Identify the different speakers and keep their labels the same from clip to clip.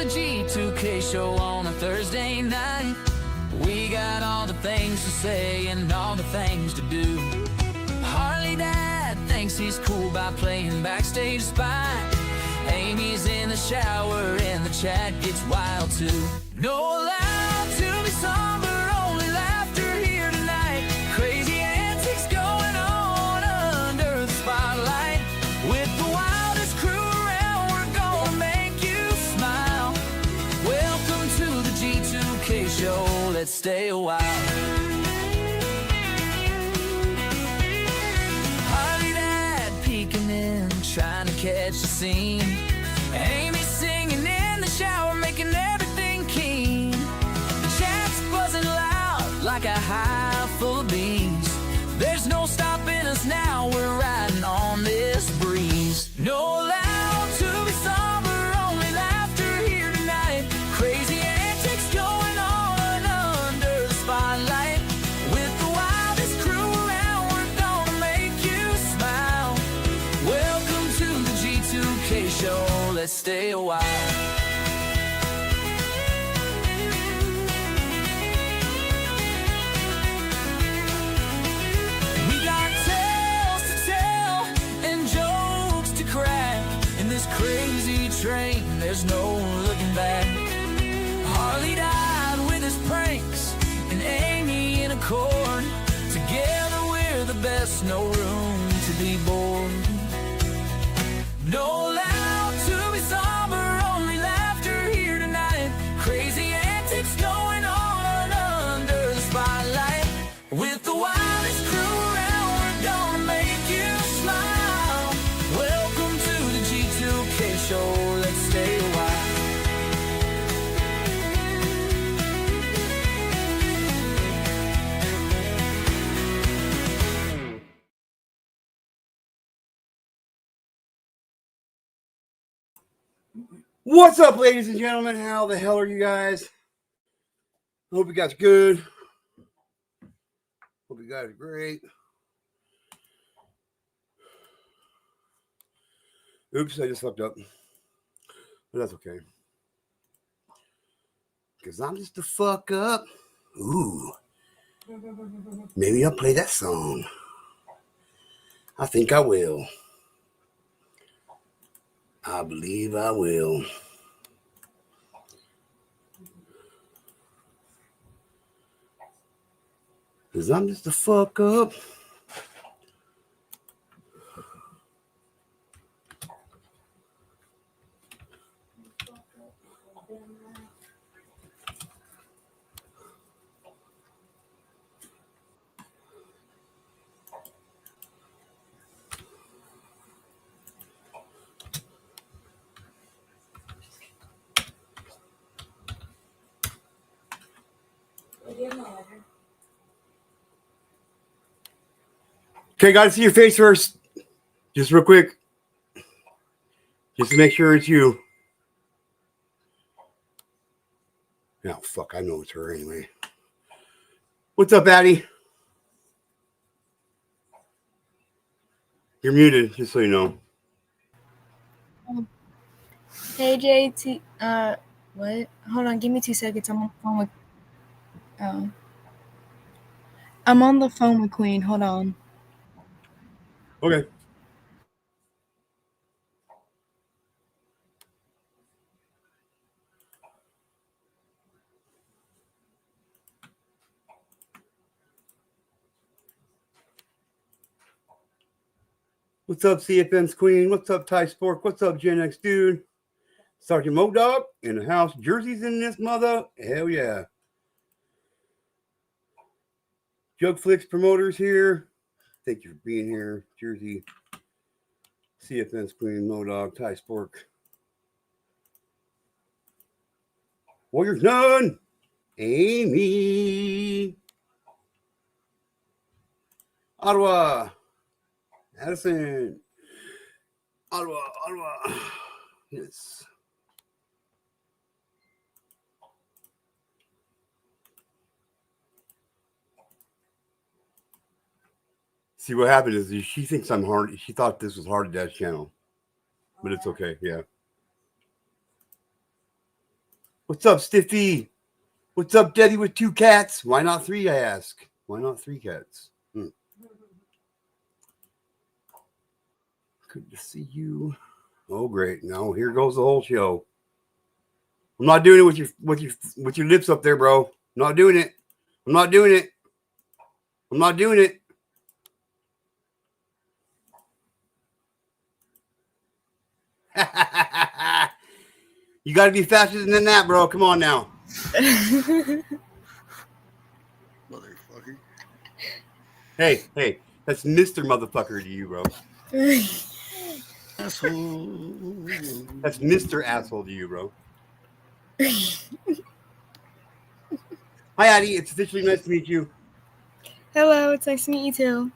Speaker 1: the G2K show on a Thursday night. We got all the things to say and all the things to do. Harley Dad thinks he's cool by playing backstage spy. Amy's in the shower and the chat gets wild too. No allowed to be somber, only laughter here tonight. Crazy antics going on under the spotlight. With the wildest crew around, we're gonna make you smile. Welcome to the G2K show, let's stay a while. Harley Dad peeking in, trying to catch the scene. Amy singing in the shower, making everything keen. The chat's buzzing loud like a hive full of bees. There's no stopping us now, we're riding on this breeze. No allowed to be somber, only laughter here tonight. Crazy antics going on under the spotlight. With the wildest crew around, we're gonna make you smile. Welcome to the G2K show, let's stay a while. We got tales to tell and jokes to crack. In this crazy train, there's no looking back. Harley died with his pranks and Amy in accord. Together we're the best, no room to be bored. No allowed to be somber, only laughter here tonight. Crazy antics going on under the spotlight. With the wildest crew around, we're gonna make you smile. Welcome to the G2K show, let's stay a while.
Speaker 2: What's up, ladies and gentlemen? How the hell are you guys? Hope you guys are good. Hope you guys are great. Oops, I just fucked up. But that's okay. Because I'm just a fuck up. Ooh. Maybe I'll play that song. I think I will. I believe I will. Because I'm just a fuck up. Okay, gotta see your face first. Just real quick. Just to make sure it's you. Oh, fuck, I know it's her anyway. What's up, Addie? You're muted, just so you know.
Speaker 3: Hey, JT. What? Hold on, give me 2 seconds. I'm on the phone with... Oh. I'm on the phone with Queen. Hold on.
Speaker 2: Okay. What's up, CFM's Queen? What's up, Ty Sport? What's up, Gen X Dude? Sergeant Modog in the house. Jersey's in this mother. Hell yeah. Jugflix promoters here. Thank you for being here. Jersey, CFM's Queen, Modog, Ty Sport. Warriors none. Amy. Ottawa. Addison. Ottawa. Yes. See, what happened is she thinks I'm hard. She thought this was Hard Dad's channel, but it's okay. Yeah. What's up, Stiffy? What's up, Daddy with 2 cats? Why not 3, I ask? Why not 3 cats? Good to see you. Oh, great. Now here goes the whole show. I'm not doing it with your lips up there, bro. I'm not doing it. I'm not doing it. I'm not doing it. You got to be faster than that, bro. Come on now.
Speaker 4: Motherfucker.
Speaker 2: Hey, that's Mr. Motherfucker to you, bro.
Speaker 4: Asshole.
Speaker 2: That's Mr. Asshole to you, bro. Hi, Addie. It's officially nice to meet you.
Speaker 3: Hello, it's nice to meet you too.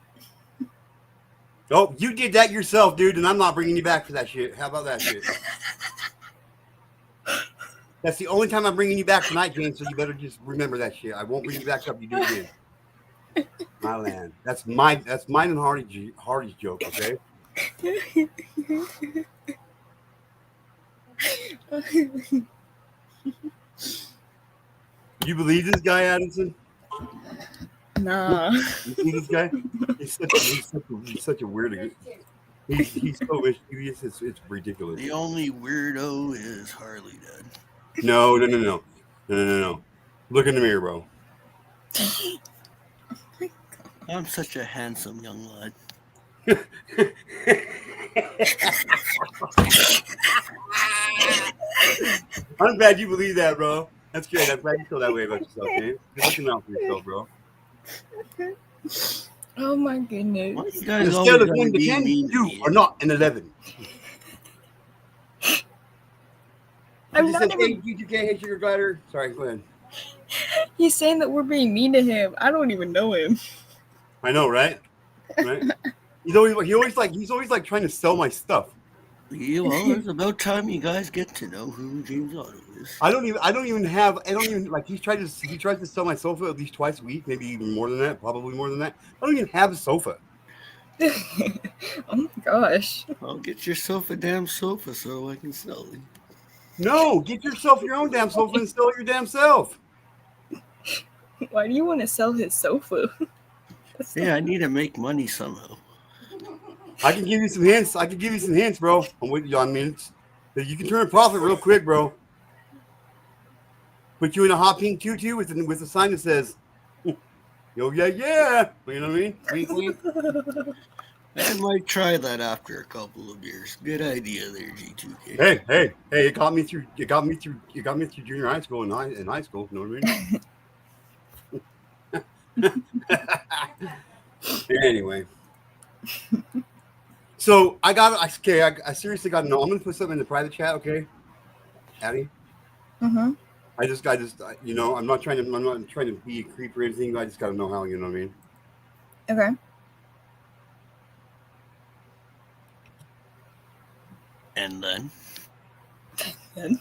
Speaker 2: Oh, you did that yourself, dude, and I'm not bringing you back for that shit. How about that shit? That's the only time I'm bringing you back tonight, James, so you better just remember that shit. I won't bring you back up. You do it again. My land. That's mine and Hardy's joke, okay? You believe this guy, Addison?
Speaker 3: Nah.
Speaker 2: You see this guy? He's such a weirdo. He's so mischievous. It's ridiculous.
Speaker 4: The only weirdo is Harley Dad.
Speaker 2: No. Look in the mirror, bro.
Speaker 4: I'm such a handsome young lad.
Speaker 2: I'm glad you believe that, bro. That's great. I'm glad you feel that way about yourself, man. You're looking out for yourself, bro.
Speaker 3: Oh my goodness.
Speaker 4: Why you
Speaker 2: On
Speaker 4: guys
Speaker 2: a
Speaker 4: always
Speaker 2: scale of
Speaker 4: gotta
Speaker 2: 1 to
Speaker 4: be
Speaker 2: 10,
Speaker 4: mean to
Speaker 2: you
Speaker 4: me?
Speaker 2: are not an 11.
Speaker 3: I'm
Speaker 2: You just
Speaker 3: not
Speaker 2: said,
Speaker 3: even.
Speaker 2: hey, you can't hit sugar glider. Sorry, go ahead.
Speaker 3: He's saying that we're being mean to him. I don't even know him.
Speaker 2: I know, right? Right? He's always like trying to sell my stuff.
Speaker 4: Yeah, well, it's about time you guys get to know who James Otto is.
Speaker 2: I don't even like he tries to sell my sofa at least twice a week, maybe even more than that, probably more than that. I don't even have a sofa.
Speaker 3: Oh my gosh.
Speaker 4: I'll get yourself a damn sofa so I can sell it.
Speaker 2: No, get yourself your own damn sofa and sell it your damn self.
Speaker 3: Why do you want to sell his sofa?
Speaker 4: Yeah, I need to make money somehow.
Speaker 2: I can give you some hints. Bro. I'm with you. I mean, you can turn a profit real quick, bro. Put you in a hot pink tutu with a sign that says, "Yo, yeah." You know what I mean? Wink, wink.
Speaker 4: I might try that after a couple of years. Good idea there, G2K.
Speaker 2: Hey! It got me through junior high school and high school. You know what I mean? Anyway, so I seriously got to know. I'm gonna put something in the private chat, okay, Addie?
Speaker 3: Mm-hmm.
Speaker 2: I just, I'm not trying to be a creep or anything. I just got to know how. You know what I mean?
Speaker 3: Okay.
Speaker 4: And then?
Speaker 3: Good.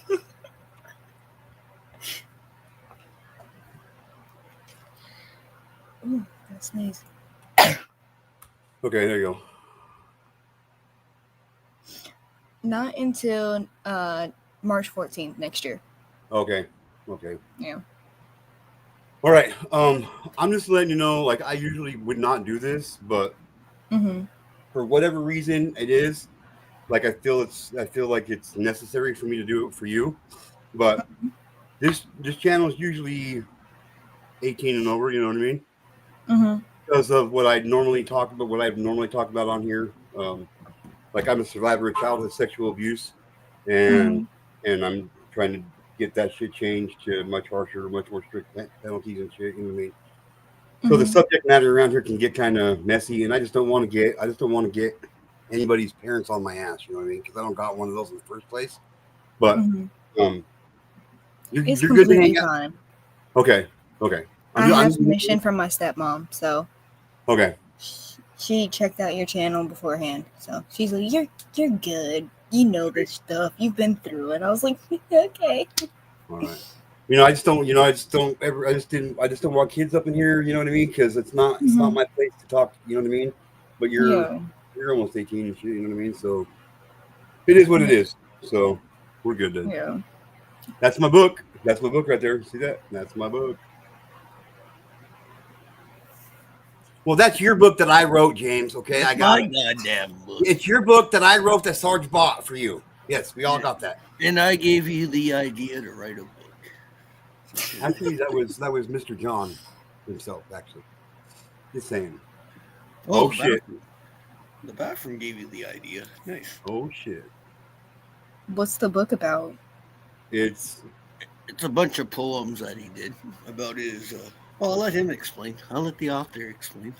Speaker 3: Ooh, that's nice.
Speaker 2: Okay, there you go.
Speaker 3: Not until March 14th next year.
Speaker 2: Okay.
Speaker 3: Yeah.
Speaker 2: All right. I'm just letting you know. Like, I usually would not do this, but for whatever reason, it is. Like, I feel like it's necessary for me to do it for you. But this channel is usually 18 and over. You know what I mean? Because of what I normally talk about. What I've normally talked about on here. Like, I'm a survivor of childhood sexual abuse, and I'm trying to get that shit changed to much harsher, much more strict penalties and shit. You know what I mean? So the subject matter around here can get kind of messy, and I just don't want to get anybody's parents on my ass. You know what I mean? Because I don't got one of those in the first place. But
Speaker 3: It's
Speaker 2: you're good to
Speaker 3: completely
Speaker 2: hang out.
Speaker 3: fine.
Speaker 2: Okay.
Speaker 3: I have permission from my stepmom, so
Speaker 2: okay.
Speaker 3: she checked out your channel beforehand. So she's like, "You're good. You know this stuff. You've been through it." I was like, "Okay."
Speaker 2: All right. I just don't want kids up in here. You know what I mean? Because it's not my place to talk. You know what I mean? But you're almost 18 and shit. You know what I mean? So it is what it is. So we're good then.
Speaker 3: Yeah.
Speaker 2: That's my book. That's my book right there. See that? That's my book. Well, that's your book that I wrote, James. Okay, I got
Speaker 4: My
Speaker 2: it.
Speaker 4: goddamn book.
Speaker 2: It's your book that I wrote that Sarge bought for you. Yes, we all got that.
Speaker 4: And I gave you the idea to write a book.
Speaker 2: Actually, that was Mr. John himself. Actually, just saying. Oh shit.
Speaker 4: The bathroom gave you the idea. Nice.
Speaker 2: Oh shit.
Speaker 3: What's the book about?
Speaker 2: It's
Speaker 4: a bunch of poems that he did about his. Well, I'll let him explain. I'll let the author explain.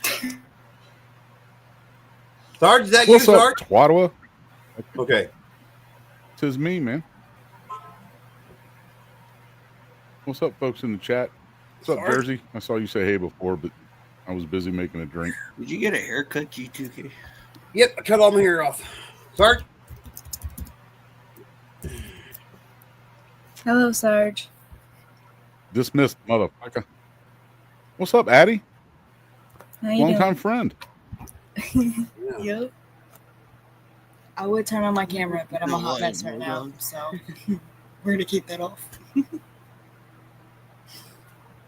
Speaker 2: Sarge, is that
Speaker 5: What's
Speaker 2: you,
Speaker 5: up,
Speaker 2: Sarge?
Speaker 5: Twaddwa?
Speaker 2: Okay.
Speaker 5: Tis me, man. What's up, folks in the chat? What's up,
Speaker 2: Sarge?
Speaker 5: Jersey? I saw you say hey before, but I was busy making a drink.
Speaker 4: Did you get a haircut, G2K?
Speaker 2: Yep, I cut all my hair off. Sarge?
Speaker 3: Hello, Sarge.
Speaker 5: Dismissed, motherfucker. What's up, Addie?
Speaker 3: How you
Speaker 5: Long time
Speaker 3: doing?
Speaker 5: friend.
Speaker 2: Yeah.
Speaker 3: Yep. I would turn on my camera, but I'm a hot mess right now,
Speaker 4: Bulldog.
Speaker 3: so we're gonna keep that off.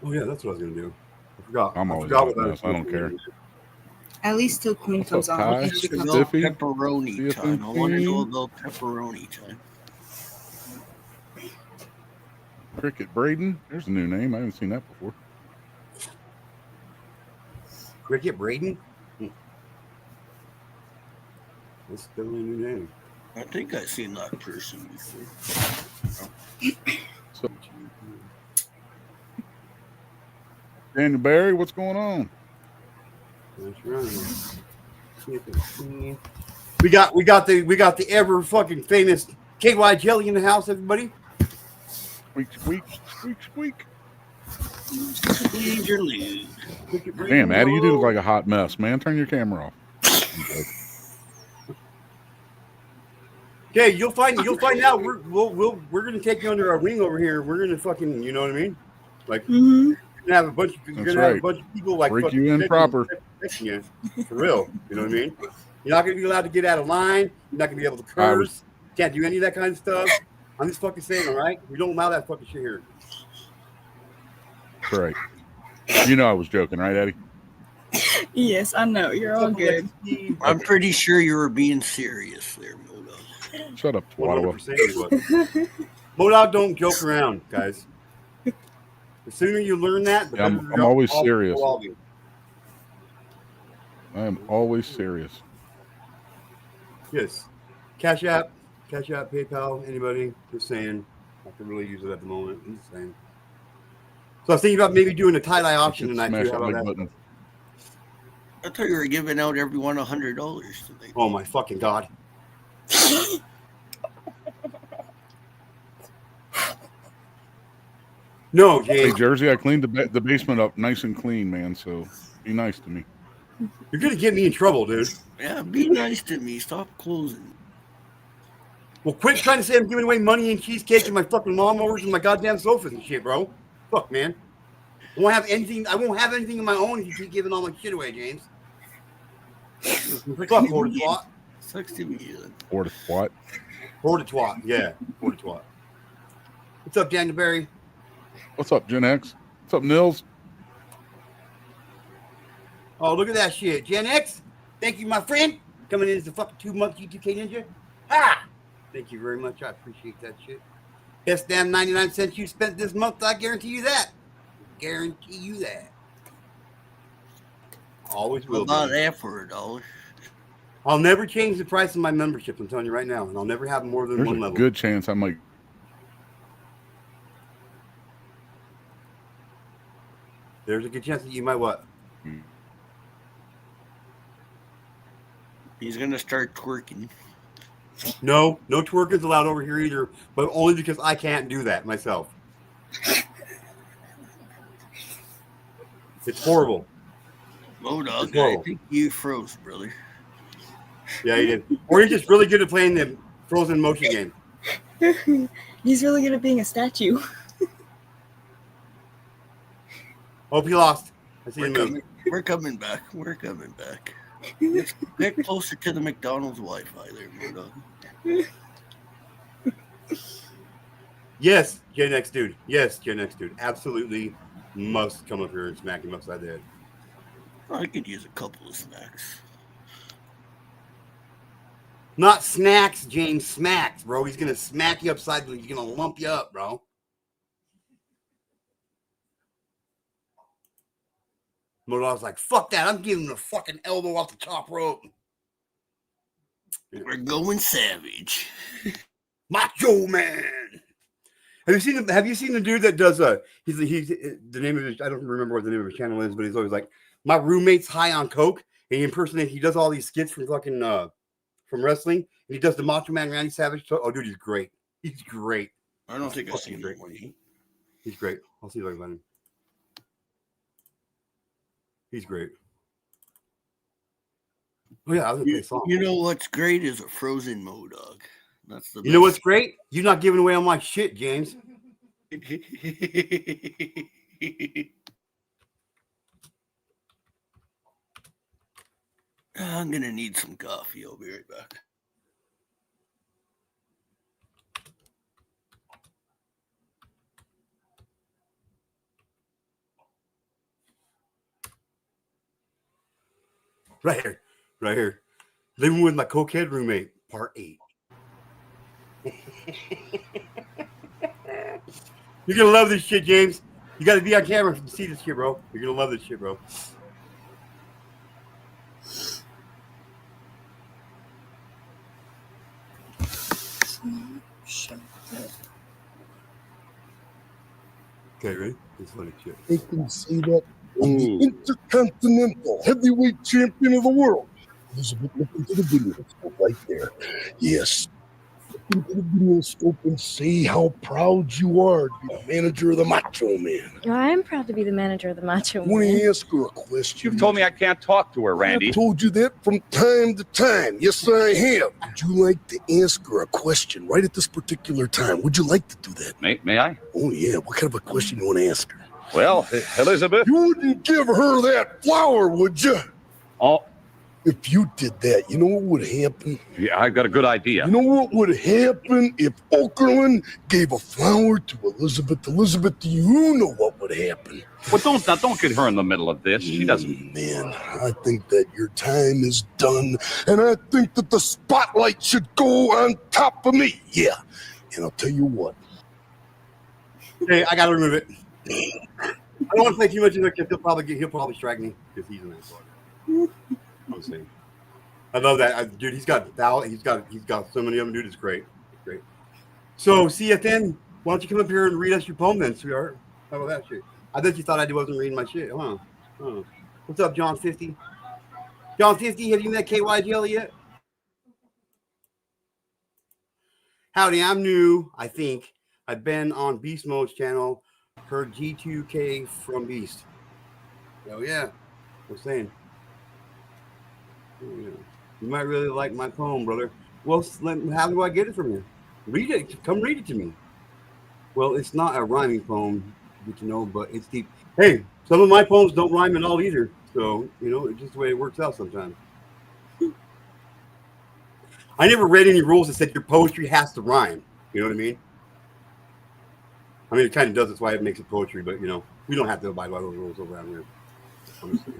Speaker 2: Oh yeah, that's what I was gonna do. I forgot.
Speaker 5: I'm
Speaker 2: I
Speaker 5: always
Speaker 2: forgot
Speaker 5: a hot
Speaker 2: what
Speaker 5: mess. I don't care.
Speaker 3: At least till Queen
Speaker 5: What's
Speaker 3: comes
Speaker 5: up,
Speaker 3: on.
Speaker 5: Ty?
Speaker 3: It's just a
Speaker 4: About
Speaker 3: couple.
Speaker 5: Stiffy?
Speaker 4: pepperoni
Speaker 5: Stiffy
Speaker 4: time. I want to know
Speaker 5: Queen?
Speaker 4: about pepperoni time.
Speaker 5: Cricket Braden? There's a new name. I haven't seen that before.
Speaker 2: Cricket Braden? That's definitely a new name.
Speaker 4: I think I've seen that person before.
Speaker 5: So, Daniel Barry, what's going on?
Speaker 2: That's right. We got the ever fucking famous KY Jelly in the house, everybody.
Speaker 5: Squeak, squeak, squeak, squeak.
Speaker 4: Danger Lou.
Speaker 2: Cricket Braden.
Speaker 5: Damn, Addie, you do look like a hot mess, man. Turn your camera off.
Speaker 2: Okay, you'll find out. We're gonna take you under our wing over here. We're gonna fucking, you know what I mean? Like
Speaker 3: Mm-hmm.
Speaker 2: you're gonna have a bunch of have a bunch of people like
Speaker 5: Break
Speaker 2: fucking
Speaker 5: you in
Speaker 2: checking
Speaker 5: proper.
Speaker 2: you for real. You know what I mean? You're not gonna be allowed to get out of line. You're not gonna be able to curse. Can't do any of that kind of stuff. I'm just fucking saying, all right? We don't allow that fucking shit here.
Speaker 5: That's right. You know I was joking, right, Eddie?
Speaker 3: Yes, I know. You're all good.
Speaker 4: I'm pretty sure you were being serious there, Modo.
Speaker 5: Shut up, Twaddle.
Speaker 2: 100%. Modog don't joke around, guys. The sooner you learn that, the
Speaker 5: Yeah,
Speaker 2: better.
Speaker 5: I'm always serious.
Speaker 2: we'll all be.
Speaker 5: I am always serious.
Speaker 2: Yes. Cash App, PayPal, anybody. Just saying. I could really use it at the moment. I'm just saying. So I was thinking about maybe doing a tie-dye auction tonight
Speaker 5: Smash
Speaker 2: too. How
Speaker 5: that
Speaker 2: about
Speaker 5: like
Speaker 2: that?
Speaker 5: button.
Speaker 4: I thought you were giving out everyone $100 tonight.
Speaker 2: Oh my fucking god. No,
Speaker 5: Hey,
Speaker 2: James.
Speaker 5: Jersey, I cleaned the basement up nice and clean, man, so be nice to me.
Speaker 2: You're gonna get me in trouble, dude.
Speaker 4: Yeah, be nice to me. Stop closing.
Speaker 2: Well, quit trying to say I'm giving away money and cheesecake and my fucking lawnmowers and my goddamn sofas and shit, bro. Fuck, man. I won't have anything of my own if you keep giving all my shit away, James. Fuck, Horta twat.
Speaker 4: Sucks to be you.
Speaker 5: Or to twat.
Speaker 2: Horta twat. Yeah, Horta twat. What's up, Daniel Barry?
Speaker 5: What's up, Gen X? What's up, Nils?
Speaker 2: Oh, look at that shit. Gen X, thank you, my friend. Coming in as a fucking 2-month G2K Ninja. Ha! Thank you very much. I appreciate that shit. Best damn 99 cents you spent this month, I guarantee you that. Guarantee you that. Always will.
Speaker 4: About
Speaker 2: be.
Speaker 4: that for $1.
Speaker 2: I'll never change the price of my membership, I'm telling you right now. And I'll never have more than
Speaker 5: There's
Speaker 2: one
Speaker 5: a
Speaker 2: level.
Speaker 5: good chance I might.
Speaker 2: There's a good chance that you might what?
Speaker 4: He's gonna start twerking.
Speaker 2: No twerking's allowed over here either, but only because I can't do that myself. It's horrible.
Speaker 4: Modog, I think you froze, brother.
Speaker 2: Yeah, he did. Or you're just really good at playing the frozen motion game.
Speaker 3: He's really good at being a statue.
Speaker 2: Hope you lost. I see
Speaker 4: We're
Speaker 2: you move.
Speaker 4: coming, we're coming back. We're coming back. Let's get closer to the McDonald's Wi-Fi there, Modog.
Speaker 2: Yes, Gen X dude. Yes, Gen X dude. Absolutely must come up here and smack him upside the head.
Speaker 4: I could use a couple of snacks.
Speaker 2: Not snacks, James. Smacks, bro. He's gonna smack you upside. He's gonna lump you up, bro. Modog's like, fuck that. I'm giving him a fucking elbow off the top rope.
Speaker 4: We're going savage.
Speaker 2: Macho Man. Have you seen the dude that does he's the name of his, I don't remember what the name of his channel is, but he's always like, my roommate's high on coke, and he does all these skits from fucking from wrestling, and he does the Macho Man Randy Savage. Oh dude, he's great. He's great.
Speaker 4: I don't think I've seen
Speaker 2: great.
Speaker 4: him.
Speaker 2: He's great. I'll see if I can find him. He's great. Oh yeah, I was gonna play a song.
Speaker 4: You know what's great is a frozen Modog. That's the best.
Speaker 2: You know what's great? You're not giving away all my shit, James.
Speaker 4: I'm gonna need some coffee. I'll be right back.
Speaker 2: Right here. Living with my cokehead roommate, part 8. You're gonna love this shit, James. You gotta be on camera to see this shit, bro. You're gonna love this shit, bro. Okay, ready? It's funny shit.
Speaker 6: They can say that the Intercontinental Heavyweight Champion of the world. Elizabeth, look into the video scope right there. Yes. Look into the video scope and say how proud you are to be the manager of the Macho Man.
Speaker 7: I'm proud to be the manager of the Macho
Speaker 6: I want
Speaker 7: Man.
Speaker 6: to ask her a question.
Speaker 8: You've told me I can't talk to her, Randy.
Speaker 6: I've told you that from time to time. Yes, I have. Would you like to ask her a question right at this particular time? Would you like to do that?
Speaker 8: May I?
Speaker 6: Oh, yeah. What kind of a question you want to ask her?
Speaker 8: Well, Elizabeth.
Speaker 6: You wouldn't give her that flower, would you?
Speaker 8: Oh,
Speaker 6: If you did that, you know what would happen?
Speaker 8: yeah, I've got a good idea.
Speaker 6: You know what would happen if Okerlund gave a flower to Elizabeth? Elizabeth, do you know what would happen?
Speaker 8: Well, don't get her in the middle of this. She doesn't.
Speaker 6: Man, I think that your time is done, and I think that the spotlight should go on top of me. Yeah, and I'll tell you what.
Speaker 2: Okay, I gotta remove it. I don't want to play too much of it because he'll probably strike me because he's an asshole. I'm saying. I love that, dude. He's got so many of them, dude. It's great. Great. So CFN, why don't you come up here and read us your poem then, sweetheart? How about that shit? I bet you thought I wasn't reading my shit, huh? What's up, John 50? John 50, have you met KY Jelly yet? Howdy, I'm new, I think. I've been on Beast Mode's channel. Heard G2K from Beast. Oh yeah, I'm saying. Oh, yeah. You might really like my poem, brother. Well, how do I get it from you? Read it. Come read it to me. Well, it's not a rhyming poem, but it's deep. Hey, some of my poems don't rhyme at all either. So, it's just the way it works out sometimes. I never read any rules that said your poetry has to rhyme. You know what I mean? I mean, it kind of does. That's why it makes it poetry. But, we don't have to abide by those rules around here. Honestly.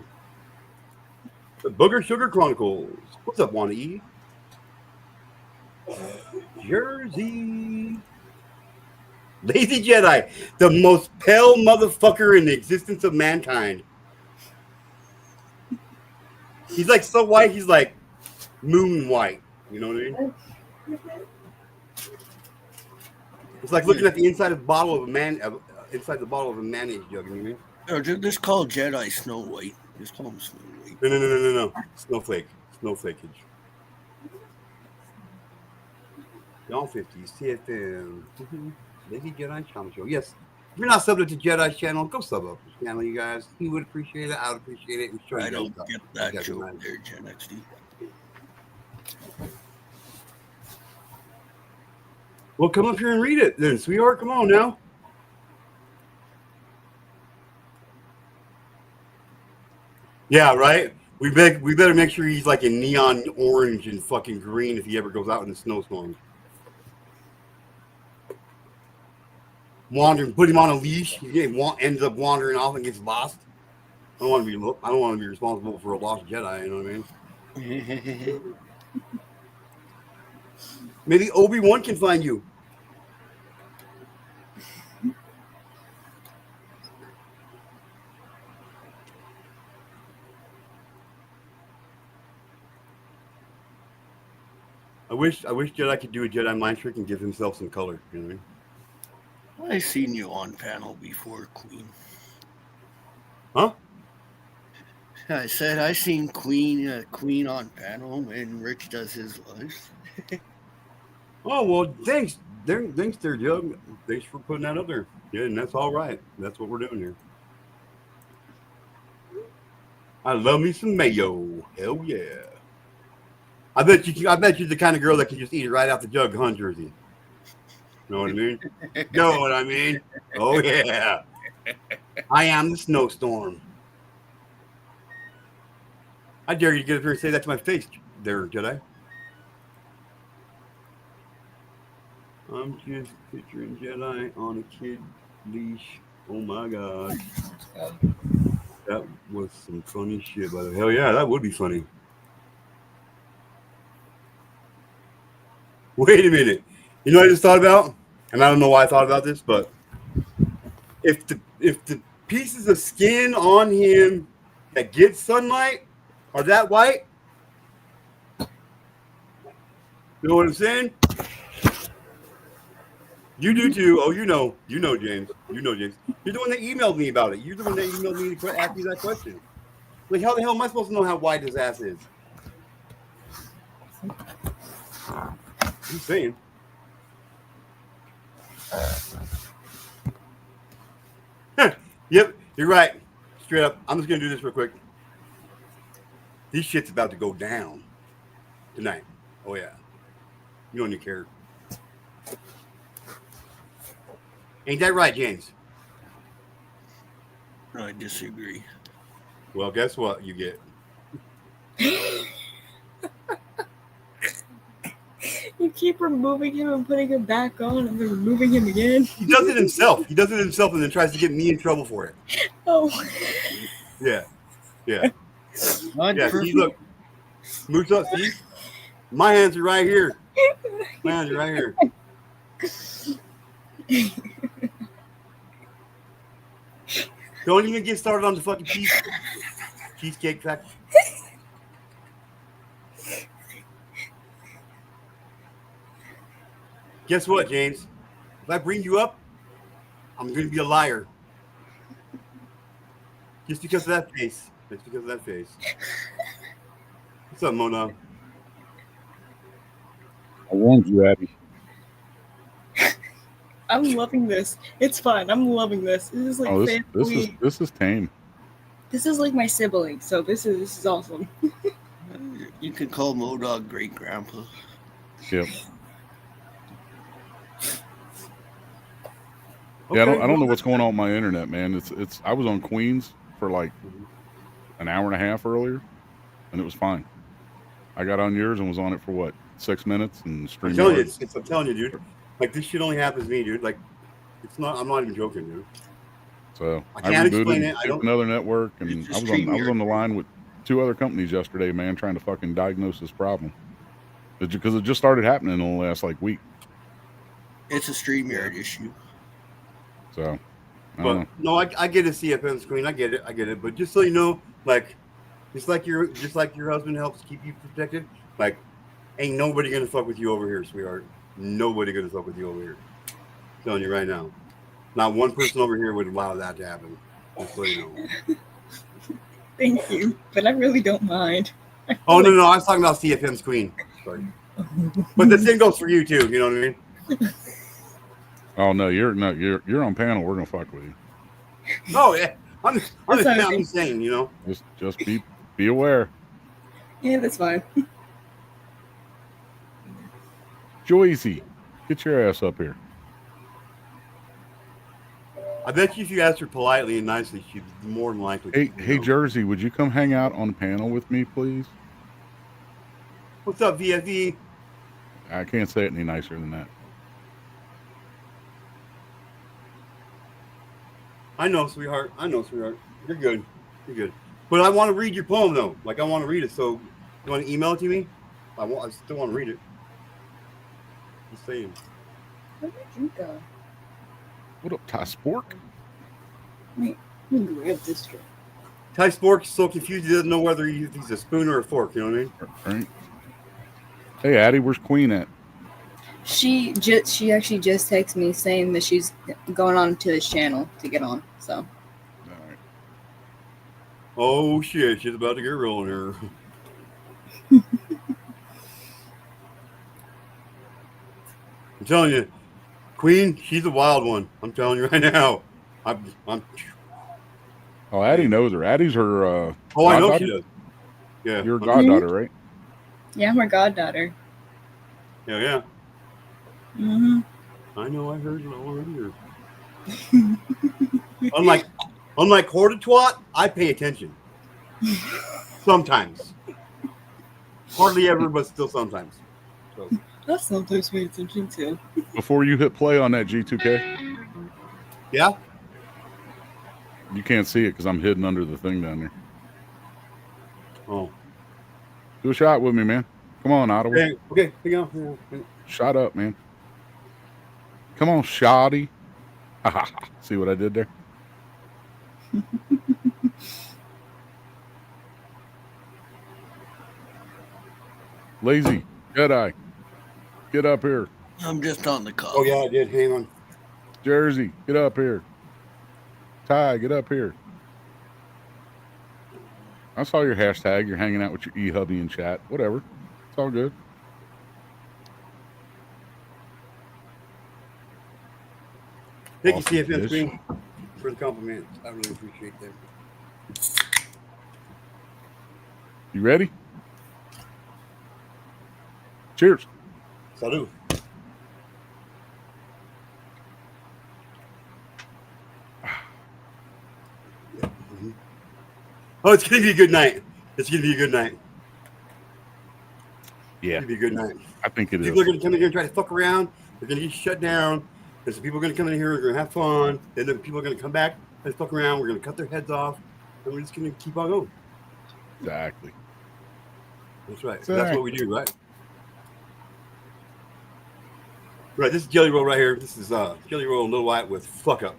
Speaker 2: The Booger Sugar Chronicles. What's up, Wanda E? Jersey. Lazy Jedi. The most pale motherfucker in the existence of mankind. He's like so white, he's like moon white. You know what I mean? It's like looking at the inside of the bottle of a inside the bottle of a mayonnaise jug. You know what I mean?
Speaker 4: This called Jedi Snow White. Just call him Snow White.
Speaker 2: No. Snowflakeage. Y'all 50s, TFM. Lazy Jedi Channel Show. Yes. If you're not subbed to Jedi's channel, go sub up his channel, you guys. He would appreciate it. I would appreciate it.
Speaker 4: I don't get that joke there, Gen XD.
Speaker 2: Well, come up here and read it then, sweetheart. Come on now. Yeah, right? We better make sure he's like in neon orange and fucking green if he ever goes out in the snowstorm. wandering, put him on a leash. He ends up wandering off and gets lost. I don't want to be responsible for a lost Jedi. You know what I mean? Maybe Obi-Wan can find you. I wish Jedi could do a Jedi mind trick and give himself some color. You know what I mean?
Speaker 4: I seen you on panel before, Queen.
Speaker 2: Huh?
Speaker 4: I said I seen Queen on panel when Rich does his lives.
Speaker 2: Oh well, thanks there, Jug. Thanks for putting that up there. Yeah, and that's all right. That's what we're doing here. I love me some mayo. Hell yeah. I bet you're the kind of girl that can just eat it right out the jug, huh, Jersey? Know what I mean? Know what I mean? Oh yeah. I am the snowstorm. I dare you to get up here and say that to my face, there, Jedi. I'm just picturing Jedi on a kid leash. Oh my god. That was some funny shit, by the hell yeah, that would be funny. Wait a minute. You know what I just thought about? And I don't know why I thought about this, but if the pieces of skin on him that get sunlight are that white, you know what I'm saying? You do too. Oh, you know, James. You know, James. You're the one that emailed me about it. You're the one that emailed me to ask me that question. Like, how the hell am I supposed to know how white his ass is? I'm saying. Yep, you're right. Straight up. I'm just gonna do this real quick. This shit's about to go down tonight. Oh yeah. You don't even care. Ain't that right, James?
Speaker 4: I disagree.
Speaker 2: Well, guess what you get?
Speaker 3: You keep removing him and putting him back on and then removing him again.
Speaker 2: He does it himself. He does it himself and then tries to get me in trouble for it.
Speaker 3: Oh.
Speaker 2: Yeah. Yeah. Yeah,
Speaker 4: Perfect.
Speaker 2: see, look. Moves up, see? My hands are right here. My hands are right here. Don't even get started on the fucking cheesecake factory. Guess what, James? If I bring you up, I'm going to be a liar. Just because of that face. Just because of that face. What's up, Mona?
Speaker 5: I warned you, Abby.
Speaker 3: I'm loving this. It's fun. I'm loving this. This is like family.
Speaker 5: This is tame.
Speaker 3: This is like my sibling, so this is awesome.
Speaker 4: You could call Modog great grandpa.
Speaker 5: Yep.
Speaker 2: Okay,
Speaker 5: Yeah, I don't know what's going on with my internet, man. It's I was on Queens for like an hour and a half earlier, and it was fine. I got on yours and was on it for what, 6 minutes and streamed.
Speaker 2: I'm telling you, dude. Like, this shit only happens to me, dude. Like, it's not. I'm not even joking, dude.
Speaker 5: So
Speaker 2: I can't explain it. I don't.
Speaker 5: Another network, and I was on the line with 2 other companies yesterday, man, trying to fucking diagnose this problem. Because it just started happening in the last like week.
Speaker 4: It's a StreamYard issue.
Speaker 5: So,
Speaker 2: But no, I get a CFM screen. I get it. But just so you know, like, just like your husband helps keep you protected. Like, ain't nobody gonna fuck with you over here, sweetheart. Nobody gonna fuck with you over here. I'm telling you right now. Not one person over here would allow that to happen. Just so you know.
Speaker 3: Thank you, but I really don't mind.
Speaker 2: Oh no, I was talking about CFM's queen. Sorry. But the same goes for you too. You know what I mean?
Speaker 5: oh no, you're on panel. We're gonna fuck with you.
Speaker 2: Oh yeah, I'm just saying, you know.
Speaker 5: Just be aware.
Speaker 3: Yeah, that's fine.
Speaker 5: Joycey, get your ass up here.
Speaker 2: I bet you if you asked her politely and nicely, she'd more than likely.
Speaker 5: Hey, Jersey, would you come hang out on the panel with me, please?
Speaker 2: What's up, VFE?
Speaker 5: I can't say it any nicer than that.
Speaker 2: I know, sweetheart. You're good. You're good. But I want to read your poem though. Like I want to read it. So you want to email it to me? I still want to read it. Just saying.
Speaker 3: Where did you go?
Speaker 5: What up, Ty Spork?
Speaker 3: Wait, let me grab this drink.
Speaker 2: Ty Spork's so confused he doesn't know whether he's a spoon or a fork. You know what I mean?
Speaker 5: Right. Hey, Addie, where's Queen at?
Speaker 3: She actually just texted me saying that she's going on to his channel to get on. So.
Speaker 5: All right.
Speaker 2: Oh shit, she's about to get rolling here. I'm telling you, Queen, she's a wild one. I'm telling you right now. I'm
Speaker 5: Oh, Addie knows her. Addie's her.
Speaker 2: I know she does. Yeah,
Speaker 5: you're a goddaughter, right?
Speaker 3: Yeah, I'm her goddaughter.
Speaker 2: Yeah.
Speaker 3: Mhm.
Speaker 2: I know. I heard you already. Unlike Horta Twat, I pay attention. Sometimes. Hardly ever, but still sometimes. So.
Speaker 3: I sometimes pay attention too.
Speaker 5: Before you hit play on that G2K.
Speaker 2: Yeah.
Speaker 5: You can't see it because I'm hidden under the thing down there.
Speaker 2: Oh.
Speaker 5: Do a shot with me, man. Come on, Ottawa.
Speaker 2: Okay. Hang on.
Speaker 5: Shot up, man. Come on, shoddy. See what I did there? Lazy. Jedi. Get up here.
Speaker 4: I'm just on the call.
Speaker 2: Oh, yeah, I did. Hang on.
Speaker 5: Jersey. Get up here. Ty, get up here. I saw your hashtag. You're hanging out with your e-hubby in chat. Whatever. It's all good.
Speaker 2: Thank you, CFM Screen, for the compliment. I really appreciate that.
Speaker 5: You ready? Cheers.
Speaker 2: Salud. Oh, it's going to be a good night. It's going to be a good night.
Speaker 5: Yeah.
Speaker 2: It's going to be a good night.
Speaker 5: I think it is.
Speaker 2: People are going to come in here and try to fuck around. They're going to get shut down. There's some people are going to come in here. We're going to have fun. And then people are going to come back and fuck around. We're going to cut their heads off. And we're just going to keep on going.
Speaker 5: Exactly.
Speaker 2: That's right. So that's what we do, right? Right. This is Jelly Roll right here. This is Jelly Roll and Lil White with Fuck Up.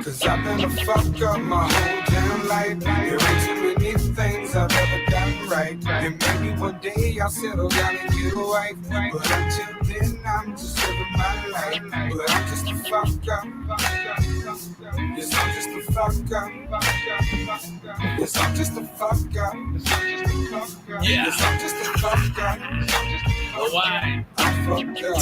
Speaker 9: Cause I've been a fuck up my whole damn life. There ain't too many things I've ever done right. And maybe one day I'll settle down and get a wife. But until then I'm just living my life. But I'm just a fuck up. Yes, I'm just a fuck up. Yes, I'm just a fuck up. Yes, I'm just a fuck up.
Speaker 10: Why?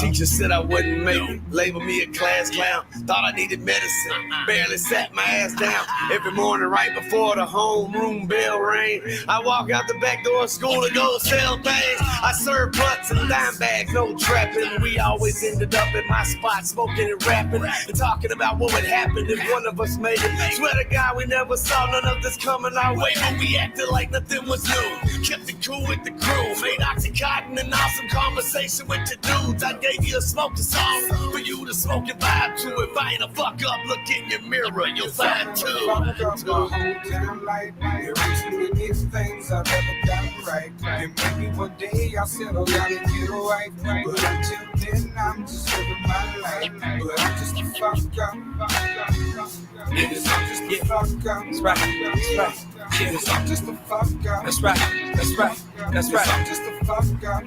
Speaker 10: Teacher said I wouldn't make it. Label me a class clown. Thought I needed medicine. Barely sat my ass down. Every morning right before the homeroom bell rang, I walk out the back door of school to go sell things. I serve butts and dime bags, no trapping. We always ended up at my spot smoking and rapping and talking about what would happen if one of us made it. Swear to God we never saw none of this coming our way, but we acted like nothing was new. Kept it cool with the crew. Made Oxycontin and awesome conversation with the dudes. I gave you a smoking song for you to smoke and vibe to. If I ain't a fuck up, look in your mirror, you'll find two.
Speaker 9: My whole damn life. There ain't too many things I've ever done right. And maybe one day I'll settle down and get a wife. But until then I'm just living my life. But I'm just a fuck up. Yes, I'm just a fuck up.
Speaker 10: That's right. That's right.
Speaker 9: Yes, I'm just a fuck up.
Speaker 10: That's right. That's right. That's right.
Speaker 9: I'm just a fuck up.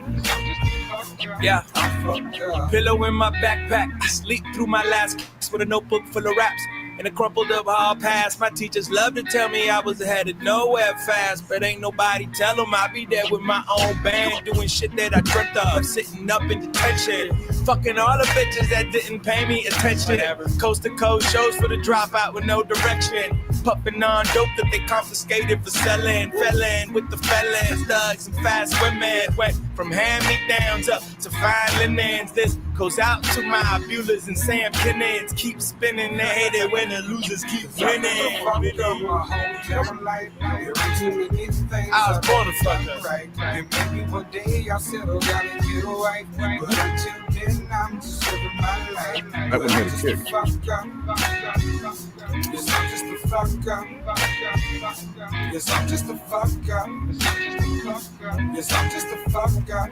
Speaker 10: Yeah.
Speaker 9: I'm fucked up.
Speaker 10: Pillow in my backpack. I sleep through my last kicks with a notebook full of raps. In a crumpled up hall pass, my teachers love to tell me I was headed nowhere fast, but ain't nobody tell them I'll be there with my own band, doing shit that I dreamt of, sitting up in detention, Fucking all the bitches that didn't pay me attention. Coast to coast shows for the dropout with no direction. Puffing on dope that they confiscated for selling. Felon with the felons, thugs and fast women. Went from hand-me-downs up to fine linens. This goes out to my Bueller's and Sam Kennons. Keep spinning, they hate it when the losers keep winning. I was born to fuck up.
Speaker 9: And maybe one day I'll settle down and get a wife. But until then, I'm just living my life.
Speaker 5: That one had a kick.
Speaker 9: Yes, I'm just a fuck up. Yes, I'm just a fuck up. Yes, I'm just a fuck up.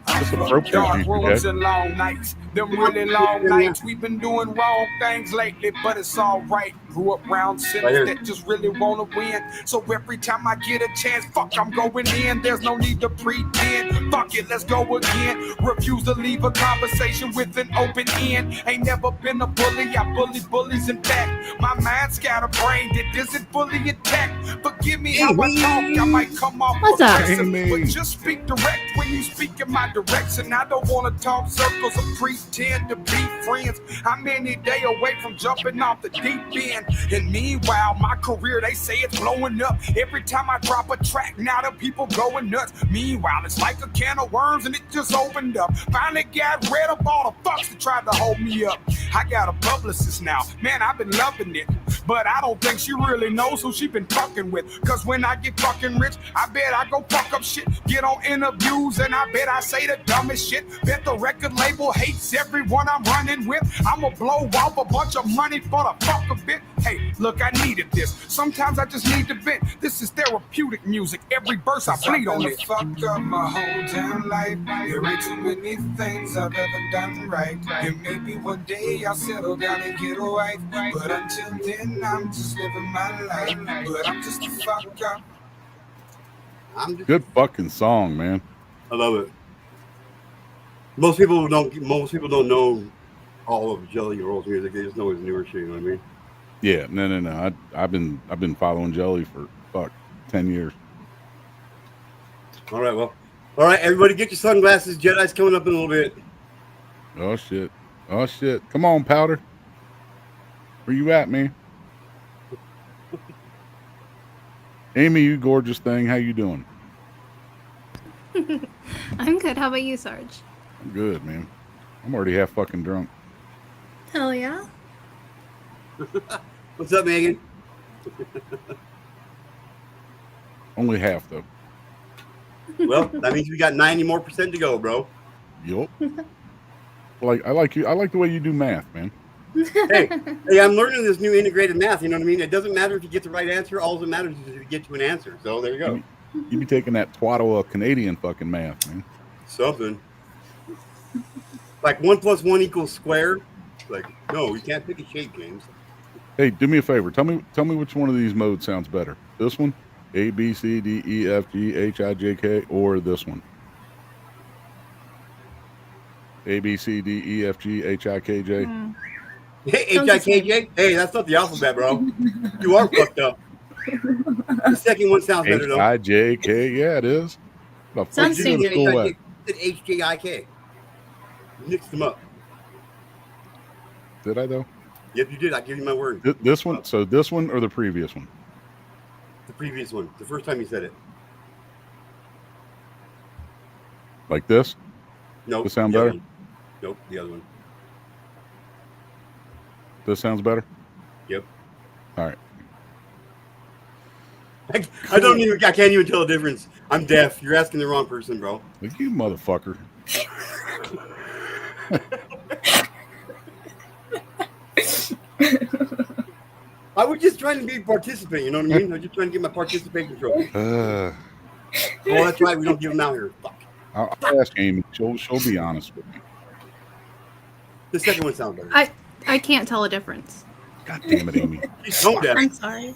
Speaker 5: That's appropriate.
Speaker 10: Dark rooms and long nights, them really long nights. We've been doing wrong things lately, but it's alright. Grew up around sinners that just really wanna win. So every time I get a chance, fuck, I'm going in. There's no need to pretend. Fuck it, let's go again. Refuse to leave a conversation with an open end. Ain't never been a bully, I bully bullies in fact. My mind scatterbrained, it isn't fully intact. Forgive me how I talk, I might come off aggressive, but just speak direct when you speak in my direction. I don't wanna talk circles or pretend to be friends. I'm any day away from jumping off the deep end. And meanwhile, my career, they say it's blowing up. Every time I drop a track, now the people going nuts. Meanwhile, it's like a can of worms and it just opened up. Finally got rid of all the fucks that tried to hold me up. I got a publicist now, man, I've been loving it. But I don't think she really knows who she been fucking with. Cause when I get fucking rich, I bet I go fuck up shit. Get on interviews and I bet I say the dumbest shit. Bet the record label hates everyone I'm running with. I'ma blow off a bunch of money for the fuck of it. Hey, look, I needed this. Sometimes I just need to vent. This is therapeutic music. Every verse I bleed on it.
Speaker 9: Fuck up my whole damn life. There ain't too many things I've ever done right. And maybe one day I'll settle down and get a wife. But until then, I'm just living my life. But I'm just a fuck up.
Speaker 5: Good fucking song, man.
Speaker 2: I love it. Most people don't know all of Jelly Roll's music. They just know his newer shit. You know what I mean?
Speaker 5: Yeah, no. I've been following Jelly for 10 years.
Speaker 2: All right, everybody, get your sunglasses. Jedi's coming up in a little bit.
Speaker 5: Oh shit! Come on, Powder. Where you at, man? Amy, you gorgeous thing. How you doing?
Speaker 11: I'm good. How about you, Sarge?
Speaker 5: I'm good, man. I'm already half fucking drunk.
Speaker 11: Hell yeah.
Speaker 2: What's up, Megan?
Speaker 5: Only half though.
Speaker 2: Well, that means we got 90% more to go, bro.
Speaker 5: Yup. I like you. I like the way you do math, man.
Speaker 2: hey, I'm learning this new integrated math. You know what I mean? It doesn't matter if you get the right answer. All that matters is if you get to an answer. So there you go.
Speaker 5: You be taking that twaddle Canadian fucking math, man.
Speaker 2: Something. Like 1 + 1 = square. Like, no, you can't pick a shape, James.
Speaker 5: Hey, do me a favor. Tell me which one of these modes sounds better. This one, A, B, C, D, E, F, G, H, I, J, K, or this one. A, B, C, D, E, F, G, H, I, K, J.
Speaker 2: Hey, H, I, K, J. Hey, that's not the alphabet, bro. You are fucked up. The second one sounds better, though.
Speaker 5: H, I, J, K. Yeah, it is.
Speaker 3: Sounds similar.
Speaker 2: H, J, I, K. Mixed them up.
Speaker 5: Did I, though?
Speaker 2: Yep, you did. I give you my word.
Speaker 5: This one? So this one or the previous one?
Speaker 2: The previous one. The first time you said it.
Speaker 5: Like this?
Speaker 2: Nope.
Speaker 5: This sound better?
Speaker 2: Nope, the other one.
Speaker 5: This sounds better?
Speaker 2: Yep.
Speaker 5: All right.
Speaker 2: I can't even tell the difference. I'm deaf. You're asking the wrong person, bro.
Speaker 5: Like, you motherfucker.
Speaker 2: I was just trying to be a participant, you know what I mean? I was just trying to get my participation trophy. Oh, that's right. We don't give them out here. Fuck.
Speaker 5: I'll ask Amy. She'll be honest with me.
Speaker 2: The second one sounds better.
Speaker 11: I can't tell a difference.
Speaker 5: God damn it, Amy.
Speaker 11: I'm sorry.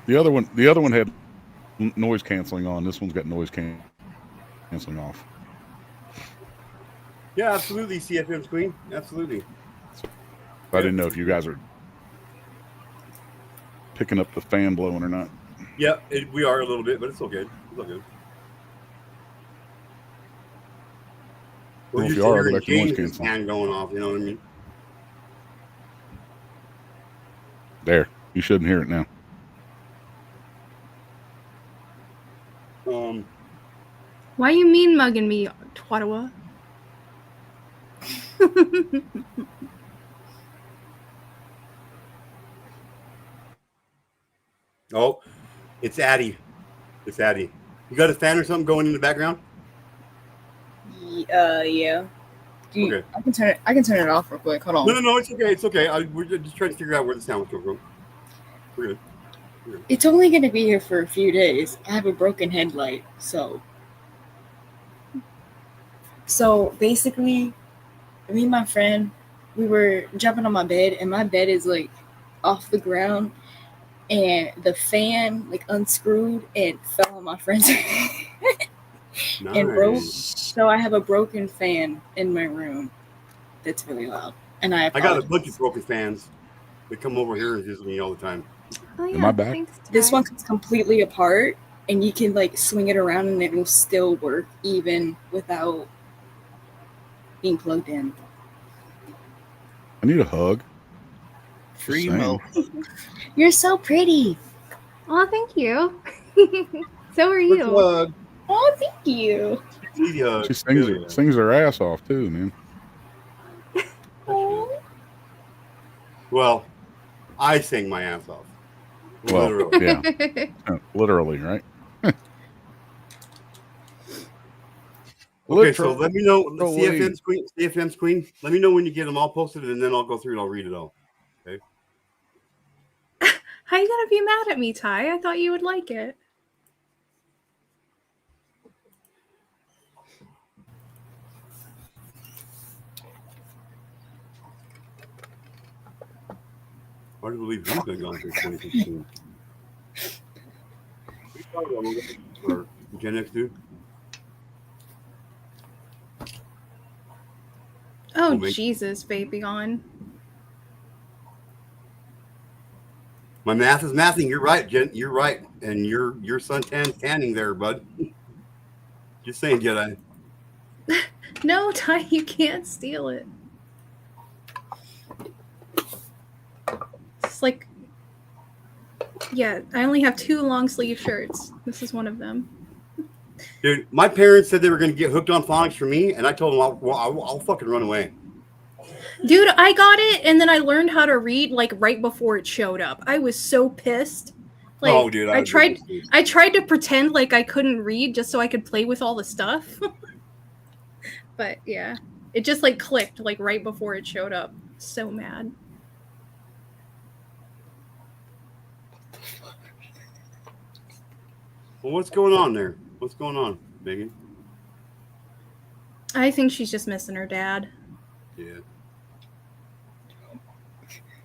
Speaker 5: The other one had noise canceling on. This one's got noise canceling off.
Speaker 2: Yeah, absolutely, CFM's queen. Absolutely.
Speaker 5: I didn't know if you guys are picking up the fan blowing or not.
Speaker 2: Yeah, we are a little bit, but it's all good. It's all good. We're
Speaker 5: Well, if
Speaker 2: used
Speaker 5: you
Speaker 2: to
Speaker 5: are, I'll go
Speaker 2: hearing
Speaker 5: back to noise
Speaker 2: James's
Speaker 5: canceling.
Speaker 2: fan going off. You know what I mean?
Speaker 5: There. You shouldn't hear it now.
Speaker 11: Why you mean mugging me, Twattawa?
Speaker 2: Oh, it's Addie. It's Addie. You got a fan or something going in the background?
Speaker 3: Yeah.
Speaker 2: Okay.
Speaker 3: I can turn it off real quick. Hold on.
Speaker 2: No, it's okay. It's okay. We're just trying to figure out where the sound was coming from. We're good.
Speaker 3: It's only gonna be here for a few days. I have a broken headlight, so basically, me and my friend, we were jumping on my bed, and my bed is like off the ground, and the fan like unscrewed and fell on my friend's head and broke. So I have a broken fan in my room that's really loud, and I
Speaker 2: got a bunch of broken fans. They come over here and visit me all the time.
Speaker 11: Oh, yeah.
Speaker 5: Am I back?
Speaker 11: Thanks,
Speaker 3: This
Speaker 11: Ty.
Speaker 3: one comes completely apart, and you can like swing it around, and it will still work even without being plugged in.
Speaker 5: I need a hug.
Speaker 4: Free Mo.
Speaker 3: You're so pretty.
Speaker 11: Oh, thank you. So are
Speaker 2: Quick
Speaker 11: you.
Speaker 2: hug.
Speaker 3: Oh, thank you.
Speaker 5: She sings her ass off too, man.
Speaker 2: Well, I sing my ass off.
Speaker 5: Well,
Speaker 2: Literally.
Speaker 5: yeah. Literally, right?
Speaker 2: Okay, so let me know.
Speaker 5: Literally.
Speaker 2: CFM's Queen. Let me know when you get them all posted, and then I'll go through and I'll read it all. Okay.
Speaker 11: How you gonna be mad at me, Ty? I thought you would like it.
Speaker 2: Hard to believe we've been gone since 2016. Or Gen X dude.
Speaker 11: Oh, Jesus, Vapion.
Speaker 2: My math is mathing. You're right, Jen. You're right, and your suntan tanning there, bud. Just saying, Jedi.
Speaker 11: No, Ty, you can't steal it. It's like, yeah, I only have 2 long sleeve shirts. This is one of them.
Speaker 2: Dude, my parents said they were going to get hooked on phonics for me, and I told them I'll fucking run away.
Speaker 11: Dude, I got it, and then I learned how to read like right before it showed up. I was so pissed. Like,
Speaker 2: Oh, dude,
Speaker 11: I tried to pretend like I couldn't read just so I could play with all the stuff. But yeah, it just like clicked like right before it showed up. So mad.
Speaker 2: Well, what's going on there? What's going on, Megan?
Speaker 11: I think she's just missing her dad.
Speaker 2: Yeah.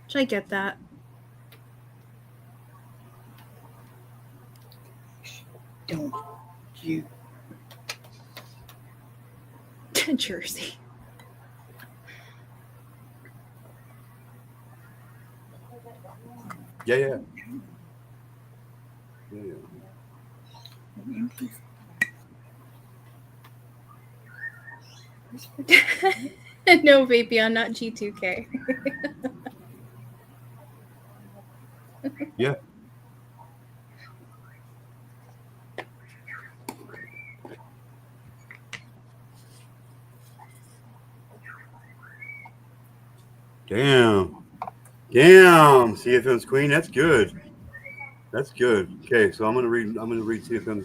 Speaker 11: Which I get that.
Speaker 3: Don't you?
Speaker 11: Jersey.
Speaker 2: Yeah.
Speaker 11: No, Vapion, not G2K.
Speaker 2: Yeah. Damn. CFM's Queen. That's good. That's good. Okay, so I'm gonna read CFM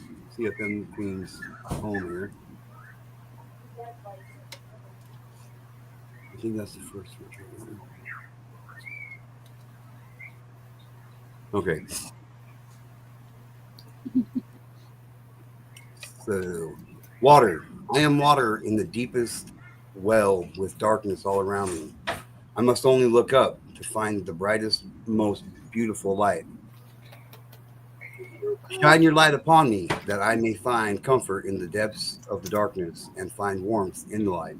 Speaker 2: Queen's poem here. I think that's the first one. Okay. So, water. I am water in the deepest well with darkness all around me. I must only look up to find the brightest, most beautiful light. Shine your light upon me that I may find comfort in the depths of the darkness and find warmth in the light.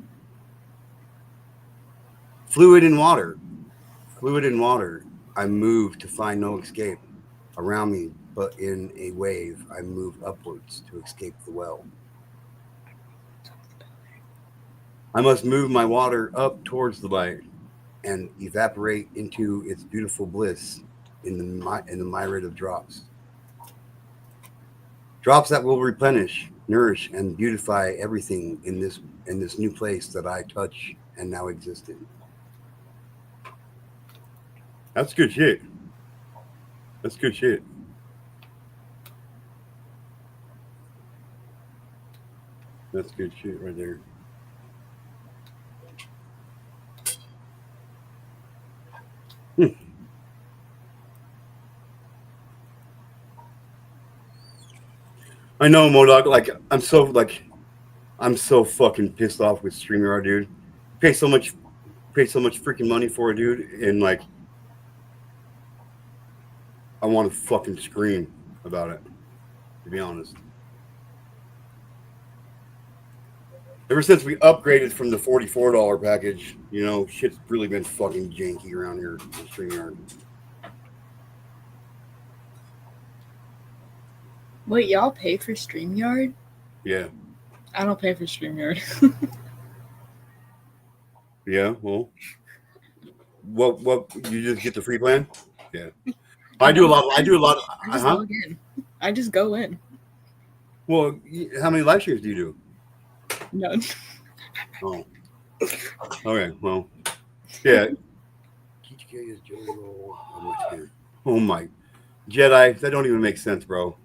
Speaker 2: Fluid in water, I move to find no escape around me, but in a wave, I move upwards to escape the well. I must move my water up towards the light and evaporate into its beautiful bliss in the myriad of drops. Drops that will replenish, nourish, and beautify everything in this new place that I touch and now exist in. That's good shit. That's good shit. That's good shit right there. I know, Modok. Like, I'm so fucking pissed off with StreamYard, dude. Pay so much freaking money for it, dude, and like, I want to fucking scream about it. To be honest, ever since we upgraded from the $44 package, you know, shit's really been fucking janky around here on StreamYard.
Speaker 3: Wait, y'all pay for StreamYard?
Speaker 2: Yeah.
Speaker 3: I don't pay for StreamYard.
Speaker 2: Yeah. Well, what? You just get the free plan? Yeah. I do a lot.
Speaker 3: I just log in. I just go in.
Speaker 2: Well, how many live streams do you do?
Speaker 3: None.
Speaker 2: Oh. Okay. Well, yeah. Oh my Jedi, that don't even make sense, bro.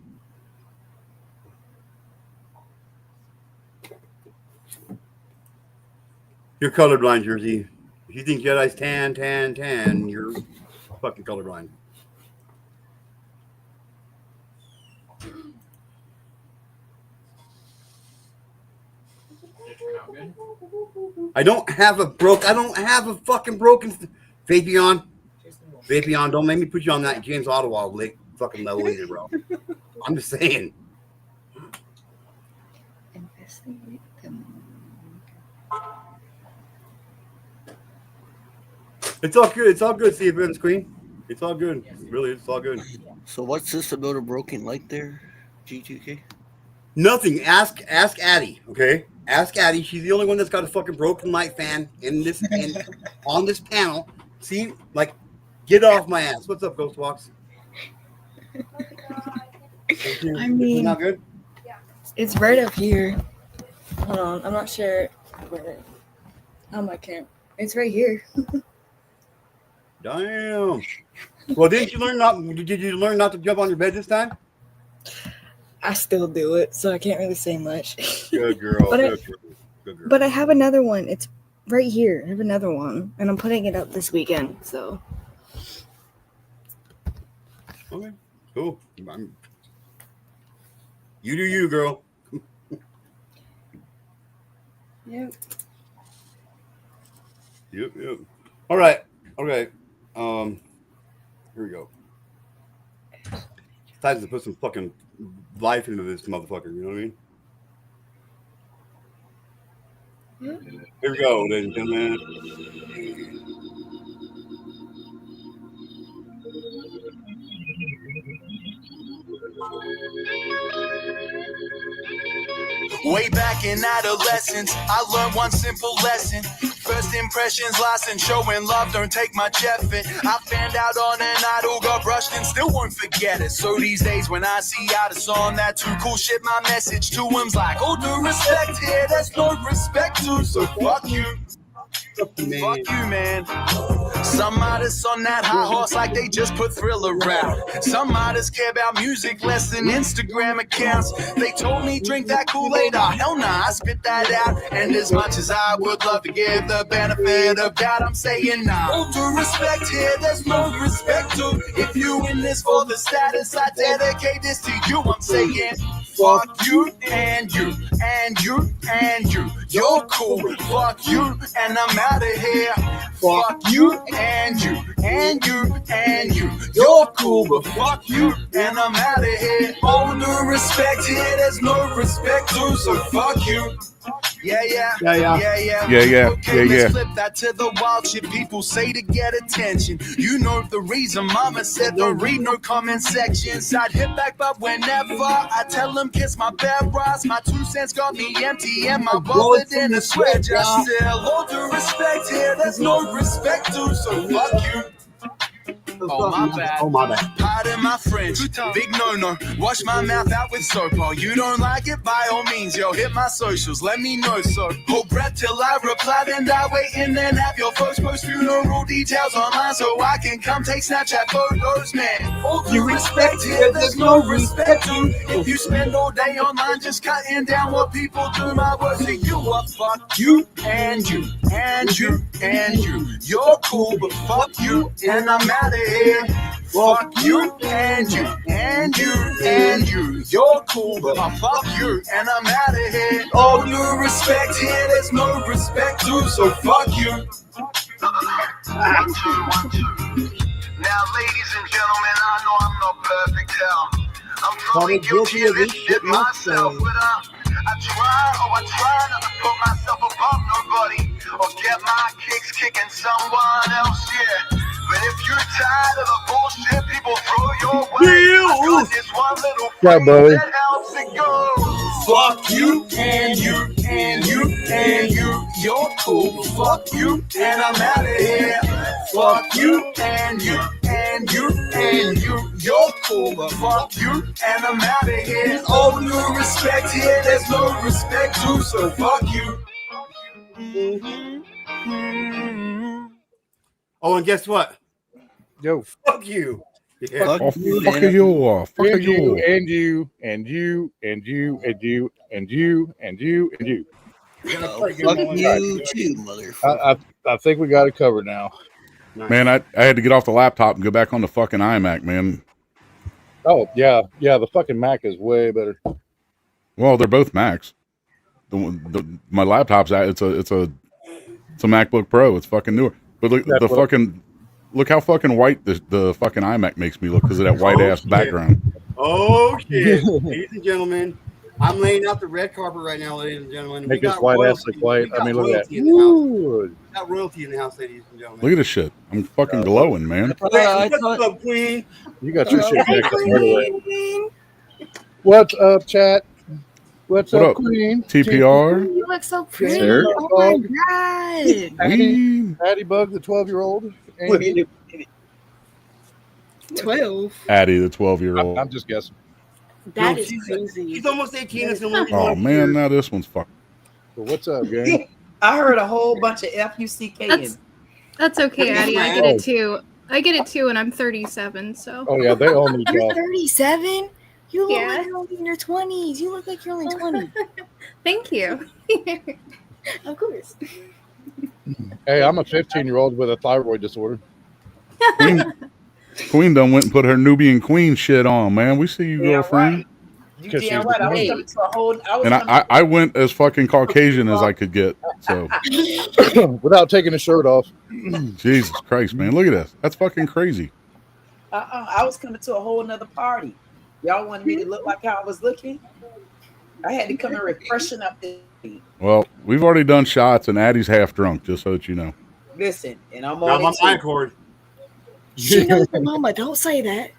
Speaker 2: You're colorblind, Jersey. If you think Jedi's tan, you're fucking colorblind. I don't have a fucking broken Vapion. Vapion, don't make me put you on that James Ottawa fucking level either, bro. I'm just saying. It's all good. It's all good, CFN's Queen. It's all good. Really, it's all good.
Speaker 4: So what's this about a broken light there, G2K?
Speaker 2: Nothing. Ask Addie, okay? Ask Addie. She's the only one that's got a fucking broken light fan on this panel. See, like, get off my ass. What's up, Ghost Walks?
Speaker 3: I mean,
Speaker 2: not good.
Speaker 3: It's right up here. Hold on, I'm not sure where. On my camp. It's right here.
Speaker 2: Damn. Well, did you learn not to jump on your bed this time?
Speaker 3: I still do it, so I can't really say much.
Speaker 2: Good girl. Good girl.
Speaker 3: But I have another one. It's right here. I have another one, and I'm putting it up this weekend. So.
Speaker 2: Okay. Cool. You do you, girl.
Speaker 3: Yep.
Speaker 2: Yep. All right. Okay. Here we go. It's time to put some fucking life into this motherfucker. You know what I mean?
Speaker 3: Yep.
Speaker 2: Here we go, ladies and gentlemen.
Speaker 12: Way back in adolescence, I learned one simple lesson. First impressions last and showing love don't take much effort. I found out on an idol, got brushed and still won't forget it. So these days when I see artists on that too cool shit, my message to him's like, oh, due respect here, there's no respect to, so fuck you. Fuck you, man. Some artists on that high horse like they just put Thriller out. Some artists care about music less than Instagram accounts. They told me drink that Kool-Aid, oh hell nah, I spit that out. And as much as I would love to give the benefit of doubt, I'm saying nah. All due respect here, there's no respect to. If you in this for the status, I dedicate this to you. I'm saying fuck you and you and you and you. You're cool, fuck you, and I'm out of here. Fuck you and you and you and you. You're cool, but fuck you, and I'm out of here. All due respect here, there's no respect to, so fuck you. Yeah.
Speaker 5: Yeah.
Speaker 12: Okay, let's flip that to the wild shit people say to get attention. You know the reason mama said don't read no comment sections. I'd hit back up whenever I tell them kiss my bad bras. My 2 cents got me empty and my wallet in a sweat. I still all due respect here, there's no respect due, so fuck you. Oh my bad. Pardon my French, big no-no. Wash my mouth out with soap. Oh, you don't like it? By all means, yo, hit my socials. Let me know, so hold breath till I reply. Then die waiting, then have your folks post funeral details online so I can come take Snapchat photos, man. All due respect here, there's no respect due. If you spend all day online just cutting down what people do, my words to you are fuck you and you and you and you. You're cool, but fuck you, and I'm out of here. Fuck you and you and you and you. You're cool, but I fuck you and I'm out of here. All due respect here, there's no respect due, so fuck you. 1, 2, 1, 2. Now, ladies and gentlemen, I know I'm no perfect hell. I'm probably guilty of this shit myself, but I try not to put myself above nobody or get my kicks kicking someone else, yeah. But if you're tired of the bullshit people throw your way, I got this one little thing that helps it go. Fuck you and you and you and you. You're cool. Fuck you and I'm out of here. Fuck you and you and you and you. You're cool, but fuck you and I'm out of here. All due respect here, there's no respect due, so fuck you.
Speaker 2: Oh, and guess what?
Speaker 6: Yo,
Speaker 2: fuck you. Yeah.
Speaker 5: Fuck you. Fuck you.
Speaker 6: And you and you and you and you and you and you and you and you.
Speaker 4: Fuck you too, motherfucker.
Speaker 6: I think we got it covered now.
Speaker 5: Man, I had to get off the laptop and go back on the fucking iMac, man.
Speaker 6: Oh yeah, the fucking Mac is way better.
Speaker 5: Well, they're both Macs. My laptop's it's a MacBook Pro. It's fucking newer. But look how fucking white the fucking iMac makes me look because of that white ass background.
Speaker 2: Okay, ladies and gentlemen, I'm laying out the red carpet right now, ladies and gentlemen.
Speaker 6: Make this white ass look white. I mean, look at that.
Speaker 2: We got royalty in the house, ladies and gentlemen.
Speaker 5: Look at this shit. I'm fucking glowing, man.
Speaker 2: What's up, Queen?
Speaker 6: You got your shit back right away. What's up, chat? What's up, Queen?
Speaker 5: TPR.
Speaker 3: You look so pretty.
Speaker 6: Sir.
Speaker 3: Oh my god.
Speaker 6: Addie Bug, the 12-year-old.
Speaker 3: 12.
Speaker 5: Addie, the 12-year-old.
Speaker 6: I'm just guessing.
Speaker 3: That is crazy.
Speaker 2: He's almost 18.
Speaker 5: Oh man, now this one's fucked.
Speaker 6: So what's up, gang?
Speaker 13: I heard a whole bunch of F-U-C-K.
Speaker 11: That's okay, Addie. I get it too. I get it too, and I'm 37. So.
Speaker 6: Oh yeah, they all need
Speaker 3: You're
Speaker 6: y'all.
Speaker 3: 37. You look like you're only in your 20s. You look like you're only 20.
Speaker 11: Thank you.
Speaker 3: Of course.
Speaker 6: Hey, I'm a 15-year-old with a thyroid disorder.
Speaker 5: Queen done went and put her Nubian Queen shit on, man. We see you, girlfriend.
Speaker 13: You damn right. I was coming to a whole.
Speaker 5: I went as fucking Caucasian as I could get. So
Speaker 6: without taking the shirt off.
Speaker 5: Jesus Christ, man. Look at this. That's fucking crazy.
Speaker 13: I was coming to a whole nother party. Y'all wanted me to look like how I was looking. I had to come and refreshen up the.
Speaker 5: Well, we've already done shots, and Addie's half drunk, just so that you know.
Speaker 13: Listen, and I'm
Speaker 2: on my cord.
Speaker 3: She knows her mama. Don't say that.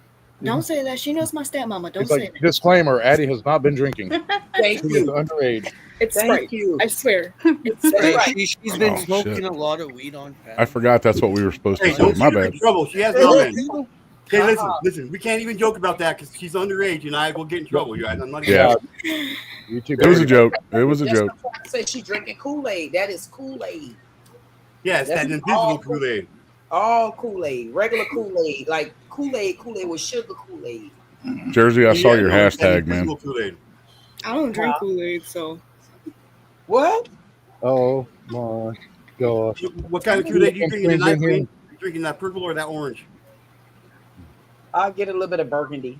Speaker 3: Don't say that. She knows my stepmama. Don't say that.
Speaker 6: Disclaimer: Addie has not been drinking.
Speaker 13: Thank
Speaker 6: She
Speaker 13: you.
Speaker 6: is underage.
Speaker 3: It's
Speaker 13: Thank
Speaker 3: right.
Speaker 13: you.
Speaker 3: I swear. It's right.
Speaker 4: She's been
Speaker 5: Oh,
Speaker 4: smoking
Speaker 5: shit.
Speaker 4: a lot of weed on.
Speaker 5: I forgot that's what we were supposed to
Speaker 2: Hey,
Speaker 5: say.
Speaker 2: don't
Speaker 5: My
Speaker 2: shoot her
Speaker 5: bad.
Speaker 2: in trouble. She has no man. Okay, listen. We can't even joke about that because she's underage, and I will get in trouble, you guys. I'm not
Speaker 5: Yeah. It was a joke. It was a
Speaker 13: That's
Speaker 5: joke.
Speaker 13: what I'm trying to say. She drinking Kool-Aid. That is Kool-Aid.
Speaker 2: Yeah, it's that
Speaker 13: That's
Speaker 2: invisible
Speaker 13: all
Speaker 2: Kool-Aid.
Speaker 13: All Kool-Aid, regular Kool-Aid, like Kool-Aid with sugar Kool-Aid.
Speaker 5: Jersey, I saw your
Speaker 2: no, it's that
Speaker 5: hashtag, man.
Speaker 2: invisible Kool-Aid.
Speaker 3: I don't drink Kool-Aid, so.
Speaker 13: What?
Speaker 6: Oh my gosh!
Speaker 2: What kind of Kool-Aid are you drinking tonight, Queen? You drinking that purple or that orange?
Speaker 13: I'll get a little bit of burgundy.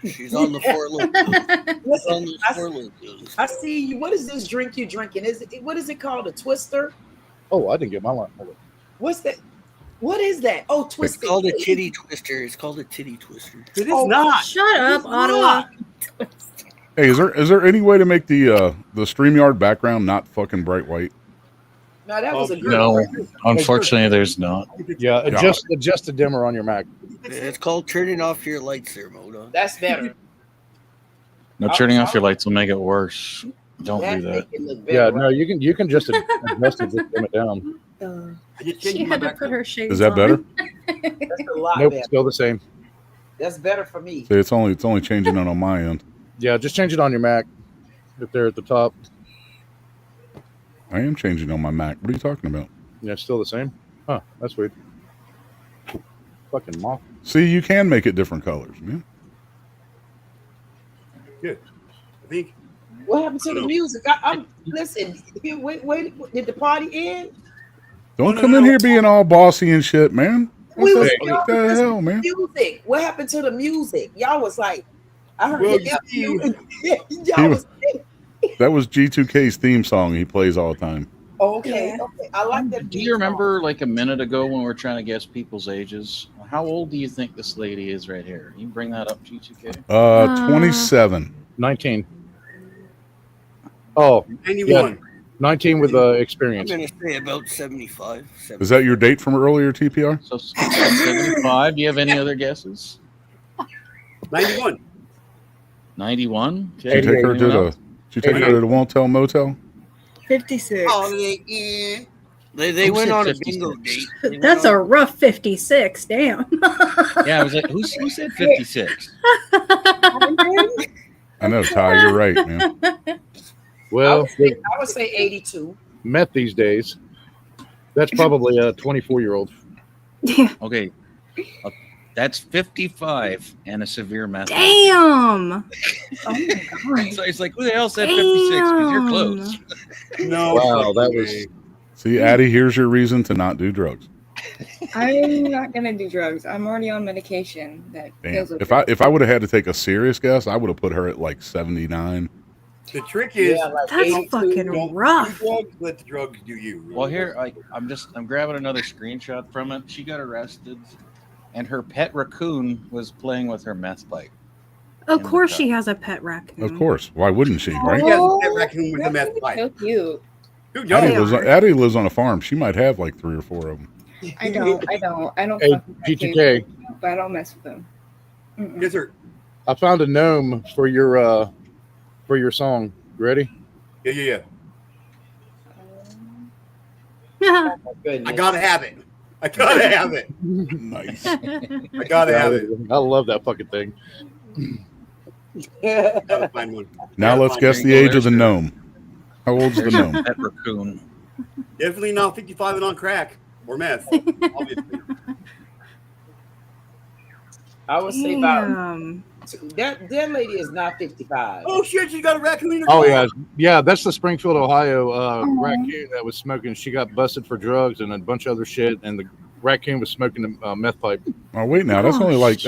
Speaker 4: She's on the four loop.
Speaker 13: I see you. What is this drink you drinking? What is it called? A Twister?
Speaker 6: Oh, I didn't get my line. Hold on.
Speaker 13: What's that? What is that? Oh,
Speaker 4: It's
Speaker 13: Twisted.
Speaker 4: called a titty twister. It's called a titty twister.
Speaker 2: It is not.
Speaker 11: Shut up, Ottawa.
Speaker 5: Hey, is there any way to make the StreamYard background not fucking bright white?
Speaker 13: No, that was a good
Speaker 14: No,
Speaker 13: one.
Speaker 14: unfortunately, there's not.
Speaker 15: Yeah, adjust the dimmer on your Mac.
Speaker 4: It's called turning off your lights there, Moda.
Speaker 13: That's better.
Speaker 14: No, turning off your lights will make it worse. Don't do that.
Speaker 15: Yeah, no, you can just adjust it, just dim it down.
Speaker 11: She had to put her shades
Speaker 5: Is that
Speaker 11: on.
Speaker 5: better?
Speaker 13: That's a lot
Speaker 15: Nope,
Speaker 13: better.
Speaker 15: still the same.
Speaker 13: That's better for me.
Speaker 5: See, it's only changing it on my end.
Speaker 15: Yeah, just change it on your Mac. If they're at the top.
Speaker 5: I am changing on my Mac. What are you talking about?
Speaker 15: Yeah, still the same. Huh? That's weird. Fucking moth.
Speaker 5: See, you can make it different colors, man.
Speaker 2: Good. I think.
Speaker 13: What happened to the music? I'm listen. Wait, did the party end?
Speaker 5: Don't come in here being all bossy and shit, man.
Speaker 13: We was
Speaker 5: What the hell, man?
Speaker 13: music. What happened to the music? Y'all was like, I heard
Speaker 2: Well,
Speaker 13: y'all was
Speaker 5: That was G2K's theme song he plays all the time.
Speaker 13: okay. I like that.
Speaker 14: Do you remember like a minute ago when we were trying to guess people's ages? How old do you think this lady is right here? You bring that up, G2K?
Speaker 5: 27.
Speaker 15: 19. Oh,
Speaker 2: 91.
Speaker 15: Yeah, 19 with experience.
Speaker 4: I'm going to say about 75.
Speaker 5: Is that your date from earlier, TPR?
Speaker 14: So 75. Do you have any other guesses?
Speaker 2: 91.
Speaker 14: 91?
Speaker 5: Did you take her to the Won't Tell Motel?
Speaker 3: 56.
Speaker 4: Oh, yeah. They
Speaker 14: Who
Speaker 4: went
Speaker 14: said
Speaker 4: on a
Speaker 14: 56?
Speaker 4: bingo date.
Speaker 11: That's a rough 56. Damn.
Speaker 14: Yeah, I was like, who said 56?
Speaker 5: I know, Ty, you're right, man.
Speaker 15: Well,
Speaker 13: I would say 82.
Speaker 15: meth these days. That's probably a 24-year-old.
Speaker 14: Okay. That's 55 and a severe meth.
Speaker 11: Damn. Oh my god.
Speaker 14: So it's like, who the hell said 56? Because you're close.
Speaker 2: No.
Speaker 15: Wow, that was.
Speaker 5: See, Addie, here's your reason to not do drugs.
Speaker 3: I'm not gonna do drugs. I'm already on medication that
Speaker 5: Damn.
Speaker 3: feels like
Speaker 5: If I would have had to take a serious guess, I would have put her at like 79.
Speaker 2: The trick is,
Speaker 11: That's fucking rough.
Speaker 2: do drugs, let the drugs do you.
Speaker 14: Well, here I'm grabbing another screenshot from it. She got arrested, and her pet raccoon was playing with her meth pipe.
Speaker 11: Of course, she has a pet raccoon.
Speaker 5: Of course. Why wouldn't she, right?
Speaker 2: He has a pet raccoon with a meth pipe.
Speaker 3: so cute.
Speaker 5: Addie lives on a farm. She might have like 3 or 4 of them.
Speaker 3: I don't
Speaker 15: Hey,
Speaker 3: fuck with
Speaker 15: G2K.
Speaker 3: raccoons, but I don't mess with them.
Speaker 2: Yes, sir.
Speaker 15: I found a gnome for your song. You ready?
Speaker 2: Yeah.
Speaker 13: Oh my goodness.
Speaker 2: I gotta have it.
Speaker 5: Nice.
Speaker 2: I gotta have it.
Speaker 15: I love that fucking thing.
Speaker 2: Gotta find one.
Speaker 5: Now let's guess the age of the gnome. How old's the gnome?
Speaker 14: Pet raccoon.
Speaker 2: Definitely not 55 and on crack or meth. Obviously.
Speaker 13: I would say about that lady is not 55.
Speaker 2: Oh shit, she got a raccoon in her
Speaker 15: Oh
Speaker 2: car.
Speaker 15: yeah, that's the Springfield, Ohio raccoon that was smoking. She got busted for drugs and a bunch of other shit, and the raccoon was smoking a meth pipe.
Speaker 5: Oh wait, now that's only like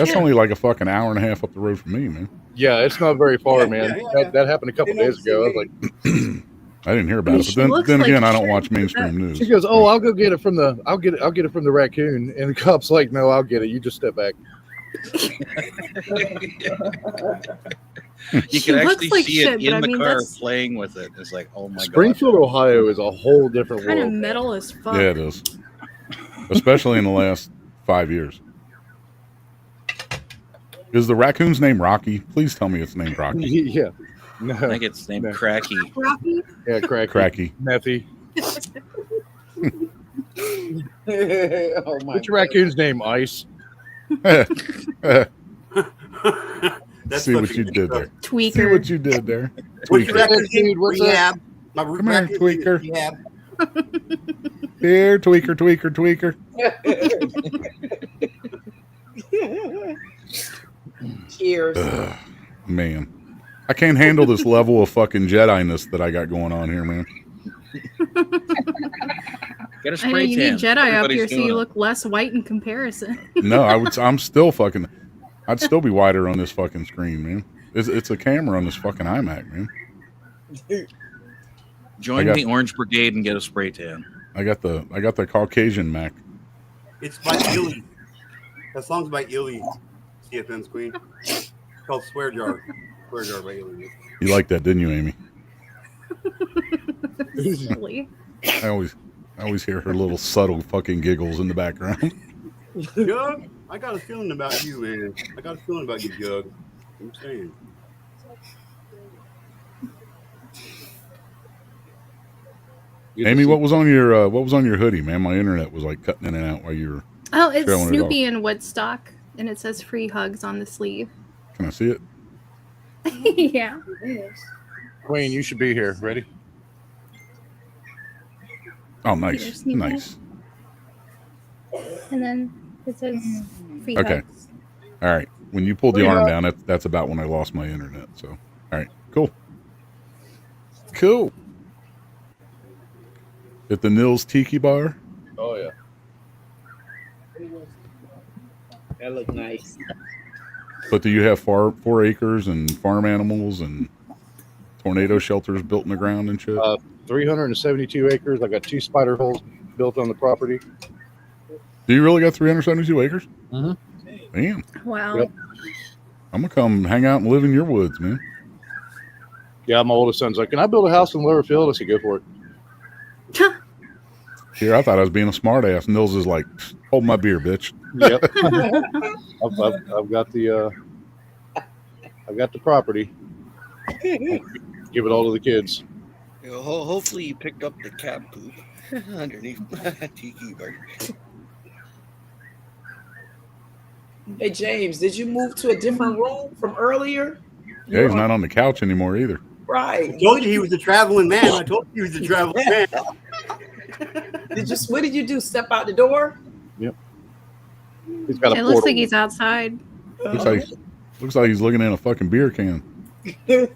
Speaker 5: a fucking hour and a half up the road from me, man.
Speaker 15: Yeah, it's not very far, man. That happened a couple days ago. I was like,
Speaker 5: I didn't hear about it, but then again, I don't watch mainstream news.
Speaker 15: she goes, "Oh, I'll go get it from the. I'll get it from the raccoon." And the cop's like, "No, I'll get it. You just step back."
Speaker 14: You
Speaker 11: She
Speaker 14: can
Speaker 11: looks
Speaker 14: actually
Speaker 11: like
Speaker 14: see
Speaker 11: shit,
Speaker 14: it
Speaker 11: but
Speaker 14: in
Speaker 11: I
Speaker 14: the
Speaker 11: mean,
Speaker 14: car
Speaker 11: that's
Speaker 14: playing with it. It's like, oh my
Speaker 15: Springfield, Ohio is a whole different
Speaker 11: kind of
Speaker 15: world.
Speaker 11: metal as fuck.
Speaker 5: Yeah, it is. Especially in the last 5 years. Is the raccoon's name Rocky? Please tell me it's named Rocky.
Speaker 15: Yeah. No.
Speaker 14: God. I think it's named Cracky.
Speaker 11: Rocky?
Speaker 15: Yeah, cracky.
Speaker 5: Cracky.
Speaker 15: Methy.
Speaker 13: Oh my
Speaker 15: What's your raccoon's name? Ice.
Speaker 5: See what you did there.
Speaker 11: Tweaker.
Speaker 5: See what you did there.
Speaker 2: What's your
Speaker 5: Tweaker.
Speaker 2: raccoon's name?
Speaker 15: What's
Speaker 2: Rehab. My
Speaker 5: Come here,
Speaker 2: raccoon's
Speaker 5: tweaker.
Speaker 2: name is Rehab.
Speaker 5: Here, tweaker.
Speaker 13: Cheers.
Speaker 5: Ugh, man. I can't handle this level of fucking Jedi-ness that I got going on here, man.
Speaker 14: Get a
Speaker 11: I know
Speaker 14: spray
Speaker 11: you need
Speaker 14: tan.
Speaker 11: Jedi up
Speaker 14: Everybody's
Speaker 11: here so
Speaker 14: doing
Speaker 11: you
Speaker 14: it.
Speaker 11: look less white in comparison.
Speaker 5: No, I'm still fucking. I'd still be whiter on this fucking screen, man. It's a camera on this fucking iMac, man.
Speaker 14: Join the Orange Brigade and get a spray tan.
Speaker 5: I got the Caucasian Mac.
Speaker 2: It's by Illy. That song's by Illy, CFN's Queen. It's called Swear Jar. swear to God, regularly.
Speaker 5: You liked that, didn't you, Amy?
Speaker 11: Silly.
Speaker 5: I always hear her little subtle fucking giggles in the background.
Speaker 2: Jug, I got a feeling about you, man. I got a feeling about you, Jug. I'm saying.
Speaker 5: Amy, what was on your hoodie, man? My internet was like cutting in and out while you were.
Speaker 11: Oh, it's
Speaker 5: showing
Speaker 11: Snoopy
Speaker 5: it off.
Speaker 11: and Woodstock, and it says "free hugs" on the sleeve.
Speaker 5: Can I see it?
Speaker 11: Yeah.
Speaker 15: Queen, you should be here. Ready?
Speaker 5: Oh, nice, nice.
Speaker 11: And then it says "free
Speaker 5: Okay.
Speaker 11: hugs."
Speaker 5: All right. When you pulled the
Speaker 11: Free
Speaker 5: arm
Speaker 11: hug.
Speaker 5: down, that's about when I lost my internet. So, all right, cool. Cool. At the Nils Tiki Bar.
Speaker 15: Oh yeah.
Speaker 13: That look nice.
Speaker 5: But do you have 4 acres and farm animals and tornado shelters built in the ground and shit?
Speaker 15: 372 acres. I got 2 spider holes built on the property.
Speaker 5: Do you really got 372 acres?
Speaker 15: Mm-hmm.
Speaker 5: Damn.
Speaker 11: Wow.
Speaker 15: Yep.
Speaker 5: I'm gonna come hang out and live in your woods, man.
Speaker 15: Yeah, my oldest son's like, "Can I build a house in Lower Field?" I said, "Go for it."
Speaker 5: Here, I thought I was being a smart ass. Nils is like, hold my beer, bitch.
Speaker 15: Yep. I've got the property. Give it all to the kids.
Speaker 4: You know, hopefully you picked up the cat poop underneath Tiki Bar.
Speaker 13: Hey James, did you move to a different room from earlier?
Speaker 5: Yeah, he's not on the couch anymore either.
Speaker 13: Right.
Speaker 2: I told you he was a traveling man. I told you he was a traveling man.
Speaker 13: What did you do? Step out the door?
Speaker 15: Yep. He's got a
Speaker 11: It looks
Speaker 15: portal.
Speaker 11: like he's outside.
Speaker 5: Looks like he's looking in a fucking beer can.
Speaker 15: His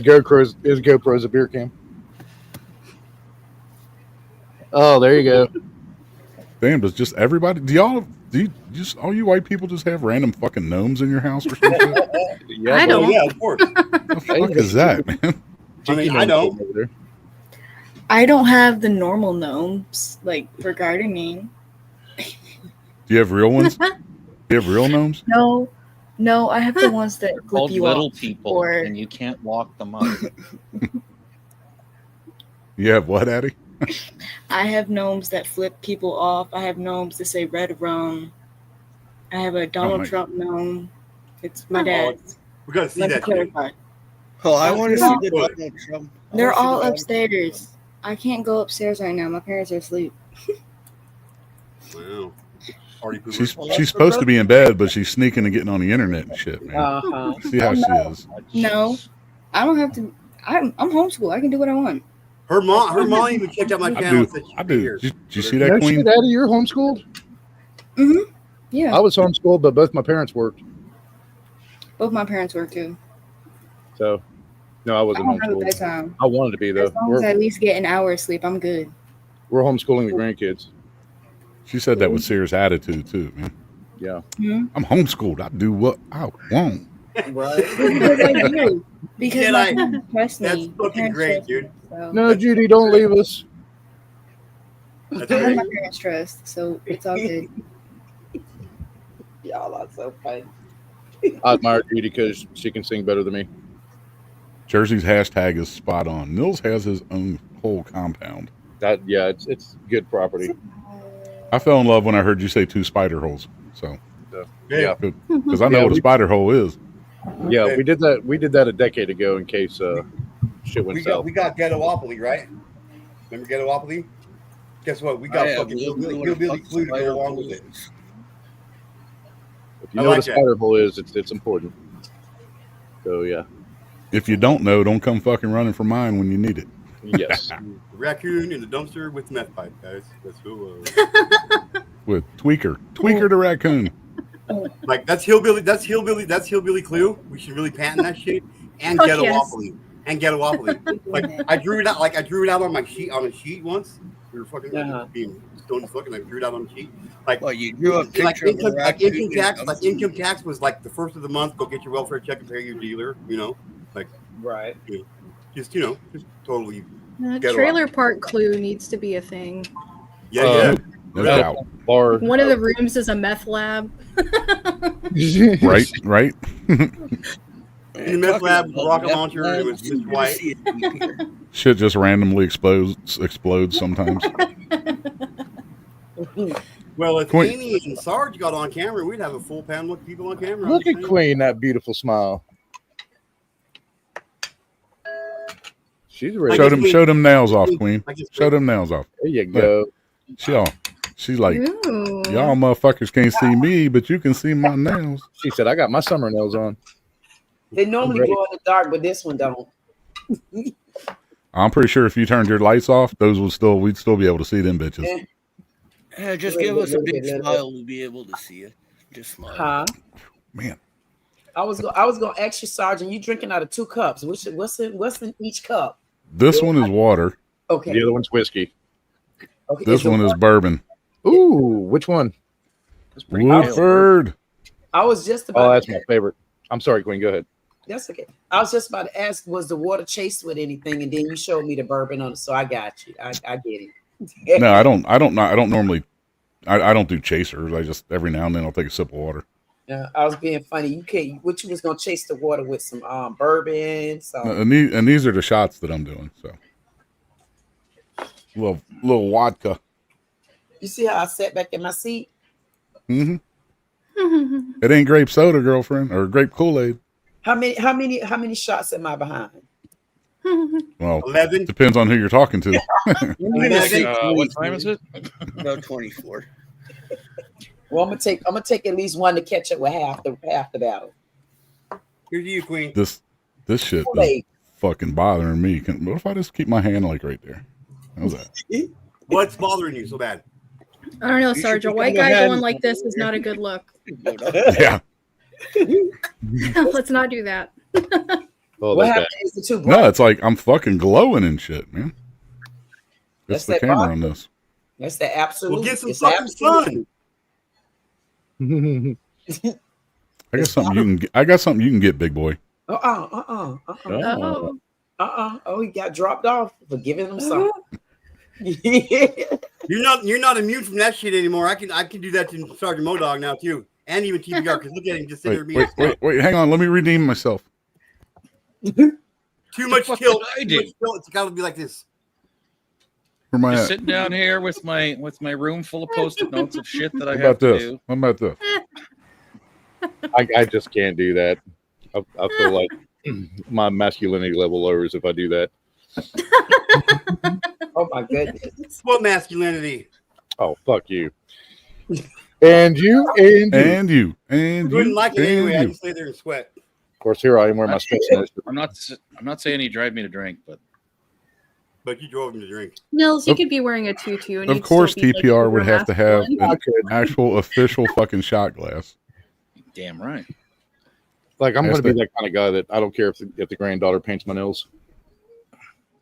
Speaker 15: GoPro's a beer can. Oh, there you go.
Speaker 5: Damn, does just everybody? Do you just all you white people just have random fucking gnomes in your house or something?
Speaker 15: Yeah,
Speaker 11: I don't.
Speaker 2: Yeah, of course.
Speaker 5: What the fuck is that, man?
Speaker 2: I mean, I don't.
Speaker 3: I don't have the normal gnomes like for gardening.
Speaker 5: Do you have real ones? Do you have real gnomes?
Speaker 3: No, I have the ones that flip
Speaker 14: Called
Speaker 3: you
Speaker 14: little
Speaker 3: off.
Speaker 14: people,
Speaker 3: Or
Speaker 14: and you can't lock them up.
Speaker 5: You have what, Addie?
Speaker 3: I have gnomes that flip people off. I have gnomes that say red rum. I have a Donald
Speaker 5: nice.
Speaker 3: Trump gnome. It's my dad's.
Speaker 2: We gotta see
Speaker 3: Let me
Speaker 2: that. Shit.
Speaker 3: clarify.
Speaker 4: Oh, I want to see the
Speaker 2: Good.
Speaker 4: Donald Trump. I
Speaker 3: They're
Speaker 4: wanna see
Speaker 3: all
Speaker 4: the Donald-
Speaker 3: upstairs. I can't go upstairs right now. My parents are asleep.
Speaker 2: Wow. Party pooper.
Speaker 5: She's supposed to be in bed, but she's sneaking and getting on the internet and shit, man.
Speaker 13: Uh-huh.
Speaker 5: See how she is.
Speaker 3: No, I don't have to. I'm homeschooled. I can do what I want.
Speaker 2: Her mom even checked out my channel. And said she'd
Speaker 5: I
Speaker 2: be
Speaker 5: do.
Speaker 2: here.
Speaker 5: Did you see that,
Speaker 15: No
Speaker 5: Queen?
Speaker 15: shit, Addie, you're homeschooled?
Speaker 3: Mm-hmm. Yeah.
Speaker 15: I was homeschooled, but both my parents worked.
Speaker 3: Both my parents work too.
Speaker 15: So, no, I
Speaker 3: I
Speaker 15: wasn't
Speaker 3: don't have a
Speaker 15: homeschooled.
Speaker 3: bedtime.
Speaker 15: I wanted to be, though.
Speaker 3: As long as I at least get an hour of sleep, I'm good.
Speaker 15: We're homeschooling the grandkids.
Speaker 5: She said that with serious attitude too, man.
Speaker 15: Yeah.
Speaker 3: Hmm?
Speaker 5: I'm homeschooled. I do what I want.
Speaker 13: Right.
Speaker 3: Because I do. Because
Speaker 2: Yeah,
Speaker 3: my
Speaker 2: like,
Speaker 3: parents trust
Speaker 2: That's
Speaker 3: me.
Speaker 2: fucking
Speaker 3: Parents
Speaker 2: great,
Speaker 3: trust me,
Speaker 2: dude.
Speaker 3: so.
Speaker 15: No, Judy, don't leave us.
Speaker 2: That's
Speaker 3: I have
Speaker 2: great.
Speaker 3: my parents trust, so it's all good.
Speaker 13: Y'all are so funny.
Speaker 15: I admire Judy because she can sing better than me.
Speaker 5: Jersey's hashtag is spot on. Nils has his own whole compound.
Speaker 15: It's good property.
Speaker 5: I fell in love when I heard you say 2 spider holes. So
Speaker 15: Yeah.
Speaker 5: because I know
Speaker 15: Yeah,
Speaker 5: what a spider hole is.
Speaker 15: Yeah, we did that. We did that a decade ago in case shit went
Speaker 2: We
Speaker 15: south.
Speaker 2: got Ghettowopoly, right? Remember Ghettowopoly? Guess what? We got
Speaker 4: I have
Speaker 2: fucking
Speaker 4: no clue
Speaker 2: hillbilly
Speaker 4: what the
Speaker 2: clue to
Speaker 4: fuck
Speaker 2: go along with it.
Speaker 15: If you
Speaker 2: I
Speaker 15: know
Speaker 2: like
Speaker 15: what a
Speaker 2: that.
Speaker 15: spider hole is, it's important. So yeah,
Speaker 5: If you don't know, don't come fucking running for mine when you need it.
Speaker 15: yes.
Speaker 2: The raccoon in the dumpster with meth pipe, guys. That's who.
Speaker 5: With Tweaker the raccoon.
Speaker 2: Like that's hillbilly. That's hillbilly clue. We should really patent that shit and
Speaker 11: Fuck
Speaker 2: Ghettowopoly and Ghettowopoly. Like I drew it out. Like I drew it out on my sheet a sheet once. We were fucking being stone fucking. I drew it out on a sheet. Like
Speaker 4: Well, you drew a
Speaker 2: like
Speaker 4: picture of
Speaker 2: income,
Speaker 4: a
Speaker 2: like
Speaker 4: raccoon
Speaker 2: income
Speaker 4: in
Speaker 2: tax.
Speaker 4: a
Speaker 2: Like
Speaker 4: dumpster.
Speaker 2: income tax was like the first of the month. Go get your welfare check and pay your dealer. You know, like
Speaker 13: Right.
Speaker 2: just totally.
Speaker 11: The
Speaker 2: Ghetto
Speaker 11: trailer park clue needs to be a thing.
Speaker 2: Yeah.
Speaker 5: No doubt.
Speaker 15: bar.
Speaker 11: One of the rooms is a meth lab.
Speaker 5: Right.
Speaker 2: In the meth lab, rocket launcher, it was Mr. White.
Speaker 5: Shit just randomly explodes sometimes.
Speaker 2: Well, if
Speaker 5: Queen.
Speaker 2: Amy and Sarge got on camera, we'd have a full panel of people on camera.
Speaker 15: Look at Queen, that beautiful smile. She's ready.
Speaker 5: Show them nails off, Queen. Show them nails off.
Speaker 15: There you go.
Speaker 5: She's like,
Speaker 11: Ooh.
Speaker 5: y'all motherfuckers can't see me, but you can see my nails.
Speaker 15: She said, I got my summer nails on.
Speaker 13: They normally glow in the dark, but this one don't.
Speaker 5: I'm pretty sure if you turned your lights off, we'd still be able to see them bitches.
Speaker 4: Yeah, just give us a big smile. We'll be able to see you. Just smile.
Speaker 13: Huh?
Speaker 5: Man.
Speaker 13: I was gonna ask you, Sergeant. You drinking out of 2 cups? What's in each cup?
Speaker 5: This one is water.
Speaker 13: Okay.
Speaker 15: The other one's whiskey.
Speaker 13: Okay.
Speaker 5: This one is bourbon.
Speaker 15: Ooh, which one?
Speaker 5: Woodford.
Speaker 13: I was just about.
Speaker 15: Oh, that's my favorite. I'm sorry, Queen. Go ahead.
Speaker 13: That's okay. I was just about to ask, was the water chased with anything, and then you showed me the bourbon on it, so I got you. I get it.
Speaker 5: No, I don't normally. I don't do chasers. I just every now and then I'll take a sip of water.
Speaker 13: Yeah, I was being funny. You can't. What you was gonna chase the water with some bourbon? So
Speaker 5: And these are the shots that I'm doing. So little vodka.
Speaker 13: you see how I sat back in my seat?
Speaker 5: Mm-hmm. It ain't grape soda, girlfriend, or grape Kool-Aid.
Speaker 13: How many shots am I behind?
Speaker 5: Well,
Speaker 2: 11.
Speaker 5: Depends on who you're talking to.
Speaker 14: What time is it?
Speaker 4: About 24.
Speaker 13: Well, I'm gonna take at least one to catch up with half the battle.
Speaker 2: Here's you, Queen.
Speaker 5: This shit is fucking bothering me. What if I just keep my hand like right there? How's that?
Speaker 2: What's bothering you so bad?
Speaker 11: I don't know, Sarge. A white guy going like this is not a good look.
Speaker 5: Yeah.
Speaker 11: Let's not do that.
Speaker 13: What happened is the 2
Speaker 5: No, it's like I'm fucking glowing and shit, man. It's
Speaker 13: That's
Speaker 5: the
Speaker 13: that
Speaker 5: camera
Speaker 13: vodka.
Speaker 5: on this.
Speaker 13: That's the absolute.
Speaker 2: Well, get some
Speaker 13: it's
Speaker 2: fucking sun.
Speaker 5: I got something you can get, big boy.
Speaker 13: Oh, he got dropped off for giving him something.
Speaker 2: You're not immune from that shit anymore. I can do that to Sergeant Modog now too, and even TBR. Because look at him just sitting there being
Speaker 5: Wait, hang on. Let me redeem myself.
Speaker 2: too much
Speaker 14: fuck
Speaker 2: tilt.
Speaker 14: did I
Speaker 2: Too
Speaker 14: do?
Speaker 2: much tilt. It's got to be like this.
Speaker 5: Where am I
Speaker 14: Just
Speaker 5: at?
Speaker 14: sitting down here with my room full of post-it notes of shit that I
Speaker 5: What
Speaker 14: have
Speaker 5: about
Speaker 14: to
Speaker 5: this?
Speaker 14: do.
Speaker 5: What about this?
Speaker 15: I just can't do that. I feel like my masculinity level lowers if I do that.
Speaker 13: Oh my goodness!
Speaker 2: What masculinity?
Speaker 15: Oh, fuck you. And you.
Speaker 2: You wouldn't like it anyway. I
Speaker 5: you.
Speaker 2: just lay there and sweat.
Speaker 15: Of course, here I am wearing my sweatsuit.
Speaker 14: I'm not saying you drive me to drink, but
Speaker 2: But you drove him to drink.
Speaker 11: Nils, you could be wearing a tutu. And
Speaker 5: Of
Speaker 11: you'd
Speaker 5: course,
Speaker 11: still be, like,
Speaker 5: TPR
Speaker 11: super
Speaker 5: would have to have
Speaker 11: masculine.
Speaker 5: an actual official fucking shot glass.
Speaker 14: damn right.
Speaker 15: Like, I'm
Speaker 5: That's
Speaker 15: going to be
Speaker 5: the-
Speaker 15: that kind of guy that I don't care if the granddaughter paints my nails.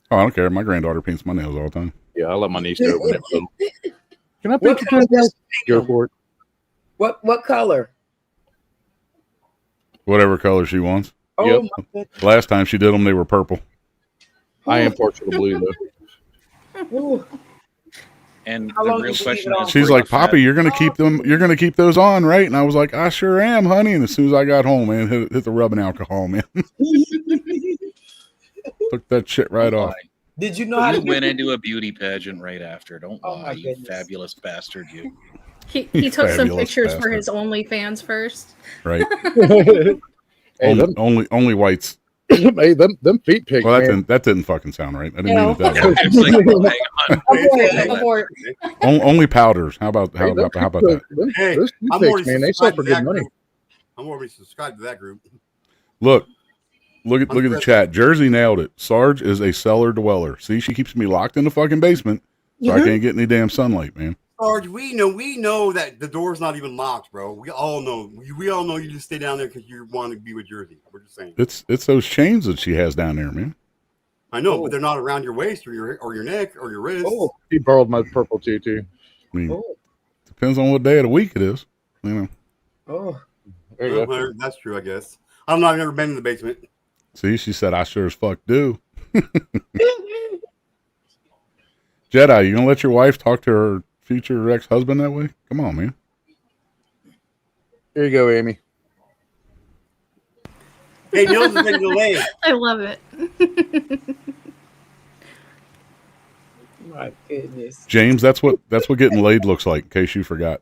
Speaker 5: Oh, I don't care. My granddaughter paints my nails all the time.
Speaker 15: Yeah, I let my niece do it whenever. Can I paint your nails? Go for it.
Speaker 13: What color?
Speaker 5: Whatever color she wants.
Speaker 13: Oh
Speaker 15: Yep.
Speaker 13: my goodness!
Speaker 5: Last time she did them, they were purple.
Speaker 15: I am partial to blue, though.
Speaker 13: Ooh.
Speaker 14: And
Speaker 13: How
Speaker 14: the
Speaker 13: long
Speaker 14: real
Speaker 13: did you
Speaker 14: question
Speaker 13: leave it
Speaker 14: is,
Speaker 13: on
Speaker 5: She's
Speaker 14: where
Speaker 5: like,
Speaker 14: the fat-
Speaker 5: Poppy, you're gonna keep them. You're gonna keep those on, right? And I was like, I sure am, honey. And as soon as I got home, man, hit the rubbing alcohol, man. Took that shit right off.
Speaker 13: Did you know how
Speaker 14: You
Speaker 13: to
Speaker 14: went into a beauty pageant right after. Don't
Speaker 13: Oh,
Speaker 14: lie,
Speaker 13: my
Speaker 14: you
Speaker 13: goodness.
Speaker 14: fabulous bastard. You.
Speaker 11: He took some
Speaker 5: Fabulous
Speaker 11: pictures for
Speaker 5: bastard.
Speaker 11: his OnlyFans first.
Speaker 5: Right.
Speaker 15: Hey,
Speaker 5: only whites.
Speaker 15: hey, them feet pics,
Speaker 5: Well,
Speaker 15: man.
Speaker 5: that didn't fucking sound right. I didn't mean it that way.
Speaker 14: It's like, hang on.
Speaker 11: Abort.
Speaker 5: Only powders. How about
Speaker 15: Hey,
Speaker 5: that?
Speaker 2: Hey,
Speaker 15: Those feet
Speaker 2: I'm
Speaker 15: pics,
Speaker 2: already
Speaker 15: man, they sell
Speaker 2: subscribed
Speaker 15: for
Speaker 2: to that
Speaker 15: good money.
Speaker 2: group. I'm already subscribed to that group.
Speaker 5: Look at the chat. Jersey nailed it. Sarge is a cellar dweller. See, she keeps me locked in the fucking basement, so I can't get any damn sunlight, man.
Speaker 2: Sarge, we know that the door's not even locked, bro. We all know. We all know you just stay down there because you want to be with Jersey. We're just saying.
Speaker 5: It's those chains that she has down there, man.
Speaker 2: I know, but they're not around your waist or your neck or your wrist.
Speaker 15: Oh, he borrowed my purple tutu.
Speaker 5: I mean, depends on what day of the week it is. You know.
Speaker 13: Oh,
Speaker 15: there you go.
Speaker 2: Well, that's true, I guess. I've never been in the basement.
Speaker 5: See, she said, I sure as fuck do. Jedi, you gonna let your wife talk to her future ex-husband that way? Come on, man.
Speaker 15: Here you go, Amy.
Speaker 2: Hey, Nils has been delayed.
Speaker 11: I love it.
Speaker 13: My goodness.
Speaker 5: James, that's what getting laid looks like. In case you forgot.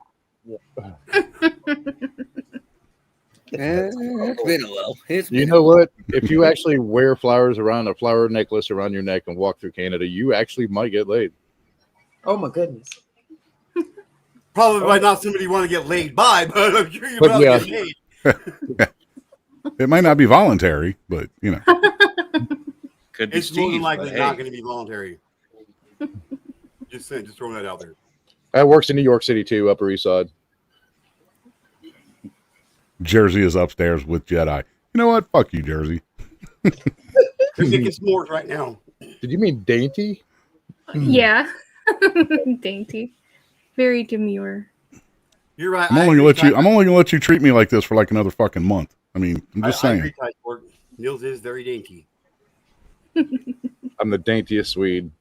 Speaker 4: It's been a while.
Speaker 15: You know what? If you actually wear flowers around a flower necklace around your neck and walk through Canada, you actually might get laid.
Speaker 13: Oh my goodness.
Speaker 2: Probably by not somebody you want to get laid by, but I'm sure you're
Speaker 15: But
Speaker 2: about
Speaker 15: yeah.
Speaker 2: to get laid.
Speaker 5: It might not be voluntary, but you know.
Speaker 14: Could be
Speaker 2: It's more than
Speaker 14: Steve,
Speaker 2: likely
Speaker 14: but
Speaker 2: not
Speaker 14: hey.
Speaker 2: going to be voluntary. Just saying, just throwing that out there.
Speaker 15: That works in New York City too, Upper East Side.
Speaker 5: Jersey is upstairs with Jedi. You know what? Fuck you, Jersey.
Speaker 2: They're making s'mores right now.
Speaker 15: Did you mean dainty?
Speaker 11: Yeah. Dainty. Very demure.
Speaker 2: You're right.
Speaker 5: I'm only gonna let you treat me like this for like another fucking month. I mean, I'm just
Speaker 2: I
Speaker 5: saying.
Speaker 2: agree, Typort. Nils is very dainty.
Speaker 15: I'm the daintiest Swede.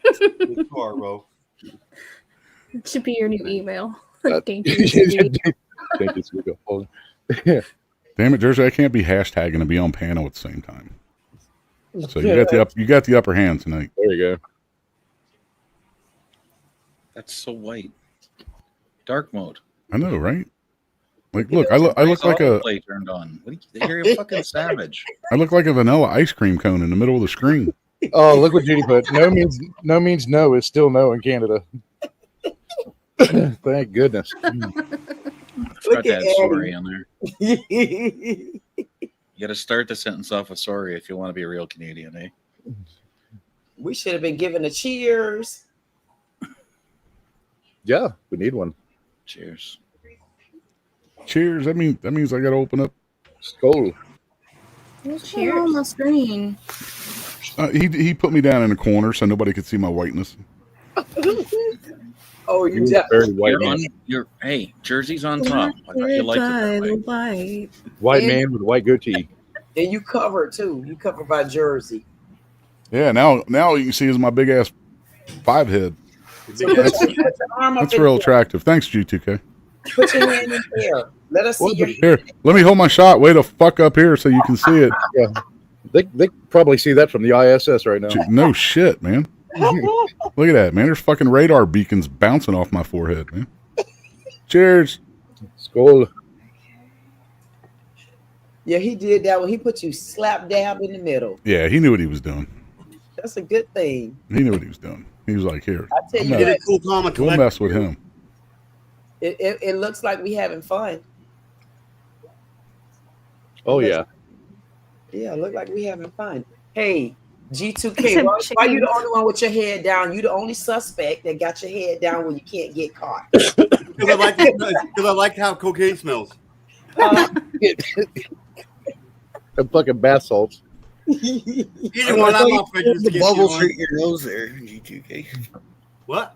Speaker 2: Good car, bro.
Speaker 11: It should be your new email. Dainty.
Speaker 15: Dainty Swede.
Speaker 5: Damn it, Jersey! I can't be hashtagging and be on panel at the same time. So you got the upper hand tonight.
Speaker 15: There you go.
Speaker 14: That's so white. Dark mode.
Speaker 5: I know, right? Like, look, I look like a
Speaker 14: play turned on. What you're a fucking savage.
Speaker 5: I look like a vanilla ice cream cone in the middle of the screen.
Speaker 15: Oh, look what Judy put. No means no is still no in Canada. Thank goodness.
Speaker 14: Forgot to add sorry on there. You got to start the sentence off with sorry if you want to be a real Canadian, eh?
Speaker 13: We should have been given a cheers.
Speaker 15: Yeah, we need one.
Speaker 14: Cheers.
Speaker 5: Cheers. That means I got to open up.
Speaker 15: Skull.
Speaker 3: What's going on my screen?
Speaker 5: He put me down in a corner so nobody could see my whiteness.
Speaker 13: Oh, you
Speaker 15: very white man.
Speaker 14: Hey, Jersey's on top. I thought you liked it that way.
Speaker 15: White man with white goatee.
Speaker 13: And you covered too. You covered by Jersey.
Speaker 5: Yeah, now you can see is my big ass 5 head. That's real attractive. Thanks, G2K.
Speaker 13: Put your hand in there. Let us see your
Speaker 5: Here, let me hold my shot. Way to fuck up here so you can see it.
Speaker 15: Yeah, they probably see that from the ISS right now.
Speaker 5: No shit, man. Look at that, man. There's fucking radar beacons bouncing off my forehead, man. Cheers.
Speaker 15: Skull.
Speaker 13: Yeah, he did that when he put you slap dab in the middle.
Speaker 5: Yeah, he knew what he was doing.
Speaker 13: That's a good thing.
Speaker 5: He knew what he was doing. He was like, here.
Speaker 13: I tell you,
Speaker 2: Get a cool comment.
Speaker 5: We'll mess with him.
Speaker 13: It looks like we having fun.
Speaker 15: Oh yeah.
Speaker 13: Yeah, look like we having fun. Hey, G2K, why you the only one with your head down? You the only suspect that got your head down when you can't get caught.
Speaker 2: Because I like how cocaine smells.
Speaker 15: The fucking bath salts.
Speaker 4: The bubbles hurt your nose there, G2K.
Speaker 2: What?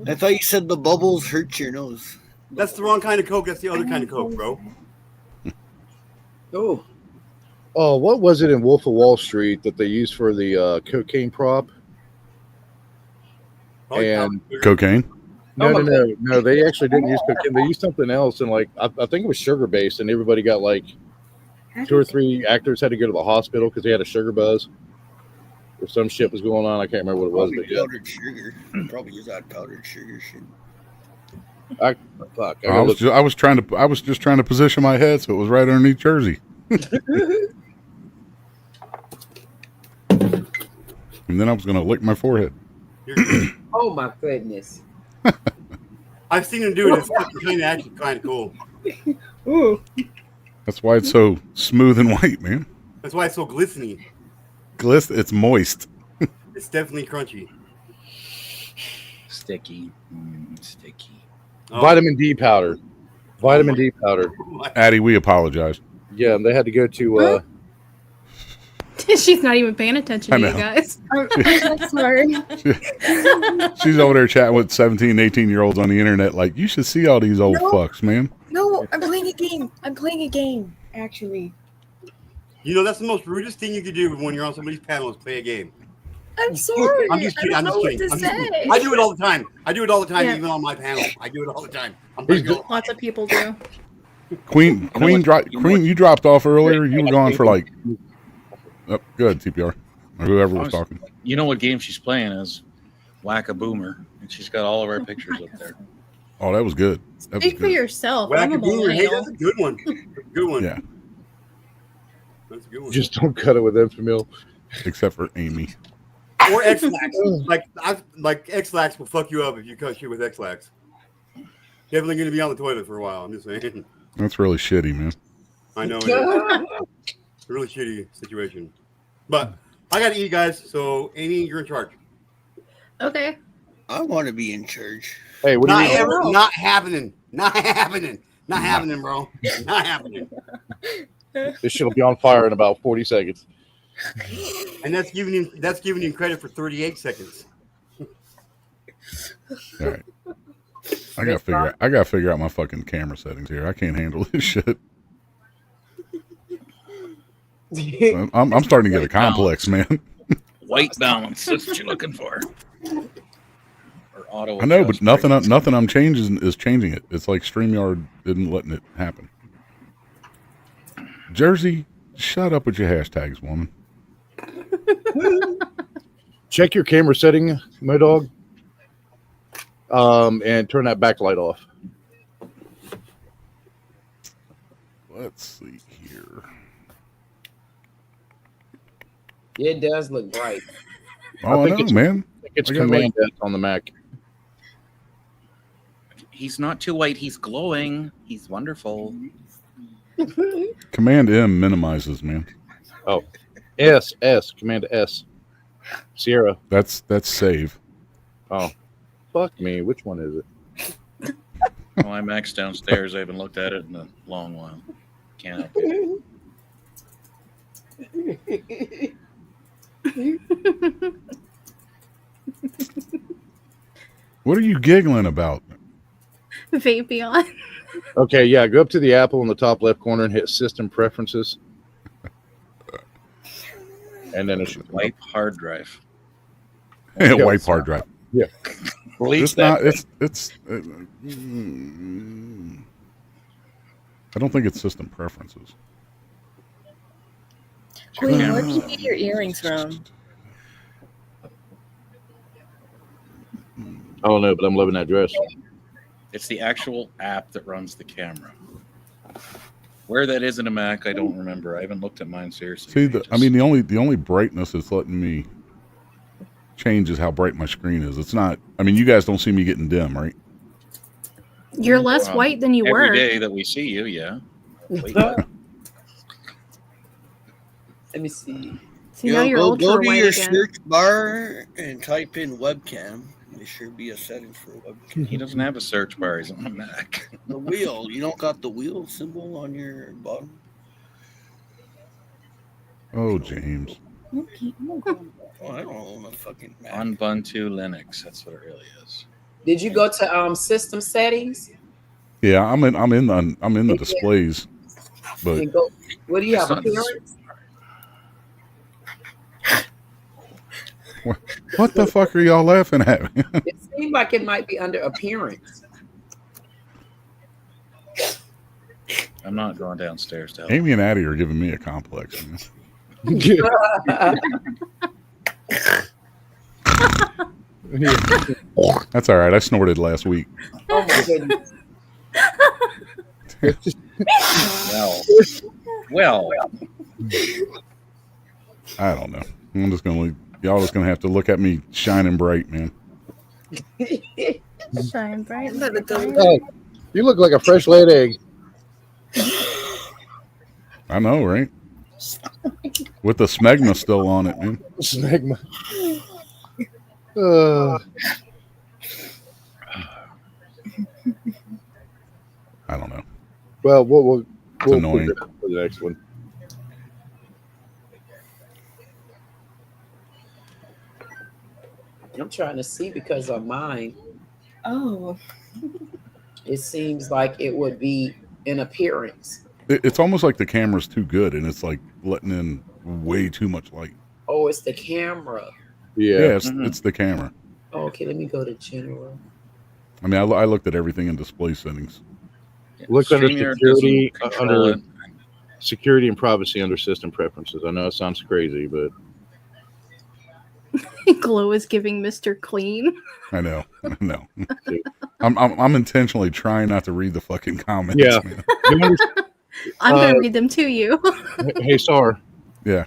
Speaker 4: I thought you said the bubbles hurt your nose.
Speaker 2: That's the wrong kind of Coke. That's the other kind of Coke, bro.
Speaker 13: Oh.
Speaker 15: Oh, what was it in Wolf of Wall Street that they used for the cocaine prop? And
Speaker 5: cocaine?
Speaker 15: No. They actually didn't use cocaine. They used something else, and like I think it was sugar based, and everybody got like 2 or 3 actors had to go to the hospital because they had a sugar buzz or some shit was going on. I can't remember what it was.
Speaker 4: Probably
Speaker 15: But yeah.
Speaker 4: powdered sugar. Probably use that powdered sugar shit.
Speaker 15: I
Speaker 5: was just trying to position my head so it was right underneath Jersey. And then I was gonna lick my forehead.
Speaker 13: Oh my goodness.
Speaker 2: I've seen him do it. It's actually kind of cool.
Speaker 13: Ooh.
Speaker 5: That's why it's so smooth and white, man.
Speaker 2: That's why it's so glistening.
Speaker 5: It's moist.
Speaker 2: It's definitely crunchy.
Speaker 14: Sticky. Sticky.
Speaker 2: Oh.
Speaker 15: Vitamin D powder. Vitamin D powder.
Speaker 5: Addie, we apologize.
Speaker 15: Yeah, they had to go to
Speaker 11: She's not even paying attention to you guys.
Speaker 3: I'm sorry.
Speaker 5: She's over there chatting with 17, 18-year-olds on the internet like, you should see all these old fucks, man.
Speaker 3: No, I'm playing a game. Actually.
Speaker 2: You know, that's the most rudest thing you could do when you're on somebody's panel is play a game.
Speaker 3: I'm sorry.
Speaker 2: I'm just kidding. I'm just kidding. I do it all the time. I do it all the time, even on my panel. I do it all the time. I'm gonna go.
Speaker 11: Lots of people do.
Speaker 5: Queen, you dropped off earlier. You were gone for like. Oh, good TPR or whoever was talking.
Speaker 14: You know what game she's playing is Whack a Boomer, and she's got all of our pictures up there.
Speaker 5: Oh, that was good. That
Speaker 11: Speak for yourself. I'm a
Speaker 2: Whack-a-boomer. Hey,
Speaker 11: millennial.
Speaker 2: that's a good one. Good one.
Speaker 5: Yeah.
Speaker 2: That's a good one.
Speaker 15: Just don't cut it with Infamil.
Speaker 5: Except for Amy.
Speaker 2: Or X-Lax. like X-Lax will fuck you up if you cut shit with X-Lax. Definitely going to be on the toilet for a while. I'm just saying.
Speaker 5: That's really shitty, man.
Speaker 2: I know. It is. It's a really shitty situation. But I got to eat, guys. So, Amy, you're in charge.
Speaker 11: Okay.
Speaker 4: I want to be in charge.
Speaker 15: Hey, what do you mean?
Speaker 2: Not happening. Not happening. Not happening, bro. Not happening.
Speaker 15: This shit will be on fire in about 40 seconds.
Speaker 2: And that's giving him credit for 38 seconds.
Speaker 5: All right. I gotta figure out my fucking camera settings here. I can't handle this shit. I'm starting to get a complex, man.
Speaker 14: White balance. That's what you're looking for. Or auto.
Speaker 5: I know, but nothing I'm changing is changing it. It's like StreamYard isn't letting it happen. Jersey, shut up with your hashtags, woman.
Speaker 15: Check your camera setting, my dog. And turn that backlight off.
Speaker 5: Let's see here.
Speaker 13: It does look bright.
Speaker 5: Oh, I know, man.
Speaker 15: I think it's Command S on the Mac.
Speaker 14: He's not too white. He's glowing. He's wonderful.
Speaker 5: Command M minimizes, man.
Speaker 15: Oh, Command S. Sierra.
Speaker 5: That's save.
Speaker 15: Oh, fuck me. Which one is it?
Speaker 14: Well, I'm Max downstairs. I haven't looked at it in a long while. Can't help it.
Speaker 5: What are you giggling about?
Speaker 11: Vapion.
Speaker 15: Okay, yeah. Go up to the Apple in the top left corner and hit System Preferences. And then it should
Speaker 14: wipe hard drive.
Speaker 5: Yeah, wipe hard drive.
Speaker 15: Yeah.
Speaker 5: It's not. It's. I don't think it's System Preferences.
Speaker 3: Queen, where do you get your earrings from?
Speaker 15: I don't know, but I'm loving that dress.
Speaker 14: It's the actual app that runs the camera. Where that is in a Mac, I don't remember. I haven't looked at mine seriously.
Speaker 5: See, the only brightness it's letting me change is how bright my screen is. It's not. I mean, you guys don't see me getting dim, right?
Speaker 11: You're less white than you were.
Speaker 14: Every day that we see you, yeah.
Speaker 13: Let me see.
Speaker 11: See, now you're ultra
Speaker 4: go to
Speaker 11: white
Speaker 4: your
Speaker 11: again.
Speaker 4: search bar and type in webcam. There should be a setting for webcam.
Speaker 14: He doesn't have a search bar. He's on a Mac.
Speaker 4: The wheel. You don't got the wheel symbol on your bottom?
Speaker 5: Oh, James.
Speaker 4: Oh, I don't own a fucking Mac.
Speaker 14: Ubuntu Linux. That's what it really is.
Speaker 13: Did you go to system settings?
Speaker 5: Yeah, I'm in the displays, but
Speaker 13: And go, what do you have?
Speaker 14: It's not-
Speaker 13: Appearance?
Speaker 5: what the fuck are y'all laughing at?
Speaker 13: It seemed like it might be under appearance.
Speaker 14: I'm not going downstairs to help.
Speaker 5: Amy and Addie are giving me a complex. Man. That's all right. I snorted last week.
Speaker 13: Oh my goodness.
Speaker 14: Well.
Speaker 5: I don't know. I'm just gonna y'all just gonna have to look at me shining bright, man.
Speaker 11: Shine bright.
Speaker 15: Hey, you look like a fresh laid egg.
Speaker 5: I know, right? With the smegma still on it, man.
Speaker 15: Smegma.
Speaker 5: I don't know.
Speaker 15: Well, we'll
Speaker 5: annoying.
Speaker 15: figure it out for the next one.
Speaker 13: I'm trying to see because of mine.
Speaker 3: Oh.
Speaker 13: It seems like it would be in appearance.
Speaker 5: It's almost like the camera's too good, and it's like letting in way too much light.
Speaker 13: Oh, it's the camera.
Speaker 5: Yeah, it's the camera.
Speaker 13: Oh, okay, let me go to general.
Speaker 5: I mean, I looked at everything in display settings.
Speaker 15: Look under
Speaker 14: StreamYard
Speaker 15: security,
Speaker 14: doesn't control
Speaker 15: under
Speaker 14: it.
Speaker 15: security and privacy under system preferences. I know it sounds crazy, but
Speaker 11: Glow is giving Mr. Clean.
Speaker 5: I know. I'm intentionally trying not to read the fucking comments.
Speaker 15: Yeah.
Speaker 5: Man.
Speaker 11: I'm gonna read them to you.
Speaker 15: Hey, Sar.
Speaker 5: Yeah.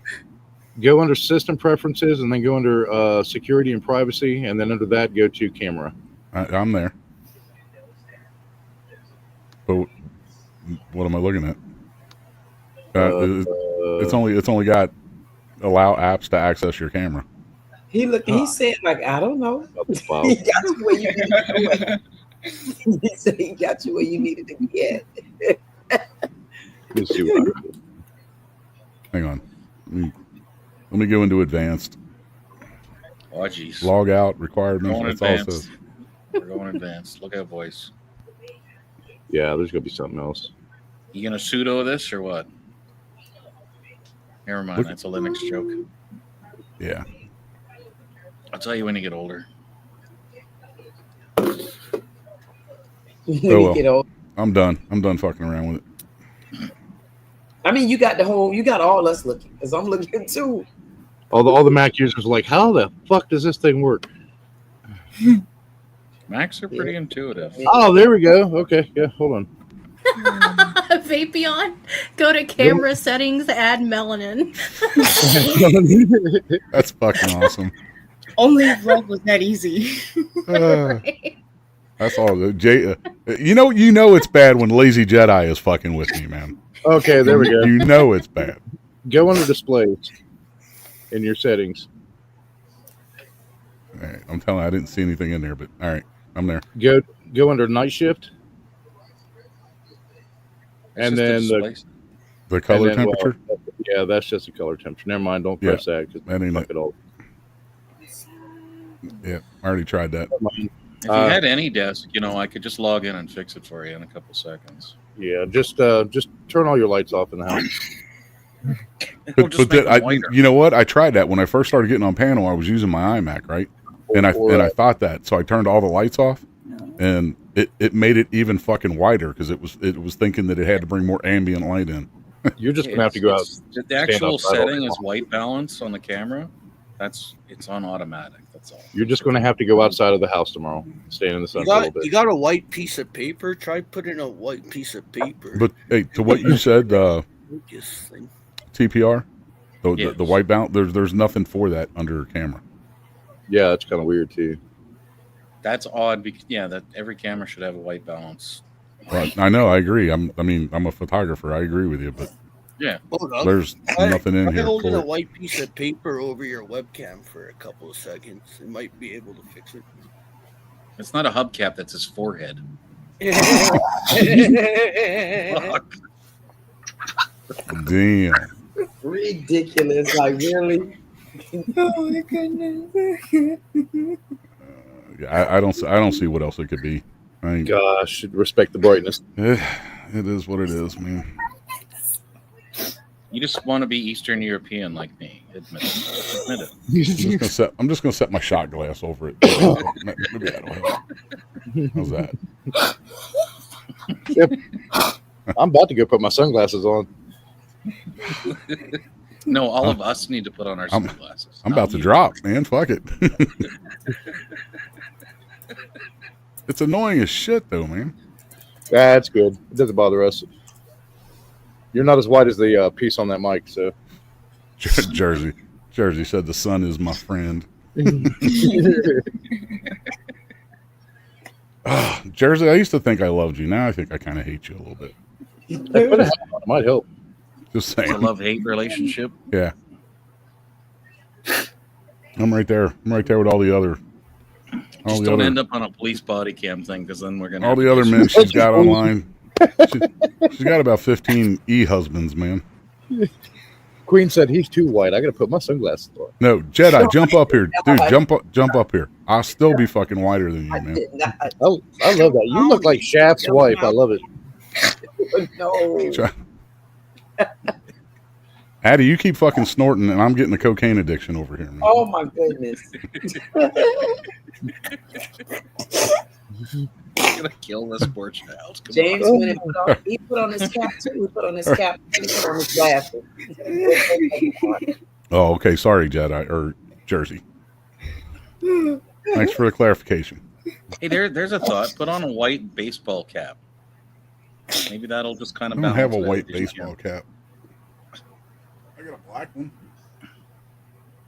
Speaker 15: Go under system preferences and then go under security and privacy, and then under that go to camera.
Speaker 5: I'm there. But what am I looking at? It's only got allow apps to access your camera.
Speaker 13: He said, like, I don't know. He got you where you needed to be. He said he got you where you needed to be at.
Speaker 15: Let's see what
Speaker 5: Hang on. Let me go into advanced.
Speaker 14: Oh, jeez.
Speaker 5: Log out, requirements.
Speaker 14: Going
Speaker 5: That's all it
Speaker 14: advanced.
Speaker 5: says.
Speaker 14: We're going advanced. Look at voice.
Speaker 15: Yeah, there's gonna be something else.
Speaker 14: You gonna sudo this or what? Never mind. That's a Linux joke.
Speaker 5: Yeah.
Speaker 14: I'll tell you when you get older.
Speaker 5: Well, I'm done. I'm done fucking around with it.
Speaker 13: I mean, you got all us looking, because I'm looking too.
Speaker 15: All the Mac users are like, how the fuck does this thing work?
Speaker 14: Macs are pretty intuitive.
Speaker 15: Oh, there we go. Okay, yeah, hold on.
Speaker 11: Vapion, go to camera settings, add melanin.
Speaker 5: That's fucking awesome.
Speaker 3: Only if vlog was that easy.
Speaker 5: That's all. You know it's bad when Lazy Jedi is fucking with me, man.
Speaker 15: Okay, there we go.
Speaker 5: You know it's bad.
Speaker 15: Go under displays in your settings.
Speaker 5: All right, I'm telling you, I didn't see anything in there, but all right, I'm there.
Speaker 15: Go under night shift. And then
Speaker 5: the color temperature.
Speaker 15: Yeah, that's just the color temperature. Never mind. Don't press that because
Speaker 5: that ain't
Speaker 15: fuck it all.
Speaker 5: Yeah, I already tried that.
Speaker 14: If you had any desk, I could just log in and fix it for you in a couple seconds.
Speaker 15: Yeah, just turn all your lights off in the house.
Speaker 5: But you know what? I tried that when I first started getting on panel. I was using my iMac, right? And I thought that, so I turned all the lights off, and it made it even fucking wider because it was thinking that it had to bring more ambient light in.
Speaker 15: You're just gonna have to go out.
Speaker 14: The actual setting is white balance on the camera. It's on automatic. That's all.
Speaker 15: You're just going to have to go outside of the house tomorrow, stand in the sun for a little bit.
Speaker 4: You got a white piece of paper? Try putting a white piece of paper.
Speaker 5: But hey, to what you said, TPR, the white balance. There's nothing for that under camera.
Speaker 15: Yeah, that's kind of weird too.
Speaker 14: That's odd because that every camera should have a white balance.
Speaker 5: Right. I know. I agree. I'm a photographer. I agree with you, but there's nothing in here.
Speaker 4: Holding a white piece of paper over your webcam for a couple of seconds, it might be able to fix it.
Speaker 14: It's not a hubcap. That's his forehead.
Speaker 5: Fuck. Damn.
Speaker 13: Ridiculous. Like, really?
Speaker 3: Oh my goodness.
Speaker 5: I don't see what else it could be.
Speaker 15: Gosh, respect the brightness.
Speaker 5: It is what it is, man.
Speaker 14: You just want to be Eastern European like me. Admit it.
Speaker 5: I'm just gonna set my shot glass over it. Maybe that'll help. How's that?
Speaker 15: Yep. I'm about to go put my sunglasses on.
Speaker 14: No, all of us need to put on our sunglasses.
Speaker 5: I'm about to drop, man. Fuck it. It's annoying as shit, though, man.
Speaker 15: That's good. It doesn't bother us. You're not as white as the piece on that mic, so.
Speaker 5: Jersey said the sun is my friend. Jersey, I used to think I loved you. Now I think I kind of hate you a little bit.
Speaker 15: It might help.
Speaker 5: Just saying.
Speaker 14: It's a love-hate relationship.
Speaker 5: Yeah. I'm right there. I'm right there with all the other.
Speaker 14: Just don't end up on a police body cam thing, because then we're gonna.
Speaker 5: All the other men she's got online. She's got about 15 e-husbands, man.
Speaker 15: Queen said he's too white. I gotta put my sunglasses on.
Speaker 5: No, Jedi, jump up here, dude. Jump up here. I'll still be fucking whiter than you, man.
Speaker 15: I love that. You look like Shaft's wife. I love it.
Speaker 13: No.
Speaker 5: Addie, you keep fucking snorting, and I'm getting a cocaine addiction over here, man.
Speaker 13: Oh my goodness.
Speaker 14: You're gonna kill this poor child. Come
Speaker 13: James
Speaker 14: on.
Speaker 13: went and put on his cap too. He put on his cap. He put on his glasses.
Speaker 5: Oh, okay. Sorry, Jedi or Jersey. Thanks for the clarification.
Speaker 14: Hey, there's a thought. Put on a white baseball cap. Maybe that'll just kind
Speaker 5: I
Speaker 14: of
Speaker 5: don't
Speaker 14: balance
Speaker 5: have a
Speaker 14: it
Speaker 5: white
Speaker 14: out.
Speaker 5: baseball cap. I got a black one.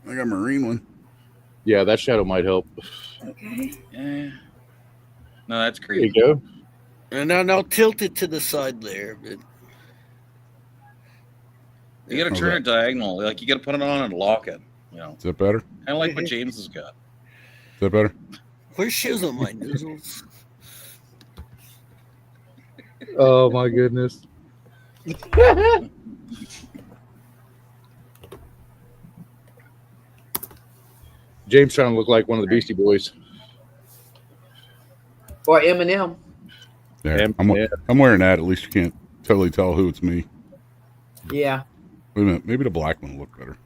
Speaker 5: I got a marine one.
Speaker 15: Yeah, that shadow might help.
Speaker 3: Okay.
Speaker 14: Yeah. No, that's
Speaker 15: There
Speaker 14: creepy.
Speaker 15: you go.
Speaker 4: And now tilt it to the side there. But
Speaker 14: You got to turn it diagonal. Like you got to put it on and lock it. You know.
Speaker 5: Is that better?
Speaker 14: Kind of like what James has got.
Speaker 5: Is that better?
Speaker 4: Where's Shizzle, my nizzles?
Speaker 15: Oh my goodness. James trying to look like one of the Beastie Boys.
Speaker 13: Or Eminem.
Speaker 5: Yeah, I'm wearing that. At least you can't totally tell who it's me.
Speaker 13: Yeah.
Speaker 5: Wait a minute. Maybe the black one will look better.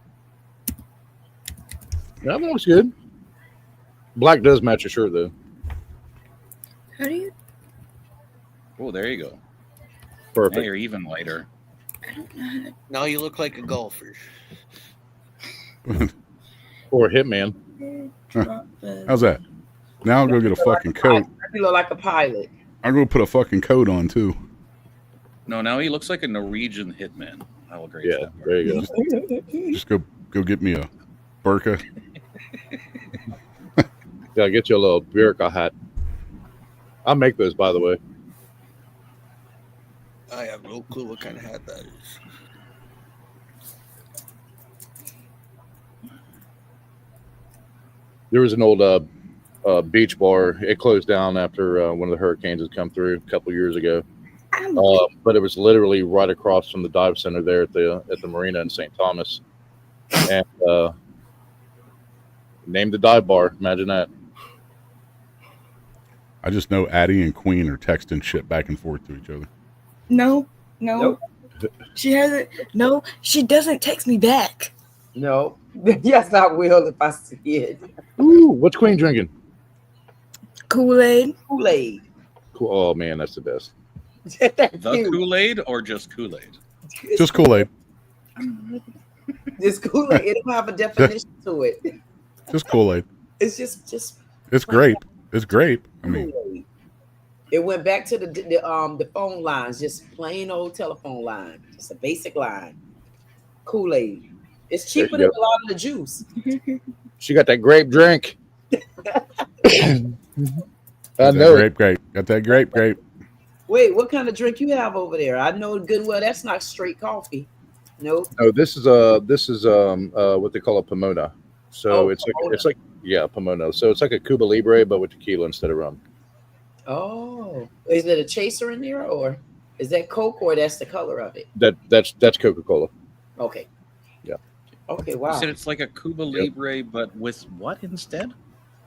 Speaker 15: That one looks good. Black does match your shirt though.
Speaker 3: How do you?
Speaker 14: Oh, there you go.
Speaker 15: Perfect.
Speaker 14: Now you're even lighter.
Speaker 3: I don't know how to.
Speaker 4: Now you look like a golfer.
Speaker 15: Or a hitman.
Speaker 5: Huh. How's that? Now I'll go get a fucking coat.
Speaker 13: You look like a pilot.
Speaker 5: I'll go put a fucking coat on too.
Speaker 14: No, now he looks like a Norwegian hitman. I'll agree.
Speaker 15: Yeah, there you
Speaker 5: go. Just go get me a burqa.
Speaker 15: Yeah, I'll get you a little burqa hat. I'll make those, by the way.
Speaker 4: I have no clue what kind of hat that is.
Speaker 15: There was an old beach bar. It closed down after one of the hurricanes had come through a couple years ago. But it was literally right across from the dive center there at the marina in St. Thomas, and named the dive bar. Imagine that.
Speaker 5: I just know Addie and Queen are texting shit back and forth to each other.
Speaker 3: No. She hasn't. No, she doesn't text me back.
Speaker 13: No. Yes, I will if I see it.
Speaker 15: Ooh, what's Queen drinking?
Speaker 3: Kool-Aid.
Speaker 13: Kool-Aid.
Speaker 15: Cool. Oh man, that's the best.
Speaker 14: The Kool-Aid or just Kool-Aid?
Speaker 5: Just Kool-Aid.
Speaker 13: This Kool-Aid, it don't have a definition to it.
Speaker 5: Just Kool-Aid.
Speaker 13: It's just.
Speaker 5: It's grape. It's grape. I mean,
Speaker 13: Kool-Aid. It went back to the phone lines, just plain old telephone line, just a basic line. Kool-Aid. It's cheaper than a lot of the juice.
Speaker 15: She got that grape drink. I know.
Speaker 5: Grape. Got that grape.
Speaker 13: Wait, what kind of drink you have over there? I know good and well that's not straight coffee. No.
Speaker 15: No, this is what they call a pomona. So it's like pomona. So it's like a Cuba Libre but with tequila instead of rum.
Speaker 13: Oh, is it a chaser in there, or is that Coke, or that's the color of it?
Speaker 15: That's Coca-Cola.
Speaker 13: Okay.
Speaker 15: Yeah.
Speaker 13: Okay. Wow.
Speaker 14: You said it's like a Cuba Libre, but with what instead?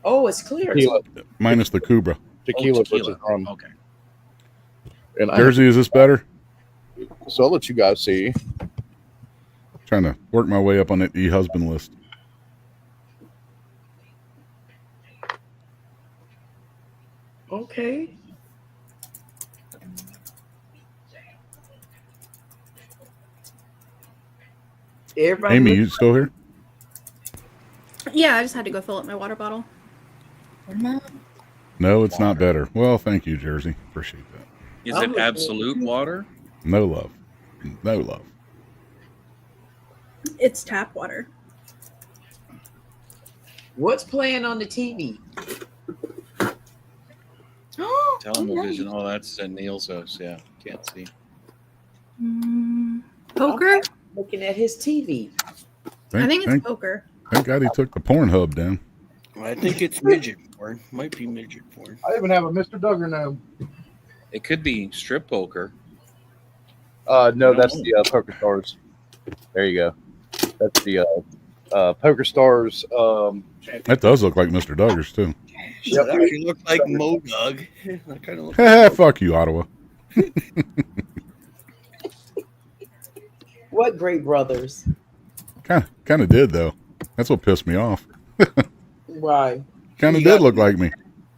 Speaker 13: Oh, it's clear.
Speaker 15: Tequila.
Speaker 5: Minus the Cubra.
Speaker 15: Tequila versus rum.
Speaker 14: Okay.
Speaker 15: And
Speaker 5: Jersey, is this better?
Speaker 15: So I'll let you guys see.
Speaker 5: Trying to work my way up on that e-husband list.
Speaker 13: Okay. Everybody.
Speaker 5: Amy, you still here?
Speaker 11: Yeah, I just had to go fill up my water bottle.
Speaker 5: No, it's not better. Well, thank you, Jersey. Appreciate that.
Speaker 14: Is it absolute water?
Speaker 5: No love. No love.
Speaker 11: It's tap water.
Speaker 13: What's playing on the TV?
Speaker 14: Television. Oh, that's Neil's house. Yeah, can't see.
Speaker 11: Poker?
Speaker 13: I'm looking at his TV.
Speaker 11: I think it's poker.
Speaker 5: Thank God he took the Pornhub down.
Speaker 4: I think it's midget porn. Might be midget porn.
Speaker 15: I even have a Mr. Duggar now.
Speaker 14: It could be strip poker.
Speaker 15: No, that's the Poker Stars. There you go. That's the Poker Stars.
Speaker 5: That does look like Mr. Duggar's too.
Speaker 4: Yep. You look like Mo Dug. That kind of looks
Speaker 5: Fuck you, Ottawa.
Speaker 13: What great brothers?
Speaker 5: Kind of did though. That's what pissed me off.
Speaker 13: Why?
Speaker 5: Kind of
Speaker 4: You
Speaker 5: did
Speaker 4: got-
Speaker 5: look like me.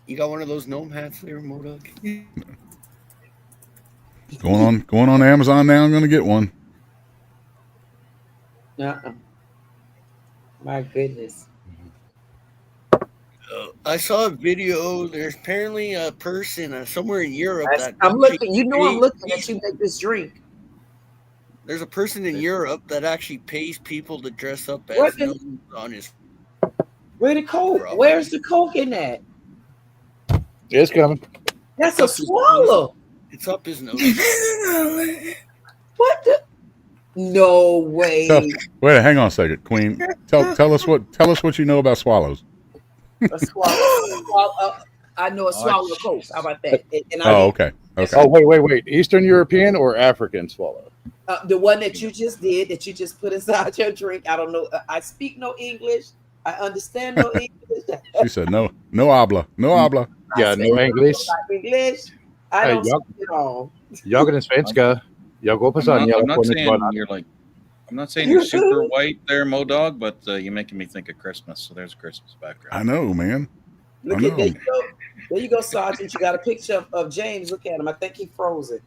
Speaker 4: You got one of those gnome hats there, Modok?
Speaker 5: Going on Amazon now. I'm going to get one.
Speaker 13: My goodness.
Speaker 4: I saw a video. There's apparently a person somewhere in Europe that
Speaker 13: I'm looking. You know, I'm looking at you make this drink.
Speaker 4: There's a person in Europe that actually pays people to dress up as
Speaker 13: What
Speaker 4: gnomes on his.
Speaker 13: Where the coke? Where's the coke in that?
Speaker 15: It's coming.
Speaker 13: That's a swallow.
Speaker 4: It's up his nose.
Speaker 13: What the? No way.
Speaker 5: Wait, hang on a second, Queen. Tell us what you know about swallows.
Speaker 13: A swallow. I know a swallow of coke. How about that?
Speaker 5: Okay.
Speaker 15: Oh, wait. Eastern European or African swallow?
Speaker 13: The one that you just did, that you just put inside your drink. I don't know. I speak no English. I understand no English.
Speaker 5: She said no habla.
Speaker 15: Yeah, no English.
Speaker 13: English. I don't speak it all.
Speaker 15: Jag är svenska. Jag hoppas att
Speaker 14: I'm not saying you're like. I'm not saying you're super white there, Modog, but you're making me think of Christmas. So there's a Christmas background.
Speaker 5: I know, man.
Speaker 13: Look at there you go. There you go, Sergeant. You got a picture of James. Look at him. I think he froze it.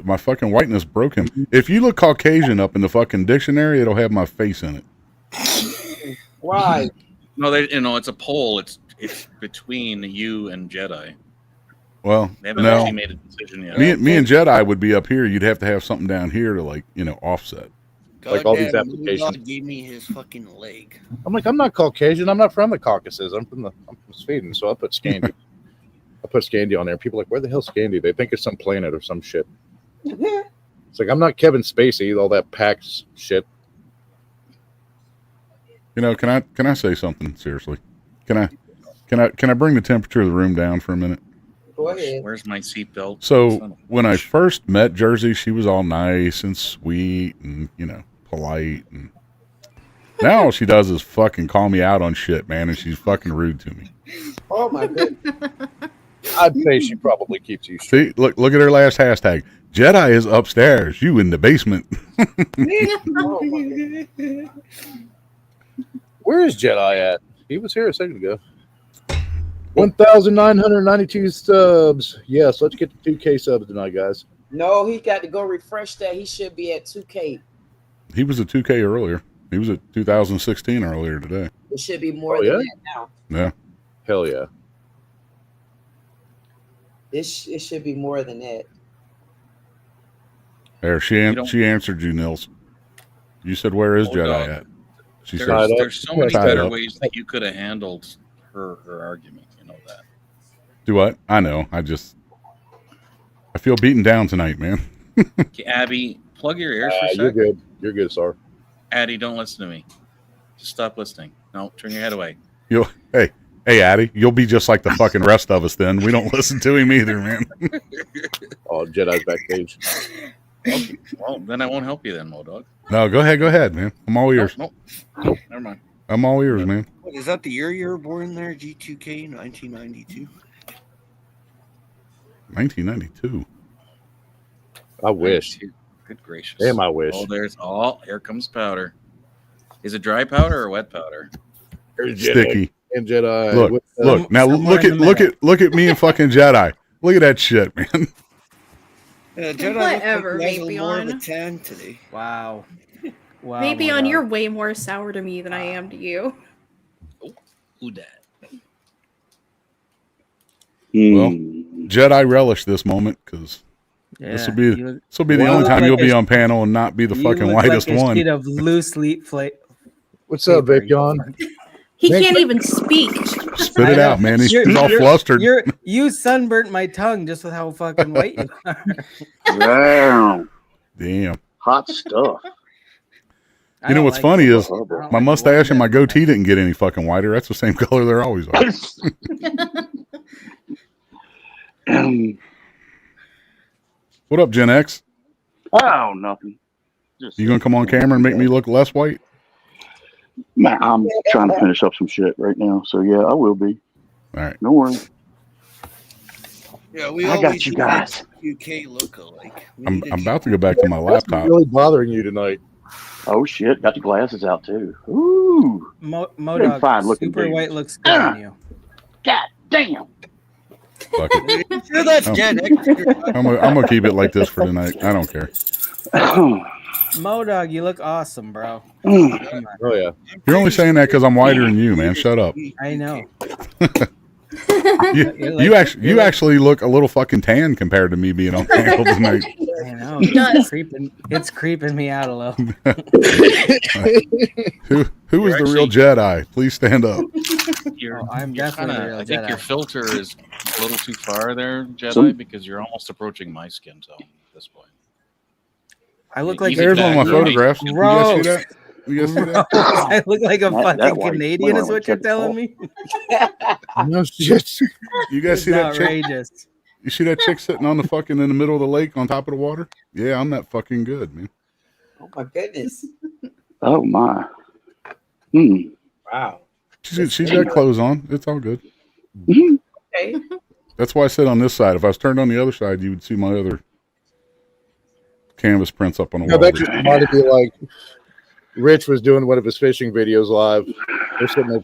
Speaker 5: My fucking whiteness broke him. If you look Caucasian up in the fucking dictionary, it'll have my face in it.
Speaker 13: Why?
Speaker 14: No, it's a poll. It's between you and Jedi.
Speaker 5: Well,
Speaker 14: They haven't
Speaker 5: no.
Speaker 14: actually made a decision yet.
Speaker 5: Me and Jedi would be up here. You'd have to have something down here to offset.
Speaker 15: Like all these applications.
Speaker 4: God gave me his fucking leg.
Speaker 15: I'm like, I'm not Caucasian. I'm not from the Caucasus. I'm from Sweden. So I put Scandi. I put Scandi on there. People are like, where the hell's Scandi? They think it's some planet or some shit. It's like, I'm not Kevin Spacey. All that PAX shit.
Speaker 5: Can I say something seriously? Can I bring the temperature of the room down for a minute?
Speaker 13: Go ahead.
Speaker 14: Where's my seatbelt?
Speaker 5: So when I first met Jersey, she was all nice and sweet and polite, and now all she does is fucking call me out on shit, man, and she's fucking rude to me.
Speaker 13: Oh my goodness.
Speaker 15: I'd say she probably keeps you
Speaker 5: straight. See, look at her last hashtag. Jedi is upstairs. You in the basement.
Speaker 15: Where is Jedi at? He was here a second ago. 1,992 subs. Yes, let's get to 2K subs tonight, guys.
Speaker 13: No, he got to go refresh that. He should be at 2K.
Speaker 5: He was at 2K earlier. He was at 2016 earlier today.
Speaker 13: It should be more than that now.
Speaker 5: Yeah.
Speaker 15: Hell yeah.
Speaker 13: It should be more than that.
Speaker 5: There, she answered you, Nils. You said, "Where is Jedi at?" She said,
Speaker 14: "There's so many better ways that you could have handled her argument." You know that.
Speaker 5: Do what? I know. I feel beaten down tonight, man.
Speaker 14: Okay, Abby, plug your ears for a
Speaker 15: You're
Speaker 14: sec.
Speaker 15: good. You're good, sir.
Speaker 14: Addie, don't listen to me. Just stop listening. No, turn your head away.
Speaker 5: Hey, Addie, you'll be just like the fucking rest of us then. We don't listen to him either, man.
Speaker 15: Oh, Jedi's backstage.
Speaker 14: Okay. Well, then I won't help you then, Modog.
Speaker 5: No, go ahead, man. I'm all ears.
Speaker 14: No, never mind.
Speaker 5: I'm all ears, man.
Speaker 4: What, is that the year you were born there, G2K, 1992?
Speaker 5: 1992.
Speaker 15: I wish.
Speaker 14: Good gracious.
Speaker 15: Damn, I wish.
Speaker 14: Here comes powder. Is it dry powder or wet powder?
Speaker 5: Sticky.
Speaker 15: And Jedi.
Speaker 5: Look. Now look at me and fucking Jedi. Look at that shit, man.
Speaker 4: Jedi
Speaker 11: Whatever,
Speaker 4: looks like he has
Speaker 11: maybe
Speaker 4: more of
Speaker 11: on.
Speaker 4: a tan today.
Speaker 16: Wow. Wow.
Speaker 11: Maybe on you're way more sour to me than I am to you.
Speaker 14: Who dat?
Speaker 5: Well, Jedi relish this moment because this will be the only time you'll be on panel and not be the fucking whitest one.
Speaker 16: Sheet of loose leaf
Speaker 15: What's up, Vic John?
Speaker 11: He can't even speak.
Speaker 5: Spit it out, man. He's all flustered.
Speaker 16: You sunburnt my tongue just with how fucking white you are.
Speaker 5: Damn.
Speaker 17: Hot stuff.
Speaker 5: You know what's funny is my mustache and my goatee didn't get any fucking whiter. That's the same color they always are. What up, Gen X?
Speaker 17: Oh, nothing.
Speaker 5: You gonna come on camera and make me look less white?
Speaker 17: Man, I'm trying to finish up some shit right now, so yeah, I will be.
Speaker 5: All right.
Speaker 17: No worries.
Speaker 4: Yeah,
Speaker 17: I got you guys.
Speaker 4: G2K look-alike.
Speaker 5: I'm about to go back to my laptop.
Speaker 15: Really bothering you tonight?
Speaker 17: Oh shit! Got the glasses out too. Ooh.
Speaker 16: Modog,
Speaker 17: fine looking
Speaker 16: super
Speaker 17: dude.
Speaker 16: white looks good on you.
Speaker 17: God damn.
Speaker 5: Fuck it.
Speaker 4: Sure, that's Gen X.
Speaker 5: I'm gonna keep it like this for tonight. I don't care.
Speaker 16: Modog, you look awesome, bro.
Speaker 15: Oh yeah.
Speaker 5: You're only saying that because I'm whiter than you, man. Shut up.
Speaker 16: I know.
Speaker 5: You actually look a little fucking tan compared to me being on panel tonight.
Speaker 16: I know.
Speaker 3: He does.
Speaker 16: It's creeping me out a little.
Speaker 5: Who is the real Jedi? Please stand up.
Speaker 16: I'm
Speaker 14: you're
Speaker 16: definitely
Speaker 14: kinda,
Speaker 16: a real
Speaker 14: I think
Speaker 16: Jedi.
Speaker 14: your filter is a little too far there, Jedi, because you're almost approaching my skin tone at this point.
Speaker 16: I look like
Speaker 5: There's one of my photographs. You guys see that? You guys see that?
Speaker 16: I look like a
Speaker 17: That
Speaker 16: fucking
Speaker 17: white
Speaker 16: Canadian, is
Speaker 17: woman
Speaker 16: what you're
Speaker 17: took
Speaker 16: telling
Speaker 17: off.
Speaker 16: me?
Speaker 15: No shit.
Speaker 5: You guys see that chick?
Speaker 16: Outrageous.
Speaker 5: You see that chick sitting on the fucking in the middle of the lake on top of the water? Yeah, I'm that fucking good, man.
Speaker 13: Oh my goodness.
Speaker 17: Oh my.
Speaker 13: Wow.
Speaker 5: She's got clothes on. It's all good.
Speaker 13: Okay.
Speaker 5: That's why I said on this side. If I was turned on the other side, you would see my other canvas prints up on the
Speaker 15: No,
Speaker 5: wall.
Speaker 15: that just reminded me like Rich was doing one of his fishing videos live. They're sitting there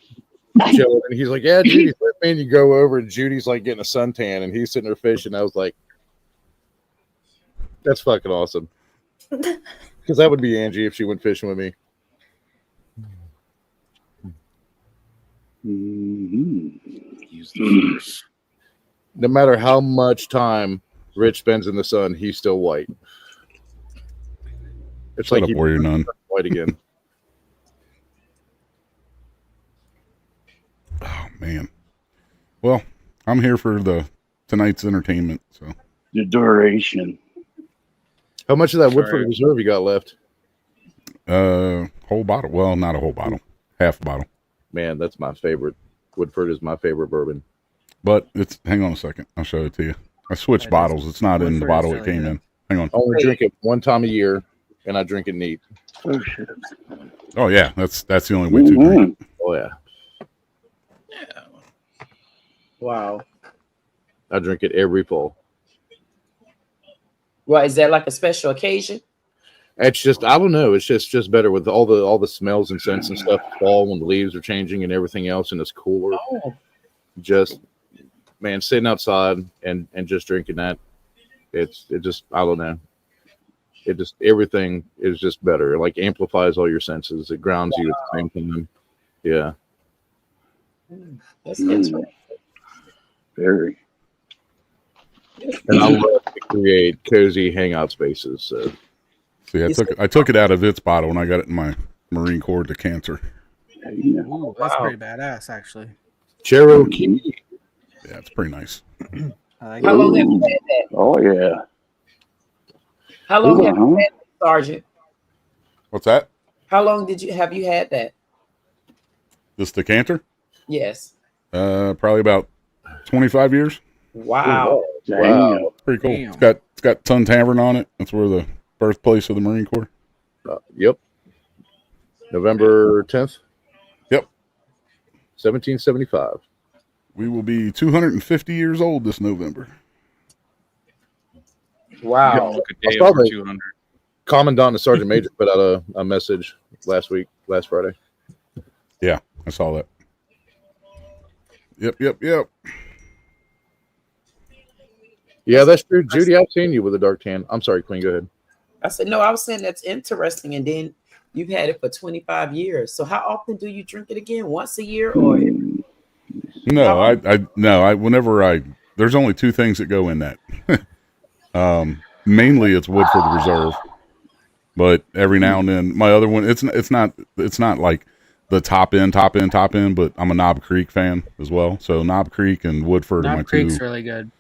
Speaker 15: chilling, and he's like, "Yeah, Judy's with me." And you go over, and Judy's like getting a suntan, and he's sitting there fishing. I was like, "That's fucking awesome." Because that would be Angie if she went fishing with me. No matter how much time Rich spends in the sun, he's still white. It's
Speaker 5: Shut
Speaker 15: like
Speaker 5: up, Warrior Nun.
Speaker 15: white again.
Speaker 5: Oh man. Well, I'm here for tonight's entertainment. So
Speaker 17: The duration.
Speaker 15: How much of that Woodford Reserve you got left?
Speaker 5: Whole bottle. Well, not a whole bottle. Half a bottle.
Speaker 15: Man, that's my favorite. Woodford is my favorite bourbon.
Speaker 5: But it's hang on a second. I'll show it to you. I switched bottles. It's not in the bottle it came in. Hang on.
Speaker 15: I only drink it one time a year, and I drink it neat.
Speaker 17: Oh shit.
Speaker 5: Oh yeah, that's the only way to drink it.
Speaker 15: Oh yeah.
Speaker 13: Wow.
Speaker 15: I drink it every fall.
Speaker 13: Well, is that like a special occasion?
Speaker 15: It's just I don't know. It's just better with all the smells and scents and stuff. Fall when the leaves are changing and everything else, and it's cooler.
Speaker 13: Oh.
Speaker 15: Just man, sitting outside and just drinking that. It just I don't know. It just everything is just better. It like amplifies all your senses. It grounds you at the same time. Yeah.
Speaker 13: That's interesting.
Speaker 17: Very.
Speaker 15: And I love to create cozy hangout spaces. So.
Speaker 5: See, I took it out of its bottle and I got it in my Marine Corps decanter.
Speaker 16: Ooh, that's pretty badass, actually.
Speaker 15: Cherokee.
Speaker 5: Yeah, it's pretty nice.
Speaker 16: I like
Speaker 13: How long have you had that?
Speaker 17: Oh yeah.
Speaker 13: How long have you had that, Sergeant?
Speaker 5: What's that?
Speaker 13: How long have you had that?
Speaker 5: This decanter?
Speaker 13: Yes.
Speaker 5: Probably about 25 years.
Speaker 13: Wow.
Speaker 15: Wow.
Speaker 5: Pretty cool. It's got Ton Tavern on it. That's where the birthplace of the Marine Corps.
Speaker 15: Yep. November 10th.
Speaker 5: Yep.
Speaker 15: 1775.
Speaker 5: We will be 250 years old this November.
Speaker 13: Wow.
Speaker 15: I saw the Commandant and Sergeant Major put out a message last Friday.
Speaker 5: Yeah, I saw that. Yep.
Speaker 15: Yeah, that's true. Judy, I've seen you with a dark tan. I'm sorry, Queen, go ahead.
Speaker 13: I said, no, I was saying that's interesting. And then you've had it for 25 years. So how often do you drink it again? Once a year or?
Speaker 5: No, whenever there's only two things that go in that. Mainly it's Woodford Reserve, but every now and then my other one, it's not like the top end, but I'm a Knob Creek fan as well. So Knob Creek and Woodford are my
Speaker 16: Knob Creek's
Speaker 5: two.
Speaker 16: really good.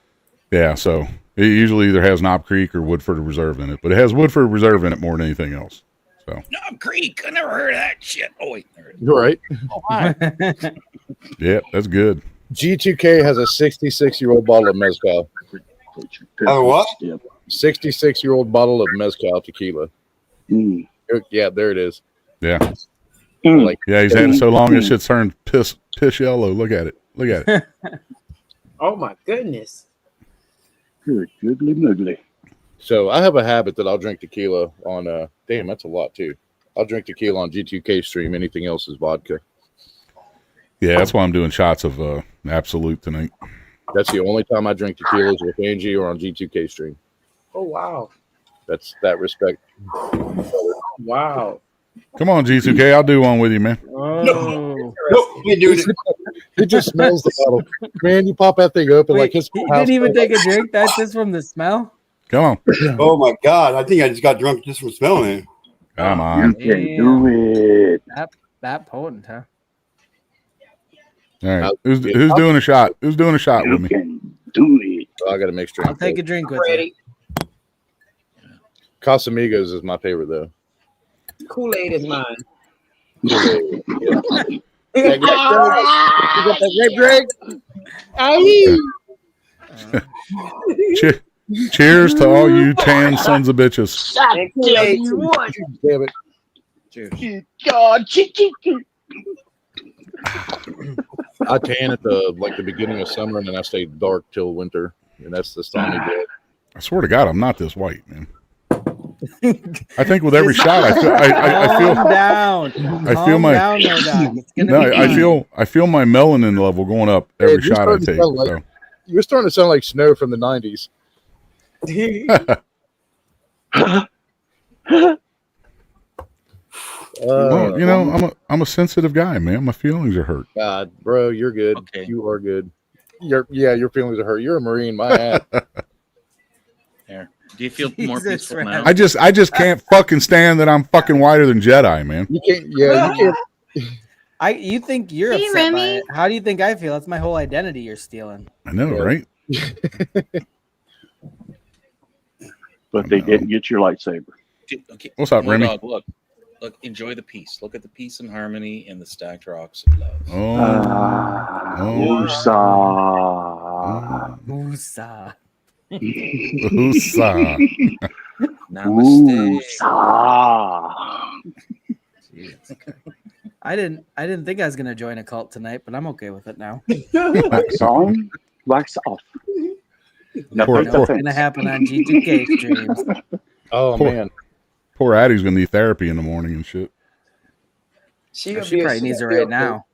Speaker 5: Yeah, so it usually either has Knob Creek or Woodford Reserve in it, but it has Woodford Reserve in it more than anything else. So
Speaker 14: Knob Creek, I never heard of that shit. Oh wait, there it is.
Speaker 15: You're right.
Speaker 14: Oh, hi.
Speaker 5: yeah, that's good.
Speaker 15: G2K has a 66-year-old bottle of mezcal.
Speaker 2: Oh, what?
Speaker 15: 66-year-old bottle of mezcal tequila. Yeah, there it is.
Speaker 5: Yeah.
Speaker 15: Like,
Speaker 5: Yeah, he's had it so long this shit's turned piss yellow. Look at it.
Speaker 13: Oh my goodness.
Speaker 17: Good googly moogly.
Speaker 15: So I have a habit that I'll drink tequila on. Damn, that's a lot too. I'll drink tequila on G2K stream. Anything else is vodka.
Speaker 5: Yeah, that's why I'm doing shots of Absolute tonight.
Speaker 15: That's the only time I drink tequila is with Angie or on G2K stream.
Speaker 13: Oh wow.
Speaker 15: That's that respect.
Speaker 13: Wow.
Speaker 5: Come on, G2K, I'll do one with you, man.
Speaker 16: Oh.
Speaker 15: It just smells the bottle. Man, you pop that thing open like his
Speaker 16: He
Speaker 15: house.
Speaker 16: didn't even take a drink. That's just from the smell.
Speaker 5: Come on.
Speaker 2: Oh my god! I think I just got drunk just from smelling it.
Speaker 5: Come on.
Speaker 17: You can do it.
Speaker 16: That potent, huh?
Speaker 5: All right. Who's doing a shot? Who's doing a shot with me?
Speaker 17: You can do it.
Speaker 15: I got a mixed drink.
Speaker 16: I'll take a drink with you.
Speaker 15: Casamigos is my favorite though.
Speaker 13: Kool-Aid is mine.
Speaker 15: You got that
Speaker 5: drink? Cheers to all you tan sons of bitches.
Speaker 15: Damn it.
Speaker 17: Cheers. God,
Speaker 15: I tan at the beginning of summer and then I stay dark till winter. And that's the time we get.
Speaker 5: I swear to God, I'm not this white, man. I think with every shot, I feel I feel my melanin level going up every shot I take.
Speaker 15: You're starting to sound like Snow from the 90s.
Speaker 5: Well, you know, I'm a sensitive guy, man. My feelings are hurt.
Speaker 15: God, bro, you're good. Okay. You are good. Your feelings are hurt. You're a Marine, my ass.
Speaker 14: There. Do you feel more peaceful now?
Speaker 5: I just can't fucking stand that I'm fucking whiter than Jedi, man.
Speaker 15: You can't. Yeah, you can't.
Speaker 16: You think you're
Speaker 7: Hey,
Speaker 16: upset by
Speaker 7: Remy.
Speaker 16: it. How do you think I feel? That's my whole identity you're stealing.
Speaker 5: I know, right?
Speaker 17: But they didn't get your lightsaber.
Speaker 14: Okay.
Speaker 5: What's up, Remy?
Speaker 14: Dog, look, enjoy the peace. Look at the peace and harmony and the stacked rocks of love.
Speaker 16: Musa.
Speaker 14: Namaste.
Speaker 16: I didn't think I was gonna join a cult tonight, but I'm okay with it now.
Speaker 17: Wax on, wax off.
Speaker 16: Nothing's gonna happen on G2K streams.
Speaker 15: Oh man,
Speaker 5: poor Addie's gonna need therapy in the morning and shit.
Speaker 16: She probably needs it right now.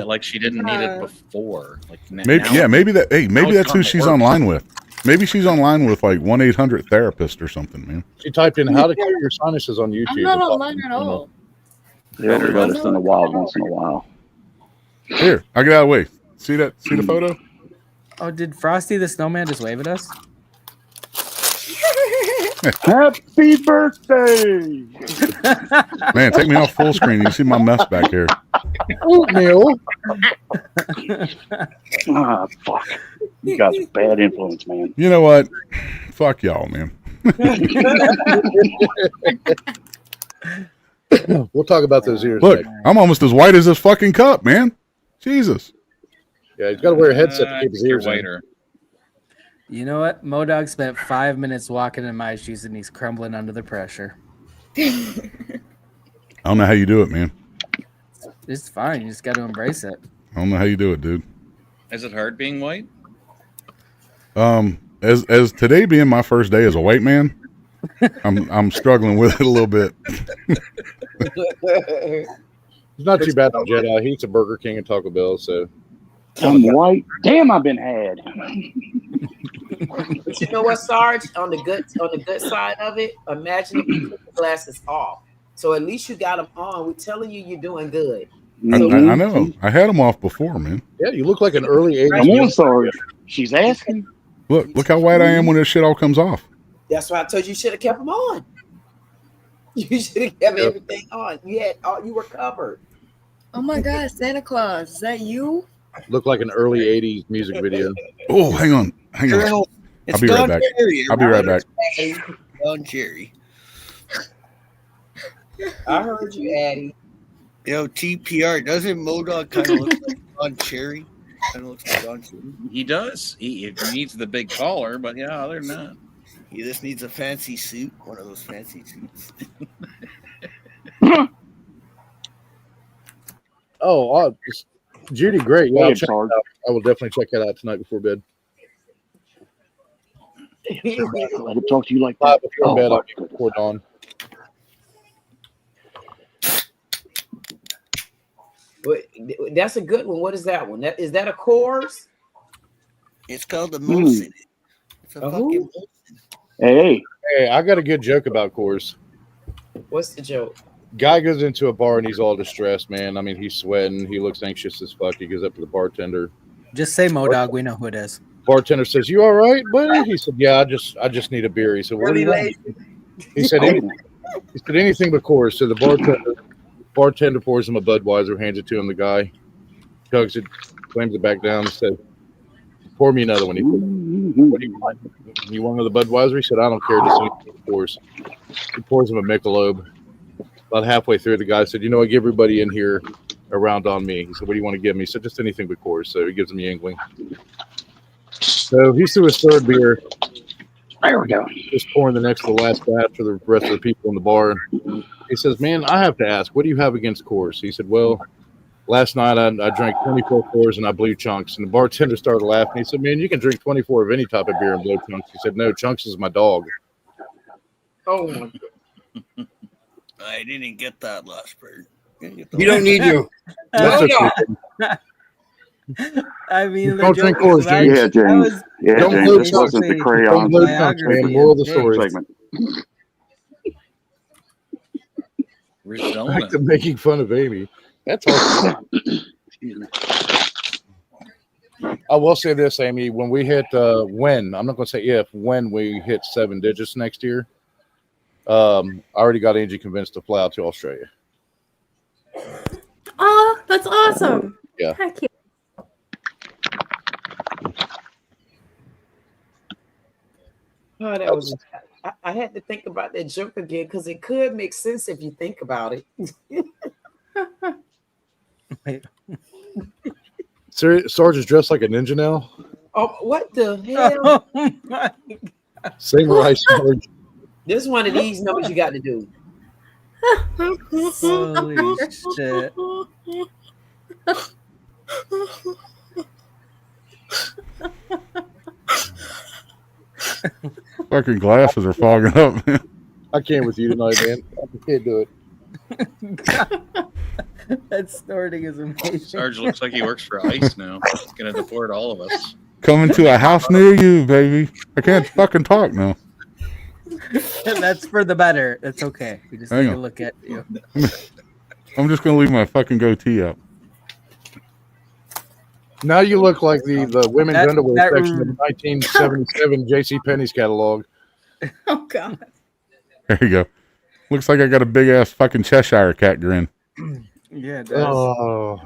Speaker 14: Like she didn't need it before. Like
Speaker 5: maybe, yeah, maybe that. Hey, maybe that's who she's online with. Maybe she's online with like 1-800 therapist or something, man.
Speaker 15: She typed in how to cure your sinuses on YouTube.
Speaker 3: I'm not online at all.
Speaker 17: Yeah, we got us in the wild once in a while.
Speaker 5: Here, I'll get out of the way. See that? See the photo?
Speaker 16: Oh, did Frosty the Snowman just wave at us?
Speaker 17: Happy birthday!
Speaker 5: Man, take me off full screen. You see my mess back here.
Speaker 15: Oatmeal.
Speaker 17: Ah, fuck. You guys are bad influence, man.
Speaker 5: You know what? Fuck y'all, man.
Speaker 15: We'll talk about those ears.
Speaker 5: Look,
Speaker 15: next.
Speaker 5: I'm almost as white as this fucking cup, man. Jesus.
Speaker 15: Yeah, he's got to wear a headset to keep his ears
Speaker 14: whiter.
Speaker 16: You know what? Modog spent 5 minutes walking in my shoes and he's crumbling under the pressure.
Speaker 5: I don't know how you do it, man.
Speaker 16: It's fine. You just got to embrace it.
Speaker 5: I don't know how you do it, dude.
Speaker 14: Is it hard being white?
Speaker 5: As today being my first day as a white man, I'm struggling with it a little bit.
Speaker 15: He's not too bad on Jedi. He eats a Burger King and Taco Bell, so.
Speaker 17: I'm white. Damn, I've been had.
Speaker 13: But you know what, Sarge? On the good side of it, imagine if you took the glasses off. So at least you got them on. We're telling you, you're doing good.
Speaker 5: I know. I had them off before, man.
Speaker 15: Yeah, you look like an early 80s.
Speaker 17: Come on, Sarge. She's asking.
Speaker 5: Look how white I am when this shit all comes off.
Speaker 13: That's why I told you should have kept them on. You should have kept everything on. You were covered.
Speaker 3: Oh my God, Santa Claus, is that you?
Speaker 15: Look like an early 80s music video.
Speaker 5: Oh, hang on. I'll be right back. I'll be right back.
Speaker 4: Don Cherry.
Speaker 13: I heard you, Addie.
Speaker 4: Yo, TPR, doesn't Modog kind of look like Don Cherry? Kind of looks like Don Cherry.
Speaker 14: He does. He needs the big collar, but yeah, other than that.
Speaker 4: He just needs a fancy suit, one of those fancy suits.
Speaker 15: Judy, great. Yeah,
Speaker 17: Go
Speaker 15: I'll
Speaker 17: ahead,
Speaker 15: check it
Speaker 17: Sarge.
Speaker 15: out. I will definitely check that out tonight before bed.
Speaker 17: Let him talk to you like that.
Speaker 15: Before bed, I'll get before dawn.
Speaker 13: That's a good one. What is that one? Is that a course?
Speaker 4: It's called the Molson. It's a fucking
Speaker 17: Hey,
Speaker 15: I got a good joke about Coors.
Speaker 13: What's the joke?
Speaker 15: Guy goes into a bar and he's all distressed, man. I mean, he's sweating. He looks anxious as fuck. He goes up to the bartender.
Speaker 16: Just say Modog. We know who it is.
Speaker 15: Bartender says, "You all right, buddy?" He said, "Yeah, I just need a beer." He said, "What do you want?" He said, "Anything." He said, "Anything but Coors." So the bartender pours him a Budweiser, hands it to him. The guy chugs it, slams it back down, and says, "Pour me another one." He said, "What do you want? You want another Budweiser?" He said, "I don't care. Just anything but Coors." He pours him a Michelob. About halfway through, the guy said, "You know, I give everybody in here a round on me." He said, "What do you want to give me?" He said, "Just anything but Coors." So he gives him Yingling. So he's through his third beer.
Speaker 17: There we go.
Speaker 15: Just pouring the next to the last batch for the rest of the people in the bar. He says, "Man, I have to ask, what do you have against Coors?" He said, "Well, last night I drank 24 Coors and I blew chunks." And the bartender started laughing. He said, "Man, you can drink 24 of any type of beer and blow chunks." He said, "No, Chunks is my dog."
Speaker 13: Oh my God.
Speaker 4: I didn't get that last part.
Speaker 2: You don't need you.
Speaker 15: That's okay.
Speaker 16: I mean,
Speaker 15: Don't drink Coors, James.
Speaker 17: Yeah, James. Don't James. This wasn't the crayon
Speaker 15: Moral of the story.
Speaker 17: segment.
Speaker 15: Back to making fun of Amy. That's awesome. I will say this, Amy. When we hit when, I'm not going to say if, when we hit 7 digits next year, I already got Angie convinced to fly out to Australia.
Speaker 11: Oh, that's awesome.
Speaker 15: Yeah.
Speaker 11: Heck yeah.
Speaker 13: Oh, that was. I had to think about that joke again because it could make sense if you think about it.
Speaker 15: Sarge is dressed like a ninja now.
Speaker 13: Oh, what the hell?
Speaker 16: Oh my God.
Speaker 15: Samurai Sarge.
Speaker 13: This one of these numbers you got to do.
Speaker 16: Holy shit.
Speaker 5: Fucking glasses are fogging up, man.
Speaker 15: I can't with you tonight, man. I can't do it.
Speaker 16: That snorting is amazing.
Speaker 14: Sarge looks like he works for ICE now. He's gonna deport all of us.
Speaker 5: Coming to a house near you, baby. I can't fucking talk now.
Speaker 16: That's for the better. That's okay. We just
Speaker 5: Hang
Speaker 16: need to
Speaker 5: on.
Speaker 16: look at you.
Speaker 5: I'm just gonna leave my fucking goatee up.
Speaker 15: Now you look like the women's
Speaker 16: That-
Speaker 15: underwear
Speaker 16: that-
Speaker 15: section of the 1977 JCPenney's catalog.
Speaker 11: Oh God.
Speaker 5: There you go. Looks like I got a big ass fucking Cheshire cat grin.
Speaker 16: Yeah, it does.
Speaker 15: Oh.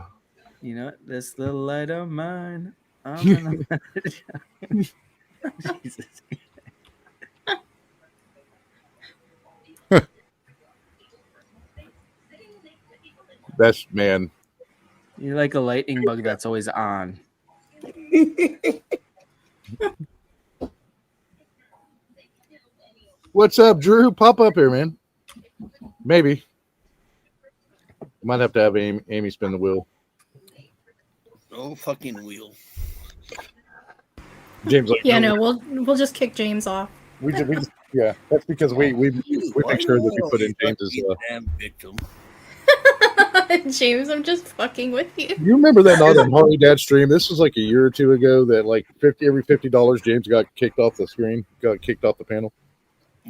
Speaker 16: You know what? This little light of mine. I'm gonna... Jesus.
Speaker 15: That's, man.
Speaker 16: You're like a lightning bug that's always on.
Speaker 15: What's up, Drew? Pop up here, man. Maybe. Might have to have Amy spin the wheel.
Speaker 4: Oh, fucking wheel.
Speaker 15: James, like,
Speaker 11: Yeah, no, we'll just kick James off.
Speaker 15: we just yeah. That's because we make sure that we put in James's.
Speaker 4: Damn victim.
Speaker 11: James, I'm just fucking with you.
Speaker 15: You remember that night on Harley Dad stream? This was like a year or two ago. That like every $50, James got kicked off the screen, got kicked off the panel.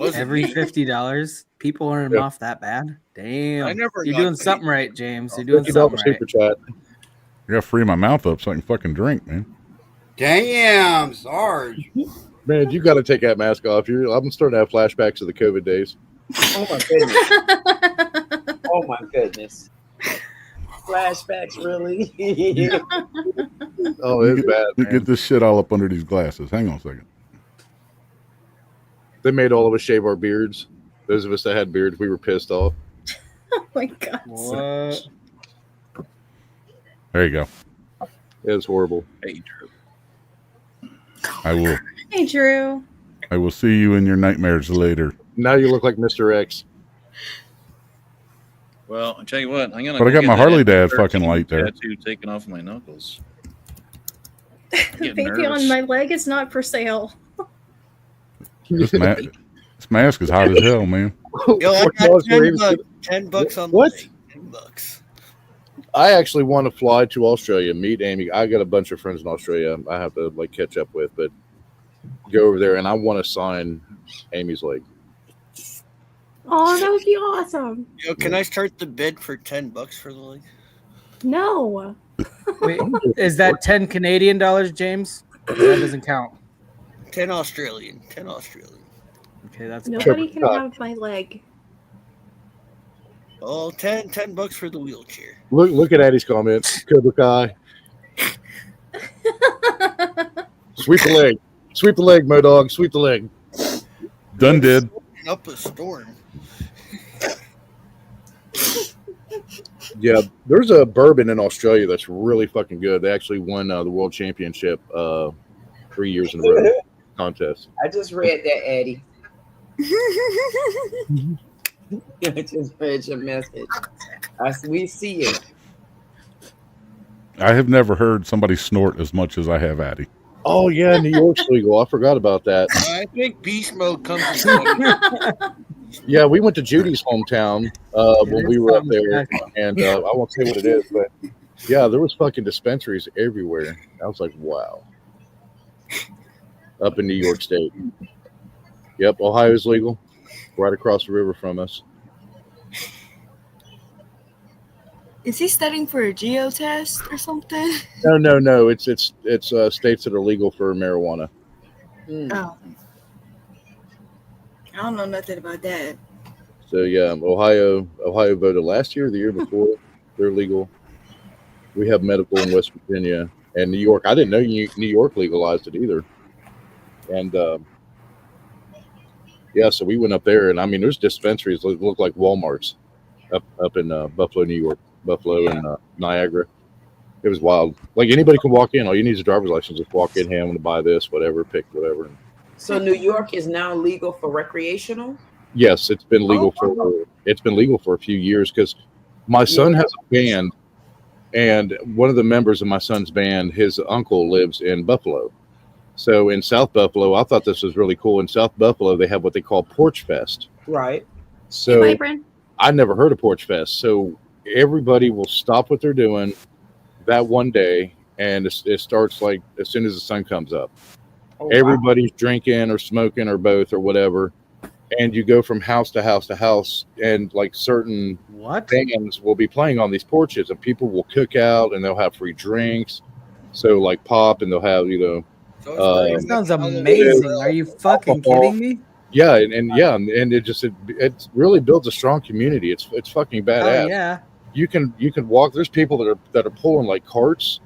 Speaker 16: Every $50, people earn
Speaker 15: Yeah.
Speaker 16: off that bad. Damn,
Speaker 4: I never
Speaker 16: you're
Speaker 4: got
Speaker 16: doing
Speaker 4: paid.
Speaker 16: something right, James. You're doing
Speaker 15: $50
Speaker 16: something right.
Speaker 15: super chat.
Speaker 5: I gotta free my mouth up so I can fucking drink, man.
Speaker 2: Damn, Sarge.
Speaker 15: Man, you got to take that mask off. I'm starting to have flashbacks of the COVID days.
Speaker 13: Oh my goodness. Oh my goodness. Flashbacks, really?
Speaker 15: Oh, it's bad.
Speaker 5: You
Speaker 15: Man.
Speaker 5: get this shit all up under these glasses. Hang on a second.
Speaker 15: They made all of us shave our beards. Those of us that had beards, we were pissed off.
Speaker 11: Oh my God.
Speaker 16: What?
Speaker 5: There you go.
Speaker 15: It was horrible.
Speaker 14: Hey, Drew.
Speaker 5: I will.
Speaker 11: Hey, Drew.
Speaker 5: I will see you in your nightmares later.
Speaker 15: Now you look like Mr. X.
Speaker 14: Well, I tell you what, I'm gonna.
Speaker 5: But I
Speaker 14: go
Speaker 5: got
Speaker 14: get
Speaker 5: my
Speaker 14: that
Speaker 5: Harley Dad
Speaker 14: M13
Speaker 5: fucking light there.
Speaker 14: Tattoo taken off my knuckles.
Speaker 11: The
Speaker 14: getting
Speaker 11: baby
Speaker 14: nervous.
Speaker 11: on my leg is not for sale.
Speaker 5: This mask is hot as hell, man.
Speaker 4: Yo, I got $10 on
Speaker 15: what?
Speaker 4: $10.
Speaker 15: I actually want to fly to Australia, meet Amy. I got a bunch of friends in Australia I have to like catch up with, but go over there and I want to sign Amy's leg.
Speaker 11: Oh, that would be awesome.
Speaker 4: Yo, can I start the bid for $10 for the leg?
Speaker 11: No.
Speaker 16: Wait, is that 10 Canadian dollars, James? That doesn't count.
Speaker 4: 10 Australian. 10 Australian.
Speaker 16: Okay, that's
Speaker 11: Nobody can have my leg.
Speaker 4: Oh, $10 for the wheelchair.
Speaker 15: Look at Addie's comment. Cobra Kai. Sweep the leg. Sweep the leg, Modog. Sweep the leg.
Speaker 5: Done did.
Speaker 4: Up a storm.
Speaker 15: Yeah, there's a bourbon in Australia that's really fucking good. They actually won the world championship 3 years in a row contest.
Speaker 13: I just read that, Eddie. I just read your message. We see it.
Speaker 5: I have never heard somebody snort as much as I have Addie.
Speaker 15: Oh yeah, New York's legal. I forgot about that.
Speaker 4: I think beast mode comes.
Speaker 15: Yeah, we went to Judy's hometown when we were up there, and I won't say what it is, but yeah, there was fucking dispensaries everywhere. I was like, wow. Up in New York State. Yep, Ohio's legal, right across the river from us.
Speaker 3: Is he studying for a geo test or something?
Speaker 15: No. It's states that are legal for marijuana.
Speaker 3: Oh. I don't know nothing about that.
Speaker 15: So yeah, Ohio voted last year, or the year before. They're legal. We have medical in West Virginia and New York. I didn't know New York legalized it either. And yeah, so we went up there, and I mean, there's dispensaries that look like Walmarts up in Buffalo, New York, and Niagara. It was wild. Like anybody can walk in. All you need is a driver's license. Just walk in, hey, I want to buy this, whatever, pick whatever.
Speaker 13: So New York is now legal for recreational?
Speaker 15: Yes, it's been legal for a few years because my son has a band, and one of the members of my son's band, his uncle lives in Buffalo. So in South Buffalo, I thought this was really cool. In South Buffalo, they have what they call Porch Fest.
Speaker 13: Right.
Speaker 15: So I never heard of Porch Fest. So everybody will stop what they're doing that one day, and it starts like as soon as the sun comes up. Oh, everybody's drinking or smoking or both or whatever, and you go from house to house to house, and like certain bands will be playing on these porches, and people will cook out, and they'll have free drinks. So like pop, and they'll have
Speaker 16: that sounds amazing. Are you fucking kidding me?
Speaker 15: Yeah, and it really builds a strong community. It's fucking badass.
Speaker 16: Oh, yeah.
Speaker 15: You can walk. There's people that are pulling like carts,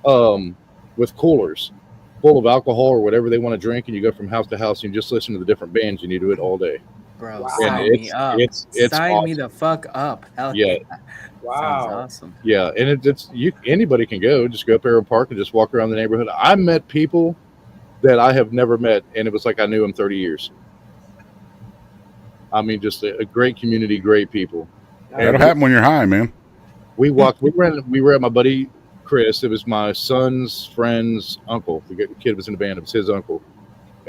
Speaker 15: with coolers full of alcohol or whatever they want to drink, and you go from house to house and you just listen to the different bands, and you do it all day.
Speaker 16: Bro, sign me up. Sign awesome. Me the fuck up. Hell yeah.
Speaker 13: Wow.
Speaker 16: Sounds awesome.
Speaker 15: Yeah, and anybody can go. Just go up there and park and just walk around the neighborhood. I met people that I have never met, and it was like I knew them 30 years. I mean, just a great community, great people.
Speaker 5: That'll happen when you're high, man.
Speaker 15: We walked. We were at my buddy Chris. It was my son's friend's uncle. The kid was in the band. It was his uncle,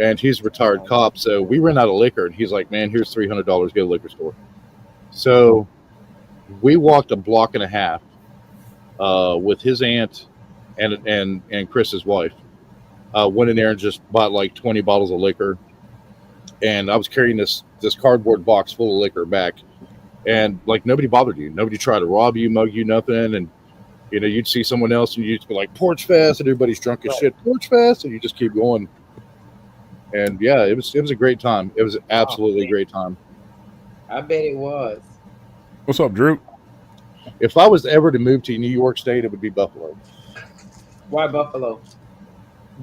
Speaker 15: and he's a retired cop. So we ran out of liquor, and he's like, "Man, here's $300. Go to the liquor store." So we walked a block and a half with his aunt and Chris's wife. Went in there and just bought like 20 bottles of liquor, and I was carrying this cardboard box full of liquor back, and like nobody bothered you. Nobody tried to rob you, mug you, nothing. And you'd see someone else, and you'd be like, Porch Fest, and everybody's drunk as shit, Porch Fest, and you just keep going. And yeah, it was a great time. It was absolutely a great time.
Speaker 13: I bet it was.
Speaker 5: What's up, Drew?
Speaker 15: If I was ever to move to New York State, it would be Buffalo.
Speaker 13: Why Buffalo?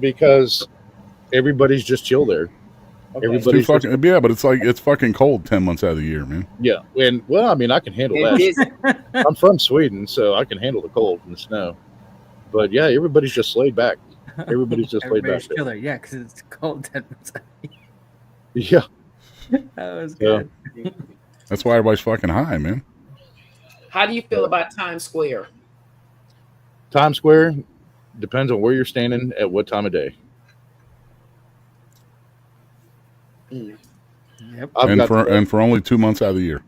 Speaker 15: Because everybody's just chill there.
Speaker 5: Okay. Everybody's but it's fucking cold 10 months out of the year, man.
Speaker 15: Yeah, and well, I mean, I can handle that. I'm from Sweden, so I can handle the cold and the snow. But yeah, everybody's just laid back. Everybody's just laid back.
Speaker 16: Killer, yeah, because it's cold 10 months out of the
Speaker 15: year.
Speaker 16: Yeah, that was good.
Speaker 5: Yeah. That's why everybody's fucking high, man.
Speaker 13: How do you feel about Times Square?
Speaker 15: Times Square depends on where you're standing at what time of day.
Speaker 16: Yep.
Speaker 5: And for only 2 months out of the year.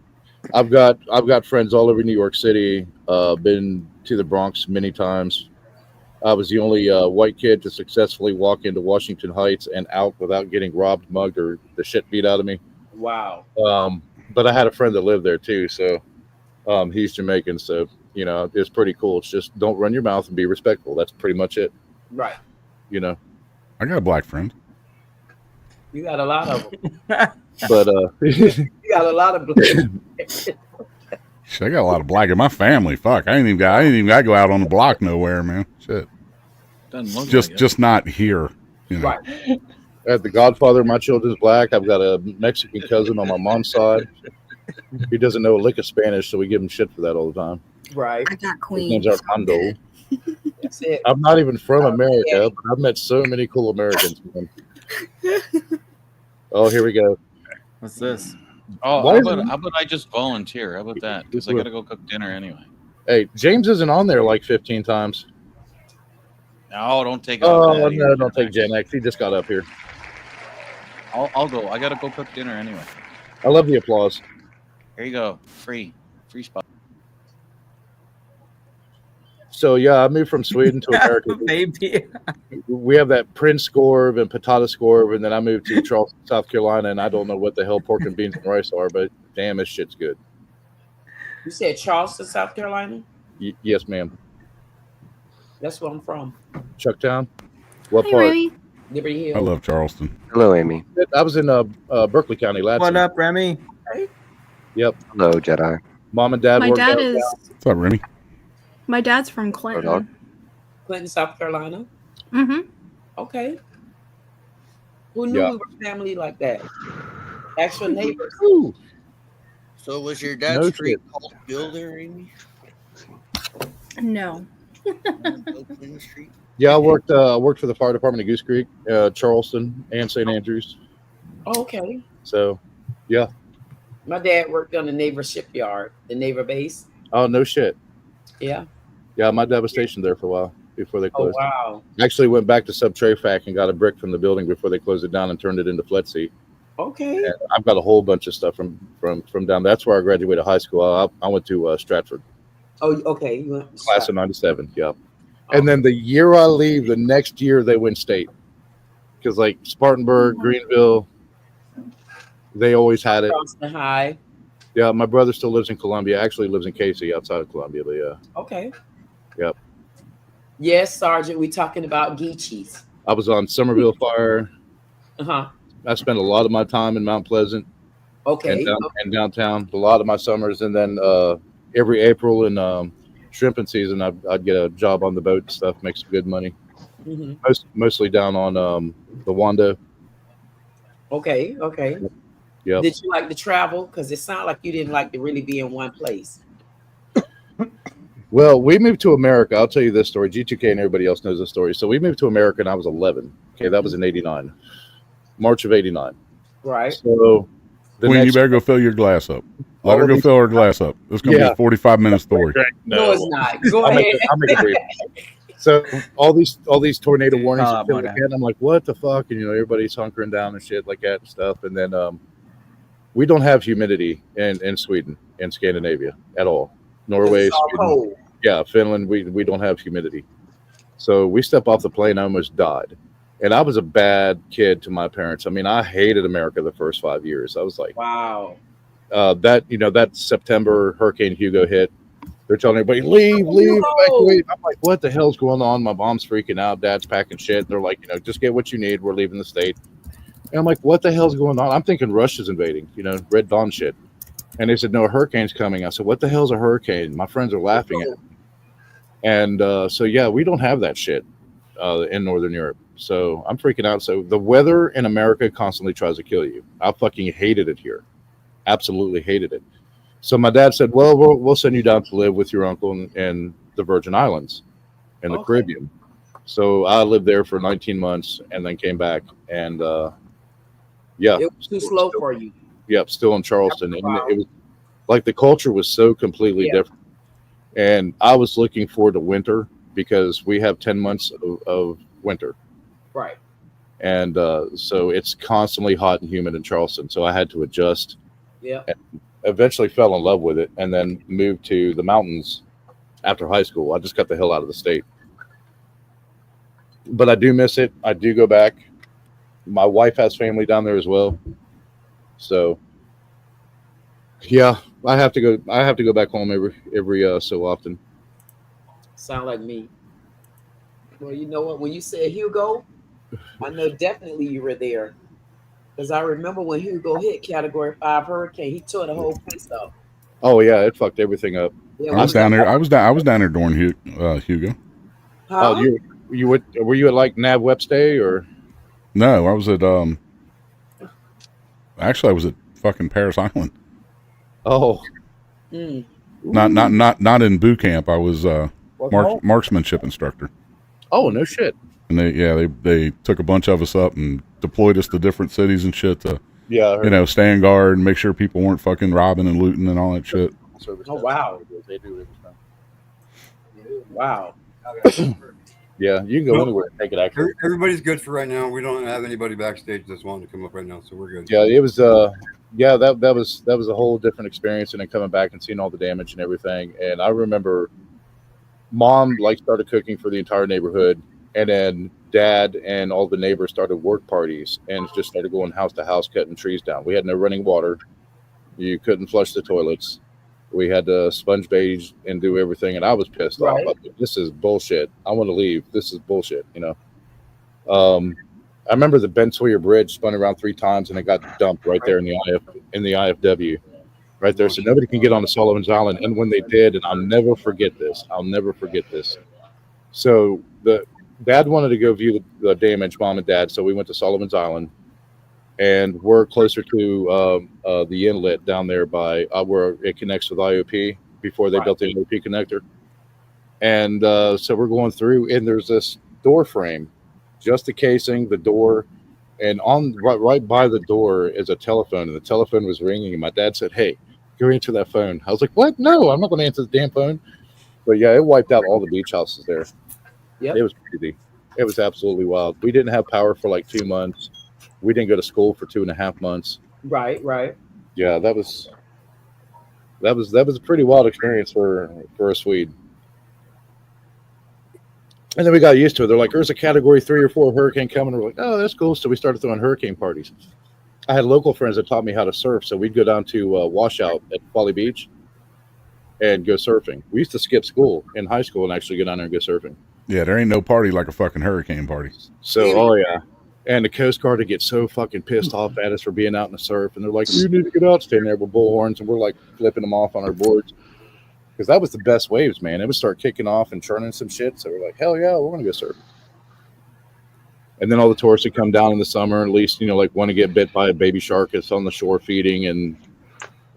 Speaker 15: I've got friends all over New York City. Been to the Bronx many times. I was the only white kid to successfully walk into Washington Heights and out without getting robbed, mugged, or the shit beat out of me.
Speaker 13: Wow.
Speaker 15: But I had a friend that lived there too, so he's Jamaican, so you know it's pretty cool. It's just don't run your mouth and be respectful. That's pretty much it.
Speaker 13: Right.
Speaker 15: You know.
Speaker 5: I got a black friend.
Speaker 13: You got a lot of them.
Speaker 15: But
Speaker 13: you got a lot of black.
Speaker 5: Shit, I got a lot of black in my family. Fuck, I ain't even got to go out on the block nowhere, man. Shit.
Speaker 14: Doesn't look
Speaker 5: Just
Speaker 14: like it.
Speaker 5: just not here. You know?
Speaker 13: Right.
Speaker 15: The godfather of my children's black. I've got a Mexican cousin on my mom's side. He doesn't know a lick of Spanish, so we give him shit for that all the time.
Speaker 13: Right.
Speaker 3: I got
Speaker 15: His
Speaker 3: Queens.
Speaker 15: name's Armando.
Speaker 13: That's it.
Speaker 15: I'm not even from America, but I've met so many cool Americans, man. Oh, here we go.
Speaker 16: What's this?
Speaker 14: Oh,
Speaker 15: Why
Speaker 14: how about I just volunteer? How about that? Because I got to go cook dinner anyway.
Speaker 15: Hey, James isn't on there like 15 times.
Speaker 14: No, don't take it.
Speaker 15: Oh, no, don't take Gen X. He just got up here.
Speaker 14: I'll go. I got to go cook dinner anyway.
Speaker 15: I love the applause.
Speaker 14: Here you go. Free spot.
Speaker 15: So, yeah, I moved from Sweden to America.
Speaker 16: Baby.
Speaker 15: We have that Prince Scorb and Patata Scorb, and then I moved to Charleston, South Carolina, and I don't know what the hell pork and beans and rice are, but damn, this shit's good.
Speaker 13: You said Charleston, South Carolina?
Speaker 15: Yes, ma'am.
Speaker 13: That's where I'm from.
Speaker 15: Chucktown? What
Speaker 11: Hey,
Speaker 15: part?
Speaker 11: Remy.
Speaker 13: Liberty Hill.
Speaker 5: I love Charleston.
Speaker 18: Hello, Amy.
Speaker 15: I was in Berkeley County, Ladson.
Speaker 16: What up, Remy?
Speaker 15: Yep.
Speaker 18: Hello, Jedi.
Speaker 15: Mom and Dad
Speaker 11: My
Speaker 15: worked
Speaker 11: dad
Speaker 15: out.
Speaker 11: is.
Speaker 5: What's up, Remy?
Speaker 11: My dad's from Clinton.
Speaker 13: Clinton, South Carolina.
Speaker 11: Mm-hmm.
Speaker 13: Okay. Who knew
Speaker 15: Yeah.
Speaker 13: we were family like that? Actual neighbors.
Speaker 4: So was your
Speaker 15: No
Speaker 4: dad's street
Speaker 15: shit.
Speaker 4: called Builder, Amy?
Speaker 11: No.
Speaker 4: Oakland Street?
Speaker 15: Yeah, I worked for the fire department of Goose Creek, Charleston, and St. Andrews.
Speaker 13: Oh, okay.
Speaker 15: So, yeah.
Speaker 13: My dad worked on the naval shipyard, the naval base.
Speaker 15: Oh, no shit.
Speaker 13: Yeah.
Speaker 15: Yeah, my dad was stationed there for a while before they
Speaker 13: Oh,
Speaker 15: closed.
Speaker 13: wow.
Speaker 15: Actually went back to Subtrafac and got a brick from the building before they closed it down and turned it into FLETC.
Speaker 13: Okay.
Speaker 15: And I've got a whole bunch of stuff from down. That's where I graduated high school. I went to Stratford.
Speaker 13: Oh, okay. You went
Speaker 15: Class of 97. Yep. And then the year I leave, the next year they win state. Because like Spartanburg, Greenville, they always had it.
Speaker 13: Charleston High.
Speaker 15: Yeah, my brother still lives in Columbia. Actually lives in Casey outside of Columbia, but yeah.
Speaker 13: Okay.
Speaker 15: Yep.
Speaker 13: Yes, Sergeant. We talking about Geechees.
Speaker 15: I was on Somerville Fire.
Speaker 13: Uh-huh.
Speaker 15: I spent a lot of my time in Mount Pleasant.
Speaker 13: Okay.
Speaker 15: And downtown. A lot of my summers, and then every April in shrimping season, I'd get a job on the boat and stuff, make some good money.
Speaker 13: Mhm.
Speaker 15: Mostly down on the Wando.
Speaker 13: Okay. Okay.
Speaker 15: Yep.
Speaker 13: Did you like to travel? Because it sounded like you didn't like to really be in one place.
Speaker 15: Well, we moved to America. I'll tell you this story. G2K and everybody else knows this story. So we moved to America and I was 11. Okay, that was in 89. March of 89.
Speaker 13: Right.
Speaker 15: So
Speaker 5: Queen, you better go fill your glass up. Let her go fill her glass up. It's going to be a 45-minute story.
Speaker 13: No, it's not. Go
Speaker 15: I'll
Speaker 13: ahead.
Speaker 15: make it brief. So all these tornado warnings
Speaker 16: Oh,
Speaker 15: and shit
Speaker 16: my
Speaker 15: like
Speaker 16: God.
Speaker 15: that, I'm like, what the fuck? And everybody's hunkering down and shit like that and stuff. And then we don't have humidity in Sweden and Scandinavia at all. Norway,
Speaker 13: It's all
Speaker 15: Sweden,
Speaker 13: cold.
Speaker 15: yeah, Finland, we don't have humidity. So we step off the plane, I almost died. And I was a bad kid to my parents. I mean, I hated America the first 5 years. I was like,
Speaker 13: wow.
Speaker 15: That September Hurricane Hugo hit. They're telling everybody, leave, evacuate. I'm like, what the hell's going on? My mom's freaking out. Dad's packing shit. And they're like, just get what you need. We're leaving the state. And I'm like, what the hell's going on? I'm thinking Russia's invading, Red Dawn shit. And they said, no, a hurricane's coming. I said, what the hell's a hurricane? My friends are laughing at me. And so, yeah, we don't have that shit in Northern Europe. So I'm freaking out. So the weather in America constantly tries to kill you. I fucking hated it here. Absolutely hated it. So my dad said, well, we'll send you down to live with your uncle in the Virgin Islands in the Caribbean. So I lived there for 19 months and then came back. And yeah.
Speaker 13: It was too slow for you.
Speaker 15: Yep, still in Charleston.
Speaker 13: Wow.
Speaker 15: And it was like the culture was so completely different. And I was looking forward to winter because we have 10 months of winter.
Speaker 13: Right.
Speaker 15: And so it's constantly hot and humid in Charleston. So I had to adjust.
Speaker 13: Yeah.
Speaker 15: And eventually fell in love with it, and then moved to the mountains after high school. I just got the hell out of the state. But I do miss it. I do go back. My wife has family down there as well. So yeah, I have to go back home every so often.
Speaker 13: Sound like me. Well, you know what? When you said Hugo, I know definitely you were there. Because I remember when Hugo hit Category 5 hurricane, he tore the whole place up.
Speaker 15: Oh yeah, it fucked everything up.
Speaker 5: I was down there. I was down there during Hugo.
Speaker 13: Huh?
Speaker 15: Oh, were you at like Nav Webstay or?
Speaker 5: No, I was at actually I was at fucking Paris Island.
Speaker 15: Oh.
Speaker 5: Not in boot camp. I was marksmanship instructor.
Speaker 15: Oh, no shit.
Speaker 5: And they took a bunch of us up and deployed us to different cities and shit to stand guard and make sure people weren't fucking robbing and looting and all that shit.
Speaker 13: Oh wow.
Speaker 15: They do everything.
Speaker 13: Wow.
Speaker 15: Yeah, you can go anywhere and take it. Actually,
Speaker 2: everybody's good for right now. We don't have anybody backstage that's wanting to come up right now, so we're good.
Speaker 15: Yeah, it was. That was a whole different experience, and then coming back and seeing all the damage and everything. And I remember, Mom started cooking for the entire neighborhood, and then Dad and all the neighbors started work parties and just started going house to house cutting trees down. We had no running water. You couldn't flush the toilets. We had to sponge bathe and do everything, and I was pissed off. I thought, this is bullshit. I want to leave. This is bullshit, I remember the Ben Sawyer Bridge spun around 3 times, and it got dumped right there in the IFW, right there. So nobody can get on the Sullivan's Island. And when they did, and I'll never forget this. So the Dad wanted to go view the damage, Mom and Dad. So we went to Sullivan's Island. And we're closer to the inlet down there by where it connects with IOP before they built the IOP connector. And so we're going through, and there's this door frame, just the casing, the door, and on right by the door is a telephone, and the telephone was ringing. And my dad said, "Hey, go answer that phone." I was like, "What? No, I'm not going to answer the damn phone." But yeah, it wiped out all the beach houses there.
Speaker 13: Yep.
Speaker 15: It was crazy. It was absolutely wild. We didn't have power for like 2 months. We didn't go to school for 2.5 months.
Speaker 13: Right.
Speaker 15: Yeah, that was a pretty wild experience for a Swede. And then we got used to it. They're like, "There's a Category 3 or 4 hurricane coming." We're like, "Oh, that's cool." So we started throwing hurricane parties. I had local friends that taught me how to surf, so we'd go down to Washout at Folly Beach and go surfing. We used to skip school in high school and actually go down there and go surfing.
Speaker 5: Yeah, there ain't no party like a fucking hurricane party.
Speaker 15: So, oh yeah. And the Coast Guard would get so fucking pissed off at us for being out in the surf. And they're like, "You need to get out," standing there with bullhorns. And we're like flipping them off on our boards. Because that was the best waves, man. It would start kicking off and churning some shit. So we're like, hell yeah, we're going to go surf. And then all the tourists would come down in the summer, at least, want to get bit by a baby shark that's on the shore feeding. And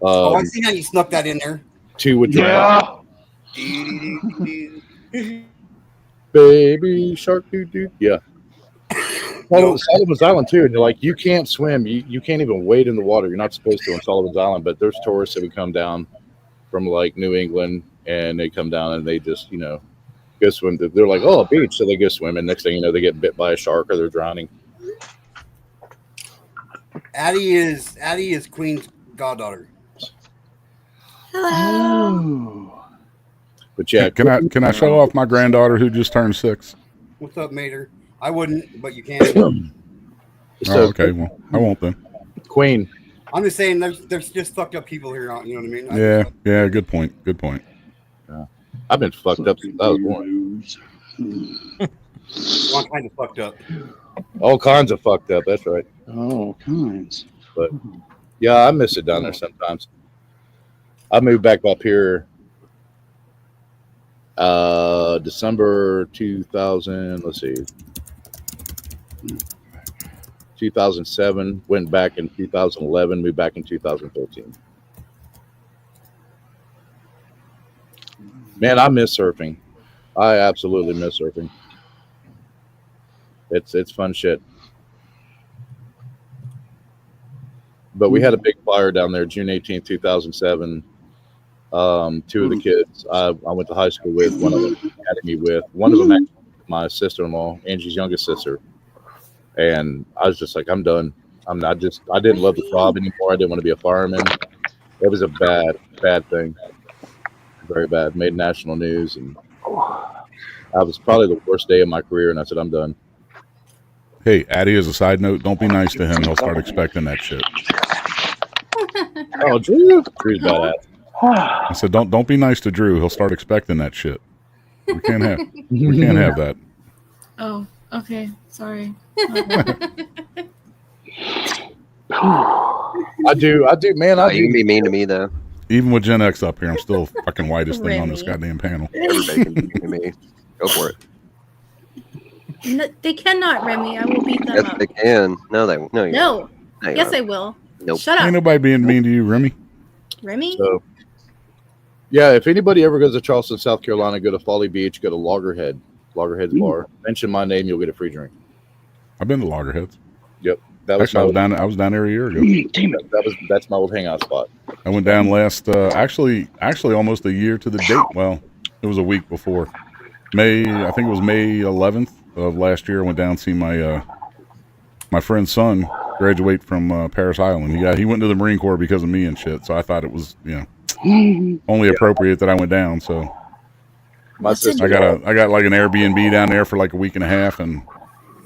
Speaker 2: I see how you snuck that in there.
Speaker 15: 2 would drown. Baby shark, dude. Yeah. Well, Sullivan's Island too, and you're like, you can't swim, you can't even wade in the water. You're not supposed to on Sullivan's Island, but there's tourists that would come down from like New England, and they come down and they just go swim. They're like, "Oh, a beach," so they go swim, and next thing you know, they get bit by a shark or they're drowning.
Speaker 2: Addie is Queen's goddaughter.
Speaker 3: Hello.
Speaker 15: But yeah,
Speaker 5: can I show off my granddaughter who just turned 6?
Speaker 2: What's up, Mater? I wouldn't, but you can.
Speaker 5: Oh, okay. Well, I won't then.
Speaker 15: Queen.
Speaker 2: I'm just saying, there's just fucked up people here. You know what I mean?
Speaker 5: Yeah. Good point.
Speaker 15: Yeah. I've been fucked up since I was born.
Speaker 2: All kinds of fucked up.
Speaker 15: All kinds of fucked up. That's right.
Speaker 17: All kinds.
Speaker 15: But yeah, I miss it down there sometimes. I moved back up here December 2000. Let's see. 2007, went back in 2011, moved back in 2013. Man, I miss surfing. I absolutely miss surfing. It's fun shit. But we had a big fire down there, June 18th, 2007. 2 of the kids I went to high school with, one of them academy with, one of them actually my sister-in-law, Angie's youngest sister. And I was just like, I'm done. I didn't love the job anymore. I didn't want to be a fireman. It was a bad thing. Very bad. Made national news, and that was probably the worst day of my career. And I said, I'm done.
Speaker 5: Hey, Addy, as a side note, don't be nice to him. He'll start expecting that shit.
Speaker 15: Oh, Drew? Drew's badass.
Speaker 5: I said, don't be nice to Drew. He'll start expecting that shit. We can't have that.
Speaker 3: Oh, okay. Sorry.
Speaker 15: I do, man.
Speaker 18: You can be mean to me though.
Speaker 5: Even with Gen X up here, I'm still fucking whitest thing on this goddamn panel.
Speaker 18: Everybody can be mean to me. Go for it.
Speaker 11: No, they cannot, Remy. I will beat them
Speaker 18: Yes,
Speaker 11: up.
Speaker 18: they can. No, they no. You
Speaker 11: No.
Speaker 18: won't. No, you
Speaker 11: Yes,
Speaker 18: won't.
Speaker 11: I will.
Speaker 18: Nope.
Speaker 11: Shut up.
Speaker 5: Ain't nobody being mean to you, Remy.
Speaker 11: Remy?
Speaker 15: So, yeah, if anybody ever goes to Charleston, South Carolina, go to Folly Beach, go to Loggerhead's bar. Mention my name, you'll get a free drink.
Speaker 5: I've been to Loggerheads.
Speaker 15: Yep, that was
Speaker 5: actually I was down there a year ago.
Speaker 15: That's my old hangout spot.
Speaker 5: I went down last actually almost a year to the date. Well, it was a week before I think it was May 11th of last year. I went down to see my my friend's son graduate from Paris Island. He went to the Marine Corps because of me and shit. So I thought it was only appropriate that I went down. So
Speaker 15: my sister,
Speaker 5: I got like an Airbnb down there for like a week and a half, and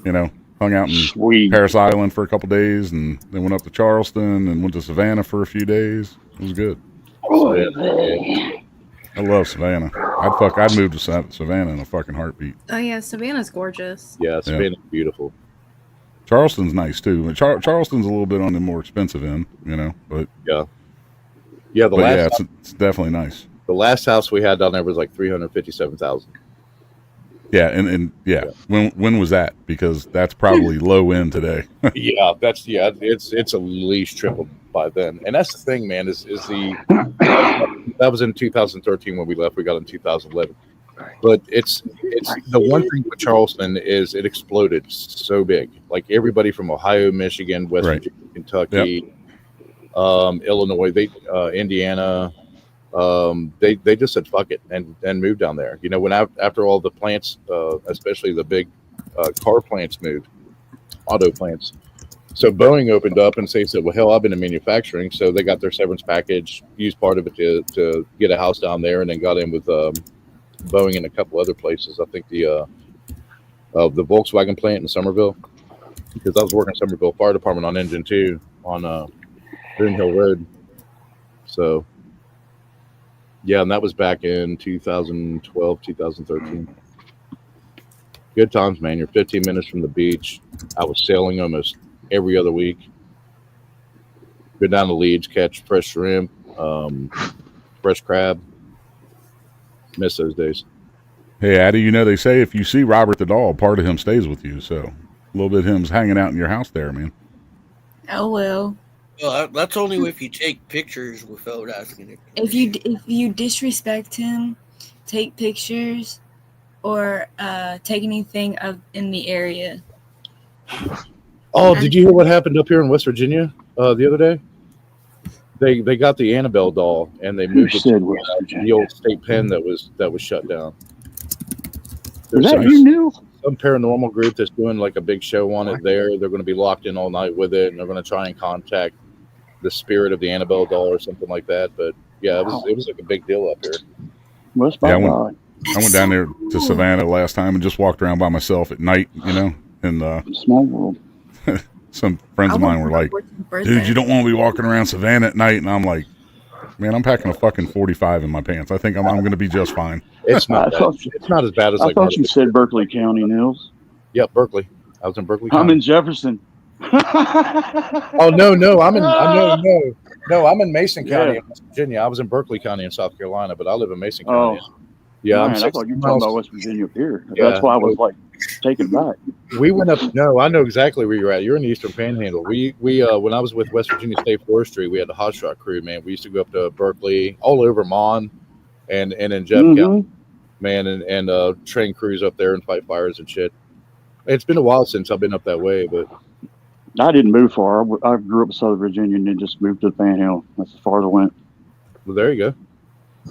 Speaker 5: hung out in Paris Island for a couple days, and then went up to Charleston and went to Savannah for a few days. It was good. I love Savannah. I'd move to Savannah in a fucking heartbeat.
Speaker 11: Oh yeah, Savannah's gorgeous.
Speaker 15: Yeah, Savannah's beautiful.
Speaker 5: Charleston's nice too. Charleston's a little bit on the more expensive end, but it's definitely nice.
Speaker 15: The last house we had down there was like $357,000.
Speaker 5: Yeah, and when was that? Because that's probably low end today.
Speaker 15: It's at least tripled by then. And that's the thing, man, is that was in 2013 when we left. We got in 2011. But it's the one thing with Charleston is it exploded so big. Like everybody from Ohio, Michigan, West Virginia, Kentucky, Illinois, Indiana, they just said fuck it and moved down there. When after all the plants, especially the big car plants moved, auto plants. So Boeing opened up and they said, well, hell, I've been in manufacturing. So they got their severance package, used part of it to get a house down there, and then got in with Boeing and a couple other places. I think the Volkswagen plant in Somerville, because I was working in Somerville Fire Department on Engine 2 on Boone Hill Road. So, yeah, and that was back in 2012, 2013. Good times, man. You're 15 minutes from the beach. I was sailing almost every other week. Go down to Leeds, catch fresh shrimp, fresh crab. Miss those days.
Speaker 5: Hey, Addy, they say if you see Robert the doll, part of him stays with you. So a little bit of him's hanging out in your house there, man.
Speaker 3: Oh well.
Speaker 4: Well, that's only if you take pictures without asking it.
Speaker 3: If you disrespect him, take pictures, or take anything in the area.
Speaker 15: Oh, did you hear what happened up here in West Virginia the other day? They got the Annabelle doll and they moved it to the old state pen that was shut down. There's some paranormal group that's doing like a big show on it there. They're going to be locked in all night with it, and they're going to try and contact the spirit of the Annabelle doll or something like that. But yeah, it was like a big deal up here.
Speaker 5: I went down there to Savannah last time and just walked around by myself at night, and
Speaker 17: small world.
Speaker 5: Some friends of mine were like, dude, you don't want to be walking around Savannah at night. And I'm like, man, I'm packing a fucking 45 in my pants. I think I'm going to be just fine.
Speaker 15: It's not it's not as bad as
Speaker 17: I thought you said Berkeley County, Nils.
Speaker 15: Yep, Berkeley. I was in Berkeley County.
Speaker 17: I'm in Jefferson.
Speaker 15: Oh, no. I'm in Mason County in West Virginia. I was in Berkeley County in South Carolina, but I live in Mason County.
Speaker 17: Yeah, man, I thought you were talking about West Virginia up here. That's why I was like taken back.
Speaker 15: We went up. No, I know exactly where you're at. You're in the Eastern Panhandle. We when I was with West Virginia State Forestry, we had the hot shot crew. Man, we used to go up to Berkeley, all over Mon, and in Jeff County, man, and train crews up there and fight fires and shit. It's been a while since I've been up that way, but
Speaker 17: I didn't move far. I grew up in Southern Virginia and then just moved to the Panhandle. That's as far as I went.
Speaker 15: Well, there you go.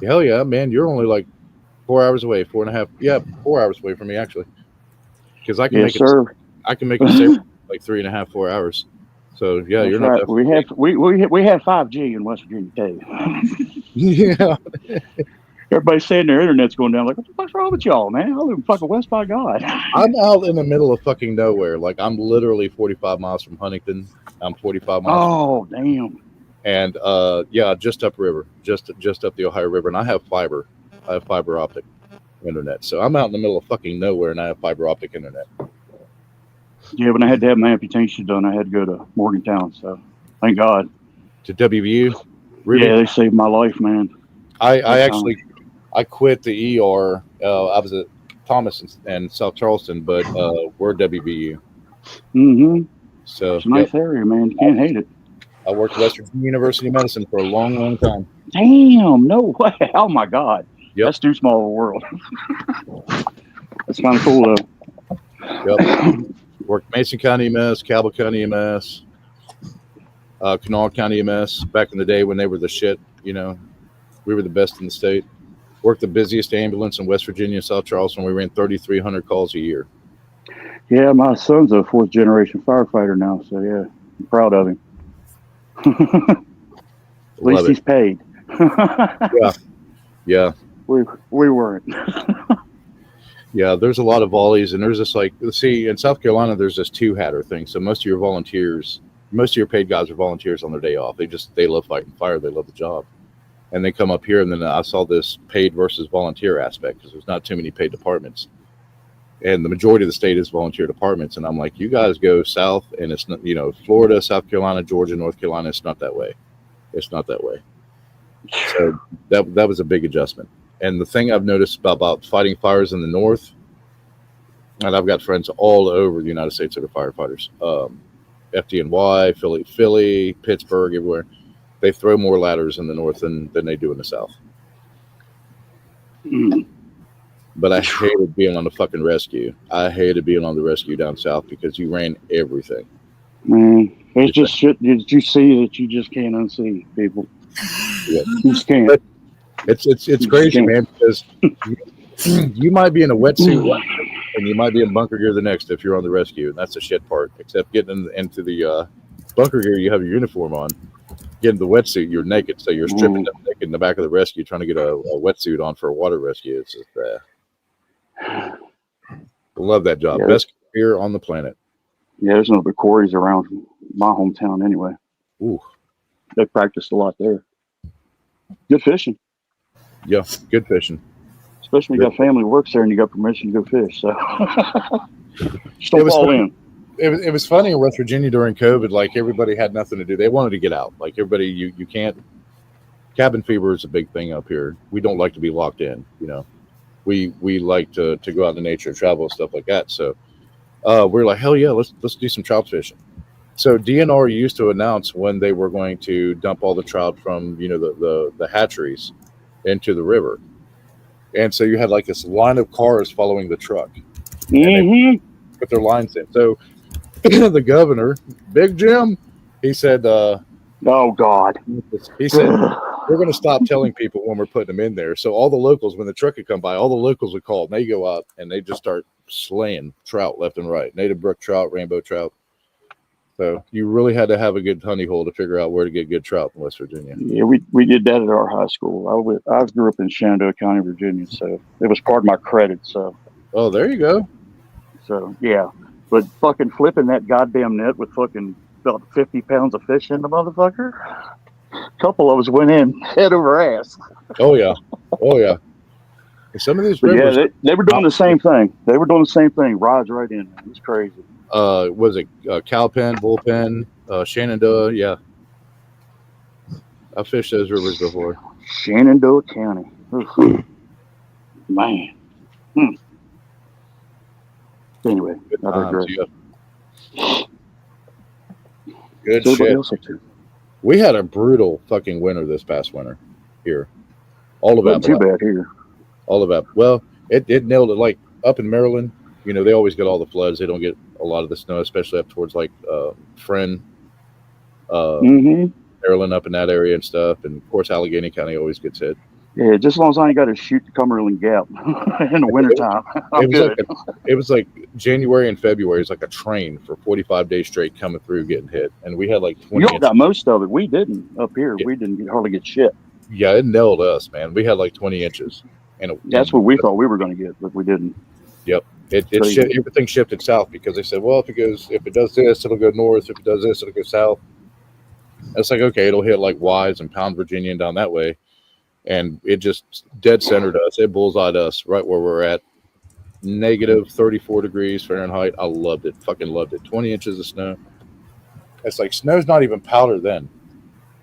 Speaker 15: Hell yeah, man! You're only like 4 hours away, 4.5. Yeah, 4 hours away from me actually. Because I can make it. I can make it safe like 3.5, 4 hours. So yeah,
Speaker 17: That's
Speaker 15: you're not
Speaker 17: right.
Speaker 15: that
Speaker 17: We have 5G in West Virginia too.
Speaker 15: Yeah.
Speaker 17: Everybody's saying their internet's going down. Like, what the fuck's wrong with y'all, man? I live in fucking West by God.
Speaker 15: I'm out in the middle of fucking nowhere. Like I'm literally 45 miles from Huntington. I'm 45 miles.
Speaker 17: Oh, damn.
Speaker 15: And yeah, just upriver, just up the Ohio River, and I have fiber. I have fiber optic internet. So I'm out in the middle of fucking nowhere, and I have fiber optic internet.
Speaker 17: Yeah, when I had to have my amputation done, I had to go to Morgantown. So thank God.
Speaker 15: To WVU? Really?
Speaker 17: Yeah, they saved my life, man.
Speaker 15: I actually I quit the ER. I was at Thomas and South Charleston, but we're WVU.
Speaker 17: Mm-hmm.
Speaker 15: So
Speaker 17: It's a nice area, man. You can't hate it.
Speaker 15: I worked at West Virginia University of Medicine for a long, long time.
Speaker 17: Damn, no way. Oh my God.
Speaker 15: Yep.
Speaker 17: That's too small of a world. That's kind of cool though.
Speaker 15: Yep. Worked Mason County EMS, Cabell County EMS, Kanawha County EMS back in the day when they were the shit, you know. We were the best in the state. Worked the busiest ambulance in West Virginia, South Charleston. We ran 3,300 calls a year.
Speaker 17: Yeah, my son's a 4th generation firefighter now, so yeah, I'm proud of him. At least he's paid.
Speaker 15: Yeah. Yeah.
Speaker 17: We weren't.
Speaker 15: Yeah, there's a lot of volleys, and there's this like, see, in South Carolina, there's this two-hatter thing. So most of your volunteers, most of your paid guys are volunteers on their day off. They love fighting fire. They love the job. And they come up here, and then I saw this paid versus volunteer aspect because there's not too many paid departments. And the majority of the state is volunteer departments. And I'm like, you guys go south, and it's not, you know, Florida, South Carolina, Georgia, North Carolina, it's not that way. It's not that way. So that was a big adjustment. And the thing I've noticed about fighting fires in the north, and I've got friends all over the United States that are firefighters, FDNY, Philly, Pittsburgh, everywhere. They throw more ladders in the north than they do in the south. But I hated being on the fucking rescue. I hated being on the rescue down south because you ran everything.
Speaker 17: Man, there's just shit that you see that you just can't unsee, people.
Speaker 15: Yeah.
Speaker 17: You just can't.
Speaker 15: But it's crazy, man, because you might be in a wetsuit one day, and you might be in bunker gear the next if you're on the rescue. And that's the shit part. Except getting into the bunker gear, you have your uniform on. Getting the wetsuit, you're naked, so you're stripping up naked in the back of the rescue, trying to get a wetsuit on for a water rescue. It's just love that job.
Speaker 17: Yeah.
Speaker 15: Best career on the planet.
Speaker 17: Yeah, there's no big quarries around my hometown anyway.
Speaker 15: Ooh,
Speaker 17: they practiced a lot there. Good fishing.
Speaker 15: Yeah, good fishing.
Speaker 17: Especially when you got family works there and you got permission to go fish. So just don't fall in.
Speaker 15: It was funny in West Virginia during COVID. Like everybody had nothing to do. They wanted to get out. Like everybody, you can't. Cabin fever is a big thing up here. We don't like to be locked in. You know, we like to go out in nature and travel and stuff like that. So we're like, hell yeah, let's do some trout fishing. So DNR used to announce when they were going to dump all the trout from the hatcheries into the river, and so you had like this line of cars following the truck. And they put their lines in. So the governor, Big Jim, he said, "Oh
Speaker 17: God,"
Speaker 15: he said, "We're going to stop telling people when we're putting them in there." So all the locals, when the truck would come by, all the locals would call, and they go out and they just start slaying trout left and right, native brook trout, rainbow trout. So you really had to have a good honey hole to figure out where to get good trout in West Virginia.
Speaker 17: Yeah, we did that at our high school. I grew up in Shenandoah County, Virginia, so it was part of my credit. So,
Speaker 15: oh, there you go.
Speaker 17: So yeah, but fucking flipping that goddamn net with fucking about 50 pounds of fish in the motherfucker. A couple of us went in head over ass.
Speaker 15: Oh yeah, oh yeah. Some of these rivers,
Speaker 17: yeah, they were doing the same thing. They were doing the same thing. Rods right in. It was crazy.
Speaker 15: Was it Cowpen, Bullpen, Shenandoah? Yeah, I fished those rivers before.
Speaker 17: Shenandoah County, man. Anyway,
Speaker 15: good shit. We had a brutal fucking winter this past winter here. All of that.
Speaker 17: Too bad here.
Speaker 15: All of that. Well, it nailed it. Like up in Maryland, you know, they always get all the floods. They don't get a lot of the snow, especially up towards like Friend, Maryland, up in that area and stuff. And of course, Allegheny County always gets hit.
Speaker 17: Yeah, just as long as I ain't got to shoot the Cumberland Gap in the wintertime, I'm good.
Speaker 15: It was like January and February. It's like a train for 45 days straight coming through, getting hit, and we had like 20
Speaker 17: Y'all got most of it. We didn't up here. We didn't hardly get shit.
Speaker 15: Yeah, it nailed us, man. We had like 20 inches, and
Speaker 17: That's what we thought we were going to get, but we didn't.
Speaker 15: Yep,
Speaker 17: Crazy.
Speaker 15: everything shifted south because they said, well, if it does this, it'll go north. If it does this, it'll go south. And it's like, okay, it'll hit like Wise and Pound, Virginia, and down that way, and it just dead centered us. It bullseyed us right where we're at. Negative 34 degrees Fahrenheit. I loved it. Fucking loved it. 20 inches of snow. It's like snow's not even powder then.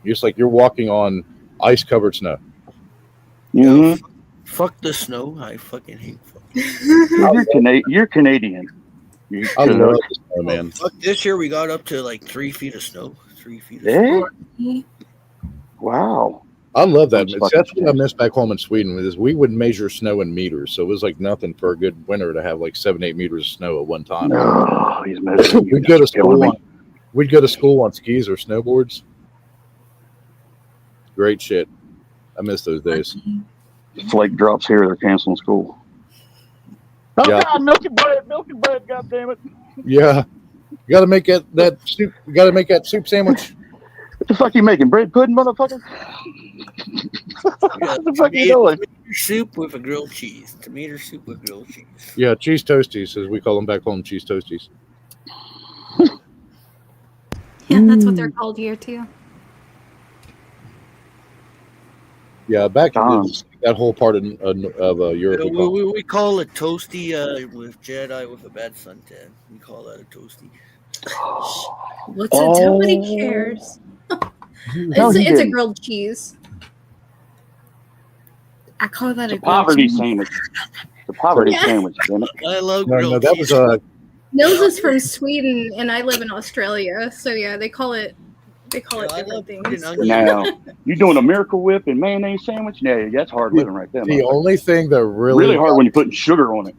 Speaker 15: You're walking on ice covered snow.
Speaker 17: Mm-hmm.
Speaker 4: Fuck the snow. I fucking hate
Speaker 17: You're Canadian.
Speaker 15: I love the snow, man.
Speaker 4: Fuck, this year we got up to like 3 feet of snow. 3 feet of snow.
Speaker 17: Wow.
Speaker 15: I love that. That's what I miss back home in Sweden. Is we would measure snow in meters, so it was like nothing for a good winter to have like 7-8 meters of snow at one time.
Speaker 17: Oh, he's measuring.
Speaker 15: We'd go to school on skis or snowboards. Great shit. I miss those days.
Speaker 17: Flake drops here. They're canceling school. Oh
Speaker 15: Yeah.
Speaker 17: God, milky bread, God damn it!
Speaker 15: Yeah, you got to make that soup. You got to make that soup sandwich.
Speaker 17: What the fuck you making? Bread pudding, motherfucker? What the fuck you doing?
Speaker 4: Tomato soup with a grilled cheese. Tomato soup with grilled cheese.
Speaker 15: Yeah, cheese toasties, as we call them back home. Cheese toasties.
Speaker 11: Yeah, that's what they're called here too.
Speaker 15: Yeah, back in that whole part of Europe.
Speaker 4: We call it toasty with Jedi with a bad suntan. We call that a toasty.
Speaker 11: What's it? Nobody cares. It's a grilled cheese.
Speaker 3: I call that
Speaker 17: a poverty sandwich. The poverty sandwich, damn it.
Speaker 4: I love
Speaker 15: grilled
Speaker 4: cheese.
Speaker 11: Nils is from Sweden, and I live in Australia. So yeah, they call it different things.
Speaker 17: Now, you doing a Miracle Whip and mayonnaise sandwich? Now, that's hard living right there.
Speaker 15: The only thing that really
Speaker 17: hard when you're putting sugar on it.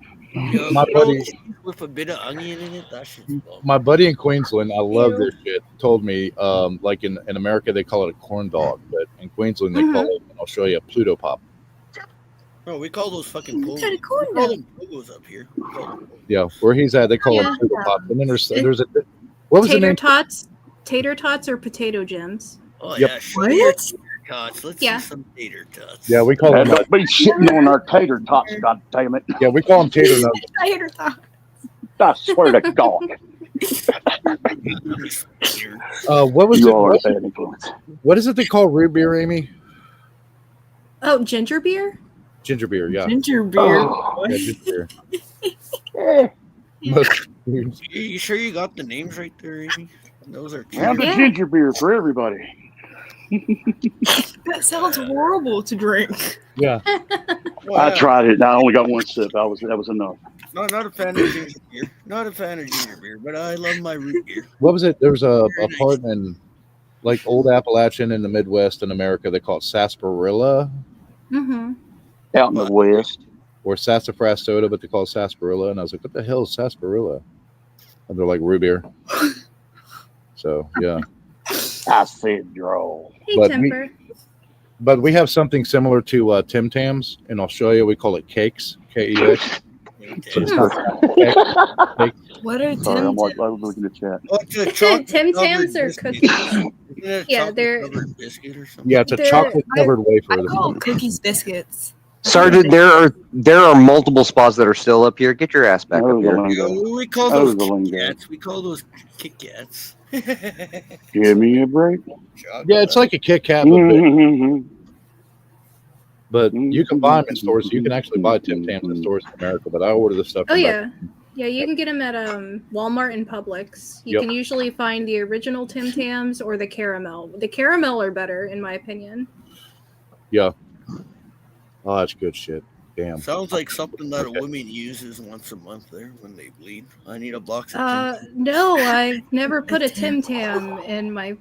Speaker 15: My buddy
Speaker 4: with a bit of onion in it. That shit's bomb.
Speaker 15: My buddy in Queensland, I love this shit, told me, like in America they call it a corn dog, but in Queensland they call it, and I'll show you, a Pluto Pop.
Speaker 4: Bro, we call those fucking pogos.
Speaker 3: Kind of cool.
Speaker 4: We call them pogos up here.
Speaker 15: Yeah, where he's at, they call them Pluto Pop. And then there's a what was the name?
Speaker 11: Tater tots or potato gems.
Speaker 4: Oh
Speaker 15: Yep.
Speaker 4: yeah, tater tots. Let's see some tater tots.
Speaker 15: Yeah, we call them.
Speaker 17: Don't be shitting on our tater tots, god damn it.
Speaker 15: Yeah, we call them tater nuggets.
Speaker 3: Tater tots.
Speaker 17: I swear to God.
Speaker 15: What was
Speaker 17: You
Speaker 15: it?
Speaker 17: all are a bad influence.
Speaker 15: What is it they call root beer, Amy?
Speaker 11: Oh, ginger beer.
Speaker 15: Ginger beer, yeah.
Speaker 3: Ginger beer.
Speaker 17: Oh.
Speaker 15: Yeah, ginger
Speaker 17: Yeah.
Speaker 15: beer.
Speaker 4: You sure you got the names right there, Amy? Those are
Speaker 17: And the ginger beer for everybody.
Speaker 3: That sounds horrible to drink.
Speaker 15: Yeah.
Speaker 17: I tried it. I only got one sip. That was enough.
Speaker 4: Not a fan of ginger beer. Not a fan of ginger beer, but I love my root beer.
Speaker 15: What was it? There was a part in like old Appalachian in the Midwest in America. They call it sarsaparilla.
Speaker 11: Mm-hmm.
Speaker 17: Out in the West.
Speaker 15: Or sassafras soda, but they call it sarsaparilla. And I was like, what the hell is sarsaparilla? And they're like, root beer. So, yeah.
Speaker 17: I said draw.
Speaker 11: Hey, Temper.
Speaker 15: But we have something similar to Tim Tams, and I'll show you. We call it cakes, K-E-X. So it's not cake.
Speaker 3: What are
Speaker 17: Sorry,
Speaker 3: Tim
Speaker 17: I'm looking at chat.
Speaker 4: Oh, it's a chocolate
Speaker 11: Tim Tams are cookies. Yeah, they're.
Speaker 4: Biscuit or something?
Speaker 15: Yeah, it's a chocolate-covered wafer.
Speaker 3: I call them cookies biscuits.
Speaker 18: Sergeant, there are multiple spots that are still up here. Get your ass back up here.
Speaker 4: We call those Kit Kats. We call those Kit Kats.
Speaker 17: Give me a break.
Speaker 15: Yeah, it's like a Kit Kat, but you can buy them in stores. You can actually buy Tim Tams in stores in America, but I order the stuff.
Speaker 11: Oh yeah, yeah. You can get them at Walmart and Publix. You can usually find the original Tim Tams or the caramel. The caramel are better, in my opinion.
Speaker 15: Yeah. Oh, that's good shit. Damn.
Speaker 4: Sounds like something that a woman uses once a month there when they bleed. I need a box of Tim Tams.
Speaker 11: No, I've never put a Tim Tam in my.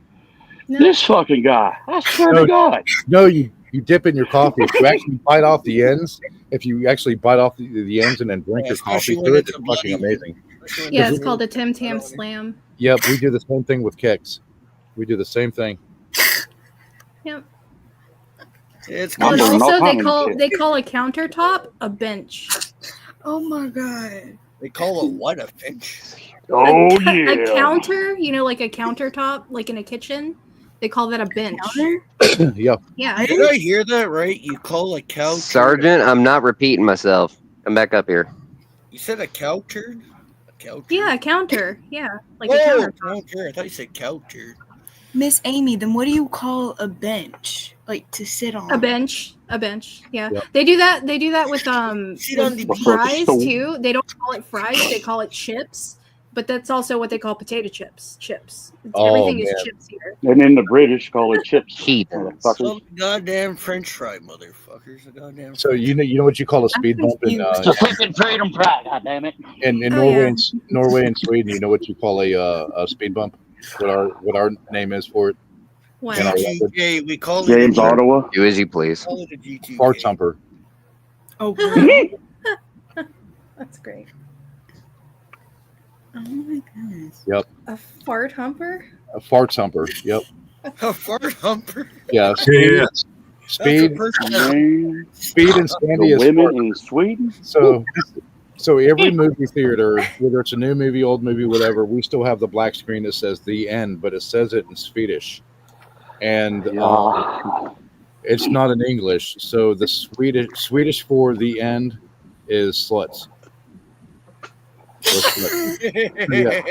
Speaker 11: No.
Speaker 17: This fucking guy. I swear to God.
Speaker 15: No, you dip in your coffee. If you actually bite off the ends, the ends and then drink your coffee through it, it's fucking amazing.
Speaker 11: Yeah, it's called a Tim Tam Slam.
Speaker 15: Yep, we do the same thing with kicks. We do the same thing.
Speaker 11: Yep.
Speaker 14: It's
Speaker 11: Well, and
Speaker 17: I'm
Speaker 11: also
Speaker 17: doing all kinds of
Speaker 11: they call a countertop a bench.
Speaker 3: Oh my god.
Speaker 4: They call it what, a bench?
Speaker 17: Oh
Speaker 11: A
Speaker 17: yeah.
Speaker 11: counter, you know, like a countertop, like in a kitchen. They call that a bench.
Speaker 15: Yeah.
Speaker 11: Yeah.
Speaker 4: Did I hear that right? You call a cow turd?
Speaker 18: Sergeant, I'm not repeating myself. Come back up here.
Speaker 4: You said a cow turd? A cow turd?
Speaker 11: Yeah, a counter. Yeah, like a
Speaker 4: Oh,
Speaker 11: counter.
Speaker 4: counter. I thought you said cow turd.
Speaker 3: Miss Amy, then what do you call a bench? Like to sit on?
Speaker 11: A bench. A bench. Yeah.
Speaker 15: Yep.
Speaker 11: They do that. They do that with
Speaker 4: on the
Speaker 11: with
Speaker 4: beach.
Speaker 11: fries too. They don't call it fries. They call it chips. But that's also what they call potato chips. Chips.
Speaker 15: Oh,
Speaker 11: Everything is
Speaker 15: man.
Speaker 11: chips here.
Speaker 17: And then the British call it chips.
Speaker 18: Heathens.
Speaker 17: Motherfuckers.
Speaker 4: Some goddamn French fry, motherfuckers. A goddamn.
Speaker 15: So you know what you call a speed bump in
Speaker 17: It's a flipping freedom pride, goddammit.
Speaker 15: in Norway Norway and Sweden. You know what you call a speed bump? What our name is for it?
Speaker 11: What?
Speaker 15: In our language?
Speaker 4: G2K, we call
Speaker 17: James
Speaker 4: it a
Speaker 17: Ottawa.
Speaker 18: Do as you please.
Speaker 4: call it a G2K.
Speaker 15: Fart humper.
Speaker 3: Oh, really?
Speaker 11: That's great.
Speaker 3: Oh my goodness.
Speaker 15: Yep.
Speaker 11: A fart humper?
Speaker 15: A fart humper. Yep.
Speaker 4: A fart humper?
Speaker 15: Yeah.
Speaker 2: Yeah.
Speaker 15: Speed.
Speaker 17: Man,
Speaker 15: Speed and Sandy
Speaker 17: the
Speaker 15: is
Speaker 17: women
Speaker 15: fart.
Speaker 17: in Sweden.
Speaker 15: So every movie theater, whether it's a new movie, old movie, whatever, we still have the black screen that says the end, but it says it in Swedish. And it's not in English. So the Swedish for the end is sluts. Yeah.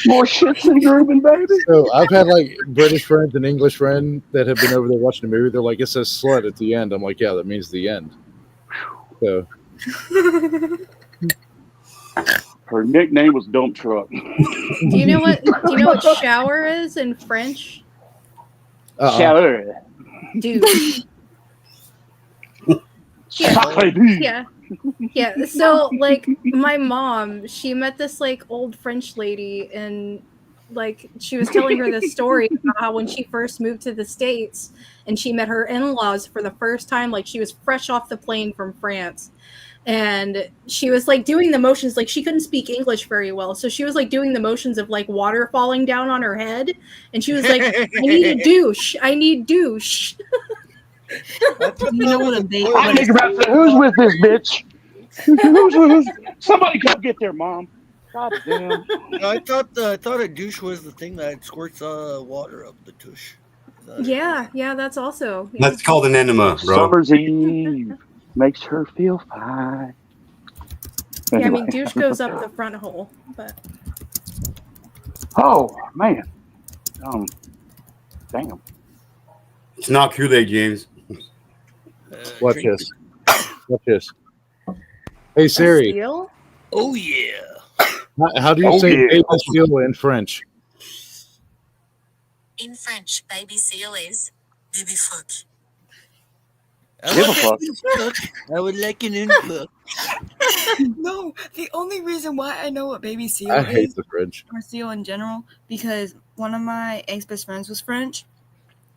Speaker 17: More shits than grooming, baby.
Speaker 15: So I've had like British friends and English friends that have been over there watching the movie. They're like, it says slut at the end. I'm like, yeah, that means the end. So
Speaker 17: her nickname was Dump Truck.
Speaker 11: Do you know what shower is in French?
Speaker 17: Shower.
Speaker 11: Douche.
Speaker 17: Sacré douche.
Speaker 11: Yeah. Yeah. So like my mom, she met this like old French lady and like she was telling her this story about how when she first moved to the States and she met her in-laws for the first time, like she was fresh off the plane from France. And she was like doing the motions, like she couldn't speak English very well. So she was like doing the motions of like water falling down on her head. And she was like, I need a douche. I need douche.
Speaker 3: You know what a baby?
Speaker 17: I think about that. Who's with this bitch? Who's somebody come get their mom. God damn.
Speaker 4: I thought a douche was the thing that squirts water up the tush.
Speaker 11: Yeah, that's also. Yeah.
Speaker 2: That's called an enema, bro.
Speaker 17: Summer's Eve makes her feel fine.
Speaker 11: Yeah, I mean,
Speaker 17: Anyway.
Speaker 11: douche goes up the front hole, but.
Speaker 17: Oh man. Damn.
Speaker 2: It's not Kool-Aid, James.
Speaker 15: watch this. Watch this. Hey Siri,
Speaker 11: Seal?
Speaker 4: Oh yeah.
Speaker 15: how do you say baby seal in French?
Speaker 19: In French, baby seal is baby fuck.
Speaker 4: I would like an input.
Speaker 3: No, the only reason why I know what baby seal
Speaker 15: I hate
Speaker 3: is,
Speaker 15: the French.
Speaker 3: or seal in general, because one of my ex-best friends was French,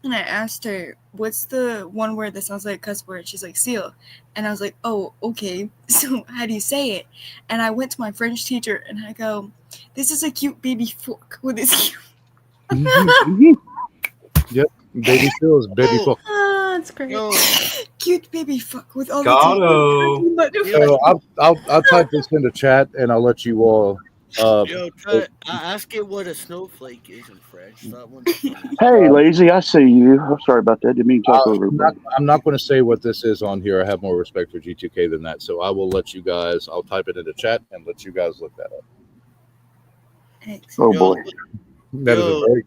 Speaker 3: and I asked her, what's the one word that sounds like a cuss word? She's like, seal. And I was like, oh, okay, so how do you say it? And I went to my French teacher, and I go, this is a cute baby fuck with this cute.
Speaker 15: Yep, baby seal is baby fuck.
Speaker 11: Oh, that's great.
Speaker 3: Cute baby fuck with all
Speaker 2: Gato.
Speaker 15: So I'll type this into chat and I'll let you all.
Speaker 4: Ask it what a snowflake is in French. That one.
Speaker 17: Hey, lazy, I see you. I'm sorry about that. Didn't mean to talk over.
Speaker 15: I'm not going to say what this is on here. I have more respect for G2K than that. So I will let you guys. I'll type it into chat and let you guys look that up.
Speaker 17: Oh boy.
Speaker 15: That is a very.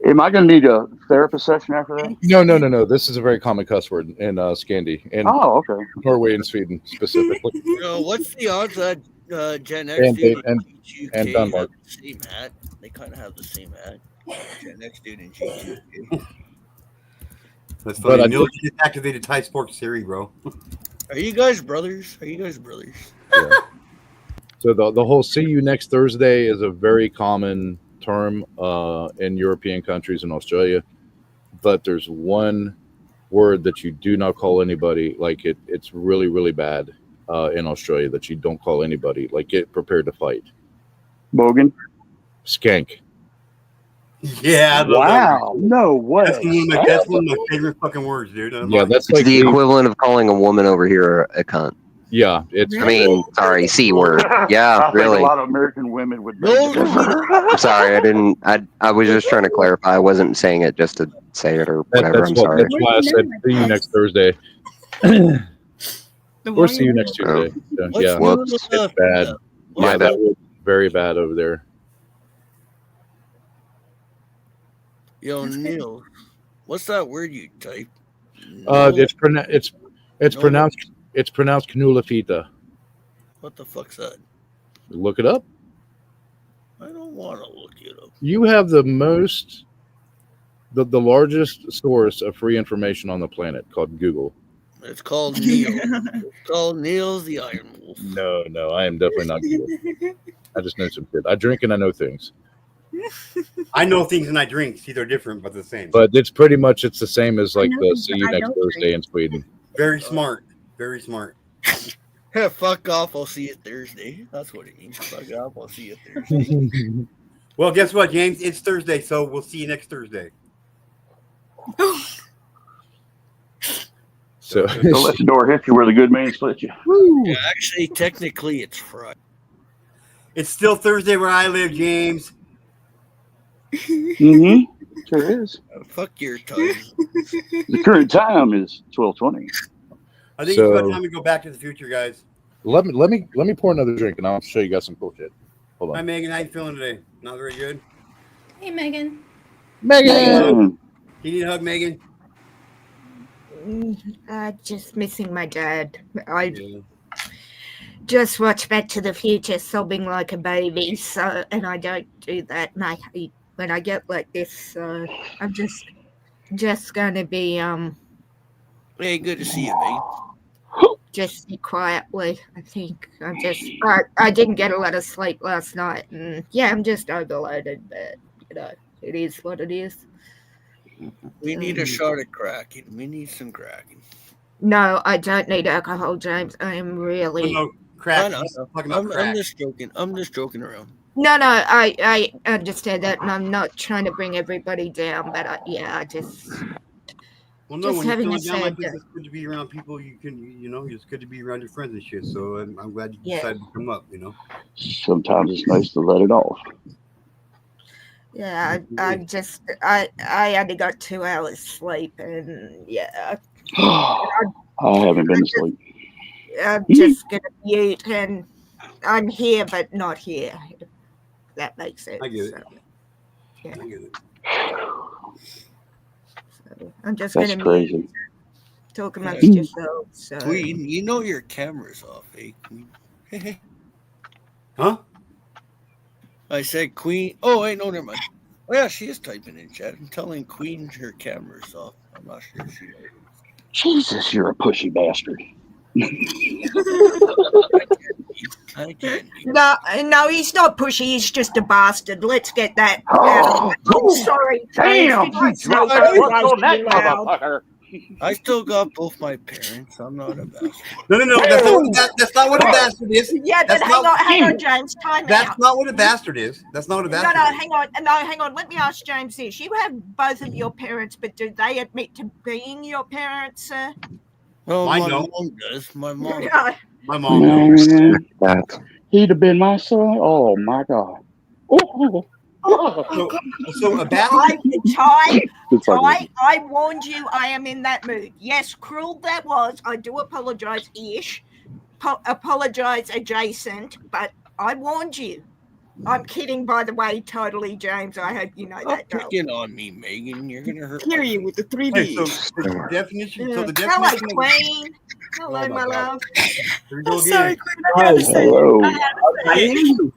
Speaker 17: Am I going to need a therapist session after that?
Speaker 15: No. This is a very common cuss word in Scandi and
Speaker 17: okay.
Speaker 15: Norway and Sweden specifically.
Speaker 4: What's the odds that Gen X dude
Speaker 15: and
Speaker 4: G2K
Speaker 15: Denmark.
Speaker 4: have the same hat? They kind of have the same hat. Gen X dude and G2K.
Speaker 2: That's
Speaker 15: But
Speaker 2: funny.
Speaker 15: I
Speaker 2: Neil
Speaker 15: did-
Speaker 2: just activated Thai Sport Siri, bro.
Speaker 4: Are you guys brothers?
Speaker 15: Yeah. So the whole "see you next Thursday" is a very common term in European countries and Australia, but there's one word that you do not call anybody. Like it's really, really bad in Australia that you don't call anybody. Like get prepared to fight.
Speaker 17: Bogan.
Speaker 15: Skank.
Speaker 2: Yeah, I love that
Speaker 17: Wow,
Speaker 2: word.
Speaker 17: no way.
Speaker 2: That's one of my favorite fucking words, dude. That's one of my favorite fucking words, dude.
Speaker 15: Yeah, that's
Speaker 18: It's
Speaker 15: like
Speaker 18: the equivalent of calling a woman over here a cunt.
Speaker 15: Yeah, it's.
Speaker 18: I mean, sorry, C word. Yeah,
Speaker 17: I think
Speaker 18: really.
Speaker 17: a lot of American women would beg to differ.
Speaker 18: I'm sorry, I didn't. I was just trying to clarify. I wasn't saying it just to say it or whatever. I'm sorry.
Speaker 15: That's why I said see you next Thursday. Or see you next Tuesday. So,
Speaker 4: What's
Speaker 15: yeah,
Speaker 4: new with
Speaker 15: it's
Speaker 4: the-
Speaker 15: bad.
Speaker 4: what's
Speaker 15: Yeah,
Speaker 4: new-
Speaker 15: that was very bad over there.
Speaker 4: Yo, Neil, what's that word you typed?
Speaker 15: It's
Speaker 4: No.
Speaker 15: pronounced Knulafita.
Speaker 4: What the fuck's that?
Speaker 15: Look it up.
Speaker 4: I don't want to look it up.
Speaker 15: You have the largest source of free information on the planet called Google.
Speaker 4: It's called Neil. It's called Neil's the Iron Wolf.
Speaker 15: No, I am definitely not Google. I just know some shit. I drink and I know things.
Speaker 2: I know things and I drink. See, they're different, but the same.
Speaker 15: But it's pretty much the same as like
Speaker 2: know
Speaker 15: the
Speaker 2: things,
Speaker 15: see
Speaker 2: but
Speaker 15: you
Speaker 2: I
Speaker 15: next
Speaker 2: don't
Speaker 15: Thursday
Speaker 2: drink.
Speaker 15: in Sweden.
Speaker 2: Very smart. Very smart.
Speaker 4: Yeah, fuck off. I'll see you Thursday. That's what it means. Fuck off. I'll see you Thursday.
Speaker 2: Well, guess what, James? It's Thursday, so we'll see you next Thursday.
Speaker 15: So
Speaker 17: Don't let the door hit you where the good man split you.
Speaker 4: Yeah, actually, technically, it's Friday.
Speaker 2: It's still Thursday where I live, James.
Speaker 17: Mm-hmm. Sure is.
Speaker 4: Fuck your time.
Speaker 17: The current time is 12:20.
Speaker 2: I think
Speaker 15: So-
Speaker 2: it's about time we go back to the future, guys.
Speaker 15: Let me pour another drink and I'll show you guys some cool shit. Hold
Speaker 2: Hi,
Speaker 15: on.
Speaker 2: Megan. How you feeling today? Not very good.
Speaker 11: Hey, Megan.
Speaker 15: Megan.
Speaker 2: You need a hug, Megan?
Speaker 20: Just missing my dad. I just watched Back to the Future sobbing like a baby, and I don't do that, and I hate when I get like this, so I'm just gonna be
Speaker 4: Hey, good to see you, mate.
Speaker 20: just sit quietly. I think I didn't get a lot of sleep last night, and yeah, I'm just overloaded, but it is what it is.
Speaker 4: We need a shot of Kraken. We need some Kraken.
Speaker 20: No, I don't need alcohol, James. I am really
Speaker 2: crack.
Speaker 4: I know.
Speaker 2: He's talking about
Speaker 4: I'm
Speaker 2: crack.
Speaker 4: just joking. I'm just joking around.
Speaker 20: No, I understand that, and I'm not trying to bring everybody down, but I just.
Speaker 2: Well, no,
Speaker 20: Just
Speaker 2: when you're
Speaker 20: having a
Speaker 2: feeling down like
Speaker 20: sad
Speaker 2: this,
Speaker 20: day.
Speaker 2: it's good to be around people you can, it's good to be around your friends and shit. So I'm glad you
Speaker 20: Yeah.
Speaker 2: decided to come up,
Speaker 17: Sometimes it's nice to let it off.
Speaker 20: Yeah, I only got 2 hours sleep, and yeah,
Speaker 17: I haven't been to sleep.
Speaker 20: I'm just gonna mute, and I'm here but not here. If that makes sense.
Speaker 2: I get it.
Speaker 20: So, yeah.
Speaker 2: I get it.
Speaker 20: So I'm just
Speaker 17: That's
Speaker 20: gonna
Speaker 17: crazy.
Speaker 20: mute. Talk amongst yourselves. So.
Speaker 4: Queen, you know your camera's off, eh, Queen?
Speaker 2: Huh?
Speaker 4: I said Queen. Oh, wait, no, never mind. Oh, yeah, she is typing in chat. I'm telling Queen her camera's off. I'm not sure if she knows.
Speaker 17: Jesus, you're a pushy bastard.
Speaker 4: I can't.
Speaker 20: No, he's not pushy. He's just a bastard. Let's get that out of it. I'm sorry.
Speaker 17: Damn,
Speaker 20: James,
Speaker 17: she drove that punch on that motherfucker.
Speaker 4: I still got both my parents. I'm not a bastard.
Speaker 2: No. That's not what a bastard is.
Speaker 20: Yeah, but hang on, James. Time out.
Speaker 2: That's not what a bastard is. That's not what a
Speaker 20: No,
Speaker 2: bastard is.
Speaker 20: hang on. Let me ask James this. You have both of your parents, but do they admit to being your parents, sir?
Speaker 4: Oh,
Speaker 2: Mine
Speaker 4: my
Speaker 2: don't.
Speaker 4: mom does. My mom.
Speaker 20: No.
Speaker 2: My mom knows.
Speaker 17: He'd have been my son. Oh my God.
Speaker 2: So a bastard.
Speaker 20: Ty, I warned you I am in that mood. Yes, cruel that was. I do apologize, ish. Apologize adjacent, but I warned you. I'm kidding, by the way, totally, James. I hope you know
Speaker 4: Stop
Speaker 20: that. Though.
Speaker 4: picking on me, Megan. You're gonna hurt.
Speaker 20: Hear you with the 3D.
Speaker 2: Hey, so the definition. So the
Speaker 20: Hello,
Speaker 2: definition.
Speaker 20: Queen. Hello,
Speaker 2: Oh,
Speaker 20: my
Speaker 2: my God.
Speaker 20: love.
Speaker 2: Here we go again.
Speaker 20: Sorry, Queen. I had to say it.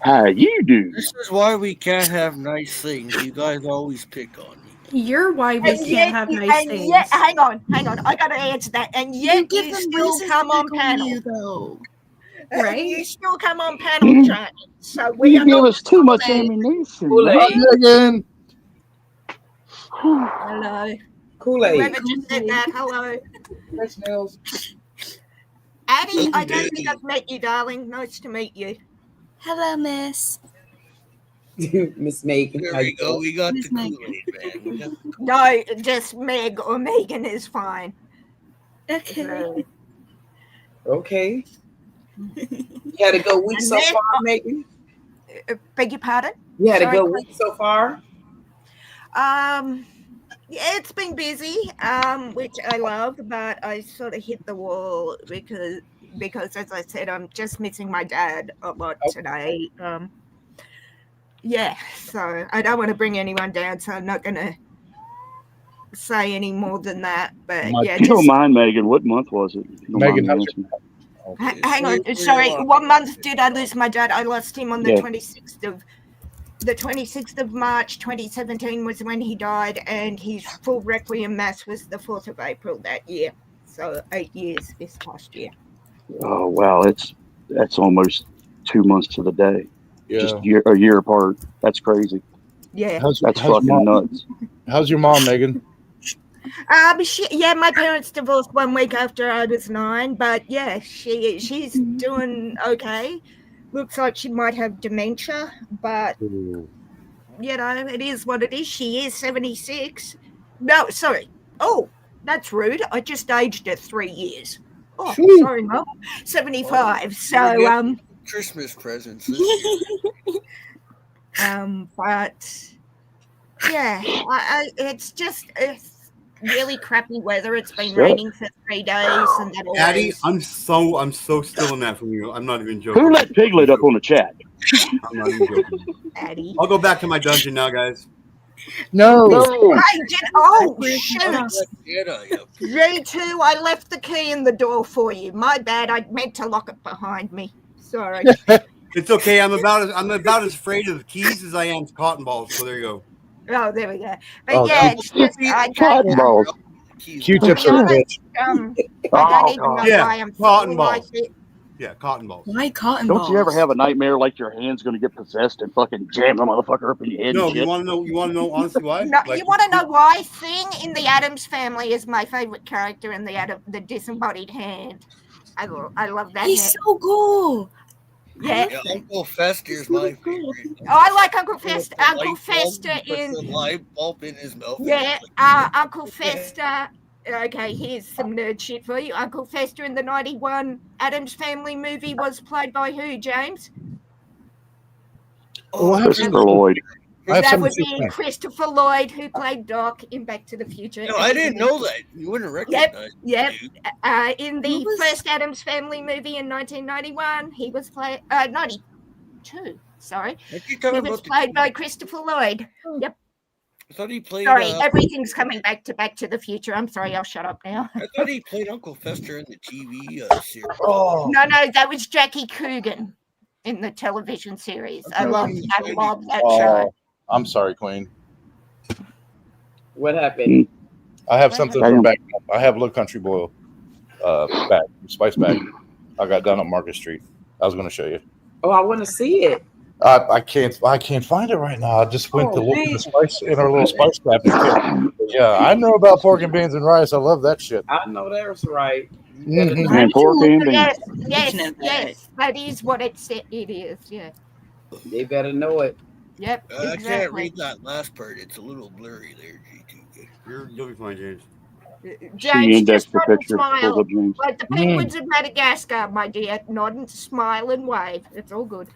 Speaker 17: How you do?
Speaker 4: This is why we can't have nice things. You guys always pick on me.
Speaker 11: You're why we can't have nice things.
Speaker 20: Yet, hang on. I got to answer that. And yet you still come on panel,
Speaker 11: though.
Speaker 20: right?
Speaker 11: Right?
Speaker 20: You still come on panel, Johnny. So we
Speaker 17: You
Speaker 20: are
Speaker 17: give
Speaker 20: not
Speaker 17: us too much ammunition.
Speaker 15: Megan.
Speaker 20: Hello.
Speaker 13: Kool-Aid.
Speaker 20: Whoever just said that, hello. Addie, I don't think I've met you, darling. Nice to meet you.
Speaker 21: Hello, miss.
Speaker 13: Miss Megan.
Speaker 4: There
Speaker 13: how
Speaker 4: we
Speaker 13: you
Speaker 4: go.
Speaker 13: doing?
Speaker 4: We got the Kool-Aid, man. We got
Speaker 20: No, just Meg or Megan is fine.
Speaker 3: Okay.
Speaker 13: Okay. You had a good week so far, Megan?
Speaker 20: Beg your pardon?
Speaker 13: You had
Speaker 20: Sorry,
Speaker 13: a good week so far?
Speaker 20: Yeah, it's been busy, which I love, but I sort of hit the wall because as I said, I'm just missing my dad a lot today. Yeah, so I don't want to bring anyone down, so I'm not gonna say any more than that. But yeah,
Speaker 17: If you don't
Speaker 20: just
Speaker 17: mind, Megan, what month was it? If you don't
Speaker 15: Megan,
Speaker 17: mind me
Speaker 15: how's
Speaker 17: asking.
Speaker 20: hang on. Sorry, what month did I lose my dad? I lost him on the
Speaker 17: Yeah.
Speaker 20: 26th of March 2017 was when he died, and his full requiem mass was the 4th of April that year. So 8 years this past year.
Speaker 17: Oh wow, that's almost 2 months to the day. Just
Speaker 15: Yeah.
Speaker 17: a year apart. That's crazy.
Speaker 20: Yeah.
Speaker 17: That's
Speaker 15: how's
Speaker 17: fucking
Speaker 15: mom?
Speaker 17: nuts.
Speaker 15: How's your mom, Megan?
Speaker 20: My parents divorced 1 week after I was 9, but yeah, she's doing okay. Looks like she might have dementia, but
Speaker 15: Ooh.
Speaker 20: you know, it is what it is. She is 76. No, sorry. Oh, that's rude. I just aged her 3 years. Oh, sorry, Mum. 75. So
Speaker 4: Christmas presents this year.
Speaker 20: But yeah, it's really crappy weather. It's been raining for 3 days, and that
Speaker 2: Daddy,
Speaker 20: always.
Speaker 2: I'm so still in that from you. I'm not even joking.
Speaker 17: Who let Piglet up on the chat?
Speaker 2: I'm not even joking.
Speaker 20: Daddy.
Speaker 2: I'll go back to my dungeon now, guys.
Speaker 15: No.
Speaker 20: Shoot. J2, I left the key in the door for you. My bad. I meant to lock it behind me. Sorry.
Speaker 2: It's okay. I'm about as afraid of the keys as I am cotton balls. So there you go.
Speaker 20: Oh, there we go. But yeah, it's just
Speaker 17: Cotton balls.
Speaker 15: Q-tips are a bitch.
Speaker 20: I don't even know
Speaker 2: Yeah,
Speaker 20: why I'm
Speaker 2: cotton
Speaker 20: feeling like
Speaker 2: balls.
Speaker 20: it.
Speaker 2: Yeah, cotton balls.
Speaker 3: Why cotton
Speaker 17: Don't
Speaker 3: balls?
Speaker 17: you ever have a nightmare like your hand's gonna get possessed and fucking jam the motherfucker up in your head?
Speaker 2: No,
Speaker 17: and
Speaker 2: you
Speaker 17: shit?
Speaker 2: want to know honestly why?
Speaker 20: No, you want to know why? Thing in the Addams Family is my favorite character in the disembodied hand. I love that.
Speaker 3: He's so cool.
Speaker 20: Yeah.
Speaker 4: Uncle Fester's my favorite.
Speaker 20: Oh, I like Uncle Fester.
Speaker 4: The
Speaker 20: Uncle
Speaker 4: light bulb,
Speaker 20: Fester
Speaker 4: he puts
Speaker 20: in.
Speaker 4: the light bulb in his mouth.
Speaker 20: Yeah, Uncle Fester. Okay, here's some nerd shit for you. Uncle Fester in the 91 Addams Family movie was played by who, James?
Speaker 17: Christopher Lloyd.
Speaker 20: That would be Christopher Lloyd, who played Doc in Back to the Future.
Speaker 4: No, I didn't know that. You wouldn't recognize.
Speaker 20: Yep. In the first Addams Family movie in 1991, he was played 92. Sorry, he was played by Christopher Lloyd. Yep.
Speaker 4: I thought he played.
Speaker 20: Sorry, everything's coming back to the Future. I'm sorry, I'll shut up now.
Speaker 4: I thought he played Uncle Fester in the TV series.
Speaker 15: Oh.
Speaker 20: No, that was Jackie Coogan in the television series. I love that show.
Speaker 15: I'm sorry, Queen.
Speaker 13: What happened?
Speaker 15: I have something from back. I have Low Country Boil back, spice back. I got down at Market Street. I was going to show you.
Speaker 13: Oh, I want to see it.
Speaker 15: I can't find it right now. I just went to look in the spice in our little spice cabinet. Yeah, I know about pork and beans and rice. I love that shit.
Speaker 13: I know that's right.
Speaker 17: And pork and beans.
Speaker 20: Yes, that is what it is. Yeah.
Speaker 13: They better know it.
Speaker 20: Yep.
Speaker 4: I can't read that last part. It's a little blurry there, GT.
Speaker 2: You'll be fine, James.
Speaker 20: James, just nod and smile. Like the penguins of Madagascar, my dear. Nod and smile and wave. It's all good.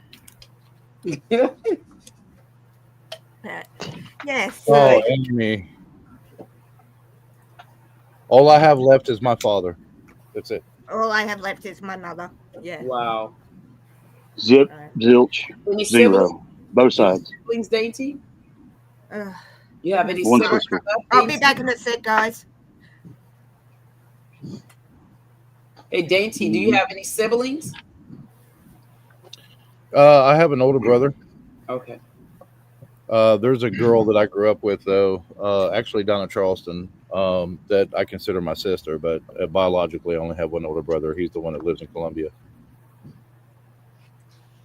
Speaker 20: Yes.
Speaker 15: Oh, Amy. All I have left is my father. That's it.
Speaker 20: All I have left is my mother. Yeah.
Speaker 13: Wow.
Speaker 17: Zip, zilch,
Speaker 13: Any
Speaker 17: zero.
Speaker 13: siblings?
Speaker 17: Both sides.
Speaker 13: Siblings, Dainty? You have any
Speaker 17: One
Speaker 13: siblings?
Speaker 17: sister.
Speaker 20: I'll be back in a sec, guys.
Speaker 13: Hey, Dainty, do you have any siblings?
Speaker 15: I have an older brother.
Speaker 13: Okay.
Speaker 15: There's a girl that I grew up with, though, actually down in Charleston, that I consider my sister, but biologically I only have one older brother. He's the one that lives in Columbia.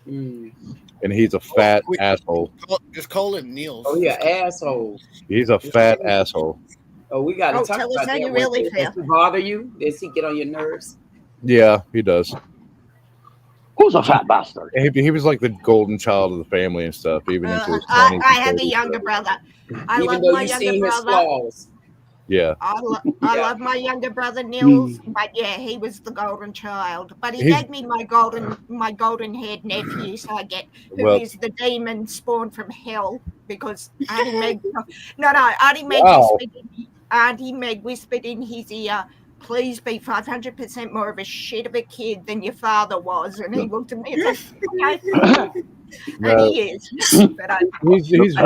Speaker 15: And he's a fat asshole.
Speaker 4: Just call him Niels.
Speaker 13: Oh, yeah, asshole.
Speaker 15: He's a fat asshole.
Speaker 13: Oh, we got to talk
Speaker 20: tell us
Speaker 13: about
Speaker 20: how
Speaker 13: that.
Speaker 20: you really feel.
Speaker 13: Does he bother you? Does he get on your nerves?
Speaker 15: Yeah, he does.
Speaker 17: Who's a fat bastard?
Speaker 15: He was like the golden child of the family and stuff, even into his 20s.
Speaker 20: I have a younger brother. I
Speaker 13: Even
Speaker 20: love
Speaker 13: though
Speaker 20: my
Speaker 13: you
Speaker 20: younger
Speaker 13: seen his
Speaker 20: brother.
Speaker 13: flaws.
Speaker 15: Yeah.
Speaker 20: I love my younger brother Nils, but yeah, he was the golden child. But he gave me my golden haired nephew, so I get who is the demon spawned from hell because Auntie Meg. Auntie Meg whispered. Auntie Meg whispered in his ear, "Please be 500% more of a shit of a kid than your father was." And he looked at me and said, "Okay." And he is. But
Speaker 15: he's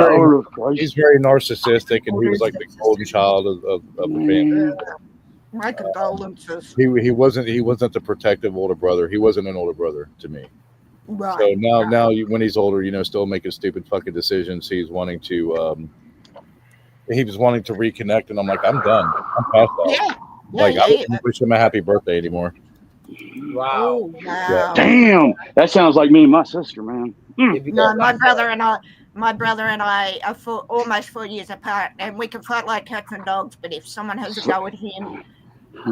Speaker 15: very narcissistic, and he was like the golden child of the family.
Speaker 20: My condolences.
Speaker 15: He wasn't the protective older brother. He wasn't an older brother to me.
Speaker 20: Right.
Speaker 15: So now when he's older, still making stupid fucking decisions. He was wanting to reconnect, and I'm like, I'm done. I'm past that. I don't wish him a happy birthday anymore.
Speaker 20: Wow.
Speaker 15: Yeah.
Speaker 17: Damn, that sounds like me and my sister, man.
Speaker 20: No, my brother and I are almost 4 years apart, and we can fight like cats and dogs. But if someone has a go at him,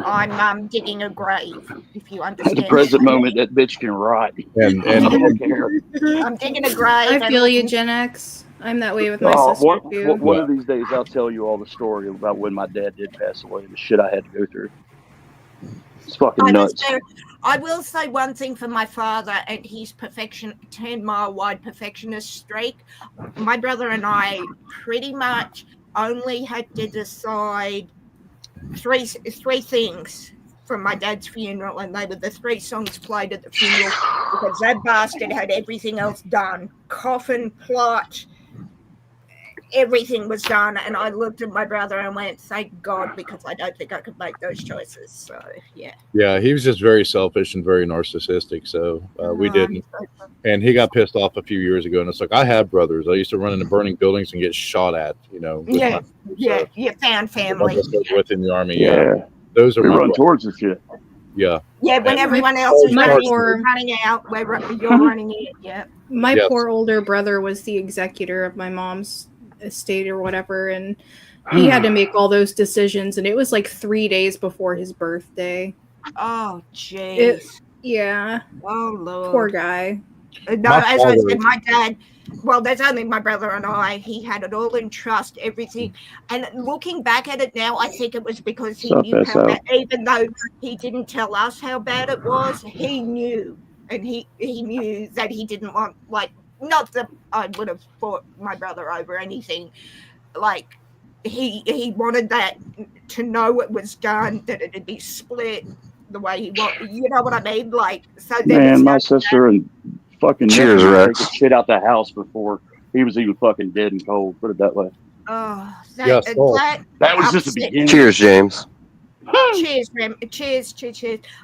Speaker 20: I'm digging a grave. If you understand.
Speaker 17: At the present moment, that bitch can rot.
Speaker 15: And
Speaker 20: I'm digging a grave.
Speaker 11: I feel you, Gen X. I'm that way with my sister too.
Speaker 17: One of these days, I'll tell you all the story about when my dad did pass away and the shit I had to go through. It's fucking nuts.
Speaker 20: I will say one thing for my father and his 10-mile-wide perfectionist streak. My brother and I pretty much only had to decide three things from my dad's funeral, and they were the 3 songs played at the funeral because that bastard had everything else done. Coffin, plot, everything was done, and I looked at my brother and went, thank God, because I don't think I could make those choices. So
Speaker 15: yeah, he was just very selfish and very narcissistic, so we didn't. And he got pissed off a few years ago, and it's like, I had brothers. I used to run into burning buildings and get shot at,
Speaker 20: you found family
Speaker 15: with in the army.
Speaker 17: Those are we run towards the shit.
Speaker 15: Yeah,
Speaker 20: when everyone else is running out, you're running in.
Speaker 11: My poor older brother was the executor of my mom's estate or whatever, and he had to make all those decisions, and it was like 3 days before his birthday.
Speaker 20: Oh jeez.
Speaker 11: Yeah.
Speaker 20: Oh Lord.
Speaker 11: Poor guy.
Speaker 20: No, as I said, my dad, well, there's only my brother and I. He had it all in trust, everything. And looking back at it now, I think it was because he knew how bad, even though he didn't tell us how bad it was, he knew. And he knew that he didn't want, not that I would have fought my brother over anything. Like, he wanted that to know it was done, that it'd be split the way he wanted. You know what I mean? So
Speaker 17: man, my sister and fucking take the shit out the house before he was even fucking dead and cold. Put it that way.
Speaker 20: Oh,
Speaker 17: that was just the beginning.
Speaker 18: Cheers, James.
Speaker 20: Cheers, Rem. Cheers.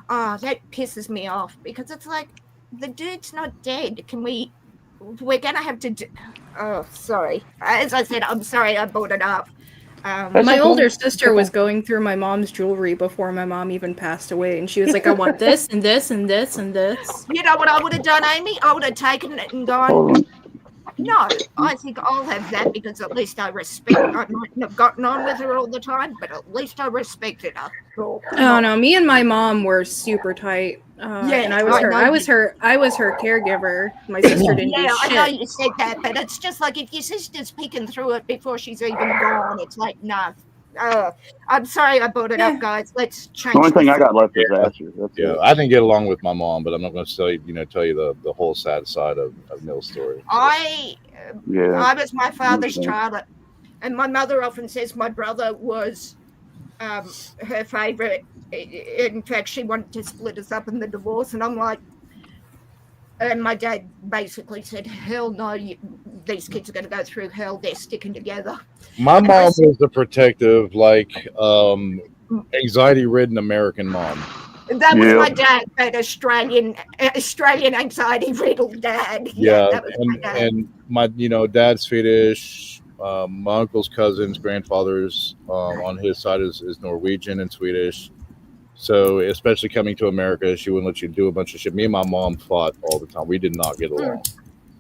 Speaker 20: Oh, that pisses me off because it's like the dude's not dead. We're gonna have to. Oh, sorry. As I said, I'm sorry I brought it up.
Speaker 11: My older sister was going through my mom's jewelry before my mom even passed away, and she was like, I want this and this and this and this.
Speaker 20: You know what I would have done, Amy? I would have taken it and gone, no, I think I'll have that because at least I respect. I mightn't have gotten on with her all the time, but at least I respected her.
Speaker 11: Oh no, me and my mom were super tight. And I was her caregiver. My sister didn't do shit.
Speaker 20: I know you said that, but it's just like if your sister's peeking through it before she's even gone, it's like, nah. I'm sorry I brought it up, guys. Let's change.
Speaker 17: The only thing I got left is Asher.
Speaker 15: I didn't get along with my mom, but I'm not going to tell you the whole sad side of Neil's story.
Speaker 20: I was my father's child, and my mother often says my brother was her favorite. In fact, she wanted to split us up in the divorce, and I'm like, and my dad basically said, hell no, these kids are going to go through hell. They're sticking together.
Speaker 15: My mom was the protective, anxiety-ridden American mom.
Speaker 20: That was my dad, that Australian anxiety-riddled dad.
Speaker 15: That was my dad. And my, dad's Swedish. My uncle's cousins, grandfathers on his side is Norwegian and Swedish. So, especially coming to America, she wouldn't let you do a bunch of shit. Me and my mom fought all the time. We did not get along.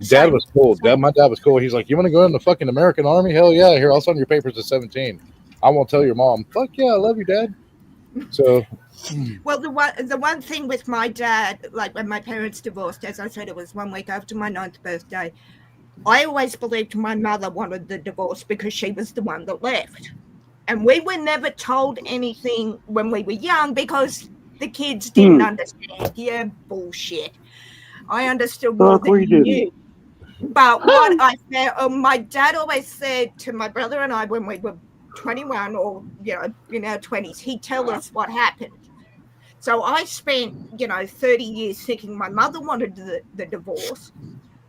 Speaker 15: Dad was cool. My dad was cool. He's like, you want to go in the fucking American Army? Hell yeah. Here, I'll sign your papers at 17. I won't tell your mom. Fuck yeah, I love you, Dad. So,
Speaker 20: Well, the one thing with my dad, like when my parents divorced, as I said, it was 1 week after my 9th birthday. I always believed my mother wanted the divorce because she was the one that left. And we were never told anything when we were young because the kids didn't understand. Yeah, bullshit. I understood more
Speaker 17: Fuck,
Speaker 20: than
Speaker 17: we
Speaker 20: you
Speaker 17: didn't.
Speaker 20: knew. But what I found, my dad always said to my brother and I when we were 21 or, in our 20s, he'd tell us what happened. So I spent, 30 years thinking my mother wanted the divorce,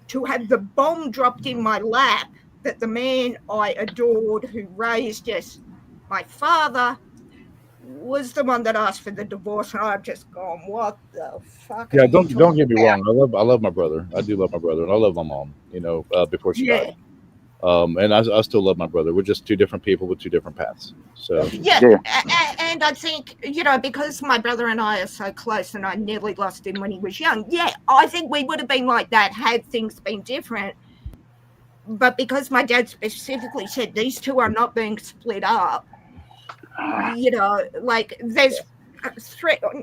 Speaker 20: to have the bomb dropped in my lap that the man I adored who raised us, my father, was the one that asked for the divorce. And I've just gone, what the fuck
Speaker 15: Yeah,
Speaker 20: are you
Speaker 15: don't get me
Speaker 20: talking
Speaker 15: wrong. I love my brother. I do love my brother, and I love my mom. Before she
Speaker 20: Yeah.
Speaker 15: died. And I still love my brother. We're just two different people with two different paths. So
Speaker 20: Yeah, and I think, because my brother and I are so close and I nearly lost him when he was young, I think we would have been like that had things been different. But because my dad specifically said these two are not being split up, like there's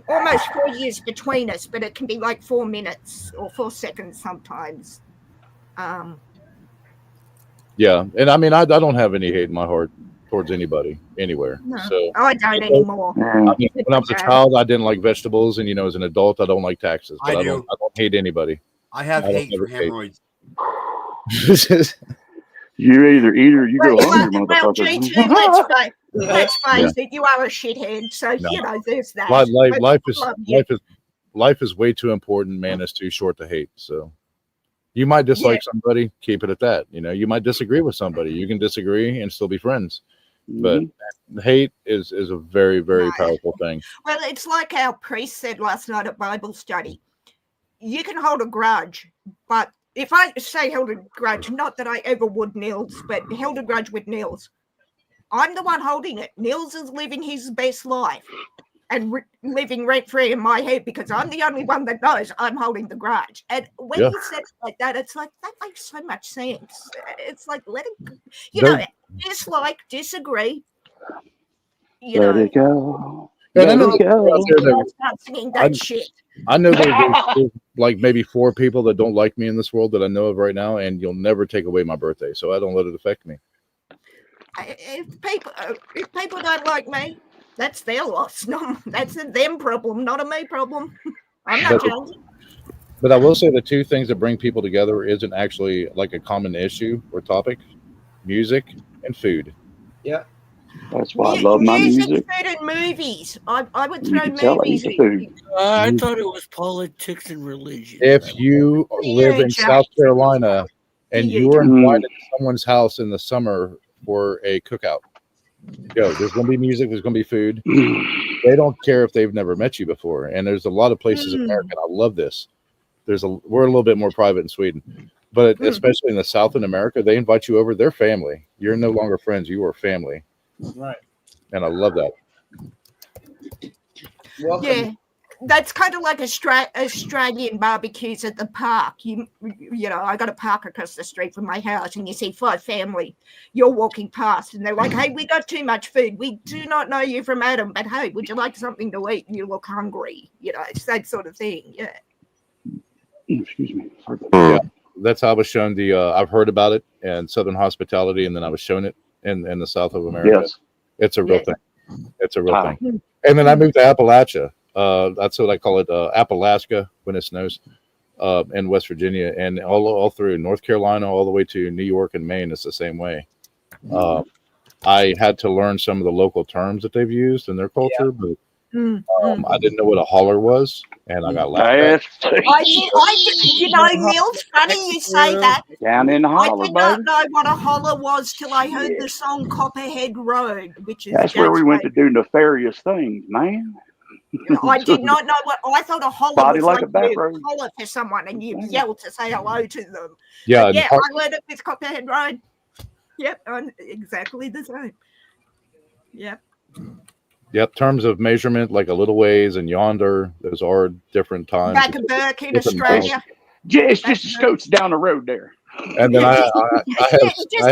Speaker 20: almost 4 years between us, but it can be like 4 minutes or 4 seconds sometimes.
Speaker 15: yeah, and I mean, I don't have any hate in my heart towards anybody anywhere.
Speaker 20: No,
Speaker 15: So
Speaker 20: I don't anymore.
Speaker 15: I mean, when I was a child, I didn't like vegetables, and as an adult, I don't like taxes. But
Speaker 2: I
Speaker 15: I
Speaker 2: do.
Speaker 15: don't hate anybody.
Speaker 2: I have
Speaker 15: don't
Speaker 2: hate for
Speaker 15: ever hate.
Speaker 2: hemorrhoids.
Speaker 17: You either eat or you go hungry,
Speaker 20: Well,
Speaker 17: motherfuckers.
Speaker 20: GT, let's face it, you are a shithead. So,
Speaker 15: No.
Speaker 20: there's that.
Speaker 15: Life is way too important. Man is too short to hate. So you might dislike somebody, keep it at that. You might disagree with somebody. You can disagree and still be friends. But hate is a very, very powerful thing.
Speaker 20: Well, it's like our priest said last night at Bible study. You can hold a grudge, but if I say held a grudge, not that I ever would Nils, but held a grudge with Nils, I'm the one holding it. Nils is living his best life and living rent-free in my head because I'm the only one that knows I'm holding the grudge. And when you said it like that, it's like, that makes so much sense. It's like, let it, dislike, disagree,
Speaker 17: Let it go.
Speaker 15: And
Speaker 17: Let
Speaker 15: I know
Speaker 17: it go.
Speaker 20: start singing that shit.
Speaker 15: I know there's like maybe 4 people that don't like me in this world that I know of right now, and you'll never take away my birthday, so I don't let it affect me.
Speaker 20: If people don't like me, that's their loss. No, that's a them problem, not a me problem. I'm not changing.
Speaker 15: But I will say the 2 things that bring people together isn't actually like a common issue or topic: music and food.
Speaker 13: Yeah.
Speaker 17: That's why I love my music.
Speaker 20: Food, and movies. I would
Speaker 17: You
Speaker 20: throw
Speaker 17: can tell I
Speaker 20: movies.
Speaker 17: eat the food.
Speaker 4: I thought it was politics and religion.
Speaker 15: If you live in South Carolina and you are invited to someone's house in the summer for a cookout, go. There's going to be music. There's going to be food. They don't care if they've never met you before. And there's a lot of places in America. And I love this. We're a little bit more private in Sweden, but especially in the South in America, they invite you over. They're family. You're no longer friends. You are family.
Speaker 13: Right.
Speaker 15: And I love that.
Speaker 13: Welcome.
Speaker 20: Yeah, that's kind of like Australian barbecues at the park. I got a park across the street from my house, and you see 5 family. You're walking past, and they're like, "Hey, we got too much food. We do not know you from Adam, but hey, would you like something to eat? You look hungry." It's that sort of thing. Yeah.
Speaker 17: Excuse me.
Speaker 15: Yeah, that's how I was shown I've heard about it in Southern hospitality, and then I was shown it in the South of America.
Speaker 17: Yes.
Speaker 15: It's a real thing. It's a real thing. And then I moved to Appalachia. That's what I call it, Appalachia, when it snows, in West Virginia, and all through North Carolina, all the way to New York and Maine. It's the same way. I had to learn some of the local terms that they've used in their culture, but I didn't know what a holler was, and I got laughed at.
Speaker 20: Neil's funny you say that.
Speaker 17: Down in the
Speaker 20: I
Speaker 17: holler,
Speaker 20: did not
Speaker 17: baby.
Speaker 20: know what a holler was till I heard the song Copperhead Road, which is
Speaker 17: That's where we went to do nefarious things, man.
Speaker 20: I did not know what I thought a holler
Speaker 17: Body
Speaker 20: was
Speaker 17: like a back
Speaker 20: you
Speaker 17: road.
Speaker 20: holler to someone and you yell to say hello to them.
Speaker 15: Yeah,
Speaker 20: But I learned it with Copperhead Road. Yep, I'm exactly the same. Yep.
Speaker 15: Yep, terms of measurement, like a little ways and yonder, those are different times.
Speaker 20: Back in Burke in Australia.
Speaker 17: Yeah, it's just a scoots down the road there.
Speaker 15: And then I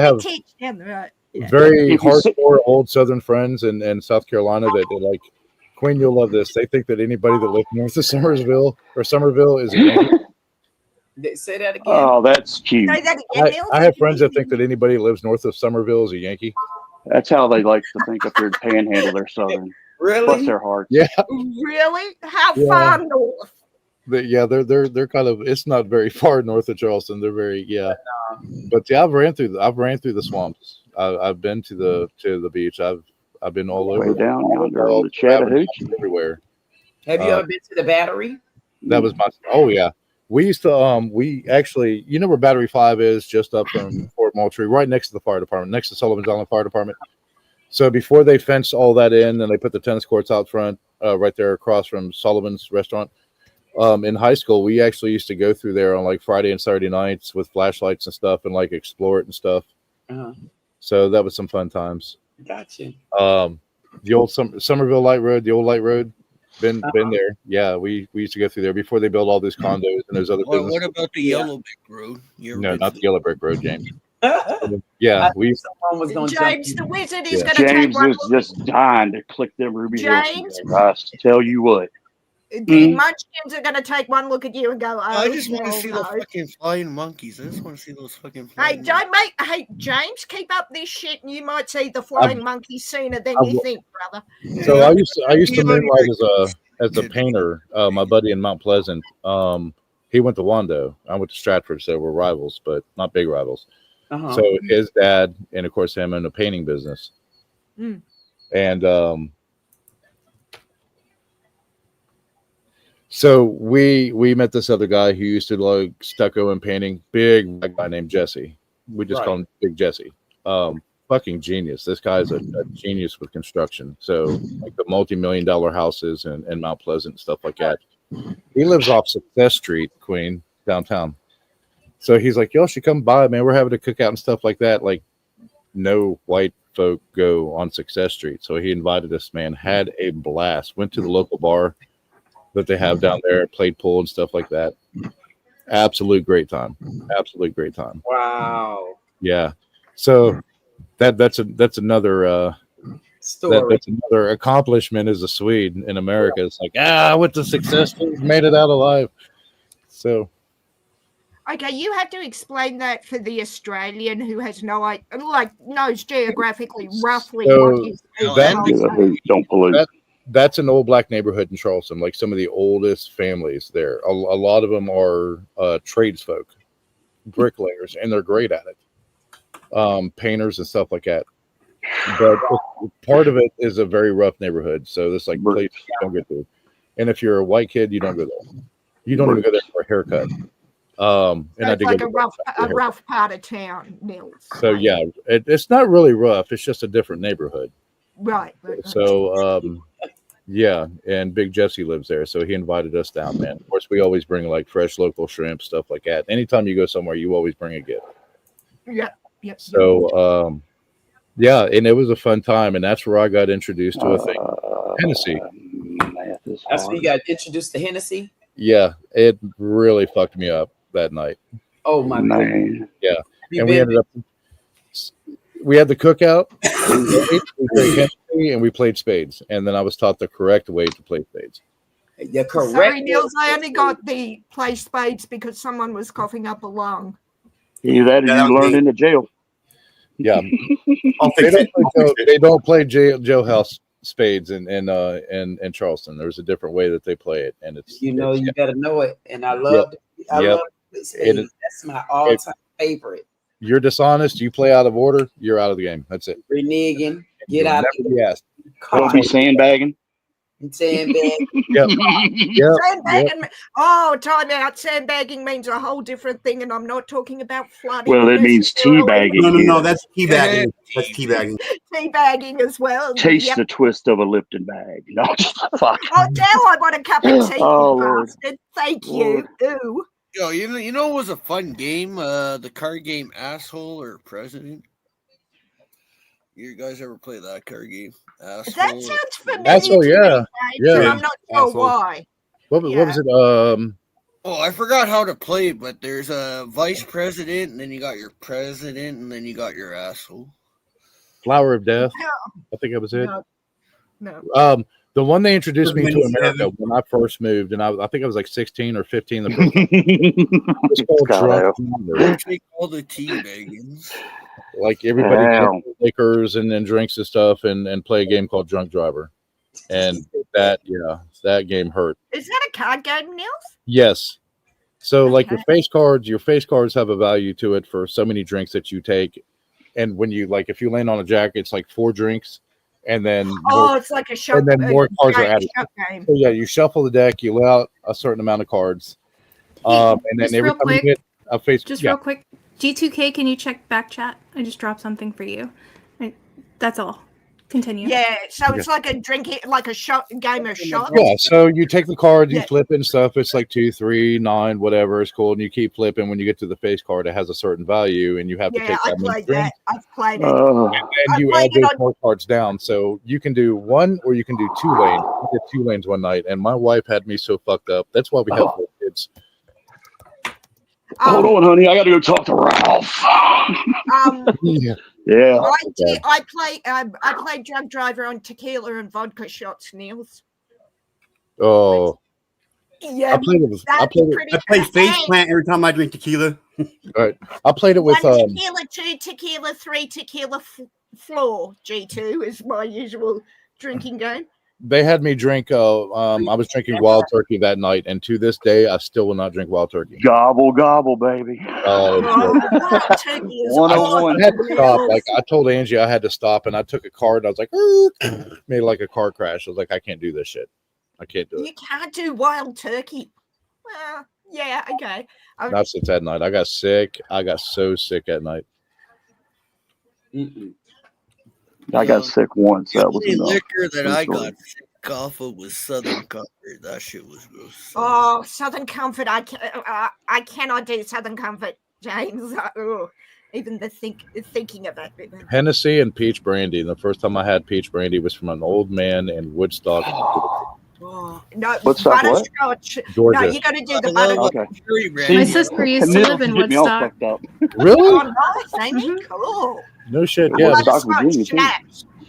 Speaker 15: have
Speaker 20: down the road.
Speaker 15: very hardcore old Southern friends in South Carolina that like Queen, you'll love this. They think that anybody that lives north of Somerville is a Yankee.
Speaker 13: Say that again.
Speaker 17: Oh, that's cute.
Speaker 20: Say that again, Neil.
Speaker 15: I have friends that think that anybody that lives north of Somerville is a Yankee.
Speaker 17: That's how they like to think up here in Panhandle. They're Southern.
Speaker 13: Really?
Speaker 17: Bless their hearts.
Speaker 15: Yeah.
Speaker 20: Really? How
Speaker 15: Yeah.
Speaker 20: far north?
Speaker 15: They're kind of. It's not very far north of Charleston. They're very But yeah, I've ran through the swamps. I've been to the beach. I've been all over.
Speaker 17: Way down yonder on the Chattahoochee.
Speaker 15: Everywhere.
Speaker 13: Have you ever been to the Battery?
Speaker 15: That was my. Oh yeah. We used to. We actually. You know where Battery 5 is, just up from Fort Moultrie, right next to the fire department, next to Sullivan's Island Fire Department. So before they fenced all that in, and they put the tennis courts out front, right there across from Sullivan's restaurant. In high school, we actually used to go through there on like Friday and Saturday nights with flashlights and stuff, and like explore it and stuff. So that was some fun times.
Speaker 13: Gotcha.
Speaker 15: The old Somerville Light Road, the old Light Road, been there. Yeah, we used to go through there before they built all these condos and those other businesses.
Speaker 4: What about the Yellow Brick Road?
Speaker 15: No, not the Yellow Brick Road, James. Yeah,
Speaker 13: someone was going to
Speaker 20: James the Wizard is going to take
Speaker 17: James
Speaker 20: one.
Speaker 17: is just dying to click them Ruby
Speaker 20: James?
Speaker 17: Hills. I tell you what.
Speaker 20: The Munchkins are going to take one look at you and go, "Oh,
Speaker 4: I just want to
Speaker 20: hell
Speaker 4: see
Speaker 20: no."
Speaker 4: the fucking flying monkeys. I just want to see those fucking
Speaker 20: Hey,
Speaker 4: flying
Speaker 20: don't make. Hey, James, keep up this shit, and you might see the flying monkeys sooner than you think, brother.
Speaker 15: So I used to moonlight as a painter. My buddy in Mount Pleasant, he went to Wando. I went to Stratford, so we're rivals, but not big rivals. So his dad and of course him in the painting business, and so we met this other guy who used to like stucco and painting. Big guy named Jesse. We just call him Big Jesse. Fucking genius. This guy's a genius with construction. So like the multi-million-dollar houses and Mount Pleasant and stuff like that. He lives off Success Street, Queen, downtown. So he's like, "Y'all should come by, man. We're having a cookout and stuff like that." Like, no white folk go on Success Street. So he invited us, man. Had a blast. Went to the local bar that they have down there. Played pool and stuff like that. Absolute great time. Absolute great time.
Speaker 13: Wow.
Speaker 15: Yeah. So that's another
Speaker 13: story.
Speaker 15: That's another accomplishment as a Swede in America. It's like, I went to Success Street, made it out alive. So.
Speaker 20: Okay, you have to explain that for the Australian who has no idea, like knows geographically roughly what is.
Speaker 17: Don't pollute.
Speaker 15: That's an old black neighborhood in Charleston. Like some of the oldest families there. A lot of them are tradesfolk, bricklayers, and they're great at it. Painters and stuff like that. But part of it is a very rough neighborhood. So this like place you don't get to. And if you're a white kid, you don't go there. You don't even go there for a haircut. And
Speaker 20: so it's like a rough part of town, Nils.
Speaker 15: So yeah, it's not really rough. It's just a different neighborhood.
Speaker 20: Right.
Speaker 15: So yeah, and Big Jesse lives there, so he invited us down, man. Of course, we always bring like fresh local shrimp, stuff like that. Anytime you go somewhere, you always bring a gift.
Speaker 20: Yeah. Yep.
Speaker 15: So yeah, and it was a fun time, and that's where I got introduced to a thing, Hennessy.
Speaker 13: That's when you got introduced to Hennessy.
Speaker 15: Yeah, it really fucked me up that night.
Speaker 13: Oh my man!
Speaker 15: Yeah, and we ended up. We had the cookout, we played Hennessy, and we played spades. And then I was taught the correct way to play spades.
Speaker 13: Yeah, correct.
Speaker 20: Sorry, Nils, I only got the play spades because someone was coughing up a lung.
Speaker 17: Either that or you learned in the jail.
Speaker 15: Yeah, they don't play jailhouse spades in Charleston. There's a different way that they play it, and it's
Speaker 13: you got to know it. And I love love spades. That's my all-time favorite.
Speaker 15: You're dishonest. You play out of order. You're out of the game. That's it.
Speaker 13: Reneging. Get out of
Speaker 15: the
Speaker 17: Don't be sandbagging.
Speaker 13: Sandbagging.
Speaker 15: Yep.
Speaker 20: Sandbagging. Oh, time out. Sandbagging means a whole different thing, and I'm not talking about flooding.
Speaker 17: Well, it means teabagging.
Speaker 2: No, that's teabagging. That's teabagging.
Speaker 20: Teabagging as well.
Speaker 17: Taste the twist of a Lipton bag. No, fuck.
Speaker 20: Oh, now I want a cup of tea,
Speaker 17: Oh,
Speaker 20: you
Speaker 17: Lord.
Speaker 20: bastard. Thank you. Ooh.
Speaker 4: Yo, you know, it was a fun game. The card game, Asshole or President. You guys ever play that card game? Asshole.
Speaker 20: That sounds familiar.
Speaker 15: Asshole,
Speaker 20: to
Speaker 15: yeah.
Speaker 20: me,
Speaker 15: Yeah.
Speaker 20: but I'm not sure
Speaker 15: Asshole.
Speaker 20: why.
Speaker 15: What was it?
Speaker 4: Oh, I forgot how to play it, but there's a vice president, and then you got your president, and then you got your asshole.
Speaker 15: Flower of Death. I think that was it.
Speaker 20: No.
Speaker 15: The one they introduced me to
Speaker 2: 27.
Speaker 15: America when I first moved, and I think I was like 16 or 15 the first time. It's called Drunk Driver.
Speaker 4: Take all the tea bagans.
Speaker 15: Like everybody drinks liquors and then drinks and stuff and play a game called Drunk Driver. And that game hurt.
Speaker 20: Is that a card game, Nils?
Speaker 15: Yes. So like your face cards have a value to it for so many drinks that you take. And when you if you land on a jack, it's like 4 drinks. And then
Speaker 20: it's like a shot.
Speaker 15: And then more cards are added.
Speaker 20: Game.
Speaker 15: So yeah, you shuffle the deck, you let out a certain amount of cards. And then every time you hit a face
Speaker 11: real quick. G2K, can you check back chat? I just dropped something for you. That's all. Continue.
Speaker 20: Yeah, so it's like a game of shots.
Speaker 15: Yeah, so you take the card, you flip it and stuff. It's like 2, 3, 9, whatever. It's cool, and you keep flipping. When you get to the face card, it has a certain value, and you have to take that many drinks.
Speaker 20: I've played it.
Speaker 15: And you add those more cards down. So you can do 1 or you can do 2 lanes. I did 2 lanes one night, and my wife had me so fucked up. That's why we have 4 kids.
Speaker 17: Hold on, honey. I got to go talk to Ralph. Yeah.
Speaker 20: I played Drunk Driver on tequila and vodka shots, Niels.
Speaker 15: Oh.
Speaker 20: Yeah,
Speaker 2: I play face plant every time I drink tequila.
Speaker 15: Right. I played it with
Speaker 20: 1 tequila, 2 tequila, 3 tequila floor. G2 is my usual drinking game.
Speaker 15: They had me drink. I was drinking Wild Turkey that night, and to this day, I still will not drink Wild Turkey.
Speaker 17: Gobble, gobble, baby.
Speaker 15: I had to stop. Like I told Angie, I had to stop, and I took a card. I was like, made like a car crash. I was like, I can't do this shit. I can't do it.
Speaker 20: You can't do Wild Turkey. Well, yeah, okay.
Speaker 15: Not since that night. I got sick. I got so sick at night.
Speaker 17: I got sick once. That was
Speaker 4: The
Speaker 17: enough.
Speaker 4: liquor that I got sick off of was Southern Comfort. That shit was gross.
Speaker 20: Oh, Southern Comfort! I cannot do Southern Comfort, James. Even thinking of it.
Speaker 15: Hennessy and peach brandy. The first time I had peach brandy was from an old man in Woodstock.
Speaker 20: Oh, no,
Speaker 15: Woodstock, what?
Speaker 20: butterscotch.
Speaker 15: Georgia.
Speaker 20: No, you got to do the butterscotch.
Speaker 11: My sister used to live in Woodstock.
Speaker 15: Really?
Speaker 20: Oh, nice, Amy. Cool.
Speaker 15: No shit. Yeah.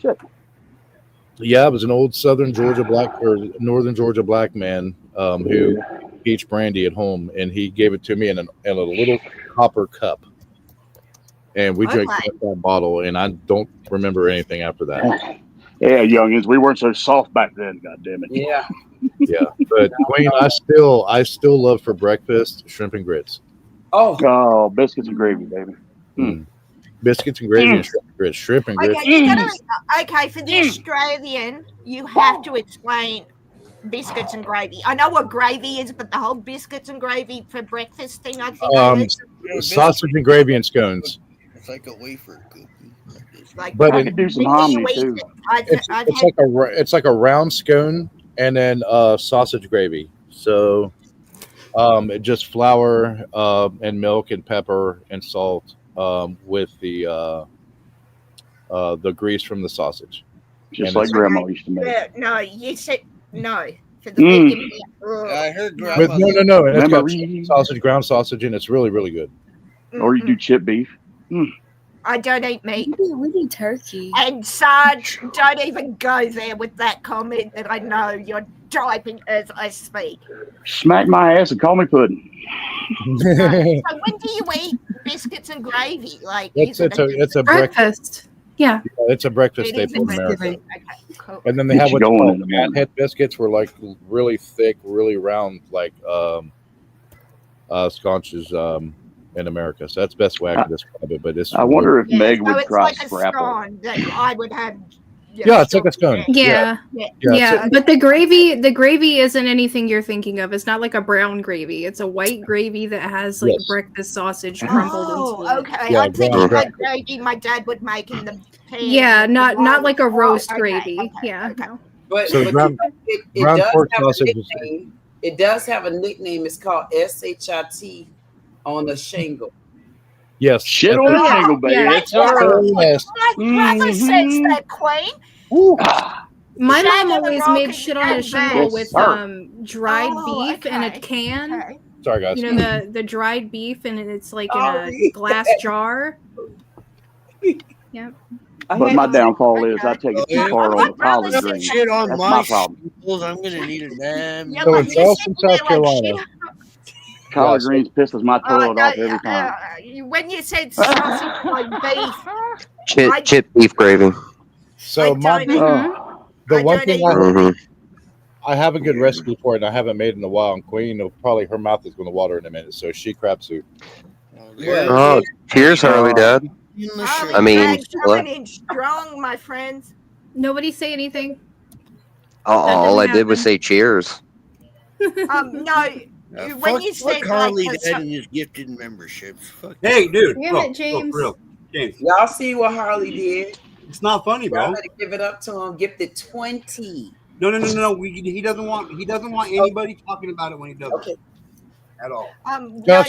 Speaker 17: Shit.
Speaker 15: Yeah, I was an old Southern Georgia black or Northern Georgia black man who peach brandy at home, and he gave it to me in a little copper cup, and we drank that bottle, and I don't remember anything after that.
Speaker 17: Yeah, youngins, we weren't so soft back then. God damn it.
Speaker 13: Yeah.
Speaker 15: Yeah, but Wayne, I still love for breakfast shrimp and grits.
Speaker 17: Oh, biscuits and gravy, baby.
Speaker 15: Biscuits and gravy and shrimp and grits. Shrimp and grits.
Speaker 20: Okay, for the Australian, you have to explain biscuits and gravy. I know what gravy is, but the whole biscuits and gravy for breakfast thing, I think.
Speaker 15: Sausage and gravy and scones.
Speaker 4: It's like a wafer cookie.
Speaker 15: But
Speaker 17: I could do some hominy too.
Speaker 15: It's like a round scone and then sausage gravy. So just flour and milk and pepper and salt with the grease from the sausage.
Speaker 17: Just like Grandma used to make.
Speaker 20: No, you said no. For the vegan.
Speaker 4: I heard
Speaker 15: No.
Speaker 4: Grandma.
Speaker 15: And it's got chicken sausage, ground sausage, and it's really, really good.
Speaker 17: Or you do chip beef.
Speaker 20: I don't eat meat.
Speaker 3: We need turkey.
Speaker 20: And Sarge, don't even go there with that comment that I know you're typing as I speak.
Speaker 17: Smack my ass and call me pudding.
Speaker 20: So when do you eat biscuits and gravy? Like
Speaker 15: It's a
Speaker 11: breakfast. Yeah.
Speaker 15: It's a breakfast
Speaker 20: It is
Speaker 15: staple
Speaker 20: a
Speaker 15: in America.
Speaker 20: breakfast. Okay, cool.
Speaker 15: And then they
Speaker 17: Get
Speaker 15: have
Speaker 17: you
Speaker 15: what's
Speaker 17: going
Speaker 15: called
Speaker 17: in the morning.
Speaker 15: head biscuits, were like really thick, really round, like sconches in America. So that's the best way I can describe it. But it's
Speaker 17: I wonder if Meg
Speaker 20: So
Speaker 17: would
Speaker 20: it's
Speaker 17: try
Speaker 20: like a
Speaker 17: scrapple.
Speaker 20: scone that I would have.
Speaker 15: Yeah, it's like a scone.
Speaker 11: Yeah.
Speaker 15: Yeah,
Speaker 11: But the gravy isn't anything you're thinking of. It's not like a brown gravy. It's a white gravy that has like
Speaker 15: Yes.
Speaker 11: breakfast sausage crumbled into it.
Speaker 20: Okay.
Speaker 15: Yeah,
Speaker 20: I'm thinking
Speaker 15: brown
Speaker 20: like gravy my dad would make in the pan.
Speaker 11: Yeah, not like a roast
Speaker 20: okay,
Speaker 11: gravy.
Speaker 20: okay,
Speaker 11: Yeah.
Speaker 20: okay.
Speaker 11: No.
Speaker 13: But,
Speaker 15: So
Speaker 13: but
Speaker 15: ground-
Speaker 13: it
Speaker 15: ground
Speaker 13: does
Speaker 15: pork
Speaker 13: have a
Speaker 15: sausage is-
Speaker 13: nickname. It does have a nickname. It's called SHIT on the shingle.
Speaker 15: Yes.
Speaker 17: Shit on the shingle, baby.
Speaker 20: That's
Speaker 17: That's
Speaker 20: what
Speaker 17: her.
Speaker 15: Yes.
Speaker 20: my brother says that, Queen.
Speaker 11: My
Speaker 20: Shag
Speaker 11: mom
Speaker 20: on the
Speaker 11: always
Speaker 20: rock
Speaker 11: made
Speaker 20: and
Speaker 11: shit on a
Speaker 20: add
Speaker 11: shingle
Speaker 20: that.
Speaker 11: with
Speaker 17: sir.
Speaker 11: dried
Speaker 20: Oh,
Speaker 11: beef in a
Speaker 20: okay.
Speaker 11: can.
Speaker 20: Okay.
Speaker 15: Sorry, guys.
Speaker 11: You know the dried beef and it's like in
Speaker 13: Oh,
Speaker 11: a glass jar. Yep.
Speaker 17: But my downfall is I take it too
Speaker 4: If
Speaker 17: far
Speaker 4: I
Speaker 17: on the
Speaker 4: brother
Speaker 17: collard
Speaker 4: said
Speaker 17: greens.
Speaker 4: shit on
Speaker 17: That's
Speaker 4: my
Speaker 17: my problem.
Speaker 4: shingles, I'm gonna need a damn.
Speaker 20: Yeah,
Speaker 15: So
Speaker 20: but
Speaker 15: in
Speaker 20: you're
Speaker 15: Charleston,
Speaker 20: sitting there
Speaker 15: South
Speaker 20: like
Speaker 15: Carolina.
Speaker 20: shit.
Speaker 17: Collard greens pisses my toilet off every time.
Speaker 20: When you said sausage like beef,
Speaker 18: Chip beef gravy.
Speaker 15: So my the
Speaker 20: I
Speaker 15: one
Speaker 20: don't
Speaker 15: thing
Speaker 20: eat
Speaker 15: I have a good recipe for it, and I haven't made it in a while. And Queen, will probably her mouth is going to water in a minute. So she crab soup.
Speaker 18: Oh, cheers, Harley Dad. I mean,
Speaker 20: coming in strong, my friends.
Speaker 11: Nobody say anything.
Speaker 18: all I
Speaker 11: didn't
Speaker 18: did was
Speaker 11: happen.
Speaker 18: say cheers.
Speaker 20: No, when you said
Speaker 4: Harley
Speaker 20: like
Speaker 4: Dad and his gifted memberships. Fuck
Speaker 2: Hey, dude.
Speaker 11: Damn it, James.
Speaker 2: For real. James.
Speaker 13: Y'all see what Harley did?
Speaker 2: It's not funny, bro.
Speaker 13: Y'all better give it up to him. Gifted 20.
Speaker 2: No. He doesn't want anybody talking about it when he does it. At all.
Speaker 20: No,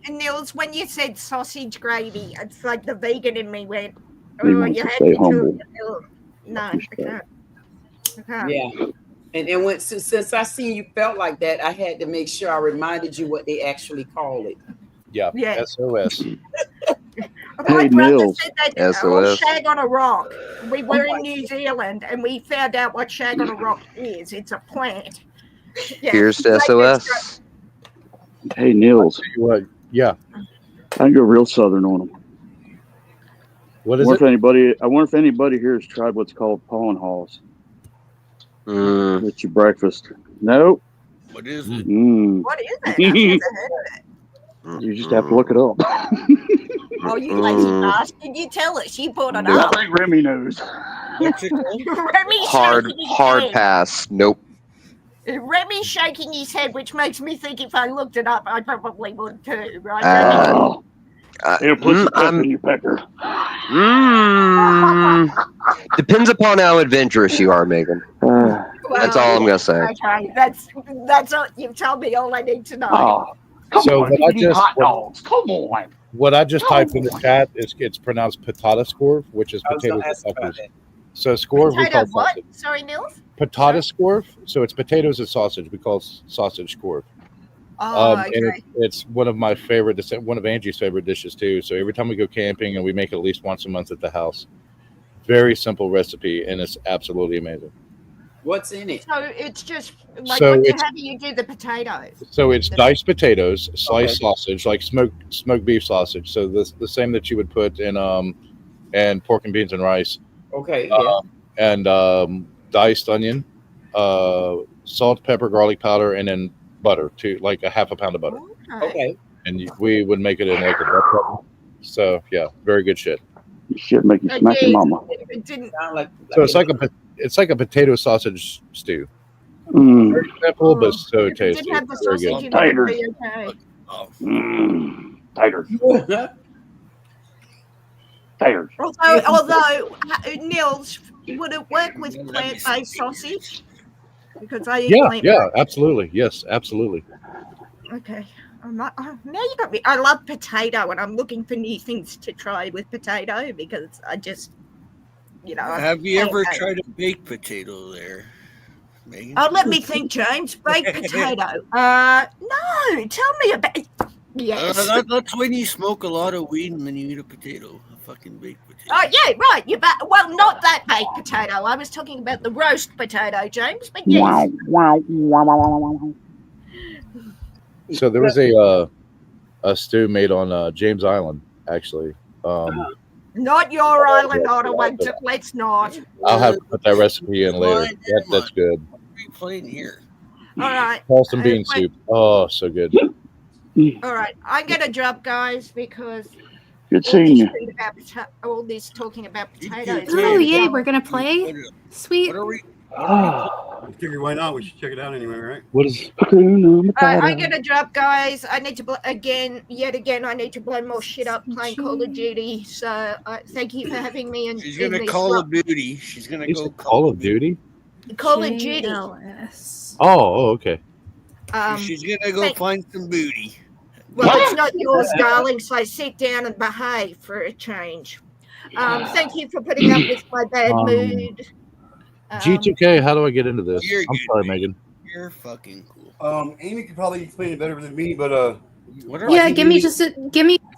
Speaker 20: Nils, when you said sausage gravy, it's like the vegan in me went,
Speaker 17: He
Speaker 20: oh,
Speaker 17: wants
Speaker 20: you
Speaker 17: to
Speaker 20: had
Speaker 17: stay
Speaker 20: to
Speaker 17: humble.
Speaker 20: do it. No, I can't.
Speaker 13: Yeah. And when since I seen you felt like that, I had to make sure I reminded you what they actually call it.
Speaker 15: Yeah.
Speaker 20: Yeah.
Speaker 15: SOS.
Speaker 20: My
Speaker 17: Hey,
Speaker 20: brother
Speaker 17: Nils.
Speaker 20: said that
Speaker 18: SOS.
Speaker 20: shag on a rock. We were in New Zealand and we found out what shag on a rock is. It's a plant. Yeah.
Speaker 18: Cheers to SOS.
Speaker 17: Hey, Nils.
Speaker 15: What? Yeah.
Speaker 17: I go real southern on them.
Speaker 15: What
Speaker 17: I
Speaker 15: is
Speaker 17: wonder
Speaker 15: it?
Speaker 17: I wonder if anybody here has tried what's called pawn halls. It's your breakfast. Nope.
Speaker 4: What is it?
Speaker 20: What is it? I've never heard of it.
Speaker 17: You just have to look it up.
Speaker 20: Oh, you lazy bastard. You tell us. You brought it
Speaker 17: I
Speaker 20: up.
Speaker 17: think Remy knows.
Speaker 20: Remy's
Speaker 18: Hard
Speaker 20: shaking his head.
Speaker 18: pass. Nope.
Speaker 20: Remy's shaking his head, which makes me think if I looked it up, I probably would too, right?
Speaker 17: It'll put some pep in your pecker.
Speaker 18: Depends upon how adventurous you are, Megan. That's all I'm gonna say.
Speaker 20: Okay, that's all. You've told me all I need to know.
Speaker 15: So what I just
Speaker 17: Come on.
Speaker 15: what I just typed in the chat is it's pronounced patata scorv, which is
Speaker 13: I was gonna
Speaker 15: potatoes and
Speaker 13: ask about
Speaker 15: peppers.
Speaker 13: that.
Speaker 15: So scorv we
Speaker 20: Potato
Speaker 15: call
Speaker 20: what?
Speaker 15: sausage.
Speaker 20: Sorry, Nils?
Speaker 15: Patata scorv. So it's potatoes and sausage. We call sausage scorv.
Speaker 20: Oh,
Speaker 15: And it's one of my favorite, one of Angie's favorite dishes too. So every time we go camping, and we make it at least once a month at the house. Very simple recipe, and it's absolutely amazing.
Speaker 13: What's in it?
Speaker 20: So it's just like
Speaker 15: So
Speaker 20: how
Speaker 15: it's-
Speaker 20: do you do the potatoes?
Speaker 15: So it's diced potatoes, sliced sausage, like smoked beef sausage. So the same that you would put in pork and beans and rice.
Speaker 13: Okay, yeah.
Speaker 15: And diced onion, salt, pepper, garlic powder, and then butter, like a half a pound of butter.
Speaker 13: Okay.
Speaker 15: And we would make it in like a butter oven. So yeah, very good shit.
Speaker 17: You should make you smack your mama.
Speaker 20: It didn't
Speaker 13: sound like.
Speaker 15: So it's like a potato sausage stew.
Speaker 17: Mm.
Speaker 15: Very simple, but so
Speaker 20: If it
Speaker 15: tasty.
Speaker 20: didn't have the
Speaker 15: Very
Speaker 20: sausage
Speaker 15: good.
Speaker 20: in it, it'd be okay.
Speaker 17: Tighter. Tighter.
Speaker 20: Although Nils, would it work with plant-based sausage? Because I eat
Speaker 15: Yeah,
Speaker 20: plant-based.
Speaker 15: absolutely. Yes, absolutely.
Speaker 20: Okay. Now you got me. I love potato, and I'm looking for new things to try with potato because I just,
Speaker 4: Have you ever tried a baked potato there, Megan?
Speaker 20: Oh, let me think, James. Baked potato. No. Tell me about. Yes.
Speaker 4: That's when you smoke a lot of weed and then you eat a potato, a fucking baked potato.
Speaker 20: Oh yeah, right. Well, not that baked potato. I was talking about the roast potato, James. But yes.
Speaker 17: Wow.
Speaker 15: So there was a stew made on James Island, actually.
Speaker 20: Not your island, Ottawa. Let's not.
Speaker 15: I'll have to put that recipe in later. That's good.
Speaker 4: Playing here.
Speaker 20: All right.
Speaker 15: Charleston bean soup. Oh, so good.
Speaker 20: All right. I'm gonna jump, guys, because
Speaker 17: Good seeing you.
Speaker 20: All this talking about potatoes.
Speaker 11: Oh, yay, we're going to play? Sweet.
Speaker 2: I figure why not? We should check it out anyway, right?
Speaker 15: What is?
Speaker 20: I'm gonna drop, guys. I need to yet again. I need to blow more shit up playing Call of Duty. So thank you for having me. And
Speaker 4: She's gonna Call of Duty. She's gonna go
Speaker 15: Call of Duty.
Speaker 20: Call of Duty.
Speaker 15: Oh, okay.
Speaker 4: She's gonna go find some booty.
Speaker 20: Well, it's not yours, darling. So sit down and behave for a change. Thank you for putting up with my bad mood.
Speaker 15: G2K, how do I get into this?
Speaker 4: You're
Speaker 15: I'm
Speaker 4: good,
Speaker 15: sorry, Megan.
Speaker 4: You're fucking cool.
Speaker 2: Amy could probably explain it better than me, but
Speaker 11: Yeah, give me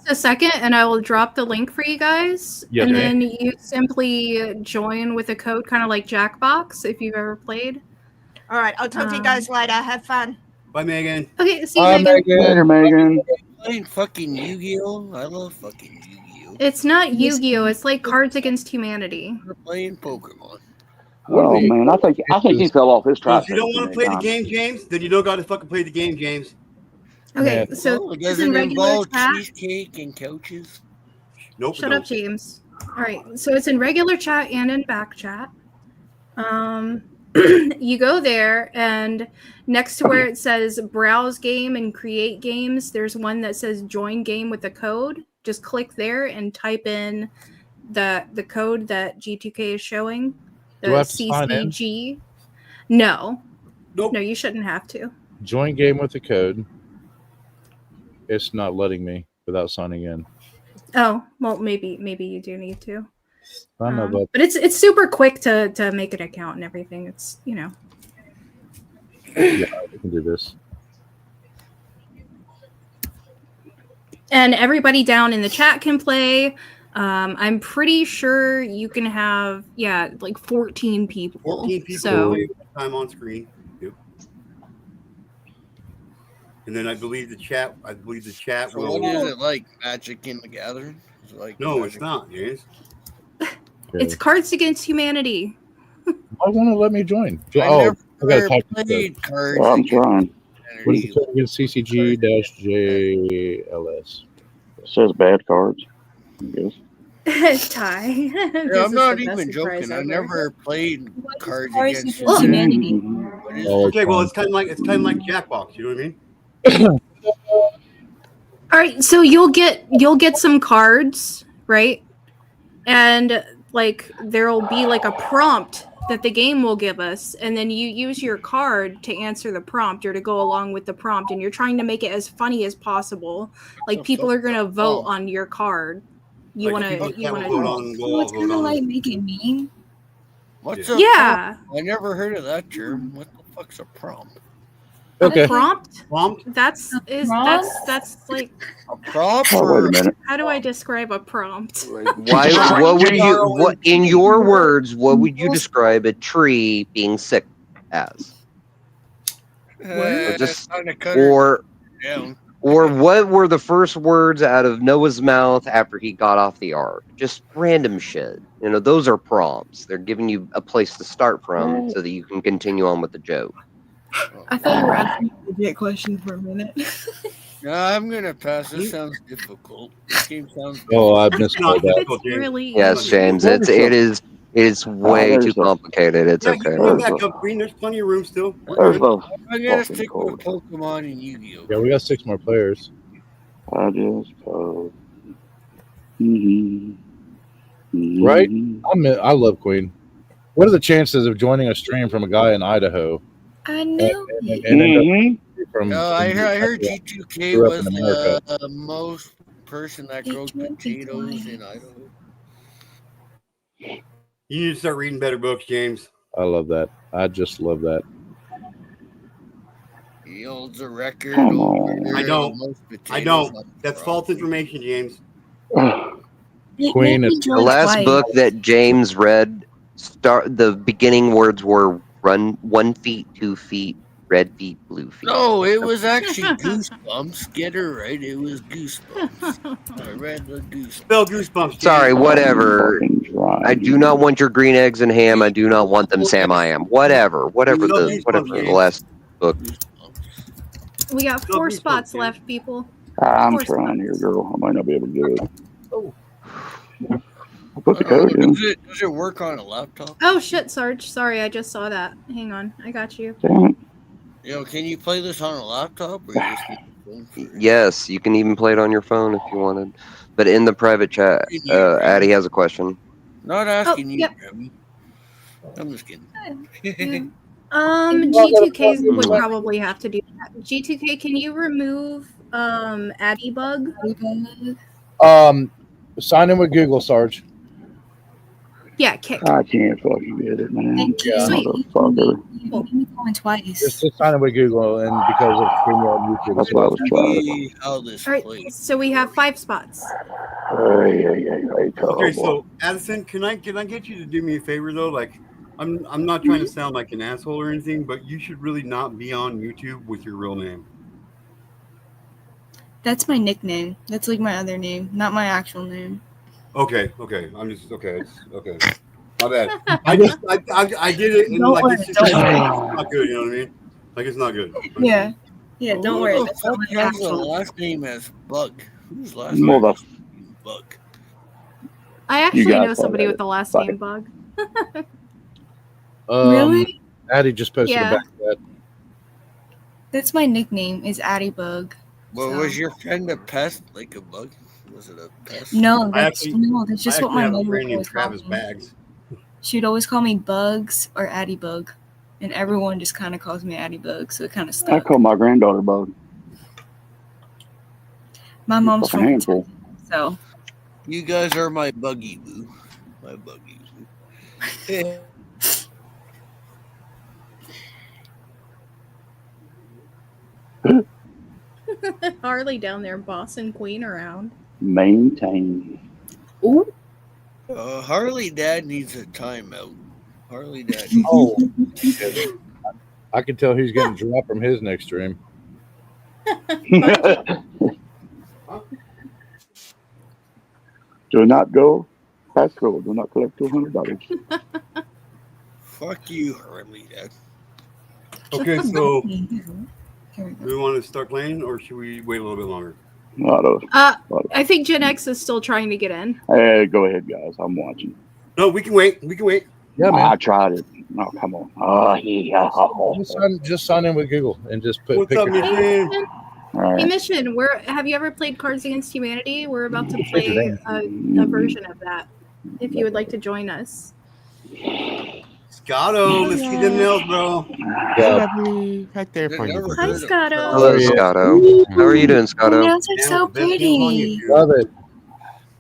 Speaker 11: a second, and I will drop the link for you guys.
Speaker 15: Yes,
Speaker 11: and
Speaker 15: ma'am.
Speaker 11: then you simply join with a code, kind of like Jackbox, if you've ever played.
Speaker 20: All right, I'll talk to you guys later. Have fun.
Speaker 2: Bye, Megan.
Speaker 11: Okay, see you, Megan.
Speaker 17: Later, Megan.
Speaker 4: Playing fucking Yu-Gi-Oh! I love fucking Yu-Gi-Oh!
Speaker 11: It's not Yu-Gi-Oh! It's like Cards Against Humanity.
Speaker 4: We're playing Pokemon.
Speaker 17: Oh man, I think he fell off his
Speaker 2: So if you
Speaker 17: tripod.
Speaker 2: don't want to play the game, James, then you don't got to fucking play the game, James.
Speaker 11: Okay,
Speaker 15: Man.
Speaker 11: so
Speaker 4: Well,
Speaker 11: it's
Speaker 4: does
Speaker 11: in
Speaker 4: it
Speaker 11: regular
Speaker 4: involve
Speaker 11: chat.
Speaker 4: cheesecake and couches?
Speaker 2: Nope.
Speaker 11: Shut up, James. All right, so it's in regular chat and in back chat. You go there, and next to where it says browse game and create games, there's one that says join game with a code. Just click there and type in the code that G2K is showing. The
Speaker 15: Do I have to sign in?
Speaker 11: CCG. No.
Speaker 2: Nope.
Speaker 11: No, you shouldn't have to.
Speaker 15: Join game with the code. It's not letting me without signing in.
Speaker 11: Oh, well, maybe you do need to.
Speaker 15: I don't know about.
Speaker 11: But it's super quick to make an account and everything. It's, you know.
Speaker 15: Yeah, I can do this.
Speaker 11: And everybody down in the chat can play. I'm pretty sure you can have, like 14 people.
Speaker 2: 14 people
Speaker 11: So
Speaker 2: time on screen. Yep. And then I believe the chat.
Speaker 4: So
Speaker 2: will.
Speaker 4: what is it like? Magic in the Gathering? Is it like
Speaker 2: No,
Speaker 4: Magic?
Speaker 2: it's not, James.
Speaker 11: it's Cards Against Humanity.
Speaker 15: Why won't it let me join?
Speaker 4: I
Speaker 15: I gotta
Speaker 4: never
Speaker 15: type the
Speaker 4: played
Speaker 15: code.
Speaker 4: Cards
Speaker 17: I'm
Speaker 4: Against
Speaker 17: trying.
Speaker 15: What is the code again? CCG-JLS.
Speaker 17: It says bad cards. I guess.
Speaker 11: Ty.
Speaker 4: Yeah, I'm not even joking. I never played Cards Against
Speaker 3: Humanity?
Speaker 2: Okay, well, it's kind of like Jackbox. You know what I mean?
Speaker 11: All right, so you'll get some cards, right? And like there'll be like a prompt that the game will give us, and then you use your card to answer the prompt or to go along with the prompt, and you're trying to make it as funny as possible. Like people are gonna vote on your card. You want to
Speaker 2: vote on.
Speaker 3: So it's kind of like making me.
Speaker 4: What's a
Speaker 11: Yeah.
Speaker 4: prompt? I never heard of that term. What the fuck's a prompt?
Speaker 15: Okay.
Speaker 11: A prompt?
Speaker 2: Prompt?
Speaker 11: That's like
Speaker 4: a prompt.
Speaker 17: Oh, wait a minute.
Speaker 11: How do I describe a prompt?
Speaker 18: Why? What would you? What in your words? What would you describe a tree being sick as? Or just or what were the first words out of Noah's mouth after he got off the ark? Just random shit. You know, those are prompts. They're giving you a place to start from so that you can continue on with the joke.
Speaker 3: I thought you were asking a legit question for a minute.
Speaker 4: No, I'm gonna pass. This sounds difficult. This game sounds.
Speaker 15: Oh, I missed
Speaker 2: not
Speaker 15: that.
Speaker 2: difficult, James.
Speaker 11: Really
Speaker 18: Yes, James. It is way too complicated. It's
Speaker 2: Yeah,
Speaker 18: okay.
Speaker 2: you can come back up, Green. There's plenty of room still.
Speaker 17: There's the
Speaker 4: I'm gonna stick with Pokemon and Yu-Gi-Oh.
Speaker 15: Yeah, we got 6 more players.
Speaker 17: I just
Speaker 15: Right? I love Queen. What are the chances of joining a stream from a guy in Idaho?
Speaker 3: I know.
Speaker 15: And end up from,
Speaker 4: No, I heard
Speaker 15: grew
Speaker 4: G2K
Speaker 15: up
Speaker 4: was
Speaker 15: in America.
Speaker 4: the most person that grows potatoes in Idaho.
Speaker 2: You need to start reading better books, James.
Speaker 15: I love that. I just love that.
Speaker 4: He holds a record.
Speaker 17: Come
Speaker 4: over
Speaker 17: on.
Speaker 2: I
Speaker 4: the
Speaker 2: don't.
Speaker 4: most potatoes
Speaker 2: I don't.
Speaker 4: on
Speaker 2: That's
Speaker 4: the
Speaker 2: false
Speaker 4: property.
Speaker 2: information, James.
Speaker 15: Queen is
Speaker 18: The last book that James read, the beginning words were run 1 feet, 2 feet, red feet, blue feet.
Speaker 4: No, it was actually Goosebumps. Get her right. It was Goosebumps. I read the Goosebumps.
Speaker 2: Spell Goosebumps. James.
Speaker 18: Sorry, whatever. I do not want your green eggs and ham. I do not want them Sam I am. Whatever the last book.
Speaker 11: We got 4 spots left, people.
Speaker 17: I'm
Speaker 11: 4
Speaker 17: trying
Speaker 11: spots.
Speaker 17: here, girl. I might not be able to do it. I'll put the code in.
Speaker 4: Does it work on a laptop?
Speaker 11: Oh shit, Sarge. Sorry, I just saw that. Hang on, I got you.
Speaker 17: Damn it.
Speaker 4: Yo, can you play this on a laptop? Or you just need a phone for it?
Speaker 18: Yes, you can even play it on your phone if you wanted. But in the private chat, Addie has a question.
Speaker 4: Not asking you,
Speaker 11: yep.
Speaker 4: Gabby. I'm just kidding.
Speaker 11: G2K would probably have to do that. G2K, can you remove Addy Bug?
Speaker 15: Sign in with Google, Sarge.
Speaker 11: Yeah, kick.
Speaker 17: I can't fucking get it, man.
Speaker 3: Thank you.
Speaker 11: Sweet.
Speaker 17: Motherfucker.
Speaker 3: You made me going twice.
Speaker 15: Just sign in with Google, and because of StreamYard YouTube,
Speaker 17: That's what I was trying.
Speaker 4: See how this
Speaker 11: All right,
Speaker 4: plays.
Speaker 11: so we have 5 spots.
Speaker 2: Okay, so Addison, can I get you to do me a favor though? Like, I'm not trying to sound like an asshole or anything, but you should really not be on YouTube with your real name.
Speaker 3: That's my nickname. That's like my other name, not my actual name.
Speaker 2: Okay. I'm just okay. It's okay. My bad. I did it, and
Speaker 3: Don't
Speaker 2: like
Speaker 3: worry,
Speaker 2: it's just
Speaker 3: don't worry.
Speaker 2: not good. You know what I mean? Like it's not good.
Speaker 3: Yeah. Yeah, don't
Speaker 4: Who
Speaker 3: worry.
Speaker 4: the
Speaker 3: That's not
Speaker 4: fuck
Speaker 3: my
Speaker 4: has the
Speaker 3: actual.
Speaker 4: last name as Bug? Whose last
Speaker 17: Mother-
Speaker 4: name is Bug?
Speaker 11: I actually
Speaker 17: guys
Speaker 11: know somebody with the last
Speaker 17: Bye.
Speaker 11: name Bug.
Speaker 3: Really?
Speaker 15: Addie just posted
Speaker 11: Yeah.
Speaker 15: a back that.
Speaker 3: That's my nickname. Is Addie Bug.
Speaker 4: Well,
Speaker 3: So-
Speaker 4: was your friend a pest, like a bug? Was it a pest?
Speaker 3: No,
Speaker 2: I
Speaker 3: that's just what my
Speaker 2: have a
Speaker 3: mom would
Speaker 2: friend named
Speaker 3: always call
Speaker 2: Travis
Speaker 3: me.
Speaker 2: Bags.
Speaker 3: She'd always call me Bugs or Addie Bug, and everyone just kind of calls me Addie Bug, so it kind of
Speaker 17: I
Speaker 3: stuck.
Speaker 17: call my granddaughter Bug.
Speaker 3: My mom's
Speaker 17: Fucking
Speaker 3: from
Speaker 17: handful.
Speaker 3: Kentucky, so
Speaker 4: You guys are my buggy boo. My buggy boo.
Speaker 11: Harley down there bossing Queen around.
Speaker 17: Maintain.
Speaker 3: Ooh.
Speaker 4: Harley Dad needs a timeout. Harley Dad needs
Speaker 15: Oh, I can tell he's getting dropped from his next stream.
Speaker 17: Do not go past go. Do not collect $200.
Speaker 4: Fuck you, Harley Dad.
Speaker 2: Okay, so
Speaker 3: Here we
Speaker 2: do
Speaker 3: go.
Speaker 2: we want to start playing, or should we wait a little bit longer?
Speaker 11: I think Gen X is still trying to get in.
Speaker 17: Hey, go ahead, guys. I'm watching.
Speaker 2: No, we can wait. We can wait.
Speaker 15: Yeah, man.
Speaker 17: I tried it. Oh, come on. Oh, yeah.
Speaker 15: Just sign in with Google and just pick
Speaker 2: What's up,
Speaker 15: your
Speaker 2: Mission?
Speaker 17: All
Speaker 11: Hey
Speaker 17: right.
Speaker 11: Mission, have you ever played Cards Against Humanity? We're about to
Speaker 15: Change your
Speaker 11: play
Speaker 15: name.
Speaker 11: a version of that. If you would like to join us.
Speaker 2: Scotto, let's see them nails, bro.
Speaker 21: Right there for you.
Speaker 11: Hi, Scotto.
Speaker 18: Hello, Scotto. How are you doing,
Speaker 3: Your
Speaker 18: Scotto?
Speaker 3: nails are so pretty.
Speaker 15: Love it.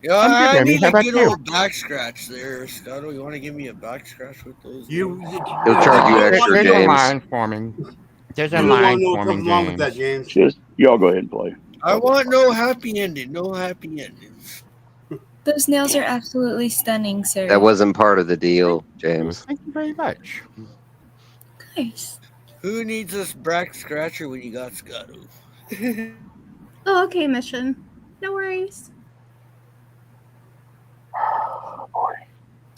Speaker 4: Yeah,
Speaker 21: I'm good,
Speaker 4: I
Speaker 21: Remy.
Speaker 4: need
Speaker 21: How
Speaker 4: a
Speaker 21: about
Speaker 4: good
Speaker 21: you?
Speaker 4: old back scratch there, Scotto. You want to give me a back scratch with those?
Speaker 18: He'll charge you extra,
Speaker 21: There's a
Speaker 18: James.
Speaker 21: line forming. There's a
Speaker 2: You don't want
Speaker 21: line
Speaker 2: to know what's
Speaker 21: forming,
Speaker 2: wrong with that,
Speaker 21: James.
Speaker 2: James.
Speaker 17: Just y'all go ahead and play.
Speaker 4: I want no happy ending. No happy endings.
Speaker 3: Those nails are absolutely stunning, sir.
Speaker 18: That wasn't part of the deal, James.
Speaker 21: Thank you very much.
Speaker 3: Nice.
Speaker 4: Who needs this back scratcher when you got Scotto?
Speaker 11: Oh, okay, Mission. No worries.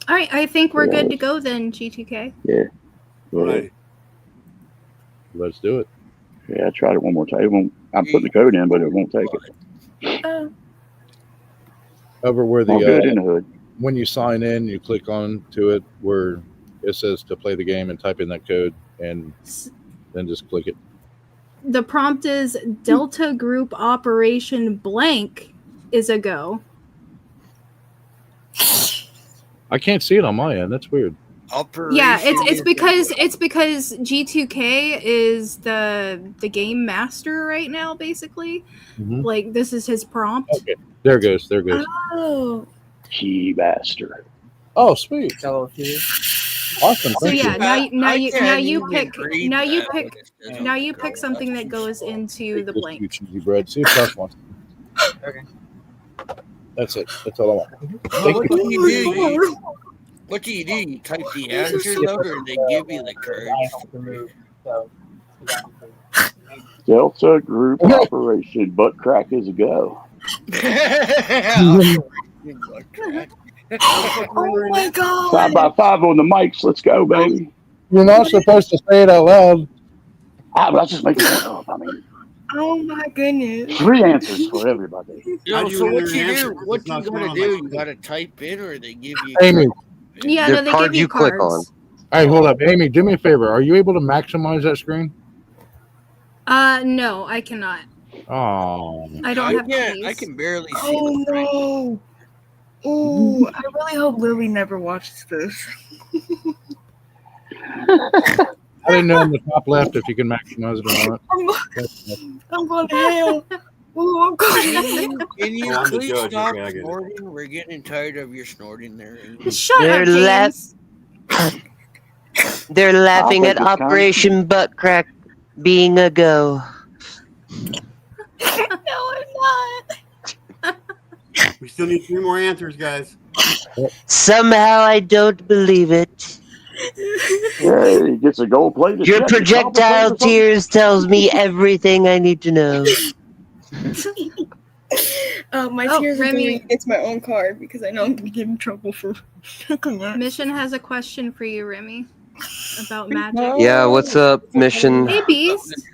Speaker 11: All right, I think we're good to go then, G2K.
Speaker 17: Yeah. Go ahead.
Speaker 2: Right.
Speaker 15: Let's do it.
Speaker 17: Yeah, I tried it one more time. It won't, I'm putting the code in, but it won't take it.
Speaker 3: Oh.
Speaker 15: Over where
Speaker 17: All good in
Speaker 15: the
Speaker 17: the hood.
Speaker 15: when you sign in, you click on to it where it says to play the game and type in that code and then just click it.
Speaker 11: The prompt is Delta Group Operation Blank is a go.
Speaker 15: I can't see it on my end. That's weird.
Speaker 11: Yeah, it's because G2K is the game master right now, basically.
Speaker 15: Mhm.
Speaker 11: Like this is his prompt.
Speaker 15: Okay, there it goes. There it goes.
Speaker 3: Oh.
Speaker 17: Key master.
Speaker 15: Oh, sweet. Awesome.
Speaker 11: So
Speaker 15: Thank
Speaker 11: yeah,
Speaker 15: you.
Speaker 11: now you
Speaker 4: can't even
Speaker 11: pick
Speaker 4: read
Speaker 11: now you
Speaker 4: that
Speaker 11: pick
Speaker 4: when it's
Speaker 11: now you pick something that goes into the
Speaker 15: Just
Speaker 11: blank.
Speaker 15: you cheesy bread. See if Josh wants.
Speaker 16: Okay.
Speaker 15: That's it. That's all I want.
Speaker 4: Well, what do you do? What do? You type the answers out, or they give you the cards?
Speaker 17: Delta Group Operation Butt Crack is a go.
Speaker 3: Oh my god.
Speaker 17: 5x5 on the mics. Let's go, baby.
Speaker 15: You're not supposed to say it out loud.
Speaker 17: But I was just making one up. I mean,
Speaker 3: Oh my goodness.
Speaker 17: 3 answers for everybody.
Speaker 4: Yo, so what you do?
Speaker 2: answer?
Speaker 4: What
Speaker 2: It's
Speaker 4: you
Speaker 2: not
Speaker 4: gotta
Speaker 2: showing on
Speaker 4: do?
Speaker 2: my
Speaker 4: You
Speaker 2: screen.
Speaker 4: gotta type in, or they give you.
Speaker 15: Amy.
Speaker 11: Yeah,
Speaker 18: The
Speaker 11: no, they
Speaker 18: card
Speaker 11: give you
Speaker 18: you click on.
Speaker 11: cards.
Speaker 15: All right, hold up. Amy, do me a favor. Are you able to maximize that screen?
Speaker 11: No, I cannot.
Speaker 15: Oh.
Speaker 11: I don't have keys.
Speaker 4: I can barely see.
Speaker 3: Oh no. Ooh, I really hope Lily never watches this.
Speaker 15: I didn't know in the top left if you can maximize it or not.
Speaker 3: I'm going to hell. Oh, God.
Speaker 4: Can you
Speaker 2: I'm the
Speaker 4: please
Speaker 2: judge.
Speaker 4: stop
Speaker 2: Okay, I get it.
Speaker 4: snorting? We're getting tired of your snorting there.
Speaker 11: Shut
Speaker 18: They're
Speaker 11: up, James.
Speaker 18: They're laughing
Speaker 17: think
Speaker 18: at
Speaker 17: it's kind of
Speaker 18: Operation Butt Crack being a go.
Speaker 3: No, I'm not.
Speaker 2: We still need 3 more answers, guys.
Speaker 18: Somehow I don't believe it.
Speaker 17: Yeah, he gets a gold plate.
Speaker 18: Your projectile tears tells me everything I need to know.
Speaker 3: My tears are going against my own card because I know I'm gonna get in trouble for
Speaker 11: Mission has a question for you, Remy, about magic.
Speaker 18: Yeah, what's up, Mission?
Speaker 11: Hey, Beast.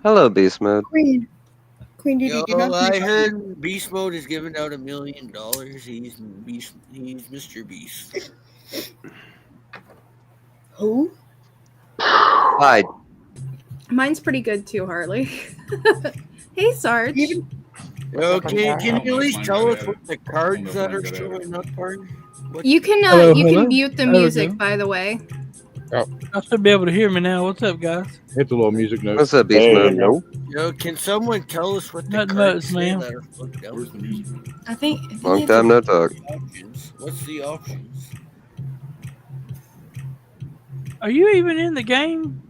Speaker 18: Hello, Beast Mode.
Speaker 3: Queen,
Speaker 4: Yo, I heard Beast Mode is giving out $1 million. He's Mr. Beast.
Speaker 3: Who?
Speaker 18: Hi.
Speaker 11: Mine's pretty good too, Harley. Hey, Sarge.
Speaker 4: Yo, can you at least tell us what the cards that are showing up are?
Speaker 11: You can
Speaker 16: Hello,
Speaker 11: you
Speaker 16: hello.
Speaker 11: can mute the
Speaker 16: There we
Speaker 11: music,
Speaker 16: go.
Speaker 11: by the way.
Speaker 15: Oh,
Speaker 16: I should be able to hear me now. What's up, guys?
Speaker 15: hit the little music note.
Speaker 18: What's up, Beast Mode?
Speaker 4: Yo, can someone tell us what the
Speaker 16: Nothing
Speaker 4: cards
Speaker 16: much,
Speaker 4: say
Speaker 16: man.
Speaker 4: that are fucked up? Where's the music?
Speaker 3: I think
Speaker 18: Long time no talk.
Speaker 4: What's the options?
Speaker 16: Are you even in the game?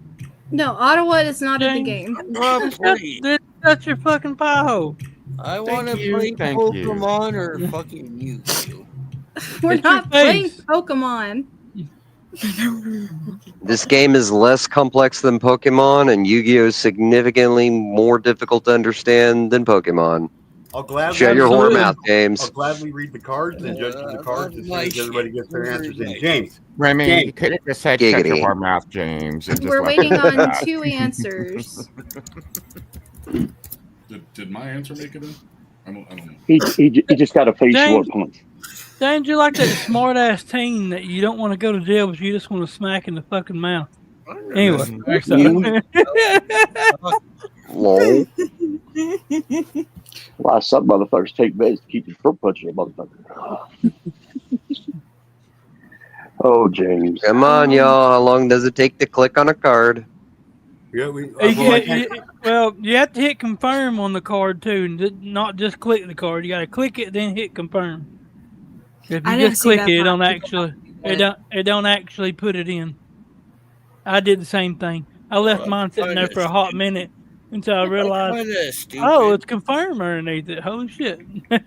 Speaker 11: No, Ottawa is not in the
Speaker 16: James?
Speaker 11: game.
Speaker 16: That's your fucking pie hole.
Speaker 4: I want to play Pokemon or fucking Yu-Gi-Oh.
Speaker 11: We're
Speaker 16: It's your
Speaker 11: not playing
Speaker 16: face.
Speaker 11: Pokemon.
Speaker 18: This game is less complex than Pokemon, and Yu-Gi-Oh is significantly more difficult to understand than Pokemon.
Speaker 2: I'll gladly
Speaker 18: Shut your whore
Speaker 2: read-
Speaker 18: mouth, James.
Speaker 2: I'll gladly read the cards and judge from the cards as soon as everybody gets their answers in.
Speaker 4: James.
Speaker 2: James.
Speaker 21: Remy,
Speaker 2: James.
Speaker 21: you could have just said shut your
Speaker 18: Giggity.
Speaker 21: whore mouth, James. And just
Speaker 11: We're
Speaker 21: left
Speaker 11: waiting
Speaker 21: it at
Speaker 11: on
Speaker 21: that.
Speaker 11: 2 answers.
Speaker 5: Did my answer make it in? I don't know.
Speaker 17: He just got a face
Speaker 16: James.
Speaker 17: punch.
Speaker 16: James, you're like that smart ass teen that you don't want to go to jail, but you just want to smack in the fucking mouth. Anyway, next up.
Speaker 18: Lol.
Speaker 17: Why some motherfuckers take meds to keep your throat punching a motherfucker. Oh, James.
Speaker 18: Come on, y'all. How long does it take to click on a card?
Speaker 2: Yeah,
Speaker 16: Well, you have to hit confirm on the card too, and not just click the card. You got to click it, then hit confirm. If
Speaker 3: I
Speaker 16: you
Speaker 3: didn't
Speaker 16: just
Speaker 3: see
Speaker 16: click
Speaker 3: that
Speaker 16: it,
Speaker 3: part.
Speaker 16: it don't actually put it in. I did the same thing. I left mine sitting there for a hot minute until I realized, oh, it's confirm underneath it. Holy shit!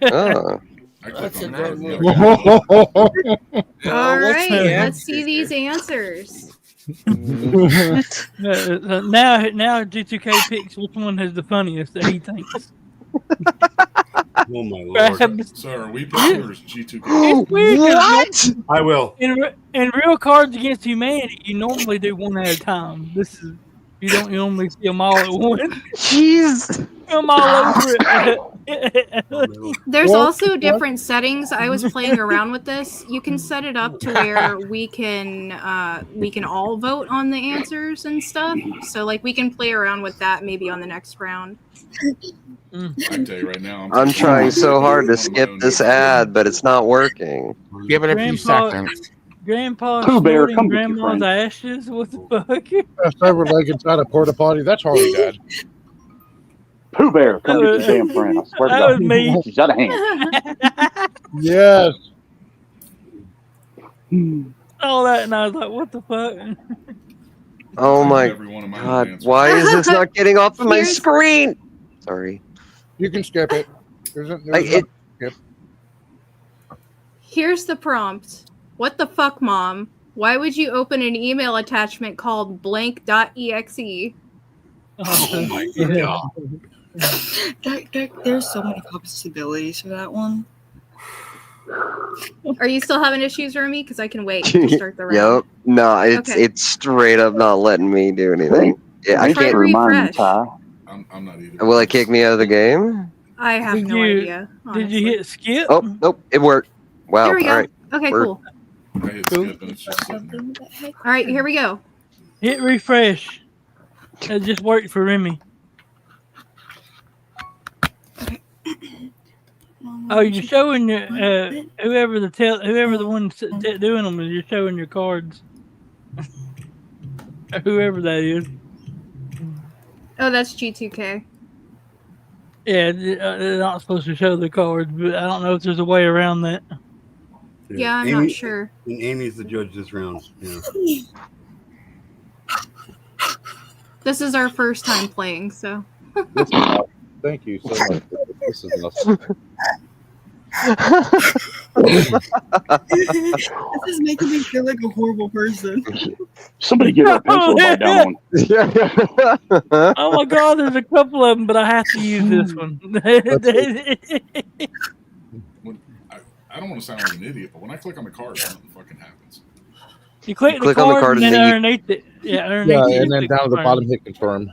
Speaker 18: Oh.
Speaker 4: That's a good one.
Speaker 11: All
Speaker 4: what's
Speaker 11: right,
Speaker 4: the
Speaker 11: let's see these answers.
Speaker 16: Now G2K picks which one is the funniest that he thinks.
Speaker 2: Oh my lord!
Speaker 5: So are we picking or is G2K?
Speaker 16: It's weird.
Speaker 18: What?
Speaker 2: I will.
Speaker 16: In real Cards Against Humanity, you normally do one at a time. You don't normally see them all at once.
Speaker 18: Jeez.
Speaker 16: I'm all over it.
Speaker 11: There's also different settings. I was playing around with this. You can set it up to where we can all vote on the answers and stuff. So like we can play around with that maybe on the next round.
Speaker 5: I can tell you right now.
Speaker 18: I'm trying so hard to skip this ad, but it's not working.
Speaker 21: Give it a few seconds.
Speaker 16: Grandpa
Speaker 17: Pooh Bear,
Speaker 16: snorting
Speaker 17: come get your
Speaker 16: grandma's
Speaker 17: friend.
Speaker 16: ashes. What the fuck?
Speaker 15: Best ever leg inside a porta potty. That's Harley Dad.
Speaker 17: Pooh Bear, come get your damn friend. I swear to
Speaker 16: That
Speaker 17: God.
Speaker 16: was me.
Speaker 17: She's out of hand.
Speaker 15: Yes.
Speaker 16: All that, and I was like, "What the fuck?"
Speaker 18: Oh my god! Why is this not getting off of my screen? Sorry.
Speaker 15: You can skip it.
Speaker 11: Here's the prompt. What the fuck, Mom? Why would you open an email attachment called blank.exe?
Speaker 2: Oh my god!
Speaker 3: There's so many possibilities for that one.
Speaker 11: Are you still having issues, Remy? Because I can wait to start the round.
Speaker 18: Yep. No,
Speaker 11: Okay.
Speaker 18: it's straight up not letting me do anything. Yeah, I
Speaker 17: Thanks
Speaker 18: can't
Speaker 17: for reminding me,
Speaker 11: refresh.
Speaker 17: Ty.
Speaker 5: I'm not either.
Speaker 18: Will it kick me out of the game?
Speaker 11: I have no idea.
Speaker 16: Did you hit skip?
Speaker 18: Oh, nope, it worked. Wow.
Speaker 11: There we
Speaker 18: all
Speaker 11: go.
Speaker 18: right.
Speaker 11: Okay,
Speaker 18: We're-
Speaker 11: cool.
Speaker 5: I hit skip and it's just sitting there.
Speaker 11: All right, here we go.
Speaker 16: Hit refresh. That just worked for Remy. Oh, you're showing your whoever the one doing them is. You're showing your cards. Whoever that is.
Speaker 11: Oh, that's G2K.
Speaker 16: Yeah, they're not supposed to show the cards, but I don't know if there's a way around that.
Speaker 11: Yeah, I'm not sure.
Speaker 2: And Amy's the judge this round. Yeah.
Speaker 11: This is our first time playing, so.
Speaker 15: This is awesome. Thank you so much. This is awesome.
Speaker 3: This is making me feel like a horrible person.
Speaker 17: Somebody get our pencil bite down on.
Speaker 16: Oh my god, there's a couple of them, but I have to use this one.
Speaker 5: I don't want to sound like an idiot, but when I click on the card, nothing fucking happens.
Speaker 16: You click the
Speaker 18: on the
Speaker 16: card
Speaker 18: card
Speaker 16: and
Speaker 18: and
Speaker 16: then
Speaker 18: then you-
Speaker 16: underneath it. Yeah, underneath
Speaker 15: Yeah,
Speaker 16: it.
Speaker 15: and then down at the bottom, hit confirm.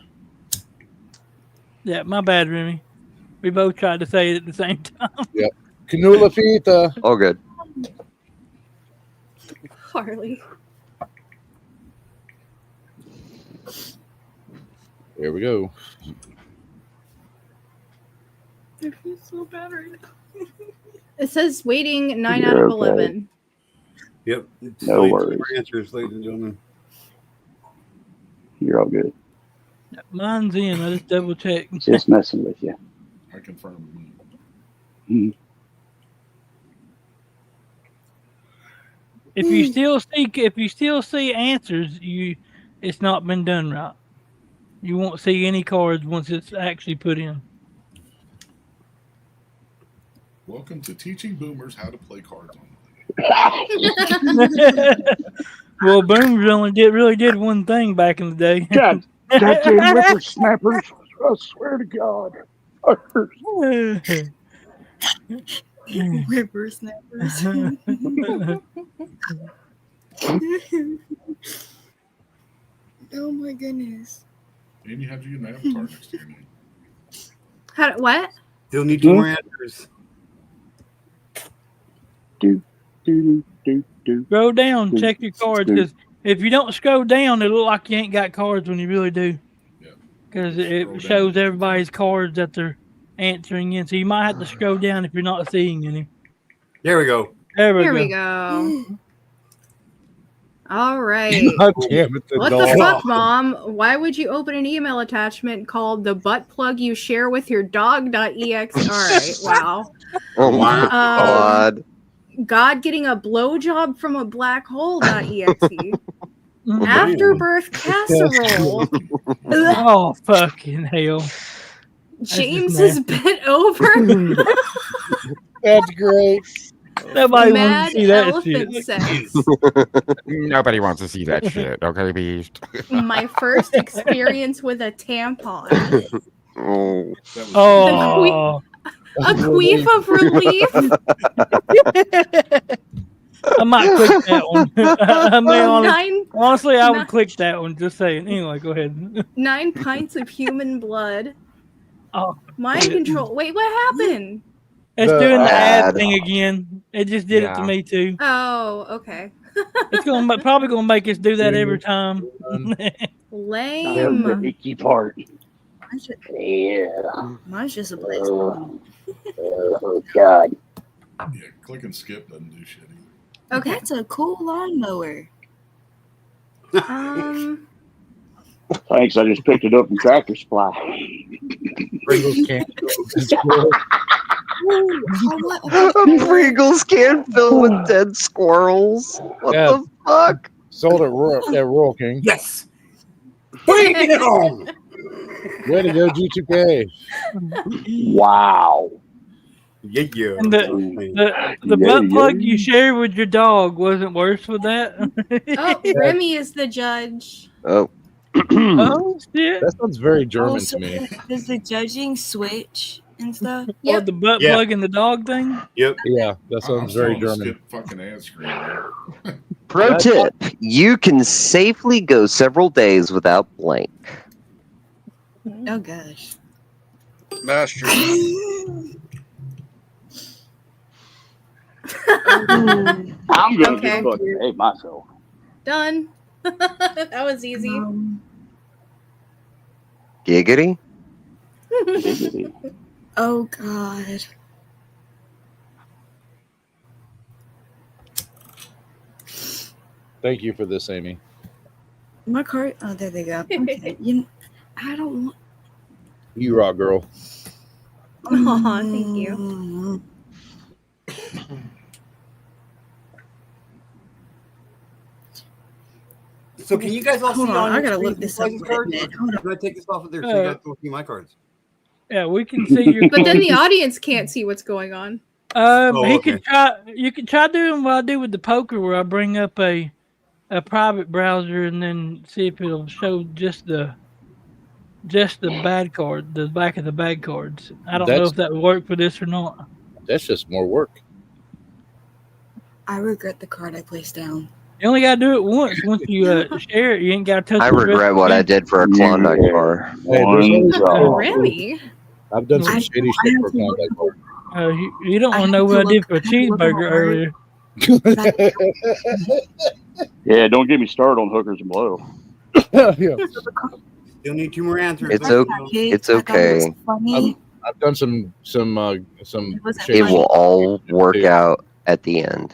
Speaker 16: Yeah, my bad, Remy. We both tried to say it at the same time.
Speaker 15: Yep. Canula Fita.
Speaker 18: All good.
Speaker 11: Harley.
Speaker 15: Here we go.
Speaker 3: I feel so bad right now.
Speaker 11: It says waiting 9
Speaker 17: You're
Speaker 11: out of
Speaker 17: okay.
Speaker 11: 11.
Speaker 2: Yep.
Speaker 17: No worries.
Speaker 2: Answers, ladies and gentlemen.
Speaker 17: You're all good.
Speaker 16: Mine's in. I just double checked.
Speaker 17: Just messing with you.
Speaker 5: I confirm.
Speaker 17: Mhm.
Speaker 16: If you still see answers, it's not been done right. You won't see any cards once it's actually put in.
Speaker 5: Welcome to teaching boomers how to play cards online.
Speaker 16: Well, boomers only really did one thing back in the day.
Speaker 17: God, goddamn whippersnappers! I swear to God.
Speaker 3: Whippersnappers. Oh my goodness.
Speaker 5: Amy, how'd you get an avatar next to your name?
Speaker 11: What?
Speaker 2: Still need 2 more answers.
Speaker 16: Scroll down, check your cards, because if you don't scroll down, it look like you ain't got cards when you really do. Because it shows everybody's cards that they're answering in, so you might have to scroll down if you're not seeing any.
Speaker 2: There we go.
Speaker 16: There we
Speaker 11: Here
Speaker 16: go.
Speaker 11: we go. All right.
Speaker 15: God damn it,
Speaker 11: What
Speaker 15: dog.
Speaker 11: the fuck, Mom? Why would you open an email attachment called the butt plug you share with your dog.exe? All right, wow.
Speaker 18: Oh my God.
Speaker 11: God getting a blowjob from a black hole.exe. Afterbirth casserole.
Speaker 16: Oh, fucking hell.
Speaker 11: James is bent over.
Speaker 15: That's great.
Speaker 16: Nobody
Speaker 11: Mad
Speaker 16: wants to see that
Speaker 11: elephant
Speaker 16: shit.
Speaker 11: sex.
Speaker 21: Nobody wants to see that shit. Okay, beast.
Speaker 11: My first experience with a tampon.
Speaker 18: Oh.
Speaker 11: A queef of relief.
Speaker 16: I might click that one.
Speaker 11: Nine-
Speaker 16: honestly, I would click that one. Just saying. Anyway, go ahead.
Speaker 11: 9 pints of human blood.
Speaker 16: Oh,
Speaker 11: mind control. Wait, what happened?
Speaker 16: It's doing the ad thing again. It just did it to
Speaker 21: Yeah.
Speaker 16: me too.
Speaker 11: Oh, okay.
Speaker 16: It's probably gonna make us do that every time.
Speaker 11: Lame.
Speaker 17: The icky part. Yeah.
Speaker 3: Mine's just a blast.
Speaker 17: Oh, God.
Speaker 5: Yeah, click and skip doesn't do shit either.
Speaker 3: Okay, that's a cool lawnmower.
Speaker 17: Thanks, I just picked it up from Tractor Supply.
Speaker 18: Pringles can fill with dead squirrels. What the fuck?
Speaker 15: Sold at Royal King.
Speaker 2: Yes. Bring it home.
Speaker 15: Way to go, G2K.
Speaker 17: Wow.
Speaker 2: Yeah, yeah.
Speaker 16: And the butt plug you share with your dog wasn't worse with that.
Speaker 11: Oh, Remy is the judge.
Speaker 18: Oh.
Speaker 16: Oh shit.
Speaker 15: That sounds very German
Speaker 3: so
Speaker 15: to me.
Speaker 3: Does the judging switch and stuff?
Speaker 16: Or the butt plug and the dog thing.
Speaker 2: Yep.
Speaker 15: Yeah, that sounds very
Speaker 5: German.
Speaker 15: German.
Speaker 5: Skip fucking ad screen.
Speaker 18: Pro tip: you can safely go several days without blank.
Speaker 3: Oh gosh.
Speaker 4: Master.
Speaker 17: I'm gonna
Speaker 11: Okay.
Speaker 17: just fucking hate myself.
Speaker 11: Done. That was easy.
Speaker 18: Giggity.
Speaker 3: Oh god.
Speaker 15: Thank you for this, Amy.
Speaker 3: My card. Oh, there they go. Okay. I don't want.
Speaker 15: You rock, girl.
Speaker 11: Aw, thank you.
Speaker 2: So can you guys all
Speaker 3: Hold
Speaker 2: see
Speaker 3: on,
Speaker 2: on
Speaker 3: I
Speaker 2: your
Speaker 3: gotta
Speaker 2: screen
Speaker 3: look this
Speaker 2: prize
Speaker 3: up
Speaker 2: cards?
Speaker 3: right
Speaker 2: Can I take this off of there so you guys can see my cards?
Speaker 16: Yeah, we can see your
Speaker 11: But then
Speaker 16: cards.
Speaker 11: the audience can't see what's going on.
Speaker 16: He could try. You could try doing what I do with the poker, where I bring up a private browser and then see if it'll show just the bad card, the back of the bad cards. I don't know if that would work for this or not.
Speaker 15: That's just more work.
Speaker 3: I regret the card I placed down.
Speaker 16: You only gotta do it once. Once you share it, you ain't gotta touch
Speaker 18: I
Speaker 16: it. the rest
Speaker 18: regret
Speaker 16: of
Speaker 18: what
Speaker 16: the
Speaker 18: I
Speaker 16: game.
Speaker 18: did for a Klondike bar.
Speaker 15: Hey, there's always
Speaker 11: Really?
Speaker 15: I've done some shady shit for a Klondike bar.
Speaker 16: You don't want to know what I did for a cheeseburger earlier.
Speaker 17: Yeah, don't get me started on hookers and blow.
Speaker 15: Yeah.
Speaker 2: Still need 2 more answers.
Speaker 18: It's okay.
Speaker 15: I've done some
Speaker 18: It will all work out at the end.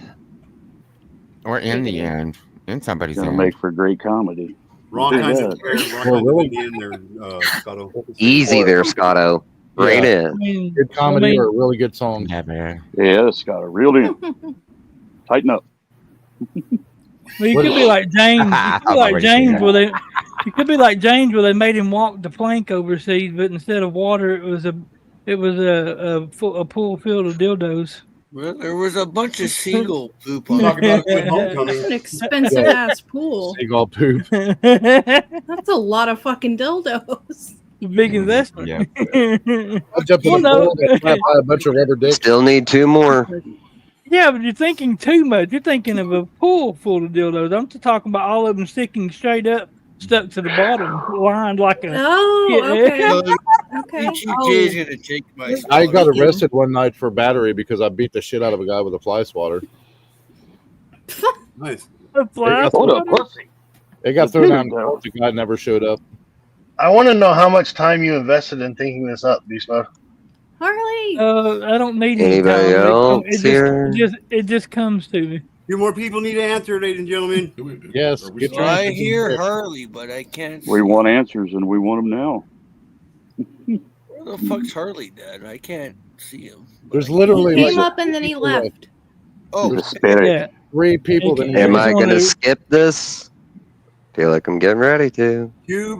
Speaker 21: Or in the end. In somebody's
Speaker 17: Gonna
Speaker 21: end.
Speaker 17: make for great comedy.
Speaker 2: Wrong
Speaker 17: Do
Speaker 2: kinds
Speaker 17: that.
Speaker 2: of players, wrong kinds of in there, Scotto.
Speaker 18: Easy there, Scotto. Right
Speaker 15: Yeah.
Speaker 18: in.
Speaker 15: Good comedy or a really good song.
Speaker 21: Yeah, man.
Speaker 17: Yeah, that's got a real in. Tighten up.
Speaker 16: Well, you could be like James. You could be like James, where they. You could be like James, where they made him walk the plank overseas, but instead of water, it was a pool filled of dildos.
Speaker 4: Well, there was a bunch of seagull poop on
Speaker 2: Talk
Speaker 4: it.
Speaker 2: about a good homecoming.
Speaker 11: That's an expensive ass pool.
Speaker 15: Seagull poop.
Speaker 11: That's a lot of fucking dildos.
Speaker 16: Big investment.
Speaker 15: I'll jump in a pool and buy a bunch of rubber dicks.
Speaker 18: Still need 2 more.
Speaker 16: Yeah, but you're thinking too much. You're thinking of a pool full of dildos. I'm just talking about all of them sticking straight up, stuck to the bottom, lined like a.
Speaker 11: Okay.
Speaker 15: I got arrested one night for battery because I beat the shit out of a guy with a fly swatter.
Speaker 2: Nice.
Speaker 15: It got thrown out in court. The guy never showed up.
Speaker 1: I want to know how much time you invested in thinking this up, Beast Mode.
Speaker 11: Harley.
Speaker 16: I don't need any
Speaker 18: Anybody
Speaker 16: time.
Speaker 18: else here?
Speaker 16: It just comes to me.
Speaker 2: 2 more people need to answer, ladies and gentlemen.
Speaker 15: Yes.
Speaker 4: I hear Harley, but I can't.
Speaker 17: We want answers and we want them now.
Speaker 4: Where the fuck's Harley dead? I can't see him.
Speaker 15: There's literally
Speaker 11: He came
Speaker 15: like
Speaker 11: up and then he left.
Speaker 4: Oh,
Speaker 18: Yeah.
Speaker 15: 3 people that
Speaker 18: Am I going to skip this? Feel like I'm getting ready to.
Speaker 2: 2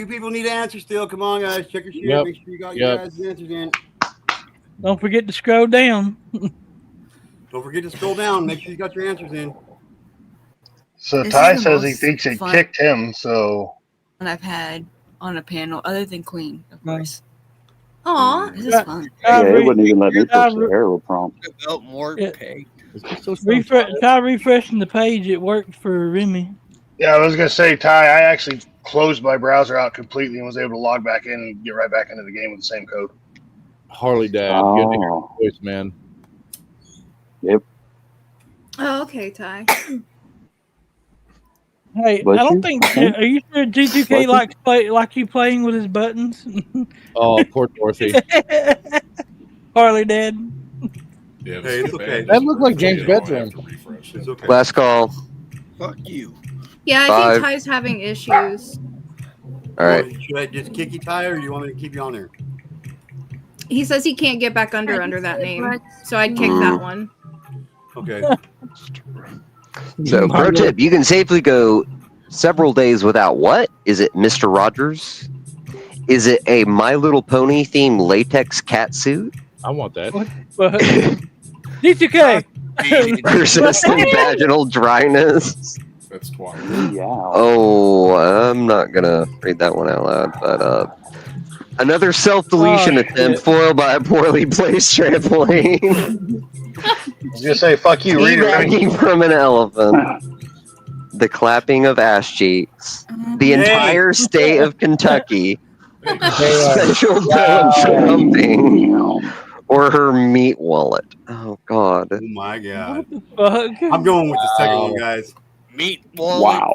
Speaker 2: people need to answer still. Come on, guys. Check your shit.
Speaker 15: Yep.
Speaker 2: Make sure you got your guys' answers in.
Speaker 16: Don't forget to scroll down.
Speaker 2: Don't forget to scroll down. Make sure you got your answers in.
Speaker 1: So
Speaker 3: This
Speaker 1: Ty
Speaker 3: is the
Speaker 1: says he
Speaker 3: most
Speaker 1: thinks it
Speaker 3: fun
Speaker 1: kicked him, so
Speaker 3: one I've had on a panel, other than Queen, of course.
Speaker 11: Aw.
Speaker 3: This is fun.
Speaker 17: Yeah, it wouldn't even let me push the arrow prompt.
Speaker 4: About more pay.
Speaker 16: Try refreshing the page. It worked for Remy.
Speaker 1: yeah, I was gonna say, Ty, I actually closed my browser out completely and was able to log back in and get right back into the game with the same code.
Speaker 15: Harley Dad. Good to hear your voice, man.
Speaker 17: Yep.
Speaker 11: Oh, okay, Ty.
Speaker 16: Hey,
Speaker 17: Bless
Speaker 16: I don't
Speaker 17: you.
Speaker 16: think. Are you sure G2K like you playing with his buttons?
Speaker 15: Oh, poor Dorothy.
Speaker 16: Harley Dad.
Speaker 2: Hey, it's okay.
Speaker 15: That looked like James' bedroom.
Speaker 2: It's okay.
Speaker 18: Last call.
Speaker 4: Fuck you.
Speaker 11: Yeah, I
Speaker 18: 5.
Speaker 11: think Ty's having issues.
Speaker 18: All right.
Speaker 2: Should I just kick you, Ty, or do you want me to keep you on there?
Speaker 11: He says he can't get back under that name, so I'd kick that one.
Speaker 2: Okay.
Speaker 18: So, pro tip: you can safely go several days without what? Is it Mr. Rogers? Is it a My Little Pony themed latex cat suit?
Speaker 15: I want that.
Speaker 16: G2K.
Speaker 18: Persistent vaginal dryness.
Speaker 5: That's twice.
Speaker 17: Yeah.
Speaker 18: Oh, I'm not gonna read that one out loud, but another self-deletion attempt foiled by a poorly placed trampoline.
Speaker 1: I was gonna say, fuck you, reader.
Speaker 18: Teabagging from an elephant. The clapping of ass cheeks. The entire state of Kentucky. Sexual trumping. Or her meat wallet. Oh, God.
Speaker 2: Oh, my God.
Speaker 16: Fuck.
Speaker 2: I'm going with the second one, guys.
Speaker 4: Meat wallet.
Speaker 17: Wow.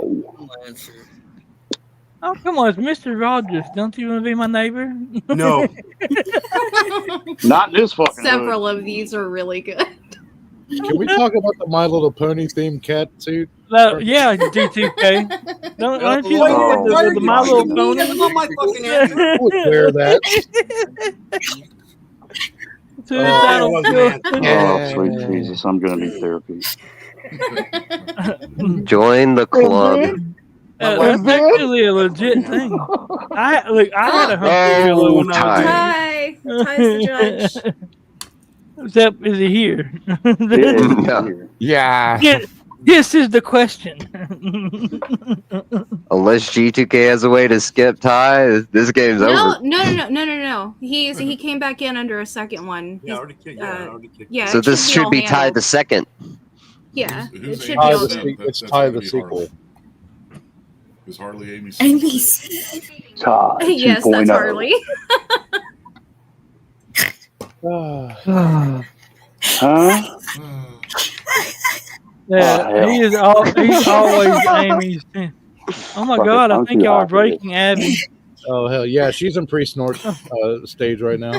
Speaker 16: Oh, come on. It's Mr. Rogers. Don't you want to be my neighbor?
Speaker 2: No.
Speaker 17: Not this fucking
Speaker 11: Several of these are really good.
Speaker 15: Can we talk about the My Little Pony themed cat suit?
Speaker 16: Yeah, G2K. Aren't you the My Little Pony?
Speaker 2: That's not my fucking answer.
Speaker 15: I would wear that.
Speaker 16: Suicidal killer.
Speaker 17: Oh, sweet Jesus! I'm gonna need therapy.
Speaker 18: Join the club.
Speaker 16: That's actually a legit thing. I had a humpy pillow when I was
Speaker 11: Ty. Ty's the judge.
Speaker 16: Except, is he here?
Speaker 21: Yeah.
Speaker 16: This is the question.
Speaker 18: Unless G2K has a way to skip Ty, this game's over.
Speaker 11: No. He came back in under a second one.
Speaker 2: Yeah, I already kicked.
Speaker 18: So this should be Ty the second.
Speaker 11: Yeah, it should be
Speaker 15: Ty
Speaker 11: all
Speaker 15: the
Speaker 11: good.
Speaker 15: It's Ty the sequel.
Speaker 5: Is Harley Amy's
Speaker 17: Ty
Speaker 11: Yes, that's Harley.
Speaker 17: Huh?
Speaker 16: Yeah, he's always Amy's. Oh my God, I think y'all are breaking Abby.
Speaker 15: Oh hell yeah, she's in pre-snort stage right now.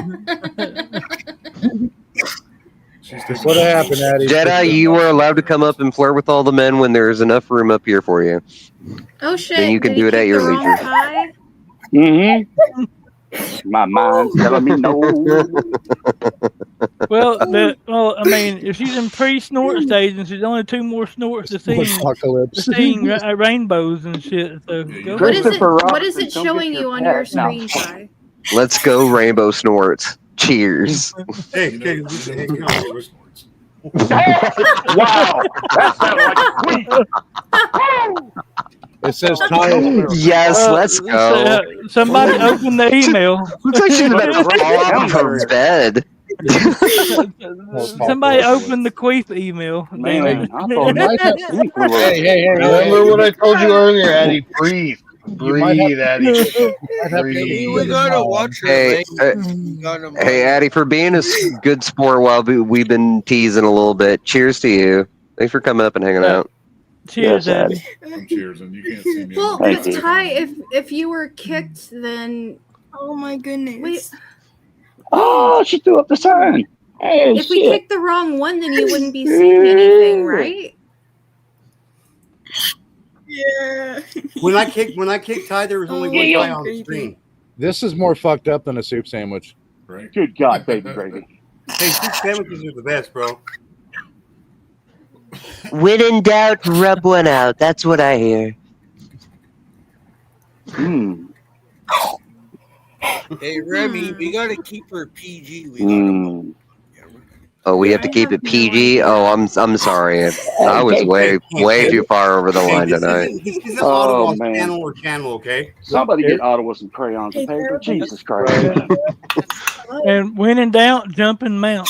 Speaker 15: What happened, Addie?
Speaker 18: Jedi, you were allowed to come up and flirt with all the men when there's enough room up here for you.
Speaker 11: Oh shit!
Speaker 18: Then you can do it at your leisure.
Speaker 17: Mm-hmm. My mind's telling me no.
Speaker 16: Well, I mean, if she's in pre-snort stage and she's only 2 more snorts to seeing rainbows and shit. So go
Speaker 11: What is it showing you on your screen, Ty?
Speaker 18: Let's go, rainbow snorts. Cheers.
Speaker 2: Hey,
Speaker 17: wow, that sounded like a tweet.
Speaker 15: It says Ty.
Speaker 18: Yes, let's go.
Speaker 16: Somebody open the email.
Speaker 18: Looks like she's about to crawl out of her bed.
Speaker 16: Somebody open the queef email.
Speaker 17: Man,
Speaker 15: Hey,
Speaker 1: remember what I told you earlier, Addie? Breathe, Addie.
Speaker 4: We gotta watch her.
Speaker 18: Hey, Addie, for being a good sport while we've been teasing a little bit. Cheers to you. Thanks for coming up and hanging out.
Speaker 16: Cheers, Abby.
Speaker 5: I'm cheersing. You can't see me.
Speaker 11: Well, but Ty, if you were kicked, then
Speaker 3: oh my goodness.
Speaker 11: Wait.
Speaker 17: Oh, she threw up the sign. Hey,
Speaker 11: if we kicked the wrong one, then you wouldn't be seeing anything, right?
Speaker 3: Yeah.
Speaker 2: When I kicked Ty, there was only one guy on the screen.
Speaker 15: This is more fucked up than a soup sandwich.
Speaker 5: Right.
Speaker 17: Good God, baby gravy.
Speaker 2: Hey, soup sandwiches are the best, bro.
Speaker 18: When in doubt, rub one out. That's what I hear.
Speaker 4: Hey, Remy, we gotta keep her PG.
Speaker 18: Oh, we have to keep it PG. Oh, I'm sorry. I was way too far over the line tonight.
Speaker 2: This isn't Ottawa's channel, okay?
Speaker 17: Somebody get Ottawa some crayons and paper. Jesus Christ.
Speaker 16: And when in doubt, jump and mount.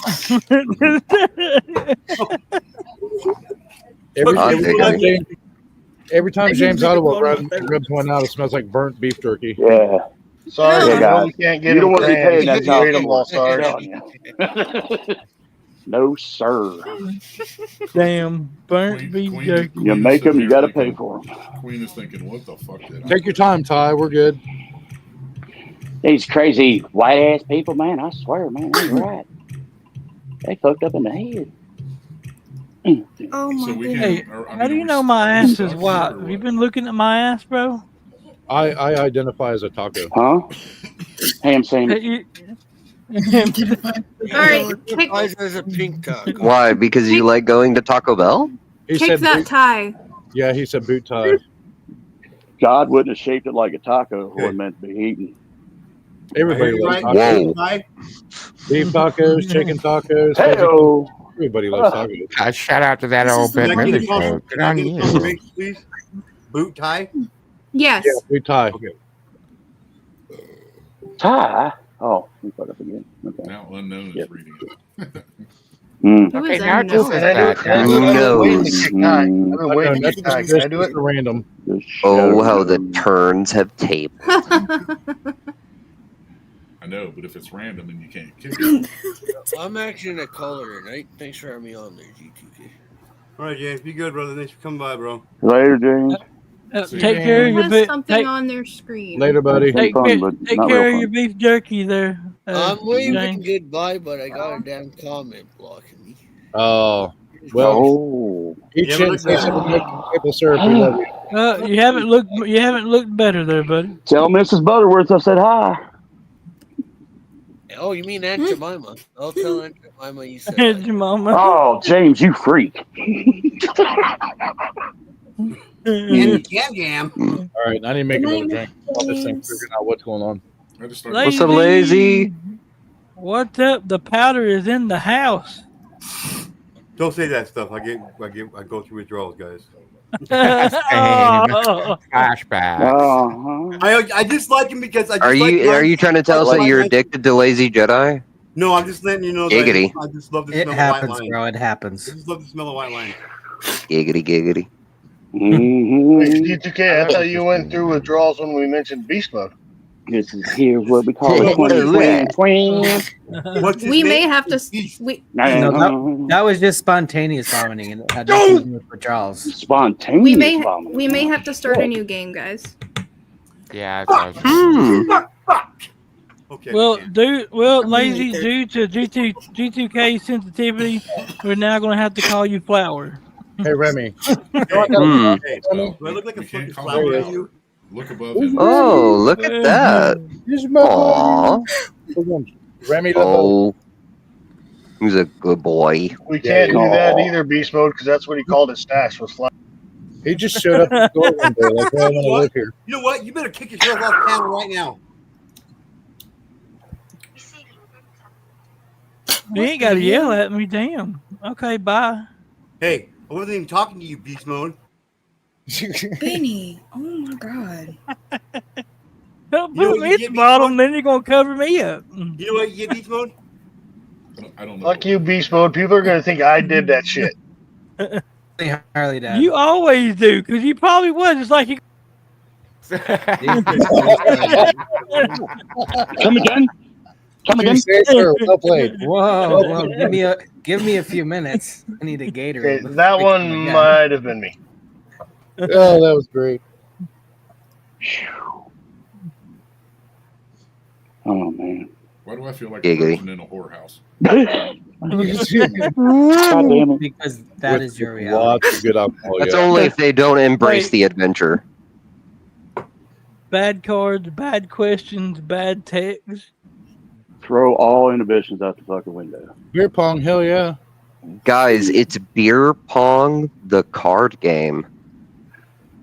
Speaker 15: Every time James Ottawa rubs one out, it smells like burnt beef jerky.
Speaker 17: Yeah.
Speaker 1: Sorry,
Speaker 17: Yeah, guys.
Speaker 1: you can't get
Speaker 17: You don't want to be paying
Speaker 1: that
Speaker 17: that
Speaker 1: Freedom All Stars.
Speaker 17: No, sir.
Speaker 16: Damn, burnt beef jerky.
Speaker 17: You make them, you got to pay for them.
Speaker 5: Queen is thinking, what the fuck?
Speaker 15: Take your time, Ty. We're good.
Speaker 17: These crazy white ass people, man. I swear, man, they're right. They fucked up in the head.
Speaker 3: Oh my goodness.
Speaker 16: Hey, how do you know my ass is white? Have you been looking at my ass, bro?
Speaker 15: I identify as a taco.
Speaker 17: Huh? Ham sandwich.
Speaker 11: Alright,
Speaker 4: There's a pink taco.
Speaker 18: Why? Because you like going to Taco Bell?
Speaker 15: He
Speaker 11: kick
Speaker 15: said
Speaker 11: that
Speaker 15: boot,
Speaker 11: Ty.
Speaker 15: yeah, he said boot tie.
Speaker 17: God wouldn't have shaped it like a taco if it wasn't meant to be eaten.
Speaker 15: Everybody loves
Speaker 2: Right?
Speaker 15: tacos.
Speaker 2: Whoa.
Speaker 15: Beef tacos, chicken tacos.
Speaker 17: Hey-o.
Speaker 15: Everybody loves tacos.
Speaker 21: Shout out to that old bit movie show. Good on you.
Speaker 2: Please? Boot tie?
Speaker 11: Yes.
Speaker 15: Yeah, boot tie.
Speaker 2: Okay.
Speaker 17: Tie? Oh, we put up again. Okay.
Speaker 5: Now unknown is reading it.
Speaker 11: Who
Speaker 21: Okay,
Speaker 11: is
Speaker 21: now
Speaker 11: unknown?
Speaker 21: this is that.
Speaker 5: Can
Speaker 1: I do it?
Speaker 15: Random.
Speaker 18: Oh, how the turns have taped.
Speaker 5: I know, but if it's random and you can't kick it.
Speaker 4: I'm actually a caller tonight. Thanks for having me on there, G2K.
Speaker 2: All right, James. Be good, brother. Thanks for coming by, bro.
Speaker 17: Later, James.
Speaker 16: Take care of your
Speaker 11: Has
Speaker 16: beef.
Speaker 11: something on their screen.
Speaker 15: Later, buddy.
Speaker 16: Take care of your beef jerky there.
Speaker 4: I'm waving
Speaker 16: James.
Speaker 4: goodbye, but I got a damn comment blocking me.
Speaker 15: Oh, well. Eat shit and say something like maple syrup. We love you.
Speaker 16: You haven't looked better there, buddy.
Speaker 17: Tell Mrs. Butterworth I said hi.
Speaker 4: Oh, you mean Aunt Jemima? I'll tell Aunt Jemima you said
Speaker 16: Aunt Jemima.
Speaker 17: Oh, James, you freak.
Speaker 13: And Yam.
Speaker 15: All right, I need to make another drink. While this thing figuring out what's going on.
Speaker 18: What's up, lazy?
Speaker 16: What's up? The powder is in the house.
Speaker 2: Don't say that stuff. I go through withdrawals, guys.
Speaker 21: Flashback.
Speaker 2: I just like him because I just
Speaker 18: Are you trying to tell us that you're addicted to Lazy Jedi?
Speaker 2: No, I'm just letting you know that
Speaker 18: Giggity.
Speaker 2: I just love the
Speaker 8: It
Speaker 2: smell
Speaker 8: happens,
Speaker 2: of white line.
Speaker 8: bro. It happens.
Speaker 2: I just love the smell of white line.
Speaker 18: Giggity, giggity.
Speaker 1: Wait, G2K, I thought you went through withdrawals when we mentioned beast mode.
Speaker 17: This is here what we call a 2020.
Speaker 11: We may have to.
Speaker 8: No, that was just spontaneous vomiting, and it had nothing to do with withdrawals.
Speaker 17: Spontaneous
Speaker 11: We may have to start a new game, guys.
Speaker 21: Yeah.
Speaker 2: Okay.
Speaker 16: Well, Lazy, due to G2K sensitivity, we're now going to have to call you Flower.
Speaker 15: Hey, Remy.
Speaker 2: Hey, do I look like a fucking flower to you?
Speaker 5: Look above him.
Speaker 18: Oh, look at that. Aww.
Speaker 15: Remy,
Speaker 18: oh, he's a good boy.
Speaker 1: We can't do that either, beast mode, because that's what he called his stash was fly.
Speaker 15: He just showed up at the door one day, like, I want to live here.
Speaker 2: You know what? You better kick yourself off camera right now.
Speaker 16: You ain't got to yell at me, damn. Okay, bye.
Speaker 2: Hey, I wasn't even talking to you, beast mode.
Speaker 3: Benny, oh my god.
Speaker 16: Don't put me at the bottom, then you're going to cover me up.
Speaker 2: You know what you get, beast mode?
Speaker 5: I don't know.
Speaker 1: Fuck you, beast mode. People are going to think I did that shit.
Speaker 8: Harley Dad.
Speaker 16: You always do, because you probably was. It's like you.
Speaker 17: Come again? Come again?
Speaker 15: Well played.
Speaker 8: Whoa, give me a few minutes. I need a Gatorade.
Speaker 1: Okay, that one might have been me.
Speaker 15: Oh, that was great.
Speaker 17: Oh, man.
Speaker 5: Why do I feel like
Speaker 18: Giggity.
Speaker 5: I'm in a whorehouse?
Speaker 17: God damn it.
Speaker 8: Because that is your reality.
Speaker 15: Lots of good alcohol.
Speaker 18: That's only if they don't embrace the adventure.
Speaker 16: Bad cards, bad questions, bad texts.
Speaker 17: Throw all inhibitions out the fucking window.
Speaker 15: Beer pong, hell yeah.
Speaker 18: Guys, it's beer pong, the card game.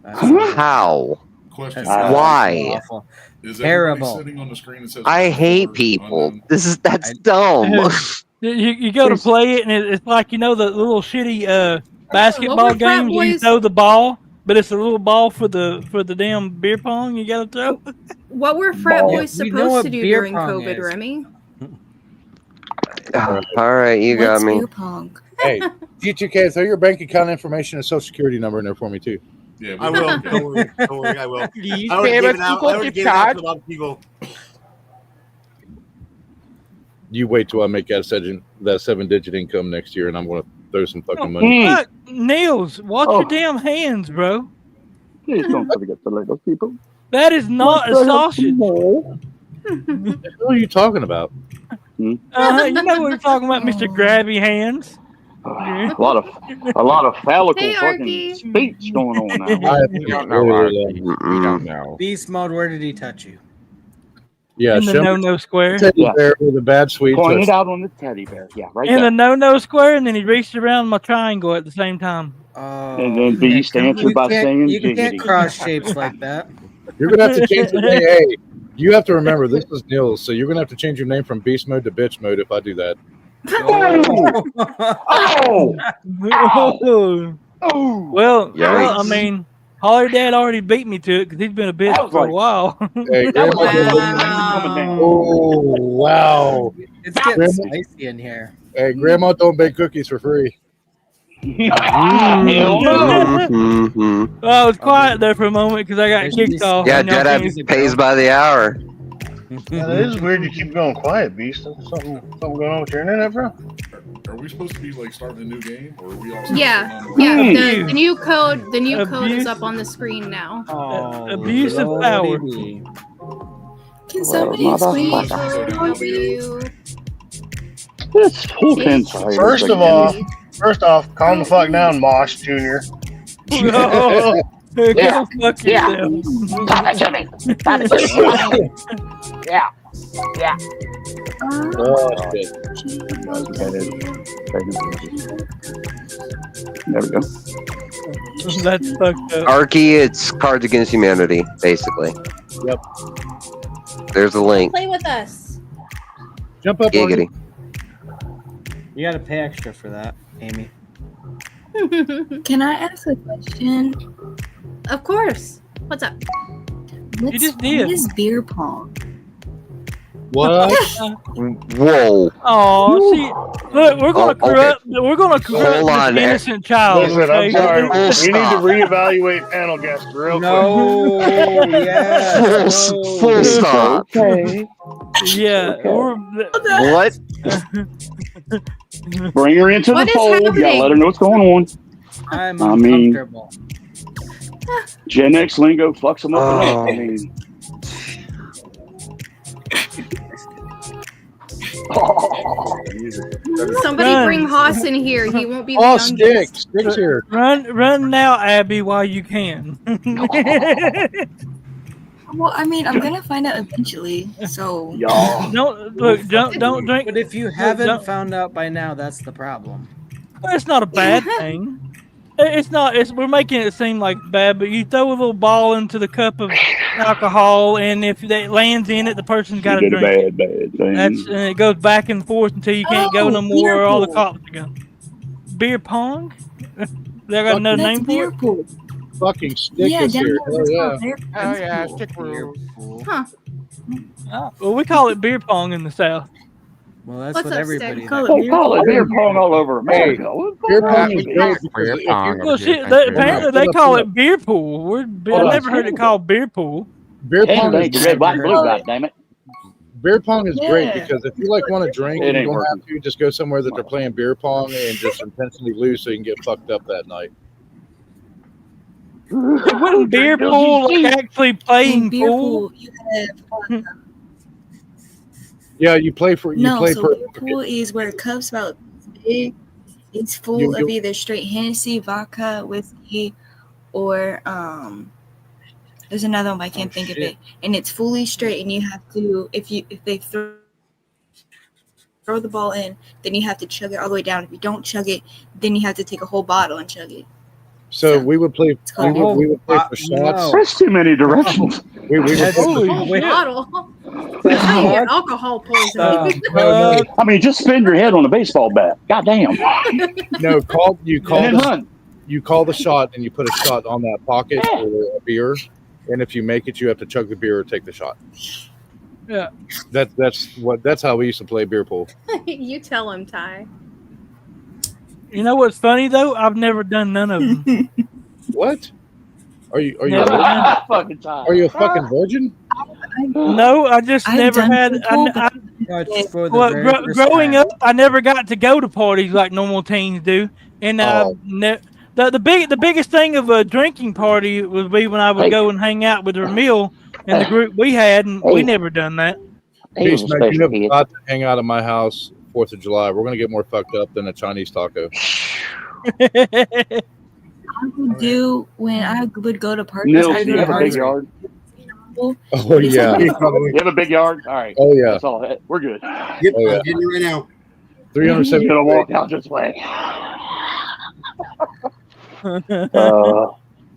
Speaker 18: How?
Speaker 5: Question.
Speaker 18: Why?
Speaker 5: Is
Speaker 8: Terrible.
Speaker 5: everybody sitting on the screen that says
Speaker 18: I hate people. That's dumb.
Speaker 16: You go to play it, and it's like, the little shitty basketball
Speaker 11: What were frat
Speaker 16: games where you
Speaker 11: boys-
Speaker 16: throw the ball, but it's a little ball for the damn beer pong you got to throw.
Speaker 11: What were frat
Speaker 8: Yeah,
Speaker 11: boys
Speaker 8: we know
Speaker 11: supposed
Speaker 8: what
Speaker 11: to do
Speaker 8: beer
Speaker 11: during
Speaker 8: pong
Speaker 11: COVID,
Speaker 8: is.
Speaker 11: Remy?
Speaker 18: All right, you got
Speaker 3: What's
Speaker 18: me.
Speaker 3: beer pong?
Speaker 15: Hey, G2K, throw your bank account information and social security number in there for me, too.
Speaker 5: Yeah,
Speaker 2: I will. Don't worry. Don't worry. I will.
Speaker 21: Please
Speaker 2: I already
Speaker 21: pay
Speaker 2: gave
Speaker 21: us
Speaker 2: it out. I already
Speaker 21: gift
Speaker 2: gave it out
Speaker 21: card.
Speaker 2: to a lot of people.
Speaker 15: You wait till I make that 7-digit income next year, and I'm going to throw some fucking money.
Speaker 16: Fuck, Niels, watch your damn hands, bro.
Speaker 17: Please don't forget to let those people.
Speaker 16: That is not a sausage.
Speaker 15: What the hell are you talking about?
Speaker 16: You know what we're talking about, Mr. Grabby Hands.
Speaker 17: A lot of phallical
Speaker 11: Hey,
Speaker 17: fucking
Speaker 11: Arky.
Speaker 17: speech going on now.
Speaker 21: We don't know, Archie. We don't know.
Speaker 8: Beast mode, where did he touch you?
Speaker 15: Yeah,
Speaker 16: In the no square.
Speaker 15: Teddy bear with a bad sweet
Speaker 17: Point
Speaker 15: touch.
Speaker 17: it out on the teddy bear. Yeah, right
Speaker 16: In
Speaker 17: there.
Speaker 16: the no square, and then he reached around my triangle at the same time.
Speaker 17: And then Beast answered by saying
Speaker 8: You can't
Speaker 17: giggity.
Speaker 8: cross shapes like that.
Speaker 15: You're going to have to change your name. Hey, you have to remember, this is Nils, so you're going to have to change your name from beast mode to bitch mode if I do that.
Speaker 16: Well, I mean, Holly Dad already beat me to it because he's been a bitch for a while.
Speaker 15: Hey, Grandma, oh, wow.
Speaker 8: It's getting
Speaker 15: Grandma,
Speaker 8: spicy in here.
Speaker 15: hey, Grandma don't bake cookies for free.
Speaker 18: Mm-hmm.
Speaker 16: I was quiet there for a moment because I got kicked off.
Speaker 18: Yeah,
Speaker 16: and y'all
Speaker 18: Jedi pays by the hour.
Speaker 1: Yeah, that is weird. You keep going quiet, Beast. Something going on with your internet, bro?
Speaker 5: Are we supposed to be like starting a new game, or are we all?
Speaker 11: Yeah. The new code. The new code is up on the screen now.
Speaker 16: Abuse of power.
Speaker 3: Can somebody explain what
Speaker 17: This whole thing's sorry.
Speaker 1: First off, calm the fuck down, Mosh Jr.
Speaker 16: No.
Speaker 17: Yeah.
Speaker 16: Go fuck yourself.
Speaker 17: Yeah. Yeah.
Speaker 15: Oh, shit.
Speaker 17: There we go.
Speaker 16: That's fucked up.
Speaker 18: Arky, it's Cards Against Humanity, basically.
Speaker 15: Yep.
Speaker 18: There's a link.
Speaker 11: Play with us.
Speaker 15: Jump up,
Speaker 18: Giggity.
Speaker 8: You got to pay extra for that, Amy.
Speaker 3: Can I ask a question?
Speaker 11: Of course. What's up?
Speaker 3: What is beer pong?
Speaker 15: What?
Speaker 18: Whoa.
Speaker 16: Oh, see, look, we're gonna corrupt. We're gonna corrupt
Speaker 18: Hold on.
Speaker 16: this innocent child.
Speaker 1: Listen,
Speaker 16: okay?
Speaker 1: I'm sorry.
Speaker 18: Full
Speaker 1: We need to
Speaker 18: stop.
Speaker 1: reevaluate panel guests real
Speaker 8: No, yeah.
Speaker 18: Full stop.
Speaker 17: Okay.
Speaker 16: Yeah.
Speaker 18: What?
Speaker 17: Bring her into
Speaker 11: What
Speaker 17: the
Speaker 11: is
Speaker 17: fold. You gotta
Speaker 11: happening?
Speaker 17: let her know what's going on.
Speaker 8: I'm
Speaker 17: I mean,
Speaker 8: uncomfortable.
Speaker 17: Gen X lingo fucks them up
Speaker 18: Oh.
Speaker 17: enough. I mean,
Speaker 11: Somebody
Speaker 16: Run.
Speaker 11: bring Haas in here. He won't be the
Speaker 15: Oh,
Speaker 11: youngest.
Speaker 15: Stick's here.
Speaker 16: Run now, Abby, while you can.
Speaker 3: Well, I mean, I'm gonna find out eventually. So
Speaker 16: Don't look. Don't drink.
Speaker 8: But if you haven't found out by now, that's the problem.
Speaker 16: It's not a bad thing. It's not. We're making it seem like bad, but you throw a little ball into the cup of alcohol, and if it lands in it, the person's got to
Speaker 17: you did a
Speaker 16: drink.
Speaker 17: bad thing.
Speaker 16: And it goes back and forth until you can't go no more, or all the cops are gone. Beer pong? They got no name for it?
Speaker 3: Pool.
Speaker 15: Fucking Stick is here. Oh, yeah.
Speaker 21: Oh yeah, stick rules.
Speaker 11: Huh.
Speaker 16: Well, we call it beer pong in the South.
Speaker 8: Well, that's
Speaker 11: What's
Speaker 8: what
Speaker 11: up,
Speaker 8: everybody.
Speaker 11: Stick?
Speaker 17: They call it beer pong all over
Speaker 15: Hey,
Speaker 17: America. What's
Speaker 15: beer
Speaker 17: going
Speaker 15: pong
Speaker 17: on?
Speaker 15: is great because if you,
Speaker 16: Well, shit, apparently they call it beer pool. I never heard it called beer pool.
Speaker 15: beer pong
Speaker 17: Ain't
Speaker 15: is
Speaker 17: red, white, and blue,
Speaker 15: great.
Speaker 17: goddammit.
Speaker 15: Beer pong is great
Speaker 3: Yeah.
Speaker 15: because if you like want to drink
Speaker 17: It
Speaker 15: and you
Speaker 17: ain't
Speaker 15: don't
Speaker 17: working.
Speaker 15: have to, just go somewhere that they're playing beer pong and just intentionally lose so you can get fucked up that night.
Speaker 16: It wasn't beer pool like actually
Speaker 3: In
Speaker 16: playing
Speaker 3: beer
Speaker 16: pool.
Speaker 3: pool, you have
Speaker 15: Yeah, you play for
Speaker 3: no.
Speaker 15: play
Speaker 3: So
Speaker 15: for
Speaker 3: beer pool is where a cup's about big. It's full
Speaker 15: You-
Speaker 3: of
Speaker 15: you-
Speaker 3: either straight Hennessy, vodka, whiskey, or there's another one but I can't think of it. And it's fully straight, and you have to if they throw the ball in, then you have to chug it all the way down. If you don't chug it, then you have to take a whole bottle and chug it.
Speaker 15: So we would play.
Speaker 3: called
Speaker 15: We would play for shots.
Speaker 8: No.
Speaker 17: That's too many directions.
Speaker 15: We would play
Speaker 16: Holy
Speaker 11: Whole
Speaker 16: shit.
Speaker 11: bottle. That's how you get alcohol poisoning.
Speaker 15: no,
Speaker 17: I mean, just spin your head on a baseball bat. Goddamn.
Speaker 15: no. You call
Speaker 17: And then hunt.
Speaker 15: you call the shot and you put a shot on that pocket or a beer, and if you make it, you have to chug the beer or take the shot.
Speaker 16: Yeah.
Speaker 15: That's how we used to play beer pool.
Speaker 11: You tell him, Ty.
Speaker 16: You know what's funny though? I've never done none of them.
Speaker 15: What? Are you
Speaker 16: Never done.
Speaker 17: Fucking time.
Speaker 15: are you a fucking virgin?
Speaker 16: No, I just
Speaker 3: I've
Speaker 16: never
Speaker 3: done
Speaker 16: had.
Speaker 3: people, but
Speaker 8: Watch for the
Speaker 16: Well,
Speaker 8: very first
Speaker 16: growing
Speaker 8: time.
Speaker 16: up, I never got to go to parties like normal teens do, and
Speaker 15: Oh.
Speaker 16: the biggest thing of a drinking party would be when I would go and hang out with Ramil and the group we had, and we never done that.
Speaker 17: He was
Speaker 15: Beast
Speaker 17: a
Speaker 15: man, you
Speaker 17: special
Speaker 15: have
Speaker 17: kid.
Speaker 15: got to hang out at my house 4th of July. We're gonna get more fucked up than a Chinese taco.
Speaker 3: I would do when I would go to parties.
Speaker 17: Nils,
Speaker 3: I'd
Speaker 17: do
Speaker 3: go
Speaker 17: you
Speaker 3: to
Speaker 17: have a big
Speaker 3: parties.
Speaker 17: yard?
Speaker 15: Oh
Speaker 3: It's
Speaker 15: yeah.
Speaker 3: like-
Speaker 17: You have a big yard? All right.
Speaker 15: Oh yeah.
Speaker 17: That's all. We're good.
Speaker 2: Yep,
Speaker 15: Oh, yeah.
Speaker 2: I'm getting it right now.
Speaker 15: 370.
Speaker 17: Gonna walk out this way.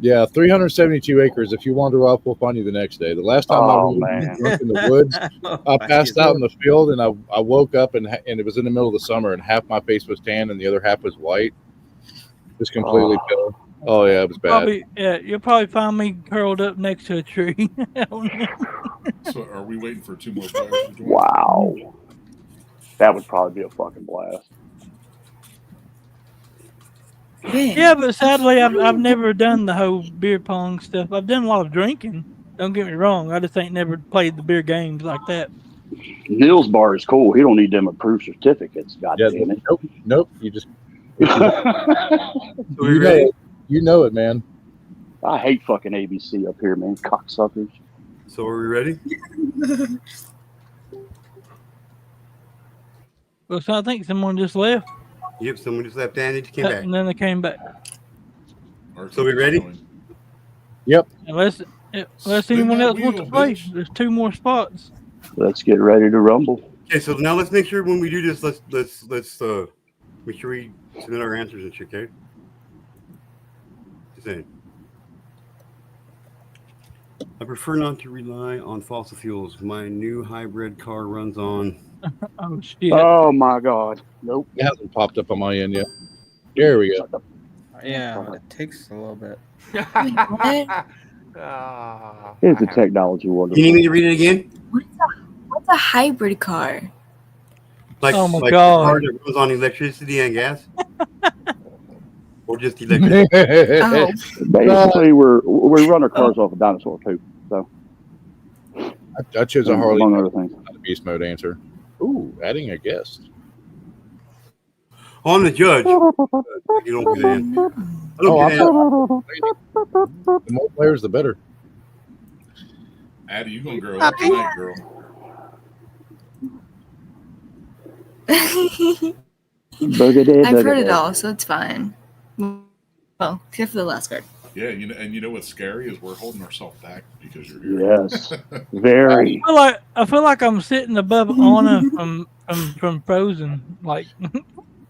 Speaker 15: Yeah, 372 acres. If you wander off, we'll find you the next day. The last time I was drunk in the woods, I passed out in the field, and I woke up, and it was in the middle of the summer, and half my face was tan, and the other half was white. Just completely pale. Oh yeah, it was bad.
Speaker 16: You'll probably find me curled up next to a tree.
Speaker 5: So are we waiting for 2 more players to join?
Speaker 17: Wow. That would probably be a fucking blast.
Speaker 16: Yeah, but sadly, I've never done the whole beer pong stuff. I've done a lot of drinking. Don't get me wrong. I just ain't never played the beer games like that.
Speaker 17: Nils bar is cool. He don't need them approved certificates. God
Speaker 15: Yeah,
Speaker 17: damn it.
Speaker 15: Nope. You just
Speaker 17: ready?
Speaker 15: You know it, man.
Speaker 17: I hate fucking ABC up here, man. Cocksuckers.
Speaker 2: So are we ready?
Speaker 16: Well, so I think someone just left,
Speaker 2: Yep, someone just left Andy to came back.
Speaker 16: and then they came back.
Speaker 2: So we ready?
Speaker 15: Yep.
Speaker 16: Unless anyone else wants to play, there's 2 more spots.
Speaker 17: Let's get ready to rumble.
Speaker 2: Okay, so now let's make sure when we do this, let's make sure we submit our answers and shit, okay? Just saying. I prefer not to rely on fossil fuels. My new hybrid car runs on.
Speaker 16: Oh shit!
Speaker 17: Oh my god! Nope.
Speaker 15: It hasn't popped up on my end yet. There we go.
Speaker 8: Yeah, it takes a little bit.
Speaker 17: It's a technology wonder.
Speaker 2: You need me to read it again?
Speaker 3: What's a hybrid car?
Speaker 2: Like,
Speaker 16: Oh my
Speaker 2: like
Speaker 16: God.
Speaker 2: a car that runs on electricity and gas? Or just electricity?
Speaker 3: Oh.
Speaker 17: Basically, we run our cars off a dinosaur too. So
Speaker 15: I chose a Harley,
Speaker 17: among other things.
Speaker 15: not a beast mode answer. Ooh, adding a guest.
Speaker 2: I'm the judge. You don't get in. I don't get in.
Speaker 15: The more players, the better.
Speaker 5: Addie, you gonna grow up tonight, girl.
Speaker 3: I've heard it all, so it's fine. Well, except for the last card.
Speaker 5: Yeah, you know what's scary is we're holding ourselves back because you're here.
Speaker 17: Yes, very.
Speaker 16: I feel like I'm sitting above Anna from Frozen. Like,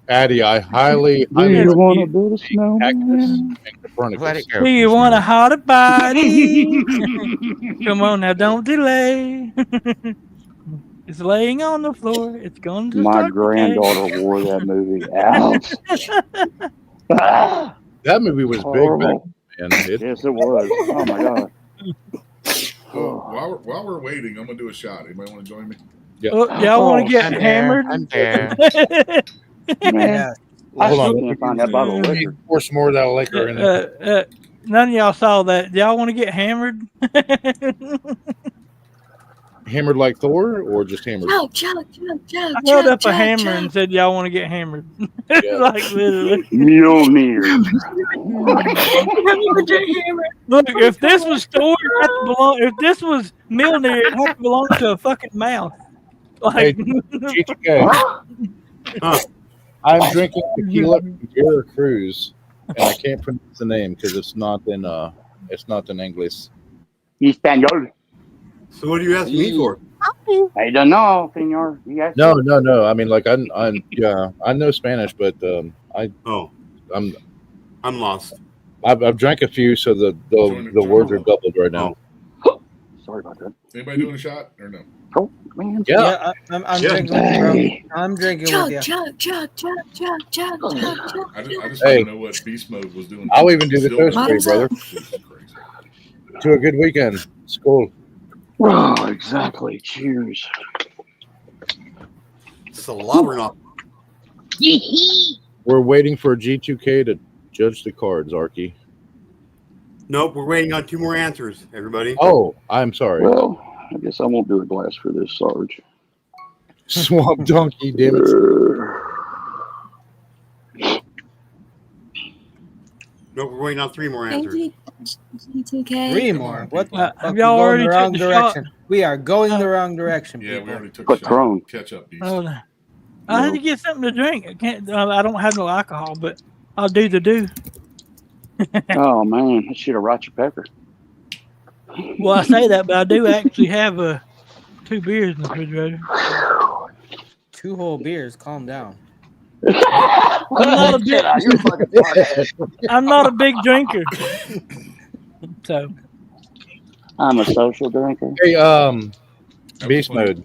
Speaker 15: Addie, I highly
Speaker 17: Do you want to build a snowman?
Speaker 15: Let it go.
Speaker 16: do you want a hot body? Come on now, don't delay. It's laying on the floor. It's going to
Speaker 17: My
Speaker 16: start
Speaker 17: granddaughter wore that movie out.
Speaker 15: That movie was big back then.
Speaker 17: Yes, it was. Oh my god.
Speaker 5: Well, while we're waiting, I'm gonna do a shot. Anybody want to join me?
Speaker 15: Yeah.
Speaker 16: Y'all want to get hammered?
Speaker 17: Man,
Speaker 15: Yeah.
Speaker 17: I
Speaker 15: Hold
Speaker 17: still
Speaker 15: on.
Speaker 17: can't find that bottle of liquor.
Speaker 15: Pour some more of that liquor in there.
Speaker 16: None of y'all saw that. Y'all want to get hammered?
Speaker 15: Hammered like Thor, or just hammered?
Speaker 3: Chug.
Speaker 16: I held up a hammer and said, "Y'all want to get hammered?" Like literally.
Speaker 17: Mjolnir.
Speaker 16: Look, if this was Thor, if this was Mjolnir, it had to belong to a fucking mouth. Like,
Speaker 15: GTK. I'm drinking tequila from Veracruz, and I can't pronounce the name because it's not in English.
Speaker 17: Espanol.
Speaker 2: So what are you asking me for?
Speaker 17: I don't know, senor.
Speaker 15: No. I mean, like I know Spanish, but I'm
Speaker 2: lost.
Speaker 15: I've drank a few, so the words are doubled right now.
Speaker 17: Sorry about that.
Speaker 5: Anybody doing a shot or no?
Speaker 17: Oh man.
Speaker 8: Yeah, I'm drinking with you, bro. I'm drinking with you.
Speaker 3: Chug.
Speaker 5: I just
Speaker 15: Hey.
Speaker 5: want to know what beast mode was doing.
Speaker 15: I'll even do the
Speaker 5: Still
Speaker 15: toast for you, brother. To a good weekend. School.
Speaker 17: Oh, exactly. Cheers.
Speaker 15: We're waiting for G2K to judge the cards, Arky.
Speaker 2: Nope, we're waiting on 2 more answers, everybody.
Speaker 15: Oh, I'm sorry.
Speaker 17: Well, I guess I won't do a glass for this, Sarge.
Speaker 15: Swamp donkey, damn it.
Speaker 2: Nope, we're waiting on 3 more answers.
Speaker 3: G2K.
Speaker 8: 3 more. What the fuck?
Speaker 16: Have
Speaker 8: We're
Speaker 16: y'all
Speaker 8: going
Speaker 16: already
Speaker 8: the wrong
Speaker 16: took the
Speaker 8: direction.
Speaker 16: shot?
Speaker 8: We are going the wrong direction.
Speaker 5: Yeah, we
Speaker 8: people.
Speaker 5: already took
Speaker 17: But
Speaker 5: a shot.
Speaker 17: Throne.
Speaker 5: Catch up, beast.
Speaker 16: Hold on. I had to get something to drink. I can't. I don't have no alcohol, but I'll do the do.
Speaker 17: Oh man, I should have brought you pepper.
Speaker 16: Well, I say that, but I do actually have 2 beers in the refrigerator.
Speaker 8: 2 whole beers. Calm down.
Speaker 16: I'm not a big drinker. So
Speaker 17: I'm a social drinker.
Speaker 15: Hey, beast mode.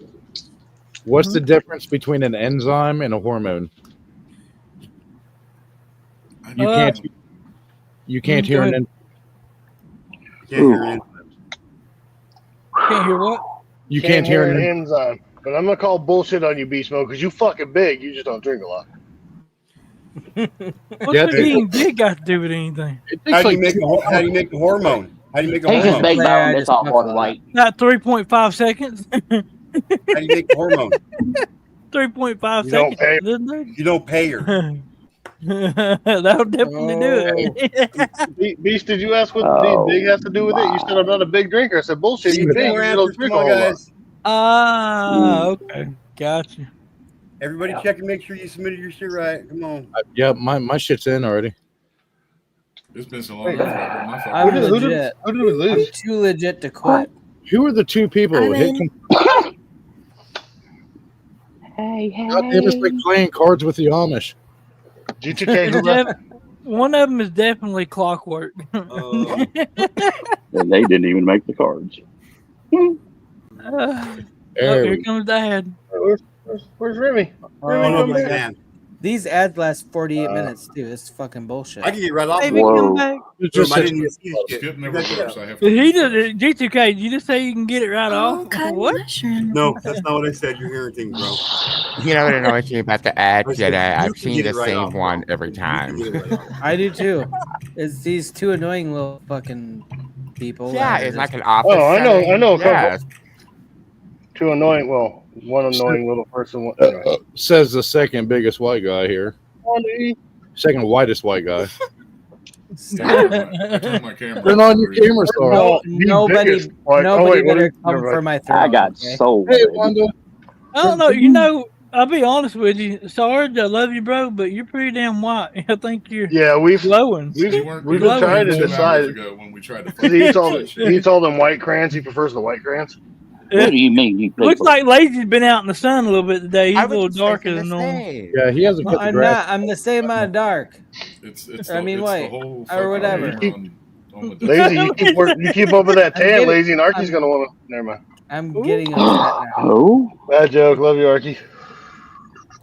Speaker 15: What's the difference between an enzyme and a hormone? You can't hear an
Speaker 16: Can't hear what?
Speaker 15: You can't hear
Speaker 1: an
Speaker 15: an
Speaker 1: enzyme. But I'm gonna call bullshit on you, Beast Mode, because you fucking big. You just don't drink a lot.
Speaker 16: What's being big got to do with anything?
Speaker 2: How do you make a hormone? How do you make a hormone?
Speaker 17: Big bone, it's all water white.
Speaker 16: Not 3.5 seconds.
Speaker 2: How do you make a hormone?
Speaker 16: 3.5
Speaker 2: You don't
Speaker 16: seconds.
Speaker 2: pay. You don't pay her.
Speaker 16: That'll definitely do it.
Speaker 1: Beast, did you ask what being big has to do with it? You said I'm not a big drinker. I said bullshit. You big. You don't drink a whole lot.
Speaker 16: Okay. Gotcha.
Speaker 2: Everybody check and make sure you submitted your shit right. Come on.
Speaker 15: Yeah, my shit's in already.
Speaker 5: It's been so long.
Speaker 8: I'm legit.
Speaker 1: Who did we lose?
Speaker 8: I'm too legit to quit.
Speaker 15: Who are the 2 people? Goddamn, it's like playing cards with the Amish.
Speaker 1: G2K, who left?
Speaker 16: One of them is definitely Clockwork.
Speaker 17: And they didn't even make the cards.
Speaker 16: Here comes Dad.
Speaker 1: Where's Remy? Remy,
Speaker 2: Oh,
Speaker 1: come
Speaker 2: my
Speaker 1: back.
Speaker 2: man.
Speaker 8: These ads last 48 minutes too. It's fucking bullshit.
Speaker 2: I can get right off.
Speaker 16: Baby, come back.
Speaker 2: I didn't even see this shit.
Speaker 5: Skip never works. I have
Speaker 16: Did
Speaker 5: to.
Speaker 16: he did G2K? Did you just say you can get it right off? What?
Speaker 2: No, that's not what I said. You're hearing things, bro.
Speaker 21: You know what annoys me about the ads?
Speaker 2: I said,
Speaker 21: That
Speaker 2: you
Speaker 21: I've
Speaker 2: can
Speaker 21: seen
Speaker 2: get
Speaker 21: the
Speaker 2: it right
Speaker 21: same
Speaker 2: off,
Speaker 21: one
Speaker 2: bro.
Speaker 21: every time.
Speaker 8: I do too. It's these two annoying little fucking people.
Speaker 21: Yeah,
Speaker 8: that are
Speaker 21: it's like
Speaker 8: just-
Speaker 21: an office.
Speaker 1: Oh, I know a couple.
Speaker 21: Yes.
Speaker 1: Two annoying. Well, one annoying little person.
Speaker 15: Says the second biggest white guy here. Second whitest white guy.
Speaker 5: I turned my camera.
Speaker 15: Turn on your camera, Star.
Speaker 8: Nobody better come for my throne.
Speaker 17: I got
Speaker 8: okay?
Speaker 17: sold.
Speaker 15: Hey, Wanda.
Speaker 16: I don't know. You know, I'll be honest with you, Sarge. I love you, bro, but you're pretty damn white. I think you're glowing.
Speaker 1: We've
Speaker 16: You're
Speaker 1: been trying to
Speaker 5: 2
Speaker 1: decide.
Speaker 5: hours ago when we tried to.
Speaker 1: He eats all them white crayons. He prefers the white crayons.
Speaker 17: What do you mean? You
Speaker 16: Looks like Lazy's been out in the sun a little bit today. He's a little darker than normal.
Speaker 15: Yeah, he hasn't cut the
Speaker 8: I'm
Speaker 15: grass.
Speaker 8: not. I'm the same amount of dark.
Speaker 5: It's
Speaker 8: I mean,
Speaker 5: the
Speaker 8: white
Speaker 5: whole
Speaker 8: or whatever.
Speaker 1: Lazy, you keep up with that tan,
Speaker 8: getting-
Speaker 1: Lazy, and Arky's gonna want to. Never mind.
Speaker 8: I'm getting upset now.
Speaker 17: Oh,
Speaker 1: bad joke. Love you, Arky.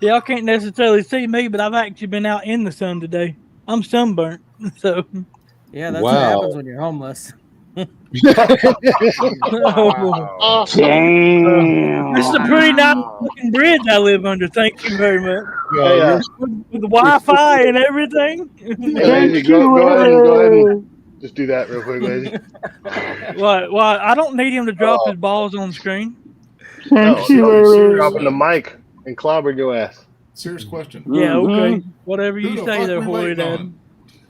Speaker 16: Y'all can't necessarily see me, but I've actually been out in the sun today. I'm sunburnt, so.
Speaker 8: Yeah, that's what happens when you're homeless.
Speaker 1: Damn.
Speaker 16: This is a pretty nice looking bridge I live under. Thank you very much.
Speaker 1: Hey,
Speaker 16: With the Wi-Fi and everything.
Speaker 1: Hey, Lazy, go ahead and just do that real quick, Lazy.
Speaker 16: Well, I don't need him to drop his balls on the screen.
Speaker 1: No, dropping the mic and clobbered your ass.
Speaker 5: Serious question.
Speaker 16: Yeah, okay. Whatever
Speaker 5: Who
Speaker 16: you
Speaker 5: the
Speaker 16: say
Speaker 5: fuck
Speaker 16: there,
Speaker 5: we
Speaker 16: Hoy
Speaker 5: waiting
Speaker 16: Dad.
Speaker 5: on?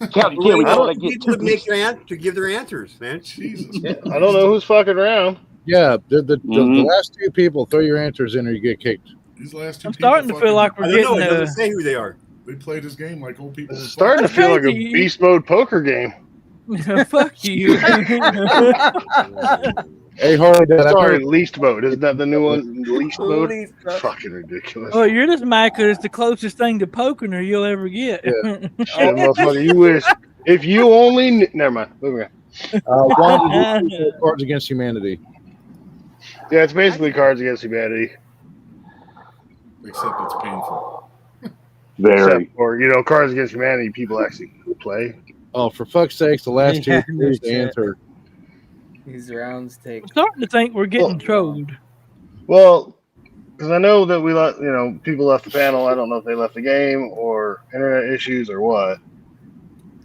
Speaker 2: People to make to give their answers, man.
Speaker 5: Jesus.
Speaker 1: I don't know who's fucking around.
Speaker 15: Yeah, the last two people, throw your answers in or you get kicked.
Speaker 5: These last two
Speaker 16: I'm starting to feel like we're
Speaker 2: I don't know. It
Speaker 16: getting.
Speaker 2: doesn't say who they are.
Speaker 5: They played this game like old people.
Speaker 1: It's starting to feel like a beast mode poker game.
Speaker 16: Fuck you.
Speaker 15: Hey, Harley, Dad,
Speaker 1: Sorry, least mode. Isn't that the new one? Least mode?
Speaker 8: Least mode.
Speaker 1: Fucking ridiculous.
Speaker 16: Well, you're just mad because it's the closest thing to poking or you'll ever get.
Speaker 1: Shit, motherfucker, you wish. If you only never mind. Moving on.
Speaker 15: Wanda, Cards Against Humanity.
Speaker 1: Yeah, it's basically Cards Against Humanity.
Speaker 5: Except it's painful.
Speaker 1: Except for, Cards Against Humanity, people actually play.
Speaker 15: Oh, for fuck's sakes, the last two clues to answer.
Speaker 8: These rounds take.
Speaker 16: I'm starting to think we're getting trolled.
Speaker 1: Well, because I know that we let people left the panel. I don't know if they left the game or internet issues or what.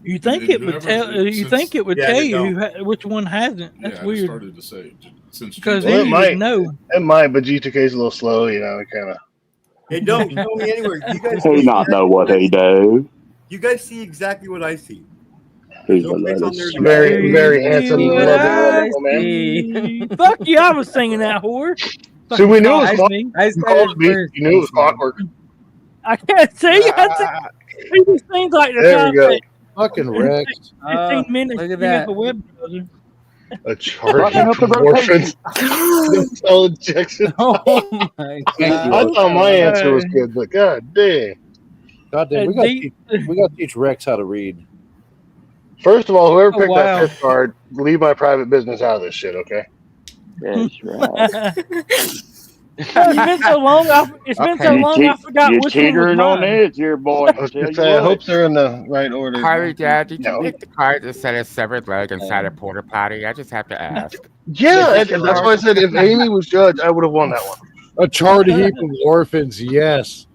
Speaker 16: You think it would tell? You think it would tell you which one hasn't? That's
Speaker 5: I
Speaker 16: weird.
Speaker 5: started to say since
Speaker 16: Because
Speaker 1: it might
Speaker 16: know.
Speaker 1: It might, but G2K is a little slow. It kind of.
Speaker 2: Hey, don't show me anywhere. You guys
Speaker 17: He not know what he do.
Speaker 2: You guys see exactly what I see.
Speaker 17: He's
Speaker 2: No place on there to
Speaker 1: very, very handsome,
Speaker 16: What
Speaker 1: lovely,
Speaker 16: I
Speaker 1: wonderful man.
Speaker 16: Fuck you! I was singing that whore.
Speaker 1: See, we knew it was
Speaker 16: Fucking
Speaker 1: clockwork.
Speaker 8: I
Speaker 1: You called the beast. You knew it was clockwork.
Speaker 16: I can't see. It just seems like the
Speaker 1: There we go.
Speaker 16: concept.
Speaker 15: Fucking Rex.
Speaker 16: 15 minutes.
Speaker 8: Look at
Speaker 16: to
Speaker 8: that.
Speaker 16: get the web browser.
Speaker 1: A charge of proportions. Solid Jackson.
Speaker 8: Oh my god!
Speaker 1: I thought my answer was good, but god damn.
Speaker 15: God damn, we got to teach Rex how to read.
Speaker 1: First of all, whoever
Speaker 16: Oh,
Speaker 1: picked
Speaker 16: wow.
Speaker 1: that fifth card, leave my private business out of this shit, okay?
Speaker 17: That's right.
Speaker 16: It's been so long. I forgot
Speaker 17: You're
Speaker 16: which
Speaker 17: teetering
Speaker 16: one was
Speaker 17: on
Speaker 16: mine.
Speaker 17: edge here, boy.
Speaker 1: I was gonna say, I hope they're in the right order.
Speaker 21: Harley, Dad, did you
Speaker 1: No.
Speaker 21: pick the card that said a severed leg inside a porta potty? I just have to ask.
Speaker 1: Yeah, and that's why I said if Amy was judge, I would have won that one.
Speaker 15: A charred heap of orphans, yes.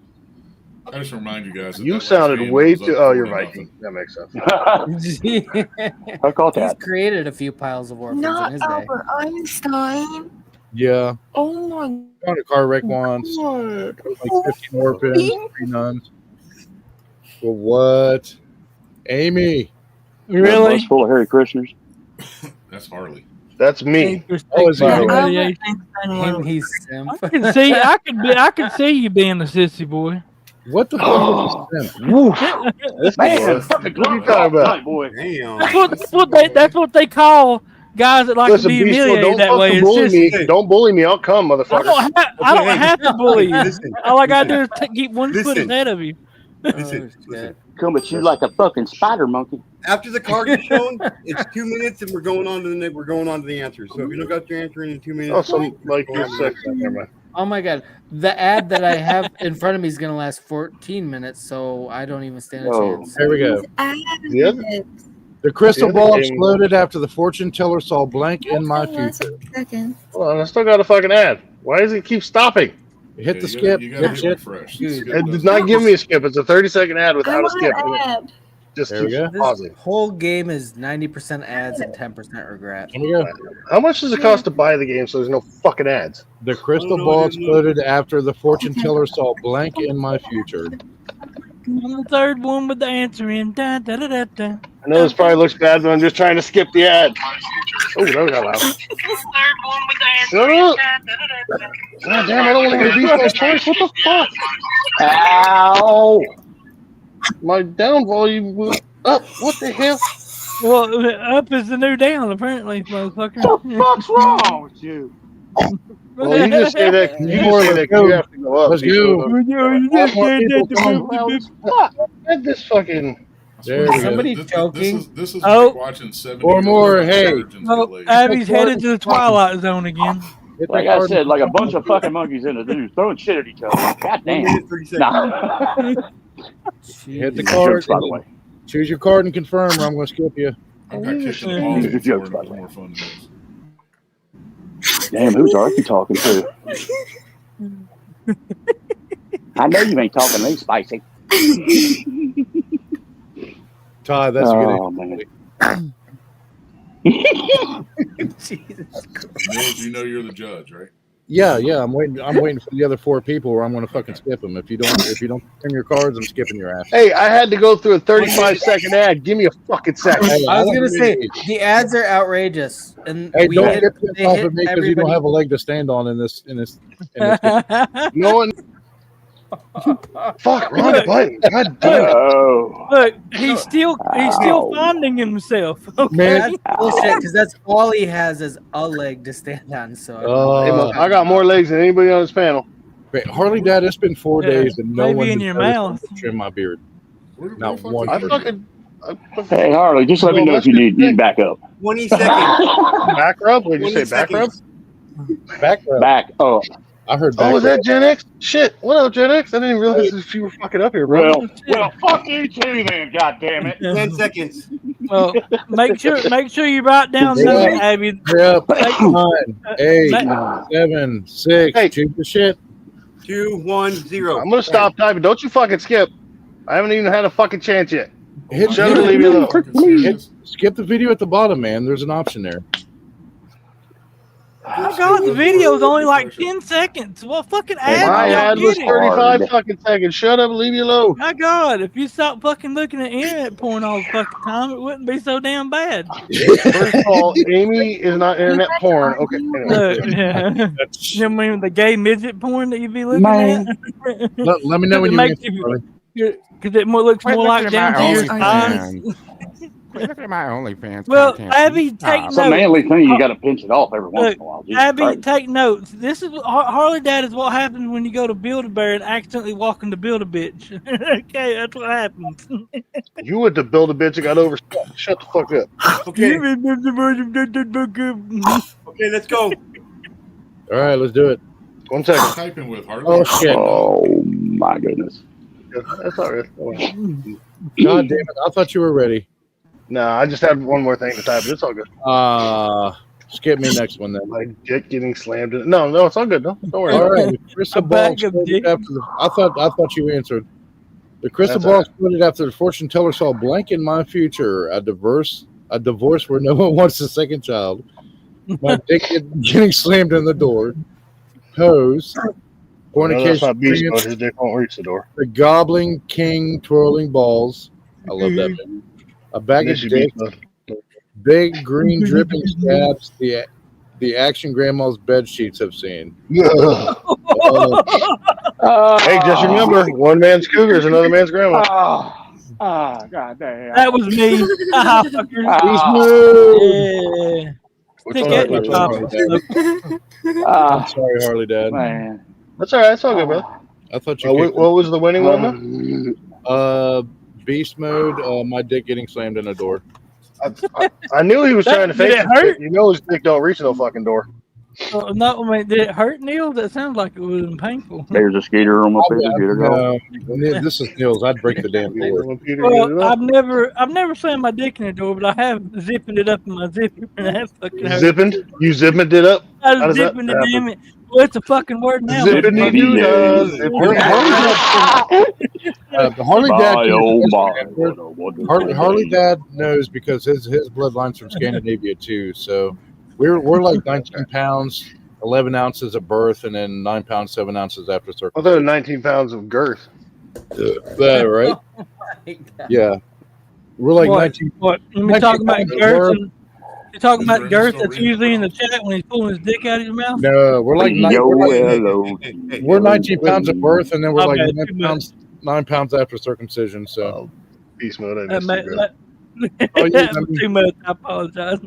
Speaker 5: I just remind you guys.
Speaker 1: You sounded way too. Oh, you're Viking. That makes sense.
Speaker 17: I caught
Speaker 8: He's
Speaker 17: that.
Speaker 8: created a few piles of orphans in
Speaker 3: Not
Speaker 8: his day.
Speaker 3: Albert Einstein.
Speaker 15: Yeah.
Speaker 3: Oh my
Speaker 15: On a car wreck once.
Speaker 3: god.
Speaker 15: Like 15 orphans, 3 nuns. Well, what? Amy.
Speaker 16: Really?
Speaker 17: That's full of Hare Krishnas.
Speaker 5: That's Harley.
Speaker 1: That's me.
Speaker 15: Oh, is he
Speaker 3: Yeah,
Speaker 15: really?
Speaker 3: Albert Einstein won.
Speaker 8: He's simp.
Speaker 16: I can see you being a sissy boy.
Speaker 15: What the fuck is this?
Speaker 1: Man, what are you talking about?
Speaker 2: Damn.
Speaker 16: That's what they call guys that like
Speaker 1: Listen,
Speaker 16: to be
Speaker 1: Beast Mode,
Speaker 16: humiliated
Speaker 1: don't
Speaker 16: that way.
Speaker 1: fucking
Speaker 16: It's
Speaker 1: bully
Speaker 16: just
Speaker 1: me. Don't bully me. I'll come,
Speaker 16: I
Speaker 1: motherfucker.
Speaker 16: don't have to bully you.
Speaker 2: Listen.
Speaker 16: All I gotta do is keep one foot
Speaker 2: Listen.
Speaker 16: ahead of you.
Speaker 2: Listen.
Speaker 17: Come at you like a fucking spider monkey.
Speaker 2: After the card is shown, it's 2 minutes, and we're going on to the answers. So if you don't got your answer in 2 minutes,
Speaker 1: Oh, some like your sex. Never mind.
Speaker 8: Oh my god. The ad that I have in front of me is gonna last 14 minutes, so I don't even stand a chance.
Speaker 15: Here we go.
Speaker 1: Yeah.
Speaker 15: The crystal
Speaker 1: The
Speaker 15: ball
Speaker 1: other game-
Speaker 15: exploded after the fortune teller saw blank in my future.
Speaker 1: Hold on, I still got a fucking ad. Why does it keep stopping?
Speaker 15: Hit the skip.
Speaker 5: You gotta hit
Speaker 15: dipshit.
Speaker 5: refresh.
Speaker 15: Dude.
Speaker 1: It did not give me a skip. It's a 30-second ad without a skip. Just
Speaker 15: There we
Speaker 1: keeps
Speaker 15: go.
Speaker 1: pausing.
Speaker 8: This whole game is 90% ads and 10% regret.
Speaker 15: Here we go.
Speaker 1: How much does it cost to buy the game so there's no fucking ads?
Speaker 15: The crystal ball exploded after the fortune teller saw blank in my future.
Speaker 16: I'm the third one with the answer in. Da, da, da, da, da.
Speaker 1: I know this probably looks bad, but I'm just trying to skip the ad. Oh, that got loud. Shut up! God damn, I don't want to hear Beast Mode twice. What the fuck? Ow! My down volume was up. What the hell?
Speaker 16: Well, up is the new down, apparently, motherfucker.
Speaker 17: What the fuck's wrong with you?
Speaker 1: Well, you just say that. You just say that 'cause you have to go up.
Speaker 15: Let's
Speaker 1: Beast
Speaker 15: go.
Speaker 1: Mode.
Speaker 16: You just said that
Speaker 1: Get this fucking.
Speaker 15: There we go.
Speaker 8: Somebody joking.
Speaker 5: This is
Speaker 16: Oh.
Speaker 5: like watching 70
Speaker 15: Or more. Hey,
Speaker 16: Oh, Abby's headed to the Twilight Zone again.
Speaker 15: hit
Speaker 17: Like
Speaker 15: that
Speaker 17: I
Speaker 15: card.
Speaker 17: said, like a bunch of fucking monkeys in the news throwing shit at each other. God
Speaker 2: 1
Speaker 17: damn.
Speaker 2: minute, 30 seconds.
Speaker 17: Nah.
Speaker 15: Hit the
Speaker 17: Jokes,
Speaker 15: card.
Speaker 17: by the way.
Speaker 15: Choose your card and confirm, or I'm going to skip you.
Speaker 5: I've got kicking the balls
Speaker 17: Jokes,
Speaker 5: before
Speaker 17: by
Speaker 5: and
Speaker 17: the way.
Speaker 5: more fun than this.
Speaker 17: Damn, who's Archie talking to? I know you ain't talking to me, Spicy.
Speaker 15: Ty, that's a good
Speaker 17: Oh,
Speaker 15: answer.
Speaker 17: man.
Speaker 5: You know you're the judge, right?
Speaker 15: Yeah, I'm waiting for the other 4 people, or I'm going to fucking skip them. If you don't turn your cards, I'm skipping your ass.
Speaker 1: Hey, I had to go through a 35-second ad. Give me a fucking second.
Speaker 15: Hey,
Speaker 8: I was gonna say the ads are outrageous, and
Speaker 15: Hey,
Speaker 8: we
Speaker 15: don't
Speaker 8: hit,
Speaker 15: get
Speaker 8: they
Speaker 15: pissed off
Speaker 8: hit
Speaker 15: at me because you don't have a leg to stand on in this.
Speaker 1: No one. Fuck, wrong button. God damn it.
Speaker 17: Oh.
Speaker 16: Look, he's still finding himself. Okay.
Speaker 15: Man,
Speaker 8: That's bullshit because that's all he has is a leg to stand on. So
Speaker 1: Hey, look, I got more legs than anybody on this panel.
Speaker 15: Wait, Harley, Dad, it's been 4
Speaker 16: Yeah,
Speaker 15: days and no
Speaker 16: maybe
Speaker 15: one
Speaker 16: in your
Speaker 15: deserves
Speaker 16: mouth.
Speaker 15: to trim my beard. Not
Speaker 5: where
Speaker 15: one
Speaker 1: I
Speaker 15: person.
Speaker 1: fucking.
Speaker 17: Hey, Harley, just let me know if you need back up.
Speaker 2: 20 seconds.
Speaker 1: Back rub? What'd you say?
Speaker 2: 20
Speaker 1: Back rub?
Speaker 2: seconds.
Speaker 15: Back rub.
Speaker 17: Back up.
Speaker 15: I heard back
Speaker 1: Oh, was
Speaker 15: rub.
Speaker 1: that Gen X? Shit. What up, Gen X? I didn't even realize if you were fucking up here, bro.
Speaker 17: Well, fuck you too, then. God damn it.
Speaker 2: 10 seconds.
Speaker 16: Well, make sure you write down
Speaker 15: Yeah.
Speaker 16: notes, Abby.
Speaker 15: Yep.
Speaker 16: Make-
Speaker 15: 9, 8,
Speaker 16: ma-
Speaker 15: 7, 6.
Speaker 1: Hey.
Speaker 15: Choose the shit.
Speaker 2: 2, 1, 0.
Speaker 1: I'm gonna stop typing. Don't you fucking skip. I haven't even had a fucking chance yet.
Speaker 15: Hit,
Speaker 1: Shut it, leave me alone.
Speaker 15: skip the video at the bottom, man. There's an option there.
Speaker 16: Oh God, the video's only like 10 seconds. What fucking ad?
Speaker 1: My
Speaker 16: are y'all
Speaker 1: ad was
Speaker 16: getting?
Speaker 1: 35 fucking seconds. Shut up and leave me alone.
Speaker 16: My God, if you stop fucking looking at internet porn all the fucking time, it wouldn't be so damn bad.
Speaker 1: First of all, Amy is not internet porn. Okay. Anyway.
Speaker 16: Look, yeah. You mean the gay midget porn that you be looking
Speaker 17: Man.
Speaker 16: at?
Speaker 15: Let me know when you
Speaker 16: Because it looks
Speaker 21: Quit
Speaker 16: more
Speaker 21: looking
Speaker 16: like
Speaker 21: at
Speaker 16: down
Speaker 21: my
Speaker 16: to your
Speaker 21: OnlyFans.
Speaker 16: thighs.
Speaker 21: Quit looking at my OnlyFans
Speaker 16: Well,
Speaker 21: content.
Speaker 16: Abby, take
Speaker 17: It's a
Speaker 16: notes.
Speaker 17: manly thing. You got to pinch it off every once
Speaker 16: Look,
Speaker 17: in a while. Jesus
Speaker 16: Abby,
Speaker 17: Christ.
Speaker 16: take notes. This is Harley Dad is what happens when you go to Build-A-Bear and accidentally walk into Build-A-Bitch. Okay, that's what happens.
Speaker 1: You went to build a bitch and got over. Shut the fuck up.
Speaker 2: Okay. Okay, let's go.
Speaker 15: All right, let's do it.
Speaker 1: 1 second.
Speaker 5: Typing with Harley.
Speaker 15: Oh, shit.
Speaker 17: Oh, my goodness.
Speaker 1: That's all right.
Speaker 15: God damn it. I thought you were ready.
Speaker 1: No, I just had one more thing to type. It's all good.
Speaker 15: Skip me next one then.
Speaker 1: My dick getting slammed in. No, it's all good. Don't worry.
Speaker 15: All
Speaker 1: about it.
Speaker 15: right. The crystal ball exploded after the. I thought you answered. The crystal
Speaker 1: That's
Speaker 15: ball
Speaker 1: all right.
Speaker 15: exploded after the fortune teller saw blank in my future. A divorce where no one wants a second child. My dick getting slammed in the door. Hose.
Speaker 1: No, that's
Speaker 15: Fornication.
Speaker 1: not beast mode. His dick won't reach the door.
Speaker 15: The gobbling king twirling balls. I love that bit. A bag of
Speaker 1: Yes, you beast
Speaker 15: dicks.
Speaker 1: mode.
Speaker 15: Big green dripping scabs. The action grandma's bed sheets have seen.
Speaker 1: Hey, just remember, one man's cougar is another man's grandma.
Speaker 17: God damn.
Speaker 16: That was me.
Speaker 15: Beast mode.
Speaker 16: Yeah. Stick that in your pocket.
Speaker 15: I'm sorry, Harley Dad.
Speaker 17: Man.
Speaker 1: That's all right. It's all good, bro.
Speaker 15: I thought you.
Speaker 1: What was the winning one?
Speaker 15: Beast mode. My dick getting slammed in a door.
Speaker 1: I knew he was trying to
Speaker 16: Did
Speaker 1: fake
Speaker 16: it
Speaker 1: it.
Speaker 16: hurt?
Speaker 1: You know his dick don't reach no fucking door.
Speaker 16: No, I mean, did it hurt, Neil? That sounds like it was painful.
Speaker 17: There's a skater on my face.
Speaker 15: No, this is Neil's. I'd break the damn door.
Speaker 16: Well, I've never slammed my dick in the door, but I have zipping it up in my zipper, and that fucking hurt.
Speaker 1: Zipping? You zipping it up?
Speaker 16: I
Speaker 1: How
Speaker 16: was
Speaker 1: does that
Speaker 16: zipping it,
Speaker 1: happen?
Speaker 16: damn it. Well, it's a fucking word now.
Speaker 1: Zipping the
Speaker 15: Harley Dad.
Speaker 17: My,
Speaker 15: Harley Dad knows because his bloodline's from Scandinavia too. So we're like 19 pounds, 11 ounces at birth, and then 9 pounds, 7 ounces after
Speaker 1: I
Speaker 15: circumcision.
Speaker 1: thought it was 19 pounds of girth.
Speaker 15: That right? Yeah, we're like 19.
Speaker 16: What? You're talking about girth? You're talking about girth that's usually in the chat when he's pulling his dick out of your mouth?
Speaker 15: No, we're like 19 pounds at birth, and then we're like 9 pounds after circumcision. So,
Speaker 1: beast mode.
Speaker 16: Too much. I apologize.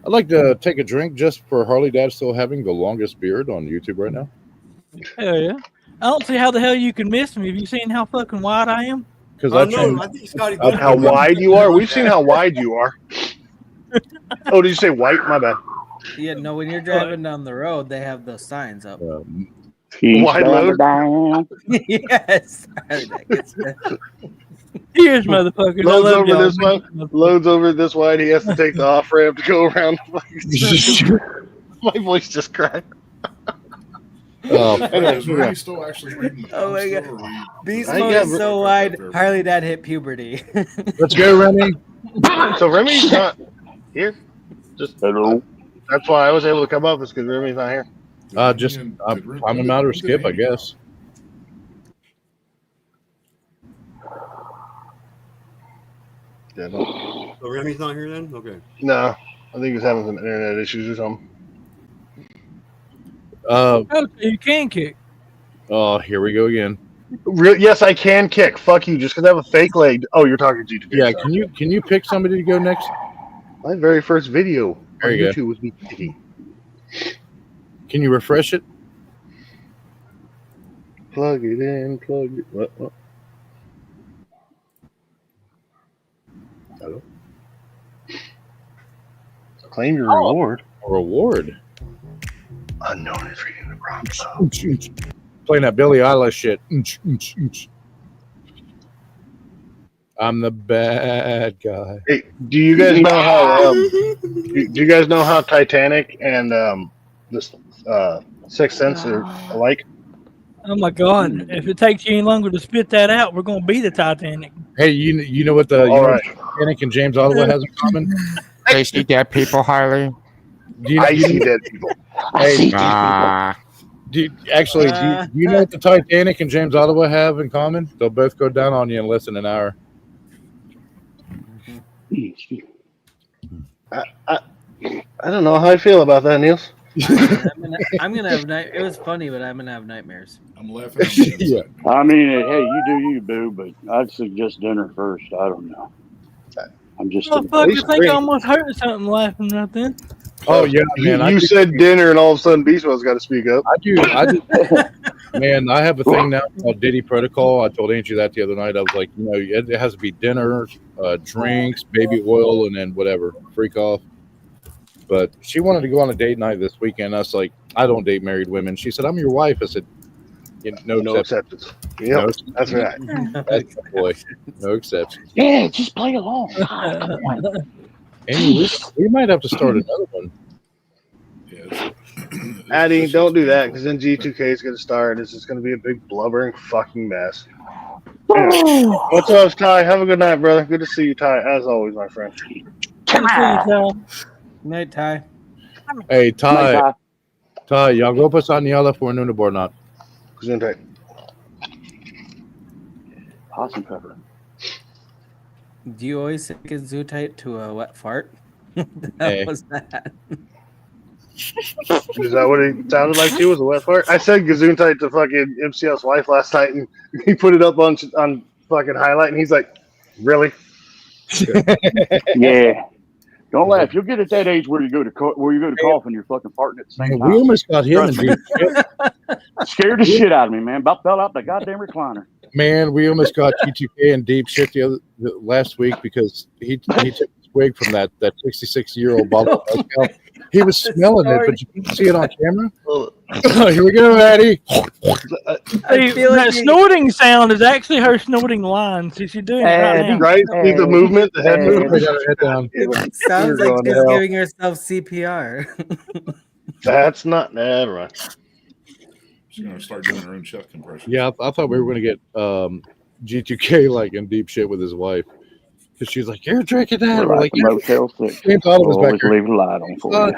Speaker 15: I'd like to take a drink just for Harley Dad still having the longest beard on YouTube right now.
Speaker 16: Hell yeah. I don't see how the hell you can miss me. Have you seen how fucking wide I am?
Speaker 15: Because
Speaker 2: I think Scotty.
Speaker 1: How wide you are? We've seen how wide you are. Oh, did you say white? My bad.
Speaker 8: Yeah, no, when you're driving down the road, they have those signs up.
Speaker 1: Wide load?
Speaker 8: Yes.
Speaker 16: Cheers, motherfucker.
Speaker 1: Loads over this one. Loads over this wide. He has to take the off ramp to go around the fucking My voice just cracked.
Speaker 5: Is Randy still actually reading the
Speaker 8: Oh my god.
Speaker 5: or
Speaker 8: Beast mode is so wide. Harley Dad hit puberty.
Speaker 15: Let's go, Remy.
Speaker 1: So Remy's not here. Just
Speaker 17: hello.
Speaker 1: That's why I was able to come up. Is because Remy's not here.
Speaker 15: I'm a matter of skip, I guess.
Speaker 1: Yeah,
Speaker 2: So Remy's not here then? Okay.
Speaker 1: no, I think he's having some internet issues or something.
Speaker 16: Oh, so you can kick.
Speaker 15: Oh, here we go again.
Speaker 1: Yes, I can kick. Fuck you. Just because I have a fake leg. Oh, you're talking G2K.
Speaker 15: Yeah,
Speaker 1: sorry.
Speaker 15: can you pick somebody to go next?
Speaker 1: My very first video
Speaker 15: There
Speaker 1: on
Speaker 15: you
Speaker 1: YouTube
Speaker 15: go.
Speaker 1: was me kicking.
Speaker 15: Can you refresh it?
Speaker 1: Plug it in. Plug it. What? Hello. Claim your reward.
Speaker 15: A reward.
Speaker 1: Unknown is reading the prompts.
Speaker 15: Playing that Billie Eilish shit. I'm the bad guy.
Speaker 1: Hey, do you guys know how? Do you guys know how Titanic and this Sixth Sense are alike?
Speaker 16: Oh my god! If it takes you any longer to spit that out, we're gonna be the Titanic.
Speaker 15: Hey, you know what the Titanic and James Ottawa has in common?
Speaker 21: They see dead people, Harley.
Speaker 1: I see dead people.
Speaker 15: Hey, do you know what the Titanic and James Ottawa have in common? They'll both go down on you in less than an hour.
Speaker 1: I don't know how I feel about that, Niels.
Speaker 8: I'm gonna have night. It was funny, but I'm gonna have nightmares.
Speaker 5: I'm laughing.
Speaker 15: Yeah.
Speaker 17: I mean, hey, you do you, boo, but I'd suggest dinner first. I don't know. I'm just.
Speaker 16: Oh fuck! I think I almost heard something laughing right then.
Speaker 15: Oh yeah, man.
Speaker 1: You said dinner, and all of a sudden, Beastman's got to speak up.
Speaker 15: I do. Man, I have a thing now called Diddy Protocol. I told Angie that the other night. I was like, it has to be dinner, drinks, baby oil, and then whatever, freak off. But she wanted to go on a date night this weekend. I was like, I don't date married women. She said, I'm your wife. I said, no
Speaker 1: acceptance. Yeah, that's right.
Speaker 15: That's the boy. No exceptions.
Speaker 17: Yeah, just play along.
Speaker 15: Amy, we might have to start another one.
Speaker 1: Addie, don't do that, because then G2K is going to start. It's just going to be a big blubbering fucking mess. Anyway, what's up, Ty? Have a good night, brother. Good to see you, Ty. As always, my friend.
Speaker 8: Night, Ty.
Speaker 15: Hey, Ty. Ty, jag går på Sanjala för en underbar.
Speaker 1: Gesundheit.
Speaker 17: Possum pepper.
Speaker 8: Do you always say Gesundheit to a wet fart?
Speaker 15: Hey.
Speaker 8: Was that?
Speaker 1: Is that what it sounded like to you? Was a wet fart? I said Gesundheit to fucking MCL's wife last night, and he put it up on fucking highlight, and he's like, really?
Speaker 17: Yeah. Don't laugh. You'll get at that age where you go to cough and you're fucking farting at the same time.
Speaker 15: We almost got him in deep shit.
Speaker 17: Scared the shit out of me, man. About fell out the goddamn recliner.
Speaker 15: Man, we almost got G2K in deep shit last week because he took his wig from that 66-year-old bottle. He was smelling it, but you couldn't see it on camera. Here we go, Addie.
Speaker 16: That snorting sound is actually her snorting line. She's doing it right now.
Speaker 1: Right? See the movement, the head movement.
Speaker 8: Sounds like she's giving herself CPR.
Speaker 1: That's not never mind.
Speaker 5: She's gonna start doing her own chest compression.
Speaker 15: Yeah, I thought we were gonna get G2K like in deep shit with his wife because she's like, "You're drinking that." We're like,
Speaker 17: Motel 6.
Speaker 15: James Oliver's back
Speaker 17: Always
Speaker 15: there.
Speaker 17: leave the light on for you.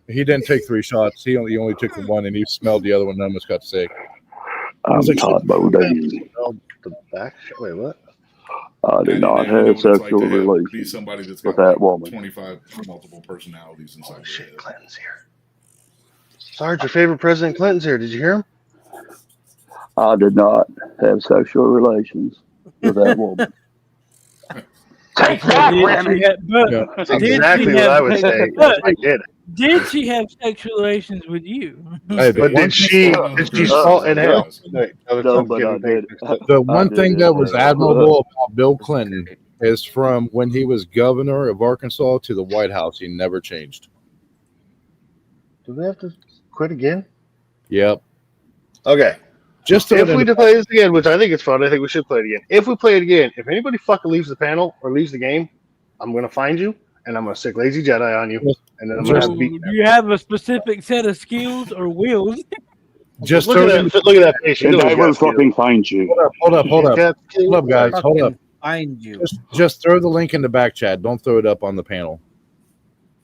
Speaker 15: He didn't take 3 shots. He only took the one, and he smelled the other one and almost got sick.
Speaker 17: I'm Todd Bodine.
Speaker 1: The back. Wait, what?
Speaker 17: I did not have sexual relations
Speaker 5: Somebody that's
Speaker 17: with
Speaker 5: got
Speaker 17: that
Speaker 5: like
Speaker 17: woman.
Speaker 5: 25 multiple personalities inside their head.
Speaker 1: Clinton's here. Sarge, your favorite President Clinton's here. Did you hear him?
Speaker 17: I did not have sexual relations with that woman.
Speaker 1: Take that, Remy. That's exactly what I would say. I did.
Speaker 16: Did she have sexual relations with you?
Speaker 1: But did she fall in hell?
Speaker 15: The one thing that was admirable about Bill Clinton is from when he was governor of Arkansas to the White House, he never changed.
Speaker 1: Do we have to quit again?
Speaker 15: Yep.
Speaker 1: Okay.
Speaker 15: Just
Speaker 1: if we play this again, which I think it's fun, I think we should play it again. If we play it again, if anybody fucking leaves the panel or leaves the game, I'm gonna find you and I'm gonna stick Lazy Jedi on you, and then I'm gonna have to beat you.
Speaker 16: Do you have a specific set of skills or wills?
Speaker 15: Just
Speaker 1: look at that face.
Speaker 17: And I will fucking find you.
Speaker 15: Hold up, guys. Hold up.
Speaker 8: Find you.
Speaker 15: Just throw the link in the back chat. Don't throw it up on the panel.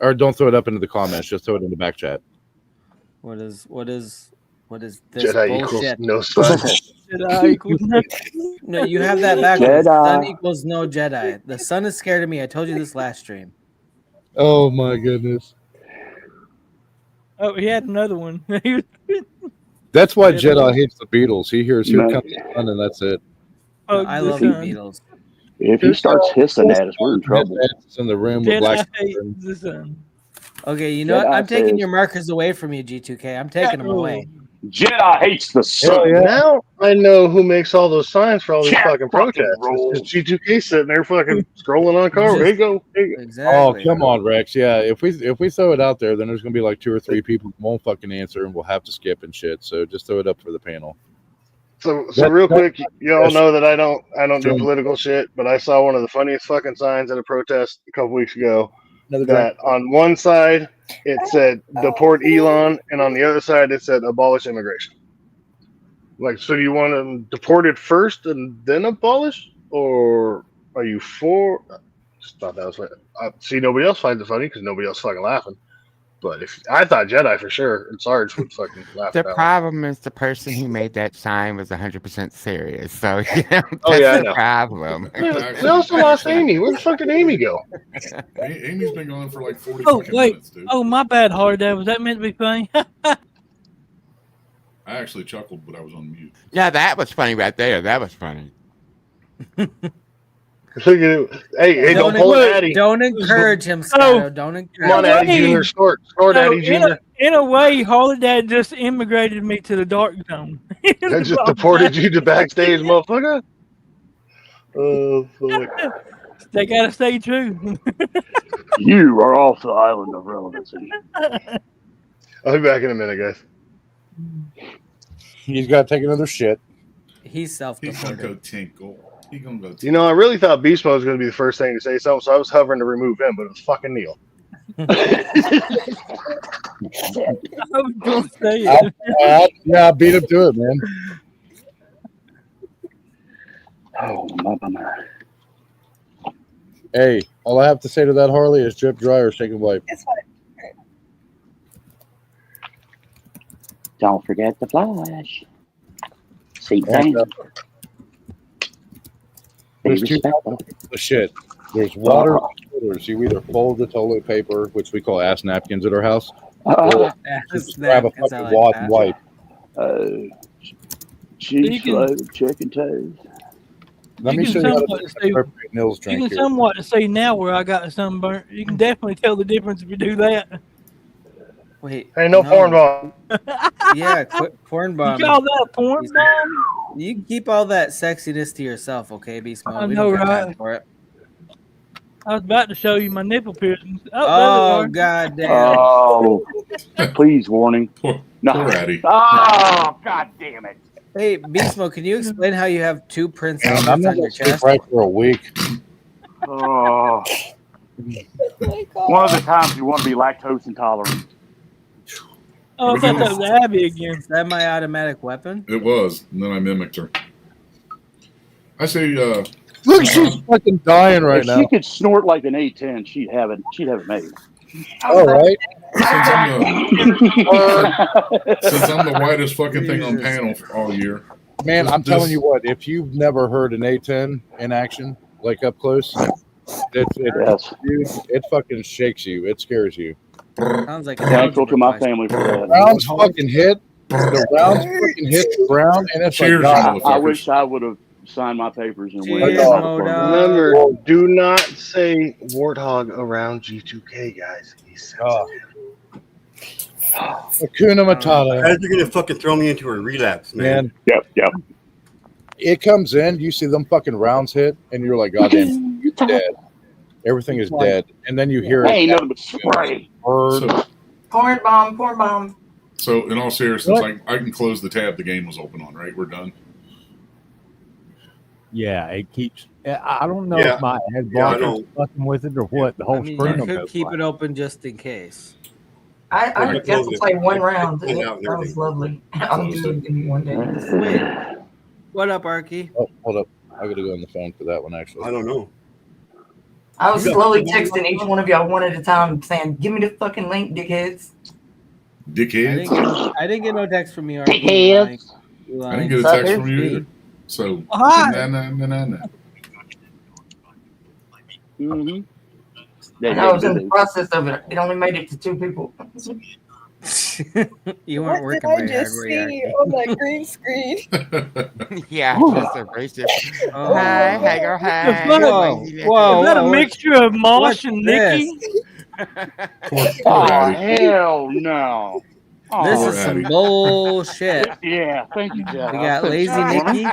Speaker 15: Or don't throw it up into the comments. Just throw it in the back chat.
Speaker 8: What is this
Speaker 1: Jedi
Speaker 8: bullshit?
Speaker 1: equals no sun.
Speaker 16: Jedi equals
Speaker 8: No, you have that backwards.
Speaker 17: Jedi.
Speaker 8: Sun equals no Jedi. The sun is scared of me. I told you this last stream.
Speaker 15: Oh my goodness.
Speaker 16: Oh, he had another one.
Speaker 15: That's why Jedi hates the Beatles. He hears "Here Comes the Sun" and that's it.
Speaker 16: Oh,
Speaker 8: I love the Beatles.
Speaker 17: If he starts hissing at us, we're in trouble.
Speaker 15: It's in the room with black.
Speaker 8: Okay, you know what? I'm taking your markers away from you, G2K. I'm taking them away.
Speaker 17: Jedi hates the sun.
Speaker 1: Now I know who makes all those signs for all these fucking protests. It's just G2K sitting there fucking scrolling on car. There you go.
Speaker 8: Exactly.
Speaker 15: Oh, come on, Rex. Yeah, if we throw it out there, then there's gonna be like 2 or 3 people who won't fucking answer, and we'll have to skip and shit. So just throw it up for the panel.
Speaker 1: So real quick, you all know that I don't do political shit, but I saw one of the funniest fucking signs at a protest a couple weeks ago. That on one side it said deport Elon, and on the other side it said abolish immigration. Like, so do you want them deported first and then abolish, or are you for? I just thought that was funny. See, nobody else finds it funny because nobody else fucking laughing. But if I thought Jedi for sure, and Sarge would fucking laugh.
Speaker 21: The problem is the person who made that sign was 100% serious. So you know, that's
Speaker 1: I
Speaker 21: the
Speaker 1: know.
Speaker 21: problem.
Speaker 1: We also lost Amy. Where the fuck did Amy go?
Speaker 5: Amy's been gone for like 40
Speaker 16: Oh,
Speaker 5: fucking
Speaker 16: wait.
Speaker 5: minutes, dude.
Speaker 16: Oh, my bad, Holiday. Was that meant to be funny?
Speaker 5: I actually chuckled, but I was on mute.
Speaker 21: Yeah, that was funny right there. That was funny.
Speaker 1: Hey, don't pull it, Addie.
Speaker 8: Don't encourage him, Scotto. Don't encourage
Speaker 1: Come on,
Speaker 8: him.
Speaker 1: Addie Junior. Snort, Addie Junior.
Speaker 16: In a way, Holiday just immigrated me to the dark zone.
Speaker 1: I just deported you to backstage, motherfucker. Oh, fuck.
Speaker 16: They gotta stay true.
Speaker 17: You are off the island of relevancy.
Speaker 1: I'll be back in a minute, guys.
Speaker 15: He's got to take another shit.
Speaker 8: He's
Speaker 5: He's gonna
Speaker 8: self-deported.
Speaker 5: go tinkle. He's gonna go tinkle.
Speaker 1: You know, I really thought Beast Mode was going to be the first thing to say something, so I was hovering to remove him, but it was fucking Neil.
Speaker 16: I was gonna say it.
Speaker 15: Yeah, I beat him to it, man.
Speaker 17: Oh, my bummer.
Speaker 15: Hey, all I have to say to that, Harley, is drip dry or shake and wipe.
Speaker 20: It's fine.
Speaker 17: Don't forget the flash. See,
Speaker 15: And,
Speaker 17: thank
Speaker 15: There's 2 types of shit. There's water and filters. You either fold the toilet paper, which we call ass napkins at our house, or just grab a fucking wad and wipe.
Speaker 17: Cheese load chicken toes.
Speaker 15: Let me show you how to make an appropriate Nils
Speaker 16: You
Speaker 15: drink
Speaker 16: can
Speaker 15: here.
Speaker 16: somewhat see now where I got sunburnt. You can definitely tell the difference if you do that.
Speaker 8: Wait.
Speaker 1: Hey, no porn bomb.
Speaker 8: Yeah, porn bomb.
Speaker 16: You call that a porn bomb?
Speaker 8: You can keep all that sexiness to yourself, okay, Beast Mode?
Speaker 16: I
Speaker 8: We
Speaker 16: know,
Speaker 8: don't got time
Speaker 16: right?
Speaker 8: for it.
Speaker 16: I was about to show you my nipple piercings.
Speaker 8: Oh, god damn.
Speaker 17: Oh, please, warning. No.
Speaker 5: Poor Addy.
Speaker 17: Oh, god damn it.
Speaker 8: Hey, Beast Mode, can you explain how you have two Prince
Speaker 15: Man, I'm
Speaker 8: helmets
Speaker 15: not
Speaker 8: on your
Speaker 15: gonna sleep
Speaker 8: chest?
Speaker 15: right for a week.
Speaker 17: Oh. One of the times you want to be lactose intolerant.
Speaker 16: Oh, I thought that was Abby again.
Speaker 8: Is that my automatic weapon?
Speaker 5: It was, and then I mimicked her. I say,
Speaker 15: Look, she's fucking dying right
Speaker 17: if
Speaker 15: now.
Speaker 17: she could snort like an A10, she'd have it made.
Speaker 15: All right.
Speaker 5: since I'm the whitest fucking thing on panel all year.
Speaker 15: Man, I'm telling you what, if you've never heard an A10 in action, like up close, it fucking shakes you. It scares you.
Speaker 8: Sounds like
Speaker 17: Thankful to my family for that.
Speaker 15: Rounds fucking hit. The rounds fucking hit the ground, and it's
Speaker 5: Cheers,
Speaker 15: like, God,
Speaker 17: I wish I would have signed my papers and went.
Speaker 1: Remember, do not say warthog around G2K, guys. He's
Speaker 15: Hakuna Matata.
Speaker 2: As you're gonna fucking throw me into a relapse, man.
Speaker 17: Yep.
Speaker 15: It comes in, you see them fucking rounds hit, and you're like, God damn, you're dead. Everything is dead. And then you hear
Speaker 17: Ain't
Speaker 15: it.
Speaker 17: nothing but spray.
Speaker 20: Porn bomb.
Speaker 5: So, in all seriousness, I can close the tab the game was open on, right? We're done.
Speaker 10: Yeah, it keeps. I don't know
Speaker 5: Yeah.
Speaker 10: if my ad
Speaker 5: Yeah, I
Speaker 10: blocker is fucking with it or what. The whole
Speaker 8: I mean,
Speaker 10: screen
Speaker 8: you
Speaker 10: will go
Speaker 8: could keep
Speaker 10: black.
Speaker 8: it open just in case.
Speaker 13: I got to play one round.
Speaker 2: Close
Speaker 13: That
Speaker 2: out and
Speaker 13: was
Speaker 2: everything.
Speaker 13: lovely. I'll do it in one day.
Speaker 8: Wait. What up, Arky?
Speaker 15: Oh, hold up. I gotta go on the phone for that one, actually.
Speaker 2: I don't know.
Speaker 13: I was slowly texting each one of y'all one at a time saying, give me the fucking link, dickheads.
Speaker 5: Dickheads.
Speaker 8: I didn't get no text from you, Arky.
Speaker 13: Dickheads.
Speaker 5: I didn't get a text from you either. So,
Speaker 16: Hi.
Speaker 5: nah.
Speaker 13: And I was in the process of it. It only made it to 2 people.
Speaker 8: You weren't working very hard, were you, Arky?
Speaker 3: on that green screen?
Speaker 21: Yeah, just erase it.
Speaker 8: Oh.
Speaker 21: Hi, hey girl, hey.
Speaker 8: Whoa.
Speaker 16: Is that a mixture of Mosh and Nikki?
Speaker 17: Oh, hell no.
Speaker 8: This
Speaker 17: Oh,
Speaker 8: is some bullshit.
Speaker 17: Yeah, thank you, Jeff.
Speaker 8: We got Lazy Nikki.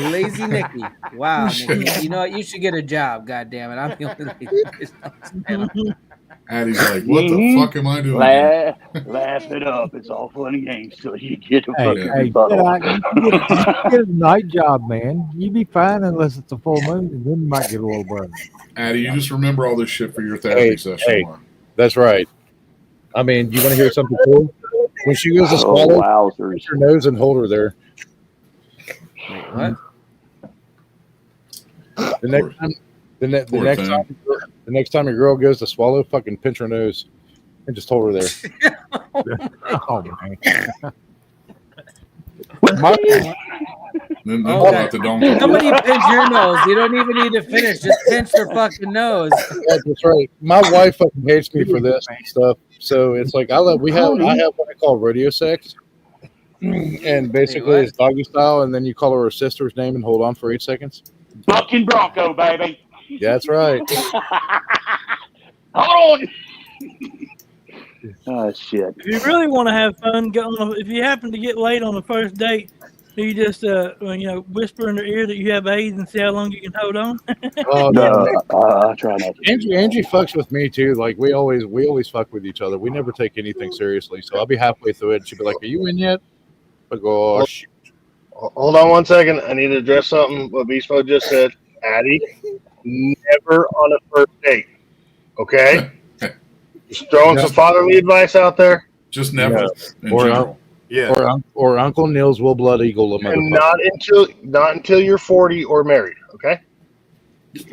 Speaker 8: Lazy Nikki. Wow, Nikki. You know what? You should get a job, goddammit. I'm the only lazy person.
Speaker 5: Addie's like, what the fuck am I doing?
Speaker 17: Laugh it up. It's all fun and games till you get a
Speaker 10: Hey,
Speaker 17: fucking bottle.
Speaker 10: you get a night job, man. You be fine unless it's a full moon, and then you might get a little burn.
Speaker 5: Addie, you just remember all this shit for your therapy session.
Speaker 15: Hey,
Speaker 5: tomorrow.
Speaker 15: that's right. I mean, you want to hear something cool? When she goes to swallow, pinch her nose and hold her there.
Speaker 8: Wait, what?
Speaker 15: The next time your girl goes to swallow, fucking pinch her nose and just hold her there.
Speaker 10: Oh man.
Speaker 5: Then
Speaker 8: Oh,
Speaker 5: pull out the donkey.
Speaker 8: Somebody pinch your nose. You don't even need to finish. Just pinch their fucking nose.
Speaker 15: That's right. My wife fucking hates me for this stuff. So it's like I have what I call radio sex. And basically it's doggy style, and then you call her sister's name and hold on for 8 seconds.
Speaker 17: Fucking Bronco, baby.
Speaker 15: Yeah, that's right.
Speaker 17: Hold on. Oh, shit.
Speaker 16: If you really want to have fun, if you happen to get late on the first date, you just whisper in their ear that you have AIDS and see how long you can hold on.
Speaker 15: Oh,
Speaker 17: No, I try not to.
Speaker 15: Angie fucks with me too. Like we always fuck with each other. We never take anything seriously. So I'll be halfway through it, and she'll be like, "Are you in yet?" I go, "Oh shit."
Speaker 1: Hold on 1 second. I need to address something what Beast Mode just said. Addie, never on a first date. Okay? Just throwing some fatherly advice out there.
Speaker 5: Just never. In
Speaker 15: Or,
Speaker 5: general.
Speaker 2: Yeah.
Speaker 15: Or Uncle Neil's will blood eagle.
Speaker 1: And not until you're 40 or married. Okay?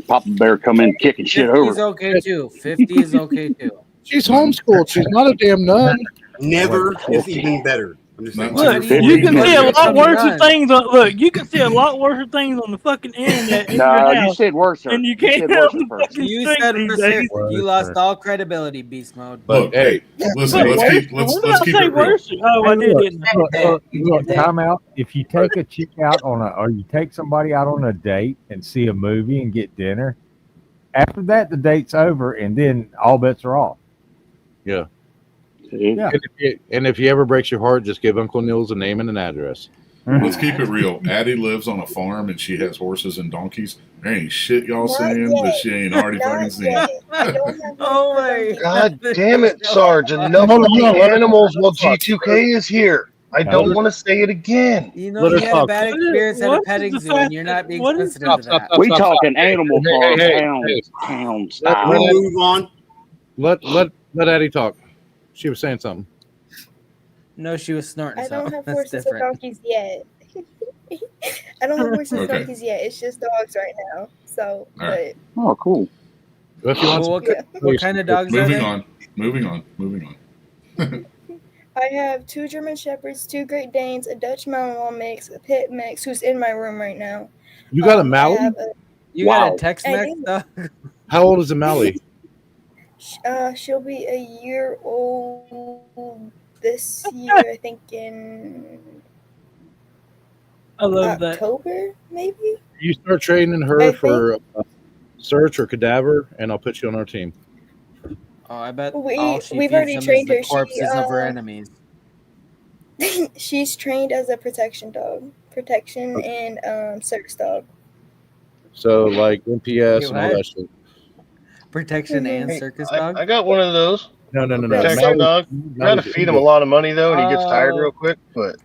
Speaker 17: Papa Bear come in kicking shit
Speaker 8: 50
Speaker 17: over.
Speaker 8: is okay too. 50 is okay too.
Speaker 15: She's homeschooled. She's not a damn nun.
Speaker 2: Never is even better. I'm just
Speaker 4: saying.
Speaker 16: Look, you can see a lot worse things. Look, you can see a lot worse things on the fucking internet in your
Speaker 1: No,
Speaker 16: house.
Speaker 1: you said worser.
Speaker 16: And you
Speaker 1: You
Speaker 16: can't
Speaker 1: said
Speaker 16: on
Speaker 1: worser
Speaker 16: the
Speaker 1: first.
Speaker 16: fucking
Speaker 8: You
Speaker 16: street
Speaker 8: said
Speaker 16: these
Speaker 8: worse.
Speaker 16: days.
Speaker 8: You lost all credibility, beast mode.
Speaker 15: But hey,
Speaker 5: listen,
Speaker 16: Look,
Speaker 5: let's keep
Speaker 16: when did
Speaker 5: let's
Speaker 16: I
Speaker 5: keep
Speaker 16: say
Speaker 5: it real.
Speaker 16: worse? Oh,
Speaker 10: Hey,
Speaker 16: I did,
Speaker 10: look,
Speaker 16: didn't I?
Speaker 10: look, time out. If you take a chick out on a, or you take somebody out on a date and see a movie and get dinner, after that the date's over, and then all bets are off.
Speaker 15: Yeah.
Speaker 10: Yeah.
Speaker 15: And if he ever breaks your heart, just give Uncle Nils a name and an address.
Speaker 5: Let's keep it real. Addie lives on a farm and she has horses and donkeys. There ain't shit y'all saying that she ain't already fucking seen.
Speaker 8: Oh my
Speaker 1: God damn it, Sarge! Enough with the animals while G2K is here. I don't want to say it again.
Speaker 8: You know, you had a bad experience at a petting zoo, and you're not being sensitive to that.
Speaker 17: We talking Animal Farm,
Speaker 15: Hey.
Speaker 17: pound
Speaker 15: Let
Speaker 17: style.
Speaker 15: Addie-
Speaker 2: Move on.
Speaker 15: Let Addie talk. She was saying something.
Speaker 8: No, she was snorting.
Speaker 9: I don't
Speaker 8: something.
Speaker 9: have
Speaker 8: That's
Speaker 9: horses or
Speaker 8: different.
Speaker 9: donkeys yet. I don't have horses or
Speaker 5: Okay.
Speaker 9: donkeys yet. It's just dogs right now. So,
Speaker 5: All right.
Speaker 17: Oh, cool.
Speaker 15: If you want
Speaker 8: Well,
Speaker 15: some-
Speaker 8: what kind of dogs are
Speaker 5: Moving
Speaker 8: they?
Speaker 5: on. Moving on.
Speaker 9: I have 2 German Shepherds, 2 Great Danes, a Dutch Malinois mix, a Pit mix, who's in my room right now.
Speaker 15: You got a
Speaker 9: I
Speaker 15: Mallee?
Speaker 9: have
Speaker 8: You got a Tex-Mex dog?
Speaker 15: How old is a Mallee?
Speaker 9: She'll be a year old this year, I think in
Speaker 16: I love that.
Speaker 9: October, maybe?
Speaker 15: You start training her for search or cadaver, and I'll put you on our team.
Speaker 8: Oh, I bet
Speaker 9: We-
Speaker 8: all she
Speaker 9: we've
Speaker 8: feeds
Speaker 9: already
Speaker 8: them is
Speaker 9: trained
Speaker 8: the
Speaker 9: her. She,
Speaker 8: corpses of her enemies.
Speaker 9: She's trained as a protection dog. Protection and search dog.
Speaker 15: So like NPS
Speaker 8: Wait,
Speaker 15: and all
Speaker 8: what?
Speaker 15: that shit.
Speaker 8: Protection and circus dog?
Speaker 1: I got one of those.
Speaker 15: No.
Speaker 1: Protection dog. You gotta feed him a lot of money though, and he gets tired real quick. But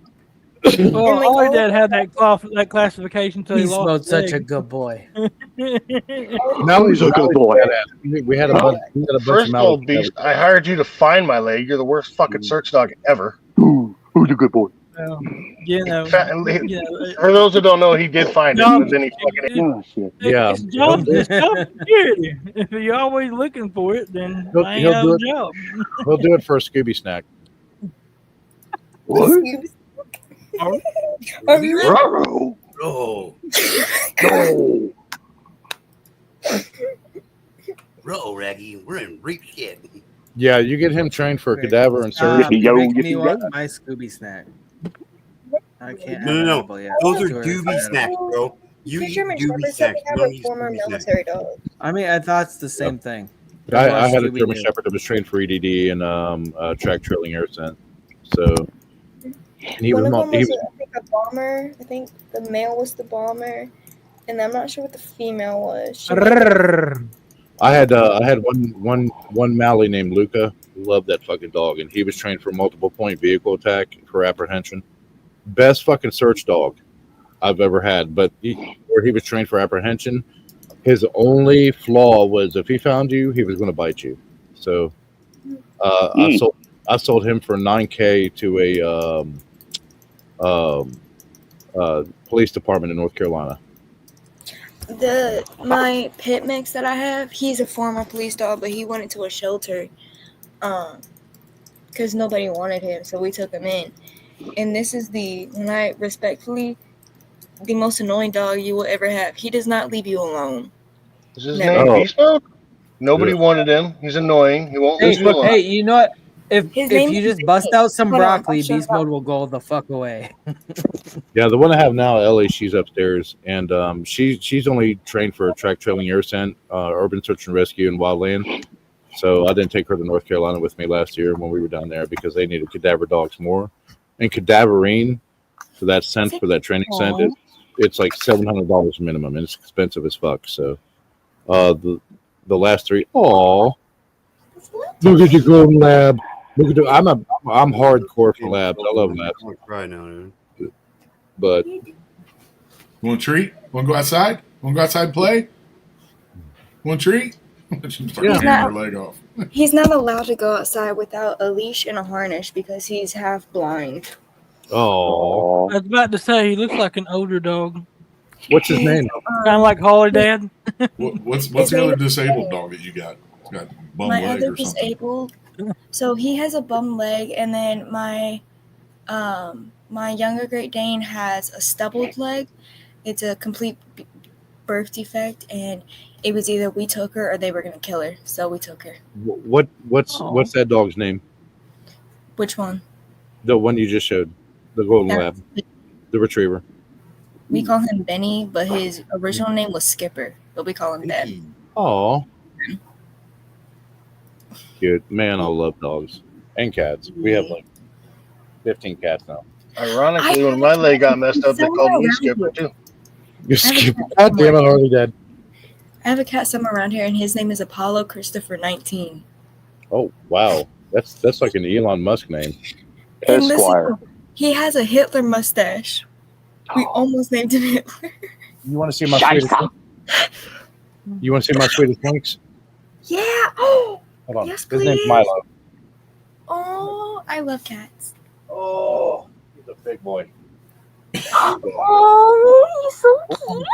Speaker 16: Well,
Speaker 9: like,
Speaker 16: our
Speaker 9: all
Speaker 16: dad had that classification until he
Speaker 8: Beast
Speaker 16: lost
Speaker 8: mode's
Speaker 16: his
Speaker 8: such a
Speaker 16: leg.
Speaker 8: good boy.
Speaker 15: Mallie's
Speaker 17: a good boy.
Speaker 15: We had a bunch of
Speaker 1: first of all,
Speaker 15: Mallees.
Speaker 1: Beast, I hired you to find my leg. You're the worst fucking search dog ever.
Speaker 17: Who's a good boy?
Speaker 16: Well, you know,
Speaker 1: For those who don't know, he did find it, but then he fucking.
Speaker 17: Oh, shit.
Speaker 15: Yeah.
Speaker 16: It's job security. If you're always looking for it, then I ain't
Speaker 15: He'll
Speaker 16: have
Speaker 15: do
Speaker 16: a
Speaker 15: it.
Speaker 16: job.
Speaker 15: We'll do it for a Scooby snack.
Speaker 17: What?
Speaker 1: Ruh-roh.
Speaker 2: Oh.
Speaker 17: Go.
Speaker 2: Ruh-roh, Raggy. We're in reap shit.
Speaker 15: Yeah, you get him trained for cadaver and search.
Speaker 8: You're making me want my Scooby snack. I can't.
Speaker 2: No.
Speaker 8: have an edible yet.
Speaker 2: Those are
Speaker 8: Too early for
Speaker 2: doobie
Speaker 8: an
Speaker 2: snacks,
Speaker 8: edible.
Speaker 2: bro. You
Speaker 9: The
Speaker 2: eat
Speaker 9: German
Speaker 2: doobie
Speaker 9: Shepherds
Speaker 2: snacks.
Speaker 9: have
Speaker 2: You don't
Speaker 9: a
Speaker 2: eat
Speaker 9: former
Speaker 2: Scooby snacks.
Speaker 9: military dog.
Speaker 8: I mean, I thought it's the same thing.
Speaker 15: I had a
Speaker 8: Scooby-Doo.
Speaker 15: German Shepherd that was trained for EDD and track trailing air scent. So and he
Speaker 9: One
Speaker 15: was
Speaker 9: of
Speaker 15: not.
Speaker 9: them
Speaker 15: He
Speaker 9: was,
Speaker 15: was,
Speaker 9: I think, a bomber. I think the male was the bomber, and I'm not sure what the female was. She
Speaker 15: I had one Mallee named Luca. Loved that fucking dog, and he was trained for multiple point vehicle attack for apprehension. Best fucking search dog I've ever had. But where he was trained for apprehension, his only flaw was if he found you, he was going to bite you. So I sold him for $9,000 to a police department in North Carolina.
Speaker 9: My pit mix that I have, he's a former police dog, but he went into a shelter, because nobody wanted him, so we took him in. And this is the most annoying dog you will ever have. He does not leave you alone.
Speaker 1: Is his
Speaker 9: Never.
Speaker 1: name Beast Mode? Nobody wanted him. He's annoying. He won't leave you alone.
Speaker 8: Hey, you know what? If
Speaker 9: name
Speaker 8: you
Speaker 9: is
Speaker 8: just bust out some
Speaker 9: Hold on,
Speaker 8: broccoli,
Speaker 9: I'll shut
Speaker 8: Beast
Speaker 9: up.
Speaker 8: Mode will go the fuck away.
Speaker 15: Yeah, the one I have now, Ellie, she's upstairs, and she's only trained for track trailing air scent, urban search and rescue, and wildland. So I didn't take her to North Carolina with me last year when we were down there because they needed cadaver dogs more. And cadaverine for that scent, for that training scent, it's like $700 minimum, and it's expensive as fuck. So the last three, look at your golden lab. Look at I'm hardcore for labs. I love labs.
Speaker 2: I'm gonna cry now, dude.
Speaker 15: But
Speaker 5: You want a treat? Want to go outside? Want to go outside and play? Want a treat? She start tearing her leg off.
Speaker 9: He's not allowed to go outside without a leash and a harness because he's half blind.
Speaker 15: Oh,
Speaker 16: I was about to say he looks like an older dog.
Speaker 15: What's his name?
Speaker 16: Kind of like Holly Dad.
Speaker 5: What's the other disabled dog that you got? It's got bum
Speaker 9: My
Speaker 5: leg
Speaker 9: other
Speaker 5: or something.
Speaker 9: disabled, so he has a bum leg, and then my
Speaker 3: My younger Great Dane has a stubbled leg. It's a complete birth defect, and it was either we took her or they were gonna kill her, so we took her.
Speaker 15: What's that dog's name?
Speaker 3: Which one?
Speaker 15: The one you just showed, the golden
Speaker 3: That's-
Speaker 15: lab, the retriever.
Speaker 3: We call him Benny, but his original name was Skipper, but we call him Ben.
Speaker 15: Oh, cute man! I love dogs and cats. We have like 15 cats now.
Speaker 1: Ironically, when my leg got messed up, they called me Skipper too.
Speaker 15: You skip. God damn it, Harley Dad.
Speaker 3: I have a cat somewhere around here, and his name is Apollo Christopher 19.
Speaker 15: Oh wow, that's like an Elon Musk name.
Speaker 3: And listen, he has a Hitler mustache. We almost named him Hitler.
Speaker 15: You want to see my sweetest? You want to see my sweetest links?
Speaker 3: Yeah. Oh,
Speaker 15: Hold on.
Speaker 3: yes,
Speaker 15: His name's
Speaker 3: please.
Speaker 15: Milo.
Speaker 3: Oh, I love cats.
Speaker 15: Oh, he's a big boy.
Speaker 3: Oh, he's so cute.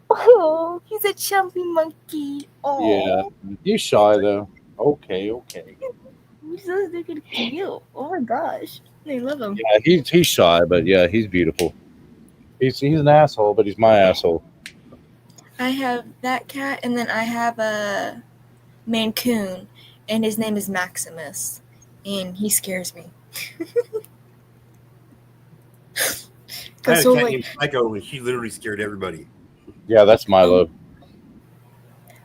Speaker 3: Oh, he's a chubby monkey. Oh,
Speaker 15: Yeah, he's shy though. Okay.
Speaker 3: he's so freaking cute. Oh my gosh, I love him.
Speaker 15: Yeah, he's shy, but yeah, he's beautiful. He's an asshole, but he's my asshole.
Speaker 3: I have that cat, and then I have a Mancoon, and his name is Maximus, and he scares me.
Speaker 2: I had a
Speaker 3: So,
Speaker 2: cat
Speaker 3: like-
Speaker 2: named Psycho, and she literally scared everybody.
Speaker 15: Yeah, that's Milo.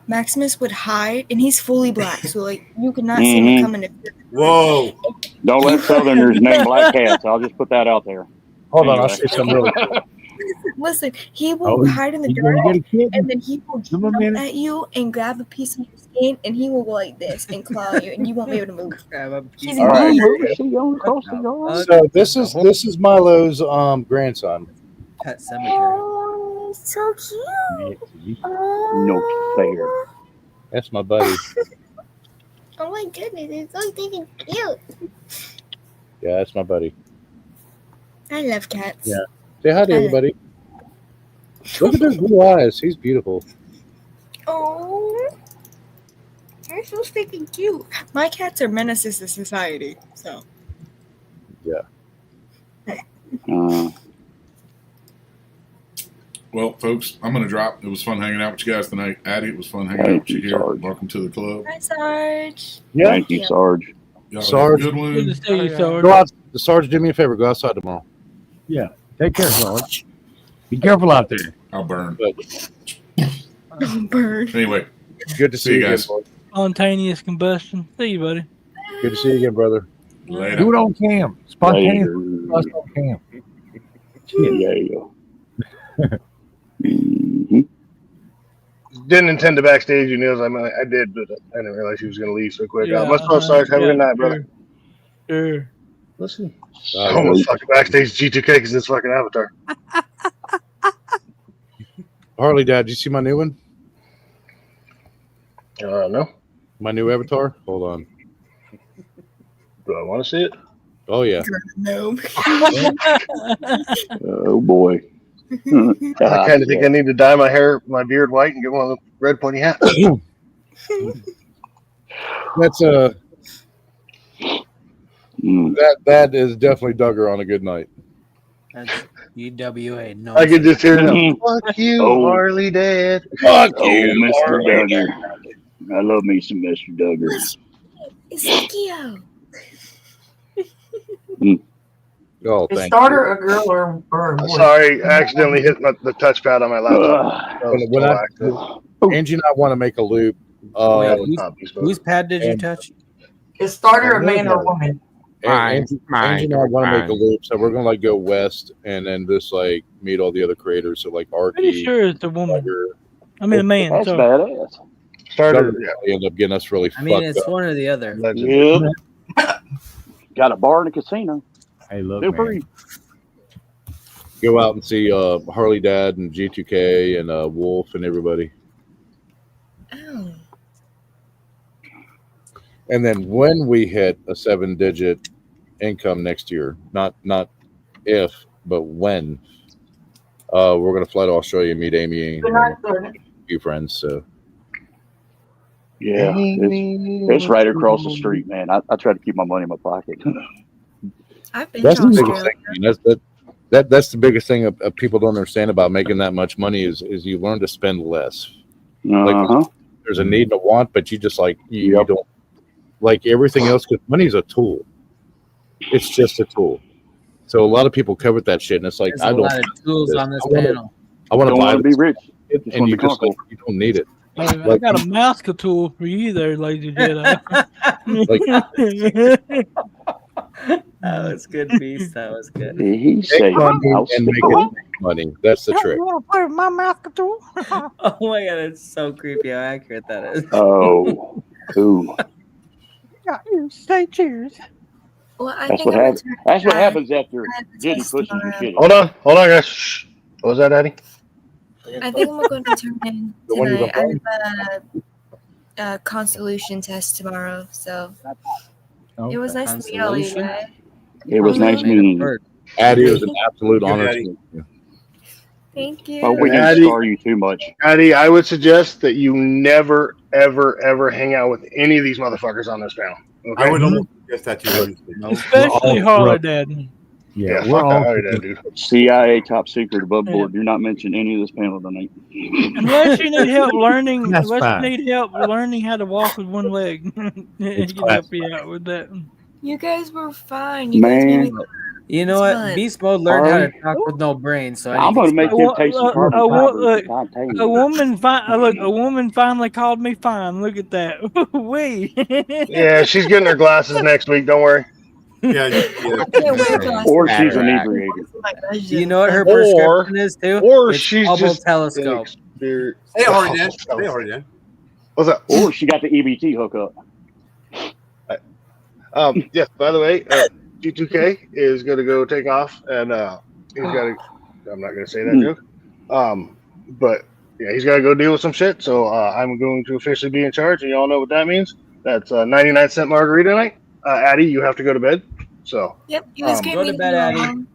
Speaker 3: Maximus would hide, and he's fully black, so like you could not see him coming.
Speaker 2: Whoa!
Speaker 17: Don't let Southerners name black cats. I'll just put that out there.
Speaker 15: Hold on, I'll
Speaker 17: Anyway.
Speaker 15: say something really cool.
Speaker 3: Listen, he will
Speaker 15: Oh,
Speaker 3: hide in the
Speaker 15: you gonna
Speaker 3: dirt,
Speaker 15: get a kitten?
Speaker 3: and then he will jump at you and grab a piece of your skin, and he will go like this and claw you, and you won't be able to move. He's
Speaker 15: All right.
Speaker 3: weird.
Speaker 15: So this is Milo's grandson.
Speaker 8: Pet Cemetery.
Speaker 3: Oh, so cute.
Speaker 17: No fair.
Speaker 15: That's my buddy.
Speaker 3: Oh my goodness, it's so freaking cute.
Speaker 15: Yeah, that's my buddy.
Speaker 3: I love cats.
Speaker 15: Yeah. Say hi to everybody. Look at those blue eyes. He's beautiful.
Speaker 3: Oh, they're so freaking cute. My cats are menaces to society, so.
Speaker 15: Yeah.
Speaker 5: Well, folks, I'm going to drop. It was fun hanging out with you guys tonight. Addie, it was fun hanging out with you here.
Speaker 17: Sarge.
Speaker 5: Welcome to the club.
Speaker 3: Hi, Sarge.
Speaker 15: Yeah.
Speaker 17: Thank you, Sarge.
Speaker 5: Y'all
Speaker 15: Sarge.
Speaker 5: have a good one.
Speaker 16: Good to see you, Sarge.
Speaker 15: Go out, Sarge. Do me a favor. Go outside tomorrow.
Speaker 10: Yeah. Take care, Sarge. Be careful out there.
Speaker 5: I'll burn.
Speaker 3: Bird.
Speaker 5: Anyway,
Speaker 15: Good to see you
Speaker 5: guys.
Speaker 15: again,
Speaker 16: Spontaneous combustion. See you, buddy.
Speaker 15: Good to see you again, brother.
Speaker 5: Later.
Speaker 10: Do it on cam. Spontaneous
Speaker 17: Later.
Speaker 10: bust on cam.
Speaker 17: Yeah. Mhm.
Speaker 1: Didn't intend to backstage you, Niels. I mean, I did, but I didn't realize he was going to leave so quick.
Speaker 16: Yeah,
Speaker 1: Much love, Sarge. Have a
Speaker 16: yeah,
Speaker 1: good night, brother.
Speaker 16: Sure.
Speaker 1: Listen, I almost fucking backstage G2K because it's fucking Avatar.
Speaker 15: Harley, Dad, did you see my new one?
Speaker 1: No.
Speaker 15: My new avatar? Hold on.
Speaker 1: Do I want to see it?
Speaker 15: Oh, yeah.
Speaker 3: No.
Speaker 17: Oh boy.
Speaker 1: I kind of think I need to dye my beard white and get one of the red pointy hats.
Speaker 15: That's that is definitely Duggar on a good night.
Speaker 8: That's UWA. No,
Speaker 1: I could just hear it.
Speaker 17: Fuck
Speaker 1: you, Harley Dad.
Speaker 15: Fuck
Speaker 17: you, Mr. Duggar. I love me some Mr. Duggar.
Speaker 3: It's Akio.
Speaker 15: Oh,
Speaker 12: Is
Speaker 15: thank
Speaker 12: starter a girl or a boy?
Speaker 1: Sorry, I accidentally hit the touchpad on my laptop.
Speaker 15: Angie and I want to make a loop.
Speaker 8: Whose pad did you touch?
Speaker 12: Is starter a man or a woman?
Speaker 15: Angie and I want to make a loop, so we're gonna go west and then just like meet all the other creators. So like Arky.
Speaker 16: Pretty sure it's a woman. I mean, a man.
Speaker 17: That's
Speaker 16: sorry.
Speaker 17: badass.
Speaker 1: Starter.
Speaker 15: End up getting us really
Speaker 8: I mean,
Speaker 15: fucked
Speaker 8: it's
Speaker 15: up.
Speaker 8: one or the other.
Speaker 17: Yep. Got a bar and a casino.
Speaker 10: Hey, look,
Speaker 17: Feel
Speaker 10: man.
Speaker 17: free.
Speaker 15: Go out and see Harley Dad and G2K and Wolf and everybody.
Speaker 3: Oh.
Speaker 15: And then when we hit a 7-digit income next year, not if, but when, we're gonna fly to Australia and meet Amy and a few friends. So
Speaker 17: Yeah, it's right across the street, man. I try to keep my money in my pocket.
Speaker 7: I've been
Speaker 15: That's
Speaker 7: to
Speaker 15: the biggest
Speaker 7: Australia.
Speaker 15: thing. That's the biggest thing of people don't understand about making that much money is you learn to spend less. Like there's a need and a want, but you just like you don't like everything else because money's a tool. It's just a tool. So a lot of people covet that shit, and it's like
Speaker 8: There's
Speaker 15: I
Speaker 8: a
Speaker 15: don't.
Speaker 8: lot of tools on this panel.
Speaker 15: I want to
Speaker 17: Don't
Speaker 15: buy
Speaker 17: want to be
Speaker 15: this,
Speaker 17: rich.
Speaker 15: and you just like you don't need it.
Speaker 16: I
Speaker 15: Like,
Speaker 16: got a master tool for you there, Lazy Jedi.
Speaker 8: That was good, Beast. That was good.
Speaker 17: He
Speaker 15: make
Speaker 17: said
Speaker 15: money
Speaker 17: mouse
Speaker 15: and make
Speaker 17: tool.
Speaker 15: money. That's the trick.
Speaker 16: You want to play with my master tool?
Speaker 8: Oh my god, it's so creepy how accurate that is.
Speaker 17: Oh, who?
Speaker 16: Yeah, you say cheers.
Speaker 7: Well, I
Speaker 17: That's
Speaker 7: think
Speaker 17: what
Speaker 7: I'm
Speaker 17: happens.
Speaker 7: returning.
Speaker 17: That's what happens after
Speaker 7: I have a
Speaker 17: Jenny
Speaker 7: test
Speaker 17: pushes your
Speaker 7: tomorrow.
Speaker 17: shit.
Speaker 1: Hold on, guys. Shh. What was that, Daddy?
Speaker 7: I think I'm going to turn in
Speaker 15: The one you've been
Speaker 7: tonight. I have a constitution test tomorrow, so it was nice to meet all you
Speaker 8: Constellation?
Speaker 7: guys.
Speaker 17: It was nice meeting you.
Speaker 15: Addie, it was an absolute
Speaker 2: Good,
Speaker 15: honor
Speaker 2: Addie.
Speaker 15: to meet you.
Speaker 7: Thank you.
Speaker 17: Oh, we didn't
Speaker 1: Addie,
Speaker 17: scar you too much.
Speaker 1: Addie, I would suggest that you never, ever, ever hang out with any of these motherfuckers on this panel. Okay?
Speaker 2: I would almost suggest that too.
Speaker 16: Especially Harley Dad.
Speaker 1: Yeah,
Speaker 10: we're
Speaker 1: fuck
Speaker 10: all
Speaker 1: Harley Dad, dude.
Speaker 17: CIA top secret above board. Do not mention any of this panel tonight.
Speaker 16: Unless you need help learning,
Speaker 10: That's
Speaker 16: unless
Speaker 10: fine.
Speaker 16: you need help learning how to walk with one leg, he can help you out with that.
Speaker 7: You guys were fine. You guys made me.
Speaker 17: Man,
Speaker 8: You know
Speaker 7: It's
Speaker 8: what?
Speaker 7: fun.
Speaker 8: Beast Mode learned how to
Speaker 17: Harley,
Speaker 8: talk with no brain, so
Speaker 17: I'm going to make him taste some carbon fiber. God dang
Speaker 16: A
Speaker 17: it.
Speaker 16: woman, look, a woman finally called me fine. Look at that. Wee.
Speaker 1: Yeah, she's getting her glasses next week. Don't worry.
Speaker 2: Yeah,
Speaker 7: I can't wear glasses.
Speaker 17: Or she's inebriated.
Speaker 8: You know what her
Speaker 1: Or-
Speaker 8: prescription is too?
Speaker 1: Or
Speaker 8: It's
Speaker 1: she's
Speaker 8: Hubble
Speaker 1: just
Speaker 8: telescope.
Speaker 1: inexperienced.
Speaker 2: Hey, Hardy Dan. Hey, Hardy Dan.
Speaker 1: What's up?
Speaker 17: Or she got the EBT hookup.
Speaker 1: Yes, by the way, G2K is going to go take off, and he's got to. I'm not going to say that joke. But yeah, he's got to go deal with some shit. So I'm going to officially be in charge, and y'all know what that means. That's 99-cent margarita night. Addie, you have to go to bed. So
Speaker 7: Yep, you guys can't
Speaker 8: Go to
Speaker 7: meet
Speaker 8: bed,
Speaker 7: me
Speaker 8: Addie.
Speaker 7: alone.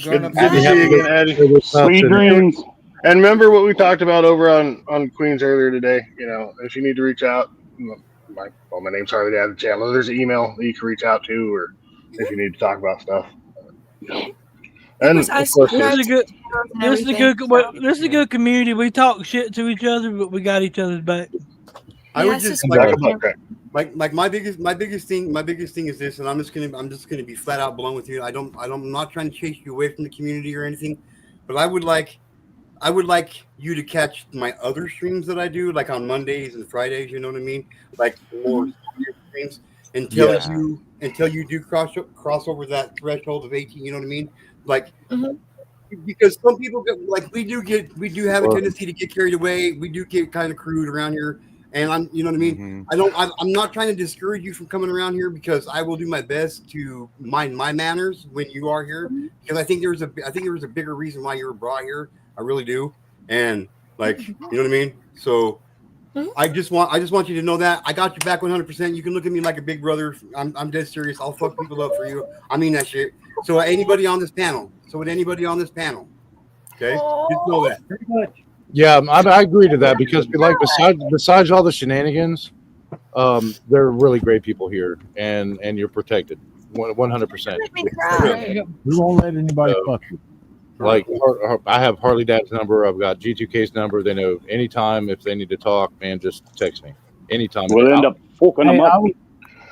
Speaker 1: good to see you again, Addie.
Speaker 17: Sweet dreams.
Speaker 1: And remember what we talked about over on Queens earlier today. You know, if you need to reach out, my name's Harley Dad, the channel. There's an email that you can reach out to, or if you need to talk about stuff. And
Speaker 7: I
Speaker 1: of course,
Speaker 16: This is a good.
Speaker 7: and
Speaker 16: This is a
Speaker 7: everything,
Speaker 16: good.
Speaker 7: so-
Speaker 16: This is a good community. We talk shit to each other, but we got each other's back.
Speaker 2: I
Speaker 7: Yeah,
Speaker 2: would
Speaker 7: it's
Speaker 2: just
Speaker 7: just
Speaker 2: like,
Speaker 7: great.
Speaker 2: like my biggest thing is this, and I'm just gonna be flat out blunt with you. I'm not trying to chase you away from the community or anything, but I would like you to catch my other streams that I do, like on Mondays and Fridays. You know what I mean? Like more streams until you do cross over that threshold of 18. You know what I mean? Like. Because some people we do have a tendency to get carried away. We do get kind of crude around here, and you know what I mean. I'm not trying to discourage you from coming around here because I will do my best to mind my manners when you are here. Because I think there was a bigger reason why you were brought here. I really do, and you know what I mean. So I just want you to know that I got you back 100%. You can look at me like a big brother. I'm dead serious. I'll fuck people up for you. I mean that shit. So anybody on this panel. Okay, just know that.
Speaker 15: Yeah, I agree to that because besides all the shenanigans, they're really great people here, and you're protected 100%.
Speaker 10: We won't let anybody fuck you.
Speaker 15: Like I have Harley Dad's number. I've got G2K's number. They know anytime if they need to talk, man, just text me anytime.
Speaker 17: We'll end up fucking them up.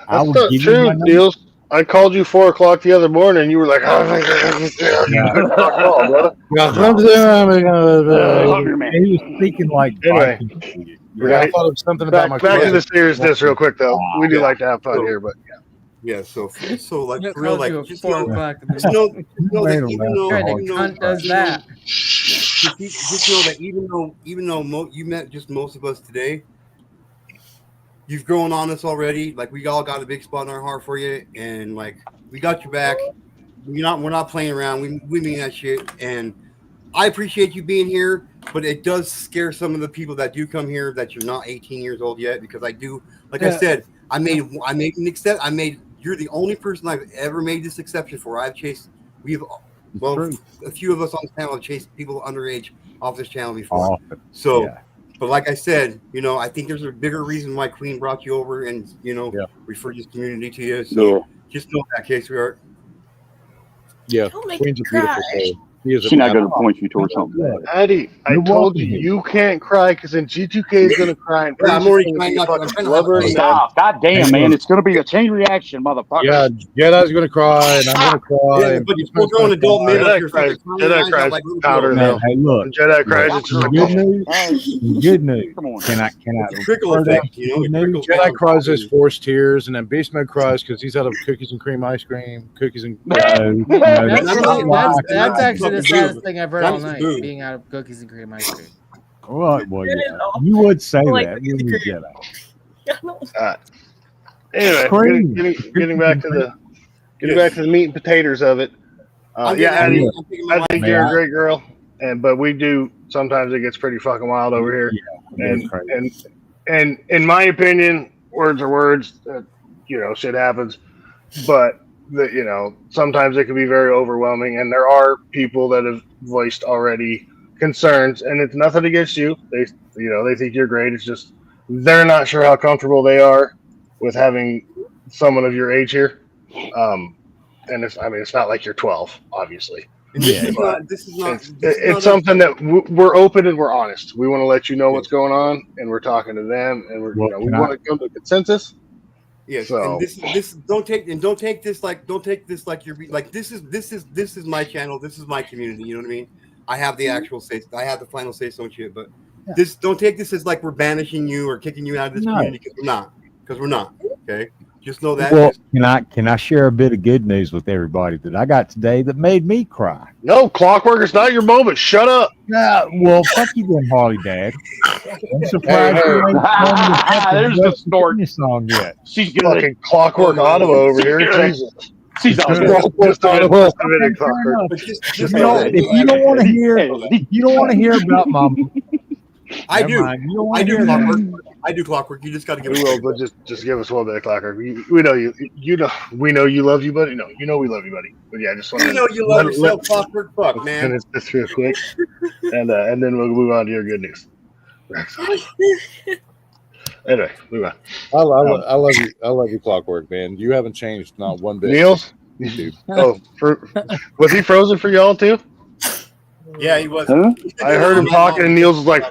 Speaker 10: I
Speaker 1: That's
Speaker 10: would
Speaker 1: not
Speaker 10: give you my
Speaker 1: true,
Speaker 10: number.
Speaker 1: Deals. I called you 4 o'clock the other morning, and you were like,
Speaker 10: He was speaking like
Speaker 1: Anyway,
Speaker 10: Viking.
Speaker 15: I thought of something about my
Speaker 1: back to the
Speaker 15: closet.
Speaker 1: seriousness real quick, though. We do like to have fun here, but
Speaker 2: yeah. So like
Speaker 8: It
Speaker 2: for real,
Speaker 8: calls
Speaker 2: like
Speaker 8: you at
Speaker 2: just
Speaker 8: 4
Speaker 2: know,
Speaker 8: o'clock in the
Speaker 2: just know
Speaker 8: morning.
Speaker 2: that even though
Speaker 8: What kind of cunt does that?
Speaker 2: Just know that even though you met just most of us today, you've grown on us already. Like we all got a big spot in our heart for you, and like we got your back. We're not playing around. We mean that shit, and I appreciate you being here. But it does scare some of the people that do come here that you're not 18 years old yet, because I do. Like I said, I made an exception. You're the only person I've ever made this exception for. I've chased. A few of us on this panel have chased people underage off this channel before. But like I said, I think there's a bigger reason why Queen brought you over and referred this community to you. So just know that, case we are.
Speaker 15: Yeah, Queen's a beautiful soul. She is
Speaker 17: She's not going to point you towards something bad.
Speaker 1: Eddie, I told you you can't cry because then G2K is going to cry and
Speaker 2: I'm already trying not to. I'm trying to have a
Speaker 17: Stop! God damn, man! It's going to be a chain reaction, motherfucker.
Speaker 15: Yeah, Jedi's gonna cry, and I'm gonna cry.
Speaker 2: Yeah, but you're full grown adult men up here.
Speaker 1: Jedi cries powder though.
Speaker 10: Hey, look.
Speaker 1: When Jedi cries, it's just
Speaker 10: good news. Good news. Can I
Speaker 2: trickle effect? You know,
Speaker 15: Jedi cries his forced tears, and then Beast Mode cries because he's out of cookies and cream ice cream. Cookies and
Speaker 8: That's actually the saddest thing I've heard all night. Being out of cookies and cream ice cream.
Speaker 10: Well, yeah, you would say that. You would Jedi.
Speaker 1: Anyway, getting back to the meat and potatoes of it. Addie, I think you're a great girl, but we do sometimes it gets pretty fucking wild over here. And in my opinion, words are words. Shit happens, but sometimes it can be very overwhelming, and there are people that have voiced already concerns, and it's nothing against you. They think you're great. It's just they're not sure how comfortable they are with having someone of your age here. And it's not like you're 12, obviously. It's something that we're open and we're honest. We want to let you know what's going on, and we're talking to them, and we want to come to a consensus.
Speaker 2: Yes,
Speaker 1: So,
Speaker 2: and this don't take this like you're like this is my channel. This is my community. You know what I mean? I have the actual say. I have the final say so and shit. But don't take this as like we're banishing you or kicking you out of this community because we're not. Okay. Just know that.
Speaker 10: Well, can I share a bit of good news with everybody that I got today that made me cry?
Speaker 1: No, Clockwork, it's not your moment. Shut up.
Speaker 10: Yeah, well, fuck you then, Harley Dad. I'm surprised you ain't
Speaker 17: there's the snort
Speaker 10: song yet.
Speaker 1: She's fucking Clockwork Auto over here. Jesus.
Speaker 10: She's
Speaker 1: If
Speaker 10: you don't want to hear about my.
Speaker 2: I do Clockwork. You just got to give it.
Speaker 1: But just give us a little bit of Clockwork. We know you. We know you love you, buddy. No, we love you, buddy. But yeah, just want to.
Speaker 2: You love yourself, Clockwork. Fuck, man.
Speaker 1: Finish this real quick, and then we'll move on to your good news. Anyway, move on.
Speaker 15: I love you. I love you, Clockwork, man. You haven't changed not one bit.
Speaker 1: Niels? Was he frozen for y'all too?
Speaker 2: Yeah, he was.
Speaker 1: Huh? I heard him talking, and Niels was like.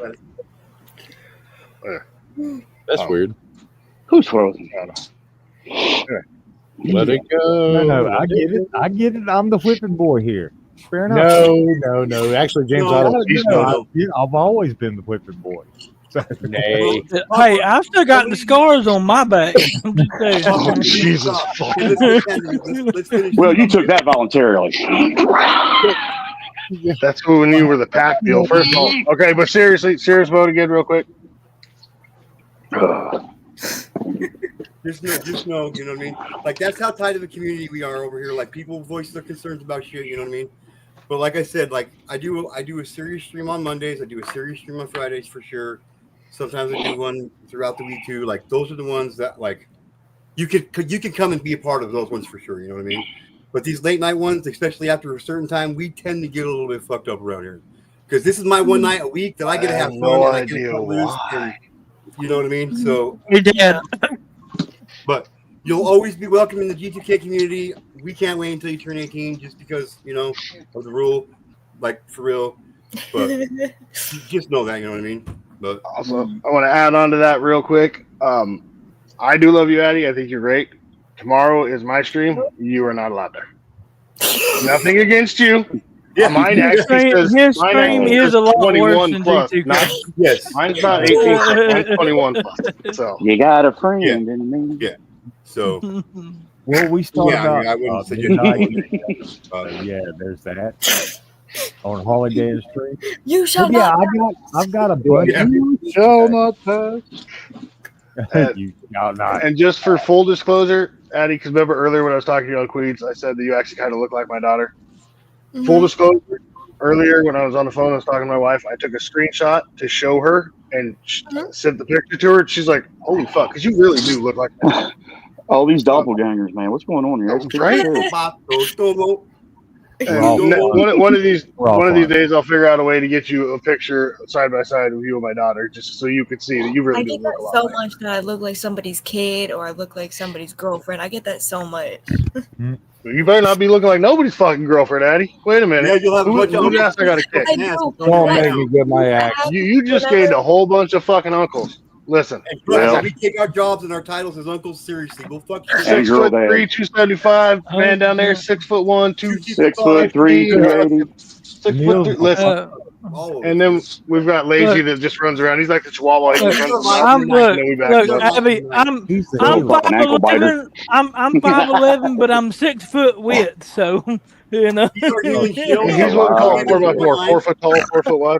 Speaker 15: That's weird.
Speaker 17: Who's frozen?
Speaker 15: Let it go.
Speaker 10: No, I get it. I'm the whipping boy here. Fair enough.
Speaker 15: No. Actually, James,
Speaker 10: I've always been the whipping boy.
Speaker 15: Nay.
Speaker 16: Hey, I've still got the scars on my back.
Speaker 1: Oh, Jesus.
Speaker 17: Well, you took that voluntarily.
Speaker 1: That's when you were the pack deal. First of all, okay, but serious mode again, real quick.
Speaker 2: Just know, you know what I mean? Like, that's how tight of a community we are over here. Like, people voice their concerns about shit, you know what I mean? But like I said, like, I do a serious stream on Mondays. I do a serious stream on Fridays for sure. Sometimes I do one throughout the week too. Like, those are the ones that, like, you can come and be a part of those ones for sure, you know what I mean? But these late night ones, especially after a certain time, we tend to get a little bit fucked up around here. Because this is my one night a week that I get to have fun and I get to cut loose. You know what I mean? So, but you'll always be welcome in the G2K community. We can't wait until you turn 18 just because, of the rule. Like, for real. But just know that, you know what I mean? But
Speaker 1: also, I want to add on to that real quick. I do love you, Addie. I think you're great. Tomorrow is my stream. You are not allowed there. Nothing against you.
Speaker 16: Yeah,
Speaker 1: mine actually says
Speaker 16: his stream is a lot worse than
Speaker 1: plus.
Speaker 16: G2K.
Speaker 1: Mine's not 18. Mine's 21 plus. So
Speaker 17: you got a friend in me.
Speaker 2: Yeah. So.
Speaker 10: Well, we started out.
Speaker 2: I wouldn't say
Speaker 10: yeah, there's that. On Holiday Street.
Speaker 7: You shall
Speaker 10: not.
Speaker 7: I've
Speaker 10: got a bunch.
Speaker 15: You shall not pass.
Speaker 10: You shall not.
Speaker 1: And just for full disclosure, Addie, because remember earlier when I was talking to you on Queens, I said that you actually kind of look like my daughter. Mm-hmm. Full disclosure, earlier when I was on the phone, I was talking to my wife. I took a screenshot to show her and sent the picture to her. And she's like, "Holy fuck!" Because you really do look like that.
Speaker 17: All these doppelgangers, man. What's going on here?
Speaker 1: Right? One of these
Speaker 10: fine.
Speaker 1: days, I'll figure out a way to get you a picture side by side of you and my daughter, just so you can see that you really
Speaker 7: I
Speaker 1: do
Speaker 7: get
Speaker 1: look
Speaker 7: that
Speaker 1: a lot
Speaker 7: so
Speaker 1: like.
Speaker 7: much that I look like somebody's kid or I look like somebody's girlfriend. I get that so much.
Speaker 1: You better not be looking like nobody's fucking girlfriend, Addy. Wait a minute.
Speaker 2: Yeah, you'll have a bunch of
Speaker 1: Whose ass I got to kick?
Speaker 7: I do.
Speaker 10: Don't make me get my axe.
Speaker 1: You just gained a whole bunch of fucking uncles. Listen,
Speaker 2: And trust me, we take our jobs and our titles as uncles seriously. Go fuck yourself.
Speaker 1: 6'3", 275. Man down there, 6'1",
Speaker 17: 6'3", 280.
Speaker 1: 6'3". Listen. And then we've got Lazy that just runs around. He's like the Chihuahua. He just runs around. And then we back him up.
Speaker 16: Abby, I'm 5'11". I'm 5'11", but I'm 6 foot width. So you know.
Speaker 1: He's what we call 4x4. 4 foot tall, 4 foot wide.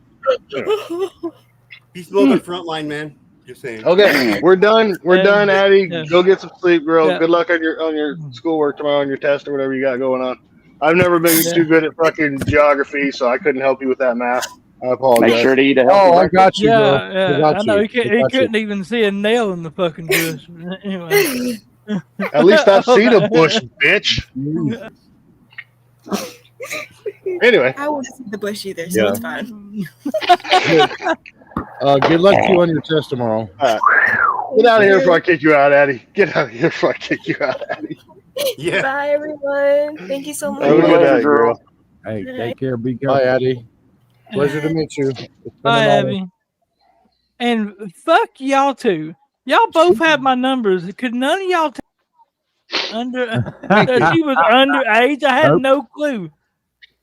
Speaker 2: He's below the front line, man. Just saying.
Speaker 1: Okay, we're done. We're done, Addy.
Speaker 2: yeah.
Speaker 1: Go get some sleep, girl.
Speaker 2: Yeah.
Speaker 1: Good luck on your schoolwork tomorrow, on your test or whatever you got going on. I've never been too good at fucking geography, so I couldn't help you with that math. I apologize.
Speaker 17: Make sure to eat a
Speaker 10: healthy breakfast. I got you, bro.
Speaker 16: Yeah,
Speaker 10: I got
Speaker 16: I know.
Speaker 10: you.
Speaker 16: He couldn't even see a nail in the fucking bush. Anyway.
Speaker 1: At least I've seen a bush, bitch. Anyway.
Speaker 7: I won't see the bush either, so
Speaker 15: Yeah.
Speaker 7: it's fine.
Speaker 15: Good luck to you on your test tomorrow.
Speaker 1: Get out of here before I kick you out, Addy. Get out of here before I kick you out, Addy.
Speaker 2: Yeah.
Speaker 7: Bye, everyone. Thank you so much.
Speaker 1: Have a good night, girl.
Speaker 10: Hey, take care. Be good.
Speaker 15: Bye, Addy. Pleasure to meet you. It's been
Speaker 16: Bye,
Speaker 15: an honor.
Speaker 16: Abby. And fuck y'all too. Y'all both have my numbers. Could none of y'all under that she was underage? I had no clue.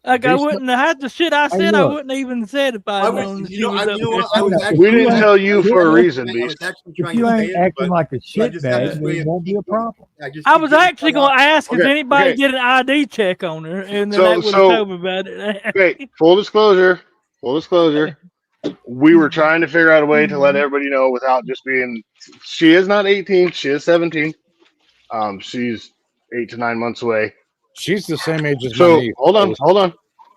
Speaker 16: Like I wouldn't have had the shit I said. I wouldn't have even said if I'd known she was up.
Speaker 1: We didn't tell you for a reason, Beast.
Speaker 10: If you ain't acting like a shitbag, then it won't be a problem.
Speaker 16: I was actually going to ask if
Speaker 1: Okay,
Speaker 16: anybody
Speaker 1: okay.
Speaker 16: did an ID check on her, and then
Speaker 1: So-
Speaker 16: they would have
Speaker 1: so-
Speaker 16: told me about it.
Speaker 1: Okay, full disclosure. We were trying to figure out a way to let everybody know without just being. She is not 18. She is 17. She's 8 to 9 months away.
Speaker 15: She's the same age as my
Speaker 1: So
Speaker 15: niece.
Speaker 1: hold on.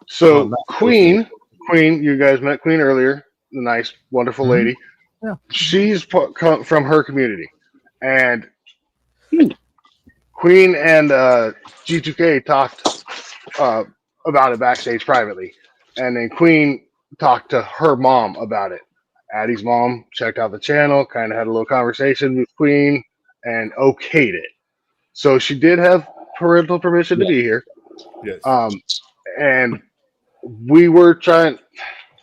Speaker 1: So Queen, you guys met Queen earlier. The nice, wonderful lady.
Speaker 10: Yeah.
Speaker 1: She's from her community, and Queen and G2K talked about it backstage privately, and then Queen talked to her mom about it. Addie's mom checked out the channel, kind of had a little conversation with Queen, and okayed it. So she did have parental permission to be here.
Speaker 2: Yes.
Speaker 1: And we were trying.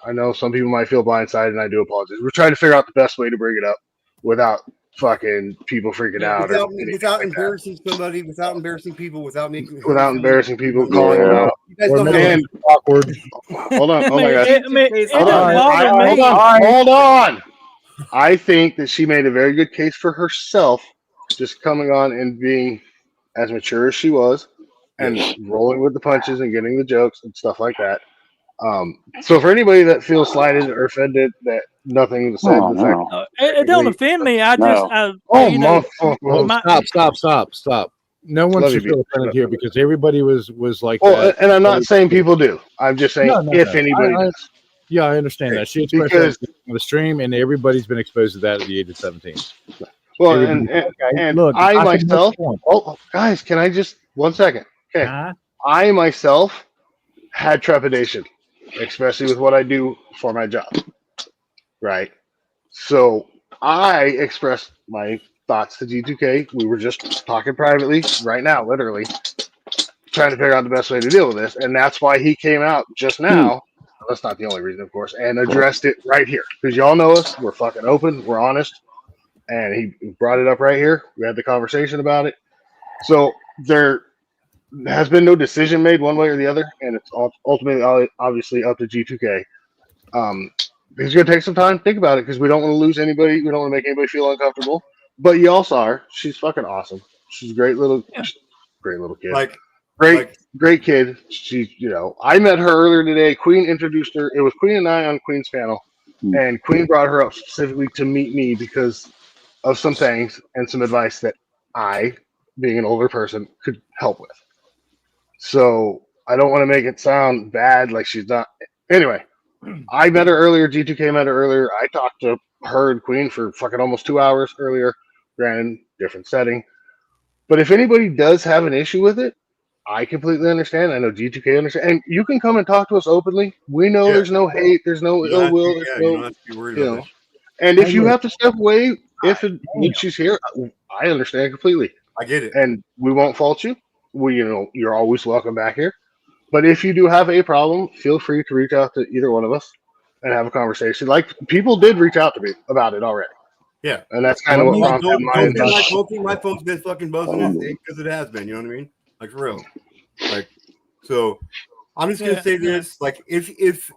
Speaker 1: I know some people might feel blindsided, and I do apologize. We're trying to figure out the best way to bring it up without fucking people freaking out.
Speaker 2: Without embarrassing somebody, without embarrassing people, without making
Speaker 1: Embarrassing people, calling them out.
Speaker 2: You guys don't have
Speaker 1: And
Speaker 15: awkward.
Speaker 1: hold on, guys.
Speaker 16: It
Speaker 1: Hold
Speaker 16: doesn't bother me.
Speaker 1: Hold on. I think that she made a very good case for herself, just coming on and being as mature as she was, and rolling with the punches and getting the jokes and stuff like that. So for anybody that feels slighted or offended that nothing was said, the fact
Speaker 16: It don't offend me. I just, you know,
Speaker 15: Stop. No one
Speaker 1: Love
Speaker 15: should
Speaker 1: you,
Speaker 15: feel offended here because everybody was like
Speaker 1: well,
Speaker 15: that.
Speaker 1: and I'm not saying people do. I'm just saying if anybody does.
Speaker 15: Yeah, I understand that. She expressed
Speaker 1: Because-
Speaker 15: that on the stream, and everybody's been exposed to that at the age of 17.
Speaker 1: Well,
Speaker 15: Everybody-
Speaker 1: and
Speaker 10: look,
Speaker 1: I
Speaker 10: I can make
Speaker 1: myself.
Speaker 10: a point.
Speaker 1: Oh, guys, can I just 1 second? Okay, I myself had trepidation, especially with what I do for my job. Right. So I expressed my thoughts to G2K. We were just talking privately right now, literally trying to figure out the best way to deal with this, and that's why he came out just now. That's not the only reason, of course, and addressed it right here because y'all know us. We're fucking open. We're honest. And he brought it up right here. We had the conversation about it. So there has been no decision made one way or the other, and it's ultimately obviously up to G2K. It's going to take some time to think about it because we don't want to lose anybody. We don't want to make anybody feel uncomfortable. But you all saw her. She's fucking awesome. She's a great little kid. Great kid. She, I met her earlier today. Queen introduced her. It was Queen and I on Queen's panel, and Queen brought her up specifically to meet me because of some things and some advice that I, being an older person, could help with. So I don't want to make it sound bad like she's not. Anyway, I met her earlier. G2K met her earlier. I talked to her and Queen for fucking almost 2 hours earlier. Granted, different setting. But if anybody does have an issue with it, I completely understand. I know G2K understand, and you can come and talk to us openly. We know there's no hate, there's no ill will, there's
Speaker 2: you
Speaker 1: no,
Speaker 2: don't have to be worried
Speaker 1: you
Speaker 2: about
Speaker 1: know.
Speaker 2: this.
Speaker 1: And if you have to step away, when
Speaker 2: Damn.
Speaker 1: she's here, I understand completely.
Speaker 2: I get it,
Speaker 1: and we won't fault you. You're always welcome back here. But if you do have a problem, feel free to reach out to either one of us and have a conversation. Like people did reach out to me about it already.
Speaker 2: Yeah,
Speaker 1: And that's kind of what prompted my initial.
Speaker 2: Don't think my phone's been fucking buzzing because it has been. You know what I mean? Like for real. Like, so I'm just gonna say this: like, if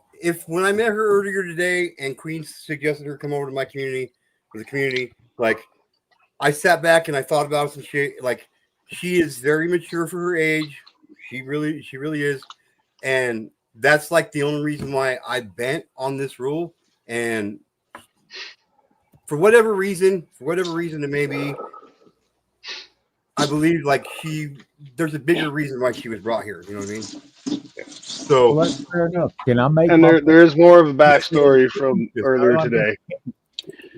Speaker 2: when I met her earlier today and Queen suggested her come over to my community, or the community, like, I sat back and I thought about some shit. Like, she is very mature for her age. She really is, and that's like the only reason why I bent on this rule. And for whatever reason it may be, I believe like there's a bigger reason why she was brought here. You know what I mean? So
Speaker 10: Well, that's fair enough. Can I make?
Speaker 1: And
Speaker 10: my
Speaker 1: there is more of a backstory from earlier today.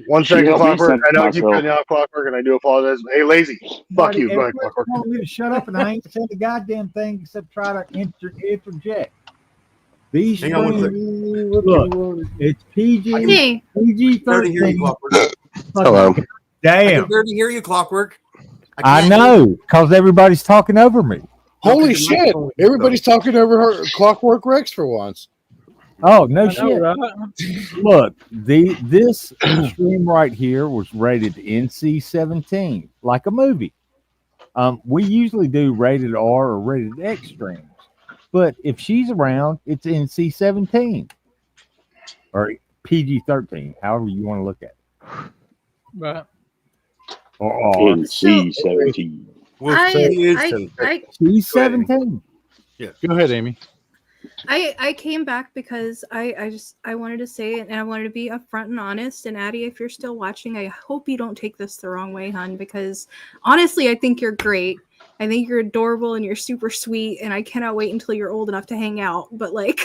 Speaker 1: 1
Speaker 17: She
Speaker 1: second,
Speaker 17: helped me
Speaker 1: Clockwork. I know I keep
Speaker 17: myself.
Speaker 1: cutting you off, Clockwork, and I do apologize. Hey, Lazy. Fuck you. Go ahead,
Speaker 10: Everybody's
Speaker 1: Clockwork.
Speaker 10: telling me to shut up, and I ain't said a goddamn thing except try to interject. These
Speaker 2: Hang on one
Speaker 10: screens, look, it's PG,
Speaker 11: Hey.
Speaker 10: PG
Speaker 2: barely hear you,
Speaker 10: 13.
Speaker 2: Clockwork.
Speaker 18: Hello.
Speaker 2: I
Speaker 10: Damn,
Speaker 2: can barely hear you, Clockwork.
Speaker 10: I know, because everybody's talking over me.
Speaker 15: Holy shit! Everybody's talking over her Clockwork Rex for once.
Speaker 10: Oh no
Speaker 16: I know,
Speaker 10: shit!
Speaker 16: right?
Speaker 10: Look, this stream right here was rated NC-17, like a movie. We usually do rated R or rated X streams, but if she's around, it's NC-17 or PG-13, however you want to look at it.
Speaker 16: Right.
Speaker 10: Or
Speaker 17: NC-17.
Speaker 10: She's 17.
Speaker 2: Yeah,
Speaker 15: go ahead, Amy.
Speaker 11: I came back because I wanted to say it, and I wanted to be upfront and honest. And Addie, if you're still watching, I hope you don't take this the wrong way, hon, because honestly, I think you're great. I think you're adorable and you're super sweet, and I cannot wait until you're old enough to hang out. But like,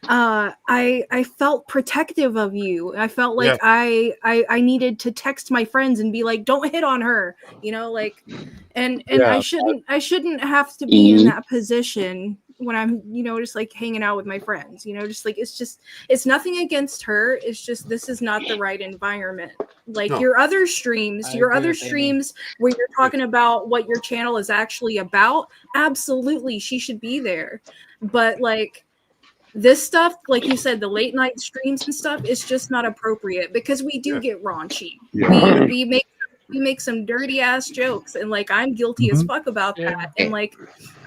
Speaker 11: I felt protective of you. I felt like I needed to text my friends and be like, don't hit on her, like, and I shouldn't have to be in that position when I'm, just like hanging out with my friends, just like, it's nothing against her. It's just, this is not the right environment. Like your other streams, where you're talking about what your channel is actually about. Absolutely. She should be there. But like this stuff, like you said, the late night streams and stuff is just not appropriate because we do get raunchy.
Speaker 17: Yeah.
Speaker 11: We make some dirty ass jokes, and like I'm guilty as fuck about that. And like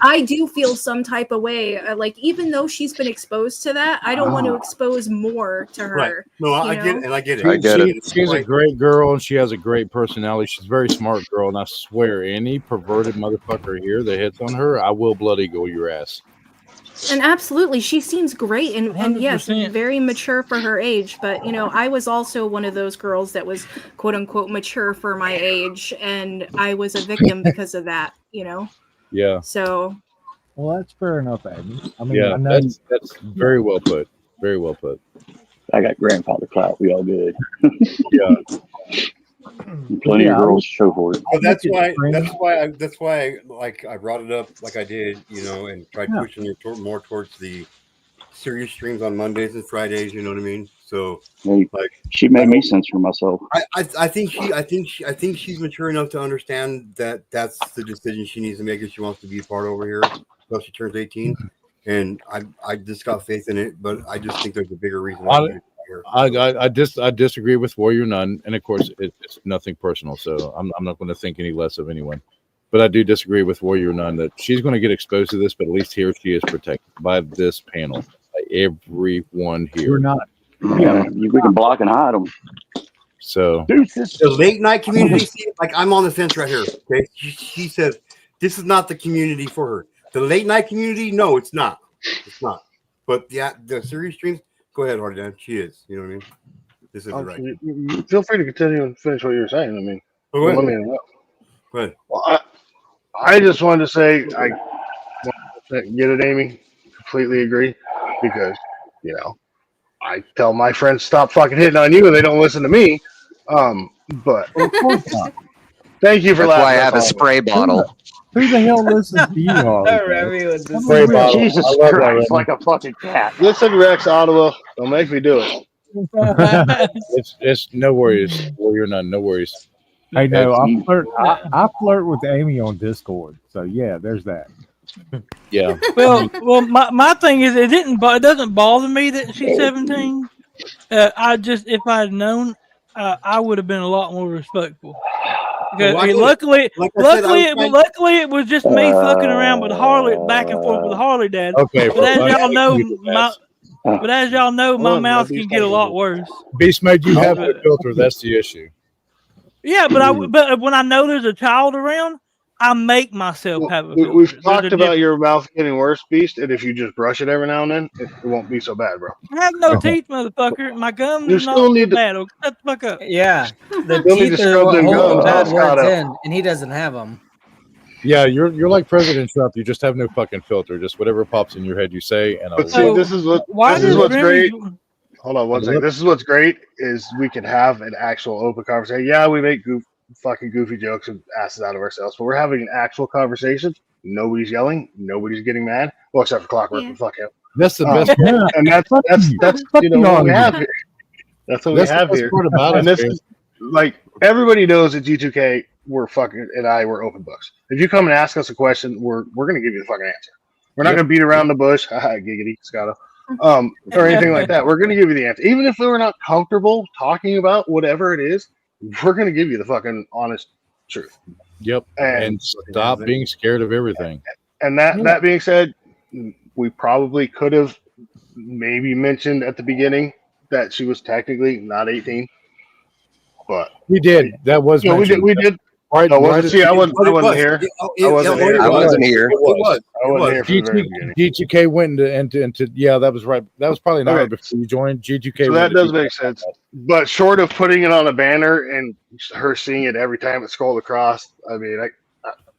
Speaker 11: I do feel some type of way, like even though she's been exposed to that, I don't want to expose more to her.
Speaker 2: Right. No, I get it, and I get it.
Speaker 15: I get it. She's a great girl, and she has a great personality. She's a very smart girl, and I swear, any perverted motherfucker here that hits on her, I will bloody go your ass.
Speaker 11: And absolutely, she seems great, and yes, very mature for her age. But I was also one of those girls that was quote unquote mature for my age, and I was a victim because of that.
Speaker 15: Yeah.
Speaker 11: So.
Speaker 10: Well, that's fair enough, Abby. I mean,
Speaker 15: yeah,
Speaker 10: I know
Speaker 15: that's very well put. Very well put.
Speaker 17: I got grandfather clout. We all good.
Speaker 15: Yeah.
Speaker 17: Plenty of girls to show for it.
Speaker 2: But that's why I brought it up like I did, and tried pushing it more towards the serious streams on Mondays and Fridays. You know what I mean? So
Speaker 17: she made me censor myself.
Speaker 2: I think she's mature enough to understand that that's the decision she needs to make if she wants to be a part over here until she turns 18. And I just got faith in it, but I just think there's a bigger reason why.
Speaker 15: I disagree with Warrior Nun, and of course it's nothing personal, so I'm not going to think any less of anyone. But I do disagree with Warrior Nun that she's going to get exposed to this, but at least here she is protected by this panel, by everyone here.
Speaker 10: You're not.
Speaker 17: Yeah, we can block and hide them.
Speaker 15: So
Speaker 2: the late night community, like I'm on the fence right here. Okay, she says this is not the community for her. The late night community, no, it's not. It's not. But the series streams. Go ahead, Hardy Dan. She is. You know what I mean? This is right.
Speaker 1: You feel free to continue and finish what you were saying. I mean,
Speaker 2: go ahead.
Speaker 1: Let me know.
Speaker 2: Go ahead.
Speaker 1: Well, I just wanted to say I get it, Amy. Completely agree because I tell my friends stop fucking hitting on you and they don't listen to me. But
Speaker 10: of course not.
Speaker 1: Thank you for
Speaker 18: That's
Speaker 1: laughing.
Speaker 18: why I have a spray bottle.
Speaker 10: Who the hell listens to you all?
Speaker 8: Remy with the
Speaker 15: Spray bottle.
Speaker 17: Jesus
Speaker 15: I love that,
Speaker 17: Christ,
Speaker 15: Remy.
Speaker 17: like a fucking cat.
Speaker 1: Listen, Rex Ottawa. Don't make me do it.
Speaker 15: It's no worries. Well, you're none. No worries.
Speaker 10: Hey, no,
Speaker 15: It's-
Speaker 10: I flirt with Amy on Discord. So yeah, there's that.
Speaker 15: Yeah.
Speaker 16: Well, my thing is, it doesn't bother me that she's 17. I just, if I had known, I would have been a lot more respectful. Because
Speaker 2: Well, I get it.
Speaker 16: luckily,
Speaker 2: Like I said,
Speaker 16: luckily it was just me fucking around with Harley, back and forth with Harley Dad.
Speaker 15: Okay,
Speaker 16: But as y'all know,
Speaker 15: Beast
Speaker 16: my mouth can get a lot worse.
Speaker 15: mode, you have no
Speaker 16: But-
Speaker 15: filter. That's the issue.
Speaker 16: Yeah, but when I know there's a child around, I make myself have a filter.
Speaker 1: We've
Speaker 16: There's
Speaker 1: talked
Speaker 16: a
Speaker 1: about
Speaker 16: difference.
Speaker 1: your mouth getting worse, Beast, and if you just brush it every now and then, it won't be so bad, bro.
Speaker 16: I have no teeth, motherfucker. My gums
Speaker 1: You
Speaker 16: are
Speaker 1: still
Speaker 16: not
Speaker 1: need to-
Speaker 16: bad. Okay, shut the fuck up.
Speaker 8: Yeah, the
Speaker 1: You'll need
Speaker 8: teeth
Speaker 1: to
Speaker 8: are
Speaker 1: scrub
Speaker 8: what
Speaker 1: them
Speaker 8: hold the
Speaker 1: gums,
Speaker 8: bad words
Speaker 1: Scotto.
Speaker 8: in, and he doesn't have them.
Speaker 15: Yeah, you're like President Trump. You just have no fucking filter. Just whatever pops in your head, you say. And
Speaker 1: But see, this is what's great. Hold on one second. This is what's great is we can have an actual open conversation. Yeah, we make fucking goofy jokes and asses out of ourselves, but we're having an actual conversation. Nobody's yelling. Nobody's getting mad. Well, except for Clockwork.
Speaker 11: Yeah.
Speaker 1: But fuck him.
Speaker 15: That's the best.
Speaker 1: And that's you know what we have here. That's what we
Speaker 15: That's the
Speaker 1: have
Speaker 15: best
Speaker 1: here.
Speaker 15: part about
Speaker 1: And
Speaker 15: it,
Speaker 1: this
Speaker 15: man.
Speaker 1: is like everybody knows at G2K we're fucking we're open books. If you come and ask us a question, we're gonna give you the fucking answer. We're not
Speaker 15: Yep.
Speaker 1: gonna beat around the bush, haha, giggity, Scotto, or anything like that. We're gonna give you the answer, even if we're not comfortable talking about whatever it is. We're gonna give you the fucking honest truth.
Speaker 15: Yep.
Speaker 1: And-
Speaker 15: And stop being scared of everything.
Speaker 1: And that being said, we probably could have maybe mentioned at the beginning that she was technically not 18, but
Speaker 15: We did. That was
Speaker 1: no, we did.
Speaker 15: mentioned.
Speaker 1: We did.
Speaker 15: Right,
Speaker 1: No,
Speaker 15: right
Speaker 1: see, I wasn't here. I wasn't here.
Speaker 18: I wasn't here.
Speaker 1: I wasn't here for the very beginning.
Speaker 15: G2K went into yeah, that was right. That was probably an hour before you joined. G2K.
Speaker 1: So
Speaker 15: went
Speaker 1: that
Speaker 15: to
Speaker 1: does
Speaker 15: do
Speaker 1: make sense. But short of putting it on a banner and her seeing it every time it scrolled across, I mean,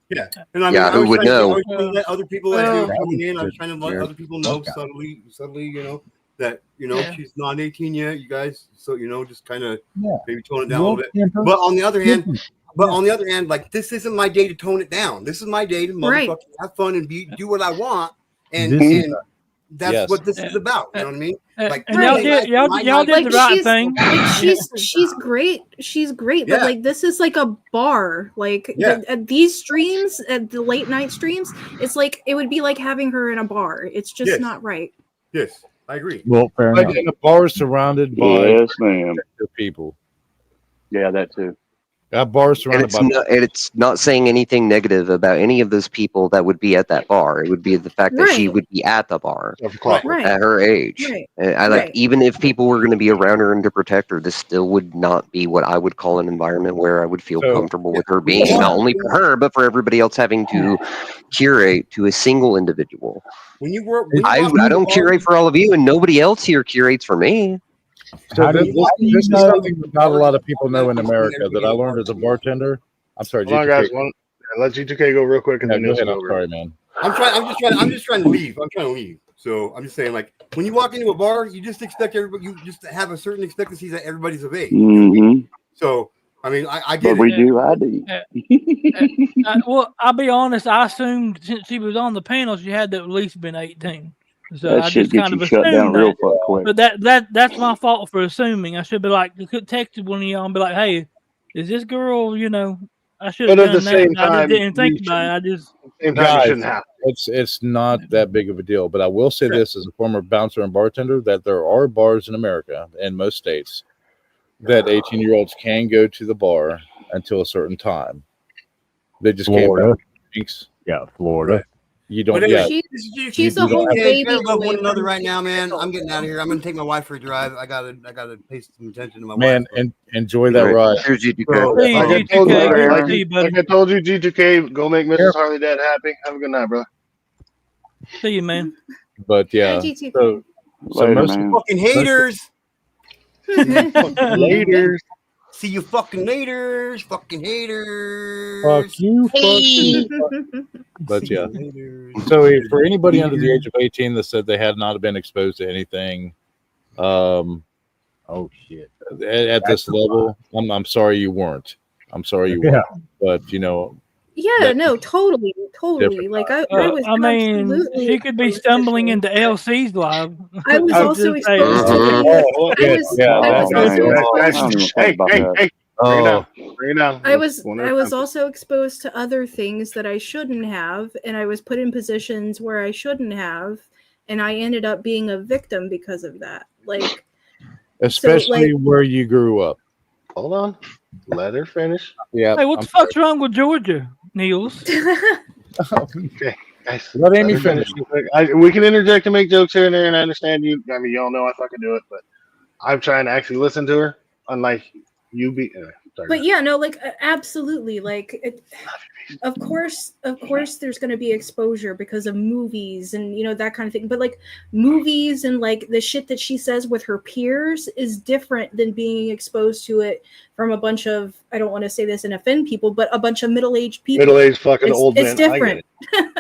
Speaker 2: Yeah, and I mean,
Speaker 18: Yeah,
Speaker 2: I
Speaker 18: who
Speaker 2: was
Speaker 18: would
Speaker 2: trying to-
Speaker 18: know?
Speaker 2: I was trying to let other people as they were
Speaker 10: Well,
Speaker 2: coming in. I was trying to let
Speaker 10: yeah.
Speaker 2: other people know
Speaker 10: Okay.
Speaker 2: subtly, you know, that she's not 18 yet. You guys, so just kind of
Speaker 10: Yeah.
Speaker 2: maybe tone it down a little bit.
Speaker 10: Temper.
Speaker 2: But on the other hand,
Speaker 10: Temper.
Speaker 2: like this isn't my day to tone it down. This is my day to
Speaker 11: Right.
Speaker 2: motherfucking have fun and do what I want, and
Speaker 10: This is-
Speaker 2: and that's
Speaker 15: Yes.
Speaker 2: what this is about. You know what I mean? Like
Speaker 16: And y'all
Speaker 2: really,
Speaker 16: did
Speaker 2: like,
Speaker 16: y'all
Speaker 2: my
Speaker 16: y'all
Speaker 2: life-
Speaker 16: did the right
Speaker 11: she's
Speaker 16: thing.
Speaker 11: she's great. She's great, but
Speaker 2: Yeah.
Speaker 11: like this is like a bar. Like
Speaker 2: Yeah.
Speaker 11: at these streams, at the late night streams, it's like it would be like having her in a bar. It's just
Speaker 2: Yes.
Speaker 11: not right.
Speaker 2: Yes, I agree.
Speaker 10: Well, fair
Speaker 15: But
Speaker 10: enough.
Speaker 15: in a bar surrounded by
Speaker 17: Yes, ma'am.
Speaker 15: people.
Speaker 17: Yeah, that too.
Speaker 15: That bar
Speaker 18: And
Speaker 15: surrounded
Speaker 18: it's
Speaker 15: by
Speaker 18: not, and it's not saying anything negative about any of those people that would be at that bar. It would be the fact that she
Speaker 11: Right.
Speaker 18: would be at the bar
Speaker 11: Right.
Speaker 18: at her age.
Speaker 11: Right.
Speaker 18: And I like,
Speaker 11: Right.
Speaker 18: even if people were going to be around her and to protect her, this still would not be what I would call an environment where I would feel
Speaker 15: So-
Speaker 18: comfortable with her being, not only for her, but for everybody else having to curate to a single individual.
Speaker 2: When you work,
Speaker 18: I don't curate for all of you, and nobody else here curates for me.
Speaker 15: So
Speaker 10: How do
Speaker 15: this,
Speaker 10: you-
Speaker 15: this,
Speaker 10: how do you
Speaker 15: this is
Speaker 10: know-
Speaker 15: something that not a lot of people know in America that I learned as a bartender. I'm sorry,
Speaker 1: Hold on,
Speaker 15: G2K.
Speaker 1: guys. Let G2K go real quick, and
Speaker 15: Yeah,
Speaker 1: then
Speaker 15: go
Speaker 1: Nils
Speaker 15: ahead.
Speaker 1: will
Speaker 15: I'm
Speaker 1: go
Speaker 15: sorry,
Speaker 1: real
Speaker 15: man.
Speaker 2: I'm just trying to leave. I'm trying to leave. So I'm just saying, like, when you walk into a bar, you just expect everybody. You just have a certain expectancy that everybody's of age.
Speaker 17: Mm-hmm.
Speaker 2: So I mean, I get
Speaker 17: But we
Speaker 2: it.
Speaker 17: do ID.
Speaker 16: Well, I'll be honest. I assumed since she was on the panel, she had to at least been 18. So
Speaker 17: That
Speaker 16: I
Speaker 17: shit
Speaker 16: just
Speaker 17: gets
Speaker 16: kind
Speaker 17: you
Speaker 16: of
Speaker 17: shut down
Speaker 16: assumed
Speaker 17: real
Speaker 16: that.
Speaker 17: fuck quick.
Speaker 16: But that's my fault for assuming. I should be like, could texted one of y'all and be like, "Hey, is this girl?" You know, I should have
Speaker 1: But at
Speaker 16: done
Speaker 1: the
Speaker 16: that.
Speaker 1: same
Speaker 16: I just
Speaker 1: time,
Speaker 16: didn't think
Speaker 1: you
Speaker 16: about it. I just
Speaker 1: Same time, you
Speaker 15: Guys,
Speaker 1: shouldn't have.
Speaker 15: it's not that big of a deal. But I will say this as a former bouncer and bartender that there are bars in America in most states that 18-year-olds can go to the bar until a certain time. They just
Speaker 10: Florida.
Speaker 15: can't buy drinks.
Speaker 10: Yeah, Florida.
Speaker 15: You don't.
Speaker 2: But
Speaker 15: Yeah,
Speaker 11: She's
Speaker 15: you
Speaker 11: a
Speaker 15: don't
Speaker 11: whole
Speaker 15: have-
Speaker 2: Hey,
Speaker 11: baby.
Speaker 2: try to love
Speaker 11: away
Speaker 2: one another
Speaker 11: from
Speaker 2: right now, man.
Speaker 11: 18
Speaker 2: I'm getting out of here. I'm gonna take my wife for a drive. I gotta pay some attention to my
Speaker 15: man,
Speaker 2: wife.
Speaker 15: and enjoy that
Speaker 18: Right.
Speaker 15: ride.
Speaker 18: Here's you,
Speaker 2: So,
Speaker 16: see you,
Speaker 1: Like I
Speaker 16: G2K.
Speaker 1: told you,
Speaker 16: Good to
Speaker 1: like,
Speaker 16: see you, buddy.
Speaker 1: like I told you, G2K, go make Mrs. Harley Dad happy. Have a good night, bro.
Speaker 16: See you, man.
Speaker 15: But yeah,
Speaker 11: G2K.
Speaker 15: so
Speaker 17: Later,
Speaker 15: most
Speaker 17: man.
Speaker 2: fucking haters.
Speaker 1: Later.
Speaker 2: See you fucking haters. Fucking haters.
Speaker 15: fuck you, fuck you. But yeah. So for anybody under the age of 18 that said they had not been exposed to anything,
Speaker 10: Oh shit.
Speaker 15: at this level, I'm sorry you weren't. I'm sorry you
Speaker 10: Yeah.
Speaker 15: weren't. But
Speaker 11: Yeah, no, totally. Like I was
Speaker 16: I mean,
Speaker 11: absolutely
Speaker 16: she could be
Speaker 11: exposed to
Speaker 16: stumbling
Speaker 11: things,
Speaker 16: into
Speaker 11: but
Speaker 16: LC's live.
Speaker 11: I was
Speaker 16: I'm
Speaker 11: also
Speaker 16: just saying.
Speaker 11: exposed to the. I was also exposed.
Speaker 1: Hey, bring it down. Bring it down.
Speaker 11: I was
Speaker 1: One at
Speaker 11: I
Speaker 1: a
Speaker 11: was
Speaker 1: time.
Speaker 11: also exposed to other things that I shouldn't have, and I was put in positions where I shouldn't have, and I ended up being a victim because of that. Like,
Speaker 15: Especially where you grew up.
Speaker 1: Hold on. Let her finish.
Speaker 15: Yeah.
Speaker 16: Hey, what the fuck's wrong with Georgia, Niels?
Speaker 1: Okay, guys.
Speaker 15: Let Amy
Speaker 1: her
Speaker 15: finish.
Speaker 1: We can interject and make jokes here and there, and I understand you. I mean, y'all know I fucking do it, but I'm trying to actually listen to her, unlike you be. Sorry.
Speaker 11: But yeah, no, like absolutely, like of course, there's going to be exposure because of movies and that kind of thing. But like movies and like the shit that she says with her peers is different than being exposed to it from a bunch of, I don't want to say this and offend people, but a bunch of middle-aged people.
Speaker 1: Middle-aged fucking old
Speaker 11: It's
Speaker 1: men. I get
Speaker 11: different.
Speaker 1: it.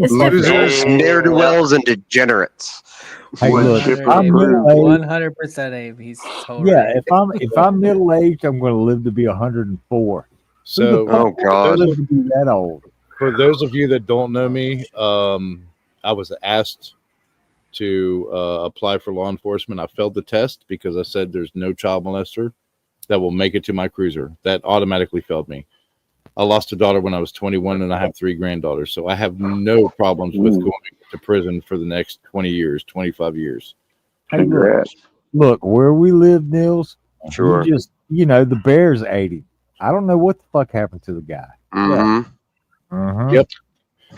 Speaker 11: It's
Speaker 18: Losers, ne'er-do-wells, and degenerates.
Speaker 10: Hey, look, if I'm
Speaker 8: 100% Abe. He's so
Speaker 10: yeah,
Speaker 8: right.
Speaker 10: if I'm middle aged, I'm going to live to be 104.
Speaker 15: So,
Speaker 10: live to be that old.
Speaker 15: For those of you that don't know me, I was asked to apply for law enforcement. I failed the test because I said there's no child molester that will make it to my cruiser. That automatically failed me. I lost a daughter when I was 21, and I have 3 granddaughters. So I have no problems with going to prison for the next 20 years, 25 years.
Speaker 10: Hey, look, where we live, Nils,
Speaker 18: Sure.
Speaker 10: you just, the Bears 80. I don't know what the fuck happened to the guy.
Speaker 18: Mm-hmm.
Speaker 15: Yep.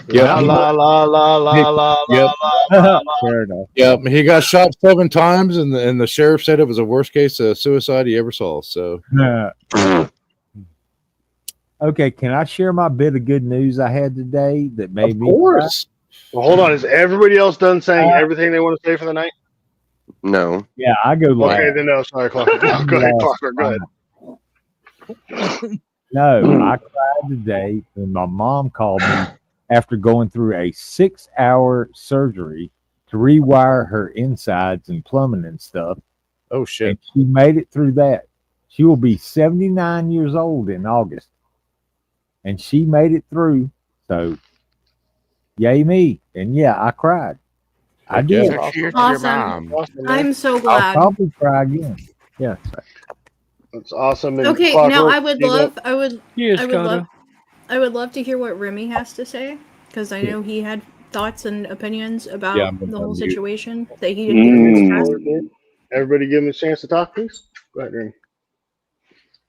Speaker 1: La la la la la la
Speaker 15: Yep.
Speaker 1: la.
Speaker 10: Fair enough.
Speaker 15: Yep. He got shot 7 times, and the sheriff said it was the worst case of suicide he ever saw. So.
Speaker 10: Okay, can I share my bit of good news I had today that made me?
Speaker 15: Of course.
Speaker 1: Well, hold on. Is everybody else done saying everything they want to say for the night?
Speaker 18: No.
Speaker 10: Yeah, I go last.
Speaker 1: Okay, then no. Sorry, Clark. No, go ahead, Clark. Go ahead.
Speaker 10: No, I cried today when my mom called me after going through a 6-hour surgery to rewire her insides and plumbing and stuff.
Speaker 15: Oh, shit.
Speaker 10: And she made it through that. She will be 79 years old in August. And she made it through. So, yay me. And yeah, I cried. I did.
Speaker 11: Awesome. I'm so
Speaker 10: I'll
Speaker 11: glad.
Speaker 10: probably cry again. Yeah.
Speaker 1: That's awesome. And
Speaker 11: Okay,
Speaker 1: Clark,
Speaker 11: now
Speaker 1: real-
Speaker 11: I would
Speaker 1: you
Speaker 11: love,
Speaker 1: got-
Speaker 11: I would
Speaker 16: Yes,
Speaker 11: love to hear what Remy has to say because I know he had thoughts and opinions about
Speaker 1: Yeah, I'm
Speaker 11: the whole
Speaker 1: mute.
Speaker 11: situation that he didn't get a chance to ask.
Speaker 1: Everybody give him a chance to talk, please. Go ahead, Remy.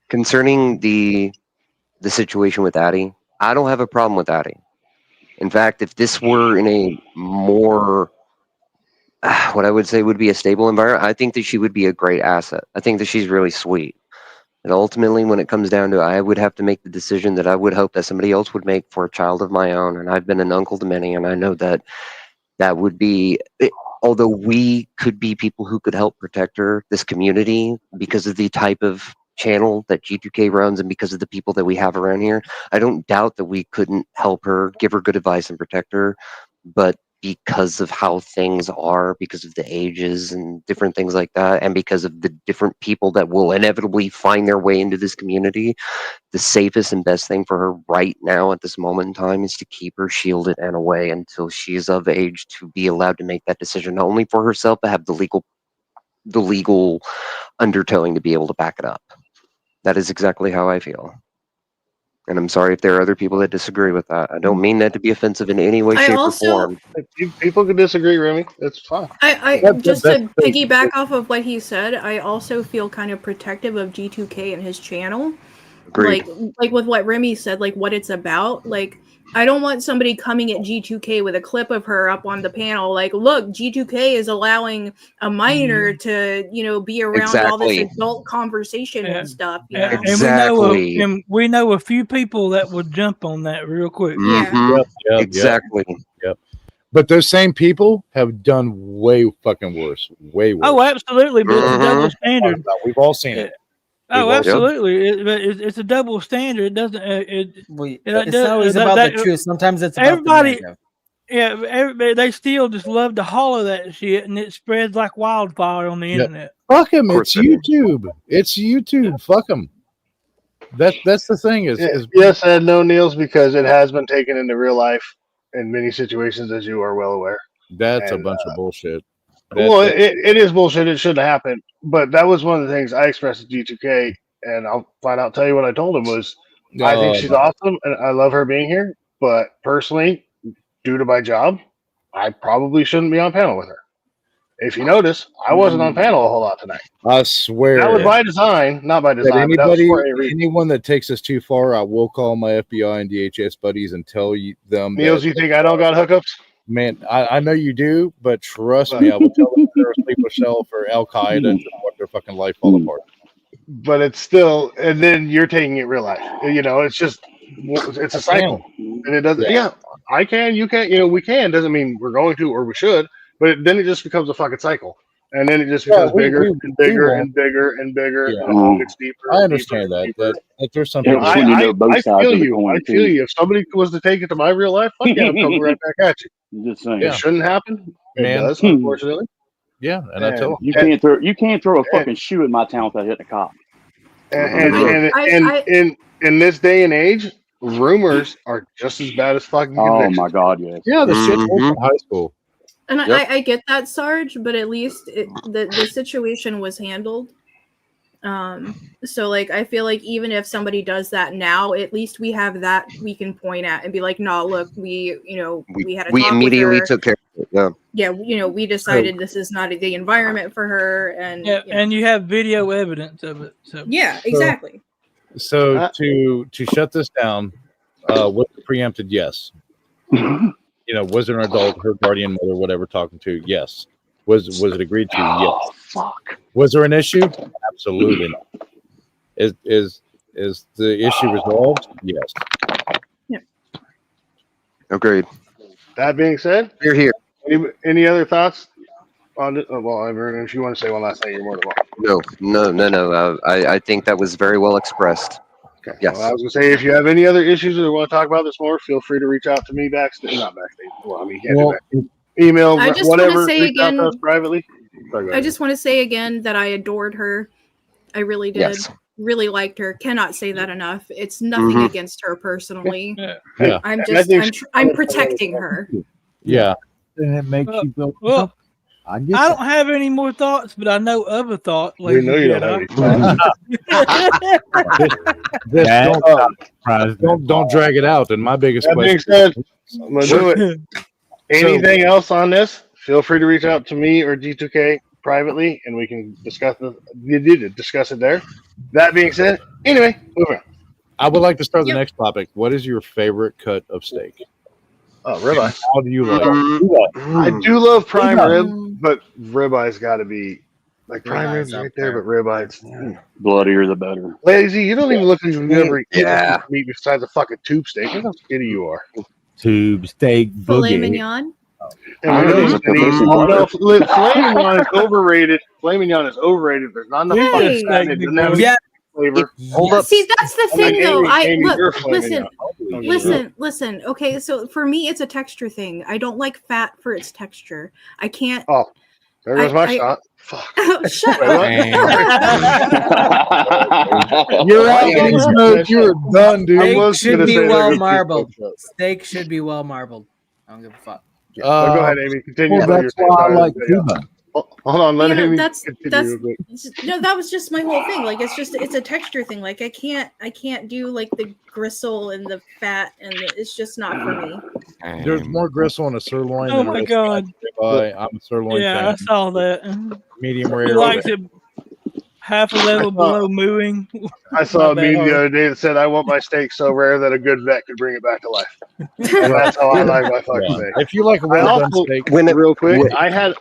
Speaker 18: Concerning the situation with Addie, I don't have a problem with Addie. In fact, if this were in a more what I would say would be a stable environment, I think that she would be a great asset. I think that she's really sweet. And ultimately, when it comes down to it, I would have to make the decision that I would hope that somebody else would make for a child of my own. And I've been an uncle to many, and I know that that would be, although we could be people who could help protect her, this community, because of the type of channel that G2K runs and because of the people that we have around here, I don't doubt that we couldn't help her, give her good advice and protect her. But because of how things are, because of the ages and different things like that, and because of the different people that will inevitably find their way into this community, the safest and best thing for her right now at this moment in time is to keep her shielded and away until she is of age to be allowed to make that decision, not only for herself, but have the legal undertowing to be able to back it up. That is exactly how I feel. And I'm sorry if there are other people that disagree with that. I don't mean that to be offensive in any way,
Speaker 11: I
Speaker 18: shape,
Speaker 11: also-
Speaker 18: or form.
Speaker 1: People can disagree, Remy. That's fine.
Speaker 11: Just to piggyback off of what he said, I also feel kind of protective of G2K and his channel.
Speaker 18: Agreed.
Speaker 11: Like with what Remy said, like what it's about. Like I don't want somebody coming at G2K with a clip of her up on the panel. Like, look, G2K is allowing a minor to, be around all this
Speaker 18: Exactly.
Speaker 11: adult conversation and stuff. You know?
Speaker 16: And we know a few people that would jump on that real quick.
Speaker 18: Mhm.
Speaker 15: Yep,
Speaker 18: Exactly.
Speaker 15: Yep. But those same people have done way fucking worse. Way worse.
Speaker 16: Oh, absolutely, but it's a double standard.
Speaker 15: We've all seen it.
Speaker 16: Oh, absolutely. It's a double standard. It doesn't.
Speaker 8: It's not always about the truth. Sometimes it's about
Speaker 16: everybody.
Speaker 8: the narrative.
Speaker 16: Yeah, everybody, they still just love to holler that shit, and it spreads like wildfire on the internet.
Speaker 15: Fuck them. It's YouTube. It's YouTube. Fuck them. That's the thing is
Speaker 1: yes and no, Niels, because it has been taken into real life in many situations, as you are well aware.
Speaker 15: That's a bunch of bullshit.
Speaker 1: Well, it is bullshit. It shouldn't happen. But that was one of the things I expressed to G2K, and I'll tell you what I told him was, I think she's awesome, and I love her being here. But personally, due to my job, I probably shouldn't be on panel with her. If you notice, I wasn't on panel a whole lot tonight.
Speaker 15: I swear
Speaker 1: That was by design, not by
Speaker 15: But
Speaker 1: design. But that was for a reason.
Speaker 15: anyone that takes us too far, I will call my FBI and DHS buddies and tell them.
Speaker 1: Niels, you think I don't got hookups?
Speaker 15: Man, I know you do, but trust me, I will tell them they're a sleeper cell for Al Qaeda to let their fucking life fall apart.
Speaker 1: But it's still, and then you're taking it real life. You know, it's just, it's a cycle, and it doesn't. Yeah, I can, you can, we can. Doesn't mean we're going to or we should, but then it just becomes a fucking cycle, and then it just becomes bigger and bigger and bigger and bigger, and the hole gets deeper.
Speaker 15: I understand that there's some.
Speaker 17: It's when you know both
Speaker 1: I
Speaker 17: sides
Speaker 1: feel
Speaker 17: of the
Speaker 1: you.
Speaker 17: coin,
Speaker 1: I feel you. If somebody was to take it to my real life, fuck yeah, I'm coming right back at you.
Speaker 17: Just saying.
Speaker 1: It shouldn't happen. It
Speaker 15: Man.
Speaker 1: does, unfortunately.
Speaker 15: Yeah, and I tell them
Speaker 17: you can't throw a fucking shoe in my town without hitting a cop.
Speaker 1: And in this day and age, rumors are just as bad as fucking convictions.
Speaker 17: Oh my god, yes.
Speaker 15: Yeah, the shit in high school.
Speaker 11: And I get that, Sarge, but at least the situation was handled. So like I feel like even if somebody does that now, at least we have that we can point at and be like, no, look, we had a talk
Speaker 18: immediately
Speaker 11: with her.
Speaker 18: took care of it. Yeah.
Speaker 11: Yeah, we decided this is not the environment for her, and
Speaker 16: and you have video evidence of it. So
Speaker 11: yeah, exactly.
Speaker 15: So to shut this down, was it preempted? Yes. Was it an adult, her guardian mother, whatever, talking to? Yes. Was it agreed to? Yes.
Speaker 17: Fuck.
Speaker 15: Was there an issue? Absolutely not. Is the issue resolved? Yes.
Speaker 11: Yeah.
Speaker 18: Agreed.
Speaker 1: That being said,
Speaker 18: you're here.
Speaker 1: Any other thoughts on it? Well, if you want to say one last thing, you're more than welcome.
Speaker 18: No. I think that was very well expressed.
Speaker 1: Okay.
Speaker 18: Yes.
Speaker 1: Well, I was gonna say, if you have any other issues or want to talk about this more, feel free to reach out to me backstage. Not backstage. Well, I mean, you can't do that. Email,
Speaker 11: I just
Speaker 1: whatever.
Speaker 11: want to say
Speaker 1: reach out
Speaker 11: again,
Speaker 1: to us privately. Sorry,
Speaker 11: I just want to say again that I adored her. I really did.
Speaker 18: Yes.
Speaker 11: Really liked her. Cannot say that enough. It's nothing against her personally.
Speaker 15: Yeah.
Speaker 11: I'm
Speaker 1: And I
Speaker 11: just
Speaker 1: think
Speaker 11: I'm protecting her.
Speaker 15: Yeah.
Speaker 10: And it makes you feel.
Speaker 16: Well,
Speaker 10: I
Speaker 16: I
Speaker 10: get
Speaker 16: don't have any more thoughts, but I know of a thought.
Speaker 1: We know you don't have any thoughts.
Speaker 15: Don't drag it out. And my biggest
Speaker 1: That being
Speaker 15: question.
Speaker 1: said, I'm gonna do it. Anything else on this? Feel free to reach out to me or G2K privately, and we can discuss it there. That being said, anyway, moving on.
Speaker 15: I would like to start the next topic. What is your favorite cut of steak?
Speaker 1: Oh, ribeye.
Speaker 15: How do you like?
Speaker 1: I do love prime rib, but ribeye's got to be like prime rib's right there, but ribeye's
Speaker 17: Bloodier the better.
Speaker 1: lazy. You don't even look like you've ever eaten
Speaker 18: Yeah.
Speaker 1: meat besides a fucking tube steak. Look how skinny you are.
Speaker 10: Tube steak
Speaker 11: Filet
Speaker 10: boogie.
Speaker 11: mignon.
Speaker 1: And we know filet mignon is overrated. Filet mignon is overrated. There's not enough fucking fat. It doesn't have any flavor.
Speaker 18: Hold up.
Speaker 11: See, that's the thing,
Speaker 1: Amy,
Speaker 11: though.
Speaker 1: Amy, you're
Speaker 11: Look,
Speaker 1: filet
Speaker 11: listen. Okay, so for me, it's a texture thing. I don't like fat for its texture. I can't.
Speaker 1: Oh, there goes my shot. Fuck.
Speaker 11: Shut
Speaker 1: Wait,
Speaker 11: up.
Speaker 15: You're out in these modes. You're done, dude.
Speaker 8: Steak should be well marbled. Steak should be well marbled. I don't give a fuck.
Speaker 1: But go ahead, Amy. Continue.
Speaker 10: Well, that's why I like Cuba.
Speaker 1: Hold on, let Amy
Speaker 11: that's
Speaker 1: continue. real quick.
Speaker 11: no, that was just my whole thing. Like it's a texture thing. Like I can't do like the gristle and the fat, and it's just not for me.
Speaker 15: There's more gristle on a sirloin.
Speaker 16: Oh
Speaker 15: than
Speaker 16: my
Speaker 15: there is
Speaker 16: God.
Speaker 15: ribeye. I'm a sirloin
Speaker 16: Yeah, I
Speaker 15: fan.
Speaker 16: saw that.
Speaker 15: Medium
Speaker 16: He
Speaker 15: rare.
Speaker 16: likes it half a level below mooing.
Speaker 1: I saw a
Speaker 16: My
Speaker 1: meme
Speaker 16: bad.
Speaker 1: the other day that said, "I want my steak so rare that a good vet could bring it back to life." And that's how I like my fucking
Speaker 15: Yeah.
Speaker 1: steak.
Speaker 15: If you like a
Speaker 1: I
Speaker 15: well done
Speaker 1: also,
Speaker 15: steak,
Speaker 1: real quick, I had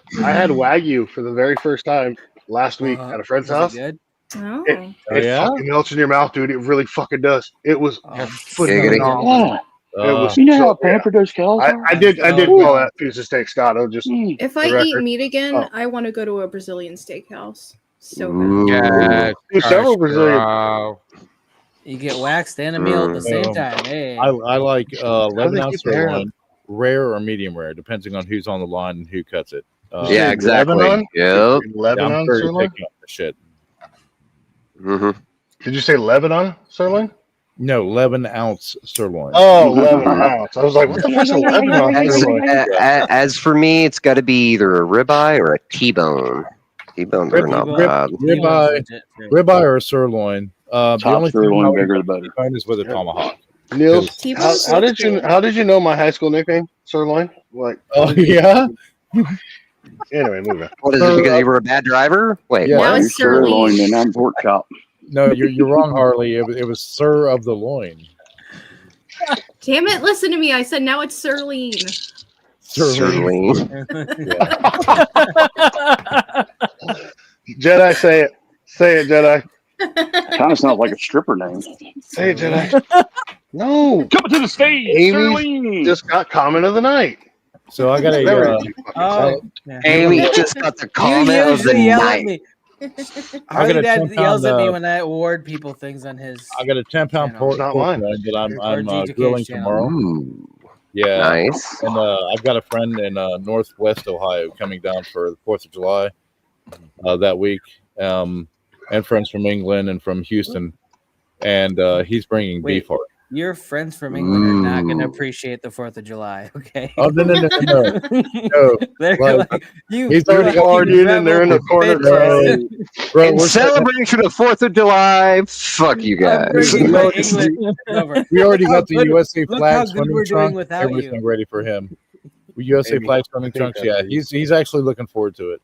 Speaker 1: Wagyu for the very first time last week at a friend's house.
Speaker 8: Good?
Speaker 11: Oh.
Speaker 1: It fucking melts in your mouth, dude. It really fucking does. It was phenomenal. It was
Speaker 17: You know how
Speaker 1: so good.
Speaker 17: pampered those cows are?
Speaker 1: I did call that piece of steak Scotto. Just
Speaker 11: If
Speaker 1: for
Speaker 11: I
Speaker 1: the
Speaker 11: eat
Speaker 1: record.
Speaker 11: meat again,
Speaker 1: Oh.
Speaker 11: I want to go to a Brazilian steakhouse. So
Speaker 18: Ooh.
Speaker 1: There's several Brazilian.
Speaker 8: You get waxed and a meal at the same time. Hey.
Speaker 15: I like
Speaker 1: How do
Speaker 15: 11
Speaker 1: they
Speaker 15: ounce
Speaker 1: keep their hair
Speaker 15: sirloin, rare or medium rare, depending on who's on the line and who cuts it.
Speaker 18: Yeah, exactly.
Speaker 1: Lebanon?
Speaker 18: Yep.
Speaker 1: Lebanon
Speaker 15: I'm very
Speaker 1: sirloin?
Speaker 15: picky on the shit.
Speaker 18: Mm-hmm.
Speaker 1: Did you say Lebanon sirloin?
Speaker 15: No, 11-ounce sirloin.
Speaker 1: Oh, 11 ounce. I was like, what the fuck's a Lebanon sirloin?
Speaker 18: As for me, it's got to be either a ribeye or a T-bone. T-bones are not bad.
Speaker 15: Ribeye or a sirloin. The
Speaker 17: Top
Speaker 15: only
Speaker 17: sirloin,
Speaker 15: thing
Speaker 17: bigger the better.
Speaker 15: is with a tomahawk.
Speaker 1: Niels, how did you know my high school nickname? Sirloin? Like,
Speaker 15: oh yeah.
Speaker 1: Anyway, move on.
Speaker 18: What is it? Because you were a bad driver? Wait,
Speaker 15: Yeah,
Speaker 18: what?
Speaker 17: You're sirloin and I'm pork chop.
Speaker 15: No, you're wrong, Harley. It was sir of the loin.
Speaker 11: Damn it! Listen to me. I said now it's sirloin.
Speaker 18: Sirloin.
Speaker 1: Jedi, say it. Say it, Jedi.
Speaker 17: Kind of sounds like a stripper name.
Speaker 1: Say it, Jedi. No.
Speaker 17: Coming to the stage,
Speaker 1: Amy
Speaker 17: sirloin.
Speaker 1: just got comment of the night.
Speaker 15: So I got
Speaker 18: Amy just got the comment of the night.
Speaker 8: Harley Dad
Speaker 15: 10
Speaker 8: yells at me
Speaker 15: pound,
Speaker 8: when I award people things on his.
Speaker 15: I got a 10-pound pork loin that I'm grilling tomorrow. Yeah,
Speaker 18: nice.
Speaker 15: And I've got a friend in Northwest Ohio coming down for the 4th of July that week, and friends from England and from Houston, and he's bringing beef heart.
Speaker 8: Your friends from England are not going to appreciate the 4th of July, okay?
Speaker 15: Oh no!
Speaker 8: They're
Speaker 15: Like,
Speaker 8: like,
Speaker 15: he's already
Speaker 1: arguing and they're in the corner.
Speaker 18: In celebration of 4th of July, fuck you guys.
Speaker 15: We already got the USA
Speaker 8: look
Speaker 15: flag
Speaker 8: how good
Speaker 15: swimming
Speaker 8: we're doing
Speaker 15: trunk.
Speaker 8: without
Speaker 15: Everything ready for him. USA flag swimming trunks. Yeah, he's actually looking forward to it.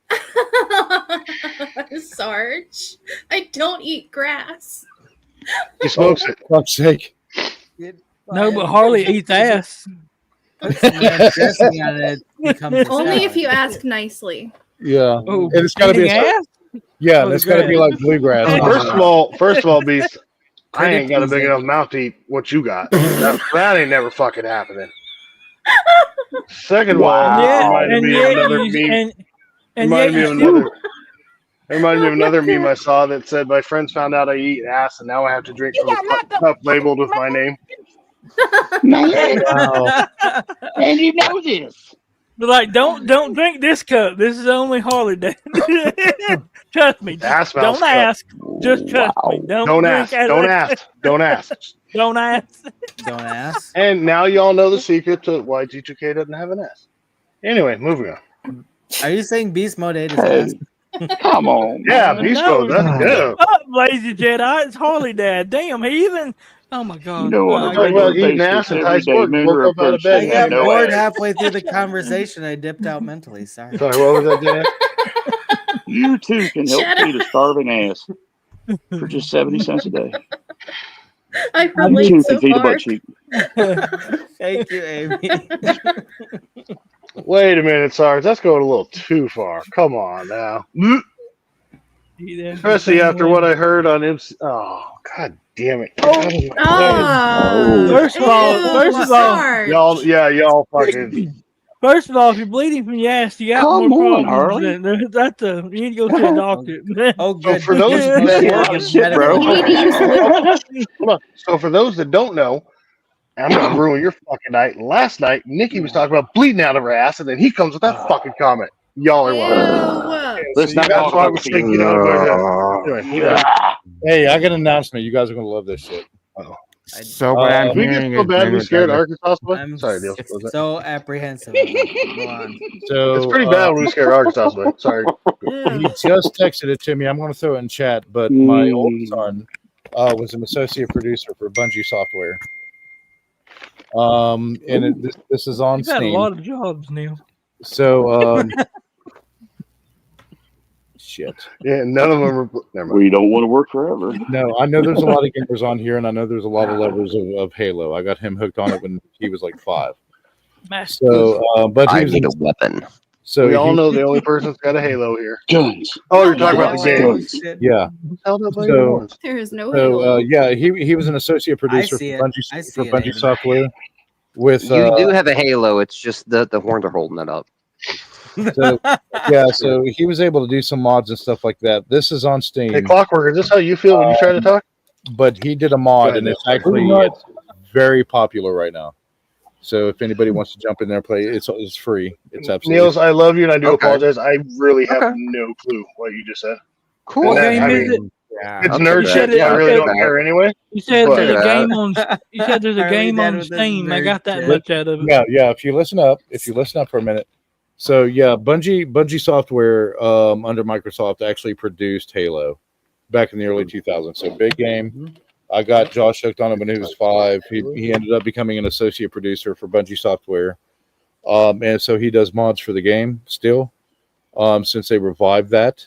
Speaker 11: Sarge, I don't eat grass.
Speaker 1: He smokes it.
Speaker 15: For fuck's sake.
Speaker 16: No, but Harley eats ass.
Speaker 11: Only if you ask nicely.
Speaker 15: Yeah,
Speaker 16: Oh,
Speaker 15: and it's got to be
Speaker 16: eating ass?
Speaker 15: yeah, and it's got to be like bluegrass.
Speaker 1: First of all, Beast, I ain't got a big enough mouth to eat what you got. That ain't never fucking happening. Second of all, it reminded me of another meme. It reminded me of another meme I saw that said, "My friends found out I eat ass, and now I have to drink from a cup labeled with my name."
Speaker 17: Wow. And you know this.
Speaker 16: But like, don't drink this cup. This is only Harley Dad. Trust me. Just don't ask. Just trust me.
Speaker 1: Don't ask. Don't ask. Don't ask.
Speaker 16: Don't ask.
Speaker 8: Don't ask.
Speaker 1: And now y'all know the secret to why G2K doesn't have an S. Anyway, moving on.
Speaker 8: Are you saying Beast Mode 8 is ass?
Speaker 17: Come on.
Speaker 1: Yeah, Beast Mode. That's good.
Speaker 16: Up, lazy Jedi. It's Harley Dad. Damn, he even. Oh my God.
Speaker 17: No,
Speaker 1: eating ass and tight sport. Woke up out of bed.
Speaker 8: I got bored halfway through the conversation. I dipped out mentally. Sorry.
Speaker 1: Sorry, what was that, Jedi?
Speaker 17: You too can help feed a starving ass for just 70 cents a day.
Speaker 11: I
Speaker 17: You
Speaker 11: relate
Speaker 17: too
Speaker 11: so
Speaker 17: can feed a
Speaker 11: far.
Speaker 17: butt cheek.
Speaker 8: Thank you, Amy.
Speaker 1: Wait a minute, Sarge. That's going a little too far. Come on now. Especially after what I heard on MC. Oh, God damn it.
Speaker 16: First of all,
Speaker 1: y'all fucking.
Speaker 16: First of all, if you're bleeding from your ass, you got
Speaker 17: Come
Speaker 16: more
Speaker 17: on,
Speaker 16: problems.
Speaker 17: Harley.
Speaker 16: You need to go see a doctor.
Speaker 8: Oh,
Speaker 1: So
Speaker 8: good.
Speaker 1: for those So for those that don't know, I'm gonna ruin your fucking night. Last night, Nikki was talking about bleeding out of her ass, and then he comes with that fucking comment. Y'all are welcome.
Speaker 17: Let's not
Speaker 1: That's
Speaker 17: talk
Speaker 1: why I
Speaker 17: about
Speaker 1: was
Speaker 17: the
Speaker 1: thinking out of my head. Anyway,
Speaker 15: Hey, I got an announcement. You guys are gonna love this shit.
Speaker 21: So what I'm
Speaker 1: we get
Speaker 21: hearing
Speaker 1: so
Speaker 21: is
Speaker 1: bad we scared
Speaker 21: Denver-
Speaker 1: Arkansas.
Speaker 8: I'm
Speaker 1: Sorry, Neil. What was that?
Speaker 8: so apprehensive. Go on.
Speaker 15: So
Speaker 1: It's pretty bad when we scare Arkansas. But sorry.
Speaker 15: He just texted it to me. I'm going to throw it in chat. But my oldest son was an associate producer for Bungie Software. And this is on
Speaker 16: You've had a
Speaker 15: Steam.
Speaker 16: lot of jobs, Neil.
Speaker 15: So shit.
Speaker 1: Yeah, none of them are. Never mind.
Speaker 17: We don't want to work forever.
Speaker 15: No, I know there's a lot of gamers on here, and I know there's a lot of lovers of Halo. I got him hooked on it when he was like 5. So, but
Speaker 18: I
Speaker 15: he was
Speaker 18: need a weapon.
Speaker 15: So
Speaker 1: we all know the only person that's got a Halo here.
Speaker 17: Guns.
Speaker 1: Oh, you're talking about the game.
Speaker 15: Yeah. So,
Speaker 11: There is no
Speaker 15: yeah, he was an associate producer for Bungie Software. With
Speaker 18: You do have a Halo. It's just the horns are holding it up.
Speaker 15: So, yeah, so he was able to do some mods and stuff like that. This is on Steam.
Speaker 1: Hey, Clockwork, is this how you feel when you try to talk?
Speaker 15: But he did a mod, and it's actually it's very popular right now. So if anybody wants to jump in there and play, it's free. It's absolutely
Speaker 1: Niels, I love you, and I do
Speaker 18: Okay.
Speaker 1: apologize. I really have no clue what you just said.
Speaker 18: Cool.
Speaker 1: And that,
Speaker 16: What game is it?
Speaker 1: It's nerd shit. So I really don't care anyway.
Speaker 16: You said
Speaker 1: But-
Speaker 16: there's a game on. You said there's a
Speaker 8: Harley
Speaker 16: game
Speaker 8: Dad
Speaker 16: on
Speaker 8: with this
Speaker 16: Steam. I
Speaker 8: nerd
Speaker 16: got that
Speaker 8: shit.
Speaker 16: much out of it.
Speaker 15: Yeah. If you listen up for a minute. So yeah, Bungie Software under Microsoft actually produced Halo back in the early 2000s. So big game. I got Josh hooked on it when he was 5. He ended up becoming an associate producer for Bungie Software, and so he does mods for the game still. Since they revived that,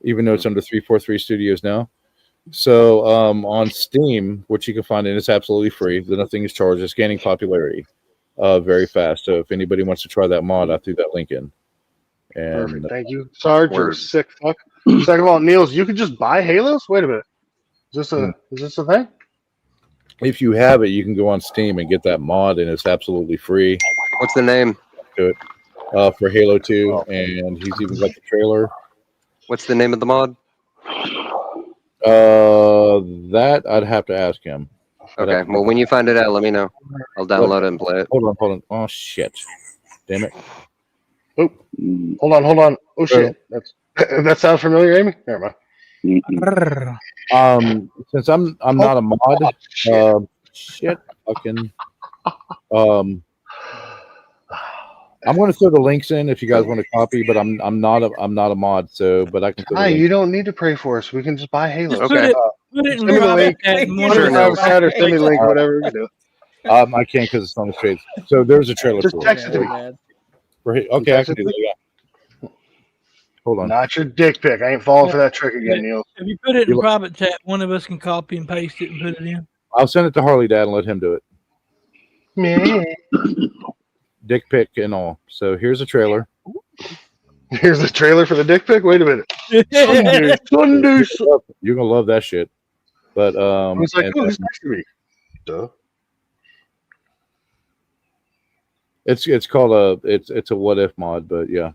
Speaker 15: even though it's under 343 Studios now. So on Steam, which you can find, and it's absolutely free. Nothing is charged. It's gaining popularity very fast. So if anybody wants to try that mod, I threw that link in. And
Speaker 1: Perfect. Thank you. Sarge, you're a sick fuck. Second of all, Niels, you can just buy Halos? Wait a minute. Is this a thing?
Speaker 15: if you have it, you can go on Steam and get that mod, and it's absolutely free.
Speaker 18: What's the name?
Speaker 15: To it for Halo 2, and he's even got the trailer.
Speaker 18: What's the name of the mod?
Speaker 15: That I'd have to ask him.
Speaker 18: Okay, well, when you find it out, let me know. I'll download it and play it.
Speaker 15: Hold on. Oh, shit. Damn it.
Speaker 1: Oh, hold on. Oh, shit. That sounds familiar, Amy? Never mind.
Speaker 15: Since I'm not a mod, shit, fucking, I'm going to throw the links in if you guys want to copy, but I'm not a mod, so but I can.
Speaker 1: Hi, you don't need to pray for us. We can just buy Halos.
Speaker 16: Okay. Put it in private chat.
Speaker 1: Send me the link, whatever we do.
Speaker 15: I can't because it's on the streets. So there's a trailer.
Speaker 1: Just
Speaker 15: for
Speaker 1: text
Speaker 15: it.
Speaker 1: it to me.
Speaker 15: Okay, I can do that. Yeah. Hold on.
Speaker 1: Not your dick pic. I ain't falling for that trick again, Neil.
Speaker 16: If you put it in private chat, one of us can copy and paste it and put it in.
Speaker 15: I'll send it to Harley Dad and let him do it.
Speaker 1: Me.
Speaker 15: Dick pic and all. So here's a trailer.
Speaker 1: Here's the trailer for the dick pic. Wait a minute. Sunday.
Speaker 15: You're gonna love that shit. But
Speaker 1: It's like, oh, who's next to me? Duh.
Speaker 15: It's called it's a what if mod, but yeah.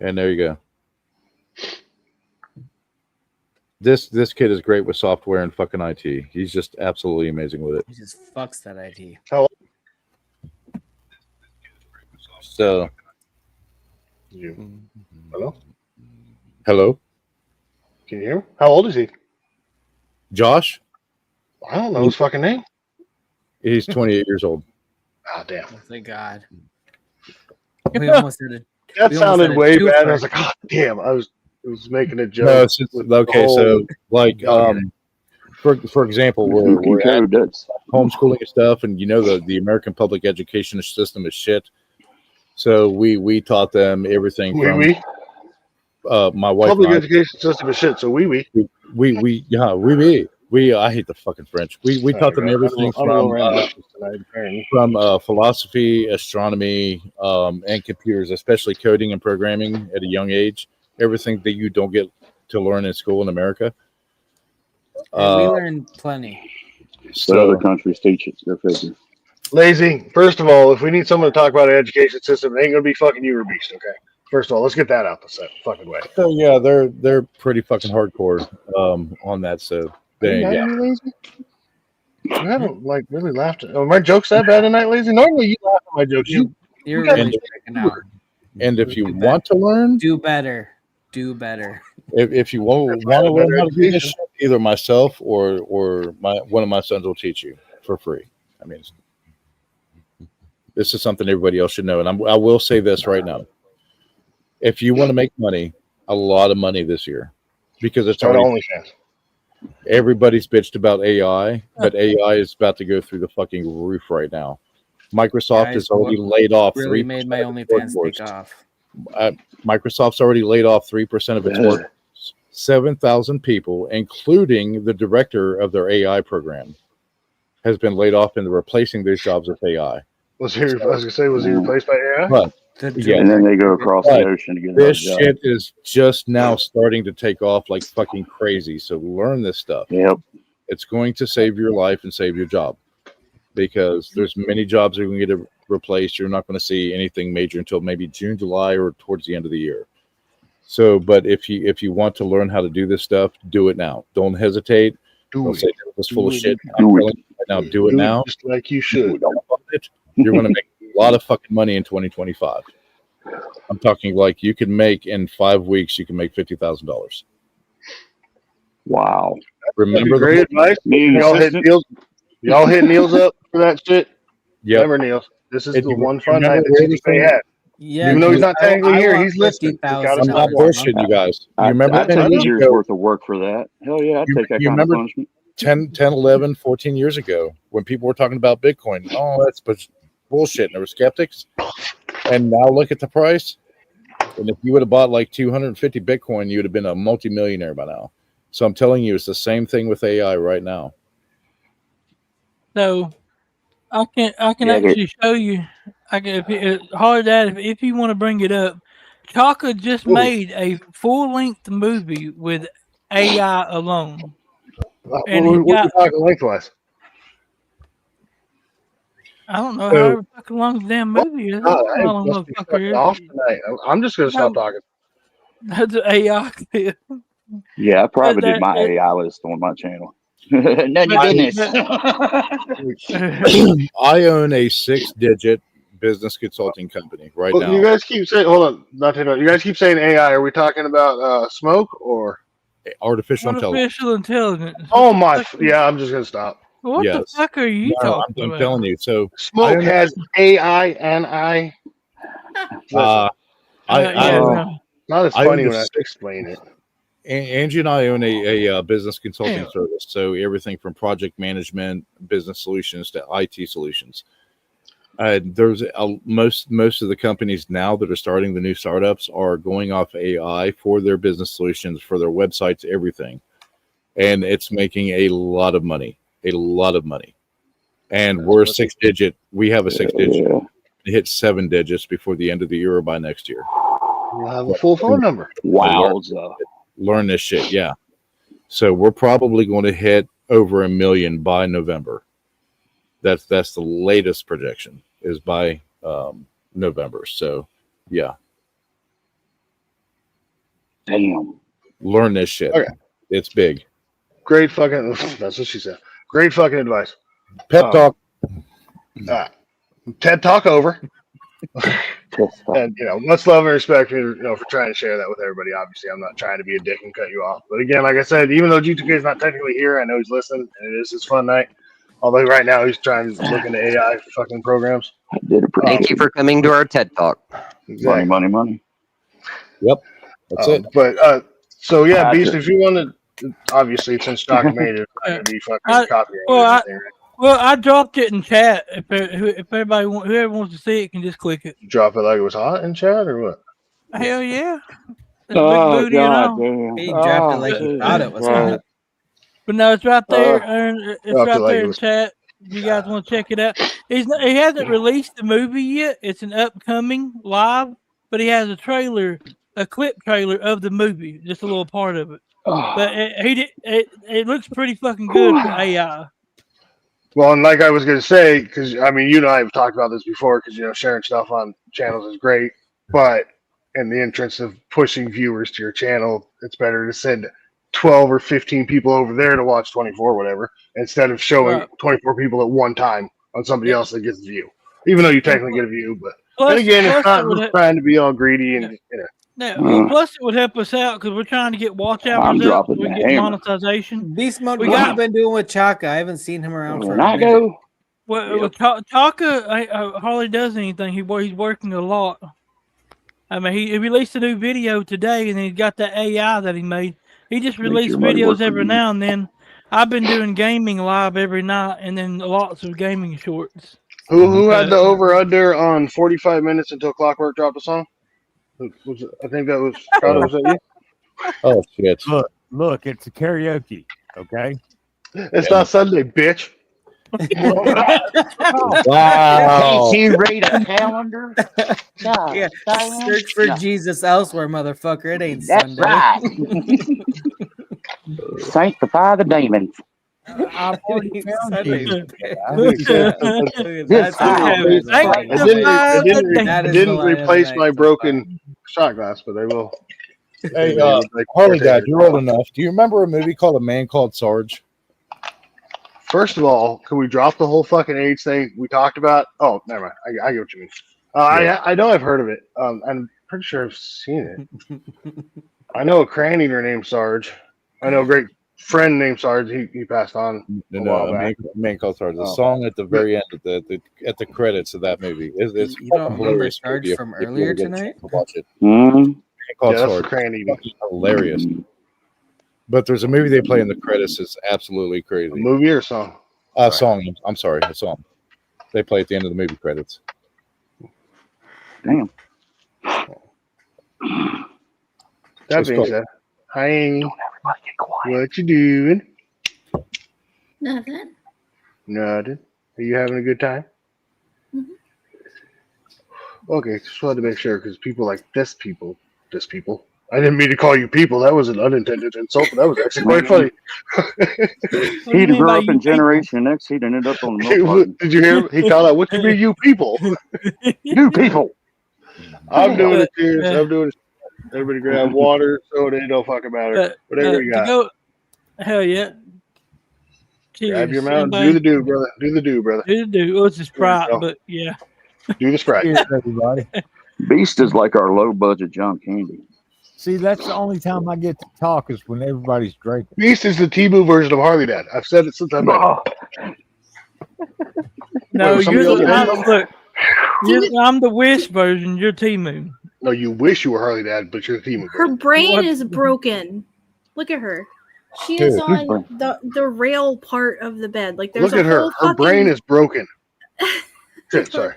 Speaker 15: And there you go. This kid is great with software and fucking IT. He's just absolutely amazing with it.
Speaker 8: He just fucks that IT.
Speaker 15: So,
Speaker 1: Hello?
Speaker 15: Hello?
Speaker 1: Can you hear me? How old is he?
Speaker 15: Josh?
Speaker 1: I don't know his fucking name.
Speaker 15: He's 28 years old.
Speaker 1: Oh, damn.
Speaker 8: Oh, thank God. We almost did it.
Speaker 1: That sounded way bad. I was like, oh, damn. I was making a joke.
Speaker 15: No, it's just, okay, so like for example, we're at homeschooling and stuff, and you know the American public education system is shit. So we taught them everything from my wife.
Speaker 1: Public education system is shit. So we I hate the fucking French. We taught them everything from philosophy, astronomy, and computers, especially coding and programming at a young age. Everything that you don't get to learn in school in America.
Speaker 8: We learned plenty.
Speaker 17: But other countries teach it. Go figure.
Speaker 1: Lazy. First of all, if we need someone to talk about an education system, it ain't gonna be fucking you or Beast. Okay. First of all, let's get that out the fucking way.
Speaker 15: So yeah, they're pretty fucking hardcore on that. So yeah.
Speaker 1: Lazy? You haven't like really laughed at my jokes that bad tonight, Lazy. Normally you laugh at my jokes.
Speaker 8: You're really freaking out.
Speaker 15: And if you want to learn,
Speaker 8: do better. Do better.
Speaker 15: If you want to learn how to do this shit, either myself or one of my sons will teach you for free. I mean, this is something everybody else should know. And I will say this right now: if you want to make money, a lot of money this year, because it's already
Speaker 1: OnlyFans.
Speaker 15: Everybody's bitched about AI, but AI is about to go through the fucking roof right now. Microsoft has already laid off
Speaker 8: really made my OnlyFans take off.
Speaker 15: Microsoft's already laid off 3% of its workforce. 7,000 people, including the director of their AI program, has been laid off, and they're replacing those jobs with AI.
Speaker 1: Was he replaced by AI?
Speaker 15: But,
Speaker 17: Yeah, and then they go across the ocean to get
Speaker 15: this
Speaker 17: another
Speaker 15: shit
Speaker 17: job.
Speaker 15: is just now starting to take off like fucking crazy. So learn this stuff.
Speaker 17: Yep.
Speaker 15: It's going to save your life and save your job, because there's many jobs that are going to get replaced. You're not going to see anything major until maybe June, July, or towards the end of the year. So, but if you want to learn how to do this stuff, do it now. Don't hesitate. Don't say it was full of shit. I'm telling you right now, do it now.
Speaker 1: Just like you should.
Speaker 15: You're going to make a lot of fucking money in 2025. I'm talking like you can make in 5 weeks. You can make $50,000.
Speaker 17: Wow.
Speaker 15: Remember
Speaker 1: great advice. Y'all hit Neil's up for that shit.
Speaker 15: Yep.
Speaker 1: Remember, Neil, this is the one
Speaker 15: You
Speaker 1: fun
Speaker 15: remember
Speaker 1: night that
Speaker 15: where
Speaker 1: TTK
Speaker 15: everything-
Speaker 1: had.
Speaker 8: Yeah,
Speaker 1: Even though he's
Speaker 8: dude,
Speaker 1: not technically
Speaker 8: I
Speaker 1: here,
Speaker 8: want
Speaker 1: he's listening. He's got
Speaker 15: I'm
Speaker 1: us
Speaker 15: not bullshitting you guys. You remember
Speaker 17: I'd
Speaker 15: 10
Speaker 17: take a
Speaker 15: years
Speaker 17: year's
Speaker 15: ago?
Speaker 17: worth of work for that. Hell yeah, I'd take that
Speaker 15: You
Speaker 17: kind of
Speaker 15: remember
Speaker 17: punishment.
Speaker 15: 10, 11, 14 years ago when people were talking about Bitcoin? Oh, that's bullshit. And there were skeptics. And now look at the price. And if you would have bought like 250 Bitcoin, you would have been a multimillionaire by now. So I'm telling you, it's the same thing with AI right now.
Speaker 16: So I can
Speaker 15: Yeah,
Speaker 16: actually show you. I can if you want to bring it up. Chaka just made a full length movie with AI alone, and he
Speaker 1: What are
Speaker 16: got.
Speaker 1: you talking lengthwise?
Speaker 16: I don't know
Speaker 1: So-
Speaker 16: how fucking long the damn movie is. I
Speaker 1: God,
Speaker 16: don't know
Speaker 1: I
Speaker 16: how long
Speaker 1: must be fucking
Speaker 16: motherfucker
Speaker 1: off
Speaker 16: is.
Speaker 1: tonight. I'm just gonna stop talking.
Speaker 16: That's an AI clip.
Speaker 17: Yeah, I probably
Speaker 16: But
Speaker 17: did my
Speaker 16: that-
Speaker 17: AI list on my channel. None of your business.
Speaker 15: I own a 6-digit business consulting company right
Speaker 1: Well,
Speaker 15: now.
Speaker 1: you guys keep saying, hold on, not to interrupt. You guys keep saying AI. Are we talking about smoke or
Speaker 15: artificial intelligence?
Speaker 16: Artificial intelligence.
Speaker 1: Oh my! Yeah, I'm just gonna stop.
Speaker 16: What the
Speaker 15: Yes.
Speaker 16: fuck are you
Speaker 15: No,
Speaker 16: talking
Speaker 15: I'm
Speaker 16: about?
Speaker 15: telling you. So
Speaker 1: Smoke has AI and I.
Speaker 16: yeah, no.
Speaker 1: Not as
Speaker 15: I
Speaker 1: funny
Speaker 15: own
Speaker 1: when I
Speaker 15: a-
Speaker 1: explain it.
Speaker 15: Angie and I own a business consulting
Speaker 1: Yeah.
Speaker 15: service. So everything from project management, business solutions to IT solutions. There's most of the companies now that are starting the new startups are going off AI for their business solutions, for their websites, everything, and it's making a lot of money, And we're 6-digit. We have a 6-digit. It hits 7 digits before the end of the year or by next year.
Speaker 1: We'll have a full phone number.
Speaker 15: Learn this shit, yeah. So we're probably going to hit over 1 million by November. That's the latest projection is by November. So yeah.
Speaker 17: Damn.
Speaker 15: Learn this shit.
Speaker 1: Okay.
Speaker 15: It's big.
Speaker 1: Great fucking. That's what she said. Great fucking advice.
Speaker 15: Pep talk.
Speaker 1: TED Talk over. And much love and respect for for trying to share that with everybody. Obviously, I'm not trying to be a dick and cut you off. But again, like I said, even though G2K is not technically here, I know he's listening, and it is his fun night. Although right now he's trying to look into AI fucking programs.
Speaker 18: Thank you for coming to our TED Talk.
Speaker 1: Exactly.
Speaker 17: Money.
Speaker 15: Yep. That's it.
Speaker 1: But so yeah,
Speaker 17: Patrick.
Speaker 1: Beast, if you wanted, obviously since Shock made it, it's not gonna be fucking copyrighted.
Speaker 16: I dropped it in chat. If everybody whoever wants to see it can just click it.
Speaker 1: Drop it like it was hot in chat or what?
Speaker 16: Hell yeah. It's big
Speaker 17: Oh
Speaker 16: booty and
Speaker 17: God,
Speaker 16: all.
Speaker 17: damn.
Speaker 8: He dropped it like he thought it was hot.
Speaker 16: But no, it's right there. It's
Speaker 1: dropped it
Speaker 16: right
Speaker 1: like
Speaker 16: there
Speaker 1: it
Speaker 16: in
Speaker 1: was-
Speaker 16: chat. If you guys want to check it out, he hasn't released the movie yet. It's an upcoming live, but he has a clip trailer of the movie, just a little part of it. But it looks pretty fucking good for AI.
Speaker 1: Well, and like I was gonna say, because I mean, you and I have talked about this before, because sharing stuff on channels is great, but in the interest of pushing viewers to your channel, it's better to send 12 or 15 people over there to watch 24, whatever, instead of showing
Speaker 16: Right.
Speaker 1: 24 people at one time on somebody else that gets a view. Even though you technically get a view, but
Speaker 16: Plus-
Speaker 1: then again, it's
Speaker 16: plus
Speaker 1: not
Speaker 16: it would
Speaker 1: just
Speaker 16: ha-
Speaker 1: trying to be all greedy and
Speaker 16: Well, plus it would help us out because we're trying to get watch hours up. So we can get monetization.
Speaker 8: Beast Mode,
Speaker 16: We
Speaker 8: what
Speaker 16: got-
Speaker 8: you been doing with Chaka? I haven't seen him around for a
Speaker 17: I
Speaker 8: minute.
Speaker 17: go.
Speaker 16: Well, Taka hardly does anything. He's working a lot. I mean, he released a new video today, and he got that AI that he made. He just released
Speaker 17: your money work
Speaker 16: videos
Speaker 17: for
Speaker 16: every
Speaker 17: you.
Speaker 16: now and then. I've been doing gaming live every night, and then lots of gaming shorts.
Speaker 1: Who had the over under on 45 minutes until Clockwork dropped a song? I think that was Prado. Was that you?
Speaker 15: Oh shit!
Speaker 10: Look, it's a karaoke. Okay.
Speaker 1: It's not Sunday, bitch.
Speaker 15: Wow.
Speaker 17: Can't you read a calendar? God,
Speaker 8: Yeah,
Speaker 17: damn.
Speaker 8: search for
Speaker 17: No.
Speaker 8: Jesus elsewhere, motherfucker. It ain't
Speaker 17: That's
Speaker 8: Sunday.
Speaker 17: right. Sanctify the demons.
Speaker 10: I've already found
Speaker 8: Sunday.
Speaker 10: Jesus.
Speaker 8: That's
Speaker 1: It didn't replace my broken shot glass, but I will.
Speaker 15: Hey,
Speaker 1: They would like
Speaker 15: Harley Dad,
Speaker 1: partake.
Speaker 15: you're old enough. Do you remember a movie called A Man Called Sarge?
Speaker 1: First of all, can we drop the whole fucking AIDS thing we talked about? Oh, never mind. I get what you mean. I know I've heard of it. And pretty sure I've seen it. I know a crayon eater named Sarge. I know a great friend named Sarge. He passed on a while back.
Speaker 15: Man called Sarge. The
Speaker 1: Oh.
Speaker 15: song at the very end at the credits of that movie it's
Speaker 8: You don't
Speaker 15: fucking
Speaker 8: remember
Speaker 15: hilarious
Speaker 8: Sarge
Speaker 15: movie
Speaker 8: from
Speaker 15: if you
Speaker 8: earlier
Speaker 15: ever get a
Speaker 8: tonight?
Speaker 15: chance to watch it.
Speaker 17: Mm-hmm.
Speaker 15: Man called
Speaker 1: Yeah, that's
Speaker 15: Sarge.
Speaker 1: crayon eating.
Speaker 15: Fucking hilarious. But there's a movie they play in the credits that's absolutely crazy.
Speaker 1: A movie or a song?
Speaker 15: Song. I'm sorry, a song. They play at the end of the movie credits.
Speaker 17: Damn.
Speaker 1: That being said, hi Amy. What you doing?
Speaker 11: Nothing.
Speaker 1: Nothing. Are you having a good time?
Speaker 11: Mhm.
Speaker 1: Okay, just wanted to make sure because people like this people. I didn't mean to call you people. That was an unintended insult, but that was actually quite funny.
Speaker 17: He'd grew up in Generation X. He'd ended up on the milk carton.
Speaker 1: Did you hear him? He called out, "What you mean, you people?
Speaker 17: You people."
Speaker 1: I'm doing it, cheers. I'm doing it. Everybody grab water, soda. It don't fucking matter. Whatever you got.
Speaker 16: Hell yeah. Cheers.
Speaker 1: Grab your mouth. Do the do, brother. Do the do, brother.
Speaker 16: Do the do. Oh, it's a Sprite,
Speaker 1: go.
Speaker 16: but yeah.
Speaker 1: Do the Sprite.
Speaker 10: Cheers, everybody.
Speaker 17: Beast is like our low budget John Candy.
Speaker 10: See, that's the only time I get to talk is when everybody's drinking.
Speaker 1: Beast is the T-Boo version of Harley Dad. I've said it since I met him.
Speaker 16: No,
Speaker 1: Wait,
Speaker 16: you're
Speaker 1: somebody
Speaker 16: the
Speaker 1: else
Speaker 16: look. I'm the Wish version. You're T-Moon.
Speaker 1: No, you wish you were Harley Dad, but you're the T-Moon.
Speaker 11: Her brain is broken. Look at her. She is
Speaker 1: Dude,
Speaker 11: on the rail part of the bed. Like there's
Speaker 1: Look at her. Her brain is broken. Shit, sorry.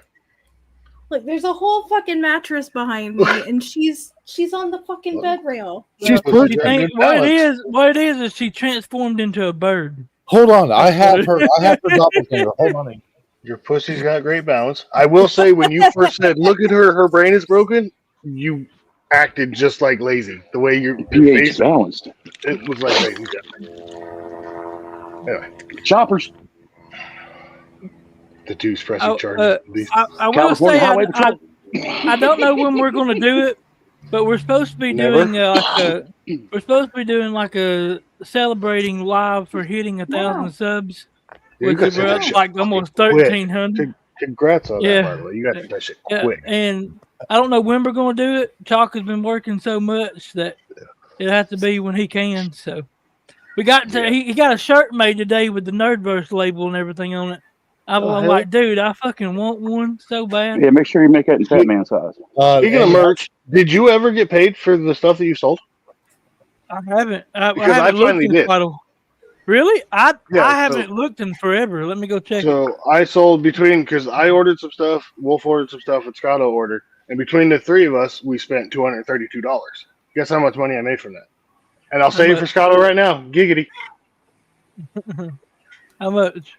Speaker 11: Look, there's a whole fucking mattress behind me, and she's on the fucking bed rail.
Speaker 16: She's what it is she transformed into a bird.
Speaker 15: Hold on, I have her doppelganger. Hold on.
Speaker 1: Your pussy's got great balance. I will say, when you first said, "Look at her, her brain is broken," you acted just like Lazy. The way your
Speaker 17: pH
Speaker 1: face
Speaker 17: balanced.
Speaker 1: It was like Lazy. Anyway,
Speaker 17: choppers.
Speaker 1: The deuce pressing charges.
Speaker 16: I will say I don't know when we're going to do it, but we're supposed to be doing like a celebrating live for hitting 1,000 subs.
Speaker 1: Yeah,
Speaker 16: Which we're up like almost 1,300.
Speaker 1: Congrats on that, by the way. You got to do that shit quick.
Speaker 16: And I don't know when we're going to do it. Chalk has been working so much that it has to be when he can. So we got to. He got a shirt made today with the Nerdverse label and everything on it. I'm like, dude, I fucking want one so bad.
Speaker 17: Yeah, make sure you make that in Fat Man size.
Speaker 1: Speaking of merch, did you ever get paid for the stuff that you sold?
Speaker 16: I haven't. I
Speaker 1: finally
Speaker 16: looked
Speaker 1: did.
Speaker 16: Really? I
Speaker 1: Yeah,
Speaker 16: haven't looked in forever. Let me go check.
Speaker 1: So I sold because I ordered some stuff, Wolf ordered some stuff, and Scotto ordered, and between the three of us, we spent $232. Guess how much money I made from that? And I'll say it for Scotto right now, giggity.
Speaker 16: How much?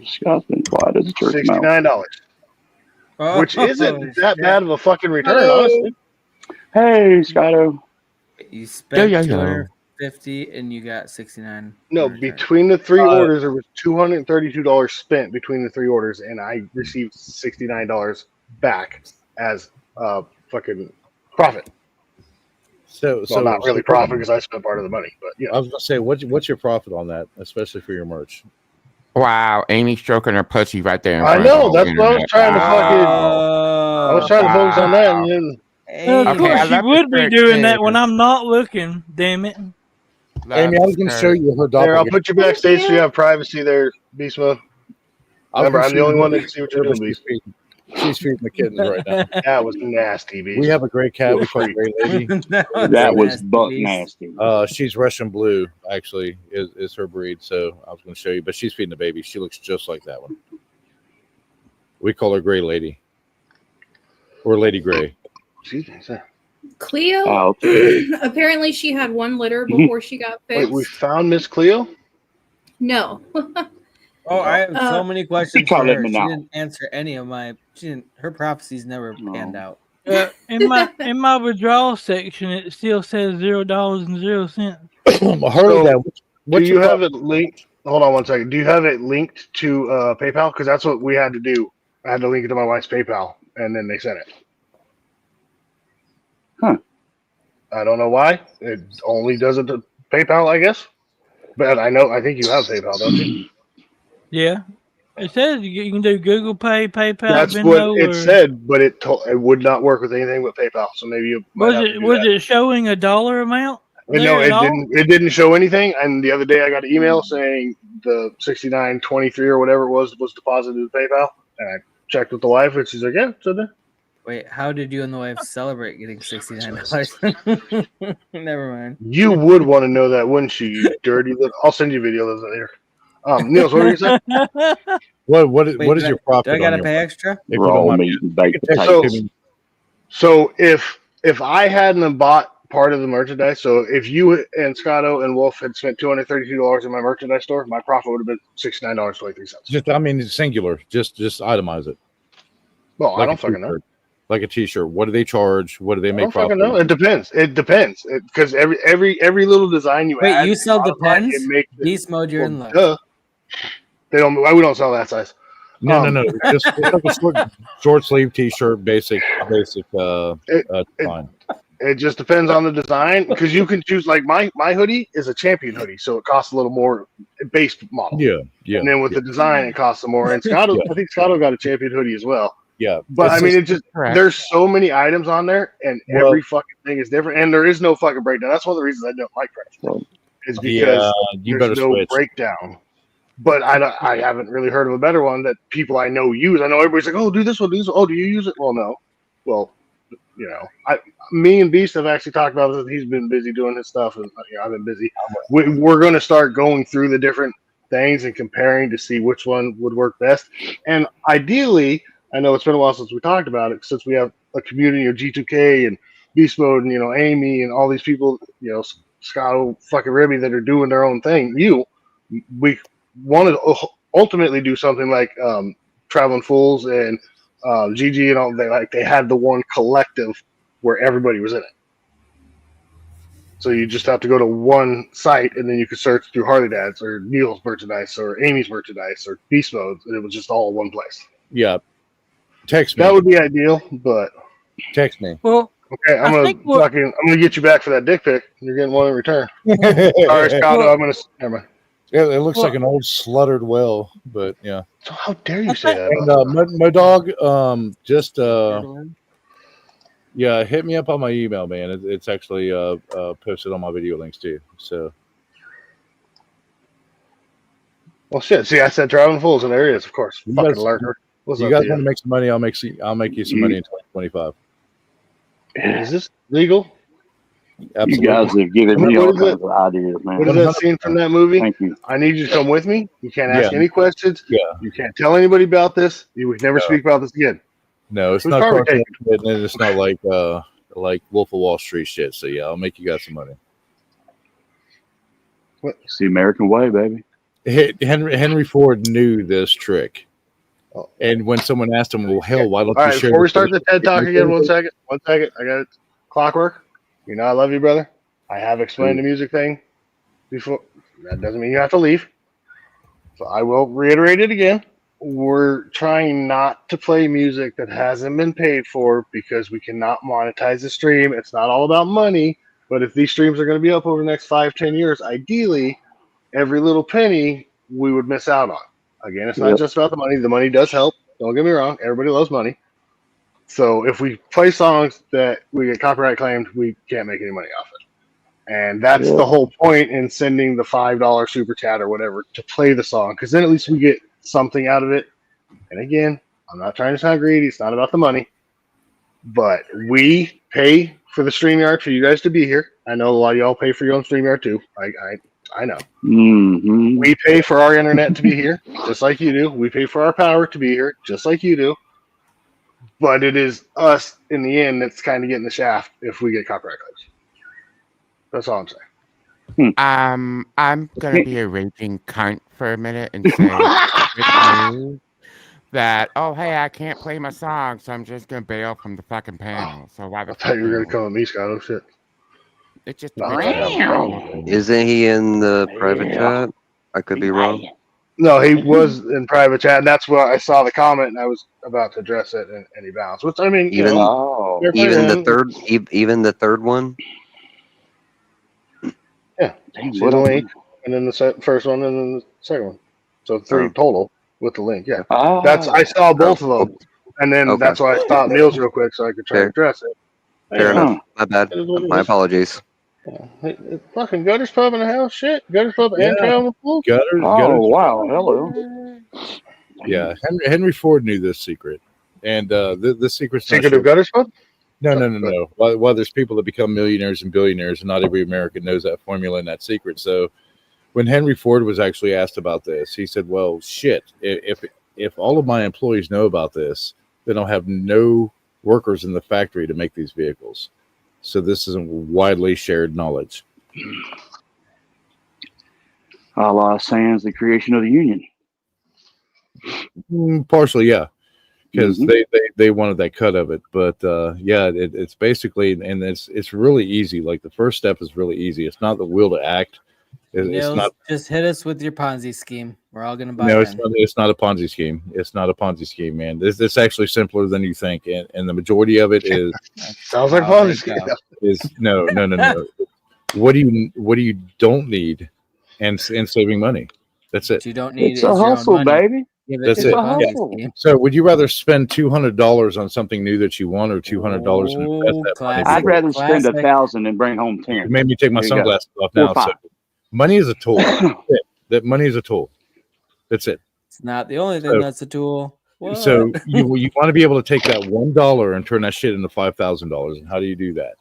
Speaker 17: Scott's been quiet as a church mouse.
Speaker 1: $69, which isn't that bad of a fucking return, honestly.
Speaker 17: Hey, Scotto.
Speaker 8: You spent 250 and you got 69.
Speaker 1: No, between the three orders, there was $232 spent between the three orders, and I received $69 back as fucking profit.
Speaker 15: So
Speaker 1: not really profit because I spent part of the money, but yeah.
Speaker 15: I was gonna say, what's your profit on that, especially for your merch?
Speaker 21: Wow, Amy stroking her pussy right there.
Speaker 1: I know. That's what I was trying to fucking. I was trying to focus on that, and then.
Speaker 16: Of course, you would be doing that when I'm not looking. Damn it.
Speaker 15: Amy, I was going to show you her doppelganger.
Speaker 1: There, I'll put you backstage so you have privacy there, Beast Mode. Remember, I'm the only one that can see what you're doing, Beast.
Speaker 15: She's feeding the kittens right now.
Speaker 1: That was nasty, Beast.
Speaker 15: We have a great cat. We call her Gray Lady.
Speaker 17: That was buck nasty.
Speaker 15: She's Russian Blue, actually, is her breed. So I was going to show you, but she's feeding the baby. She looks just like that one. We call her Gray Lady. Or Lady Gray.
Speaker 11: Cleo, apparently she had one litter before she got fixed.
Speaker 1: Wait, we found Miss Cleo?
Speaker 11: No.
Speaker 8: Oh, I have so many questions for her. She
Speaker 1: now.
Speaker 8: didn't answer any of my. Her prophecies never panned out.
Speaker 16: In my withdrawal section, it still says $0.00.
Speaker 1: Do you have it linked? Hold on one second. Do you have it linked to PayPal? Because that's what we had to do. I had to link it to my wife's PayPal, and then they sent it.
Speaker 17: Huh.
Speaker 1: I don't know why. It only does it to PayPal, I guess. But I think you have PayPal, don't you?
Speaker 16: Yeah. It says you can do Google Pay, PayPal,
Speaker 1: That's
Speaker 16: Venmo,
Speaker 1: what it
Speaker 16: or
Speaker 1: said, but it would not work with anything but PayPal. So maybe you might have to do
Speaker 16: was
Speaker 1: that.
Speaker 16: it showing a dollar amount
Speaker 1: No,
Speaker 16: there at
Speaker 1: it
Speaker 16: all?
Speaker 1: didn't. It didn't show anything. And the other day, I got an email saying the 69.23 or whatever it was deposited to PayPal. And I checked with the wife, and she's like, "Yeah, it's in there."
Speaker 8: Wait, how did you and the wife celebrate getting $69? Never mind.
Speaker 1: You would want to know that, wouldn't you? You dirty little. I'll send you a video of that later. Niels, what were you saying?
Speaker 15: What is
Speaker 8: Wait,
Speaker 15: your profit?
Speaker 8: Do I gotta
Speaker 15: on your
Speaker 8: pay extra?
Speaker 15: If you don't mind me asking?
Speaker 1: So if I hadn't have bought part of the merchandise, so if you and Scotto and Wolf had spent $232 in my merchandise store, my profit would have been $69.23.
Speaker 15: Just, I mean, it's singular. Just itemize it.
Speaker 1: Well, I
Speaker 15: Like
Speaker 1: don't
Speaker 15: a
Speaker 1: fucking know.
Speaker 15: t-shirt. Like a t-shirt. What do they charge? What do they
Speaker 1: I
Speaker 15: make
Speaker 1: don't fucking
Speaker 15: profit?
Speaker 1: know. It depends. It depends because every little design you
Speaker 8: Wait,
Speaker 1: add,
Speaker 8: you sell
Speaker 1: modify,
Speaker 8: Depends?
Speaker 1: it makes it.
Speaker 8: Beast mode, you're in luck.
Speaker 1: Duh. They don't. We don't sell that size.
Speaker 15: No. Just like a short sleeve t-shirt, basic design.
Speaker 1: It just depends on the design because you can choose. Like my hoodie is a champion hoodie, so it costs a little more base model.
Speaker 15: Yeah.
Speaker 1: And then with the design, it costs some more. And Scotto,
Speaker 15: Yeah.
Speaker 1: I think Scotto got a champion hoodie as well.
Speaker 15: Yeah.
Speaker 1: But I mean,
Speaker 15: just-
Speaker 1: it just
Speaker 15: Correct.
Speaker 1: there's so many items on there, and
Speaker 15: Well-
Speaker 1: every fucking thing is different, and there is no fucking breakdown. That's one of the reasons I don't like Craft. Is because
Speaker 15: you
Speaker 1: there's
Speaker 15: better
Speaker 1: no
Speaker 15: switch.
Speaker 1: breakdown. But I haven't really heard of a better one that people I know use. I know everybody's like, oh, do this one, do this one. Oh, do you use it? Well, no. Well, you know, me and Beast have actually talked about this. He's been busy doing his stuff, and you know, I've been busy. We're going to start going through the different things and comparing to see which one would work best. And ideally, I know it's been a while since we talked about it, since we have a community of G2K and Beast Mode and, you know, Amy and all these people, you know, Scotto, fucking Ribby that are doing their own thing. We want to ultimately do something like Traveling Fools and GG and all. They had the one collective where everybody was in it. So you just have to go to one site and then you could search through Harley Dad's or Neil's merchandise or Amy's merchandise or Beast Mode, and it was just all in one place.
Speaker 15: Yeah. Text me.
Speaker 1: That would be ideal, but
Speaker 15: text me.
Speaker 16: Well,
Speaker 1: okay, I'm gonna get you back for that dick pic. You're getting one in return. Sorry, Scott.
Speaker 15: Well-
Speaker 1: I'm gonna. Never mind.
Speaker 15: Yeah, it looks like an old sluttered well, but yeah.
Speaker 1: So how dare you say that?
Speaker 15: And my dog, just yeah, hit me up on my email, man. It's actually posted on my video links too. So.
Speaker 1: Well, shit. See, I said Traveling Fools, and there it is, of course.
Speaker 15: You
Speaker 1: Fucking
Speaker 15: guys-
Speaker 1: lurker. What's
Speaker 15: you
Speaker 1: up,
Speaker 15: guys
Speaker 1: dude?
Speaker 15: want to make some money? I'll make you some money in 2025.
Speaker 1: Is this legal?
Speaker 15: Absolutely.
Speaker 17: You guys have given me all
Speaker 1: What is
Speaker 17: kinds
Speaker 1: it?
Speaker 17: of ideas, man.
Speaker 1: What is that scene from that movie?
Speaker 17: Thank you.
Speaker 1: I need you to come with me. You can't ask
Speaker 15: Yeah.
Speaker 1: any questions.
Speaker 15: Yeah.
Speaker 1: You can't tell anybody about this. You would never
Speaker 15: No.
Speaker 1: speak about this again.
Speaker 15: No, it's
Speaker 1: Who's
Speaker 15: not
Speaker 1: Carver
Speaker 15: cartoon
Speaker 1: taking?
Speaker 15: shit, and it's not like Wolf of Wall Street shit. So yeah, I'll make you guys some money.
Speaker 17: It's the American way, baby.
Speaker 15: Henry Ford knew this trick, and when someone asked him, "Well, hell, why don't
Speaker 1: All
Speaker 15: you
Speaker 1: right,
Speaker 15: share?"
Speaker 1: before we
Speaker 15: this
Speaker 1: start the
Speaker 15: with
Speaker 1: TED Talk
Speaker 15: me?"
Speaker 1: again, one second. I got it. Clockwork. You know I love you, brother. I have explained the music thing before. That doesn't mean you have to leave. So I will reiterate it again. We're trying not to play music that hasn't been paid for because we cannot monetize the stream. It's not all about money, but if these streams are going to be up over the next 5-10 years, ideally, every little penny we would miss out on. Again, it's not
Speaker 17: Yep.
Speaker 1: just about the money. The money does help. Don't get me wrong. Everybody loves money. So if we play songs that we get copyright claimed, we can't make any money off it. And that's
Speaker 17: Yeah.
Speaker 1: the whole point in sending the $5 super chat or whatever to play the song, because then at least we get something out of it. And again, I'm not trying to sound greedy. It's not about the money. But we pay for the StreamYard for you guys to be here. I know a lot of y'all pay for your own StreamYard too. I know.
Speaker 17: Mm-hmm.
Speaker 1: We pay for our internet to be here, just like you do. We pay for our power to be here, just like you do. But it is us in the end that's kind of getting the shaft if we get copyright claims. That's all I'm saying.
Speaker 21: I'm gonna be a raging cunt for a minute and say with you that hey, I can't play my song, so I'm just gonna bail from the fucking panel. So why the
Speaker 1: I thought you were
Speaker 21: fuck
Speaker 1: gonna come at me, Scott. Oh shit.
Speaker 21: It just
Speaker 18: Isn't he in the private chat? I could be wrong.
Speaker 1: No, he was in private chat, and that's why I saw the comment, and I was about to address it, and he bounced. Which I mean,
Speaker 18: Even
Speaker 1: even
Speaker 18: even the third one.
Speaker 1: Yeah, season 8, and then the first one, and then the second one. So 3 total. with the link. Yeah,
Speaker 17: Oh.
Speaker 1: I saw both of them, and then that's why I stopped meals real quick so I could try to address it.
Speaker 18: Fair enough. My bad.
Speaker 1: It is what it
Speaker 18: My
Speaker 1: is.
Speaker 18: apologies.
Speaker 1: Hey, fucking Gutters Pub in the house, shit. Gutters Pub and Trail in the Pool.
Speaker 15: Gutters.
Speaker 17: Wow, hello.
Speaker 15: Yeah, Henry Ford knew this secret, and this secret's not
Speaker 1: Secret of Gutters Pub?
Speaker 15: No. While there's people that become millionaires and billionaires, and not every American knows that formula and that secret. So when Henry Ford was actually asked about this, he said, "Well, shit, if all of my employees know about this, then I'll have no workers in the factory to make these vehicles." So this is widely shared knowledge.
Speaker 17: A la sans the creation of the Union.
Speaker 15: Partially, yeah, because they wanted that cut of it. But yeah, it's basically, and it's really easy. Like the first step is really easy. It's not the will to act. It's
Speaker 8: Nils,
Speaker 15: not.
Speaker 8: just hit us with your Ponzi scheme. We're all gonna buy.
Speaker 15: No,
Speaker 8: them.
Speaker 15: it's not a Ponzi scheme. It's not a Ponzi scheme, man. It's actually simpler than you think, and the majority of it is
Speaker 1: sounds like Ponzi scheme.
Speaker 15: Is no. What do you don't need, and saving money. That's it.
Speaker 8: What you don't need.
Speaker 17: It's a hustle, baby.
Speaker 15: That's it. Yeah. So, would you rather spend $200 on something new that you want, or $200 and invest that money?
Speaker 17: I'd rather spend 1,000 and bring home 10.
Speaker 15: You made me take my
Speaker 17: There you
Speaker 15: sunglasses
Speaker 17: go.
Speaker 15: off now.
Speaker 17: 4 or
Speaker 15: So
Speaker 17: 5.
Speaker 15: money is a tool. That money is a tool. That's it.
Speaker 8: It's not the only thing that's a tool. What?
Speaker 15: So you want to be able to take that $1 and turn that shit into $5,000. And how do you do that?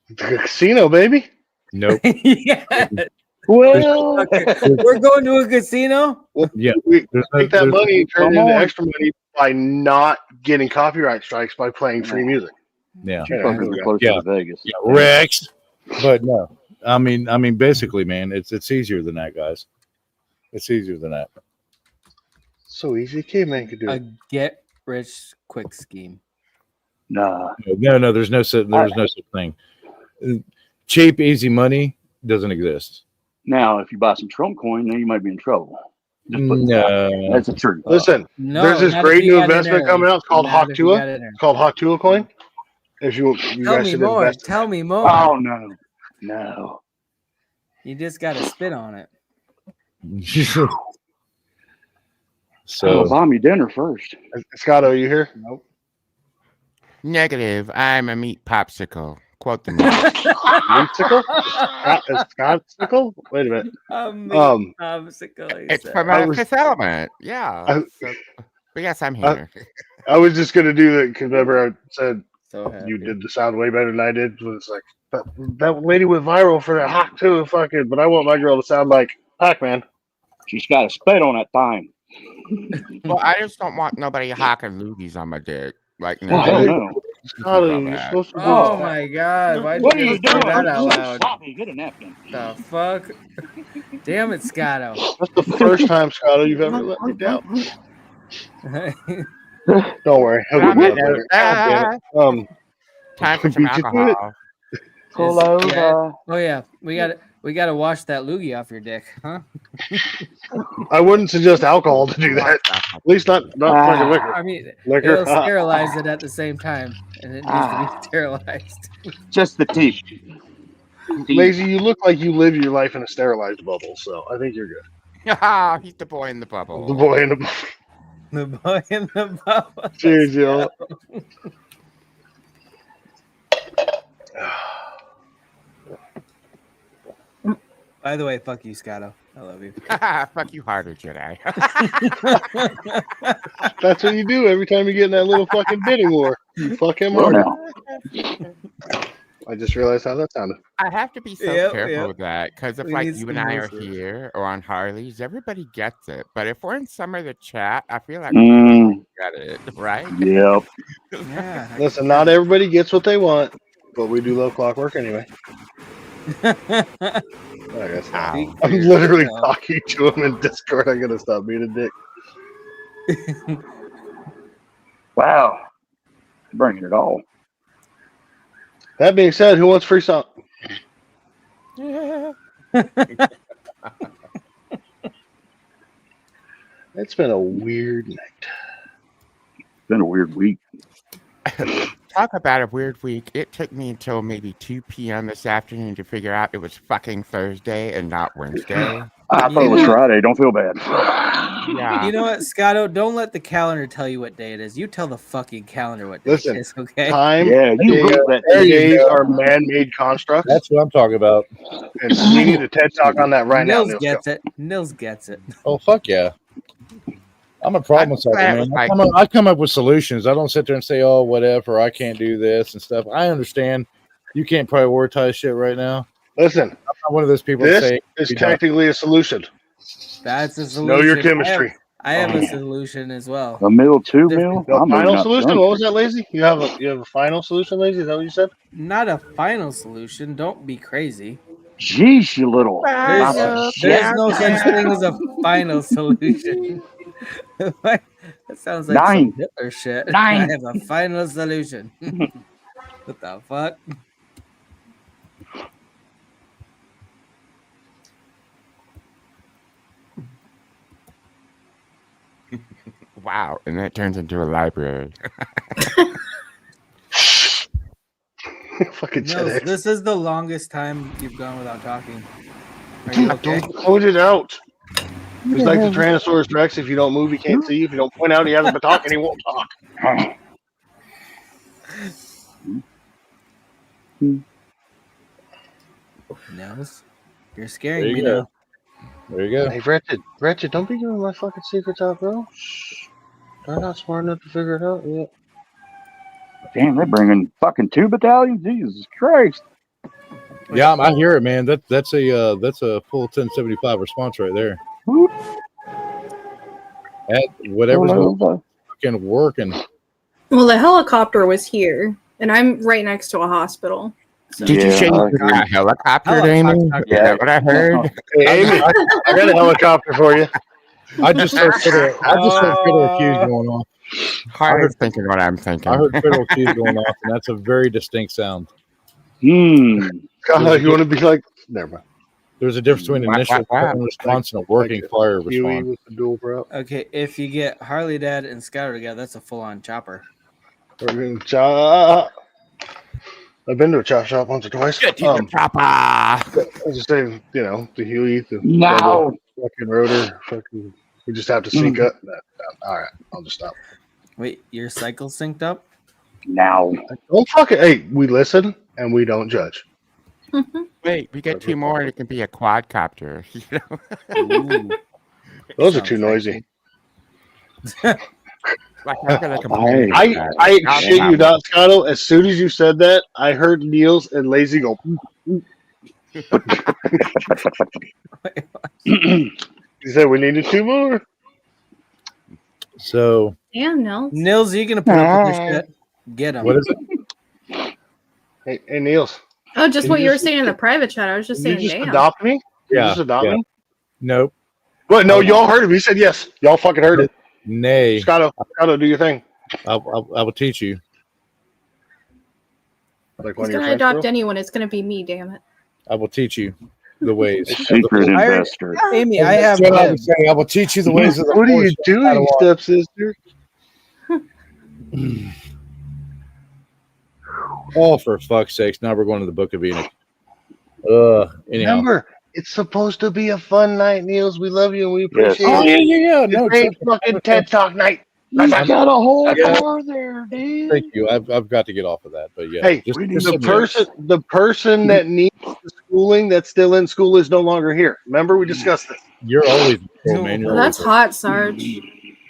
Speaker 1: The casino, baby.
Speaker 15: Nope.
Speaker 8: Yeah.
Speaker 17: Well,
Speaker 8: we're going to a casino.
Speaker 15: Yeah,
Speaker 1: we take that money and turn it into extra money by not getting copyright strikes by playing free music.
Speaker 15: Yeah,
Speaker 17: close to Vegas.
Speaker 15: Yeah, Rex. But no, I mean, basically, man, it's easier than that, guys. It's easier than that.
Speaker 1: So easy, caveman could do it.
Speaker 8: A get rich quick scheme.
Speaker 17: Nah.
Speaker 15: No. There's no such thing. Cheap, easy money doesn't exist.
Speaker 17: Now, if you buy some Trump coin, then you might be in trouble.
Speaker 15: No,
Speaker 17: that's the truth.
Speaker 1: Listen, there's this great new investment coming out. It's called Haktua. It's called Haktua coin. If you
Speaker 8: Tell
Speaker 1: guys
Speaker 8: me
Speaker 1: should
Speaker 8: more.
Speaker 1: invest.
Speaker 8: Tell me more.
Speaker 17: Oh no.
Speaker 8: You just got to spit on it.
Speaker 17: So buy me dinner first.
Speaker 1: Scott, are you here?
Speaker 8: Nope.
Speaker 21: Negative. I'm a meat popsicle. Quote the
Speaker 1: Meatsicle? Scotsicle? Wait a minute.
Speaker 8: It's
Speaker 21: from a Fifth Element. Yeah. But yes, I'm here.
Speaker 1: I was just gonna do that because remember I said you did the sound way better than I did. So it's like that lady went viral for that hot too, fucking. But I want my girl to sound like Pac-Man.
Speaker 17: She's got to spit on that thing.
Speaker 21: Well, I just don't want nobody hawking loogies on my dick. Like,
Speaker 17: no.
Speaker 8: Oh my God! Why
Speaker 17: What
Speaker 8: did
Speaker 17: are
Speaker 8: you
Speaker 17: you
Speaker 8: say
Speaker 17: doing?
Speaker 8: that out loud?
Speaker 17: Stop me. Get a napkin.
Speaker 8: The fuck! Damn it, Scotto.
Speaker 1: That's the first time, Scotto, you've ever let me down. Don't worry. He'll get better.
Speaker 21: Time for some alcohol.
Speaker 17: Pull over.
Speaker 8: Oh yeah, we got to wash that loogie off your dick, huh?
Speaker 1: I wouldn't suggest alcohol to do that. At least not fucking liquor.
Speaker 8: I mean,
Speaker 1: liquor.
Speaker 8: It'll sterilize it at the same time, and it needs to be sterilized.
Speaker 17: Just the teeth.
Speaker 1: Lazy, you look like you live your life in a sterilized bubble, so I think you're good.
Speaker 21: Ah, he's the boy in the bubble.
Speaker 1: The boy in the bubble.
Speaker 8: The boy in the bubble.
Speaker 1: Cheers, y'all.
Speaker 8: By the way, fuck you, Scotto. I love you.
Speaker 21: Fuck you harder, Jedi.
Speaker 1: That's what you do every time you get in that little fucking bidding war. You fuck him harder. I just realized how that sounded.
Speaker 21: I have to be so careful with that because if
Speaker 8: We
Speaker 21: like
Speaker 8: need
Speaker 21: you
Speaker 8: some
Speaker 21: and I are
Speaker 8: music.
Speaker 21: here or on Harleys, everybody gets it. But if we're in some of the chat, I feel like we don't get it, right?
Speaker 17: Yep.
Speaker 8: Yeah.
Speaker 1: Listen, not everybody gets what they want, but we do love clockwork anyway. I guess not. I'm literally talking to him in Discord. I'm gonna stop being a dick.
Speaker 17: Wow. Bringing it all.
Speaker 1: That being said, who wants free song?
Speaker 21: Yeah.
Speaker 1: It's been a weird night.
Speaker 17: It's been a weird week.
Speaker 21: Talk about a weird week. It took me until maybe 2 p.m. this afternoon to figure out it was fucking Thursday and not Wednesday.
Speaker 17: I thought it was Friday. Don't feel bad.
Speaker 21: Yeah.
Speaker 8: You know what, Scotto? Don't let the calendar tell you what day it is. You tell the fucking calendar what day
Speaker 1: Listen,
Speaker 8: it is, okay?
Speaker 1: time,
Speaker 10: Yeah, you
Speaker 1: day,
Speaker 10: wrote that. There you
Speaker 1: days
Speaker 10: go.
Speaker 1: are man-made constructs.
Speaker 15: That's what I'm talking about.
Speaker 1: And we need a TED Talk on that right now,
Speaker 8: Nils
Speaker 1: Nils.
Speaker 8: gets it. Nils gets it.
Speaker 15: Oh fuck yeah! I'm a problem solver,
Speaker 21: glad it
Speaker 15: man.
Speaker 21: was like-
Speaker 15: I come up with solutions. I don't sit there and say, "Oh, whatever, I can't do this" and stuff. I understand you can't prioritize shit right now.
Speaker 1: Listen,
Speaker 15: I'm not one of those people that
Speaker 1: this
Speaker 15: say
Speaker 1: is
Speaker 15: "Be done."
Speaker 1: technically a solution.
Speaker 8: That's a solution.
Speaker 1: Know your chemistry.
Speaker 8: I have a solution as well.
Speaker 17: A meal, 2 meal.
Speaker 1: The
Speaker 17: I'm
Speaker 1: final
Speaker 17: moving up
Speaker 1: solution?
Speaker 17: country.
Speaker 1: What was that, Lazy? You have a final solution, Lazy? Is that what you said?
Speaker 8: Not a final solution. Don't be crazy.
Speaker 17: Jeez, you little.
Speaker 8: There's no such thing as a final solution. That sounds like
Speaker 17: 9.
Speaker 8: some Hitler shit.
Speaker 17: 9.
Speaker 8: I have a final solution. What the fuck?
Speaker 21: Wow, and that turns into a library.
Speaker 1: Fucking
Speaker 8: Nils,
Speaker 1: Chet.
Speaker 8: this is the longest time you've gone without talking. Are you okay?
Speaker 1: Don't point it out. It's like the Tyrannosaurus Rex. If you don't move, he can't see. If you don't point out he hasn't been talking, he won't talk.
Speaker 8: Nils, you're
Speaker 15: There
Speaker 8: scaring
Speaker 15: you
Speaker 8: me
Speaker 15: go.
Speaker 8: now.
Speaker 15: There you go.
Speaker 1: Hey, Wretched, don't be giving my fucking secrets out, bro. Shh. They're not smart enough to figure it out yet.
Speaker 17: Damn, they're bringing fucking 2 battalions. Jesus Christ.
Speaker 15: Yeah, I hear it, man. That's a full 1075 response right there. At whatever's fucking working.
Speaker 11: Well, the helicopter was here, and I'm right next to a hospital. So.
Speaker 21: Did you say you got a helicopter, Amy? Is that what I heard?
Speaker 1: Hey, Amy, I got a helicopter for you.
Speaker 15: I just heard federal cues going off.
Speaker 21: I was thinking what I'm thinking.
Speaker 15: I heard federal cues going off, and that's a very distinct sound.
Speaker 1: God, you want to be like? Never mind.
Speaker 15: There's a difference between initial response and a working fire response.
Speaker 1: With the dual prop.
Speaker 8: Okay, if you get Harley Dad and Skyler together, that's a full-on chopper.
Speaker 1: I've been to a chop shop once or twice.
Speaker 21: Chopper.
Speaker 1: I was just saying, the Huey, the
Speaker 17: No.
Speaker 1: fucking rotor, fucking. We just have to sync up. All right, I'll just stop.
Speaker 8: Wait, your cycle synced up?
Speaker 17: Now.
Speaker 1: Don't fucking. Hey, we listen and we don't judge.
Speaker 21: Wait, we get 2 more, and it can be a quadcopter.
Speaker 1: Those are too noisy.
Speaker 21: I
Speaker 1: shit you not, Scotto. As soon as you said that, I heard Niels and Lazy go. He said we needed 2 more.
Speaker 15: So
Speaker 11: Damn, no.
Speaker 8: Nils, you gonna put up with this shit? Get him.
Speaker 15: What is it?
Speaker 1: Hey, Niels.
Speaker 11: Oh, just
Speaker 1: Can
Speaker 11: what
Speaker 1: you
Speaker 11: you were
Speaker 1: just-
Speaker 11: saying in the private chat. I was just
Speaker 1: You
Speaker 11: saying,
Speaker 1: just
Speaker 11: damn.
Speaker 1: adopt me?
Speaker 15: Yeah.
Speaker 1: You just adopt me?
Speaker 15: Nope.
Speaker 1: What? No, y'all heard him. He said yes. Y'all fucking heard it.
Speaker 15: Nay.
Speaker 1: Scotto, do your thing.
Speaker 15: I will teach you.
Speaker 1: Like
Speaker 11: He's gonna adopt anyone. It's gonna be me. Damn it.
Speaker 15: I will teach you the ways.
Speaker 17: Secret investor.
Speaker 8: Amy, I have
Speaker 15: That's what I
Speaker 8: him.
Speaker 15: was saying. I will teach you the ways of the
Speaker 1: What are you
Speaker 15: force.
Speaker 1: doing, stepsister?
Speaker 15: Oh, for fuck's sakes! Now we're going to the Book of Enoch. Anyhow.
Speaker 1: Remember, it's supposed to be a fun night, Niels. We love you and we appreciate
Speaker 15: Oh,
Speaker 1: it.
Speaker 15: yeah. No,
Speaker 1: This ain't fucking TED Talk night.
Speaker 17: You got a whole
Speaker 15: Yeah.
Speaker 17: bar there, dude.
Speaker 15: Thank you. I've got to get off of that, but yeah.
Speaker 1: Hey, the person that needs the schooling that's still in school is no longer here. Remember, we discussed this.
Speaker 15: You're always, man. You're
Speaker 11: Well, that's
Speaker 15: always,
Speaker 11: hot, Sarge.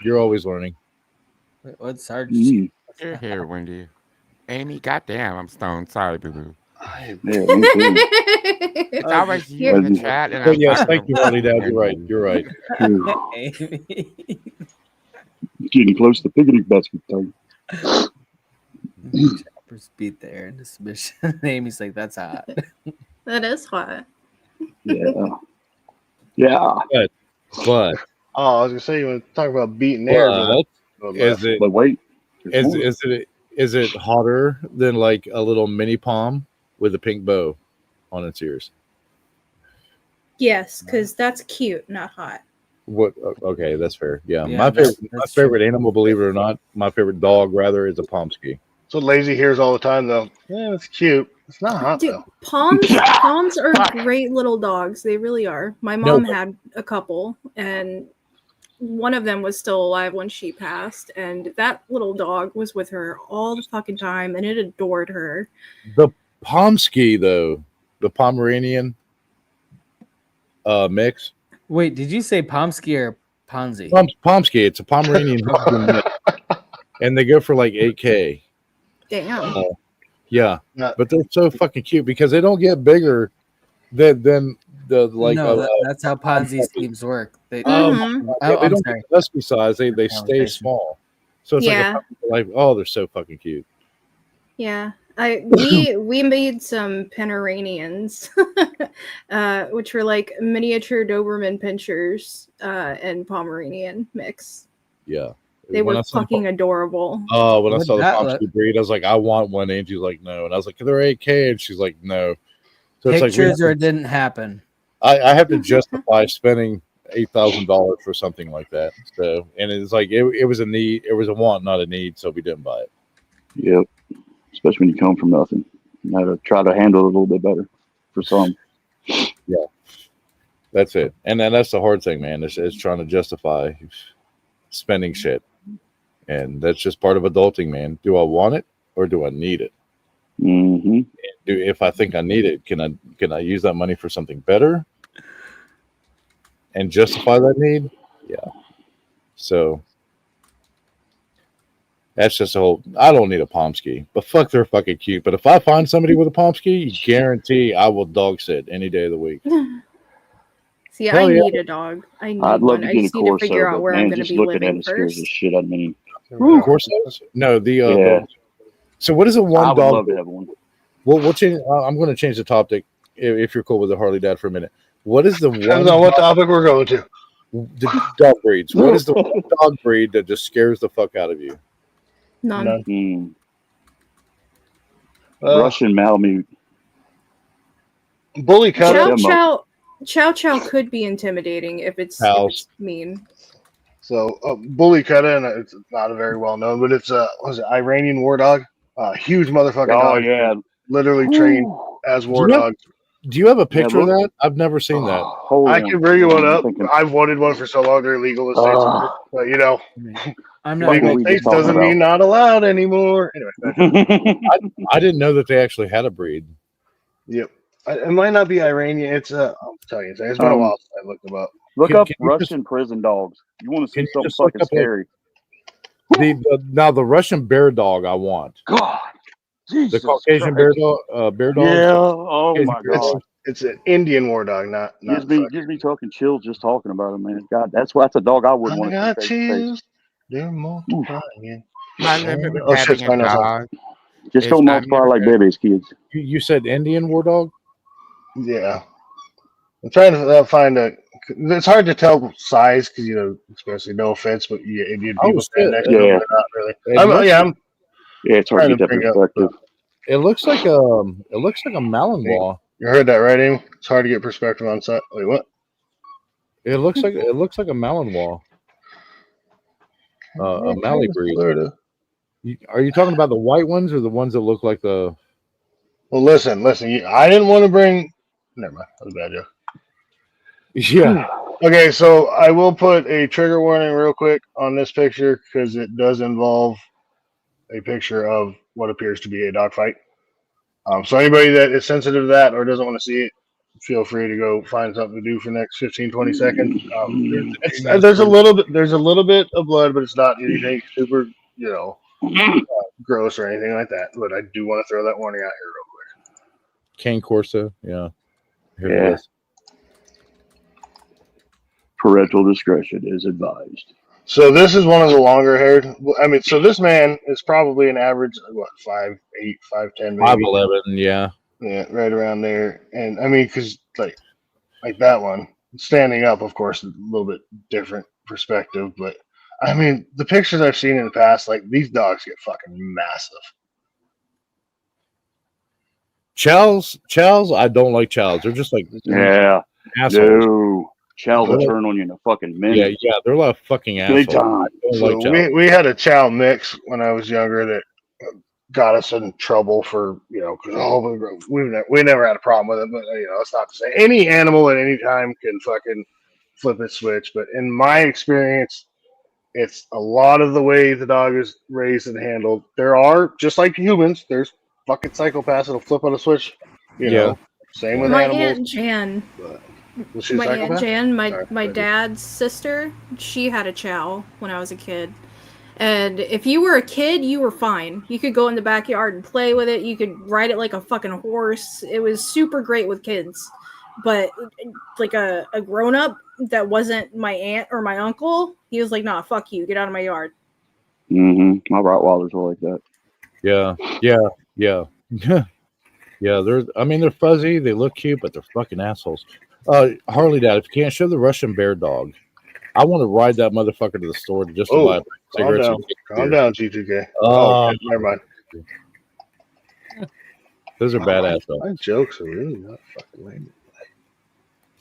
Speaker 15: you're always learning.
Speaker 8: Wait, what's Sarge?
Speaker 21: You're here, Wendy. Amy, goddamn, I'm stoned. Sorry, boo boo. It's always you in the chat. And
Speaker 15: But
Speaker 21: I'm
Speaker 15: yes,
Speaker 21: talking
Speaker 15: thank you,
Speaker 21: about
Speaker 15: Harley Dad. You're right. You're right.
Speaker 17: Getting close to picnic basket time.
Speaker 8: Choppers beat there in this mission. Amy's like, that's hot.
Speaker 11: That is hot.
Speaker 17: Yeah. Yeah.
Speaker 15: But
Speaker 1: Oh, I was gonna say you want to talk about beating air.
Speaker 15: is it?
Speaker 17: But wait.
Speaker 15: Is it hotter than like a little mini palm with a pink bow on its ears?
Speaker 11: Yes, because that's cute, not hot.
Speaker 15: What? Okay, that's fair. Yeah,
Speaker 8: Yeah,
Speaker 15: my
Speaker 8: that's
Speaker 15: favorite animal, believe it or not, my favorite dog rather is a pomsky.
Speaker 1: So Lazy hears all the time though. Yeah, it's cute. It's not hot
Speaker 11: Dude,
Speaker 1: though.
Speaker 11: Poms are great little dogs. They really are. My mom had a couple, and one of them was still alive when she passed, and that little dog was with her all the fucking time, and it adored her.
Speaker 15: The Pomsky, though, the Pomeranian mix.
Speaker 8: Wait, did you say Pomsky or Ponzi?
Speaker 15: Pomsky. It's a Pomeranian mix, and they go for like $8K.
Speaker 11: Damn.
Speaker 15: Yeah, but they're so fucking cute because they don't get bigger than the like.
Speaker 8: No, that's how Ponzi schemes work. They,
Speaker 15: they
Speaker 8: I'm
Speaker 15: don't
Speaker 8: sorry.
Speaker 15: get husky size. They stay
Speaker 8: Conversation.
Speaker 15: small. So it's
Speaker 11: Yeah.
Speaker 15: like oh, they're so fucking cute.
Speaker 11: Yeah, we made some Pomeranians, which were like miniature Doberman pinchers and Pomeranian mix.
Speaker 15: Yeah,
Speaker 11: They
Speaker 15: When
Speaker 11: were
Speaker 15: I saw the
Speaker 11: fucking adorable.
Speaker 15: Oh, when I
Speaker 8: What
Speaker 15: saw the
Speaker 8: that
Speaker 15: Pomsky breed, I was like, I want one. Angie's like, no, and I was like, they're $8K, and she's like, no. So it's like
Speaker 8: Pictures or it didn't happen.
Speaker 15: I have to justify spending $8,000 for something like that. So, and it's like it was a need, it was a want, not a need. So we didn't buy it.
Speaker 17: Yep. Especially when you come from nothing. You got to try to handle it a little bit better for some.
Speaker 15: Yeah, that's it. And then that's the hard thing, man. Is trying to justify spending shit, and that's just part of adulting, man. Do I want it or do I need it?
Speaker 17: Mm-hmm.
Speaker 15: If I think I need it, can I use that money for something better and justify that need? Yeah. So that's just a whole. I don't need a Pomsky, but fuck, they're fucking cute. But if I find somebody with a Pomsky, guarantee I will dog sit any day of the week.
Speaker 11: See,
Speaker 15: Hell
Speaker 11: I
Speaker 15: yeah.
Speaker 11: need a dog. I need
Speaker 17: I'd love
Speaker 11: one.
Speaker 17: to
Speaker 11: I
Speaker 17: get a
Speaker 11: just need to
Speaker 17: Corso,
Speaker 11: figure out
Speaker 17: but
Speaker 11: where
Speaker 17: man,
Speaker 11: I'm going to
Speaker 17: just
Speaker 11: be
Speaker 17: looking at
Speaker 11: living
Speaker 17: it scares the
Speaker 11: first.
Speaker 17: shit out of me.
Speaker 15: Corsos? No,
Speaker 17: Yeah.
Speaker 15: So what is a one
Speaker 17: I would
Speaker 15: dog?
Speaker 17: love to have one.
Speaker 15: Well, we'll change. I'm going to change the topic if you're cool with the Harley Dad for a minute. What is the
Speaker 1: Depends
Speaker 15: one
Speaker 1: on what topic we're going to.
Speaker 15: The dog breeds. What is the one dog breed that just scares the fuck out of you?
Speaker 11: None.
Speaker 17: Mm. Russian Malamute.
Speaker 1: Bully cutter.
Speaker 11: Chow Chow could be intimidating if it's mean.
Speaker 1: So bully cutter, and it's not a very well known, but it's was it Iranian war dog? Huge motherfucking
Speaker 17: Oh,
Speaker 1: dog.
Speaker 17: yeah.
Speaker 1: Literally trained as war dogs.
Speaker 15: Do you have a picture of that? I've never seen that.
Speaker 1: I can bring you one up. I've wanted one for so long. They're illegal in states, but you know,
Speaker 8: I'm not
Speaker 1: legal states doesn't mean not allowed anymore. Anyway,
Speaker 15: I didn't know that they actually had a breed.
Speaker 1: Yep, it might not be Iranian. It's I'll tell you, it's been a while since I looked them up.
Speaker 17: Look up Russian prison dogs. You want to see something fucking scary?
Speaker 15: Now the Russian bear dog I want.
Speaker 17: God, Jesus
Speaker 15: the Caucasian
Speaker 17: Christ.
Speaker 15: bear dog.
Speaker 17: Yeah. Oh my God.
Speaker 1: It's an Indian war dog, not.
Speaker 17: Gives me talking chills just talking about it, man. God, that's a dog I wouldn't want to
Speaker 1: got
Speaker 17: see face to face.
Speaker 1: chills. They're multiplying.
Speaker 21: My limit with
Speaker 1: Oh shit!
Speaker 21: having a dog.
Speaker 17: Just don't multiply like babies, kids.
Speaker 15: You said Indian war dog?
Speaker 1: Yeah. I'm trying to find a. It's hard to tell size because especially no offense, but Indian people stand next to them, they're not really.
Speaker 17: Yeah, it's hard to get that perspective.
Speaker 15: It looks like a Malinois.
Speaker 1: You heard that right, Amy? It's hard to get perspective on size. Wait, what?
Speaker 15: It looks like a Malinois. A Mali breed. Are you talking about the white ones or the ones that look like the?
Speaker 1: Well, listen. I didn't want to bring. Never mind. That was a bad joke.
Speaker 15: Yeah.
Speaker 1: Okay, so I will put a trigger warning real quick on this picture because it does involve a picture of what appears to be a dogfight. So anybody that is sensitive to that or doesn't want to see it, feel free to go find something to do for the next 15, 20 seconds. There's a little bit of blood, but it's not anything super, gross or anything like that. But I do want to throw that warning out here real quick.
Speaker 15: Cane Corso, yeah. Here
Speaker 17: Yeah.
Speaker 15: it is.
Speaker 17: Parental discretion is advised.
Speaker 1: So this is one of the longer haired. I mean, so this man is probably an average, 5'8", 5'10", maybe.
Speaker 15: 5'11", yeah.
Speaker 1: Yeah, right around there. And I mean, because like that one, standing up, of course, a little bit different perspective. But I mean, the pictures I've seen in the past, like these dogs get fucking massive.
Speaker 15: Chows, I don't like chows. They're just like assholes.
Speaker 17: No. Chows will turn on you in a fucking minute.
Speaker 15: Yeah, they're like fucking assholes.
Speaker 17: Big time.
Speaker 1: So we had a chow mix when I was younger that got us in trouble for we never had a problem with it, but that's not to say any animal at any time can fucking flip it switch, but in my experience, it's a lot of the way the dog is raised and handled. There are, just like humans, there's fucking psychopaths that'll flip on a switch. You
Speaker 15: Yeah.
Speaker 1: know, same with
Speaker 11: My
Speaker 1: animals.
Speaker 11: Aunt Jan,
Speaker 1: Was she a
Speaker 11: my Aunt
Speaker 1: psychopath?
Speaker 11: Jan, my
Speaker 1: Sorry.
Speaker 11: dad's sister, she had a chow when I was a kid. And if you were a kid, you were fine. You could go in the backyard and play with it. You could ride it like a fucking horse. It was super great with kids. But like a grown up that wasn't my aunt or my uncle, he was like, "Nah, fuck you, get out of my yard."
Speaker 17: Mm-hmm. My Rottweilers were like that.
Speaker 15: Yeah. Yeah, they're fuzzy, they look cute, but they're fucking assholes. Harley Dad, if you can't show the Russian bear dog, I want to ride that motherfucker to the store just to buy a pack of
Speaker 1: calm
Speaker 15: cigarettes.
Speaker 1: down.
Speaker 15: and
Speaker 1: Calm
Speaker 15: beer.
Speaker 1: down, G2K. Oh, shit, never mind.
Speaker 15: Those are badass dogs.
Speaker 1: My jokes are really not fucking lame.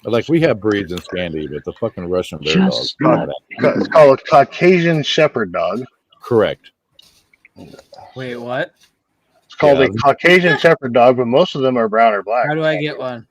Speaker 15: Like, we have breeds in Scandi, but the fucking Russian bear dog.
Speaker 1: It's called a Caucasian Shepherd dog.
Speaker 15: Correct.
Speaker 8: Wait, what?
Speaker 1: It's called a Caucasian Shepherd dog, but most of them are brown or black.
Speaker 8: How do I get one?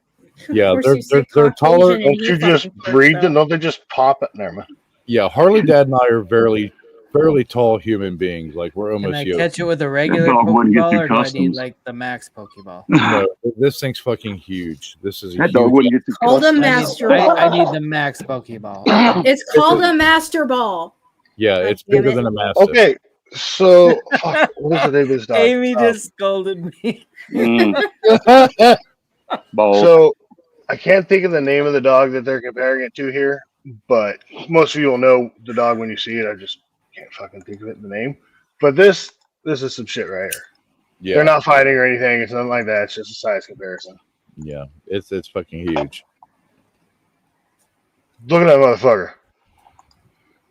Speaker 15: Yeah, they're taller.
Speaker 1: Don't you just breed them? Don't they just pop it? Never mind.
Speaker 15: Yeah, Harley Dad and I are fairly tall human beings. Like, we're
Speaker 8: Can
Speaker 15: almost
Speaker 8: I
Speaker 15: yoked.
Speaker 8: catch it with a regular
Speaker 15: dog wouldn't get
Speaker 8: Pokeball,
Speaker 15: through
Speaker 8: or do I need
Speaker 15: customs.
Speaker 8: like the Max Pokeball?
Speaker 15: No, this thing's fucking huge. This is a
Speaker 17: That
Speaker 15: huge
Speaker 17: dog wouldn't get the
Speaker 11: Called a
Speaker 17: customs.
Speaker 11: Master Ball.
Speaker 8: I need the Max Pokeball.
Speaker 11: It's called a Master Ball.
Speaker 15: Yeah, it's
Speaker 11: damn
Speaker 15: bigger
Speaker 11: it.
Speaker 15: than a mastiff.
Speaker 1: Okay, so fuck, what was the name of this dog?
Speaker 8: Amy just scolded me.
Speaker 1: So I can't think of the name of the dog that they're comparing it to here, but most of you will know the dog when you see it. I just can't fucking think of it in the name. But this is some shit right here.
Speaker 15: Yeah.
Speaker 1: They're not fighting or anything. It's nothing like that. It's just a size comparison.
Speaker 15: Yeah, it's fucking huge.
Speaker 1: Look at that motherfucker.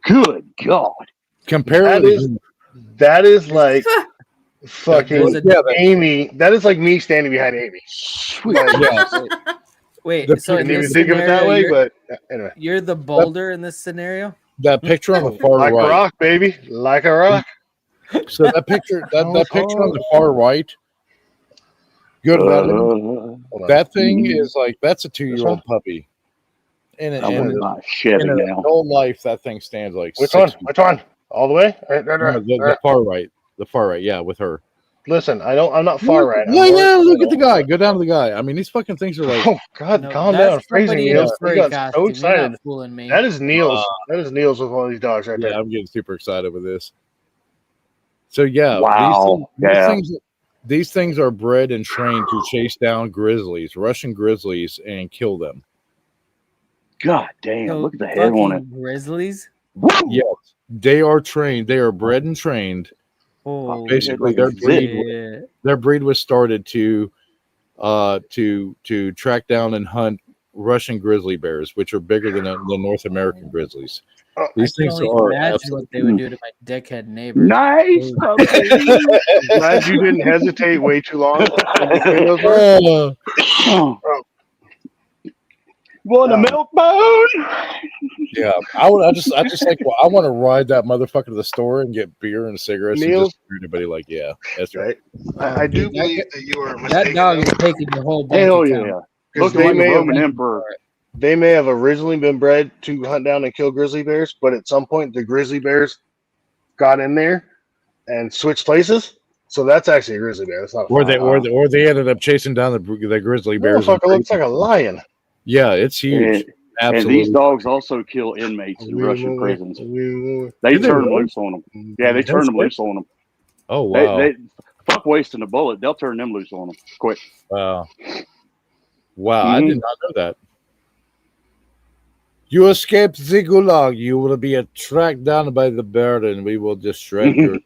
Speaker 17: Good God.
Speaker 15: Comparatively,
Speaker 1: That is like fucking
Speaker 15: Yeah,
Speaker 1: Amy. That is like me standing behind Amy.
Speaker 8: Wait,
Speaker 1: The-
Speaker 8: so
Speaker 1: I
Speaker 8: in
Speaker 1: didn't
Speaker 8: this
Speaker 1: even think of it that
Speaker 8: scenario,
Speaker 1: way,
Speaker 8: you're-
Speaker 1: but anyway.
Speaker 8: you're the boulder in this scenario.
Speaker 15: That picture on the far
Speaker 1: Like
Speaker 15: right.
Speaker 1: a rock, baby. Like a rock.
Speaker 15: So that picture that picture on the far right. Good about that thing is like that's a 2-year-old puppy. In
Speaker 17: I wouldn't buy a Chevy
Speaker 15: in
Speaker 17: now.
Speaker 15: adult life, that thing stands like
Speaker 1: Which
Speaker 15: 6
Speaker 1: one? Which one? All the way?
Speaker 15: No, the far right. The far right, yeah, with her.
Speaker 1: Listen, I'm not far right.
Speaker 15: Look at the guy. Go down to the guy. I mean, these fucking things are like.
Speaker 1: Oh God,
Speaker 8: No,
Speaker 1: calm
Speaker 8: that's
Speaker 1: down. Phrasing
Speaker 8: somebody in a
Speaker 1: Niels. You
Speaker 8: furry
Speaker 1: got
Speaker 8: costume.
Speaker 1: so
Speaker 8: You're
Speaker 1: excited.
Speaker 8: not fooling me.
Speaker 1: That is Niels. That is Niels with one of these dogs right
Speaker 15: Yeah,
Speaker 1: there.
Speaker 15: I'm getting super excited with this. So yeah,
Speaker 17: Wow.
Speaker 15: these things are bred and trained to chase down grizzlies, Russian grizzlies, and kill them.
Speaker 17: God damn,
Speaker 8: So
Speaker 17: look at the hair on it.
Speaker 8: fucking Grizzlies.
Speaker 15: Yes, they are trained. They are bred and trained.
Speaker 8: Holy
Speaker 15: Basically,
Speaker 8: shit.
Speaker 15: their breed was started to track down and hunt Russian grizzly bears, which are bigger than the North American grizzlies. These
Speaker 8: I can
Speaker 15: things
Speaker 8: only
Speaker 15: are
Speaker 8: imagine what they would do to my dickhead neighbor.
Speaker 17: Nice.
Speaker 1: Glad you didn't hesitate way too long.
Speaker 17: Want a milk bone?
Speaker 15: Yeah, I just like I want to ride that motherfucker to the store and get beer and cigarettes and
Speaker 1: Niels?
Speaker 15: just treat everybody like, yeah, that's right.
Speaker 1: I do believe that you are
Speaker 8: That
Speaker 1: mistaken.
Speaker 8: dog is taking your whole bank
Speaker 17: Hell
Speaker 8: account.
Speaker 17: yeah.
Speaker 1: Because
Speaker 17: Looking like a Roman emperor.
Speaker 1: they may have originally been bred to hunt down and kill grizzly bears, but at some point the grizzly bears got in there and switched places. So that's actually a grizzly bear. That's not a
Speaker 15: Or
Speaker 1: fox.
Speaker 15: they ended up chasing down the grizzly bears.
Speaker 1: Motherfucker looks like a lion.
Speaker 15: Yeah, it's huge.
Speaker 17: And
Speaker 15: Absolutely.
Speaker 17: these dogs also kill inmates in Russian prisons. They
Speaker 15: Do they
Speaker 17: turn them
Speaker 15: really?
Speaker 17: loose on them. Yeah, they turn them loose on them.
Speaker 15: Oh wow!
Speaker 17: They fuck wasting a bullet. They'll turn them loose on them quick.
Speaker 15: Wow! I did not know that. You escaped the gulag. You will be tracked down by the bear, and we will just shred your.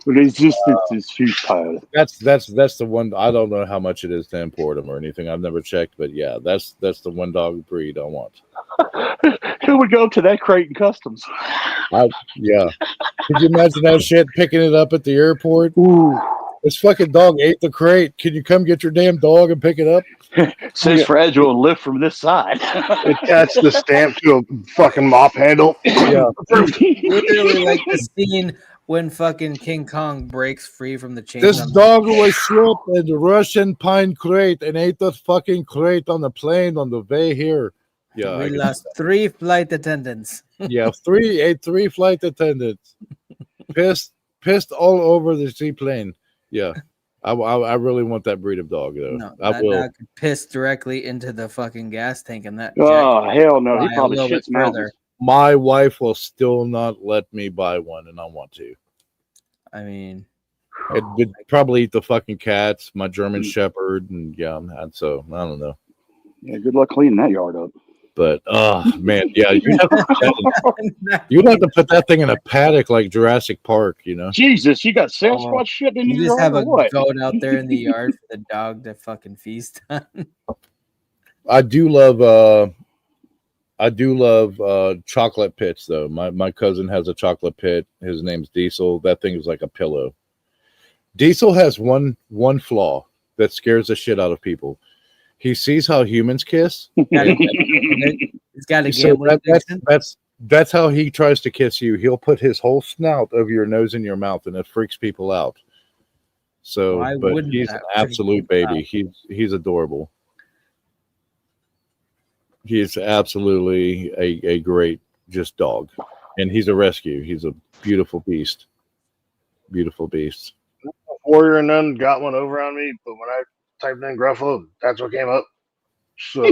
Speaker 17: Resistance is futile.
Speaker 15: That's the one. I don't know how much it is to import them or anything. I've never checked, but yeah, that's the one dog breed I want.
Speaker 17: Who would go to that crate in customs?
Speaker 15: Yeah. Could you imagine that shit picking it up at the airport?
Speaker 17: Ooh.
Speaker 15: This fucking dog ate the crate. Can you come get your damn dog and pick it up?
Speaker 17: Says fragile and lift from this side.
Speaker 1: Attach the stamp to a fucking mop handle.
Speaker 15: Yeah.
Speaker 8: Literally like the scene when fucking King Kong breaks free from the chain.
Speaker 15: This dog was slipped in the Russian pine crate and ate that fucking crate on the plane on the way here. Yeah,
Speaker 8: we lost 3 flight attendants.
Speaker 15: Yeah, three flight attendants pissed all over the seaplane. Yeah, I really want that breed of dog though.
Speaker 8: No,
Speaker 15: I
Speaker 8: that
Speaker 15: will.
Speaker 8: dog could piss directly into the fucking gas tank, and that
Speaker 17: Oh,
Speaker 8: jack
Speaker 17: hell no. He
Speaker 8: fly a
Speaker 17: probably
Speaker 8: little bit
Speaker 17: shits mountains.
Speaker 15: My wife will still not let me buy one, and I want to.
Speaker 8: I mean,
Speaker 15: It would probably eat the fucking cats, my German Shepherd, and yeah, and so I don't know.
Speaker 17: Yeah, good luck cleaning that yard up.
Speaker 15: But oh man, yeah, you'd have to put that thing in a paddock like Jurassic Park, you know.
Speaker 17: Jesus, you got Sasquatch shit in
Speaker 8: you
Speaker 17: your
Speaker 8: just
Speaker 17: yard
Speaker 8: have
Speaker 17: or
Speaker 8: a
Speaker 17: what?
Speaker 8: goat out there in the yard for the dog to fucking feast on.
Speaker 15: I do love chocolate pits though. My cousin has a chocolate pit. His name's Diesel. That thing is like a pillow. Diesel has one flaw that scares the shit out of people. He sees how humans kiss.
Speaker 8: He's got a gambling addiction.
Speaker 15: That's how he tries to kiss you. He'll put his whole snout over your nose and your mouth, and it freaks people out. So,
Speaker 8: Why
Speaker 15: but
Speaker 8: wouldn't
Speaker 15: he's
Speaker 8: that
Speaker 15: an absolute
Speaker 8: freak people
Speaker 15: baby. He's adorable. He is absolutely a great just dog, and he's a rescue. He's a beautiful beast. Beautiful beast.
Speaker 1: Warrior and none got one over on me, but when I typed in Gruffalo, that's what came up. So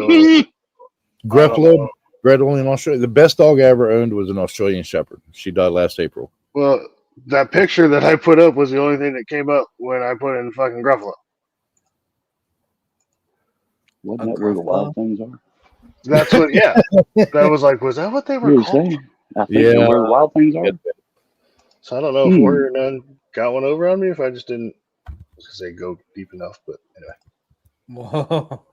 Speaker 15: Gruffalo, bred only in Australia. The best dog I ever owned was an Australian Shepherd. She died last April.
Speaker 1: well, that picture that I put up was the only thing that came up when I put in fucking Gruffalo.
Speaker 17: Wasn't that where the wild things are?
Speaker 1: That's what, yeah. That was like, was that what they were
Speaker 17: You were
Speaker 1: called?
Speaker 17: saying? I think they're where the wild things are.
Speaker 1: So I don't know if Warrior and none got one over on me, if I just didn't, I was gonna say go deep enough, but anyway.
Speaker 8: Whoa.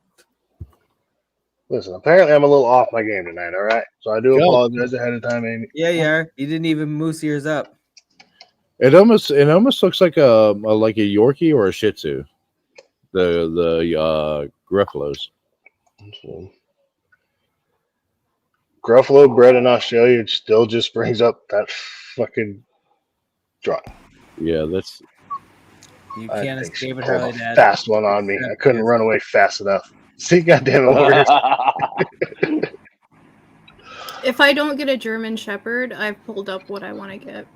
Speaker 1: Listen, apparently I'm a little off my game tonight, all right? So I do apologize ahead of time, Amy.
Speaker 8: Yeah, you are. You didn't even moose yours up.
Speaker 15: It almost looks like a Yorkie or a Shih Tzu. The Gruffalos.
Speaker 1: Gruffalo bred in Australia still just brings up that fucking drop.
Speaker 15: Yeah, that's.
Speaker 8: You can't
Speaker 1: I think
Speaker 8: escape it,
Speaker 1: pulled
Speaker 8: Harley
Speaker 1: a
Speaker 8: Dad.
Speaker 1: fast one on me. I couldn't run away fast enough. See, goddamn it, Warriors.
Speaker 11: If I don't get a German Shepherd, I've pulled up what I want to get.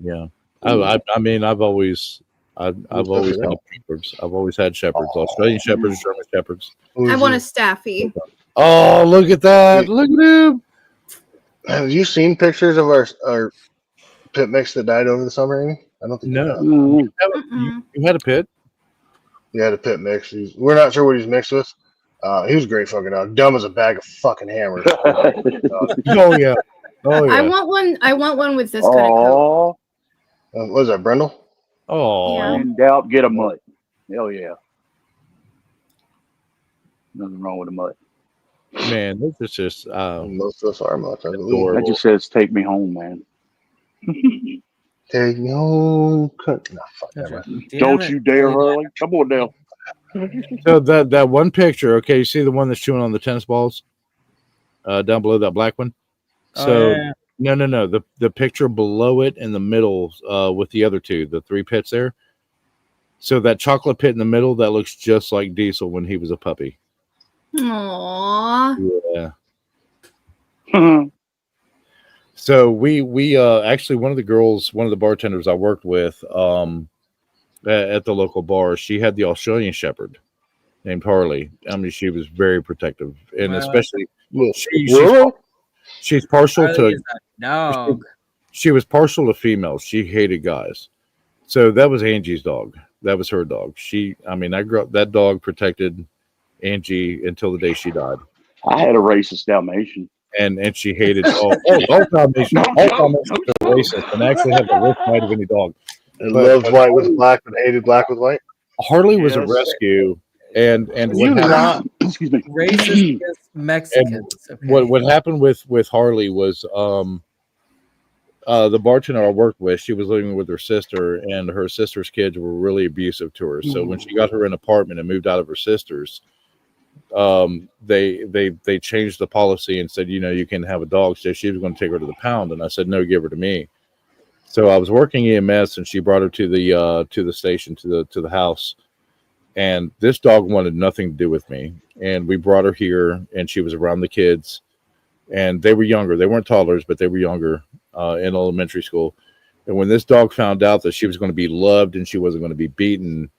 Speaker 15: Yeah, I mean, I've always had shepherds. I've always had shepherds, Australian shepherds, German shepherds.
Speaker 11: I want a Staffy.
Speaker 15: Oh, look at that! Look at him.
Speaker 1: Have you seen pictures of our pit mix that died over the summer, Amy? I don't think
Speaker 15: No. You had a pit?
Speaker 1: You had a pit mix. We're not sure what he's mixed with. He was a great fucking dog. Dumb as a bag of fucking hammers.
Speaker 15: Oh yeah. Oh yeah.
Speaker 11: I want one with this kind of coat.
Speaker 1: What is that, Brindle?
Speaker 15: Oh.
Speaker 11: Yeah.
Speaker 17: In doubt, get a mutt. Hell yeah. Nothing wrong with a mutt.
Speaker 15: Man, this is just
Speaker 1: most of us are mutts, I believe.
Speaker 17: That just says take me home, man.
Speaker 1: Take me home. No, fuck that.
Speaker 17: Don't you dare, Hurley. Come on down.
Speaker 15: So that one picture, okay, you see the one that's chewing on the tennis balls? Down below that black one? So no. The picture below it in the middle with the other two, the 3 pits there. So that chocolate pit in the middle, that looks just like Diesel when he was a puppy.
Speaker 11: Aww.
Speaker 15: Yeah. So we actually one of the bartenders I worked with at the local bar, she had the Australian Shepherd named Harley. I mean, she was very protective, and especially she's partial to
Speaker 8: dog.
Speaker 15: She was partial to females. She hated guys. So that was Angie's dog. That was her dog. I grew up, that dog protected Angie until the day she died.
Speaker 17: I had a racist Dalmatian.
Speaker 15: And she hated all Dalmatians are racist and actually have the worst bite of any dog.
Speaker 1: It loves white with black, but hated black with white.
Speaker 15: Harley was a rescue, and
Speaker 8: You
Speaker 15: what happened,
Speaker 17: excuse me,
Speaker 8: racist against Mexicans.
Speaker 15: what happened with Harley was the bartender I worked with, she was living with her sister, and her sister's kids were really abusive to her. So when she got her an apartment and moved out of her sister's, they changed the policy and said, you can have a dog. So she was going to take her to the pound, and I said, no, give her to me. So I was working EMS, and she brought her to the station, to the house, And this dog wanted nothing to do with me. And we brought her here, and she was around the kids. And they were younger. They weren't toddlers, but they were younger in elementary school. And when this dog found out that she was going to be loved and she wasn't going to be beaten,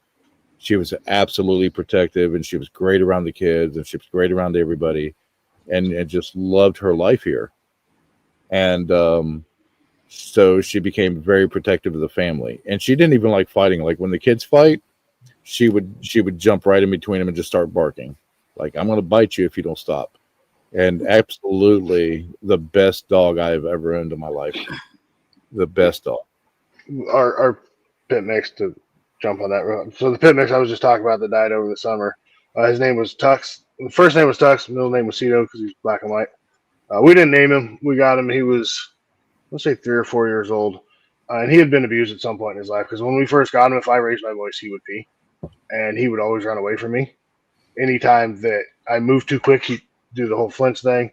Speaker 15: she was absolutely protective, and she was great around the kids, and she was great around everybody, and just loved her life here. And so she became very protective of the family. And she didn't even like fighting. Like when the kids fight, she would jump right in between them and just start barking. Like, I'm going to bite you if you don't stop. And absolutely the best dog I've ever owned in my life. The best dog.
Speaker 1: Our pit mix, to jump on that. So the pit mix I was just talking about that died over the summer, his name was Tux. The first name was Tux. Middle name was Cito because he's black and white. We didn't name him. We got him. He was, let's say, 3 or 4 years old. And he had been abused at some point in his life because when we first got him, if I raised my voice, he would pee. And he would always run away from me. Anytime that I moved too quick, he'd do the whole flinch thing.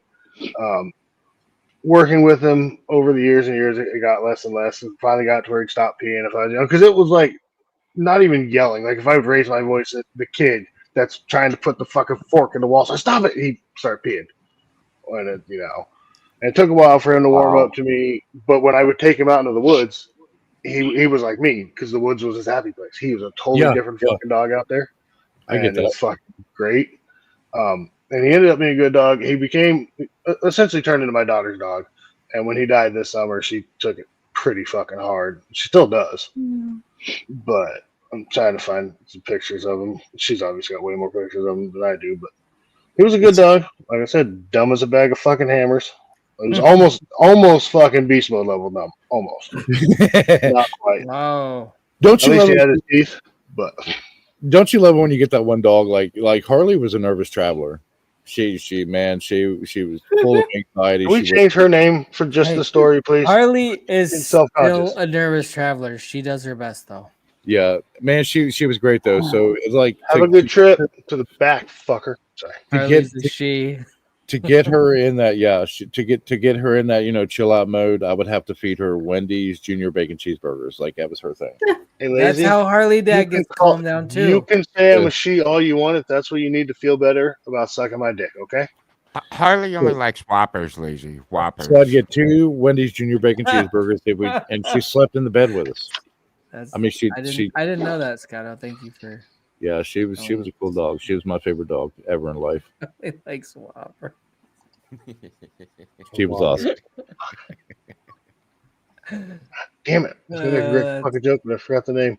Speaker 1: Working with him over the years and years, it got less and less. And finally got to where he'd stop peeing if I was, because it was like not even yelling. Like if I would raise my voice at the kid that's trying to put the fucking fork in the wall, so stop it, he'd start peeing. And it, and it took a while for him to warm up to me. But when I would take him out into the woods, he was like me because the woods was his happy place. He was a totally different fucking dog out there.
Speaker 15: I get that.
Speaker 1: It was fucking great. And he ended up being a good dog. He became essentially turned into my daughter's dog. And when he died this summer, she took it pretty fucking hard. She still does. But I'm trying to find some pictures of him. She's obviously got way more pictures of him than I do. But he was a good dog. Like I said, dumb as a bag of fucking hammers. It was almost fucking beast mode level dumb. Almost. Not quite.
Speaker 8: Wow.
Speaker 15: Don't you
Speaker 1: At least
Speaker 15: love
Speaker 1: he had his teeth, but
Speaker 15: don't you love when you get that one dog like Harley was a nervous traveler. She was full of anxiety.
Speaker 1: Can we change her name for just the story, please?
Speaker 8: Harley is still
Speaker 1: self-conscious.
Speaker 8: a nervous traveler. She does her best though.
Speaker 15: Yeah, man, she was great though. So it's like
Speaker 1: have a good trip to the back, fucker. Sorry.
Speaker 15: To get her in that, to get her in that, chill out mode, I would have to feed her Wendy's Junior Bacon Cheeseburgers. Like that was her thing.
Speaker 1: Hey,
Speaker 8: That's
Speaker 1: Lazy,
Speaker 8: how Harley Dad
Speaker 1: you can
Speaker 8: gets calmed down too.
Speaker 1: You can say I'm a she all you want if that's what you need to feel better about sucking my dick, okay?
Speaker 21: Harley only likes Whoppers, Lazy. Whoppers.
Speaker 15: So I'd get 2 Wendy's Junior Bacon Cheeseburgers and she slept in the bed with us.
Speaker 8: That's,
Speaker 15: I mean,
Speaker 8: I didn't know that, Scott. Thank you for.
Speaker 15: Yeah, she was a cool dog. She was my favorite dog ever in life.
Speaker 8: It likes Whopper.
Speaker 15: She was awesome.
Speaker 1: Damn it! I was gonna make a great fucking joke, but I forgot the name.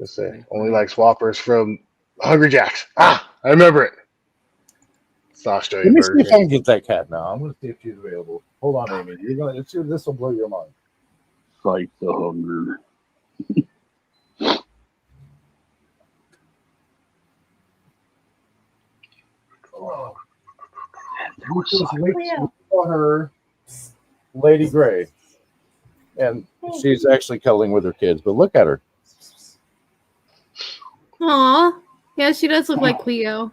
Speaker 1: Let's say only likes Whoppers from Hungry Jack's. Ah, I remember it. It's Australian
Speaker 15: Let me see
Speaker 1: Burger
Speaker 15: if I can get that cat now. I'm gonna see if she's available. Hold on, Amy. This will blow your mind.
Speaker 17: Fight the hunger.
Speaker 15: We saw her, Lady Gray, and she's actually cuddling with her kids. But look at her.
Speaker 11: Aw. Yeah, she does look like Cleo.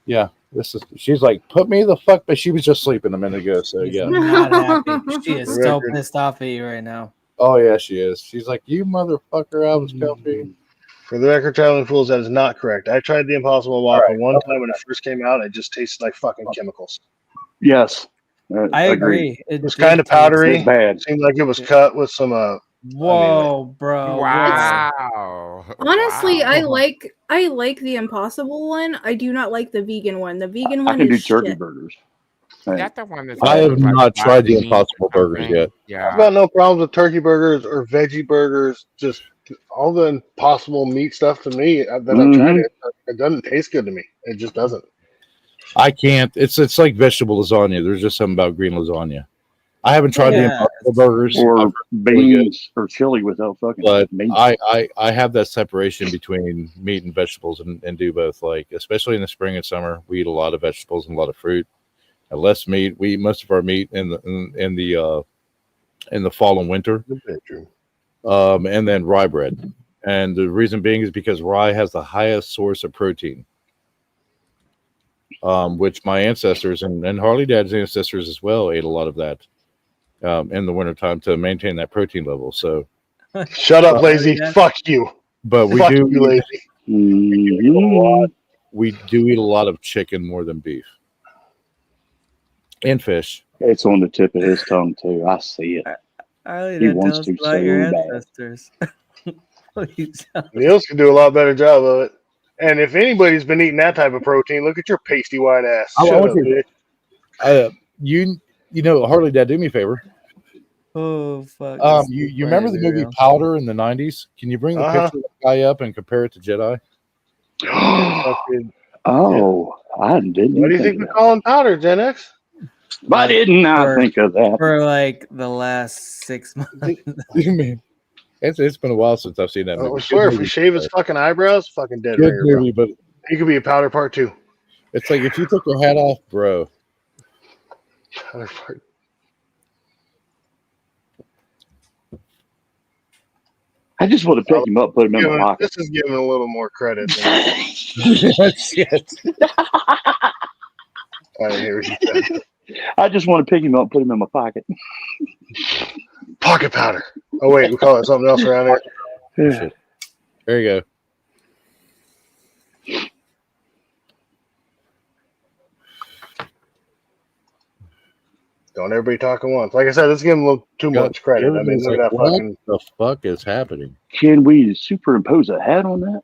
Speaker 15: Yeah, she's like, put me the fuck, but she was just sleeping a minute ago. So yeah,
Speaker 8: Not happy. She is so pissed off at you right now.
Speaker 15: Oh yeah, she is. She's like, you motherfucker, I was comfy.
Speaker 1: For the record, Traveling Fools, that is not correct. I tried the Impossible Whopper one time when it first came out. It just tasted like fucking chemicals.
Speaker 17: Yes.
Speaker 8: I agree.
Speaker 1: It was kind of powdery.
Speaker 17: Bad.
Speaker 1: It seemed like it was cut with some
Speaker 8: Whoa, bro!
Speaker 21: Wow.
Speaker 11: Honestly, I like the Impossible one. I do not like the vegan one. The vegan one
Speaker 17: I can
Speaker 11: is
Speaker 17: do turkey
Speaker 11: shit.
Speaker 17: burgers.
Speaker 21: That's the one that's
Speaker 15: I have
Speaker 21: like
Speaker 15: not tried the
Speaker 21: meat
Speaker 15: Impossible
Speaker 21: or
Speaker 15: Burgers
Speaker 21: something.
Speaker 15: yet.
Speaker 21: Yeah.
Speaker 1: I've got no problems with turkey burgers or veggie burgers. Just all the Impossible meat stuff to me that I've tried it doesn't taste good to me. It just doesn't.
Speaker 15: I can't. It's like vegetable lasagna. There's just something about green lasagna. I haven't tried the Impossible Burgers
Speaker 17: or beans or chili without fucking.
Speaker 15: But
Speaker 17: meat.
Speaker 15: I have that separation between meat and vegetables and do both. Like especially in the spring and summer, we eat a lot of vegetables and a lot of fruit. And less meat. We eat most of our meat in the fall and winter. And then rye bread. And the reason being is because rye has the highest source of protein. Which my ancestors and Harley Dad's ancestors as well ate a lot of that in the wintertime to maintain that protein level. So
Speaker 1: shut up, Lazy. Fuck you.
Speaker 15: But we
Speaker 1: Fuck
Speaker 15: do
Speaker 1: you, Lazy.
Speaker 15: We do eat a lot of chicken more than beef. And fish.
Speaker 17: It's on the tip of his tongue too. I see it.
Speaker 8: Harley,
Speaker 17: He
Speaker 8: that
Speaker 17: wants
Speaker 8: tells
Speaker 17: to
Speaker 8: about your
Speaker 17: so bad.
Speaker 8: ancestors.
Speaker 1: Meals can do a lot better job of it. And if anybody's been eating that type of protein, look at your pasty white ass.
Speaker 15: I
Speaker 1: Shut
Speaker 15: want
Speaker 1: up,
Speaker 15: you.
Speaker 1: bitch.
Speaker 15: You know, Harley, Dad, do me a favor.
Speaker 8: Oh fuck!
Speaker 15: You remember the movie Powder in the 90s? Can you bring the picture of the guy up and compare it to Jedi?
Speaker 17: Oh, I didn't.
Speaker 1: What do you think we call him powder, Gen X?
Speaker 17: Why didn't I think of that?
Speaker 8: For like the last 6 months.
Speaker 15: It's been a while since I've seen that movie.
Speaker 1: I swear, if we shave his fucking eyebrows, fucking dead
Speaker 15: Good
Speaker 1: ringer, bro.
Speaker 15: movie, but
Speaker 1: He could be a powder part 2.
Speaker 15: it's like if you took your hat off, bro.
Speaker 1: Powder part.
Speaker 17: I just want to pick him up, put him in my pocket.
Speaker 1: This is giving a little more credit. Than I didn't hear what you said.
Speaker 17: I just want to pick him up, put him in my pocket.
Speaker 1: Pocket powder. Oh wait, we call it something else around there.
Speaker 17: Yeah.
Speaker 15: There you go.
Speaker 1: Don't everybody talk at once. Like I said, let's give him a little too much credit. I mean, look at that
Speaker 15: what
Speaker 1: fucking.
Speaker 15: the fuck is happening?
Speaker 17: Can we superimpose a hat on that?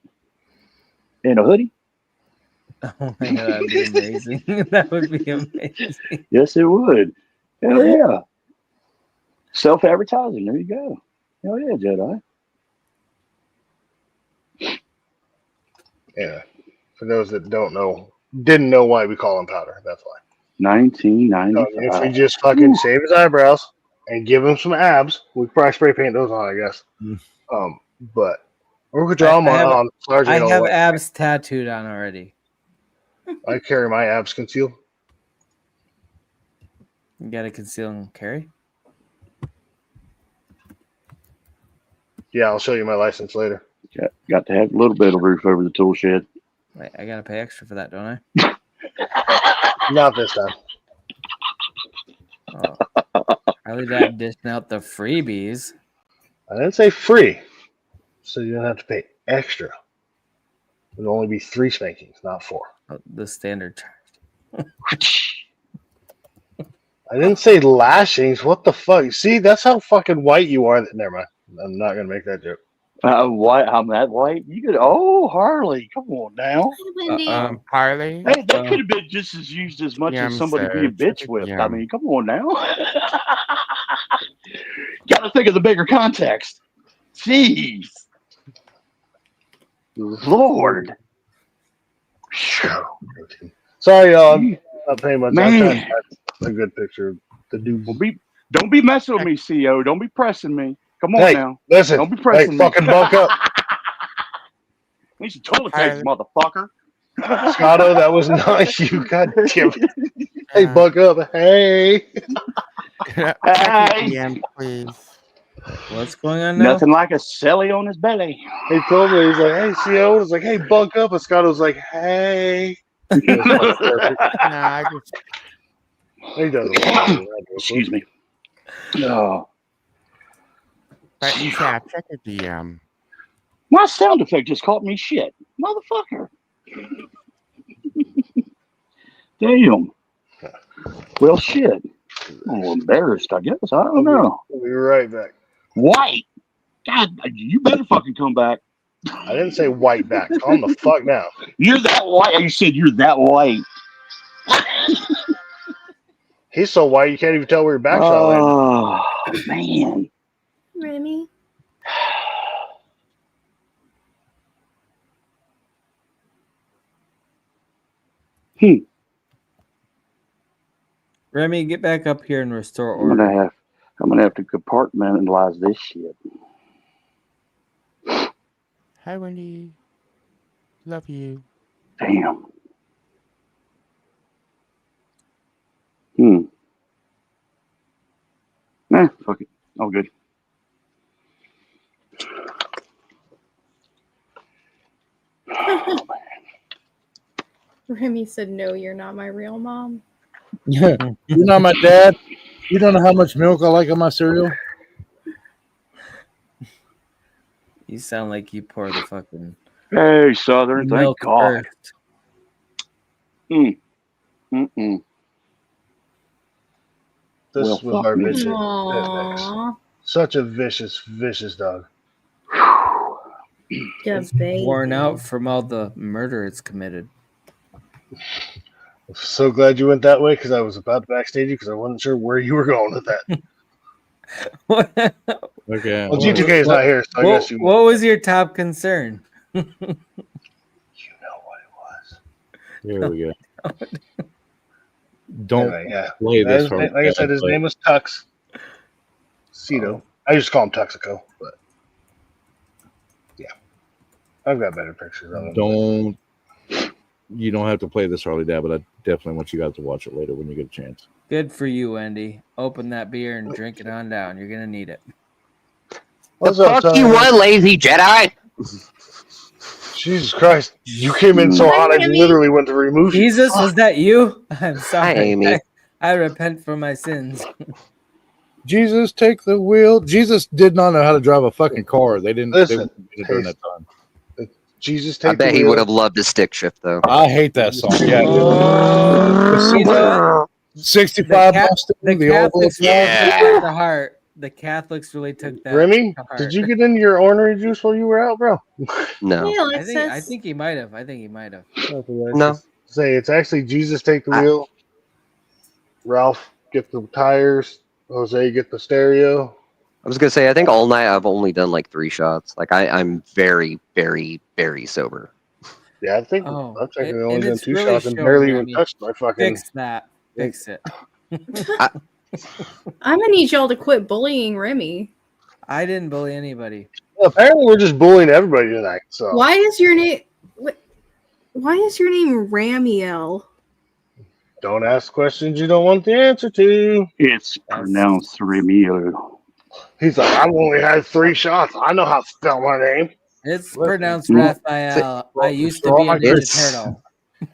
Speaker 17: And a hoodie?
Speaker 8: Oh my god, that'd be amazing. That would be amazing.
Speaker 17: Yes, it would. Hell yeah. Self-advertising. There you go. Hell yeah, Jedi.
Speaker 1: Yeah. For those that didn't know why we call him powder. That's why.
Speaker 17: 1995.
Speaker 1: If we just fucking shave his eyebrows and give him some abs, we could probably spray paint those on, I guess. But or we could draw them on.
Speaker 8: I have abs tattooed on already.
Speaker 1: I carry my abs concealed.
Speaker 8: You got to conceal and carry?
Speaker 1: Yeah, I'll show you my license later.
Speaker 17: Got to have a little bit of roof over the tool shed.
Speaker 8: Wait, I got to pay extra for that, don't I?
Speaker 1: Not this time.
Speaker 8: I leave that dishing out the freebies.
Speaker 1: I didn't say free, so you don't have to pay extra. It'll only be 3 spankings, not 4.
Speaker 8: The standard charge.
Speaker 1: I didn't say lashings. What the fuck? See, that's how fucking white you are. Never mind. I'm not gonna make that joke.
Speaker 17: White? I'm that white? You could. Oh, Harley, come on now.
Speaker 21: Harley.
Speaker 17: Hey, that could have been just as used as much as somebody being bitch whipped. I mean, come on now. Got to think of the bigger context. Jeez, Lord.
Speaker 1: Sorry, y'all. I'm not paying much attention. That's a good picture of the dude.
Speaker 17: Don't be messing with me, CO. Don't be pressing me. Come on now.
Speaker 1: Listen.
Speaker 17: Don't be pressing me.
Speaker 1: Fucking buck up.
Speaker 17: Need some toilet paper, motherfucker.
Speaker 1: Scotto, that was not you. God damn it. Hey, buck up. Hey.
Speaker 21: DM, please.
Speaker 8: What's going on now?
Speaker 17: Nothing like a celly on his belly.
Speaker 1: He told me, he's like, hey, CO. He's like, hey, buck up. And Scotto's like, hey. He doesn't.
Speaker 17: Excuse me. Oh.
Speaker 21: But you said check a DM.
Speaker 17: My sound effect just caught me shit. Motherfucker. Damn. Well, shit. I'm embarrassed, I guess. I don't know.
Speaker 1: We'll be right back.
Speaker 17: White. God, you better fucking come back.
Speaker 1: I didn't say white back. Calm the fuck down.
Speaker 17: You're that white. You said you're that white.
Speaker 1: He's so white you can't even tell where your back shot landed.
Speaker 17: Oh, man.
Speaker 11: Remy.
Speaker 8: Remy, get back up here and restore order.
Speaker 17: I'm gonna have to compartmentalize this shit.
Speaker 21: Hi, Wendy. Love you.
Speaker 17: Damn. Fuck it. All good.
Speaker 11: Remy said, "No, you're not my real mom."
Speaker 15: Yeah, you're not my dad. You don't know how much milk I like on my cereal.
Speaker 8: You sound like you pour the fucking
Speaker 17: Hey, Southern, thank
Speaker 8: Milk
Speaker 17: God.
Speaker 8: Earth.
Speaker 1: This
Speaker 17: Well,
Speaker 1: was
Speaker 17: fuck
Speaker 1: our
Speaker 17: me.
Speaker 1: midget.
Speaker 11: Aww.
Speaker 1: Such a vicious, vicious dog.
Speaker 11: Just baby.
Speaker 8: Worn out from all the murder it's committed.
Speaker 1: I'm so glad you went that way because I was about to backstage you because I wasn't sure where you were going with that.
Speaker 15: Okay.
Speaker 1: Well, G2K is not here, so I guess you.
Speaker 8: What was your top concern?
Speaker 15: Here we go. Don't
Speaker 1: Anyway, yeah.
Speaker 15: play this.
Speaker 1: Like I said, his name was Tux. Cito. I used to call him Tuxico, but yeah. I've got better pictures of him.
Speaker 15: Don't. You don't have to play this, Harley Dad, but I definitely want you guys to watch it later when you get a chance.
Speaker 8: Good for you, Andy. Open that beer and drink it on down. You're gonna need it.
Speaker 18: The fuck you want, lazy Jedi?
Speaker 1: Jesus Christ. You came in so hot, I literally went to remove you.
Speaker 8: Jesus, was that you? I'm sorry.
Speaker 18: Hi, Amy.
Speaker 8: I repent for my sins.
Speaker 15: Jesus, take the wheel. Jesus did not know how to drive a fucking car. They didn't.
Speaker 1: Listen,
Speaker 15: they wouldn't do it during that time.
Speaker 1: Jesus, take
Speaker 18: I bet
Speaker 1: the
Speaker 18: he
Speaker 1: wheel.
Speaker 18: would have loved a stick shift though.
Speaker 15: I hate that song. Yeah.
Speaker 8: You know,
Speaker 15: 65
Speaker 8: the Catholics really took that to heart. The Catholics really took that
Speaker 1: Remy,
Speaker 8: to heart.
Speaker 1: did you get into your ornery juice while you were out, bro?
Speaker 18: No.
Speaker 8: I think he might have.
Speaker 18: No.
Speaker 1: Say it's actually Jesus, take the wheel. Ralph, get the tires. Jose, get the stereo.
Speaker 18: I was gonna say, I think all night I've only done like 3 shots. Like I'm very, very, very sober.
Speaker 1: Yeah, I think
Speaker 8: Oh,
Speaker 1: I've technically
Speaker 8: and
Speaker 1: only done
Speaker 8: it's
Speaker 1: 2
Speaker 8: really
Speaker 1: shots and
Speaker 8: showing,
Speaker 1: barely even
Speaker 8: Remy.
Speaker 1: touched my fucking.
Speaker 8: Fix that. Fix it.
Speaker 11: I'm gonna need y'all to quit bullying Remy.
Speaker 8: I didn't bully anybody.
Speaker 1: Well, apparently, we're just bullying everybody tonight. So
Speaker 11: Why is your name? Why is your name Ramiel?
Speaker 1: don't ask questions you don't want the answer to.
Speaker 17: It's pronounced Remio.
Speaker 1: He's like, I've only had 3 shots. I know how to spell my name.
Speaker 8: It's pronounced Raphael. I used to be a Ninja Turtle.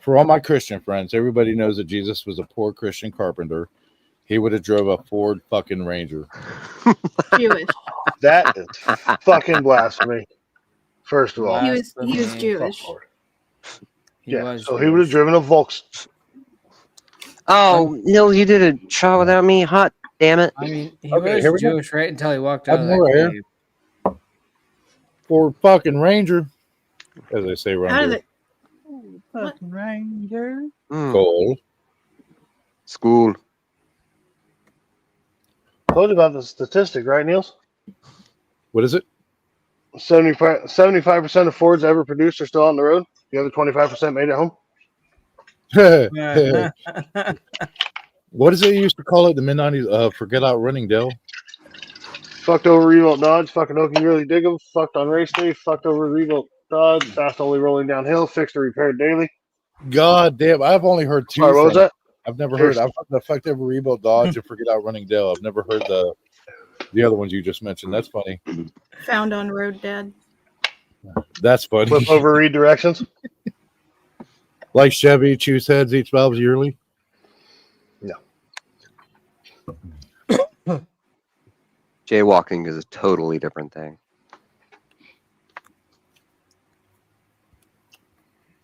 Speaker 15: For all my Christian friends, everybody knows that Jesus was a poor Christian carpenter. He would have drove a Ford fucking Ranger.
Speaker 11: Jewish.
Speaker 1: That is fucking blasphemy. First of all,
Speaker 11: He was Jewish.
Speaker 1: So he would have driven a Volks.
Speaker 18: Oh no, you did a shot without me. Hot damn it!
Speaker 8: I mean, he
Speaker 15: Okay, here we
Speaker 8: was
Speaker 15: go.
Speaker 8: Jewish, right? Until he walked out of
Speaker 15: more
Speaker 8: that
Speaker 15: here.
Speaker 8: cave.
Speaker 15: Ford fucking Ranger, as they say around
Speaker 11: How did
Speaker 15: here.
Speaker 11: it?
Speaker 16: Fucking Ranger.
Speaker 15: Gold.
Speaker 18: School.
Speaker 1: Told you about the statistic, right, Niels?
Speaker 15: What is it?
Speaker 1: 75% of Fords ever produced are still on the road. The other 25% made it home.
Speaker 15: What is it you used to call it? The mid-90s? Forget out running, Dell.
Speaker 1: Fucked over Revolt Dodge. Fucking Okie really dig 'em. Fucked on race day. Fucked over Revolt Dodge. Fast only rolling downhill. Fixed or repaired daily.
Speaker 15: God damn! I've only heard 2.
Speaker 1: Sorry, what was
Speaker 15: from
Speaker 1: that?
Speaker 15: I've never
Speaker 1: Seriously.
Speaker 15: heard. I've heard the fucked every rebuild Dodge and forget out running Dell. I've never heard the other ones you just mentioned. That's funny.
Speaker 11: Found on road, Dad.
Speaker 15: That's funny.
Speaker 1: Flip over redirections.
Speaker 15: Like Chevy, choose heads, each valves yearly.
Speaker 1: No.
Speaker 18: Jaywalking is a totally different thing.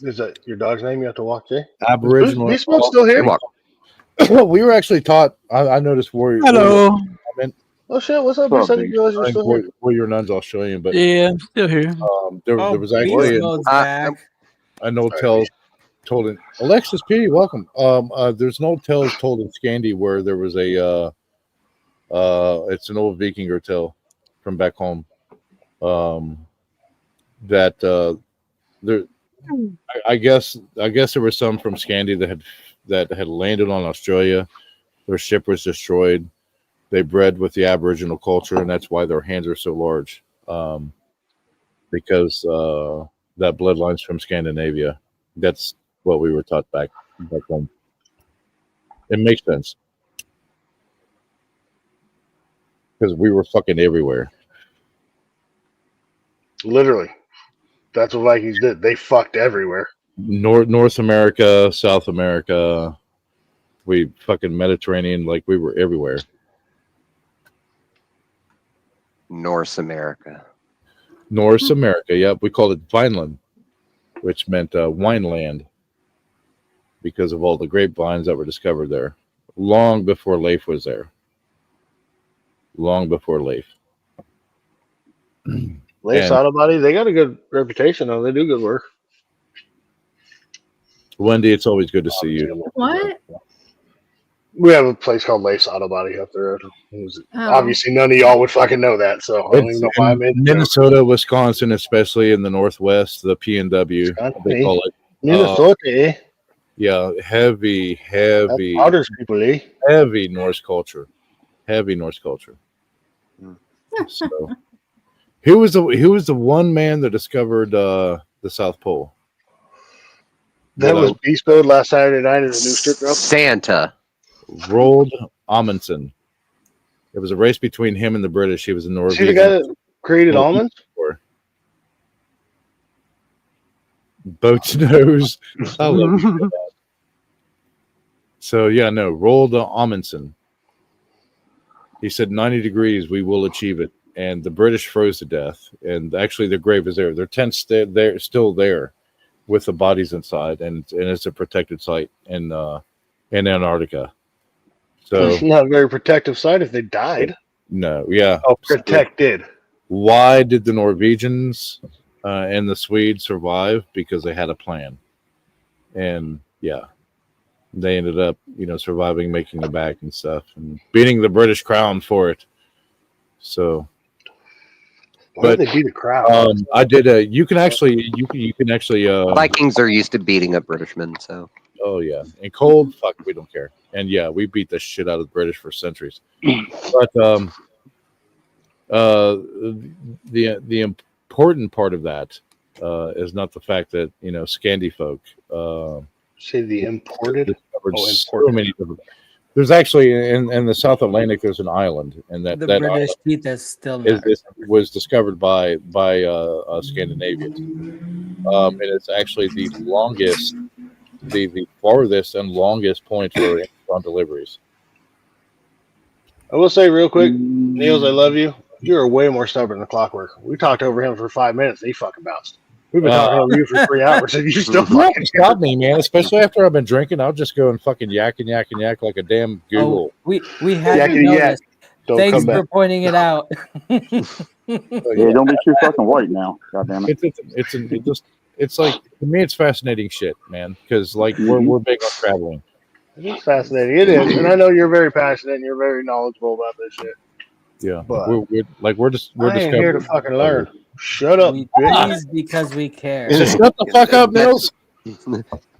Speaker 1: Is that your dog's name? You have to walk, Jay?
Speaker 15: Aboriginal.
Speaker 1: These folks still here?
Speaker 15: We were actually taught. I noticed Warrior.
Speaker 16: Hello.
Speaker 1: Oh shit! What's up? I didn't realize you're still here.
Speaker 15: Warrior Nuns. I'll show you. But
Speaker 16: Yeah, I'm still here.
Speaker 15: There was actually an old tale told in Alexis P. Welcome. There's an old tale told in Scandi where there was a it's an old Vikinger tale from back home. That there, I guess there were some from Scandi that had landed on Australia. Their ship was destroyed. They bred with the Aboriginal culture, and that's why their hands are so large. Because that bloodline's from Scandinavia. That's what we were taught back home. It makes sense. Because we were fucking everywhere.
Speaker 1: Literally. That's what Vikings did. They fucked everywhere.
Speaker 15: North America, South America, we fucking Mediterranean, like we were everywhere.
Speaker 18: North America.
Speaker 15: North America, yep. We called it Vineland. which meant wine land because of all the grapevines that were discovered there long before Leif was there. Long before Leif.
Speaker 1: Leif's Auto Body, they got a good reputation, though. They do good work.
Speaker 15: Wendy, it's always good to see you.
Speaker 11: What?
Speaker 1: We have a place called Leif's Auto Body up there.
Speaker 11: Oh.
Speaker 1: Obviously, none of y'all would fucking know that, so I don't even know why I made the joke.
Speaker 15: Minnesota, Wisconsin, especially in the Northwest, the PNW, they call it.
Speaker 1: Minnesota.
Speaker 15: Yeah, heavy
Speaker 1: Others people,
Speaker 15: heavy Norse culture. Heavy Norse culture. So, who was the one man that discovered the South Pole?
Speaker 1: That was Beast Mode last Saturday night at a new strip club.
Speaker 18: Santa.
Speaker 15: Roald Amundsen. It was a race between him and the British. He was a Norwegian.
Speaker 1: See the guy that created almonds?
Speaker 15: Boat's nose. I love you for that. So yeah, no, Roald Amundsen. He said 90 degrees, we will achieve it. And the British froze to death. And actually their grave is there. Their tent's they're still there with the bodies inside, and it's a protected site in Antarctica. So
Speaker 1: it's not a very protective site if they died.
Speaker 15: No, yeah.
Speaker 1: Oh, protected.
Speaker 15: Why did the Norwegians and the Swedes survive? Because they had a plan. And yeah, they ended up, surviving, making it back and stuff, and beating the British crown for it. So,
Speaker 1: why did they beat the crown?
Speaker 15: I did you can actually
Speaker 18: Vikings are used to beating up Britishmen, so.
Speaker 15: Oh yeah, and cold, fuck, we don't care. And yeah, we beat the shit out of the British for centuries. But the important part of that is not the fact that Scandi folk.
Speaker 1: Say the imported.
Speaker 15: So many different. There's actually in the South Atlantic. There's an island, and that
Speaker 8: British teeth is still
Speaker 15: was discovered by Scandinavians. And it's actually the longest, the farthest and longest point for Amazon deliveries.
Speaker 1: I will say real quick, Niels, I love you. You're way more stubborn than Clockwork. We talked over him for 5 minutes. And he fucking bounced. We've been talking over you for 3 hours, and you still fucking
Speaker 15: stop me, man. Especially after I've been drinking, I'll just go and fucking yak like a damn Google.
Speaker 8: Oh, we hadn't noticed. Thanks for pointing it out.
Speaker 17: Yeah, don't be too fucking white now. God damn it.
Speaker 15: It's like, to me, it's fascinating shit, man. Because we're big on traveling.
Speaker 1: It is fascinating. It is, and I know you're very passionate and you're very knowledgeable about this shit.
Speaker 15: Yeah,
Speaker 1: but
Speaker 15: we're
Speaker 1: ain't here to fucking learn. Shut up,
Speaker 8: bitch. Because we care.
Speaker 15: Shut the fuck up, Mills.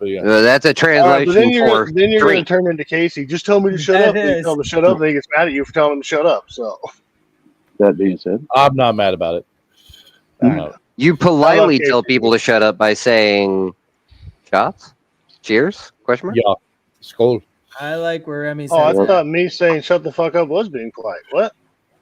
Speaker 18: That's a translation
Speaker 1: then you're going to turn into Casey. Just tell me to shut up. Then you tell him to shut up. Then he gets mad at you for telling him to shut up. So,
Speaker 17: that being said,
Speaker 15: I'm not mad about it. No.
Speaker 18: You politely tell people to shut up by saying, "Shots, cheers?" Question mark.
Speaker 15: Yeah, skull.
Speaker 8: I like where Remy says.
Speaker 1: Oh, I thought me saying "shut the fuck up" was being polite. What?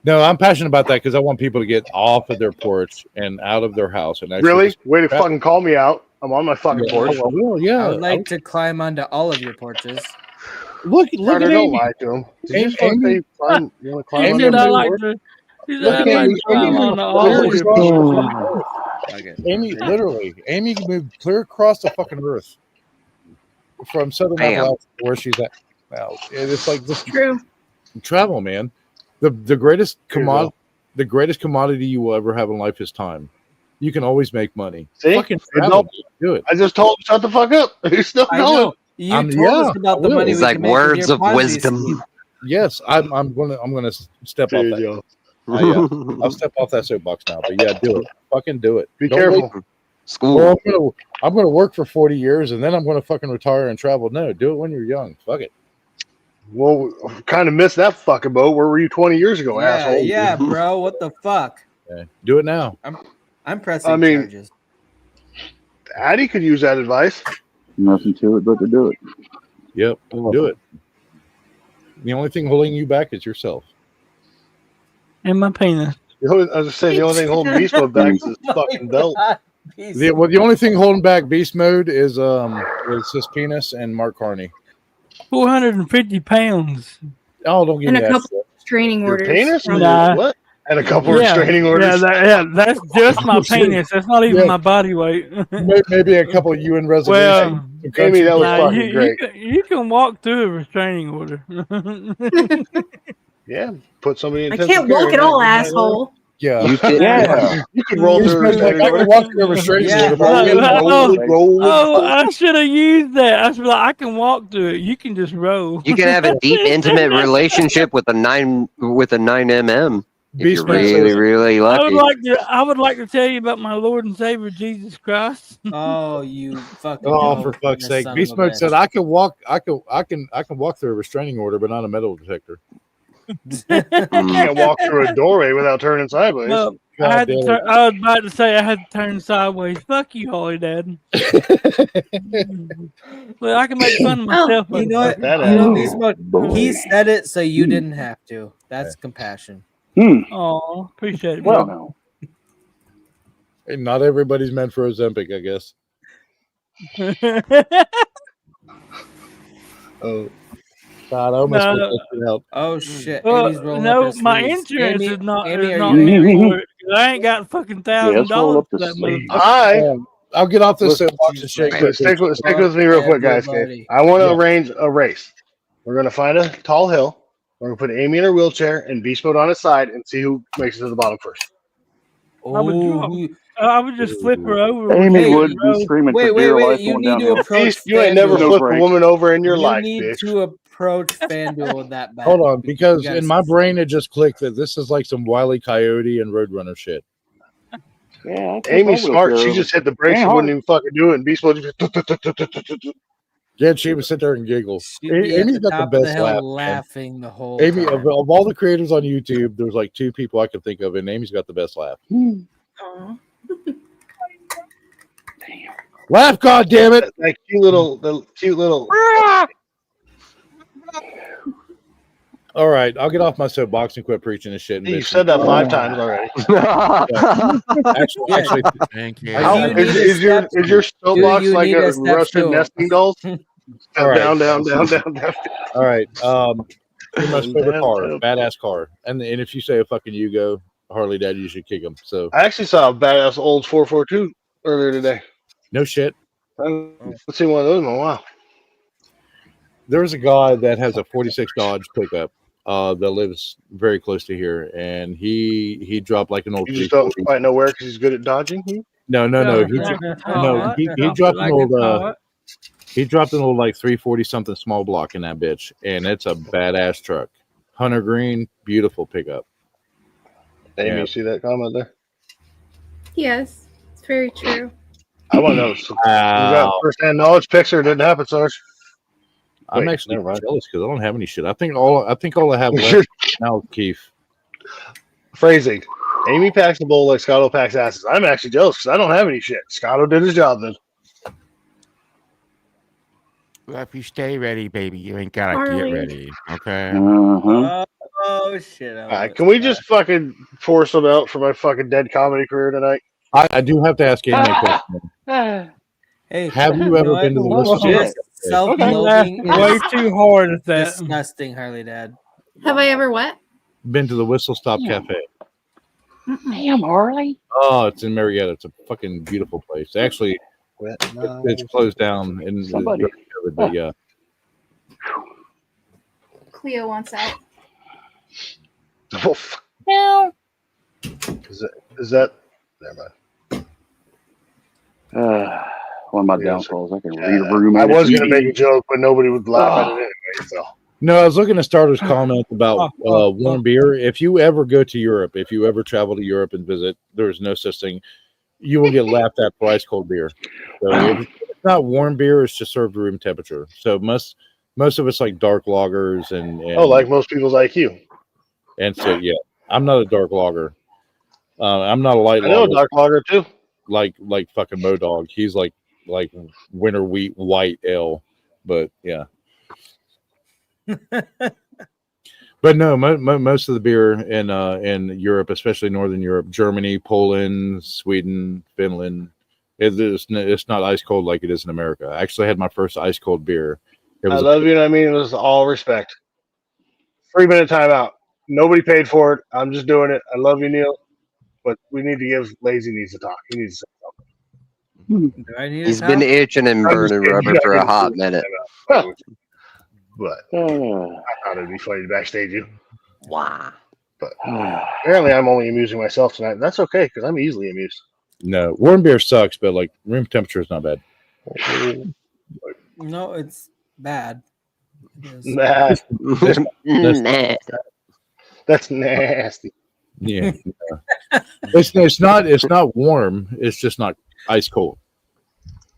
Speaker 15: No, I'm passionate about that because I want people to get off of their porch and out of their house. And
Speaker 1: really, way to fucking call me out. I'm on my fucking porch.
Speaker 15: I will, yeah.
Speaker 8: I would like to climb onto all of your porches.
Speaker 15: Look
Speaker 1: Carter,
Speaker 15: at
Speaker 1: don't
Speaker 15: Amy.
Speaker 1: lie to him.
Speaker 15: Amy,
Speaker 1: you want to climb
Speaker 16: He said I like to. He said I like to climb on the all of your porches.
Speaker 15: Amy, literally, Amy moved clear across the fucking earth from Southern Appalachia to where she's at now. It's like this
Speaker 11: true.
Speaker 15: Travel, man. The greatest commodity you will ever have in life is time. You can always make money.
Speaker 1: See?
Speaker 15: Fucking travel, do it.
Speaker 1: I just told him shut the fuck up. He's still going.
Speaker 8: You told us about the money.
Speaker 18: It's like words of wisdom.
Speaker 15: Yes, I'm gonna step off that. I'll step off that soapbox now. But yeah, do it. Fucking do it.
Speaker 1: Be careful.
Speaker 18: School.
Speaker 15: Well, I'm gonna work for 40 years and then I'm gonna fucking retire and travel. No, do it when you're young. Fuck it.
Speaker 1: Well, kind of missed that fucking boat. Where were you 20 years ago, asshole?
Speaker 8: Yeah, bro. What the fuck?
Speaker 15: Yeah, do it now.
Speaker 8: I'm pressing charges.
Speaker 1: Addie could use that advice.
Speaker 17: Nothing to it but to do it.
Speaker 15: Yep, do it. The only thing holding you back is yourself.
Speaker 16: And my penis.
Speaker 1: I was just saying, the only thing holding Beast Mode back is his fucking belt.
Speaker 15: The only thing holding back Beast Mode is his penis and Mark Carney.
Speaker 16: 450 pounds.
Speaker 15: Oh, don't give
Speaker 11: and
Speaker 15: me
Speaker 11: a
Speaker 15: that
Speaker 11: couple
Speaker 15: shit.
Speaker 11: training orders.
Speaker 1: Penis?
Speaker 16: Nah.
Speaker 1: What? And a couple restraining orders.
Speaker 16: That's just my penis. That's not even my body weight.
Speaker 15: Maybe a couple of UN resolutions.
Speaker 16: Well,
Speaker 1: Amy, that was fucking great.
Speaker 16: You can walk through a restraining order.
Speaker 1: Yeah, put somebody in.
Speaker 11: I can't walk at all, asshole.
Speaker 15: Yeah,
Speaker 1: you could roll through a restraining order.
Speaker 15: Walk through a restraining order.
Speaker 16: Oh, I should have used that. I should like, I can walk through it. You can just roll.
Speaker 18: You can have a deep, intimate relationship with a 9mm. If you're really lucky.
Speaker 16: I would like to tell you about my Lord and Savior Jesus Christ.
Speaker 8: Oh, you fucking!
Speaker 15: Oh, for fuck's sake! Beast Mode said, "I can walk. I can walk through a restraining order, but not a metal detector."
Speaker 1: You can't walk through a doorway without turning sideways.
Speaker 16: No, I was about to say I had to turn sideways. Fuck you, Holy Dad. Well, I can make fun of myself.
Speaker 8: You know what? Beast Mode, he said it so you didn't have to. That's compassion.
Speaker 16: Oh, appreciate it.
Speaker 17: Well, no.
Speaker 15: Hey, not everybody's meant for Ozempic, I guess.
Speaker 1: Oh.
Speaker 15: God, I almost put that out.
Speaker 8: Oh shit!
Speaker 16: No, my insurance is not.
Speaker 8: Amy,
Speaker 16: I ain't got fucking $1,000 for that motherfucker.
Speaker 15: I'll get off this soapbox and shake.
Speaker 1: Stick with me real quick, guys. Okay? I want to arrange a race. We're gonna find a tall hill. We're gonna put Amy in her wheelchair and Beast Mode on his side and see who makes it to the bottom first.
Speaker 16: I would just flip her over.
Speaker 17: Amy would be screaming for dear life
Speaker 8: you
Speaker 17: going
Speaker 8: need to
Speaker 17: downhill.
Speaker 8: approach.
Speaker 1: You ain't never flipped a woman over in your life,
Speaker 8: You need
Speaker 1: bitch.
Speaker 8: to approach FanDuel with that back.
Speaker 15: Hold on, because in my brain it just clicked that this is like some Wile E. Coyote and Roadrunner shit.
Speaker 17: Yeah,
Speaker 1: Amy's smart. She just hit the brakes and wouldn't even fucking do it. And Beast Mode just
Speaker 15: Yeah, she would sit there and giggle. Amy's got the best laugh.
Speaker 8: Laughing the whole
Speaker 15: Amy,
Speaker 8: time.
Speaker 15: of all the creators on YouTube, there's like 2 people I could think of, and Amy's got the best laugh. Laugh, goddammit!
Speaker 1: That cute little.
Speaker 15: All right, I'll get off my soapbox and quit preaching this shit.
Speaker 1: You said that 5 times already.
Speaker 15: Actually,
Speaker 21: thank you.
Speaker 1: Is your soapbox like a rusted nesting doll?
Speaker 15: All right.
Speaker 1: Down.
Speaker 15: All right. Your most favorite car, badass car, and if you say a fucking Yugo Harley Dad, you should kick him. So
Speaker 1: I actually saw a badass old 442 earlier today.
Speaker 15: No shit.
Speaker 1: Let's see one of those in a while.
Speaker 15: There's a guy that has a 46 Dodge pickup that lives very close to here, and he dropped like an old.
Speaker 1: You just don't quite know where because he's good at dodging.
Speaker 15: No. He dropped an old. He dropped an old like 340 something small block in that bitch, and it's a badass truck. Hunter green, beautiful pickup.
Speaker 1: Amy, you see that comment there?
Speaker 11: Yes, it's very true.
Speaker 1: I want to know. You got first-hand knowledge. Picture didn't happen, Sarge.
Speaker 15: I'm actually jealous because I don't have any shit. I think all I have left now is Keith.
Speaker 1: Phrasing. Amy packs the bowl like Scotto packs asses. I'm actually jealous because I don't have any shit. Scotto did his job then.
Speaker 21: Well, if you stay ready, baby, you ain't gotta get ready. Okay.
Speaker 8: Oh shit!
Speaker 1: All right, can we just fucking pour some out for my fucking dead comedy career tonight?
Speaker 15: I do have to ask Amy a question.
Speaker 8: Hey,
Speaker 15: have you ever been to the Whistle?
Speaker 8: Self-loathing
Speaker 16: way too hard at that.
Speaker 8: Disgusting, Harley Dad.
Speaker 11: Have I ever what?
Speaker 15: Been to the Whistle Stop Cafe?
Speaker 17: Damn, Harley.
Speaker 15: Oh, it's in Marietta. It's a fucking beautiful place. Actually, it's closed down in
Speaker 17: Somebody.
Speaker 15: but yeah.
Speaker 11: Cleo wants out.
Speaker 1: No. Is that? Never mind.
Speaker 17: One of my downfalls. I can read a room.
Speaker 1: I was going to make a joke, but nobody would laugh at it anyway. So.
Speaker 15: No, I was looking at Starter's comment about warm beer. If you ever go to Europe, if you ever travel to Europe and visit, there's no such thing. You will get laughed at for ice cold beer. So if it's not warm beer, it's just served room temperature. So most of it's like dark lagers and
Speaker 1: like most people's IQ.
Speaker 15: And so yeah, I'm not a dark lager. I'm not a light lager.
Speaker 1: I know a dark lager too.
Speaker 15: Like fucking Modog. He's like winter wheat white ale, but yeah. But no, most of the beer in Europe, especially Northern Europe, Germany, Poland, Sweden, Finland, it's not ice cold like it is in America. I actually had my first ice cold beer.
Speaker 1: I love you, and I mean it was all respect. 3-minute timeout. Nobody paid for it. I'm just doing it. I love you, Neil, but we need to give Lazy needs to talk. He needs to say something.
Speaker 8: Do I need
Speaker 18: He's
Speaker 8: to
Speaker 18: been
Speaker 8: talk?
Speaker 18: itching and
Speaker 1: I'm just
Speaker 18: burning
Speaker 1: kidding.
Speaker 18: rubber
Speaker 1: You gotta
Speaker 18: for
Speaker 1: get
Speaker 18: a
Speaker 1: him
Speaker 18: hot
Speaker 1: to
Speaker 18: minute.
Speaker 1: But I thought it'd be funny to backstage you.
Speaker 18: Wow.
Speaker 1: But apparently, I'm only amusing myself tonight, and that's okay because I'm easily amused.
Speaker 15: No, warm beer sucks, but like room temperature is not bad.
Speaker 8: No, it's bad. It is.
Speaker 1: Nah.
Speaker 18: Nah.
Speaker 1: That's nasty.
Speaker 15: Yeah, it's not warm. It's just not ice cold.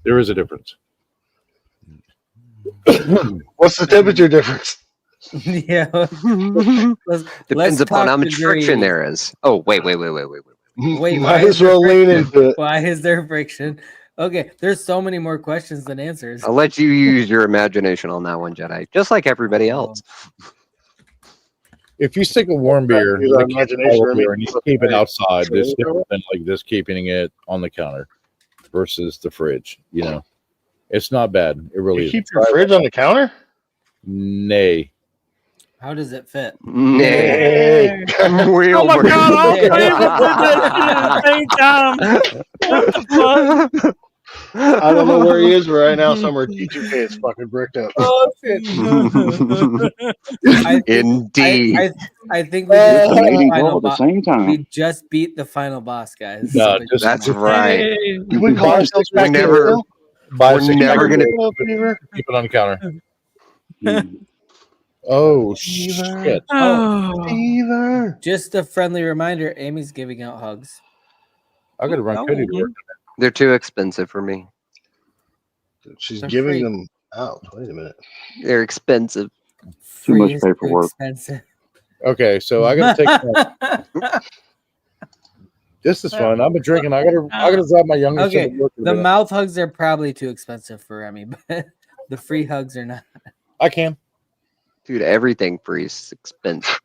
Speaker 15: There is a difference.
Speaker 1: What's the temperature difference?
Speaker 8: Yeah.
Speaker 18: Depends upon how much
Speaker 8: degrees.
Speaker 18: friction there is. Oh, wait.
Speaker 8: Wait,
Speaker 1: Might
Speaker 8: why
Speaker 1: as
Speaker 8: is there
Speaker 1: well lean
Speaker 8: friction?
Speaker 1: into it.
Speaker 8: Why is there friction? Okay, there's so many more questions than answers.
Speaker 18: I'll let you use your imagination on that one, Jedi, just like everybody else.
Speaker 15: If you stick a warm beer,
Speaker 1: Use our
Speaker 15: like
Speaker 1: imagination,
Speaker 15: bottled
Speaker 1: Remy.
Speaker 15: beer, and you keep it outside,
Speaker 1: Sure.
Speaker 15: it's different than like this keeping it on the counter versus the fridge. You know, it's not bad. It really
Speaker 1: You
Speaker 15: is.
Speaker 1: keep your fridge on the counter?
Speaker 15: Nay.
Speaker 8: How does it fit?
Speaker 1: Nay.
Speaker 16: Oh my god, all three of them did that shit at the same time. What the fuck?
Speaker 1: I don't know where he is right now. Somewhere T2K is fucking bricked up.
Speaker 8: Oh shit!
Speaker 18: Indeed.
Speaker 8: I think we just beat the
Speaker 17: Ladies
Speaker 8: final
Speaker 17: all at the
Speaker 8: boss.
Speaker 17: same time.
Speaker 8: We just beat the final boss, guys.
Speaker 15: No,
Speaker 8: So
Speaker 15: just
Speaker 18: That's right.
Speaker 16: Hey,
Speaker 1: Can we call ourselves
Speaker 18: We're
Speaker 1: back
Speaker 18: never,
Speaker 1: here?
Speaker 15: buy
Speaker 18: we're
Speaker 15: a
Speaker 18: never gonna.
Speaker 15: keep it on the counter. Oh shit!
Speaker 1: Fever.
Speaker 8: just a friendly reminder: Amy's giving out hugs.
Speaker 15: I gotta run Cody to work.
Speaker 18: They're too expensive for me.
Speaker 1: She's
Speaker 8: They're
Speaker 1: giving
Speaker 8: free.
Speaker 1: them out. Wait a minute.
Speaker 18: They're expensive.
Speaker 17: Too much
Speaker 8: Free is too
Speaker 17: paperwork.
Speaker 8: expensive.
Speaker 15: Okay, so I gotta take. This is fun. I've been drinking. I gotta drop my youngest son
Speaker 8: Okay,
Speaker 15: to work.
Speaker 8: the mouth hugs are probably too expensive for Remy, but the free hugs are not.
Speaker 15: I can.
Speaker 18: Dude, everything free is expensive.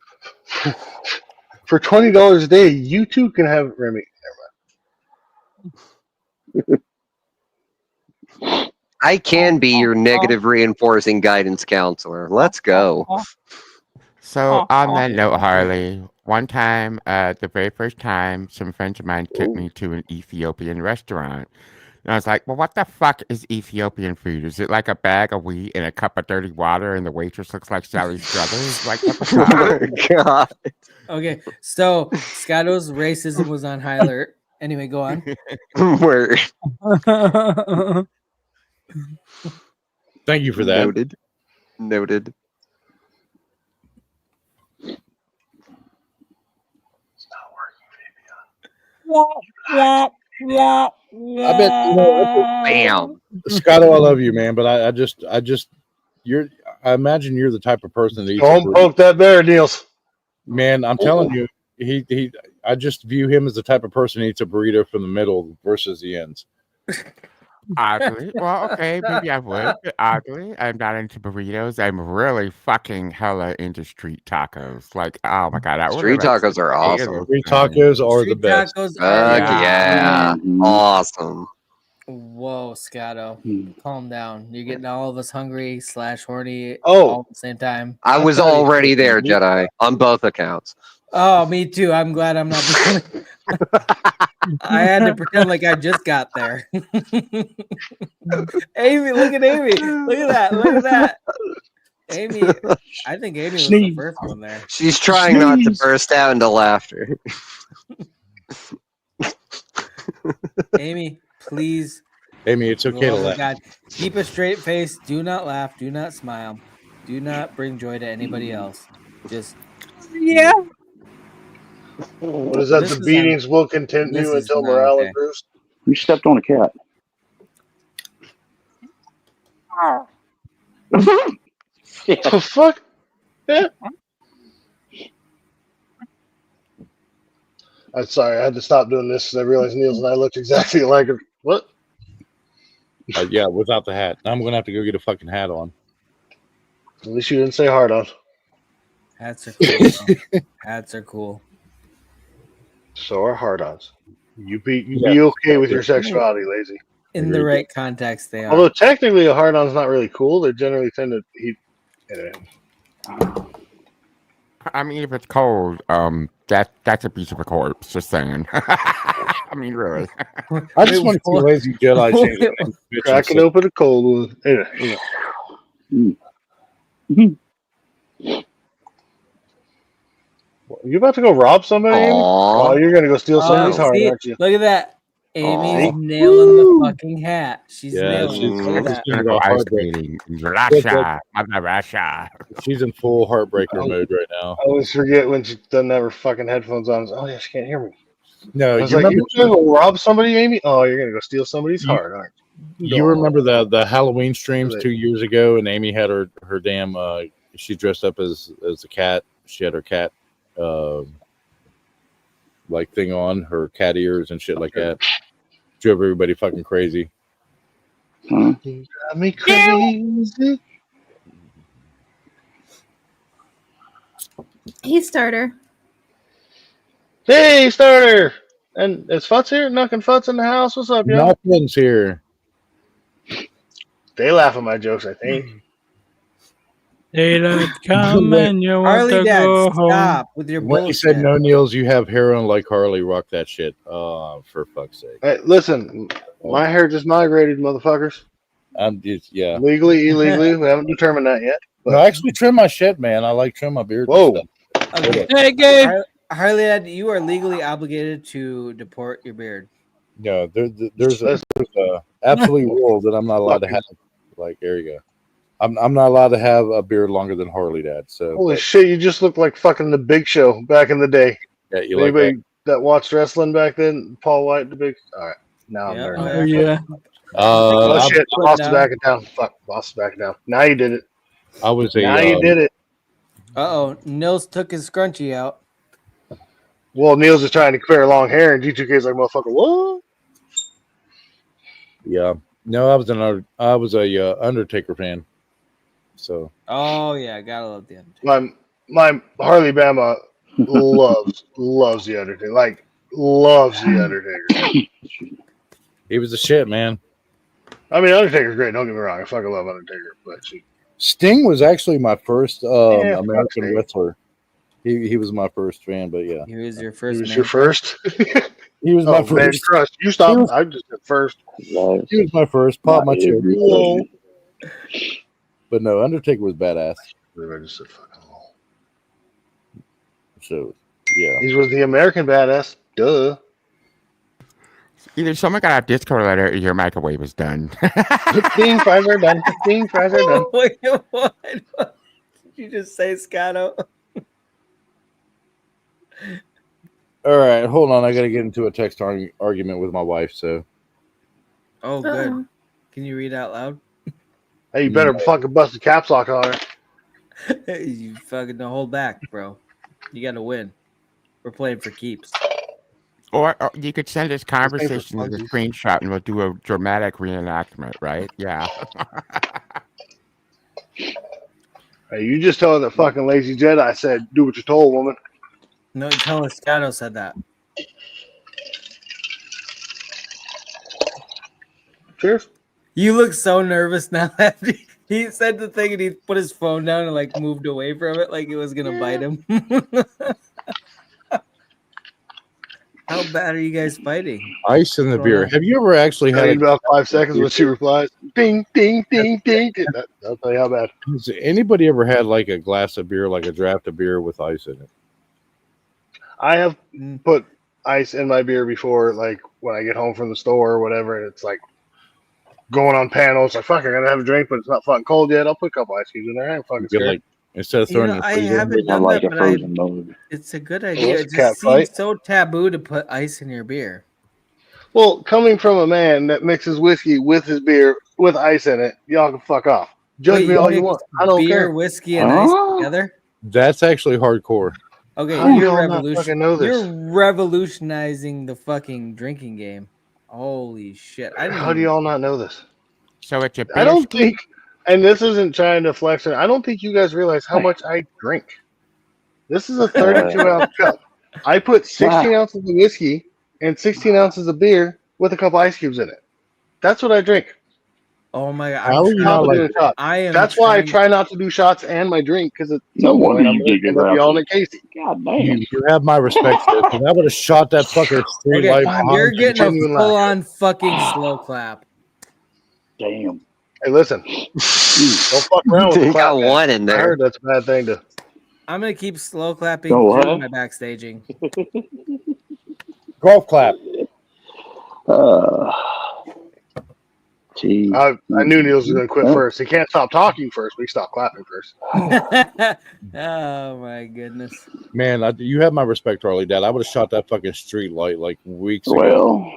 Speaker 1: For $20 a day, you two can have Remy.
Speaker 18: I can be your negative reinforcing guidance counselor. Let's go.
Speaker 21: So on that note, Harley, one time, the very first time, some friends of mine took me to an Ethiopian restaurant. And I was like, well, what the fuck is Ethiopian food? Is it like a bag of wheat and a cup of dirty water and the waitress looks like Sally Struthers? Like, what the fuck?
Speaker 18: Oh, God.
Speaker 8: Okay, so Scotto's racism was on high alert. Anyway, go on.
Speaker 18: Word.
Speaker 15: Thank you for that.
Speaker 18: Noted.
Speaker 15: I bet you know.
Speaker 18: Bam.
Speaker 15: Scotto, I love you, man, but I just I imagine you're the type of person that eats.
Speaker 1: Don't poke that bear, Niels.
Speaker 15: Man, I'm telling you, I just view him as the type of person who eats a burrito from the middle versus the ends.
Speaker 21: Oddly. Well, okay, maybe I would. But oddly, I'm not into burritos. I'm really fucking hella into street tacos. Like, oh my god, I
Speaker 18: Street tacos are awesome.
Speaker 15: Street tacos are the best.
Speaker 8: Tacos
Speaker 18: Yeah. Awesome.
Speaker 8: Whoa, Scotto. Calm down. You're getting all of us hungry / horny
Speaker 18: Oh.
Speaker 8: all at the same time.
Speaker 18: I was already there, Jedi, on both accounts.
Speaker 8: Oh, me too. I'm glad I'm not becoming. I had to pretend like I just got there. Amy, look at Amy. Look at that. Look at that. Amy, I think Amy was the first one there.
Speaker 18: She's trying not to burst out into laughter.
Speaker 8: Amy, please.
Speaker 15: Amy, it's okay to
Speaker 8: Oh my
Speaker 15: laugh.
Speaker 8: God. Keep a straight face. Do not laugh. Do not smile. Do not bring joy to anybody else. Just
Speaker 16: yeah.
Speaker 1: What is that?
Speaker 8: This
Speaker 1: The
Speaker 8: is
Speaker 1: beatings will
Speaker 8: this
Speaker 1: continue
Speaker 8: is
Speaker 1: until
Speaker 8: not
Speaker 1: morale
Speaker 8: okay.
Speaker 1: improves.
Speaker 17: You stepped on a cat.
Speaker 1: The fuck? Yeah. I'm sorry, I had to stop doing this because I realized Niels and I looked exactly alike. What?
Speaker 15: Yeah, without the hat. I'm gonna have to go get a fucking hat on.
Speaker 1: At least you didn't say hard on.
Speaker 8: Hats are cool. Bro. Hats are cool.
Speaker 1: So are hard-ons. You be okay with your sexuality, Lazy.
Speaker 8: In the right context, they are.
Speaker 1: Although technically a hard-on's not really cool. They generally tend to eat. Anyway.
Speaker 21: I mean, if it's cold, that's a piece of a corpse. Just saying. I mean, really.
Speaker 15: I just want to see Lazy Jedi change the name.
Speaker 1: Crack it open a cold one. Yeah. You about to go rob somebody, Amy? Oh, you're gonna go steal somebody's heart,
Speaker 8: See,
Speaker 1: aren't you?
Speaker 8: look at that. Amy's
Speaker 1: See?
Speaker 8: nailing the fucking hat. She's nailing it. Look at that.
Speaker 21: Gonna go ice skating in Russia. Mother Russia.
Speaker 15: She's in full heartbreaker mode right now.
Speaker 1: I always forget when she doesn't have her fucking headphones on. Oh yeah, she can't hear me.
Speaker 15: No,
Speaker 1: I was
Speaker 15: you
Speaker 1: like,
Speaker 15: remember
Speaker 1: you're gonna go rob somebody, Amy? Oh, you're gonna go steal somebody's heart, aren't you?
Speaker 15: You remember the Halloween streams 2 years ago, and Amy had her damn she dressed up as a cat. She had her cat like thing on, her cat ears and shit like that. Drove everybody fucking crazy.
Speaker 1: You got me crazy.
Speaker 11: Hey, Starter.
Speaker 1: Hey, Starter! And is Futz here? Knocking Futz in the house? What's up, yo?
Speaker 15: Nothing's here.
Speaker 1: They laugh at my jokes, I think.
Speaker 16: Daylight come and you want to go home.
Speaker 8: with your
Speaker 15: When you said no, Niels, you have hair on like Harley. Rock that shit. For fuck's sake.
Speaker 1: Hey, listen, my hair just migrated, motherfuckers.
Speaker 15: Yeah.
Speaker 1: Legally, illegally, we haven't determined that yet.
Speaker 15: No, I actually trim my shit, man. I like trim my beard.
Speaker 1: Whoa.
Speaker 8: Okay.
Speaker 16: Hey, Gabe.
Speaker 8: Harley, you are legally obligated to deport your beard.
Speaker 15: No, there's a absolute rule that I'm not allowed to have. Like, there you go. I'm not allowed to have a beard longer than Harley Dad. So
Speaker 1: Holy shit, you just look like fucking the Big Show back in the day.
Speaker 15: Yeah, you
Speaker 1: Anybody
Speaker 15: like
Speaker 1: that watched wrestling back then? Paul White, the Big. All right, now I'm there.
Speaker 16: Oh, yeah.
Speaker 1: Oh shit, boss is backing down. Fuck, boss is backing down. Now you did it.
Speaker 15: I was
Speaker 1: now you did it.
Speaker 8: Nils took his scrunchie out.
Speaker 1: Well, Niels is trying to clear long hair, and G2K's like, motherfucker, what?
Speaker 15: Yeah. No, I was a Undertaker fan. So.
Speaker 8: Oh yeah, gotta love the Undertaker.
Speaker 1: My Harley Bama loves the Undertaker. Like loves the Undertaker.
Speaker 15: He was the shit, man.
Speaker 1: I mean, Undertaker's great. Don't get me wrong. I fucking love Undertaker, but
Speaker 15: Sting was actually my first American
Speaker 1: okay.
Speaker 15: wrestler. He was my first fan, but yeah.
Speaker 8: He was your first.
Speaker 1: He was your first.
Speaker 15: He was my
Speaker 1: Man
Speaker 15: first.
Speaker 1: Crush. You stop. I just said first.
Speaker 15: He was my first. Pop my cherry. But no, Undertaker was badass.
Speaker 1: I just said fucking lol.
Speaker 15: So yeah,
Speaker 1: he was the American badass. Duh.
Speaker 21: Either someone got a Discord letter or your microwave was done.
Speaker 1: Ding, fries are done. Ding, fries are done.
Speaker 8: Wait, what? Did you just say, Scotto?
Speaker 15: All right, hold on. I got to get into a text argument with my wife. So.
Speaker 8: Oh, good. Can you read out loud?
Speaker 1: Hey, you better fucking bust the caps lock on her.
Speaker 8: You fucking don't hold back, bro. You got to win. We're playing for keeps.
Speaker 21: Or you could send us conversation as a screenshot and we'll do a dramatic reenactment, right? Yeah.
Speaker 1: Hey, you just told the fucking lazy Jedi said, do what you're told, woman.
Speaker 8: No, tell us Scotto said that.
Speaker 1: Cheers.
Speaker 8: You look so nervous now after he said the thing and he put his phone down and like moved away from it like it was gonna bite him. How bad are you guys fighting?
Speaker 15: Ice in the beer. Have you ever actually had
Speaker 1: about 5 seconds when she replies, ding, ding, ding, ding. I'll tell you how bad.
Speaker 15: Has anybody ever had like a glass of beer, like a draft of beer with ice in it?
Speaker 1: I have put ice in my beer before, like when I get home from the store or whatever, and it's like going on panels. Like, fuck, I gotta have a drink, but it's not fucking cold yet. I'll put a couple ice cubes in there. I ain't fucking scared.
Speaker 15: Like, instead of throwing
Speaker 8: I haven't done that, but it's a good idea. It just seems so taboo to put ice in your beer.
Speaker 1: Well, coming from a man that mixes whiskey with his beer with ice in it, y'all can fuck off. Judge me all you want. I don't care.
Speaker 8: Beer, whiskey, and ice together?
Speaker 15: That's actually hardcore.
Speaker 8: Okay,
Speaker 1: you're
Speaker 8: revolutionizing the fucking drinking game. Holy shit.
Speaker 1: How do y'all not know this?
Speaker 21: So it's a
Speaker 1: I don't think, and this isn't trying to flex it, I don't think you guys realize how much I drink. This is a 32-ounce cup. I put 16 ounces of whiskey and 16 ounces of beer with a couple ice cubes in it. That's what I drink.
Speaker 8: Oh my god!
Speaker 15: How are you not like?
Speaker 8: I am.
Speaker 1: That's why I try not to do shots and my drink because at
Speaker 17: No
Speaker 1: some
Speaker 17: wonder
Speaker 1: point I'm
Speaker 17: you
Speaker 1: going
Speaker 17: did
Speaker 1: to end
Speaker 17: your
Speaker 1: up
Speaker 17: rap
Speaker 1: yelling
Speaker 17: sheet.
Speaker 1: at Casey.
Speaker 17: God damn.
Speaker 15: You have my respect, sis, and I would have shot that fucker street
Speaker 8: Okay,
Speaker 15: light
Speaker 8: you're
Speaker 15: behind you.
Speaker 8: getting a
Speaker 1: genuine
Speaker 8: full-on fucking slow clap.
Speaker 17: Damn.
Speaker 1: Hey, listen. Don't fuck around with the
Speaker 18: You
Speaker 1: clap.
Speaker 18: got one in
Speaker 1: I
Speaker 18: there.
Speaker 1: heard that's a bad thing to.
Speaker 8: I'm gonna keep slow clapping
Speaker 17: Go
Speaker 8: through
Speaker 17: what?
Speaker 8: my backstaging.
Speaker 15: Golf clap.
Speaker 17: Geez.
Speaker 1: I knew Niels was going to quit first. He can't stop talking first, but he stopped clapping first.
Speaker 8: Oh my goodness.
Speaker 15: Man, you have my respect, Harley Dad. I would have shot that fucking street light like weeks ago.
Speaker 17: Well,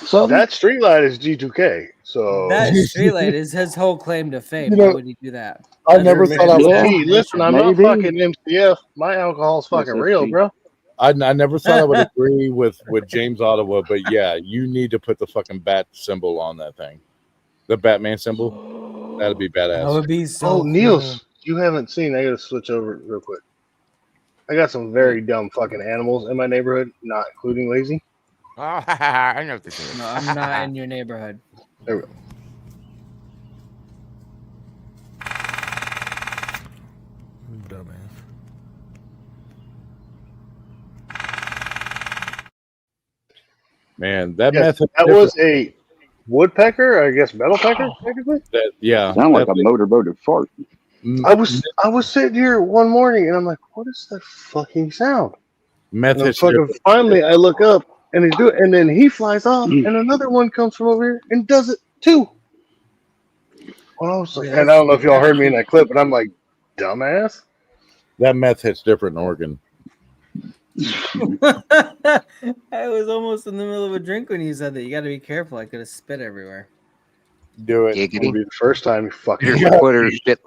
Speaker 17: so
Speaker 1: that street light is G2K. So
Speaker 8: That streetlight is his whole claim to fame.
Speaker 15: You know,
Speaker 8: Why would he do that?
Speaker 15: I
Speaker 8: That's
Speaker 15: never
Speaker 8: his
Speaker 15: thought I would.
Speaker 1: Hey, listen, I'm not
Speaker 17: maybe.
Speaker 1: fucking MCF. My alcohol's fucking real, bro.
Speaker 15: I never thought I would agree with James Ottawa, but yeah, you need to put the fucking bat symbol on that thing. The Batman symbol. That'd be badass.
Speaker 8: That would be so
Speaker 1: Oh,
Speaker 8: cool.
Speaker 1: Niels, you haven't seen. I got to switch over real quick. I got some very dumb fucking animals in my neighborhood, not including Lazy.
Speaker 21: Oh, I know what this is.
Speaker 8: No, I'm not in your neighborhood.
Speaker 1: There we go.
Speaker 15: Man, that
Speaker 1: Yes,
Speaker 15: method.
Speaker 1: that was a woodpecker, I guess metal pecker, technically.
Speaker 15: That, yeah.
Speaker 17: Sound like a motorboated fart.
Speaker 1: I was sitting here one morning and I'm like, what is that fucking sound?
Speaker 15: Meth
Speaker 1: And
Speaker 15: hits
Speaker 1: fucking
Speaker 15: different.
Speaker 1: finally I look up and he's doing, and then he flies off and another one comes from over here and does it too. Well, I was like, and I don't know if y'all heard me in that clip, but I'm like, dumbass.
Speaker 15: That meth hits different in Oregon.
Speaker 8: I was almost in the middle of a drink when you said that. You got to be careful. I could have spit everywhere.
Speaker 15: Do it.
Speaker 1: It'll be the first time you fucking
Speaker 18: Here's my Twitter shit.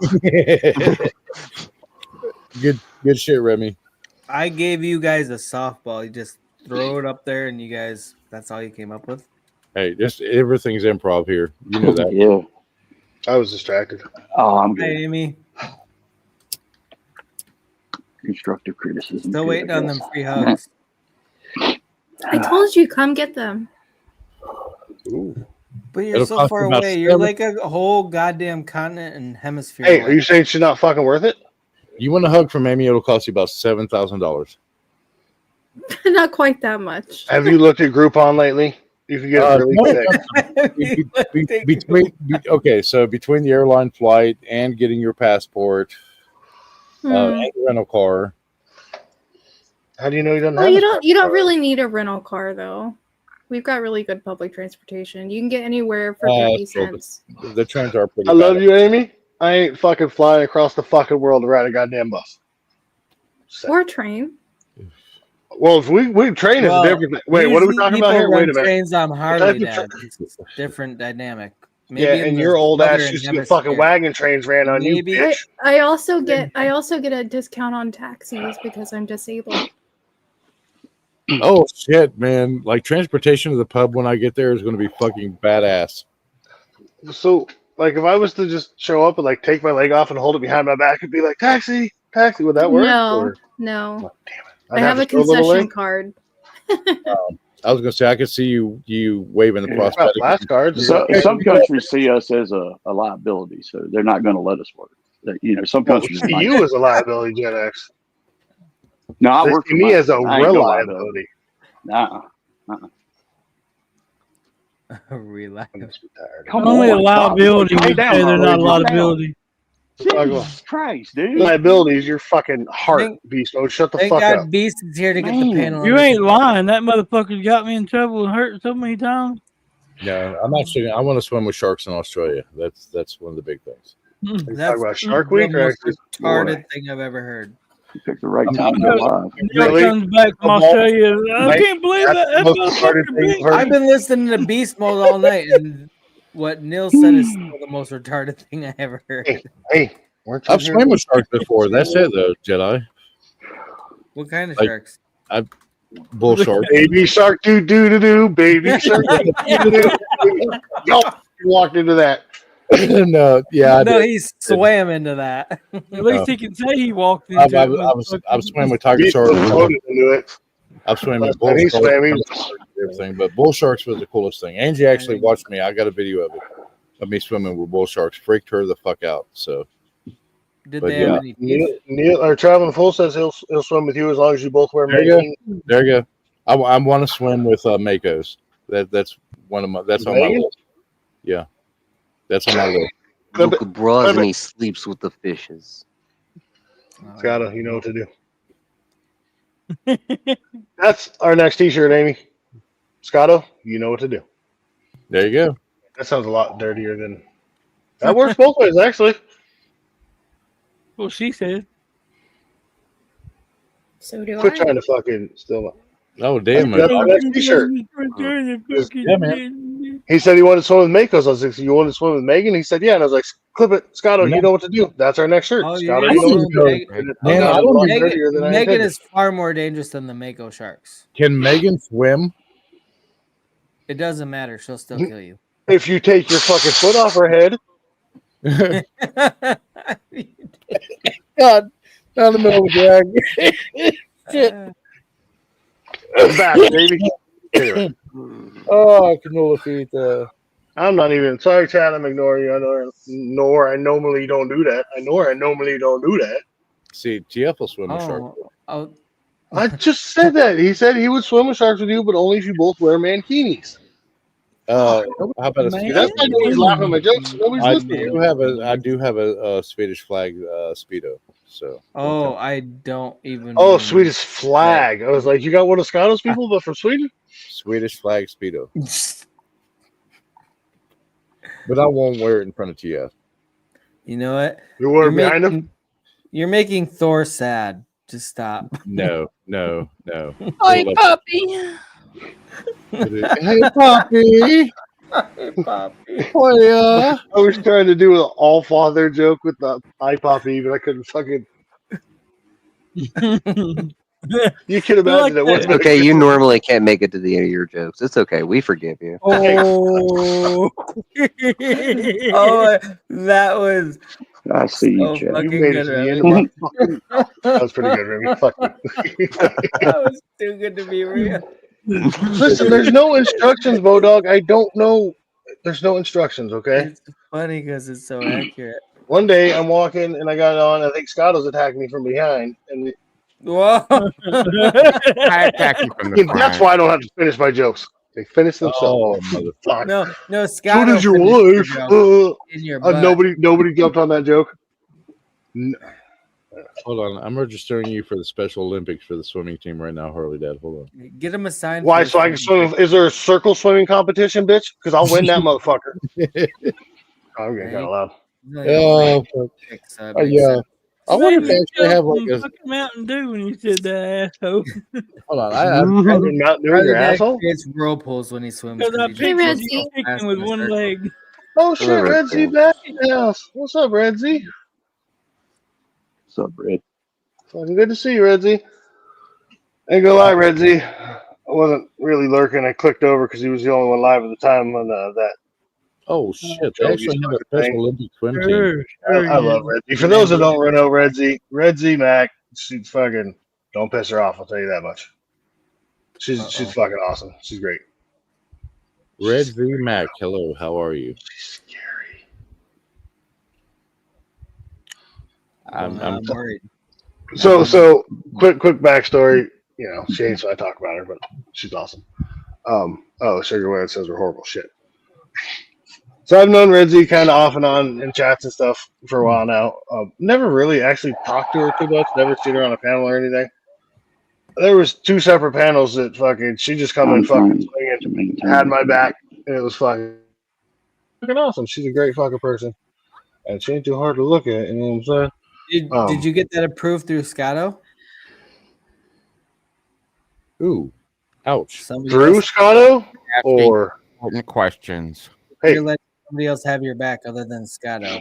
Speaker 15: Good shit, Remy.
Speaker 8: I gave you guys a softball. You just throw it up there, and you guys, that's all you came up with?
Speaker 15: Hey, just everything's improv here. You know that.
Speaker 17: Yeah.
Speaker 1: I was distracted.
Speaker 17: Oh, I'm
Speaker 8: Hey,
Speaker 17: good.
Speaker 8: Amy.
Speaker 17: Constructive criticism.
Speaker 8: Still
Speaker 17: good,
Speaker 8: waiting
Speaker 17: I
Speaker 8: on
Speaker 17: guess.
Speaker 8: them free hugs.
Speaker 11: I told you, come get them.
Speaker 1: Ooh.
Speaker 8: But you're
Speaker 15: It'll
Speaker 8: so
Speaker 15: cost
Speaker 8: far
Speaker 15: you about
Speaker 8: away. You're
Speaker 15: 7
Speaker 8: like a whole goddamn continent and hemisphere.
Speaker 1: Hey,
Speaker 8: away.
Speaker 1: are you saying she's not fucking worth it?
Speaker 15: You want a hug from Amy? It'll cost you about $7,000.
Speaker 11: Not quite that much.
Speaker 1: Have you looked at Groupon lately? You can get it really quick.
Speaker 15: Okay, so between the airline flight and getting your passport and your rental car.
Speaker 1: How do you know you don't
Speaker 11: Well,
Speaker 1: have
Speaker 11: you don't really need a rental car though. We've got really good public transportation. You can get anywhere for 30 cents.
Speaker 15: The trains are pretty
Speaker 1: I love you, Amy. I ain't fucking flying across the fucking world to ride a goddamn bus.
Speaker 11: Or train.
Speaker 1: Well, if we train is a different thing. Wait, what are we talking about here? Wait a minute.
Speaker 8: Trains on
Speaker 1: What
Speaker 8: Harley,
Speaker 1: type of
Speaker 8: Dad. It's a different dynamic.
Speaker 1: Yeah,
Speaker 8: in
Speaker 1: and
Speaker 8: the
Speaker 1: your old ass
Speaker 8: southern
Speaker 1: used to get
Speaker 8: hemisphere.
Speaker 1: fucking wagon trains ran on
Speaker 8: Maybe.
Speaker 1: you, bitch.
Speaker 11: I also get a discount on taxis because I'm disabled.
Speaker 15: Oh shit, man! Like transportation to the pub when I get there is going to be fucking badass.
Speaker 1: So, like, if I was to just show up and like take my leg off and hold it behind my back and be like, "Taxi, taxi," would that work?
Speaker 11: No,
Speaker 1: Or-
Speaker 11: no.
Speaker 1: I'd
Speaker 11: I have
Speaker 1: to
Speaker 11: a
Speaker 1: throw little
Speaker 11: concession
Speaker 1: leg?
Speaker 11: card.
Speaker 15: I was going to say I could see you waving the prosthetic.
Speaker 17: Some countries see us as a liability, so they're not going to let us work. You know, some
Speaker 1: Well,
Speaker 17: countries
Speaker 1: see
Speaker 17: might.
Speaker 1: you as a liability, Gen X.
Speaker 17: No, I
Speaker 1: They
Speaker 17: work
Speaker 1: see
Speaker 17: for
Speaker 1: me
Speaker 17: my-
Speaker 1: as a
Speaker 17: I ain't no
Speaker 1: reliability.
Speaker 17: Nah.
Speaker 8: Reliable.
Speaker 17: Come
Speaker 16: Only
Speaker 17: on,
Speaker 16: a liability
Speaker 17: Bob.
Speaker 16: would
Speaker 17: Calm
Speaker 16: say
Speaker 17: down,
Speaker 16: they're not a
Speaker 17: Harley.
Speaker 16: liability.
Speaker 17: Jesus Christ, dude.
Speaker 1: Liability is your fucking heart, beast mode. Shut the
Speaker 8: Thank
Speaker 1: fuck
Speaker 8: God
Speaker 1: up.
Speaker 8: Beast is here to get the panel.
Speaker 16: You ain't lying. That motherfucker's got me in trouble and hurt so many times.
Speaker 15: Yeah, I want to swim with sharks in Australia. That's one of the big things.
Speaker 8: That's
Speaker 1: about Shark Week
Speaker 8: the
Speaker 1: or
Speaker 8: most
Speaker 1: actually-
Speaker 8: retarded thing I've ever heard.
Speaker 17: You picked the right time to go live.
Speaker 16: Neil comes back from Australia. I can't believe that. That
Speaker 1: That's the most retarded
Speaker 16: motherfucker
Speaker 1: thing
Speaker 16: big.
Speaker 1: I've heard.
Speaker 8: I've been listening to Beast Mode all night, and what Neil said is still the most retarded thing I ever heard.
Speaker 1: Hey,
Speaker 15: I've swam with sharks before. That's it though, Jedi.
Speaker 8: What kind of
Speaker 15: Like,
Speaker 8: sharks?
Speaker 15: Bull shark.
Speaker 1: Baby shark, do do do do. Baby shark, do do do. Yup, you walked into that.
Speaker 15: No, yeah, I
Speaker 8: No,
Speaker 15: did.
Speaker 8: he swam into that.
Speaker 16: At least he can say he walked into
Speaker 15: I've swam with tiger
Speaker 1: Beast
Speaker 15: sharks.
Speaker 1: was floated into it.
Speaker 15: I've swam with
Speaker 1: Last
Speaker 15: bull
Speaker 1: time he
Speaker 15: sharks
Speaker 1: swam, he
Speaker 15: and everything, but bull sharks was the coolest thing. Angie actually watched me. I got a video of it. of me swimming with bull sharks. Freaked her the fuck out. So,
Speaker 8: Did
Speaker 15: but
Speaker 8: they
Speaker 15: yeah.
Speaker 8: have any teeth?
Speaker 1: Neil or Traveling Full says he'll swim with you as long as you both wear
Speaker 15: There you
Speaker 1: mankini.
Speaker 15: go. There you go. I want to swim with Makos. That's one of my. That's on my
Speaker 1: Megan?
Speaker 15: list. Yeah, that's on my list.
Speaker 18: Luca bras and he sleeps with the fishes.
Speaker 1: Scotto, you know what to do. That's our next T-shirt, Amy. Scotto, you know what to do.
Speaker 15: There you go.
Speaker 1: That sounds a lot dirtier than. That works both ways, actually.
Speaker 16: Well, she said.
Speaker 9: So do
Speaker 1: Quit
Speaker 9: I.
Speaker 1: trying to fucking steal.
Speaker 15: Oh damn!
Speaker 1: That's our next T-shirt.
Speaker 15: Yeah, man.
Speaker 1: He said he wanted to swim with Makos. I was like, "You want to swim with Megan?" He said, "Yeah." And I was like, "Clip it, Scotto. You know what to do. That's our next shirt."
Speaker 8: Oh,
Speaker 1: Scotto,
Speaker 8: yeah.
Speaker 1: you know what to do.
Speaker 8: Megan,
Speaker 1: And it
Speaker 15: Man,
Speaker 1: sounds
Speaker 15: I
Speaker 1: a
Speaker 15: don't
Speaker 1: lot
Speaker 15: think-
Speaker 1: dirtier than I
Speaker 8: Megan
Speaker 1: intended.
Speaker 8: is far more dangerous than the Mako sharks.
Speaker 15: Can Megan swim?
Speaker 8: It doesn't matter. She'll still kill you.
Speaker 1: If you take your fucking foot off her head.
Speaker 15: God, down the middle of the drag. Shit.
Speaker 1: I'm back, baby. Anyway.
Speaker 15: Oh, canola feet.
Speaker 1: I'm not even sorry, Chad. I'm ignoring you. I normally don't do that. I normally don't do that.
Speaker 15: See, TF will swim with sharks.
Speaker 8: Oh.
Speaker 1: I just said that. He said he would swim with sharks with you, but only if you both wear mankinis.
Speaker 15: How about a
Speaker 1: Man.
Speaker 15: Swedish?
Speaker 1: That's why nobody's laughing at my jokes. Nobody's listening.
Speaker 15: I do have a Swedish flag speedo. So.
Speaker 8: Oh, I don't even.
Speaker 1: Oh, Swedish flag. I was like, you got one of Scotto's people, but from Sweden?
Speaker 15: Swedish flag speedo. But I won't wear it in front of TF.
Speaker 8: You know what?
Speaker 1: You wear it behind him?
Speaker 8: You're making Thor sad. Just stop.
Speaker 15: No.
Speaker 11: Hi, puppy.
Speaker 15: Hey, puppy.
Speaker 8: Hey, puppy.
Speaker 15: Oh, yeah.
Speaker 1: I was trying to do an all father joke with the hi poppy, but I couldn't fucking. You can imagine it. What's
Speaker 18: Okay, you normally can't make it to the end of your jokes. It's okay. We forgive you.
Speaker 8: Oh, that was.
Speaker 17: I see you,
Speaker 8: so
Speaker 17: Chad.
Speaker 8: fucking
Speaker 1: You made
Speaker 8: good,
Speaker 1: it to the end
Speaker 8: Remy.
Speaker 1: of my. That was pretty good, Remy. Fuck you.
Speaker 8: That was too good to be real.
Speaker 1: Listen, there's no instructions, Bodog. I don't know. There's no instructions, okay?
Speaker 8: It's funny because it's so accurate.
Speaker 1: One day I'm walking and I got on. I think Scotto's attacked me from behind, and
Speaker 8: Whoa!
Speaker 21: I attack you from the front.
Speaker 1: that's why I don't have to finish my jokes. They finish themselves.
Speaker 15: Oh,
Speaker 1: Fuck.
Speaker 8: No,
Speaker 1: So
Speaker 8: Scott.
Speaker 1: did your wife?
Speaker 8: In your butt.
Speaker 1: Nobody jumped on that joke.
Speaker 15: Hold on. I'm registering you for the Special Olympics for the swimming team right now, Harley Dad. Hold on.
Speaker 8: Get him a sign.
Speaker 1: Why? So I can swim? Is there a circle swimming competition, bitch? Because I'll win that motherfucker. I'm getting kind of loud.
Speaker 15: Yeah. I wonder if they actually have like a.
Speaker 16: fucking Mountain Dew when you said that, asshole.
Speaker 15: Hold on.
Speaker 1: Mountain Dew in your asshole?
Speaker 8: It's whirlpools when he swims.
Speaker 16: Because I
Speaker 8: he
Speaker 16: pictured
Speaker 8: jumps
Speaker 16: you
Speaker 8: so
Speaker 16: kicking
Speaker 8: fast
Speaker 16: with
Speaker 8: in a
Speaker 16: one
Speaker 8: circle.
Speaker 16: leg.
Speaker 1: Oh shit, Red Z back in the house. What's up, Red Z?
Speaker 17: What's up, Red?
Speaker 1: Fucking good to see you, Red Z. Ain't gonna lie, Red Z. I wasn't really lurking. I clicked over because he was the only one live at the time on that.
Speaker 15: Oh shit! They actually have a Special Olympic swim team.
Speaker 1: I love Red Z. For those that don't know Red Z Mac, she's fucking. Don't piss her off. I'll tell you that much. She's fucking awesome. She's great.
Speaker 15: Red Z Mac, hello. How are you?
Speaker 1: She's scary.
Speaker 15: I'm
Speaker 8: worried.
Speaker 1: So quick backstory. You know, she hates when I talk about her, but she's awesome. Sugar Whale says we're horrible. Shit. So I've known Red Z kind of off and on in chats and stuff for a while now. Never really actually talked to her too much. Never seen her on a panel or anything. There was 2 separate panels that fucking she just come in fucking swinging, had my back, and it was fucking awesome. She's a great fucking person, and she ain't too hard to look at. You know what I'm saying?
Speaker 8: Did you get that approved through Scotto?
Speaker 15: Ooh, ouch.
Speaker 1: Through Scotto or
Speaker 21: important questions?
Speaker 1: Hey,
Speaker 8: you're letting somebody else have your back other than Scotto.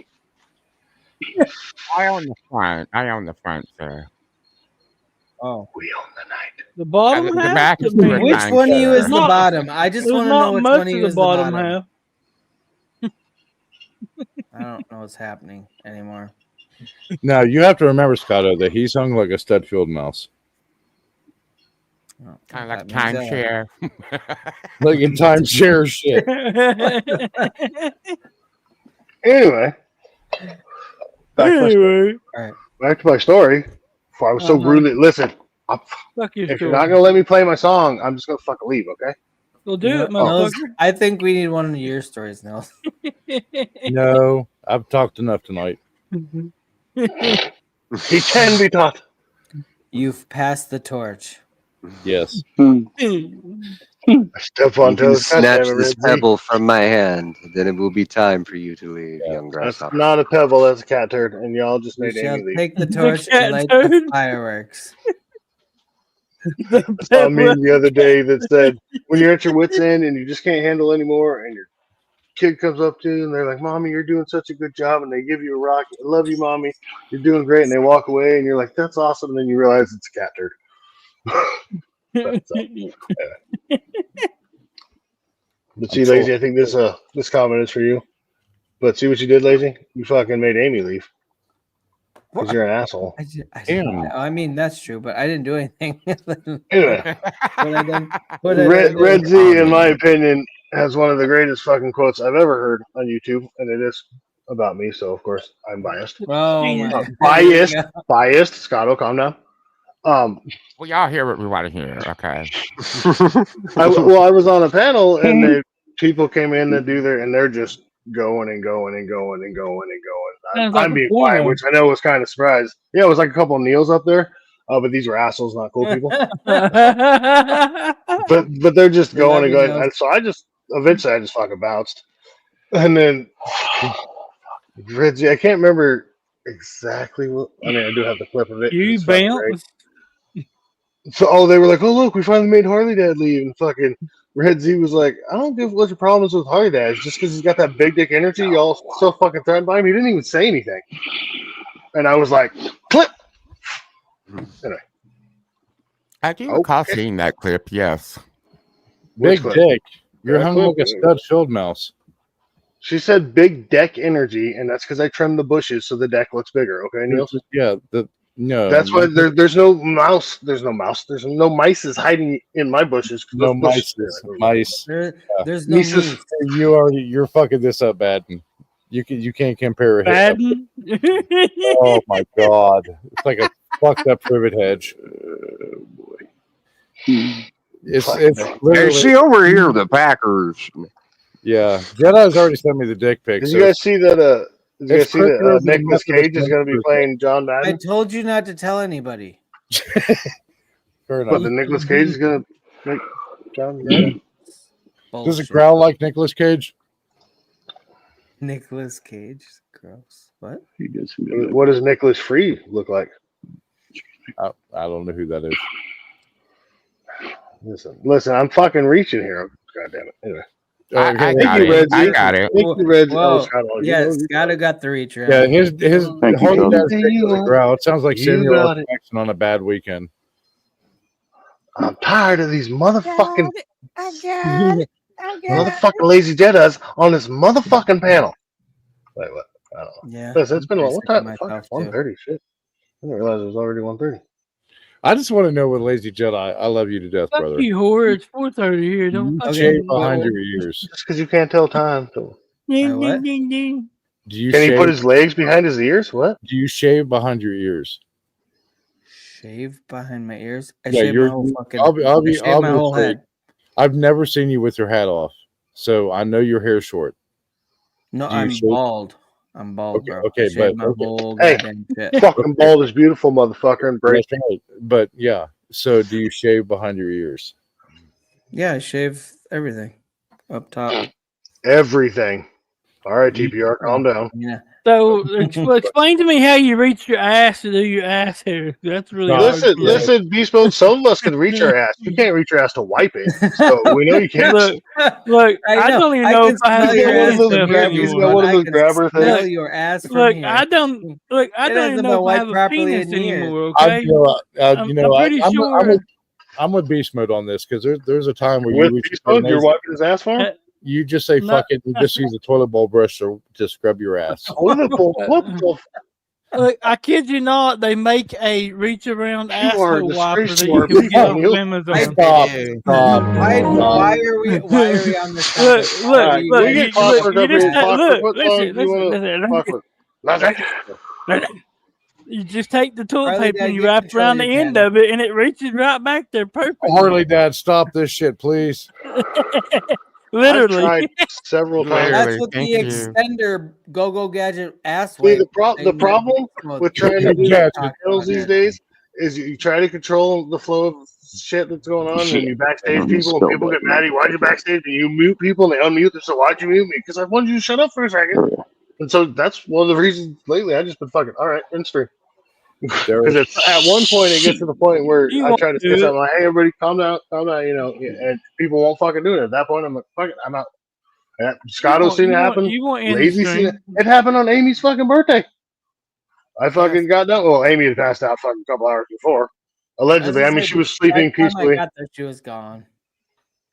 Speaker 21: I own the front, sir.
Speaker 8: Oh,
Speaker 1: we own the night.
Speaker 16: The bottom
Speaker 21: The
Speaker 16: half?
Speaker 21: back is
Speaker 16: The-
Speaker 8: which one of you is the
Speaker 16: Not-
Speaker 8: bottom? I just
Speaker 16: It was
Speaker 8: want to know
Speaker 16: not
Speaker 8: which
Speaker 16: most
Speaker 8: one of
Speaker 16: of
Speaker 8: you
Speaker 16: the
Speaker 8: is the
Speaker 16: bottom
Speaker 8: bottom.
Speaker 16: half.
Speaker 8: I don't know what's happening anymore.
Speaker 15: Now you have to remember, Scotto, that he's hung like a stud field mouse.
Speaker 21: Kind of like
Speaker 8: That means,
Speaker 21: timeshare.
Speaker 15: Like in timeshare shit.
Speaker 1: Anyway, back to my story. Before I was so rudely listen. If you're not gonna let me play my song, I'm just gonna fucking leave. Okay?
Speaker 16: Well, do it, motherfucker.
Speaker 8: I think we need one of your stories now.
Speaker 15: No, I've talked enough tonight.
Speaker 1: He can be taught.
Speaker 8: You've passed the torch.
Speaker 15: Yes.
Speaker 1: Step
Speaker 18: You
Speaker 1: on
Speaker 18: can
Speaker 1: toes.
Speaker 18: snatch this pebble from my hand, then it will be time for you to leave, young
Speaker 1: That's
Speaker 18: grasshopper.
Speaker 1: not a pebble. That's a cat turd, and y'all just
Speaker 8: You
Speaker 1: made
Speaker 8: shall
Speaker 1: Amy leave.
Speaker 8: take the torch and light the fireworks.
Speaker 1: I saw a meme the other day that said, when you're at your wit's end and you just can't handle anymore, and your kid comes up to you and they're like, "Mommy, you're doing such a good job," and they give you a rock. "I love you, Mommy. You're doing great," and they walk away, and you're like, "That's awesome." And then you realize it's a cat turd. But see, Lazy, I think this comment is for you. But see what you did, Lazy? You fucking made Amy leave. Because you're an asshole.
Speaker 8: I mean, that's true, but I didn't do anything.
Speaker 1: Anyway.
Speaker 8: What I done do?
Speaker 1: Red Z, in my opinion, has one of the greatest fucking quotes I've ever heard on YouTube, and it is about me, so of course I'm biased.
Speaker 8: Oh my
Speaker 1: biased. Scotto, calm down.
Speaker 21: Well, y'all hear what we want to hear, okay?
Speaker 1: I was on a panel, and people came in to do and they're just going and going and going and going and going. I'm being quiet, which I know was kind of surprised. Yeah, it was like a couple of Neils up there, but these were assholes, not cool people. but they're just going and going. And so I just eventually fucking bounced, and then Reggie, I can't remember exactly what. I mean, I do have the clip of it.
Speaker 16: You bounced.
Speaker 1: So they were like, "Oh look, we finally made Harley Dad leave," and fucking Red Z was like, "I don't give what your problems with Harley Dad is. Just because he's got that big dick energy, y'all so fucking threatened by him. He didn't even say anything." And I was like, "Clip." Anyway,
Speaker 21: I do recall seeing that clip. Yes.
Speaker 15: Big dick. You're hung like a stud field mouse.
Speaker 1: She said big deck energy, and that's because I trimmed the bushes so the deck looks bigger. Okay, Niels?
Speaker 15: Yeah. No.
Speaker 1: That's why there's no mouse. There's no mouse. There's no mice hiding in my bushes.
Speaker 15: No mice. Mice.
Speaker 8: There's no mice.
Speaker 15: You're fucking this up, Baden. You can't compare a hit. Oh my god, it's like a fucked up privet hedge. It's literally.
Speaker 18: Hey, see over here, the Packers.
Speaker 15: Yeah, Jedi's already sent me the dick pic.
Speaker 1: Did you guys see that? Did you guys see that Nicolas Cage is going to be playing John Madden?
Speaker 8: I told you not to tell anybody.
Speaker 15: Fair enough.
Speaker 1: But the Nicolas Cage is going to make John Madden.
Speaker 15: Does it growl like Nicolas Cage?
Speaker 8: Nicolas Cage, gross. What?
Speaker 1: What does Nicholas Free look like?
Speaker 15: I don't know who that is.
Speaker 1: Listen, I'm fucking reaching here. God damn it. Anyway.
Speaker 21: I got it. I got it.
Speaker 1: Thank you, Red.
Speaker 8: Yes, Scott got the reach. Right?
Speaker 15: Yeah, his Harley Dad's a growl. It sounds like Samuel L. Jackson on a bad weekend.
Speaker 1: I'm tired of these motherfucking lazy Jedis on this motherfucking panel. Wait, what? I don't know.
Speaker 8: Yeah.
Speaker 1: Listen, it's been a long time. 1:30. Shit. I didn't realize it was already 1:30.
Speaker 15: I just want to know what Lazy Jedi. I love you to death,
Speaker 16: Fuck
Speaker 15: brother.
Speaker 16: you, whore. It's 4:30 here. Don't
Speaker 15: shave behind your ears.
Speaker 1: Just because you can't tell time.
Speaker 16: Ding, ding, ding, ding.
Speaker 1: Can he put his legs behind his ears? What?
Speaker 15: Do you shave behind your ears?
Speaker 8: Shave behind my ears? I
Speaker 15: Yeah,
Speaker 8: shave my whole fucking my whole head.
Speaker 15: I've never seen you with your hat off, so I know your hair's short.
Speaker 8: No, I'm bald. I'm bald, bro.
Speaker 15: Okay, but
Speaker 1: hey, fucking bald is beautiful, motherfucker, and great.
Speaker 15: That's right. But yeah, so do you shave behind your ears?
Speaker 8: Yeah, I shave everything up top.
Speaker 1: Everything. All right, TPR, calm down.
Speaker 8: Yeah.
Speaker 16: So explain to me how you reach your ass to do your ass hair. That's really
Speaker 1: listen, Beast Mode. Some of us can reach our ass. You can't reach your ass to wipe it. So we know you can't.
Speaker 16: Look, I don't even know if I have
Speaker 1: one of those grabber things.
Speaker 8: Your ass from
Speaker 16: look,
Speaker 8: here.
Speaker 16: I don't even know if I have a penis anymore. Okay,
Speaker 15: I'm with Beast Mode on this because there's a time where
Speaker 1: with Beast Mode, you're wiping his ass for him.
Speaker 15: You just say fuck it. You just use a toilet bowl brush to scrub your ass.
Speaker 1: Toilet bowl? What the?
Speaker 16: Look, I kid you not, they make a reach around
Speaker 1: You are a
Speaker 16: asshole wiper
Speaker 1: disgrace
Speaker 16: that
Speaker 1: to
Speaker 16: you
Speaker 1: our
Speaker 16: can get
Speaker 1: people,
Speaker 16: off of
Speaker 1: Neil.
Speaker 16: Amazon.
Speaker 8: Why are we on this
Speaker 16: Look,
Speaker 8: topic?
Speaker 16: look,
Speaker 1: Can
Speaker 16: look.
Speaker 1: we get
Speaker 16: You, look,
Speaker 1: Clockwork
Speaker 16: you
Speaker 1: up here?
Speaker 16: just
Speaker 1: Clockwork,
Speaker 16: look.
Speaker 1: what song
Speaker 16: Listen,
Speaker 1: do you want to
Speaker 16: listen.
Speaker 1: Clockwork?
Speaker 16: You just take the toilet
Speaker 8: Harley,
Speaker 16: paper
Speaker 8: Dad,
Speaker 16: and you
Speaker 8: get
Speaker 16: wrap
Speaker 8: control
Speaker 16: around
Speaker 8: of
Speaker 16: the
Speaker 8: your
Speaker 16: end
Speaker 8: channel.
Speaker 16: of it, and it reaches right back there perfectly.
Speaker 15: Harley, Dad, stop this shit, please.
Speaker 16: Literally.
Speaker 1: I've tried several times.
Speaker 8: That's what the extender go gadget ass
Speaker 1: See,
Speaker 8: way.
Speaker 1: the problem with trying to do channels these days is you try to control the flow of shit that's going on, and you backstage people, and people get mad at you. Why'd you backstage? And you mute people, and they unmute them. So why'd you mute me? Because I wanted you to shut up for a second. And so that's one of the reasons lately I just been fucking all right in stream. Because it's at one point it gets to the point where I try to say something like, "Hey, everybody, calm down," you know, and people won't fucking do it. At that point, I'm like, "Fuck it, I'm out." Scotto's seen it happen.
Speaker 16: You want in the
Speaker 1: Lazy seen it.
Speaker 16: stream.
Speaker 1: It happened on Amy's fucking birthday. I fucking got done. Well, Amy had passed out fucking a couple hours before. Allegedly, I mean, she was sleeping
Speaker 8: By the time I
Speaker 1: peacefully.
Speaker 8: got there, she was gone.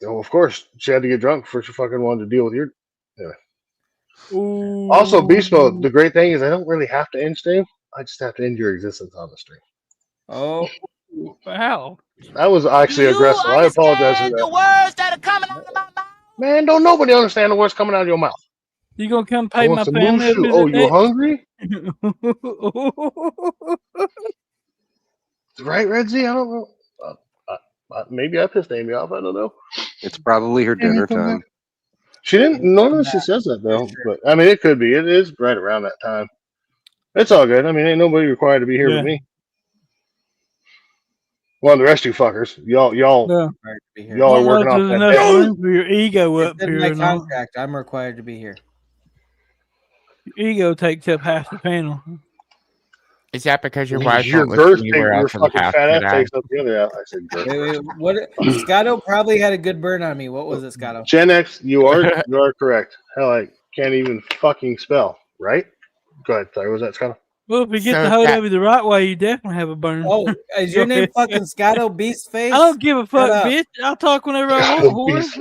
Speaker 1: Oh, of course, she had to get drunk before she fucking wanted to deal with your. Yeah. Also, beast mode. The great thing is I don't really have to end stream. I just have to end your existence on the stream.
Speaker 8: Oh,
Speaker 16: wow.
Speaker 1: That was actually aggressive. I apologize for that.
Speaker 20: The words that are coming out of my mouth.
Speaker 1: Man, don't nobody understand the words coming out of your mouth.
Speaker 16: You gonna come
Speaker 1: I
Speaker 16: pay
Speaker 1: want
Speaker 16: my
Speaker 1: some
Speaker 16: family a
Speaker 1: mooshu.
Speaker 16: visit
Speaker 1: Oh, you
Speaker 16: next?
Speaker 1: hungry? Right, Red Z? I don't know. Maybe I pissed Amy off. I don't know.
Speaker 18: It's probably her dinner time.
Speaker 1: She didn't. Normally she says that though, but I mean it could be. It is right around that time. It's all good. I mean, ain't nobody required to be here
Speaker 16: Yeah.
Speaker 1: but me. Well, the rest of you fuckers, y'all
Speaker 16: Yeah.
Speaker 1: are
Speaker 16: I don't know
Speaker 1: working
Speaker 16: if
Speaker 1: off
Speaker 16: there's
Speaker 1: that.
Speaker 16: enough room for your ego up
Speaker 8: it's in
Speaker 16: here
Speaker 8: my
Speaker 16: or not.
Speaker 8: contract. I'm required to be here.
Speaker 16: Your ego takes up half the panel.
Speaker 21: Is that because your wife
Speaker 1: Your
Speaker 21: won't let you
Speaker 1: girth
Speaker 21: anywhere
Speaker 1: your
Speaker 21: else in the
Speaker 1: fucking
Speaker 21: house
Speaker 1: fat ass
Speaker 21: today?
Speaker 1: takes up the other half. I said girth.
Speaker 8: Wait, what? Scotto probably had a good burn on me. What was it, Scotto?
Speaker 1: Gen X, you are correct. Hell, I can't even fucking spell. Right? Go ahead. Sorry, was that Scott?
Speaker 16: Well, if you get
Speaker 21: So
Speaker 16: the hold
Speaker 21: that-
Speaker 16: of it the right way, you definitely have a burn.
Speaker 8: Oh, is your name fucking Scotto Beast Face?
Speaker 16: I don't give a fuck,
Speaker 8: Shut up.
Speaker 16: bitch. I'll talk whenever I want,
Speaker 1: Scotto
Speaker 16: whore.
Speaker 1: Beast.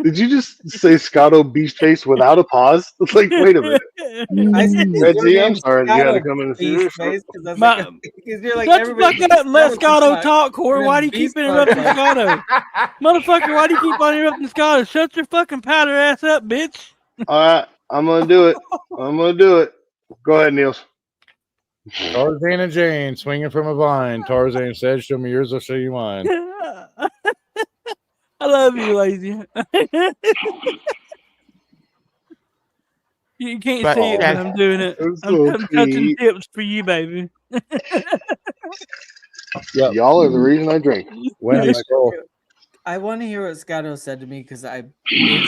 Speaker 1: Did you just say Scotto Beast Face without a pause? It's like, wait a minute.
Speaker 8: I said, is
Speaker 1: Red
Speaker 8: your
Speaker 1: Z, I'm
Speaker 8: name
Speaker 1: sorry that you had to
Speaker 8: Scotto
Speaker 1: come in and see
Speaker 8: Beast
Speaker 1: this.
Speaker 8: Face? Because
Speaker 16: My-
Speaker 8: you're like
Speaker 16: Shut the
Speaker 8: everybody.
Speaker 16: fuck up and let Scotto
Speaker 8: Scotto
Speaker 16: talk, whore.
Speaker 8: and
Speaker 16: Why
Speaker 8: then
Speaker 16: do you keep
Speaker 8: Beast
Speaker 16: interrupting
Speaker 8: Mode talk.
Speaker 16: Scotto? Motherfucker, why do you keep on interrupting Scotto? Shut your fucking powder ass up, bitch.
Speaker 1: All right, I'm gonna do it. I'm gonna do it. Go ahead, Niels.
Speaker 15: Tarzan and Jane swinging from a vine. Tarzan said, "Show me yours, I'll show you mine."
Speaker 16: I love you, lazy. You can't
Speaker 21: But
Speaker 16: see it, but
Speaker 21: that-
Speaker 16: I'm doing it.
Speaker 1: That's
Speaker 16: I'm
Speaker 1: so
Speaker 16: touching
Speaker 1: sweet.
Speaker 16: tips for you, baby.
Speaker 15: Yep.
Speaker 1: Y'all are the reason I drink.
Speaker 15: Wendy Skull.
Speaker 8: I want to hear what Scotto said to me because it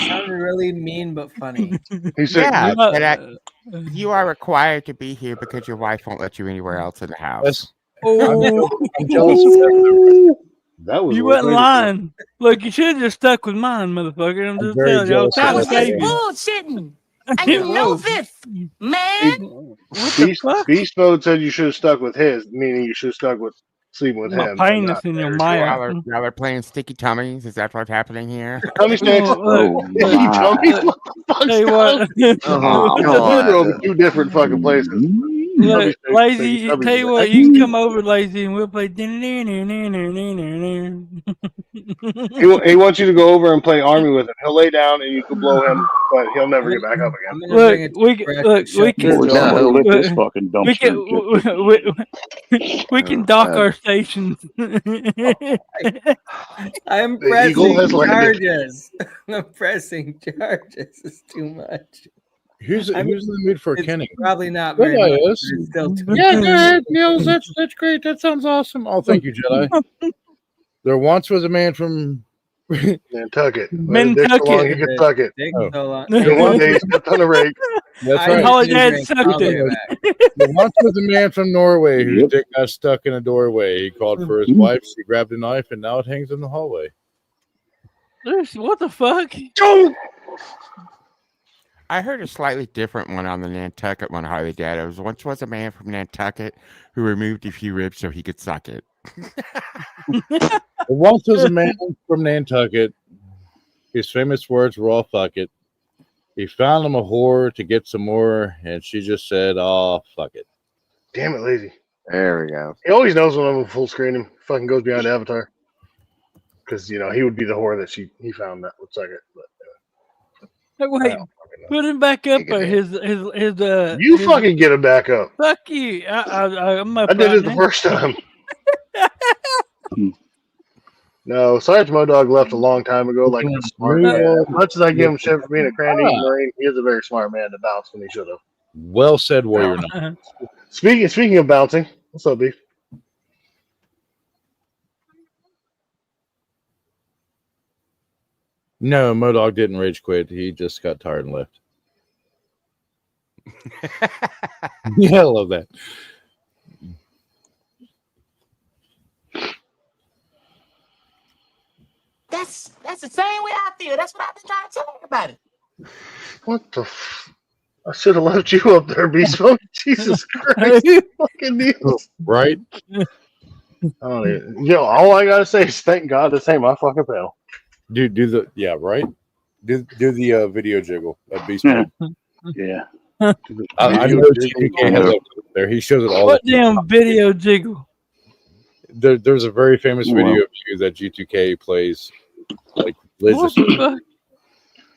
Speaker 8: sounded really mean but funny.
Speaker 1: He said,
Speaker 21: yeah,
Speaker 16: not-
Speaker 21: but you are required to be here because your wife won't let you anywhere else in the house.
Speaker 15: That's,
Speaker 16: Oh,
Speaker 15: I'm jealous of that.
Speaker 1: "That was
Speaker 16: you
Speaker 1: worth
Speaker 16: wasn't
Speaker 1: waiting for."
Speaker 16: lying. Look, you should have just stuck with mine, motherfucker. I'm just
Speaker 15: very
Speaker 16: telling you. I was
Speaker 15: jealous of
Speaker 16: trying to
Speaker 15: that.
Speaker 16: save you.
Speaker 20: bullshitting. And you know this, man.
Speaker 16: What the fuck?
Speaker 1: Beast Mode said you should have stuck with his, meaning you should have stuck with sleeping with
Speaker 16: My
Speaker 1: him.
Speaker 16: penis in your mouth.
Speaker 21: Y'all are playing sticky tummies. Is that what's happening here?
Speaker 1: Tummy snacks. Sticky tummies. What the fuck's
Speaker 16: Tell you what.
Speaker 1: We're over two different fucking places.
Speaker 16: Look, lazy.
Speaker 1: Sticky
Speaker 16: Tell you
Speaker 1: tummies.
Speaker 16: what, you can come over, lazy, and we'll play.
Speaker 1: He wants you to go over and play army with him. He'll lay down and you can blow him, but he'll never get back up again.
Speaker 16: Look, we can
Speaker 17: this fucking dumpster.
Speaker 16: We can dock our stations.
Speaker 8: I'm
Speaker 1: The eagle has
Speaker 8: pressing
Speaker 1: landed.
Speaker 8: charges. I'm pressing charges. It's too much.
Speaker 15: Who's in the mood for a
Speaker 8: It's
Speaker 15: Kenny?
Speaker 8: probably not
Speaker 15: Good
Speaker 8: very
Speaker 15: guy
Speaker 8: much.
Speaker 15: is.
Speaker 8: But it's still too
Speaker 15: Yeah,
Speaker 8: much.
Speaker 15: go ahead, Niels. That's great. That sounds awesome. Oh, thank you, Jedi. There once was a man from
Speaker 1: Nantucket. Let his dick so long he could suck it.
Speaker 15: Oh.
Speaker 8: So long.
Speaker 1: And one day he stepped on a rake.
Speaker 15: That's
Speaker 8: I
Speaker 15: right.
Speaker 8: need
Speaker 16: Holly
Speaker 8: to
Speaker 16: Dad
Speaker 8: drink.
Speaker 16: sucked
Speaker 8: I'll be
Speaker 16: it.
Speaker 8: back.
Speaker 15: There once was a man from Norway whose dick got stuck in a doorway. He called for his wife. She grabbed a knife, and now it hangs in the hallway.
Speaker 16: What the fuck?
Speaker 21: I heard a slightly different one on the Nantucket one, Harley Dad. It was once was a man from Nantucket who removed a few ribs so he could suck it.
Speaker 15: There once was a man from Nantucket. His famous words were all "fuck it." He found him a whore to get some more, and she just said, "Oh, fuck it."
Speaker 1: Damn it, lazy.
Speaker 18: There we go.
Speaker 1: He always knows when I'm full screen him. Fucking goes beyond Avatar. Because, you know, he would be the whore that he found that would suck it. But
Speaker 16: Hey, wait, put him back up. His
Speaker 1: you fucking get him back up.
Speaker 16: Fuck you. I'm up
Speaker 1: I did
Speaker 16: right
Speaker 1: it the
Speaker 16: now.
Speaker 1: first time. No, Sarge Modog left a long time ago, like a smart man. As much as I give him shit for being a cranny Marine, he is a very smart man to bounce when he should have.
Speaker 15: Well said, Warrior.
Speaker 1: Speaking of bouncing, what's up, Beef?
Speaker 15: No, Modog didn't rage quit. He just got tired and left. Yeah, I love that.
Speaker 12: That's the same way I feel. That's what I've been trying to tell everybody.
Speaker 1: What the I should have left you up there, Beast Mode. Jesus Christ. Fucking deals.
Speaker 15: Right?
Speaker 1: All I gotta say is thank God this ain't my fucking panel.
Speaker 15: Do the right? Do the video jiggle at Beast Mode.
Speaker 17: Yeah.
Speaker 15: I know GTK has it there. He shows it all.
Speaker 16: What damn video jiggle?
Speaker 15: There's a very famous video of you that G2K plays like religiously.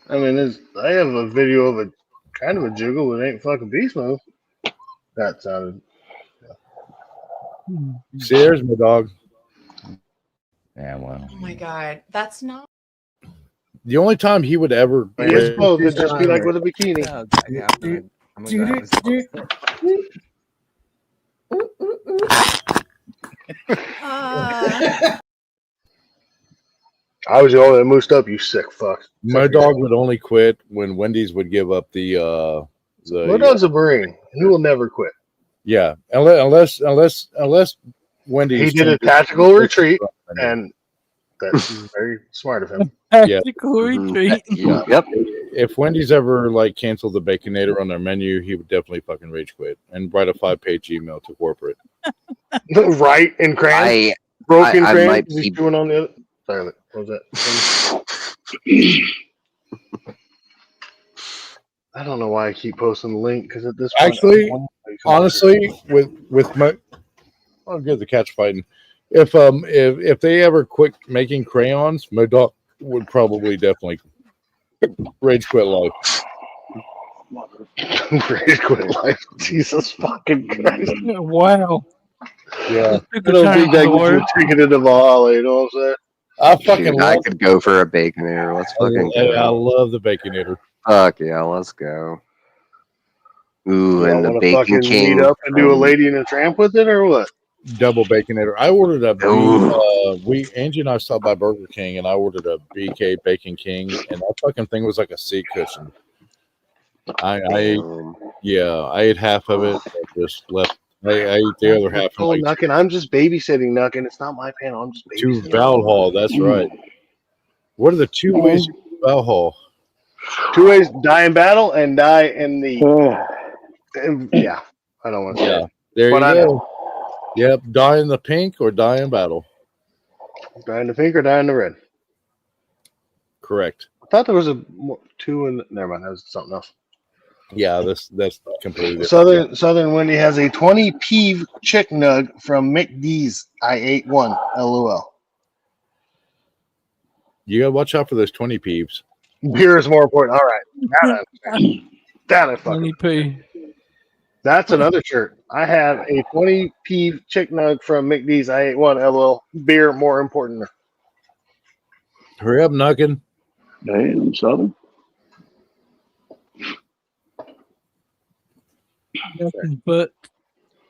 Speaker 1: I mean, I have a video of a kind of a jiggle, but it ain't fucking Beast Mode. That sounded.
Speaker 15: See, there's my dog.
Speaker 10: Yeah, well.
Speaker 6: Oh my god, that's not.
Speaker 15: The only time he would ever.
Speaker 1: Beast Mode would just be like with a bikini. I was the only one that moosed up, you sick fuck.
Speaker 15: My dog would only quit when Wendy's would give up the.
Speaker 1: My dog's a Marine. He will never quit.
Speaker 15: Yeah, unless Wendy's.
Speaker 1: He did a tactical retreat, and that's very smart of him.
Speaker 16: Tactical retreat.
Speaker 15: Yeah. Yep. If Wendy's ever like canceled the Baconator on their menu, he would definitely fucking rage quit and write a 5-page email to corporate.
Speaker 1: Right in crayons, broken
Speaker 18: I
Speaker 1: crayons.
Speaker 18: might
Speaker 1: He's
Speaker 18: be-
Speaker 1: doing on the other. Sorry, what was that? I don't know why I keep posting the link because at this point,
Speaker 15: Actually, honestly, with my, I'll give the catch fighting. If they ever quit making crayons, my dog would probably definitely rage quit life.
Speaker 1: Rage quit life. Jesus fucking Christ!
Speaker 16: Wow.
Speaker 15: Yeah,
Speaker 1: I don't think that gets you taken into Valhalla. You know what I'm saying?
Speaker 15: I fucking
Speaker 18: I could go for a Baconator. Let's fucking go.
Speaker 15: I love the Baconator.
Speaker 18: Fuck yeah, let's go. Ooh,
Speaker 1: I
Speaker 18: and the
Speaker 1: want to
Speaker 18: Bacon
Speaker 1: fucking
Speaker 18: King.
Speaker 1: meet up and do a Lady in a Tramp with it, or what?
Speaker 15: Double Baconator. I ordered a Angie and I stopped by Burger King and I ordered a BK Bacon King, and that fucking thing was like a seat cushion. I ate half of it. I just left. I ate the other half.
Speaker 1: Oh, Nuckin, I'm just babysitting, Nuckin. It's not my panel. I'm just
Speaker 15: To
Speaker 1: babysitting.
Speaker 15: Valhall, that's right. What are the two ways you do Valhall?
Speaker 1: 2 ways: die in battle and die in the. Yeah, I don't want to say.
Speaker 15: Yeah,
Speaker 1: it.
Speaker 15: there
Speaker 1: But
Speaker 15: you
Speaker 1: I
Speaker 15: go.
Speaker 1: know.
Speaker 15: Yep, die in the pink or die in battle.
Speaker 1: Die in the pink or die in the red.
Speaker 15: Correct.
Speaker 1: I thought there was a 2 in. Never mind, that was something else.
Speaker 15: Yeah, that's completely different.
Speaker 1: Southern Wendy has a 20 peeve chick nug from McD's. I ate one. LOL.
Speaker 15: You gotta watch out for those 20 peeps.
Speaker 1: Beer is more important. All right. That I fucking.
Speaker 16: 20 p.
Speaker 1: That's another shirt. I have a 20 peeve chick nug from McD's. I ate one. LOL. Beer more important.
Speaker 15: Hurry up, Nuckin.
Speaker 17: Damn, Southern.
Speaker 16: But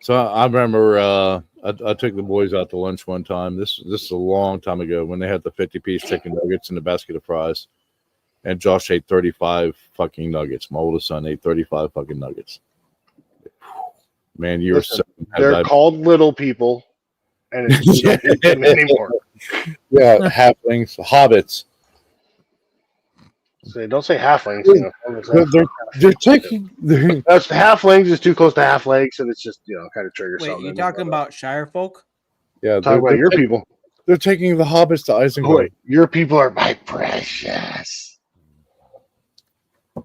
Speaker 15: So I remember I took the boys out to lunch one time. This is a long time ago when they had the 50-piece chicken nuggets and the basket of fries. And Josh ate 35 fucking nuggets. My oldest son ate 35 fucking nuggets. Man, you're
Speaker 1: Listen,
Speaker 15: so
Speaker 1: they're called little people, and it's just not them anymore.
Speaker 15: Yeah, halflings, hobbits.
Speaker 1: So don't say halflings. You know,
Speaker 15: They're taking.
Speaker 1: That's halflings is too close to half legs, and it's just kind of triggers
Speaker 8: Wait,
Speaker 1: something.
Speaker 8: you talking about Shire folk?
Speaker 15: Yeah,
Speaker 1: Talk about your people.
Speaker 15: They're taking the hobbits to Isengard.
Speaker 1: Your people are my precious.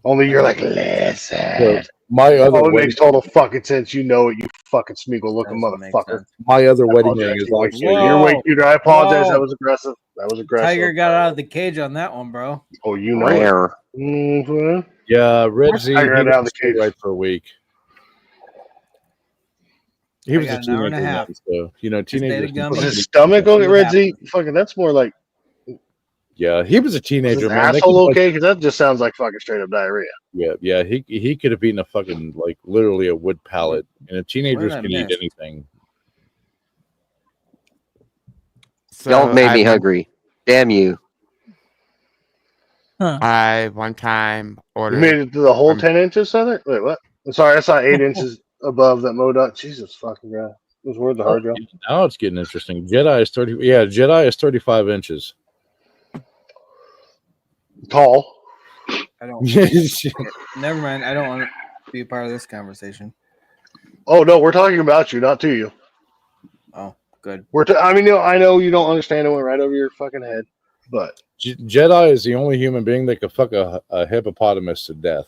Speaker 1: Only you're like, listen.
Speaker 15: My other
Speaker 1: it
Speaker 15: wedding
Speaker 1: makes total fucking sense. You know it, you fucking Smeagol looking motherfucker.
Speaker 15: My other
Speaker 1: I
Speaker 15: wedding
Speaker 1: apologize.
Speaker 15: ring is
Speaker 1: You're way
Speaker 15: actually
Speaker 1: cuter. You're way cuter. I apologize.
Speaker 8: Whoa.
Speaker 1: That was aggressive. That was aggressive.
Speaker 8: Tiger got out of the cage on that one, bro.
Speaker 1: Oh, you know
Speaker 18: Rare.
Speaker 1: it. Mm-hmm.
Speaker 15: Yeah, Red Z. He
Speaker 1: Tiger got out of
Speaker 15: was
Speaker 1: the cage.
Speaker 15: right for a week. He
Speaker 8: I
Speaker 15: was a
Speaker 8: got an hour and a
Speaker 15: teenager
Speaker 8: half.
Speaker 15: then, so you know, teenagers.
Speaker 8: Daddy
Speaker 1: Was
Speaker 8: gummy.
Speaker 1: his stomach okay,
Speaker 8: See what
Speaker 1: Red Z?
Speaker 8: happens.
Speaker 1: Fucking, that's more like.
Speaker 15: Yeah, he was a
Speaker 1: Was
Speaker 15: teenager,
Speaker 1: his
Speaker 15: man. They
Speaker 1: asshole
Speaker 15: could,
Speaker 1: okay? Because that just sounds like fucking straight up diarrhea.
Speaker 15: yeah. He could have eaten a fucking like literally a wood pallet, and teenagers
Speaker 8: I
Speaker 15: can eat
Speaker 8: miss?
Speaker 15: anything.
Speaker 18: Y'all
Speaker 21: So
Speaker 18: made me hungry. Damn you.
Speaker 21: I one time
Speaker 1: You
Speaker 21: ordered.
Speaker 1: made it to the whole
Speaker 21: from-
Speaker 1: 10 inches, Southern? Wait, what? I'm sorry, I saw 8 inches above that MODOK. Jesus fucking God. It was worth the hard job.
Speaker 15: Now it's getting interesting. Jedi is 30. Yeah, Jedi is 35 inches.
Speaker 1: Tall.
Speaker 8: I don't. Never mind. I don't want to be a part of this conversation.
Speaker 1: Oh, no, we're talking about you, not to you.
Speaker 8: Oh, good.
Speaker 1: I mean, I know you don't understand. It went right over your fucking head, but
Speaker 15: Jedi is the only human being that could fuck a hippopotamus to death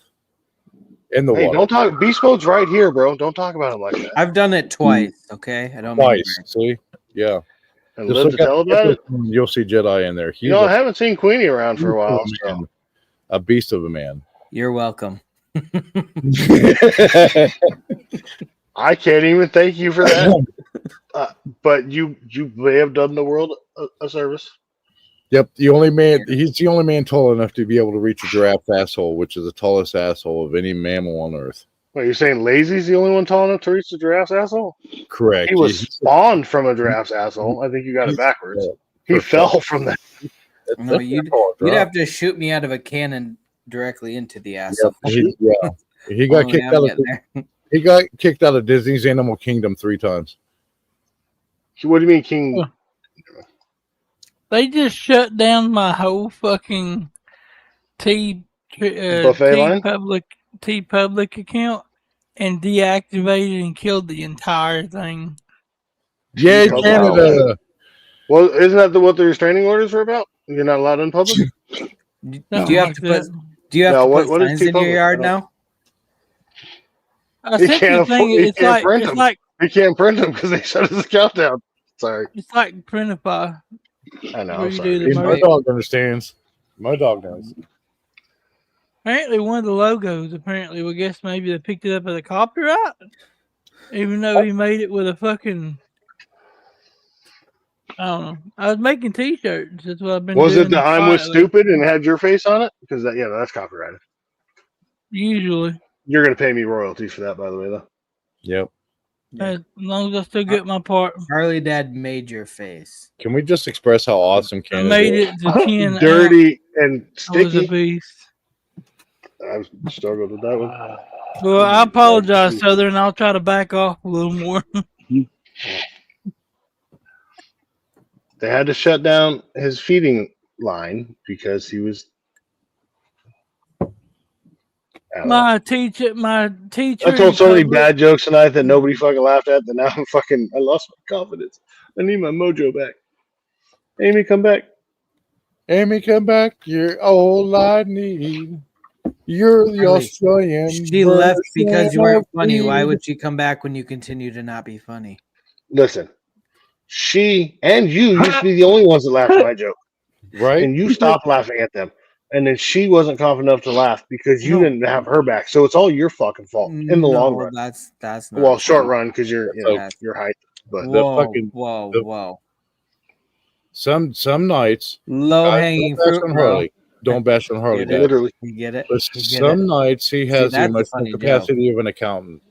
Speaker 15: in the
Speaker 1: hey,
Speaker 15: water.
Speaker 1: don't talk. Beast Mode's right here, bro. Don't talk about him like that.
Speaker 8: I've done it twice. Okay, I don't mean
Speaker 15: Twice. See, yeah.
Speaker 1: And
Speaker 15: Just
Speaker 1: live
Speaker 15: look
Speaker 1: to
Speaker 15: at
Speaker 1: tell about it.
Speaker 15: You'll see Jedi in there. He's
Speaker 1: You know, I haven't seen Queenie around for a while. So.
Speaker 15: A beast of a man.
Speaker 8: You're welcome.
Speaker 1: I can't even thank you for that. But you may have done the world a service.
Speaker 15: Yep, the only man. He's the only man tall enough to be able to reach a giraffe's asshole, which is the tallest asshole of any mammal on Earth.
Speaker 1: What, you're saying Lazy's the only one tall enough to reach the giraffe's asshole?
Speaker 15: Correct.
Speaker 1: He was spawned from a giraffe's asshole. I think you got it backwards. He fell from that.
Speaker 8: No, you'd have to shoot me out of a cannon directly into the asshole.
Speaker 15: He got kicked out of. He got kicked out of Disney's Animal Kingdom 3 times.
Speaker 1: What do you mean, King?
Speaker 16: They just shut down my whole fucking T
Speaker 1: line?
Speaker 16: Public account and deactivated and killed the entire thing.
Speaker 15: Yay, Canada!
Speaker 1: Well, isn't that what the restraining orders were about? You're not allowed in public.
Speaker 8: Do you have to put? Do you have to put signs in your yard now?
Speaker 1: He can't print them.
Speaker 16: like
Speaker 1: he can't print them because they shut his account down. Sorry.
Speaker 16: It's like Printify.
Speaker 1: I know.
Speaker 16: Where you do the
Speaker 15: My
Speaker 16: merch.
Speaker 15: dog understands. My dog knows.
Speaker 16: Apparently, one of the logos. Apparently, we guess maybe they picked it up at a copyright, even though he made it with a fucking. I don't know. I was making T-shirts. That's what I've been.
Speaker 1: Was
Speaker 16: doing
Speaker 1: it the I'm with
Speaker 16: quietly.
Speaker 1: stupid and had your face on it? Because that's copyrighted.
Speaker 16: Usually.
Speaker 1: You're gonna pay me royalties for that, by the way, though.
Speaker 15: Yep.
Speaker 16: As long as I still get my part.
Speaker 8: Harley Dad made your face.
Speaker 15: Can we just express how awesome Canada
Speaker 16: made
Speaker 15: is?
Speaker 16: it to 10
Speaker 1: Dirty and
Speaker 16: I was a
Speaker 1: sticky.
Speaker 16: beast.
Speaker 1: I struggled with that one.
Speaker 16: Well, I apologize, Southern. I'll try to back off a little more.
Speaker 1: They had to shut down his feeding line because he was.
Speaker 16: my teacher.
Speaker 1: I told so many bad jokes tonight that nobody fucking laughed at. That now I lost my confidence. I need my mojo back. Amy, come back.
Speaker 15: Amy, come back. You're all I need. You're the
Speaker 8: Harley,
Speaker 15: Australian.
Speaker 8: She left because you weren't funny. Why
Speaker 15: version
Speaker 8: would she come back when you continue to not be funny?
Speaker 1: Listen, she and you used to be the only ones that laughed at my joke.
Speaker 15: Right.
Speaker 1: And you stopped laughing at them. And then she wasn't confident enough to laugh because you didn't have her back. So it's all your fucking fault in the long run.
Speaker 8: That's not
Speaker 1: Well, short
Speaker 8: true.
Speaker 1: run because you're your height. But
Speaker 8: Whoa.
Speaker 15: Some nights
Speaker 8: Low hanging
Speaker 15: don't bash
Speaker 8: fruit,
Speaker 15: on
Speaker 8: bro.
Speaker 15: Harley. Don't bash on Harley.
Speaker 8: Get it?
Speaker 15: Literally.
Speaker 8: You get it?
Speaker 15: But
Speaker 8: You get
Speaker 15: some
Speaker 8: it?
Speaker 15: nights he has the
Speaker 8: that's a
Speaker 15: emotional
Speaker 8: funny joke.
Speaker 15: capacity of an accountant.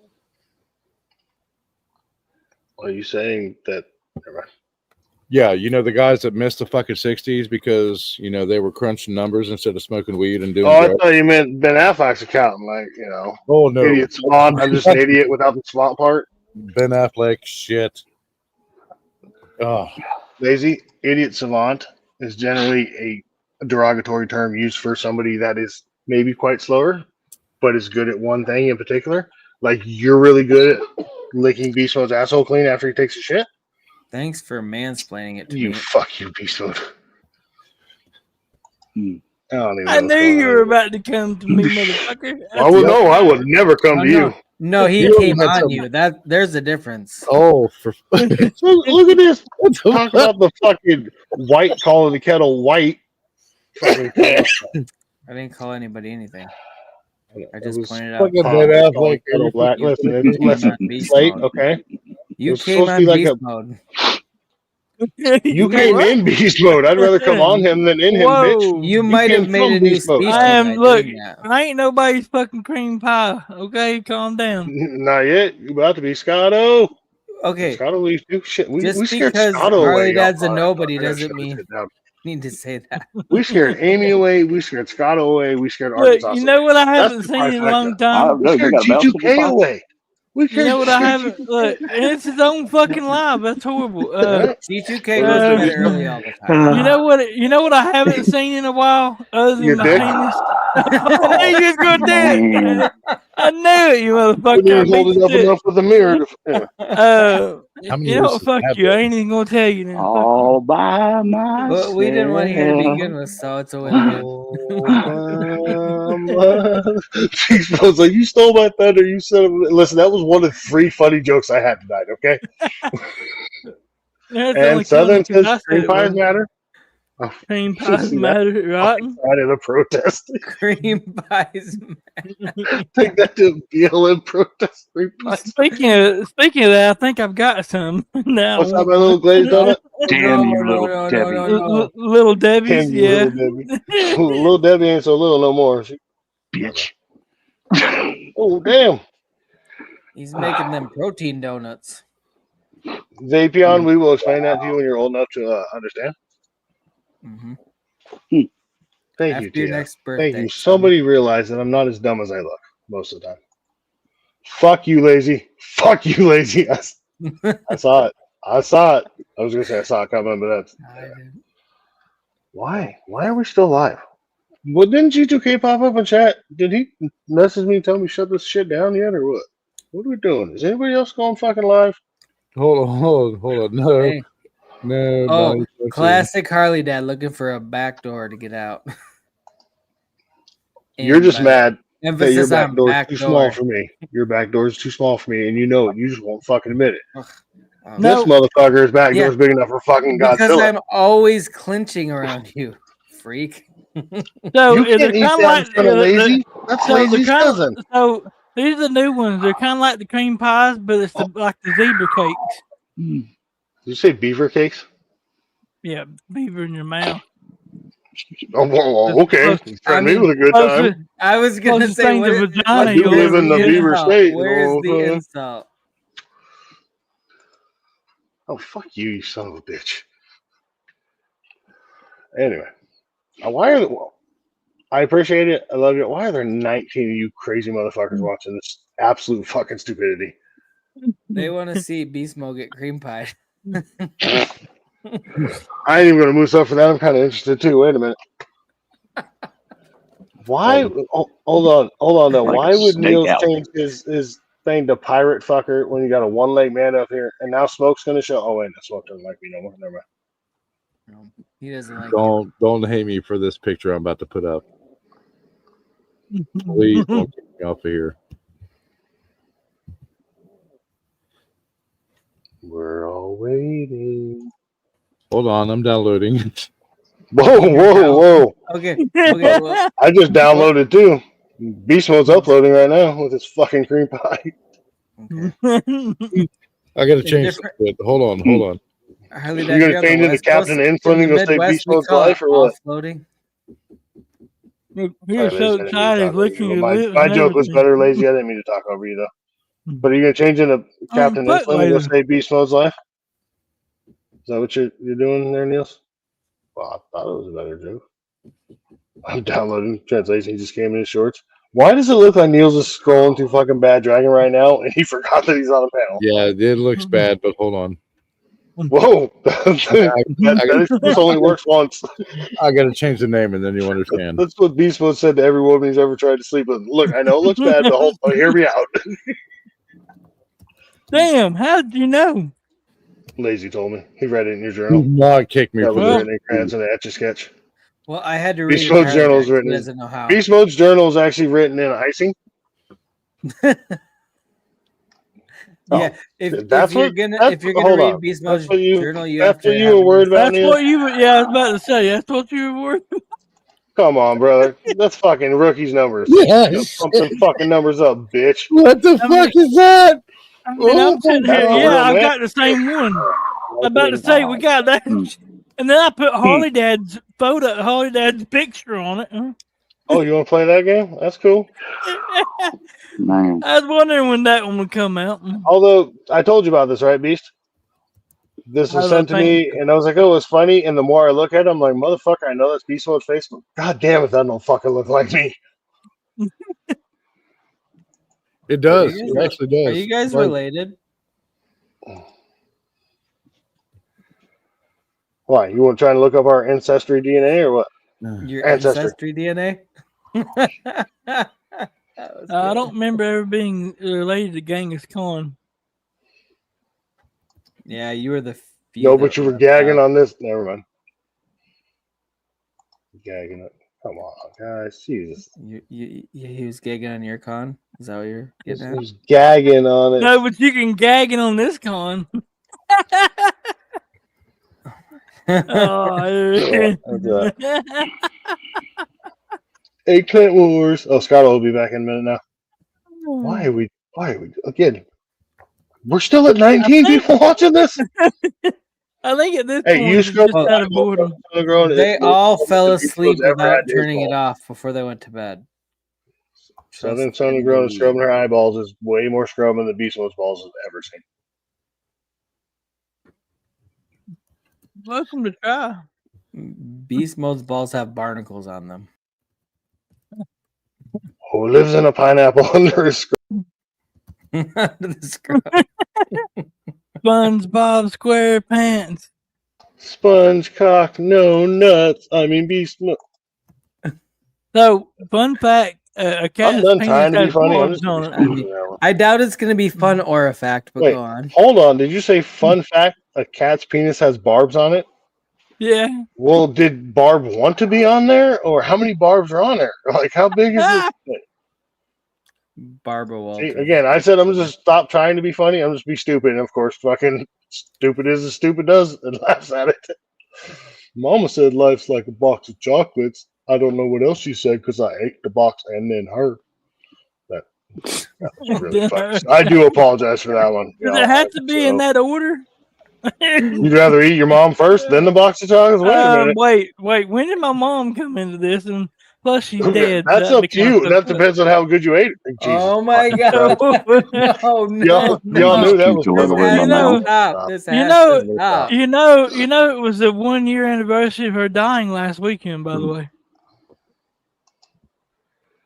Speaker 1: Are you saying that? Never mind.
Speaker 15: Yeah, you know the guys that missed the fucking 60s because they were crunching numbers instead of smoking weed and doing
Speaker 1: Oh, I
Speaker 15: drugs.
Speaker 1: thought you meant Ben Affleck's accountant, like
Speaker 15: Oh no,
Speaker 1: idiot savant. I'm just an idiot without the savant part.
Speaker 15: Ben Affleck shit. Oh,
Speaker 1: Lazy idiot savant is generally a derogatory term used for somebody that is maybe quite slower, but is good at one thing in particular. Like you're really good at licking Beast Mode's asshole clean after he takes a shit.
Speaker 8: Thanks for mansplaining it to
Speaker 1: You
Speaker 8: me.
Speaker 1: fuck you, Beast Mode.
Speaker 16: I knew you were about to come to me, motherfucker.
Speaker 1: I would know. I would never come to you.
Speaker 8: No, he came on you. There's a difference.
Speaker 15: Oh,
Speaker 1: Look at this. Talk about the fucking white calling the kettle white. Fucking
Speaker 8: I didn't call anybody anything. I just pointed out.
Speaker 1: Kettle black. Listen, listen. Slate, okay.
Speaker 8: You came on beast mode.
Speaker 1: You came in beast mode. I'd rather come on him than in him, bitch.
Speaker 8: You might have made a new species.
Speaker 16: Look, I ain't nobody's fucking cream pie. Okay, calm down.
Speaker 1: Not yet. You about to be Scotto.
Speaker 8: Okay.
Speaker 1: Scotto leaves too. Shit. We
Speaker 8: Just
Speaker 1: scared
Speaker 8: because
Speaker 1: Scotto
Speaker 8: Harley
Speaker 1: away.
Speaker 8: Dad's a
Speaker 1: y'all.
Speaker 8: nobody
Speaker 1: I gotta
Speaker 8: doesn't
Speaker 1: shut
Speaker 8: mean
Speaker 1: this shit down.
Speaker 8: need to say that.
Speaker 1: We scared Amy away. We scared Scotto away. We scared
Speaker 16: Look,
Speaker 1: Arkansas.
Speaker 16: you know what I haven't
Speaker 1: That's the
Speaker 16: seen in a
Speaker 1: trifecta.
Speaker 16: long time?
Speaker 1: We scared G2K away.
Speaker 16: You know what I haven't? Look, and it's his own fucking live. That's horrible.
Speaker 8: G2K goes to bed early all the time.
Speaker 16: You know what? You know what I haven't seen in a while, other than
Speaker 1: Your
Speaker 16: my
Speaker 1: dick?
Speaker 16: penis. I knew you was gonna do it. I knew it, you motherfucker.
Speaker 1: You're
Speaker 16: I beat
Speaker 1: holding
Speaker 16: you
Speaker 1: up
Speaker 16: to it.
Speaker 1: enough with the mirror.
Speaker 16: You know what? Fuck you. I ain't even gonna tell you then.
Speaker 17: All by myself.
Speaker 8: But we didn't want to hear to begin with, so it's a win-win.
Speaker 1: I was like, you stole my thunder. You said, listen, that was one of 3 funny jokes I had tonight. Okay. And Southern says cream pies matter.
Speaker 16: Cream pies matter, right?
Speaker 1: Friday the protest.
Speaker 8: Cream pies matter.
Speaker 1: Take that to BLM protest. Cream pies.
Speaker 16: Speaking of that, I think I've got some now.
Speaker 1: What's up, my little glazed donut?
Speaker 17: Damn you, little Debbie.
Speaker 16: Little Debbie's,
Speaker 1: Damn you,
Speaker 16: yeah.
Speaker 1: Little Debbie. Little Debbie ain't so little no more.
Speaker 17: Bitch.
Speaker 1: Oh, damn.
Speaker 8: He's making them protein donuts.
Speaker 1: Zapion, we will explain that to you when you're old enough to understand.
Speaker 8: Mm-hmm.
Speaker 1: Thank
Speaker 8: After
Speaker 1: you,
Speaker 8: your
Speaker 1: Tia.
Speaker 8: next birthday,
Speaker 1: Thank you. Somebody realized that I'm not as dumb as I look most of the time. Fuck you, lazy. Fuck you, lazy. I saw it. I saw it. I was gonna say I saw it coming, but that's why. Why are we still live? Well, didn't G2K pop up in chat? Did he message me and tell me shut this shit down yet, or what? What are we doing? Is anybody else going fucking live?
Speaker 15: Hold on. No,
Speaker 8: Hey.
Speaker 15: no.
Speaker 8: Oh,
Speaker 15: no,
Speaker 8: classic Harley Dad looking for a back door to get out.
Speaker 1: You're just mad that
Speaker 8: emphasis
Speaker 1: your back
Speaker 8: on
Speaker 1: door is
Speaker 8: back
Speaker 1: too
Speaker 8: door.
Speaker 1: small for me. Your back door is too small for me, and you know it. You just won't fucking admit it.
Speaker 8: No.
Speaker 1: This motherfucker's back door
Speaker 8: Yeah.
Speaker 1: is big enough for fucking
Speaker 8: Because
Speaker 1: Godzilla.
Speaker 8: I'm always clinching around you, freak.
Speaker 16: So
Speaker 1: You can't eat that in front of lazy. That's lazy's cousin.
Speaker 16: So these are the new ones. They're kind of like the cream pies, but it's like the zebra cakes.
Speaker 1: Did you say beaver cakes?
Speaker 16: Yeah, beaver in your mouth.
Speaker 1: Oh, well, okay. You threatened me with a good time.
Speaker 8: I was gonna
Speaker 16: Closest
Speaker 8: say,
Speaker 16: thing
Speaker 8: what
Speaker 16: to
Speaker 8: is,
Speaker 16: vagina
Speaker 1: I do
Speaker 16: you'll
Speaker 1: live
Speaker 16: ever
Speaker 1: in the
Speaker 16: get.
Speaker 1: beaver state.
Speaker 8: where's the
Speaker 1: okay.
Speaker 8: insult?
Speaker 1: Oh, fuck you, you son of a bitch. Anyway, why are I appreciate it. I love you. Why are there 19 of you crazy motherfuckers watching this absolute fucking stupidity?
Speaker 8: They want to see Beast Mode get cream pie.
Speaker 1: I ain't even gonna move stuff for that. I'm kind of interested too. Wait a minute. Why? Oh, hold on. Though,
Speaker 17: Like
Speaker 1: why
Speaker 17: a
Speaker 1: would
Speaker 17: snake
Speaker 1: Niels
Speaker 17: out.
Speaker 1: change his thing to pirate fucker when you got a one-leg man up here, and now Smoke's gonna show? Oh wait, no, Smoke doesn't like me no more. Never mind.
Speaker 8: He doesn't like
Speaker 15: Don't hate me for this picture I'm about to put up. Please don't get me off of here.
Speaker 1: We're all waiting.
Speaker 15: Hold on, I'm downloading.
Speaker 1: Whoa.
Speaker 8: Okay. Well,
Speaker 1: I just downloaded too. Beast Mode's uploading right now with his fucking cream pie.
Speaker 15: I gotta change it. Hold on.
Speaker 8: Harley
Speaker 1: You're gonna change it to Captain Insulin and go say Beast Mode's life or what?
Speaker 8: Offloading.
Speaker 16: He was so excited looking at lips.
Speaker 1: My joke was better, lazy. I didn't mean to talk over you though. But are you gonna change into Captain
Speaker 16: fuck
Speaker 1: Insulin and go
Speaker 16: later.
Speaker 1: say Beast Mode's life? Is that what you're doing there, Niels? Well, I thought it was a better joke. I'm downloading translation. He just came in his shorts. Why does it look like Niels is scrolling through fucking Bad Dragon right now and he forgot that he's on a panel?
Speaker 15: Yeah, it looks bad, but hold on.
Speaker 1: Whoa, this only works once.
Speaker 15: I gotta change the name and then you understand.
Speaker 1: That's what Beast Mode said to every woman he's ever tried to sleep with. Look, I know it looks bad, but hear me out.
Speaker 16: Damn, how did you know?
Speaker 1: Lazy told me. He read it in your journal.
Speaker 15: Do not kick me
Speaker 1: That
Speaker 15: for
Speaker 1: was
Speaker 15: this.
Speaker 1: written in crayons in the Etch-a-Sketch.
Speaker 8: Well, I had to read
Speaker 1: Beast
Speaker 8: it to
Speaker 1: Mode's journal is
Speaker 8: Harvey. He
Speaker 1: written.
Speaker 8: doesn't know how.
Speaker 1: Beast Mode's journal is actually written in icing.
Speaker 8: Yeah, if
Speaker 1: that's
Speaker 8: you're
Speaker 1: what.
Speaker 8: gonna
Speaker 1: That's,
Speaker 8: if you're gonna
Speaker 1: hold
Speaker 8: read
Speaker 1: on.
Speaker 8: Beast
Speaker 1: That's
Speaker 8: Mode's
Speaker 1: what you.
Speaker 8: journal, you
Speaker 1: That's
Speaker 8: have to
Speaker 1: what you
Speaker 8: have
Speaker 1: were
Speaker 8: it
Speaker 1: worried
Speaker 8: in
Speaker 1: about.
Speaker 16: That's
Speaker 1: Neil?
Speaker 16: what you. Yeah, I was about to say. That's what you were worried.
Speaker 1: Come on, brother. That's fucking rookie's numbers.
Speaker 15: Yes.
Speaker 1: Pump them fucking numbers up, bitch.
Speaker 15: What the
Speaker 16: I
Speaker 15: fuck
Speaker 16: mean,
Speaker 15: is that?
Speaker 16: I'm sitting here.
Speaker 1: That's for
Speaker 16: Yeah,
Speaker 1: real,
Speaker 16: I've
Speaker 1: man.
Speaker 16: got the same one. I'm about to say we got that, and then I put Harley Dad's photo, Harley Dad's picture on it.
Speaker 1: Oh, you want to play that game? That's cool.
Speaker 17: Man.
Speaker 16: I was wondering when that one would come out.
Speaker 1: Although I told you about this, right, Beast? This was
Speaker 16: I
Speaker 1: sent to
Speaker 16: think-
Speaker 1: me, and I was like, "Oh, it's funny." And the more I look at it, I'm like, "Motherfucker, I know that's Beast Mode's Facebook. God damn it, that don't fucking look like me."
Speaker 15: It does. It actually does.
Speaker 8: Are you guys
Speaker 15: Like,
Speaker 8: related?
Speaker 1: Why? You want to try to look up our ancestry DNA or what?
Speaker 8: Your
Speaker 1: Ancestry.
Speaker 8: ancestry DNA?
Speaker 16: I don't remember ever being related to Genghis Khan.
Speaker 8: Yeah, you were the few.
Speaker 1: No,
Speaker 8: that
Speaker 1: but you were
Speaker 8: left
Speaker 1: gagging
Speaker 8: out.
Speaker 1: on this. Never mind. Gagging it. Come on, guys. Jesus.
Speaker 8: He was gagging on your con. Is that what you're getting at?
Speaker 1: He was gagging on it.
Speaker 16: No, but you can gagging on this con.
Speaker 1: Hey, Clint Wars. Oh, Scott will be back in a minute now. Why are we again? We're still at 19 people watching this.
Speaker 16: I think at this
Speaker 1: Hey,
Speaker 16: point
Speaker 1: you
Speaker 16: it's
Speaker 1: scroll
Speaker 16: just out of boredom.
Speaker 8: They all fell asleep
Speaker 1: ever
Speaker 8: without
Speaker 1: had
Speaker 8: turning it
Speaker 1: baseball.
Speaker 8: off before they went to bed.
Speaker 1: Southern Sun and Grown scrubbing her eyeballs is way more scrubbing than Beast Mode's balls has ever seen.
Speaker 16: Welcome to try.
Speaker 8: Beast Mode's balls have barnacles on them.
Speaker 1: Who lives in a pineapple under a scrub?
Speaker 8: Under the scrub.
Speaker 16: SpongeBob SquarePants.
Speaker 1: Sponge cock, no nuts. I mean Beast Mode.
Speaker 16: So, fun fact: a cat's
Speaker 1: done
Speaker 16: penis
Speaker 1: trying to be
Speaker 16: has
Speaker 1: funny. I'm
Speaker 16: barbs
Speaker 1: just
Speaker 16: on
Speaker 1: gonna be
Speaker 16: it.
Speaker 1: stupid now.
Speaker 8: I doubt it's going to be fun or a fact, but
Speaker 1: Wait,
Speaker 8: go on.
Speaker 1: hold on. Did you say fun fact? A cat's penis has barbs on it?
Speaker 16: Yeah.
Speaker 1: Well, did Barb want to be on there, or how many barbs are on there? Like, how big is this thing?
Speaker 8: Barbara
Speaker 1: See,
Speaker 8: Walters.
Speaker 1: again, I said I'm just stop trying to be funny. I'm just be stupid, and of course, fucking stupid is as stupid does, and laughs at it. Mama said life's like a box of chocolates. I don't know what else she said because I ate the box and then her. That was really funny. I do apologize for that one.
Speaker 16: Does it have to be in that order?
Speaker 1: You'd rather eat your mom first, then the box of chocolates? Wait a minute.
Speaker 16: Wait. When did my mom come into this? And plus, she's dead.
Speaker 1: That's
Speaker 16: so
Speaker 1: up to you. That depends on how good you ate it. Jesus.
Speaker 8: Oh my god! No,
Speaker 1: Y'all knew that was
Speaker 8: This has to stop.
Speaker 16: You know, it was the 1 year anniversary of her dying last weekend. By the way,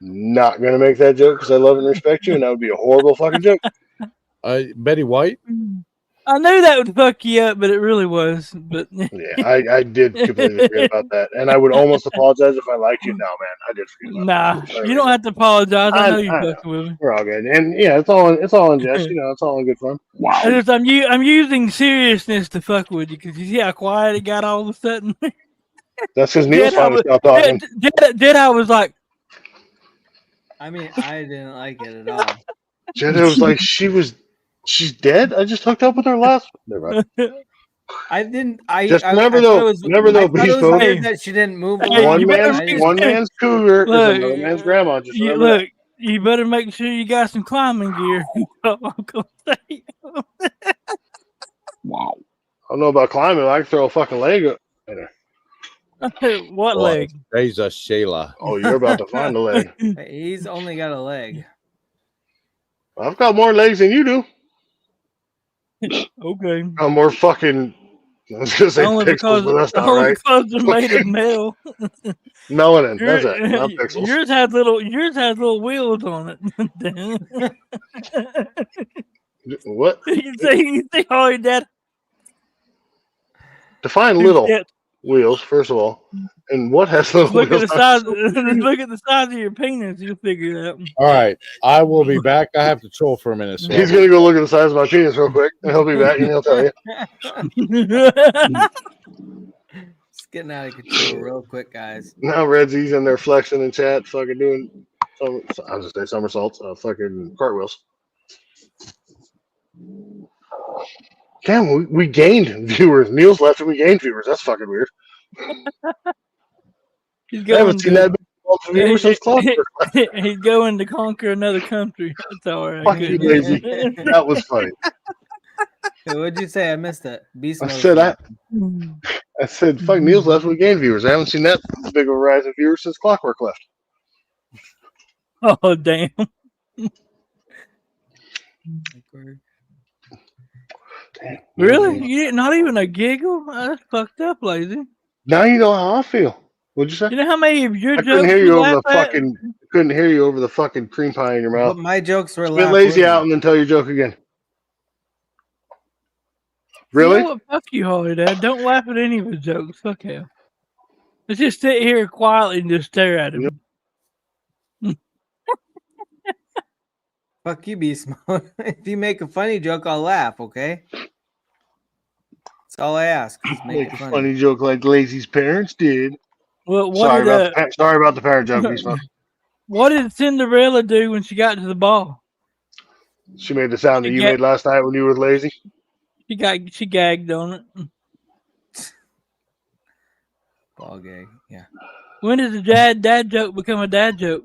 Speaker 1: not gonna make that joke because I love and respect you, and that would be a horrible fucking joke.
Speaker 15: Betty White.
Speaker 16: I knew that would fuck you up, but it really was. But
Speaker 1: Yeah, I did completely forget about that, and I would almost apologize if I liked you. No, man, I did forget about that.
Speaker 16: You don't have to apologize. I know
Speaker 1: I
Speaker 16: you're
Speaker 1: know.
Speaker 16: fucking with me.
Speaker 1: We're all good, and yeah, it's all in jest. You know, it's all in good fun.
Speaker 17: Wow.
Speaker 16: I'm using seriousness to fuck with you because you see how quiet it got all of a sudden.
Speaker 1: That's because Neil's finally stopped talking.
Speaker 16: Did I was like,
Speaker 8: I mean, I didn't like it at all.
Speaker 1: Jedi was like, she's dead. I just hooked up with her last. Never mind.
Speaker 8: I didn't.
Speaker 1: Just remember though. Remember though, Beast Mode.
Speaker 8: Weird that she didn't move.
Speaker 1: One man's cougar is another man's grandma. Just remember that.
Speaker 16: You better make sure you got some climbing gear.
Speaker 17: Wow.
Speaker 1: I don't know about climbing. I can throw a fucking leg up.
Speaker 16: What leg?
Speaker 15: There's a Sheila.
Speaker 1: Oh, you're about to find a leg.
Speaker 8: He's only got a leg.
Speaker 1: I've got more legs than you do.
Speaker 16: Okay.
Speaker 1: I'm more fucking. I was gonna say pixels, but that's not right.
Speaker 16: Because they're made of metal.
Speaker 1: Melanin. That's it. Not pixels.
Speaker 16: Yours has little wheels on it.
Speaker 1: What?
Speaker 16: You see how your dad
Speaker 1: Define little wheels, first of all. And what has little
Speaker 16: look
Speaker 1: wheels?
Speaker 16: at the size. Look at the size of your penis. You'll figure it out.
Speaker 15: All right, I will be back. I have to troll for a minute. So
Speaker 1: He's gonna go look at the size of my penis real quick, and he'll be back, and he'll tell you.
Speaker 8: getting out of control real quick, guys.
Speaker 1: Now Red Z's in there flexing in chat, fucking doing, I was just say somersaults, fucking cartwheels. Damn, we gained viewers. Neil's left and we gained viewers. That's fucking weird.
Speaker 16: He's
Speaker 1: I haven't
Speaker 16: going
Speaker 1: seen that many viewers since Clockwork.
Speaker 16: He's going to conquer another country. That's all right.
Speaker 1: Fuck you, lazy. That was funny.
Speaker 8: What'd you say? I missed it. Beast
Speaker 1: I
Speaker 8: mode.
Speaker 1: said, fuck, Neil's left and we gained viewers. I haven't seen that big of a rise in viewers since Clockwork left.
Speaker 16: Oh, damn. Really? You didn't, not even a giggle? Oh, that's fucked up, lazy.
Speaker 1: Now you know how I feel. What'd you say?
Speaker 16: You know how many of your
Speaker 1: I
Speaker 16: jokes
Speaker 1: couldn't hear you over
Speaker 16: laugh
Speaker 1: the
Speaker 16: at?
Speaker 1: fucking. Couldn't hear you over the fucking cream pie in your mouth.
Speaker 8: But my jokes were
Speaker 1: Spit lazy out and then tell your joke again. Really?
Speaker 16: You know what? Fuck you, Holly Dad. Don't laugh at any of his jokes. Fuck him. Let's just sit here quietly and just stare at him.
Speaker 8: Fuck you, Beast Mode. If you make a funny joke, I'll laugh, okay? That's all I ask. Is
Speaker 1: Make a funny joke like Lazy's parents did.
Speaker 16: Well,
Speaker 1: Sorry about the parent joke, Beast Mode.
Speaker 16: What did Cinderella do when she got to the ball?
Speaker 1: She made the sound that you made last night when you were lazy.
Speaker 16: She gagged on it.
Speaker 8: Ball gag, yeah.
Speaker 16: When does the dad joke become a dad joke?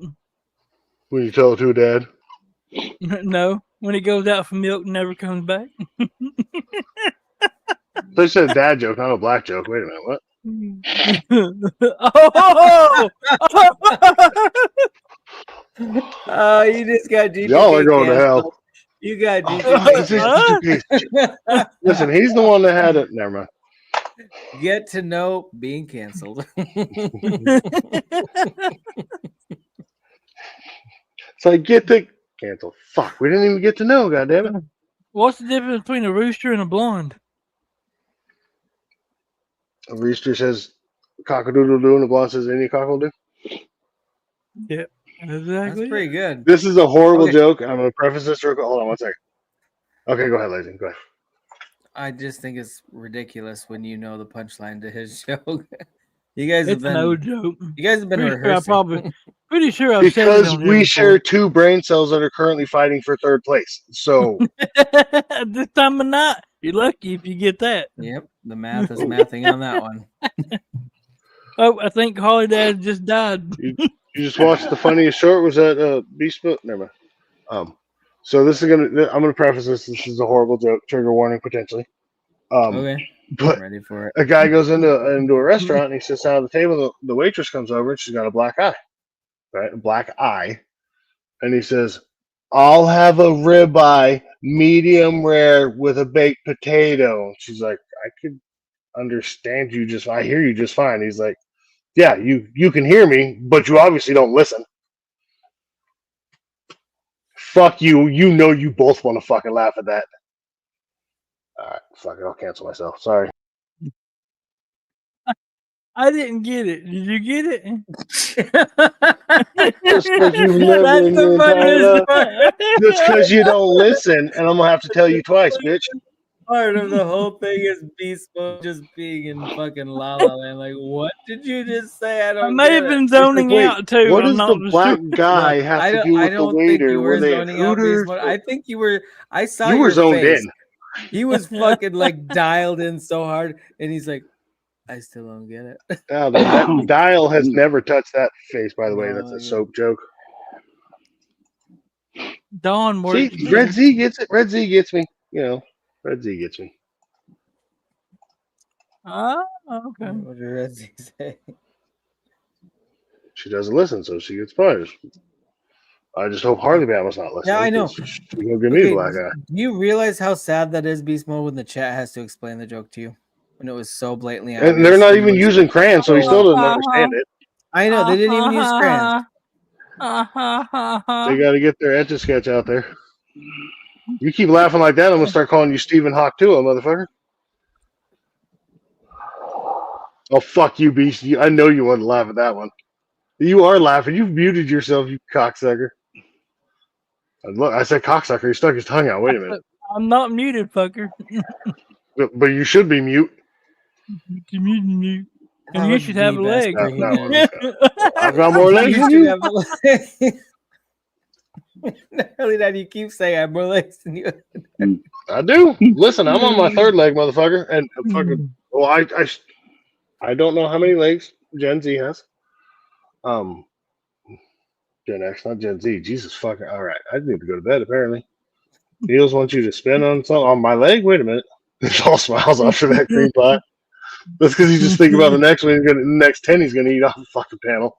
Speaker 1: When you tell it to a dad.
Speaker 16: No, when he goes out for milk and never comes back.
Speaker 1: They said a dad joke, not a black joke. Wait a minute, what?
Speaker 8: Oh, you just got GTP.
Speaker 1: Y'all are going to hell.
Speaker 8: You got GTP.
Speaker 1: Listen, he's the one that had it. Never mind.
Speaker 8: Get to know being canceled.
Speaker 1: So I get to cancel. Fuck, we didn't even get to know. Goddamn it.
Speaker 16: What's the difference between a rooster and a blonde?
Speaker 1: A rooster says cock-a-doodle-doo and a blonde says any cockle-doo.
Speaker 16: Yeah, exactly.
Speaker 8: That's pretty good.
Speaker 1: This is a horrible joke. I'm going to preface this real quick. Hold on one second. Okay, go ahead, Lazy. Go ahead.
Speaker 8: I just think it's ridiculous when you know the punchline to his joke. You guys have
Speaker 16: It's
Speaker 8: been
Speaker 16: no joke.
Speaker 8: You guys have been
Speaker 16: Pretty
Speaker 8: rehearsing.
Speaker 16: Pretty sure I've said it
Speaker 1: Because
Speaker 16: on
Speaker 1: we
Speaker 16: here
Speaker 1: share two brain cells that are currently fighting for third place. So
Speaker 16: this time of night, you're lucky if you get that.
Speaker 8: Yep, the math is mathing on that one.
Speaker 16: Oh, I think Holly Dad just died.
Speaker 1: You just watched the funniest short. Was that Beast Book? Never mind. So this is I'm gonna preface this. This is a horrible joke. Trigger warning potentially.
Speaker 8: Okay.
Speaker 1: But
Speaker 8: Ready for it.
Speaker 1: a guy goes into a restaurant and he sits down at the table. The waitress comes over and she's got a black eye, right? A black eye, and he says, "I'll have a ribeye, medium rare, with a baked potato." She's like, "I could understand you just. I hear you just fine." He's like, "Yeah, you can hear me, but you obviously don't listen." Fuck you. You know you both want to fucking laugh at that. All right, fuck it. I'll cancel myself. Sorry.
Speaker 16: I didn't get it. Did you get it?
Speaker 1: Just because you live in the entire, just because you don't listen, and I'm gonna have to tell you twice, bitch.
Speaker 8: Part of the whole thing is Beast Mode just being in fucking La La Land. Like, what did you just say? I don't.
Speaker 16: I may have been zoning out too.
Speaker 1: What
Speaker 16: I'm
Speaker 1: does
Speaker 16: not
Speaker 1: the black
Speaker 16: sure.
Speaker 1: guy
Speaker 8: Look,
Speaker 1: have to do with the waiter? Were they at Hooters?
Speaker 8: I think you were. I saw
Speaker 1: You
Speaker 8: your
Speaker 1: were zoned
Speaker 8: face.
Speaker 1: in.
Speaker 8: He was fucking like dialed in so hard, and he's like, I still don't get it.
Speaker 1: Oh, that dial has never touched that face. By the way, that's a soap joke.
Speaker 16: Dawn works.
Speaker 1: See, Red Z gets it. Red Z gets me. You know, Red Z gets me.
Speaker 16: Oh, okay.
Speaker 8: What did Red Z say?
Speaker 1: She doesn't listen, so she gets punished. I just hope Harley Bama's not listening.
Speaker 8: Yeah, I know.
Speaker 1: She's gonna give me the black eye.
Speaker 8: Do you realize how sad that is, Beast Mode, when the chat has to explain the joke to you? When it was so blatantly obvious.
Speaker 1: And they're not even using crayons, so he still doesn't understand it.
Speaker 8: I know, they didn't even use crayons.
Speaker 1: They got to get their Etch-a-Sketch out there. You keep laughing like that, I'm gonna start calling you Stephen Hawk too, motherfucker. Oh fuck you, Beast! I know you wouldn't laugh at that one. You are laughing. You've muted yourself, you cocksucker. Look, I said cocksucker. He stuck his tongue out. Wait a minute.
Speaker 16: I'm not muted, fucker.
Speaker 1: But you should be mute.
Speaker 16: Mute. And you should have a leg.
Speaker 1: I've got more legs than you.
Speaker 8: Not really that you keep saying I have more legs than you.
Speaker 1: I do. Listen, I'm on my third leg, motherfucker, and fucking. Well, I don't know how many legs Gen Z has. Gen X, not Gen Z. Jesus fucking. All right, I need to go to bed. Apparently, Niels wants you to spin on something on my leg. Wait a minute. It's all smiles after that cream pie. That's because he's just thinking about the next one. The next 10 he's gonna eat off the fucking panel.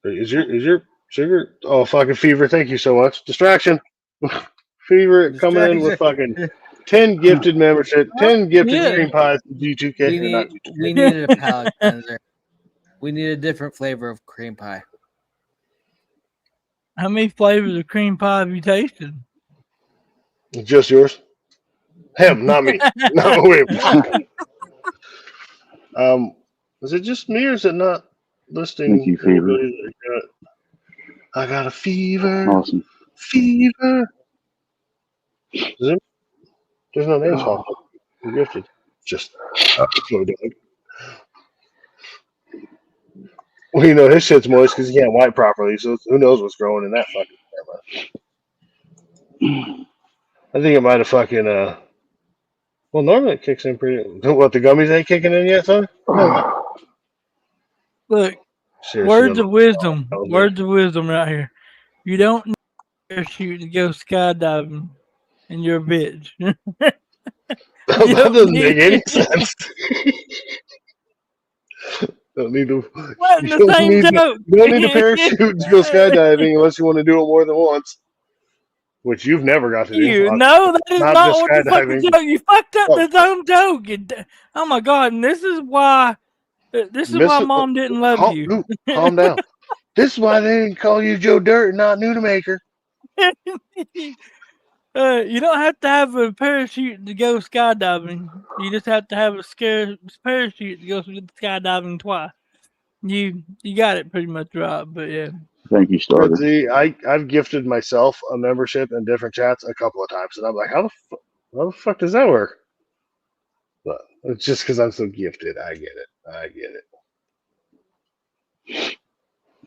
Speaker 1: Is your sugar? Oh, fucking Fever. Thank you so much. Distraction. Fever coming in with fucking 10 gifted membership, 10 gifted
Speaker 8: Yeah.
Speaker 1: cream pies. G2K.
Speaker 8: We needed a palate cleanser. We need a different flavor of cream pie.
Speaker 16: How many flavors of cream pie have you tasted?
Speaker 1: Just yours. Him, not me. No, wait. Is it just me or is it not listing?
Speaker 17: Thank you, Fever.
Speaker 1: I got a fever.
Speaker 17: Awesome.
Speaker 1: Fever. There's no names off. You're gifted. Just slow down. Well, you know his shit's moist because he can't wipe properly, so who knows what's growing in that fucking camera. I think it might have fucking well, normally it kicks in pretty. What, the gummies ain't kicking in yet, son? No.
Speaker 16: Look,
Speaker 1: Seriously,
Speaker 16: words
Speaker 1: no.
Speaker 16: of wisdom. Words of wisdom right here. You don't need a parachute to go skydiving, and you're a bitch.
Speaker 1: That doesn't make any sense. Don't need to.
Speaker 16: What,
Speaker 1: You
Speaker 16: the same joke?
Speaker 1: You don't need a parachute to go skydiving unless you want to do it more than once, which you've never got to do.
Speaker 16: No, that is not
Speaker 1: just
Speaker 16: what the fucking
Speaker 1: skydiving.
Speaker 16: joke. You fucked up the own joke. Oh my god! And this is why. This is why mom didn't love you.
Speaker 1: Calm down. This is why they didn't call you Joe Dirt and not Nudemaker.
Speaker 16: You don't have to have a parachute to go skydiving. You just have to have a parachute to go skydiving twice. You got it pretty much right, but yeah.
Speaker 17: Thank you, Starter.
Speaker 1: See, I've gifted myself a membership in different chats a couple of times, and I'm like, how the fuck does that work? But it's just because I'm so gifted. I get it.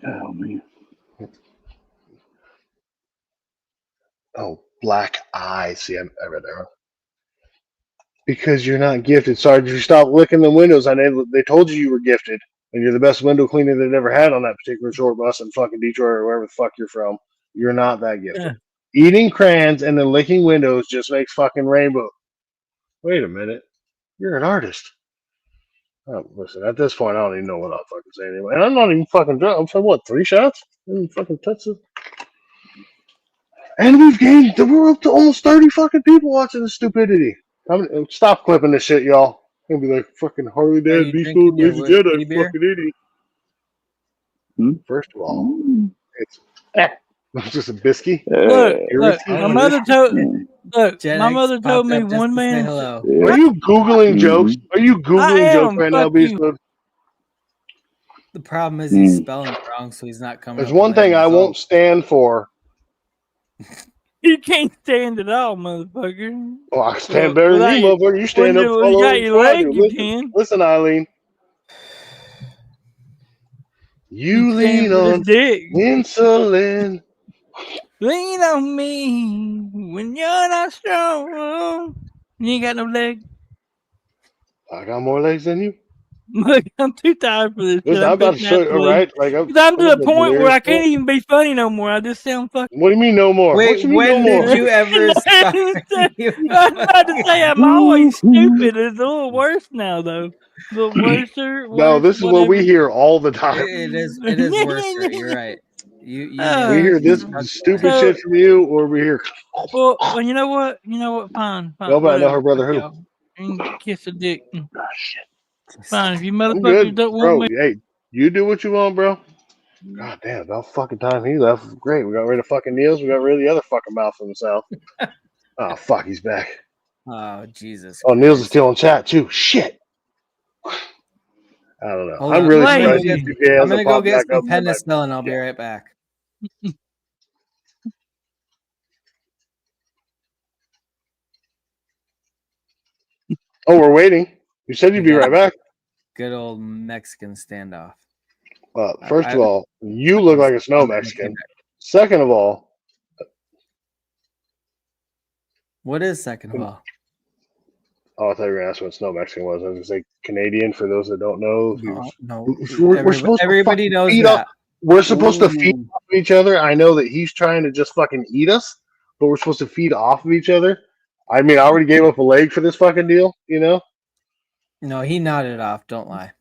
Speaker 17: Oh man.
Speaker 1: Oh, black eye. See, I read that wrong. Because you're not gifted. Sorry, did you stop licking the windows? They told you were gifted, and you're the best window cleaner they've ever had on that particular short bus in fucking Detroit or wherever the fuck you're from. You're not that gifted. Eating crayons and then licking windows just makes fucking rainbow. Wait a minute. You're an artist. Oh, listen, at this point, I don't even know what I'll fucking say anymore. And I'm not even fucking drunk. I'm saying, what, 3 shots? I didn't fucking touch it. And we're up to almost 30 fucking people watching this stupidity. Stop clipping this shit, y'all. Gonna be like fucking Harley Dad, Beast Mode, Lazy Jedi, fucking idiot. First of all, it's just a biscuit.
Speaker 16: Look, my mother told me one man.
Speaker 1: Are you googling jokes? Are you googling jokes right now, Beast Mode?
Speaker 8: The problem is he's spelling it wrong, so he's not coming.
Speaker 1: There's one thing I won't stand for.
Speaker 16: You can't stand at all, motherfucker.
Speaker 1: Oh, I stand better than you, motherfucker. You stand up,
Speaker 16: you got your leg, you can.
Speaker 1: Listen, Eileen. You lean on insulin.
Speaker 16: Lean on me when you're not strong. You ain't got no leg.
Speaker 1: I got more legs than you.
Speaker 16: Look, I'm too tired for this.
Speaker 1: Listen, I'm about to show you, right? Like
Speaker 16: I'm to the point where I can't even be funny no more. I just sound fucking.
Speaker 1: What do you mean no more?
Speaker 8: Wait,
Speaker 1: what you mean
Speaker 8: when
Speaker 1: no more?
Speaker 8: did you ever stop?
Speaker 16: I'm about to say I'm always stupid. It's a little worse now, though. A little worse.
Speaker 1: No, this is what we hear all the time.
Speaker 8: It is worse. You're right. You
Speaker 1: we hear this stupid shit from you, or we hear.
Speaker 16: Well, you know what? Fine.
Speaker 1: Nobody know her brother who.
Speaker 16: And kiss a dick.
Speaker 1: Oh, shit.
Speaker 16: Fine, if you motherfuckers don't want me.
Speaker 1: Hey, you do what you want, bro. God damn, about fucking time he left. Great, we got rid of fucking Niels. We got rid of the other fucking mouth from the south. Oh, fuck, he's back.
Speaker 8: Oh, Jesus.
Speaker 1: Oh, Niels is still in chat, too. Shit. I don't know.
Speaker 8: Hold
Speaker 1: I'm
Speaker 8: on.
Speaker 1: really surprised.
Speaker 8: I'm going to go get some penicillin. I'll be right back.
Speaker 1: Oh, we're waiting. You said you'd be right back.
Speaker 8: Good old Mexican standoff.
Speaker 1: First of all, you look like a snow Mexican. Second of all,
Speaker 8: what is second of all?
Speaker 1: Oh, I thought you were going to ask what snow Mexican was. I was going to say Canadian for those that don't know.
Speaker 8: No.
Speaker 1: We're supposed to
Speaker 8: everybody knows
Speaker 1: feed
Speaker 8: that.
Speaker 1: We're supposed to feed off of each other. I know that he's trying to just fucking eat us, but we're supposed to feed off of each other. I mean, I already gave up a leg for this fucking deal, you know?
Speaker 8: No, he nodded off. Don't lie.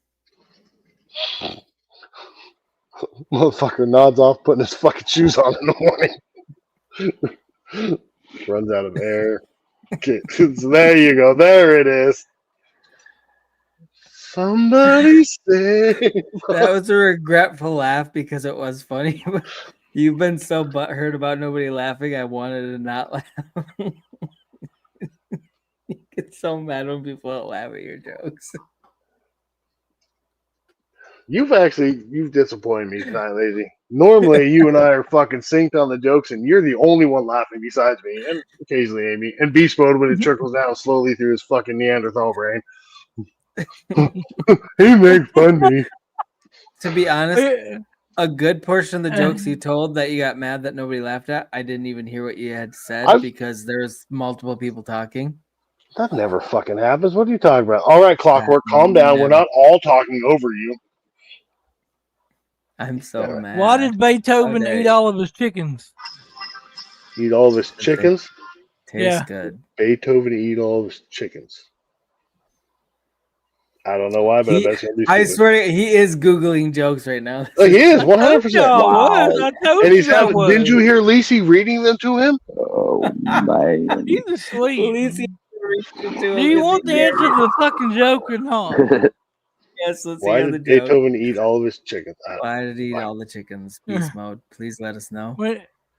Speaker 1: Motherfucker nods off putting his fucking shoes on in the morning. Runs out of air. Okay, so there you go. There it is. Somebody say.
Speaker 8: That was a regretful laugh because it was funny. You've been so butthurt about nobody laughing. I wanted to not laugh. You get so mad when people don't laugh at your jokes.
Speaker 1: You've disappointed me tonight, Lazy. Normally, you and I are fucking synced on the jokes, and you're the only one laughing besides me, and occasionally Amy, and Beast Mode when it trickles down slowly through his fucking Neanderthal brain. He makes fun of me.
Speaker 8: To be honest, a good portion of the jokes you told that you got mad that nobody laughed at, I didn't even hear what you had said because there's multiple people talking.
Speaker 1: That never fucking happens. What are you talking about? All right, Clockwork, calm down. We're not all talking over you.
Speaker 8: I'm so mad.
Speaker 16: Why did Beethoven eat all of his chickens?
Speaker 1: Eat all of his chickens?
Speaker 8: Tastes good.
Speaker 1: Beethoven eat all of his chickens. I don't know why, but I bet it's gonna be
Speaker 8: I
Speaker 1: stupid.
Speaker 8: swear he is Googling jokes right now.
Speaker 1: Oh, he is 100%.
Speaker 16: Wow.
Speaker 1: And he's having. Didn't you hear Lacey reading them to him?
Speaker 17: Oh man.
Speaker 16: He's asleep.
Speaker 8: Do
Speaker 16: Do you want the answer to the fucking joke or not?
Speaker 8: Yes, let's
Speaker 1: Why
Speaker 8: hear the
Speaker 1: did
Speaker 8: joke.
Speaker 1: Beethoven eat all of his chickens?
Speaker 8: Why did he eat all the chickens? Beast mode. Please let us know.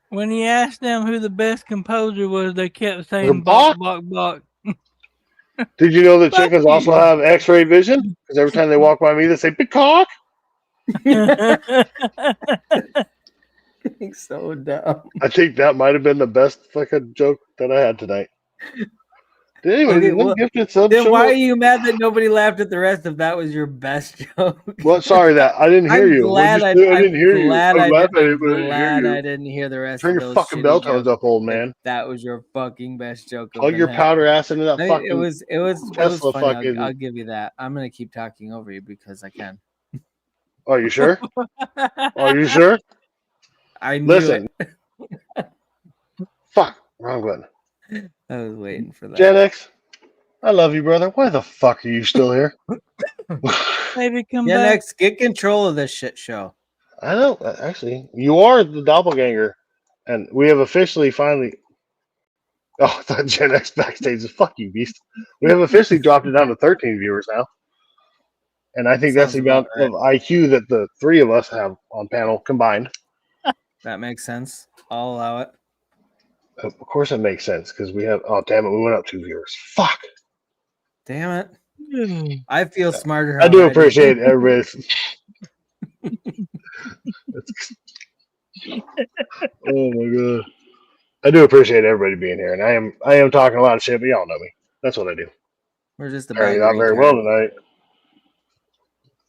Speaker 16: When he asked them who the best composer was, they kept saying
Speaker 1: Bach?
Speaker 16: Bach, Bach, Bach.
Speaker 1: Did you know that chickens also have X-ray vision? Because every time they walk by me, they say "big cock."
Speaker 8: So dumb.
Speaker 1: I think that might have been the best fucking joke that I had tonight. Anyway,
Speaker 8: Okay,
Speaker 1: one gifted sub
Speaker 8: then
Speaker 1: show
Speaker 8: why
Speaker 1: up.
Speaker 8: are you mad that nobody laughed at the rest if that was your best joke?
Speaker 1: Well, sorry that I didn't hear you.
Speaker 8: Glad
Speaker 1: I didn't hear you.
Speaker 8: glad
Speaker 1: I'm glad
Speaker 8: I'm
Speaker 1: but I didn't hear
Speaker 8: glad
Speaker 1: you.
Speaker 8: I didn't hear the rest
Speaker 1: Turn
Speaker 8: of
Speaker 1: your
Speaker 8: those
Speaker 1: fucking
Speaker 8: shitty
Speaker 1: bell tones
Speaker 8: jokes.
Speaker 1: up, old man.
Speaker 8: That was your fucking best joke.
Speaker 1: Plug your powder ass into that fucking
Speaker 8: It was
Speaker 1: Tesla
Speaker 8: funny.
Speaker 1: fucking.
Speaker 8: I'll give you that. I'm gonna keep talking over you because I can.
Speaker 1: Are you sure? Are you sure?
Speaker 8: I knew
Speaker 1: Listen.
Speaker 8: it.
Speaker 1: Fuck, wrong button.
Speaker 8: I was waiting for that.
Speaker 1: Gen X, I love you, brother. Why the fuck are you still here?
Speaker 16: Maybe come
Speaker 8: Gen
Speaker 16: back.
Speaker 8: X, get control of this shit show.
Speaker 1: I know. Actually, you are the doppelganger, and we have officially finally. Oh, I thought Gen X backstage is fuck you, beast. We have officially dropped it down to 13 viewers now, and I think that's the
Speaker 8: Sounds
Speaker 1: amount
Speaker 8: about
Speaker 1: of IQ that the three of us have on panel combined.
Speaker 8: That makes sense. I'll allow it.
Speaker 1: Of course, it makes sense because we have. Oh, damn it, we went up 2 viewers. Fuck.
Speaker 8: Damn it. I feel smarter.
Speaker 1: I do
Speaker 8: already.
Speaker 1: appreciate everybody. Oh my god. I do appreciate everybody being here, and I am talking a lot of shit, but y'all know me. That's what I do.
Speaker 8: We're just a
Speaker 1: Apparently
Speaker 8: bag
Speaker 1: not
Speaker 8: of
Speaker 1: very
Speaker 8: retards.
Speaker 1: well tonight.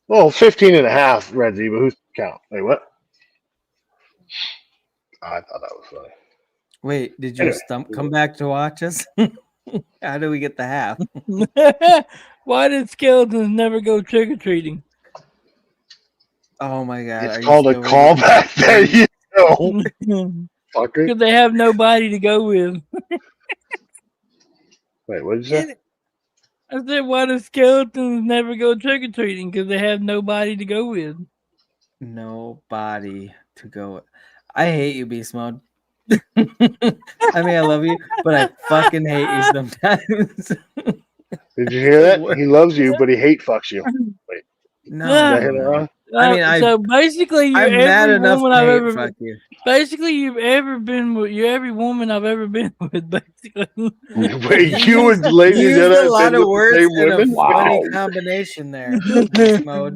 Speaker 1: Well, 15 and a half, Red Z, but who's count? Wait, what? I thought that was funny.
Speaker 8: Wait, did your
Speaker 1: Anyway.
Speaker 8: stump come back to watch us? How do we get the half?
Speaker 16: Why did skeletons never go trick or treating?
Speaker 8: Oh my god.
Speaker 1: It's called a callback. There you go. Fucker.
Speaker 16: Because they have nobody to go with.
Speaker 1: Wait, what did you say?
Speaker 16: I said, why do skeletons never go trick or treating? Because they have nobody to go with.
Speaker 8: Nobody to go with. I hate you, Beast Mode. I mean, I love you, but I fucking hate you sometimes.
Speaker 1: Did you hear that? He loves you, but he hate fucks you. Wait.
Speaker 8: No.
Speaker 1: Did I hear that wrong?
Speaker 8: I mean,
Speaker 16: so basically, you're
Speaker 8: I'm mad
Speaker 16: every
Speaker 8: enough
Speaker 16: woman
Speaker 8: to
Speaker 16: I've
Speaker 8: hate
Speaker 16: ever.
Speaker 8: fuck you.
Speaker 16: Basically, you've ever been with. You're every woman I've ever been with. Basically.
Speaker 1: Wait, you and Lady
Speaker 8: You used
Speaker 1: Jedi
Speaker 8: a lot
Speaker 1: been
Speaker 8: of
Speaker 1: with the
Speaker 8: words
Speaker 1: same
Speaker 8: in a
Speaker 1: women?
Speaker 8: funny
Speaker 1: Wow.
Speaker 8: combination there. Beast Mode.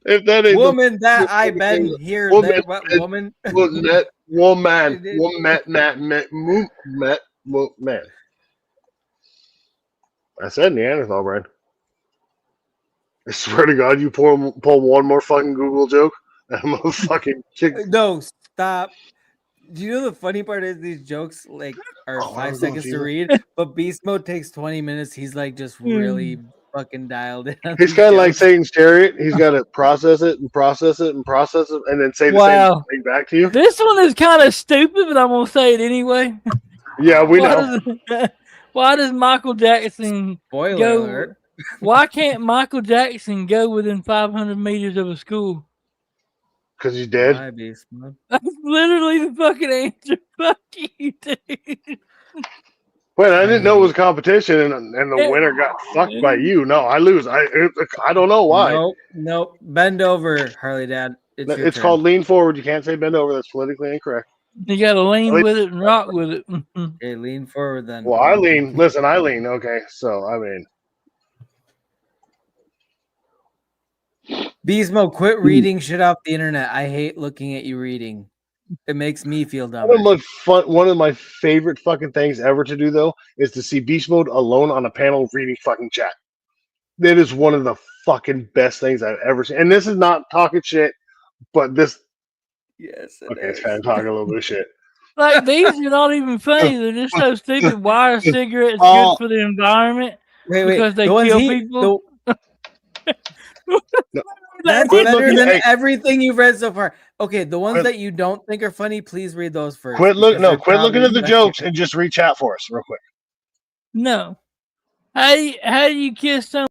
Speaker 1: If that ain't
Speaker 8: Woman that I been here,
Speaker 1: woman,
Speaker 8: there. What woman?
Speaker 1: woman, man. I said Neanderthal brain. I swear to God, you pull one more fucking Google joke, and I'm gonna fucking kick.
Speaker 8: No, stop. Do you know the funny part is these jokes like are
Speaker 1: Oh,
Speaker 8: 5
Speaker 1: we're going
Speaker 8: seconds to
Speaker 1: fever.
Speaker 8: read, but Beast Mode takes 20 minutes. He's like just really fucking dialed in on
Speaker 1: He's
Speaker 8: these
Speaker 1: kind of like
Speaker 8: jokes.
Speaker 1: Satan's chariot. He's got to process it and process it and process it, and then say the
Speaker 16: Wow.
Speaker 1: same thing back to you.
Speaker 16: This one is kind of stupid, but I'm gonna say it anyway.
Speaker 1: Yeah, we know.
Speaker 16: Why does Michael Jackson
Speaker 8: Spoiler
Speaker 16: go?
Speaker 8: alert.
Speaker 16: Why can't Michael Jackson go within 500 meters of a school?
Speaker 1: Because he's dead.
Speaker 8: Why, Beast Mode?
Speaker 16: That's literally the fucking answer. Fuck you, dude.
Speaker 1: Wait, I didn't know it was a competition, and the winner got fucked by you. No, I lose. I don't know why.
Speaker 8: Nope. Bend over, Harley Dad. It's your
Speaker 1: It's
Speaker 8: turn.
Speaker 1: called lean forward. You can't say bend over. That's politically incorrect.
Speaker 16: You gotta lean with it and rock with it.
Speaker 8: Okay, lean forward then.
Speaker 1: Well, I lean. Listen, I lean. Okay, so I mean,
Speaker 8: Beast Mode, quit reading shit off the internet. I hate looking at you reading. It makes me feel dumber.
Speaker 1: one of my favorite fucking things ever to do though is to see Beast Mode alone on a panel reading fucking chat. That is one of the fucking best things I've ever seen. And this is not talking shit, but this.
Speaker 8: Yes,
Speaker 1: it's kind of talking a little bit of shit.
Speaker 16: Like these are not even funny. They're just so stupid. Why are cigarettes good for the environment? Because they kill people.
Speaker 8: That's better than everything you've read so far. Okay, the ones that you don't think are funny, please read those first.
Speaker 1: Quit looking at the
Speaker 8: probably
Speaker 1: jokes and just read chat for us real quick.
Speaker 16: No. How do you kiss someone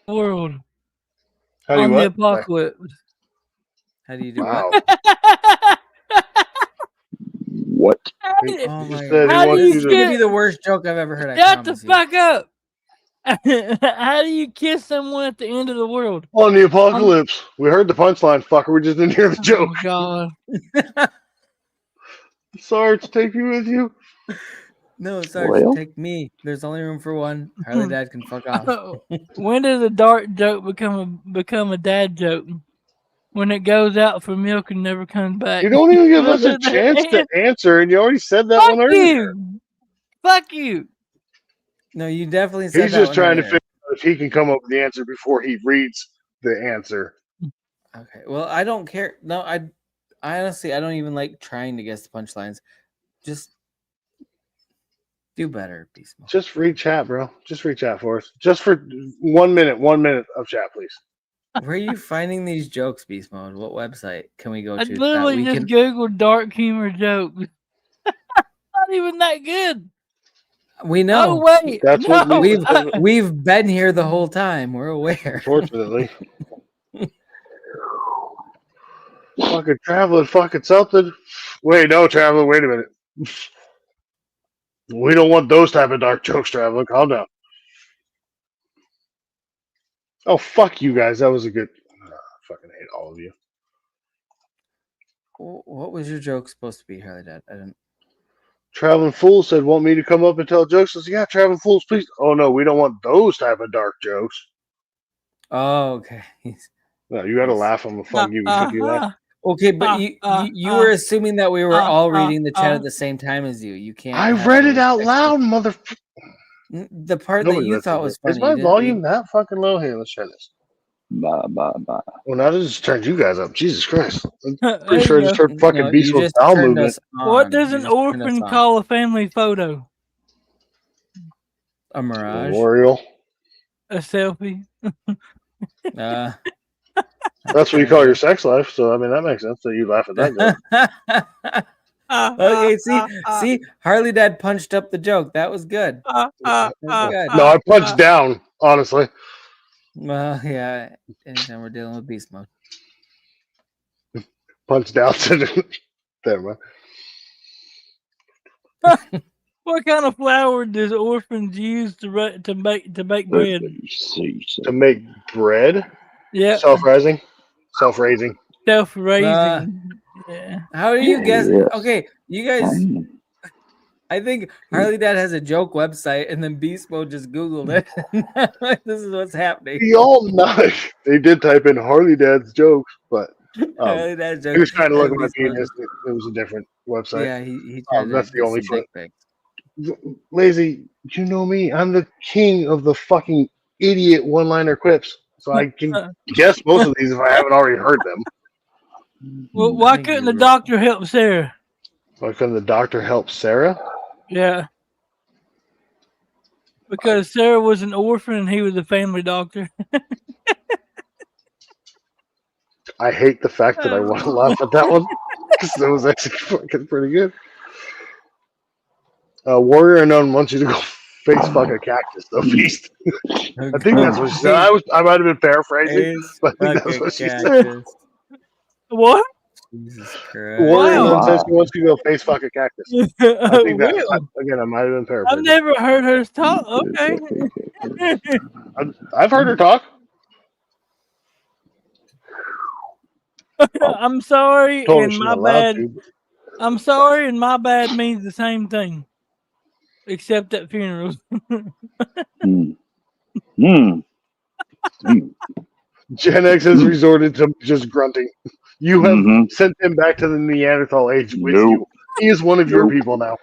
Speaker 16: in the world?
Speaker 1: How do you
Speaker 16: on
Speaker 1: what?
Speaker 16: the apocalypse?
Speaker 8: How do you do
Speaker 1: Wow.
Speaker 17: What?
Speaker 8: Oh my
Speaker 1: said he
Speaker 8: God.
Speaker 1: wants
Speaker 8: This
Speaker 1: you
Speaker 8: is
Speaker 1: to-
Speaker 8: gonna be the worst joke I've ever heard. I
Speaker 16: Shut the
Speaker 8: promise you.
Speaker 16: fuck up. How do you kiss someone at the end of the world?
Speaker 1: On the apocalypse. We heard the punchline, fucker. We just didn't hear the joke.
Speaker 16: Oh God.
Speaker 1: Sarge, take me with you.
Speaker 8: No, Sarge,
Speaker 17: Well?
Speaker 8: take me. There's only room for one. Harley Dad can fuck off.
Speaker 16: When does a dark joke become a dad joke? When it goes out for milk and never comes back.
Speaker 1: You don't even give us a chance to answer, and you already said that
Speaker 16: Fuck
Speaker 1: one earlier.
Speaker 16: you. Fuck you.
Speaker 8: No, you definitely said
Speaker 1: He's
Speaker 8: that
Speaker 1: just
Speaker 8: one
Speaker 1: trying to
Speaker 8: earlier.
Speaker 1: figure out if he can come up with the answer before he reads the answer.
Speaker 8: Okay. Well, I don't care. No, I honestly, I don't even like trying to guess the punchlines. Just do better, Beast Mode.
Speaker 1: Just read chat, bro. Just read chat for us. Just for 1 minute. 1 minute of chat, please.
Speaker 8: Where are you finding these jokes, Beast Mode? What website can we go
Speaker 16: I
Speaker 8: to?
Speaker 16: literally just Googled dark humor jokes. Not even that good.
Speaker 8: We know.
Speaker 16: Oh wait,
Speaker 1: That's
Speaker 16: no.
Speaker 1: what
Speaker 8: we've been here the whole time. We're aware.
Speaker 1: Unfortunately. Fucking traveling, fucking something. Wait, no, traveling. Wait a minute. We don't want those type of dark jokes, traveling. Calm down. Oh, fuck you guys. That was a good. I fucking hate all of you.
Speaker 8: What was your joke supposed to be, Harley Dad? I didn't.
Speaker 1: Traveling Fool said, want me to come up and tell jokes? I said, yeah, Traveling Fools, please. Oh, no, we don't want those type of dark jokes.
Speaker 8: Oh, okay.
Speaker 1: No, you got to laugh. I'm going to fuck you. Fuck you laugh.
Speaker 8: Okay, but you were assuming that we were all reading the chat at the same time as you. You can't.
Speaker 1: I read it out loud, motherfucker.
Speaker 8: The part that you thought was funny.
Speaker 1: Is my volume that fucking low? Here, let's try this.
Speaker 17: Bye.
Speaker 1: Well, now this just turned you guys up. Jesus Christ. I'm pretty sure I just heard fucking Beast Mode's bowel movement.
Speaker 16: What does an orphan call a family photo?
Speaker 8: A mirage.
Speaker 1: Memorial.
Speaker 16: A selfie.
Speaker 1: That's what you call your sex life. So, I mean, that makes sense that you laugh at that joke.
Speaker 8: Okay, see, Harley Dad punched up the joke. That was good.
Speaker 1: No, I punched down, honestly.
Speaker 8: Well, yeah. Anytime we're dealing with Beast Mode.
Speaker 1: Punch down to there, man.
Speaker 16: What kind of flour does orphans use to make bread?
Speaker 1: To make bread?
Speaker 16: Yeah.
Speaker 1: Self-raising. Self-raising.
Speaker 16: Self-raising. Yeah.
Speaker 8: How do you guess?
Speaker 1: Yes.
Speaker 8: Okay, you guys. I think Harley Dad has a joke website, and then Beast Mode just Googled it. This is what's happening.
Speaker 1: We all know. They did type in Harley Dad's jokes, but
Speaker 8: Harley Dad's
Speaker 1: he was
Speaker 8: jokes.
Speaker 1: trying to look at my
Speaker 8: Beast Mode.
Speaker 1: penis. It was a different website.
Speaker 8: Yeah, he tried to
Speaker 1: that's the
Speaker 8: get
Speaker 1: only
Speaker 8: some
Speaker 1: foot.
Speaker 8: dick pics.
Speaker 1: Lazy, you know me. I'm the king of the fucking idiot one-liner quips. So I can guess most of these if I haven't already heard them.
Speaker 16: Well, why couldn't the doctor help Sarah?
Speaker 1: Why couldn't the doctor help Sarah?
Speaker 16: Yeah. Because Sarah was an orphan and he was a family doctor.
Speaker 1: I hate the fact that I want to laugh at that one because that was actually fucking pretty good. Warrior Unknown wants you to go face fuck a cactus, though, Beast. I think that's what she said. I might have been paraphrasing, but I think that's what she said.
Speaker 16: What?
Speaker 8: Jesus Christ.
Speaker 1: Warrior Unknown says she wants you to go face fuck a cactus. I think that, again, I might have been
Speaker 16: I've
Speaker 1: paraphrasing.
Speaker 16: never heard her talk. Okay.
Speaker 1: I've heard her talk.
Speaker 16: I'm sorry
Speaker 1: Told her
Speaker 16: and
Speaker 1: she's
Speaker 16: my
Speaker 1: not allowed
Speaker 16: bad.
Speaker 1: to.
Speaker 16: I'm sorry and my bad means the same thing. Except at funerals.
Speaker 1: Gen X has resorted to just grunting. You have sent him back to the Neanderthal age with you. He is one of your people now.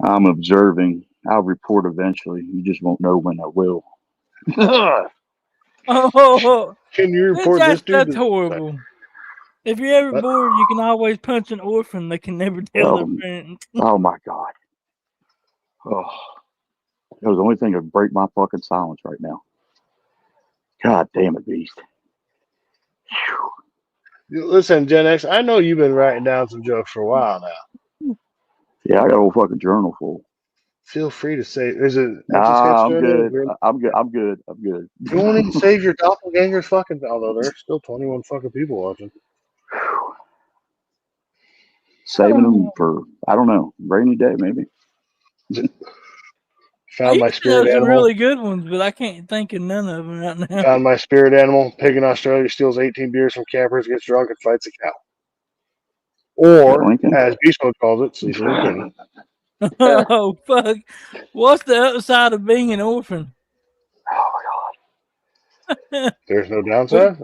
Speaker 17: I'm observing. I'll report eventually. You just won't know when I will.
Speaker 16: Oh,
Speaker 1: can you report this dude?
Speaker 16: That's horrible. If you're ever bored, you can always punch an orphan. They can never tell their parents.
Speaker 17: Oh my God. Oh, that was the only thing that would break my fucking silence right now. God damn it, Beast.
Speaker 1: Listen, Gen X, I know you've been writing down some jokes for a while now.
Speaker 17: Yeah, I got a whole fucking journal full.
Speaker 1: Feel free to say, is it?
Speaker 17: I'm good. I'm good.
Speaker 1: You won't even save your doppelgangers fucking, although there's still 21 fucking people watching.
Speaker 17: Saving them for, I don't know, rainy day maybe.
Speaker 1: Found my spirit
Speaker 16: some
Speaker 1: animal.
Speaker 16: really good ones, but I can't think of none of them right now.
Speaker 1: Found my spirit animal. Pig in Australia steals 18 beers from campers, gets drunk, and fights a cow. Or, as Beast Mode calls it, sleeping with Kenny.
Speaker 16: Oh, fuck. What's the upside of being an orphan?
Speaker 1: There's no downside?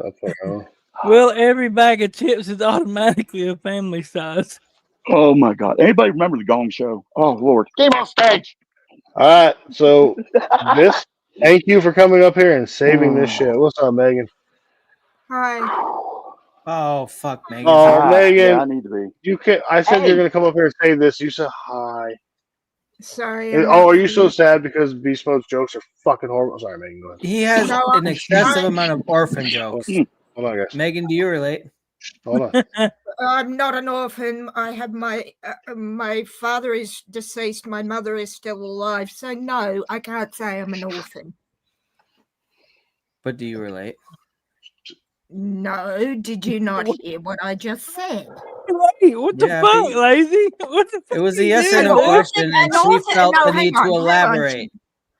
Speaker 16: Well, every bag of chips is automatically a family size.
Speaker 17: Oh my God. Anybody remember the Gong Show? Oh Lord. Game on stage.
Speaker 1: All right, so thank you for coming up here and saving this shit. What's up, Megan?
Speaker 9: Hi.
Speaker 8: Oh fuck, Megan.
Speaker 1: Oh, Megan,
Speaker 17: yeah, I need to be.
Speaker 1: You can. I said you're gonna come up here and save this. You said hi.
Speaker 9: Sorry.
Speaker 1: Are you so sad because Beast Mode's jokes are fucking horrible? Sorry, Megan. Go ahead.
Speaker 8: He has an excessive amount of orphan jokes.
Speaker 1: Hold on, guys.
Speaker 8: Megan, do you relate?
Speaker 1: Hold on.
Speaker 20: I'm not an orphan. I have my father is deceased. My mother is still alive. So no, I can't say I'm an orphan.
Speaker 8: But do you relate?
Speaker 20: No, did you not hear what I just said?
Speaker 16: Wait, what the fuck, Lazy? What the fuck?
Speaker 8: It was a yes or no question, and she felt the need to elaborate.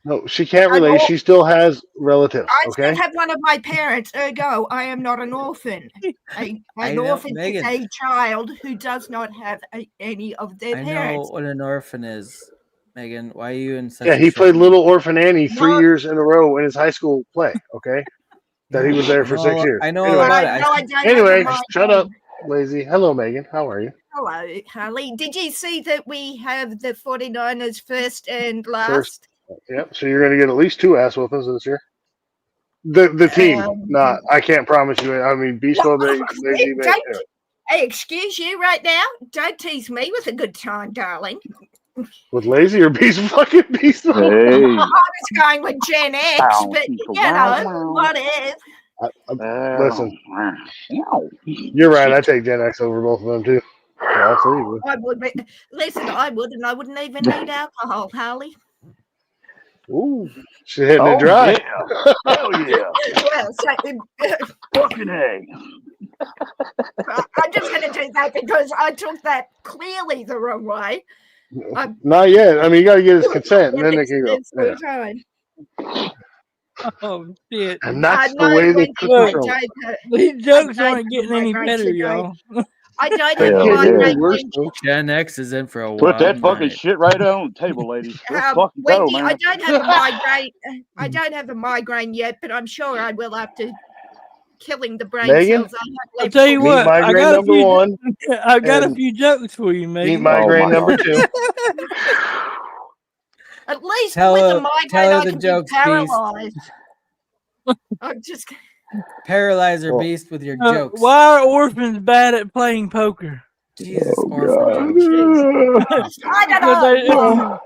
Speaker 1: No, she can't relate. She still has relatives.
Speaker 20: I
Speaker 1: Okay.
Speaker 20: still have one of my parents. Ergo, I am not an orphan. An orphan is a child who does not have any of their
Speaker 8: I
Speaker 20: parents.
Speaker 8: know what an orphan is, Megan. Why are you in such?
Speaker 1: Yeah, he played Little Orphan Annie 3 years in a row in his high school play. Okay. That he was there for 6 years.
Speaker 8: I know all about it.
Speaker 1: Anyway, shut up, Lazy. Hello, Megan. How are you?
Speaker 20: Hello, Harley. Did you see that we have the 49ers first and last?
Speaker 1: First. Yep. So you're going to get at least 2 ass whoopings this year. The team, not. I can't promise you. I mean, Beast Mode, Lazy.
Speaker 20: Hey, excuse you right now. Don't tease me with a good time, darling.
Speaker 1: With Lazy or Beast fucking Beast Mode?
Speaker 20: Hey. I was going with Gen X, but you know, what if?
Speaker 1: Listen, you're right. I take Gen X over both of them too. All 3.
Speaker 20: I would be. Listen, I would, and I wouldn't even need alcohol, Harley.
Speaker 1: Ooh, she's hitting it dry.
Speaker 17: Yeah. Hell yeah.
Speaker 20: Well,
Speaker 17: fucking A.
Speaker 20: I'm just going to do that because I took that clearly the wrong way.
Speaker 1: Not yet. I mean, you got to get his consent, and then they can go.
Speaker 20: Yeah.
Speaker 16: Oh shit!
Speaker 1: And that's the way they took control.
Speaker 16: These jokes aren't getting any better, y'all.
Speaker 20: I don't have migraine.
Speaker 8: Gen X is in for a
Speaker 17: Put that
Speaker 8: wild
Speaker 17: fucking
Speaker 8: night.
Speaker 17: shit right on the table, ladies. Let's fucking go,
Speaker 20: Wendy,
Speaker 17: man.
Speaker 20: I don't have a migraine. I don't have a migraine yet, but I'm sure I will after killing the brain
Speaker 1: Megan?
Speaker 20: cells.
Speaker 16: I'll tell you what. I got a few.
Speaker 1: One,
Speaker 16: I got a few jokes for you, Megan.
Speaker 1: Meet migraine number 2.
Speaker 20: At least
Speaker 8: Tell
Speaker 20: with
Speaker 8: her-
Speaker 20: a migraine,
Speaker 8: tell her
Speaker 20: I
Speaker 8: the
Speaker 20: can
Speaker 8: jokes,
Speaker 20: be paralyzed. I'm just.
Speaker 8: Paralyzer Beast with your jokes.
Speaker 16: Why are orphans bad at playing poker?
Speaker 8: Jesus,
Speaker 17: Oh,
Speaker 8: orphan
Speaker 17: God.
Speaker 8: jokes.
Speaker 20: I don't know.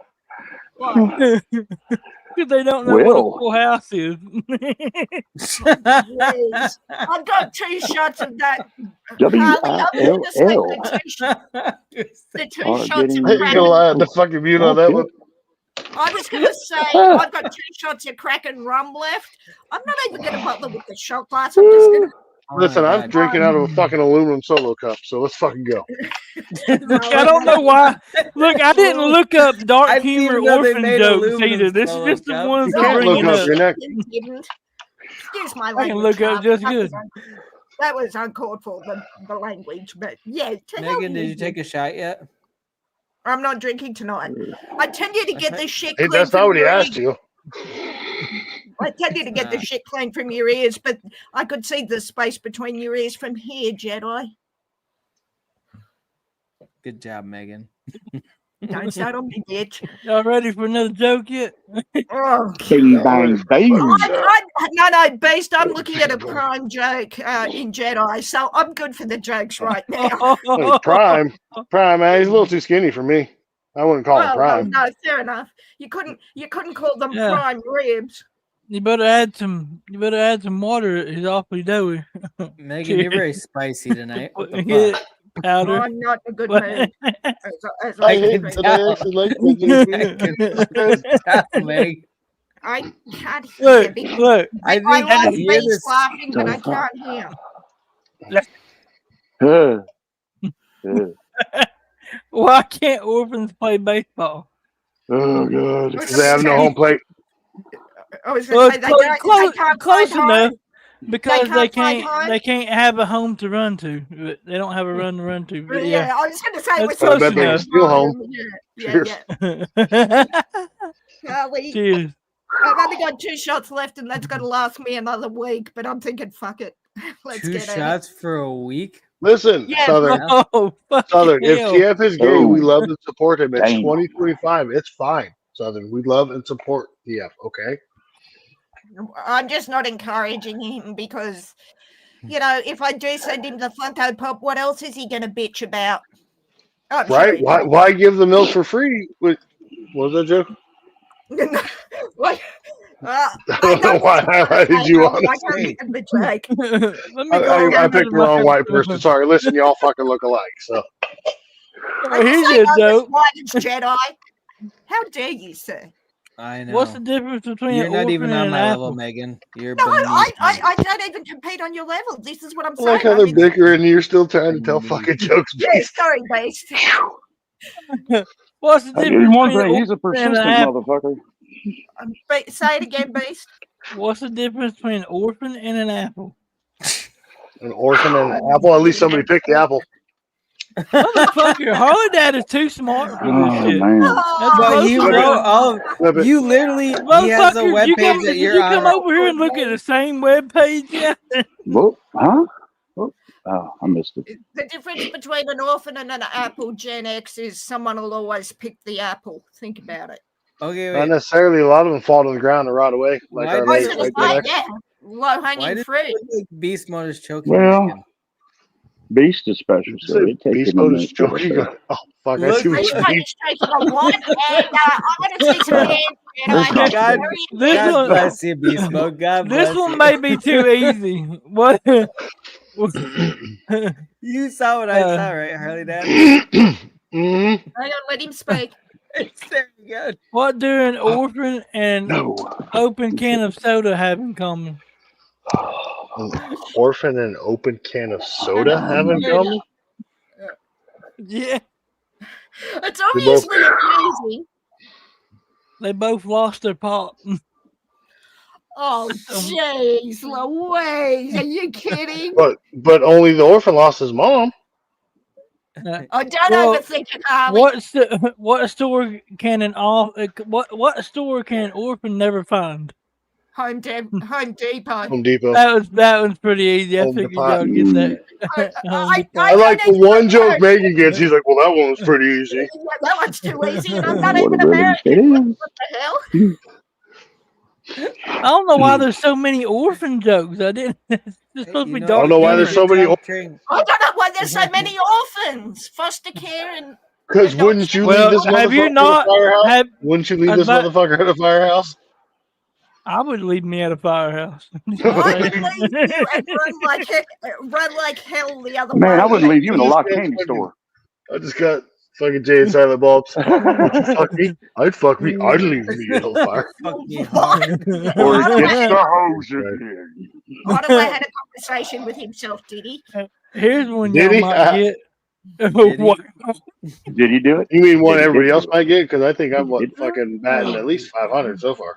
Speaker 20: What?
Speaker 16: Because they don't know what a
Speaker 17: Well.
Speaker 16: full house is.
Speaker 20: Jeez. I've got 2 shots of that. Harley, I'm going to say the two shots of
Speaker 1: I ain't gonna lie, I had to fucking mute on that one.
Speaker 20: I was going to say I've got 2 shots of Kraken rum left. I'm not even going to bother with the shot glass. I'm just going to.
Speaker 1: Listen, I'm drinking out of a fucking aluminum solo cup, so let's fucking go.
Speaker 16: I don't know why. Look, I didn't look up dark humor orphan jokes either. This is just the ones
Speaker 1: You
Speaker 16: I'm
Speaker 1: can't
Speaker 16: bringing
Speaker 1: look up
Speaker 16: up.
Speaker 1: your neck.
Speaker 20: Excuse my
Speaker 16: I
Speaker 20: language.
Speaker 16: can look up just good.
Speaker 20: That was uncalled for, the language, but yeah.
Speaker 8: Megan, did you take a shot yet?
Speaker 20: I'm not drinking tonight. I tell you to get this shit
Speaker 1: Hey,
Speaker 20: clean
Speaker 1: that's not
Speaker 20: from
Speaker 1: what he
Speaker 20: your
Speaker 1: asked
Speaker 20: ears.
Speaker 1: you.
Speaker 20: I tell you to get this shit clean from your ears, but I could see the space between your ears from here, Jedi.
Speaker 8: Good job, Megan.
Speaker 20: Don't start on me, bitch.
Speaker 16: Y'all ready for another joke yet?
Speaker 20: Oh,
Speaker 17: Bing, bang, bang.
Speaker 20: no, Beast, I'm looking at a prime joke in Jedi, so I'm good for the jokes right now.
Speaker 1: Hey, Prime, man, he's a little too skinny for me. I wouldn't call him Prime.
Speaker 20: No, fair enough. You couldn't call them
Speaker 16: Yeah.
Speaker 20: prime ribs.
Speaker 16: You better add some water. He's awfully doughy.
Speaker 8: Megan, you're very spicy tonight. What the
Speaker 16: Yeah,
Speaker 8: fuck?
Speaker 16: powder.
Speaker 20: I'm not in a good mood. As
Speaker 1: I hate that I actually like
Speaker 8: Stop, Meg.
Speaker 20: I can't hear because
Speaker 16: Look.
Speaker 8: I
Speaker 20: I
Speaker 8: think
Speaker 20: like
Speaker 8: hear
Speaker 20: Beast
Speaker 8: this.
Speaker 20: laughing, but I can't hear.
Speaker 16: Why can't orphans play baseball?
Speaker 1: Oh god, because they have no home plate.
Speaker 20: I was going to say they can't
Speaker 16: close
Speaker 20: find
Speaker 16: enough.
Speaker 20: home.
Speaker 16: Because they
Speaker 20: find home.
Speaker 16: can't have a home to run to. They don't have a run to run to. But yeah,
Speaker 20: I was going to say it was
Speaker 16: that's close
Speaker 1: I bet they can
Speaker 16: enough.
Speaker 1: steal home.
Speaker 20: Yeah. Golly.
Speaker 16: Cheers.
Speaker 20: I've only got 2 shots left, and that's going to last me another week. But I'm thinking, fuck it, let's
Speaker 8: 2
Speaker 20: get at it.
Speaker 8: shots for a week?
Speaker 1: Listen,
Speaker 20: Yeah,
Speaker 1: Southern.
Speaker 16: Oh,
Speaker 1: Southern. If
Speaker 16: hell.
Speaker 1: TF is gay, we love and support him. It's
Speaker 17: Damn.
Speaker 1: 2025. It's fine, Southern. We love and support TF. Okay.
Speaker 20: I'm just not encouraging him because, if I do send him the Funko Pop, what else is he going to bitch about? Oh, I'm
Speaker 1: Right?
Speaker 20: sure
Speaker 1: Why give the milk for free? What was that joke?
Speaker 20: Like,
Speaker 1: Why did you want to say?
Speaker 16: Let me go.
Speaker 1: I picked the wrong white person. Sorry. Listen, y'all fucking look alike. So
Speaker 16: Here's a joke.
Speaker 20: Jedi. How dare you, sir?
Speaker 8: I know.
Speaker 16: What's the difference between
Speaker 8: You're
Speaker 16: an
Speaker 8: not
Speaker 16: orphan
Speaker 8: even
Speaker 16: and
Speaker 8: on
Speaker 16: an
Speaker 8: my level,
Speaker 16: apple?
Speaker 8: Megan. You're
Speaker 20: No,
Speaker 8: beneath
Speaker 20: I don't even compete on your level. This is what I'm
Speaker 1: I
Speaker 20: saying.
Speaker 1: like how they're bickering and you're still trying to tell fucking jokes.
Speaker 20: Yeah, sorry, Beast.
Speaker 16: What's the
Speaker 17: I
Speaker 16: difference
Speaker 17: knew one
Speaker 16: between an
Speaker 17: thing. He's a
Speaker 16: orphan and an
Speaker 17: persistent
Speaker 16: apple?
Speaker 17: motherfucker.
Speaker 20: Say it again, Beast.
Speaker 16: What's the difference between an orphan and an apple?
Speaker 1: An orphan and an apple. At least somebody picked the apple.
Speaker 16: Motherfucker, Harley Dad is too smart for this shit.
Speaker 17: man.
Speaker 16: That's
Speaker 8: But
Speaker 16: close
Speaker 8: he
Speaker 16: enough.
Speaker 8: wrote all. You literally. He has a
Speaker 16: Motherfucker,
Speaker 8: webpage that
Speaker 16: did
Speaker 8: you're
Speaker 16: you
Speaker 8: on.
Speaker 16: come over here and look at the same webpage? Yeah.
Speaker 17: Whoop, huh? Whoop. Oh, I missed it.
Speaker 20: The difference between an orphan and an apple, Gen X, is someone will always pick the apple. Think about it.
Speaker 8: Okay,
Speaker 1: Not
Speaker 8: wait.
Speaker 1: necessarily. A lot of them fall to the ground and rot away, like
Speaker 8: Why
Speaker 1: our
Speaker 8: do
Speaker 1: late
Speaker 8: you-
Speaker 1: Gen X.
Speaker 20: Yeah, low
Speaker 8: Why
Speaker 20: hanging
Speaker 8: did
Speaker 20: fruit.
Speaker 8: Beast Mode is choking?
Speaker 17: Well,
Speaker 8: Megan?
Speaker 17: Beast is special,
Speaker 1: You
Speaker 17: so
Speaker 1: said
Speaker 17: it takes
Speaker 1: beast
Speaker 17: him a
Speaker 1: mode
Speaker 17: minute
Speaker 1: is
Speaker 17: to get up
Speaker 1: joking.
Speaker 17: there.
Speaker 1: Oh fuck! I
Speaker 8: Look
Speaker 1: see what
Speaker 20: Beast
Speaker 1: you
Speaker 20: Mode
Speaker 1: mean.
Speaker 20: is taking a one, and I want to see some hands.
Speaker 17: There's not
Speaker 8: God,
Speaker 16: This
Speaker 8: God
Speaker 16: one-
Speaker 8: bless you, Beast Mode. God bless
Speaker 16: This one
Speaker 8: you.
Speaker 16: may be too easy. What?
Speaker 8: You saw what I saw, right, Harley Dad?
Speaker 20: Hang on, let him speak.
Speaker 8: It's very good.
Speaker 16: What do an orphan and open can of soda have in common?
Speaker 1: An orphan and an open can of soda have in common?
Speaker 16: Yeah,
Speaker 20: It's
Speaker 1: They both-
Speaker 20: obviously amusing.
Speaker 16: they both lost their pop.
Speaker 20: Oh, jeez, Louise, are you kidding?
Speaker 1: But only the orphan lost his mom.
Speaker 20: Oh, don't overthink it, Harley.
Speaker 16: What store can an orphan never find?
Speaker 20: Home Depot.
Speaker 1: Home Depot.
Speaker 16: That one's pretty easy. I
Speaker 1: Home
Speaker 16: figured
Speaker 1: Depot.
Speaker 16: y'all would get that. Home Depot.
Speaker 1: I like the one joke Megan gets. He's like, well, that one was pretty easy.
Speaker 20: Yeah, that one's too easy, and I'm not
Speaker 17: What
Speaker 20: even
Speaker 17: a rhythm it
Speaker 20: American.
Speaker 17: is.
Speaker 20: What the hell?
Speaker 16: I don't know why there's so many orphan jokes. I didn't. It's supposed to be
Speaker 1: I
Speaker 16: dark.
Speaker 1: don't know why there's so many.
Speaker 20: I don't know why there's so many orphans. Foster care and.
Speaker 1: Because wouldn't you
Speaker 16: Well,
Speaker 1: leave this
Speaker 16: have you
Speaker 1: motherfucker
Speaker 16: not-
Speaker 1: at a firehouse?
Speaker 16: have-
Speaker 1: Wouldn't you leave
Speaker 16: I
Speaker 1: this
Speaker 16: was about-
Speaker 1: motherfucker at a firehouse?
Speaker 16: I would leave me at a firehouse.
Speaker 20: I would leave you and run like hell the other way.
Speaker 17: Man, I wouldn't leave you in a locked candy store.
Speaker 1: I just got fucking Jay and Silent Bulbs. Would you fuck me? I'd fuck me. I'd leave me at a fire.
Speaker 8: Fuck me hard.
Speaker 17: Or get the hose again.
Speaker 20: Ottawa had a conversation with himself, did he?
Speaker 16: Here's one
Speaker 1: Did
Speaker 16: y'all
Speaker 1: he?
Speaker 16: might get. What?
Speaker 17: Did he do it?
Speaker 1: You mean one
Speaker 17: Did he
Speaker 1: everybody
Speaker 17: get
Speaker 1: else
Speaker 17: it?
Speaker 1: might get? Because I think I'm fucking batting at least 500 so far.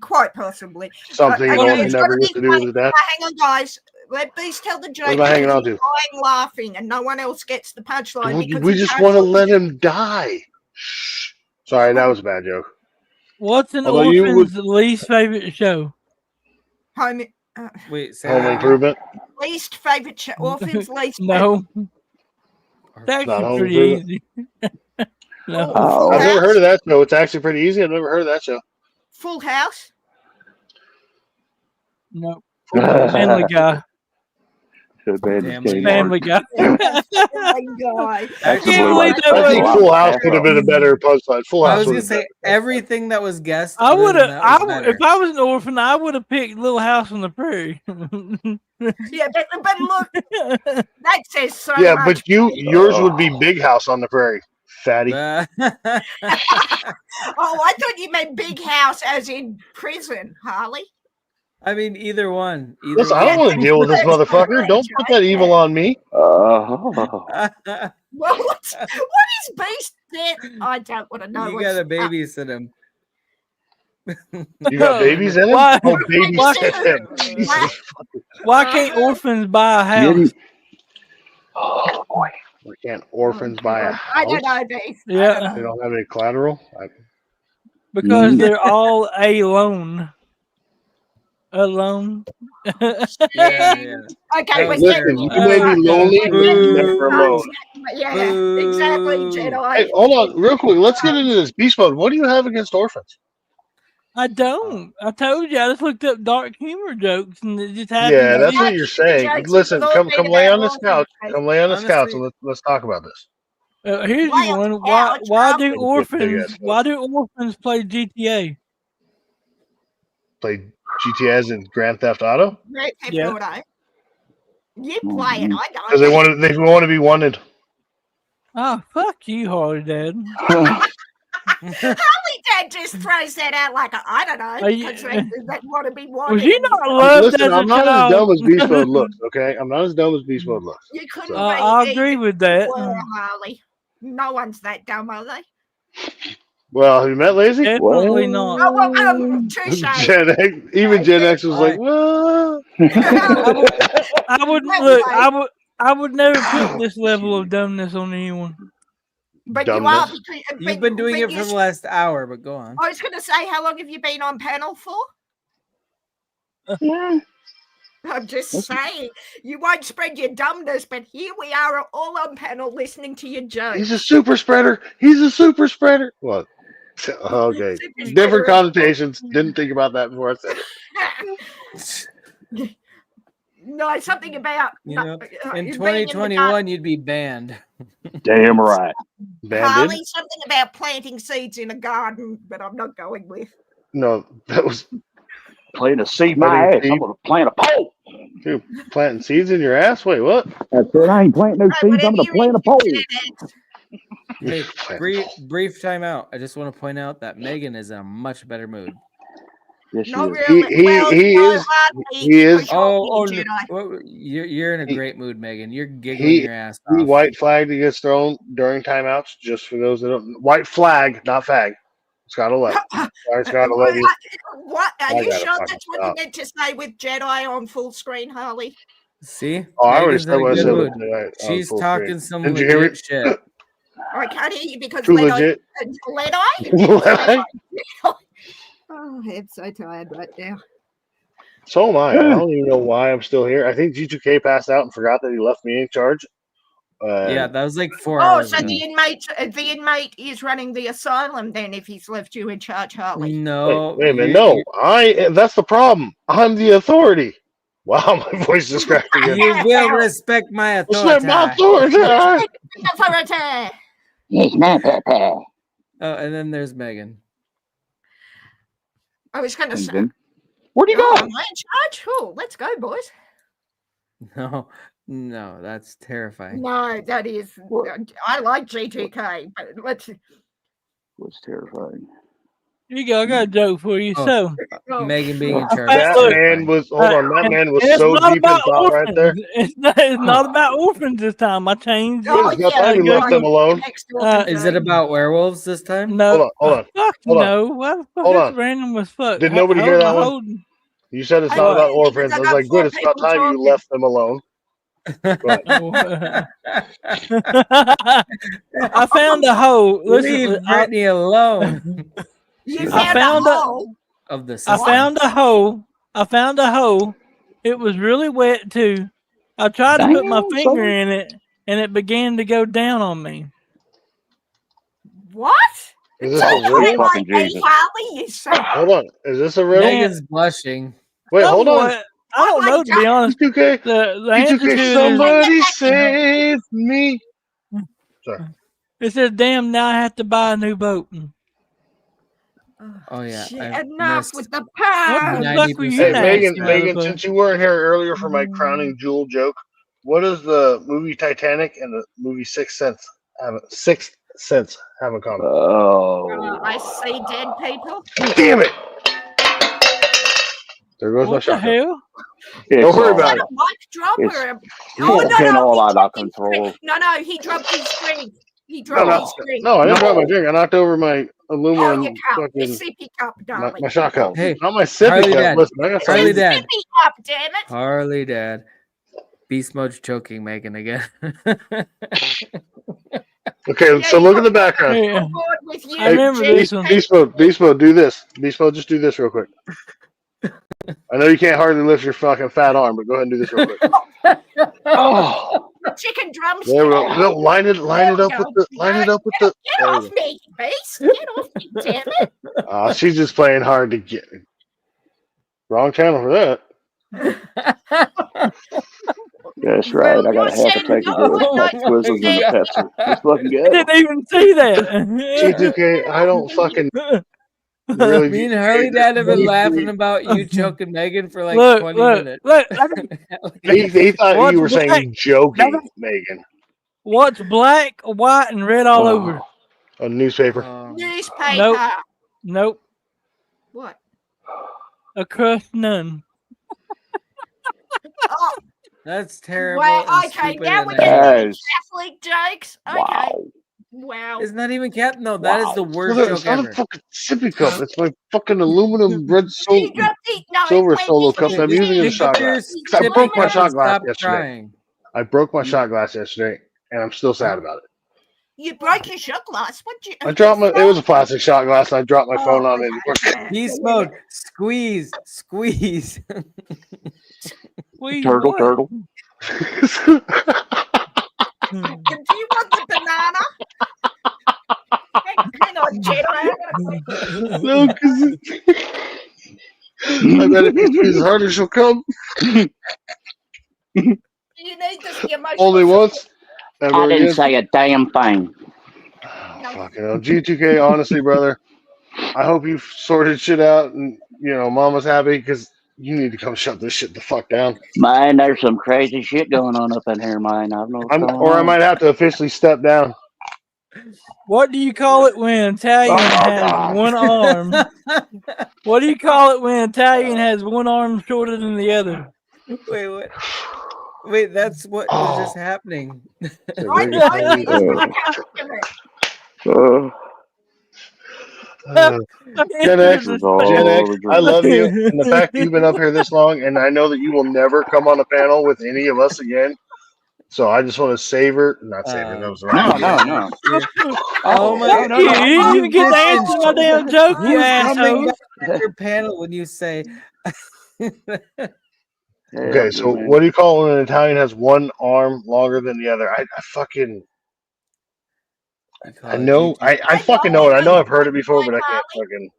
Speaker 20: Quite possibly.
Speaker 1: Something
Speaker 20: But,
Speaker 1: Norman
Speaker 20: it's
Speaker 1: never
Speaker 20: gotta
Speaker 1: used
Speaker 20: be
Speaker 1: to do with
Speaker 20: funny.
Speaker 1: his dad.
Speaker 20: Hang on, guys. Let Beast tell the joke.
Speaker 1: am I hanging on to?
Speaker 20: He's dying laughing, and no one else gets the punchline.
Speaker 1: We
Speaker 20: because he
Speaker 1: just
Speaker 20: can't
Speaker 1: want to
Speaker 20: talk
Speaker 1: let
Speaker 20: to-
Speaker 1: him die. Shh. Sorry, that was a bad joke.
Speaker 16: What's an
Speaker 1: Although you
Speaker 16: orphan's least favorite show?
Speaker 20: Home,
Speaker 8: Wait, say
Speaker 1: Home
Speaker 8: that again.
Speaker 1: Improvement.
Speaker 20: least favorite show. Orphans least.
Speaker 16: No. It's
Speaker 1: Not
Speaker 16: actually
Speaker 1: Home
Speaker 16: pretty
Speaker 1: Improvement.
Speaker 16: easy. No.
Speaker 17: Oh.
Speaker 1: I've never heard of that show. It's actually pretty easy. I've never heard of that show.
Speaker 20: Full House.
Speaker 16: No. Family Guy.
Speaker 17: So bad
Speaker 8: Damn
Speaker 17: it's
Speaker 8: it.
Speaker 16: Family Guy.
Speaker 20: Family Guy.
Speaker 16: I can't believe that
Speaker 1: I think
Speaker 16: was.
Speaker 1: Full House would have been a better punchline. Full
Speaker 8: I
Speaker 1: House
Speaker 8: was
Speaker 1: would
Speaker 8: gonna
Speaker 1: have been.
Speaker 8: say everything that was guessed.
Speaker 16: I
Speaker 8: other
Speaker 16: would
Speaker 8: than
Speaker 16: have.
Speaker 8: that was better.
Speaker 16: If I was an orphan, I would have picked Little House on the Prairie.
Speaker 20: Yeah, but look, that says so
Speaker 1: Yeah,
Speaker 20: much.
Speaker 1: but yours would be Big House on the Prairie, fatty.
Speaker 20: Oh, I thought you meant big house as in prison, Harley.
Speaker 8: I mean, either one. Either
Speaker 1: Listen, I don't want to deal with this motherfucker. Don't put that evil on me.
Speaker 20: Well, what is Beast did? I don't want to know.
Speaker 8: You
Speaker 20: what's
Speaker 8: gotta
Speaker 20: up.
Speaker 8: babysit him.
Speaker 1: You got babies in him?
Speaker 16: Why?
Speaker 1: Oh, babysit him. Jesus.
Speaker 16: Why can't orphans buy a house?
Speaker 17: Oh boy.
Speaker 1: Why can't orphans buy a
Speaker 20: I don't
Speaker 1: house?
Speaker 20: know, Beast.
Speaker 16: Yeah,
Speaker 1: They don't have any collateral?
Speaker 16: because they're all alone. Alone.
Speaker 8: Yeah.
Speaker 20: Okay, we're
Speaker 1: Listen, you may be lonely, but you're never alone.
Speaker 20: Yeah, exactly, Jedi.
Speaker 1: Hey, hold on, real quick. Let's get into this beast mode. What do you have against orphans?
Speaker 16: I don't. I told you. I just looked up dark humor jokes, and it just happened.
Speaker 1: Yeah,
Speaker 16: to
Speaker 1: that's
Speaker 16: be-
Speaker 1: what you're saying.
Speaker 20: Jokes
Speaker 1: Listen,
Speaker 20: is
Speaker 1: come
Speaker 20: all
Speaker 1: lay on
Speaker 20: about
Speaker 1: this couch.
Speaker 20: orphans.
Speaker 1: Come lay on this couch,
Speaker 8: Honestly-
Speaker 1: and let's talk about this.
Speaker 16: Here's
Speaker 20: Why
Speaker 16: the
Speaker 20: on
Speaker 16: one.
Speaker 20: the
Speaker 16: Why?
Speaker 20: couch,
Speaker 16: Why
Speaker 20: Ralph?
Speaker 16: do
Speaker 1: Big
Speaker 16: orphans?
Speaker 1: ass
Speaker 16: Why do orphans play GTA?
Speaker 1: Play GTA as in Grand Theft Auto
Speaker 20: Great Theft
Speaker 16: Yeah.
Speaker 20: Auto. You play it, I don't.
Speaker 1: because they want to be wanted.
Speaker 16: Oh, fuck you, Harley Dad.
Speaker 20: Harley Dad just throws that out like I don't know
Speaker 16: Are you-
Speaker 20: because they want to be wanted.
Speaker 16: Was you
Speaker 20: and
Speaker 16: not loved
Speaker 1: Listen,
Speaker 16: as a
Speaker 1: I'm not as
Speaker 16: child?
Speaker 1: dumb as beast mode looks. Okay, I'm not as dumb as beast mode looks.
Speaker 20: You couldn't
Speaker 1: So-
Speaker 20: be.
Speaker 16: I agree with that.
Speaker 20: Well, Harley. No one's that dumb, are they?
Speaker 1: Well, have you met Lazy?
Speaker 16: Definitely
Speaker 20: Oh,
Speaker 16: not.
Speaker 20: well, touche.
Speaker 1: Gen X, even Gen X was like, "What?"
Speaker 16: I wouldn't
Speaker 20: Well
Speaker 16: look.
Speaker 20: played.
Speaker 16: I would never put this level of dumbness on anyone.
Speaker 20: But
Speaker 1: Dumbness.
Speaker 8: You've been doing it for the last hour, but go on.
Speaker 20: I was going to say, how long have you been on panel for? I'm just saying, you won't spread your dumbness, but here we are all on panel listening to your jokes.
Speaker 1: He's a super spreader. He's a super spreader. What? Okay, different connotations. Didn't think about that before I said it.
Speaker 20: No, something about
Speaker 8: You know, in
Speaker 20: being
Speaker 8: 2021, you'd be banned.
Speaker 17: Damn right.
Speaker 1: Banded?
Speaker 20: Harley, something about planting seeds in a garden, but I'm not going with.
Speaker 1: No, that was
Speaker 17: Playing a seed my ass. I'm gonna plant a pole.
Speaker 1: dude, planting seeds in your ass. Wait, what?
Speaker 17: I said I ain't planting no seeds. I'm gonna plant a pole.
Speaker 8: Hey, brief time out. I just want to point out that Megan is in a much better mood.
Speaker 17: Yes,
Speaker 20: No,
Speaker 17: she is.
Speaker 20: really.
Speaker 1: He
Speaker 20: Well,
Speaker 1: is.
Speaker 20: Harley,
Speaker 1: He is.
Speaker 8: Oh,
Speaker 20: Jedi.
Speaker 8: you're in a great mood, Megan. You're giggling your ass
Speaker 1: He
Speaker 8: off.
Speaker 1: white flag that gets thrown during timeouts. Just for those that don't, white flag, not fag. It's got to let. It's got to let you.
Speaker 20: What? Are
Speaker 1: I
Speaker 20: you
Speaker 1: gotta
Speaker 20: sure
Speaker 1: fucking
Speaker 20: that's what
Speaker 1: stop.
Speaker 20: you meant to say with Jedi on full screen, Harley?
Speaker 8: See?
Speaker 1: Oh, I already
Speaker 8: Megan's
Speaker 1: said
Speaker 8: in a
Speaker 1: what I
Speaker 8: good
Speaker 1: said.
Speaker 8: mood.
Speaker 1: Tonight, on
Speaker 8: She's
Speaker 1: full
Speaker 8: talking
Speaker 1: screen.
Speaker 8: some
Speaker 1: Didn't you hear
Speaker 8: legit
Speaker 1: me?
Speaker 8: shit.
Speaker 20: I can't hear you because
Speaker 1: Too
Speaker 20: Led-Eye.
Speaker 1: legit.
Speaker 20: Led-Eye?
Speaker 1: Led-Eye?
Speaker 20: Oh, I'm so tired right now.
Speaker 1: So am I. I don't even know why I'm still here. I think G2K passed out and forgot that he left me in charge.
Speaker 8: Yeah, that was like 4
Speaker 20: Oh,
Speaker 8: hours
Speaker 20: so
Speaker 8: ago.
Speaker 20: the inmate is running the asylum then if he's left you in charge, Harley.
Speaker 8: No.
Speaker 1: Wait a minute. No, that's the problem. I'm the authority. Wow, my voice just cracked again.
Speaker 8: You will respect my authority.
Speaker 1: Respect my authority.
Speaker 20: Authority.
Speaker 17: It's not that bad.
Speaker 8: Oh, and then there's Megan.
Speaker 20: I was going to say.
Speaker 17: Where'd you
Speaker 20: Oh,
Speaker 17: go?
Speaker 20: am I in charge? Oh, let's go, boys.
Speaker 8: No, that's terrifying.
Speaker 20: No, that is. I like G2K, but let's.
Speaker 17: What's terrifying?
Speaker 16: Here you go. I got a joke for you. So,
Speaker 8: Megan being in charge.
Speaker 1: That man was. Hold on. That man was
Speaker 16: it's
Speaker 1: so
Speaker 16: not
Speaker 1: deep in
Speaker 16: about
Speaker 1: thought right there.
Speaker 16: orphans. It's not about orphans this time. I changed
Speaker 1: Oh,
Speaker 16: it.
Speaker 1: it's about time we left them alone.
Speaker 8: Is it about werewolves this time?
Speaker 16: No.
Speaker 1: Hold on.
Speaker 16: Fuck
Speaker 1: Hold on.
Speaker 16: no. Why the fuck
Speaker 1: Hold
Speaker 16: is
Speaker 1: on.
Speaker 16: random as fuck?
Speaker 1: Did nobody hear that one?
Speaker 16: Hold.
Speaker 1: You said it's
Speaker 16: Hey,
Speaker 1: not about
Speaker 16: what?
Speaker 1: orphans. I was like, good. It's about time you left them alone.
Speaker 16: I found a hole.
Speaker 8: Leave
Speaker 16: Listen,
Speaker 8: Brittany alone.
Speaker 16: I found a
Speaker 8: of the
Speaker 16: I found a hole. I found a hole. It was really wet too. I tried to put my
Speaker 17: Damn,
Speaker 16: finger
Speaker 17: son.
Speaker 16: in it, and it began to go down on me.
Speaker 20: What?
Speaker 1: Is this a riddle?
Speaker 17: Fucking Jesus.
Speaker 20: Harley, you say.
Speaker 1: Hold on. Is this a riddle?
Speaker 8: Megan's blushing.
Speaker 1: Wait, hold on.
Speaker 16: Somewhat. I don't know, to be honest.
Speaker 1: G2K.
Speaker 16: The answer to it is,
Speaker 1: Somebody save me. Sorry.
Speaker 16: it says, "Damn, now I have to buy a new boat."
Speaker 8: Oh yeah.
Speaker 20: Enough with the
Speaker 16: What
Speaker 20: pie.
Speaker 16: the fuck were you
Speaker 1: Hey,
Speaker 16: nasty
Speaker 1: Megan,
Speaker 16: motherfucker?
Speaker 1: since you weren't here earlier for my crowning jewel joke, what does the movie Titanic and the movie Sixth Sense have in common?
Speaker 17: Oh.
Speaker 20: I see dead people.
Speaker 1: Damn it! There goes my
Speaker 16: What the
Speaker 1: shotgun.
Speaker 16: hell?
Speaker 1: Don't worry about it.
Speaker 20: Mic drop
Speaker 17: It's
Speaker 20: or
Speaker 17: been all out of control.
Speaker 20: No, he dropped his string. He
Speaker 1: No,
Speaker 20: dropped
Speaker 1: no,
Speaker 20: his string.
Speaker 1: no, I didn't drop my drink. I knocked over my
Speaker 20: Oh,
Speaker 1: aluminum
Speaker 20: your cup. Your
Speaker 1: fucking
Speaker 20: sippy cup, darling.
Speaker 1: my shot cup.
Speaker 8: Hey,
Speaker 1: Not my sippy
Speaker 8: Harley
Speaker 1: cup.
Speaker 8: Dad.
Speaker 1: Listen, I got
Speaker 8: Harley
Speaker 1: something.
Speaker 8: Dad.
Speaker 20: Sippy cup, damn it.
Speaker 8: Harley Dad. Beast mode's choking Megan again.
Speaker 1: Okay, so look at the background.
Speaker 16: Yeah.
Speaker 20: With you,
Speaker 16: I remember
Speaker 1: Beast
Speaker 16: this one.
Speaker 1: Mode, do this. Beast Mode, just do this real quick. I know you can't hardly lift your fucking fat arm, but go ahead and do this real quick.
Speaker 17: Oh.
Speaker 20: Chicken drumstick.
Speaker 1: There we go. No, line it up with the.
Speaker 20: Get
Speaker 1: There we
Speaker 20: off me, Beast. Get off me, damn it.
Speaker 1: go. She's just playing hard to get. Wrong channel for that.
Speaker 17: That's right. I got a half a tank of Twizzlers and a Pepsi. It's fucking
Speaker 16: I
Speaker 17: good.
Speaker 16: didn't even see that.
Speaker 1: G2K, I don't fucking really.
Speaker 8: Me and Harley Dad have been laughing about you choking Megan for like
Speaker 16: Look,
Speaker 8: 20
Speaker 16: look,
Speaker 8: minutes.
Speaker 16: look.
Speaker 1: They thought
Speaker 16: What's
Speaker 1: you were
Speaker 16: black?
Speaker 1: saying joking, Megan.
Speaker 16: What's black, white, and red all over?
Speaker 1: A newspaper.
Speaker 20: Newspaper.
Speaker 16: Nope. Nope.
Speaker 20: What?
Speaker 16: A crust nun.
Speaker 20: Oh,
Speaker 8: That's terrible.
Speaker 20: well,
Speaker 8: and
Speaker 20: okay,
Speaker 8: stupid
Speaker 20: now
Speaker 8: and
Speaker 20: we're getting
Speaker 8: angry.
Speaker 20: into Catholic jokes. Okay. Wow.
Speaker 8: It's not even cat. No, that is the worst
Speaker 1: It's
Speaker 8: joke
Speaker 1: not
Speaker 8: ever.
Speaker 1: a fucking sippy cup. It's my fucking aluminum red
Speaker 20: No,
Speaker 1: silver
Speaker 20: wait,
Speaker 1: solo
Speaker 20: wait,
Speaker 1: cups. I'm using it as a shot glass. I broke my shot glass yesterday.
Speaker 8: Crying.
Speaker 1: I broke my shot glass yesterday, and I'm still sad about it.
Speaker 20: You broke your shot glass. What'd you?
Speaker 1: I dropped my. It was a plastic shot glass, and I dropped my phone on it.
Speaker 8: Beast mode. Squeeze. Squeeze.
Speaker 17: Turtle, turtle.
Speaker 20: Do you want the banana? Hang on, Jedi.
Speaker 1: No, because I bet if you squeeze harder, she'll come.
Speaker 20: You need this emotional.
Speaker 1: Only once.
Speaker 17: I didn't say a damn thing.
Speaker 1: Fucking hell. G2K, honestly, brother, I hope you've sorted shit out and, Mama's happy because you need to come shut this shit the fuck down.
Speaker 17: Man, there's some crazy shit going on up in here, man. I don't know what's going on.
Speaker 1: I might have to officially step down.
Speaker 16: What do you call it when Italian has one arm? What do you call it when Italian has one arm shorter than the other?
Speaker 8: Wait, what? Wait, that's what was just happening.
Speaker 1: Gen X, I love you. And the fact that you've been up here this long, and I know that you will never come on a panel with any of us again. So I just want to savor, not savor. That was right.
Speaker 17: No.
Speaker 8: Oh my
Speaker 16: God! You didn't even get to answer my damn joke, you asshole.
Speaker 8: your panel when you say.
Speaker 1: Okay, so what do you call when an Italian has one arm longer than the other? I fucking. I know. I fucking know it. I know I've heard it before, but I can't fucking.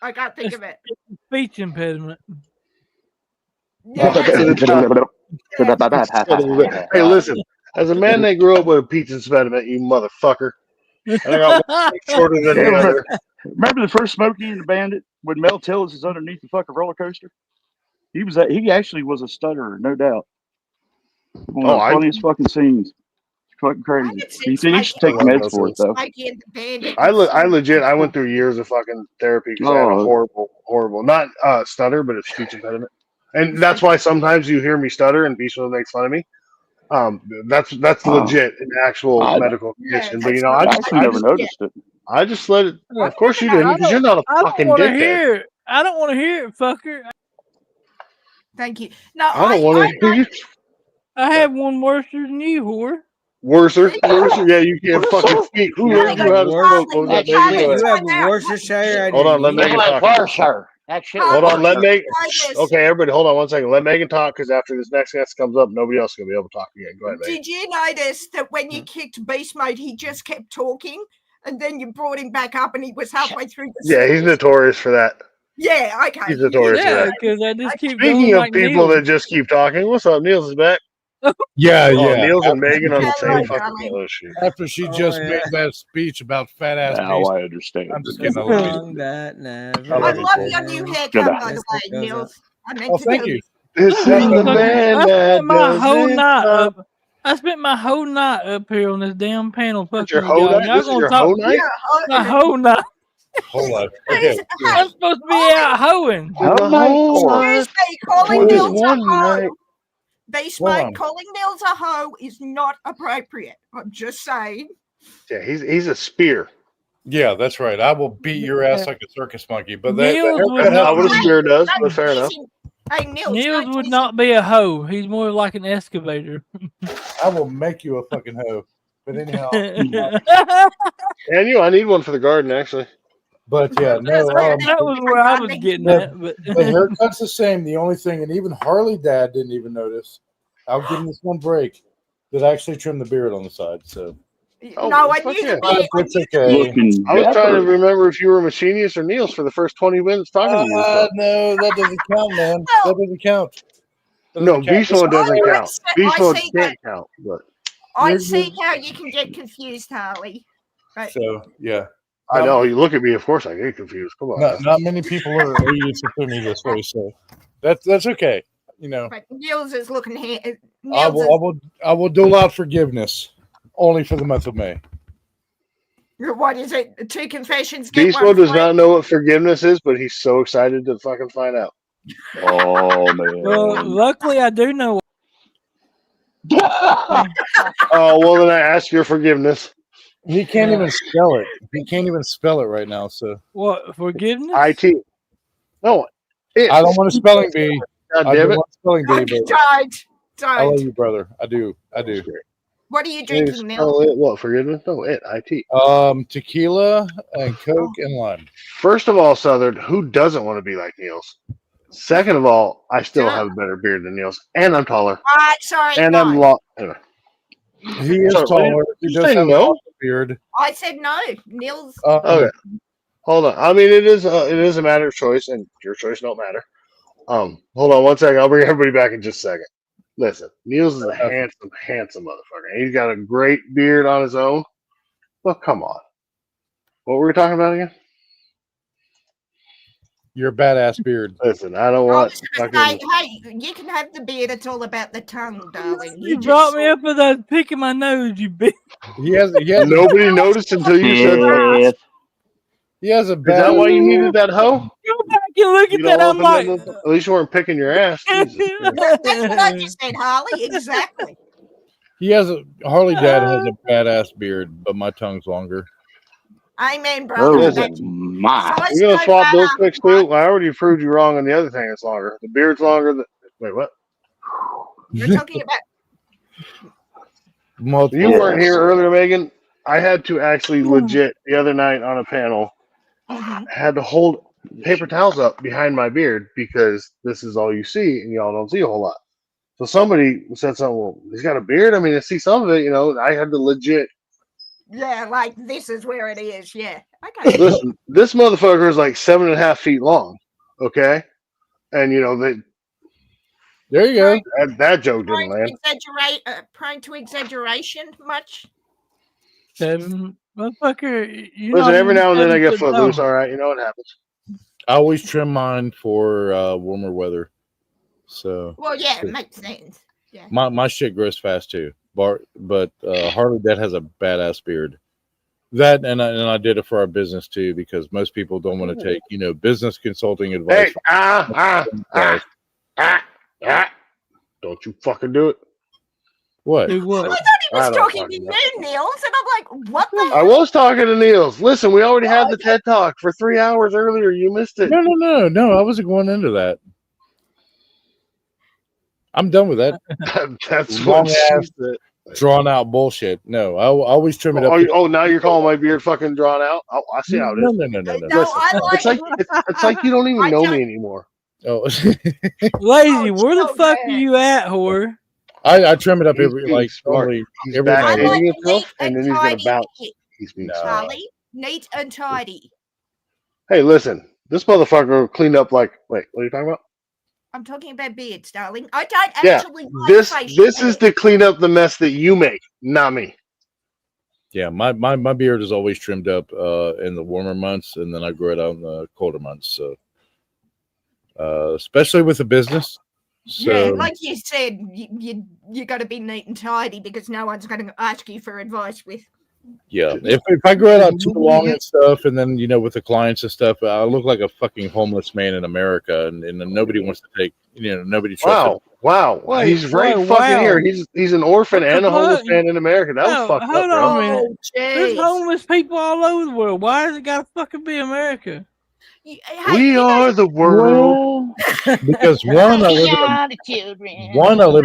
Speaker 20: I can't think of it.
Speaker 16: Speech impediment.
Speaker 1: Hey, listen. As a man that grew up with a speech impediment, you motherfucker, and I got one leg shorter than the other.
Speaker 17: Remember the first Smokey and the Bandit when Mel Tillis is underneath the fucking roller coaster? He actually was a stutterer, no doubt. One of the funniest fucking scenes. Fucking crazy. He should take meds for it though.
Speaker 1: I legit I went through years of fucking therapy because I had a horrible not stutter, but a speech impediment, and that's why sometimes you hear me stutter and Beast Mode makes fun of me. That's legit an actual medical condition. But you know, I
Speaker 17: never noticed it.
Speaker 1: I just let it. Of course you didn't, because you're not a fucking dickhead.
Speaker 16: I don't want to hear it, fucker.
Speaker 20: Thank you. No,
Speaker 1: I don't want to hear you.
Speaker 16: I have one worse than you, whore.
Speaker 1: Worser. Yeah, you can't fucking speak. Who learned you how to smoke?
Speaker 8: You have Worcestershire.
Speaker 1: Hold on, let Megan talk. Hold on, let Megan. Okay, everybody, hold on 1 second. Let Megan talk, because after this next guest comes up, nobody else is gonna be able to talk again. Go ahead, Megan.
Speaker 20: Did you notice that when you kicked Beast Mode, he just kept talking, and then you brought him back up, and he was halfway through the
Speaker 1: Yeah, he's notorious for that.
Speaker 20: Yeah, okay.
Speaker 1: He's notorious for that.
Speaker 16: Because I just keep
Speaker 1: Speaking
Speaker 16: going
Speaker 1: of
Speaker 16: like
Speaker 1: people
Speaker 16: Neil.
Speaker 1: that just keep talking, what's up? Niels is back.
Speaker 15: Yeah.
Speaker 1: Niels and Megan on the same fucking. Oh shit!
Speaker 15: After she just made that speech about fat ass.
Speaker 17: Now I understand.
Speaker 15: I'm just getting a little.
Speaker 8: That never.
Speaker 20: I love your new haircut, by the way, Niels. I meant to
Speaker 15: thank
Speaker 20: tell
Speaker 15: you.
Speaker 1: This is the man that doesn't stop.
Speaker 16: I spent my whole night up here on this damn panel fucking
Speaker 1: your
Speaker 16: with
Speaker 1: whole
Speaker 16: y'all.
Speaker 1: night?
Speaker 16: Y'all
Speaker 1: This is
Speaker 16: gonna
Speaker 1: your
Speaker 16: talk
Speaker 1: whole night?
Speaker 16: my whole night.
Speaker 15: Hold on. Okay.
Speaker 16: I'm supposed to be out hoeing.
Speaker 20: Excuse me, calling
Speaker 1: This
Speaker 20: Niels a
Speaker 1: one
Speaker 20: hoe.
Speaker 1: night.
Speaker 20: Beast
Speaker 15: Hold
Speaker 20: Mode,
Speaker 15: on.
Speaker 20: calling Niels a hoe is not appropriate. I'm just saying.
Speaker 1: Yeah, he's a spear.
Speaker 15: Yeah, that's right. I will beat your ass like a circus monkey. But that
Speaker 16: Niels
Speaker 15: haircut
Speaker 16: would
Speaker 15: has
Speaker 16: not
Speaker 1: what a spear does, but fair enough.
Speaker 20: Hey, Niels,
Speaker 16: Niels would not be a hoe. He's more like an excavator.
Speaker 15: I will make you a fucking hoe. But anyhow.
Speaker 1: And I need one for the garden, actually.
Speaker 15: But yeah, no.
Speaker 16: That was where I was getting at. But
Speaker 15: the haircut's the same. The only thing, and even Harley Dad didn't even notice. I'll give him this one break. That I actually trimmed the beard on the side. So.
Speaker 20: No, I knew the beard.
Speaker 15: It's okay.
Speaker 1: I was trying to remember if you were Machinius or Niels for the first 20 minutes talking to you. So.
Speaker 15: No, that doesn't count, man. That doesn't count.
Speaker 1: No, Beast Mode doesn't count. Beast Mode
Speaker 20: see
Speaker 1: can't count. But
Speaker 20: I see how you can get confused, Harley. But
Speaker 15: So yeah.
Speaker 1: I know you look at me. Of course, I get confused. Come on.
Speaker 15: Not many people are used to me this way, so that's okay. You know.
Speaker 20: But Niels is looking here.
Speaker 15: I will dole out forgiveness only for the month of May.
Speaker 20: What is it? 2 confessions. Get
Speaker 1: Beast
Speaker 20: one
Speaker 1: Mode does
Speaker 20: free?
Speaker 1: not know what forgiveness is, but he's so excited to fucking find out.
Speaker 17: Oh man.
Speaker 16: well, luckily I do know.
Speaker 1: Oh well, then I ask your forgiveness.
Speaker 15: He can't even spell it. He can't even spell it right now. So
Speaker 16: What forgiveness?
Speaker 1: IT. No,
Speaker 15: I don't want a spelling bee.
Speaker 1: God
Speaker 15: I
Speaker 1: damn
Speaker 15: don't
Speaker 1: it.
Speaker 15: want a spelling bee, but I love
Speaker 20: Don't.
Speaker 15: you, brother. I do.
Speaker 20: What are you drinking, Niels?
Speaker 1: What forgiveness? No, IT.
Speaker 15: Tequila and Coke and lime.
Speaker 1: First of all, Southern, who doesn't want to be like Niels? Second of all, I still have a better beard than Niels, and I'm taller.
Speaker 20: Sorry,
Speaker 1: and
Speaker 20: no.
Speaker 1: I'm long. Anyway.
Speaker 15: He is taller. He does have a long beard.
Speaker 20: I said no. Niels.
Speaker 1: Okay, hold on. I mean, it is a matter of choice, and your choice don't matter. Hold on 1 second. I'll bring everybody back in just a second. Listen, Niels is a handsome motherfucker. And he's got a great beard on his own. Well, come on. What were we talking about again?
Speaker 15: Your badass beard.
Speaker 1: Listen, I don't want.
Speaker 20: Hey, you can have the beard. It's all about the tongue, darling.
Speaker 16: You brought me up with that picking my nose, you bitch.
Speaker 15: He has
Speaker 1: Nobody noticed until you said that.
Speaker 15: He has a bad.
Speaker 1: Is that why you needed that hoe?
Speaker 16: Go back and look at that. I'm like,
Speaker 1: at least you weren't picking your ass. Jesus
Speaker 20: That's what I just said, Harley. Exactly.
Speaker 15: He has Harley Dad has a badass beard, but my tongue's longer.
Speaker 20: Amen, brother.
Speaker 17: My.
Speaker 1: You gonna swap those pics too? I already proved you wrong on the other thing. It's longer. The beard's longer. Wait, what?
Speaker 20: You're talking about.
Speaker 1: You weren't here earlier, Megan. I had to actually legit the other night on a panel. I had to hold paper towels up behind my beard because this is all you see, and y'all don't see a whole lot. So somebody said something. Well, he's got a beard. I mean, I see some of it. You know, I had to legit.
Speaker 20: Yeah, like this is where it is. Yeah. Okay.
Speaker 1: Listen, this motherfucker is like 7.5 feet long. Okay, and you know they.
Speaker 15: There you go.
Speaker 1: That joke didn't land.
Speaker 20: Prone to exaggeration much?
Speaker 16: Motherfucker, you
Speaker 1: Listen,
Speaker 16: know,
Speaker 1: every now and then I get
Speaker 16: 7 foot
Speaker 1: footloose.
Speaker 16: tall.
Speaker 1: All right, you know what happens.
Speaker 15: I always trim mine for warmer weather. So
Speaker 20: Well, yeah, it makes sense. Yeah.
Speaker 15: my shit grows fast too. But Harley Dad has a badass beard. That and I did it for our business too because most people don't want to take business consulting advice.
Speaker 1: Hey, don't you fucking do it.
Speaker 15: What?
Speaker 16: Do what?
Speaker 20: I thought he was talking to you, Niels, and I'm like, what the
Speaker 1: I was talking to Niels. Listen, we already had the TED Talk for 3 hours earlier. You missed it.
Speaker 15: No. I wasn't going into that. I'm done with that.
Speaker 1: That's
Speaker 15: long
Speaker 1: what she
Speaker 15: ass,
Speaker 1: said.
Speaker 15: drawn out bullshit. No, I always trim it up.
Speaker 1: Oh, now you're calling my beard fucking drawn out? Oh, I see how it is.
Speaker 15: No.
Speaker 1: Listen, it's like you don't even know me anymore.
Speaker 15: Oh,
Speaker 16: Lazy, where the fuck are you at, whore?
Speaker 15: I trim it up every
Speaker 1: smart.
Speaker 15: only
Speaker 1: He's
Speaker 15: every night.
Speaker 1: backdating himself, and then he's gonna bounce. He's being smart.
Speaker 20: Charlie, neat and tidy.
Speaker 1: Hey, listen, this motherfucker cleaned up like. Wait, what are you talking about?
Speaker 20: I'm talking about beards, darling. I don't
Speaker 1: Yeah,
Speaker 20: actually like
Speaker 1: this
Speaker 20: facial
Speaker 1: is to clean up the mess that you make, not me.
Speaker 15: Yeah, my beard is always trimmed up in the warmer months, and then I grow it out in the colder months. So, especially with the business. So,
Speaker 20: yeah, like you said, you got to be neat and tidy because no one's going to ask you for advice with.
Speaker 15: yeah, if I grow it out too long and stuff, and then with the clients and stuff, I look like a fucking homeless man in America, and nobody wants to take. Nobody trusts.
Speaker 1: Wow, he's right fucking here. He's an orphan and a homeless man in America. That was fucked up,
Speaker 16: Hold
Speaker 1: bro.
Speaker 16: on a minute. There's homeless people all over the world. Why has it got to fucking be America?
Speaker 1: We are the world.
Speaker 15: Because one, I live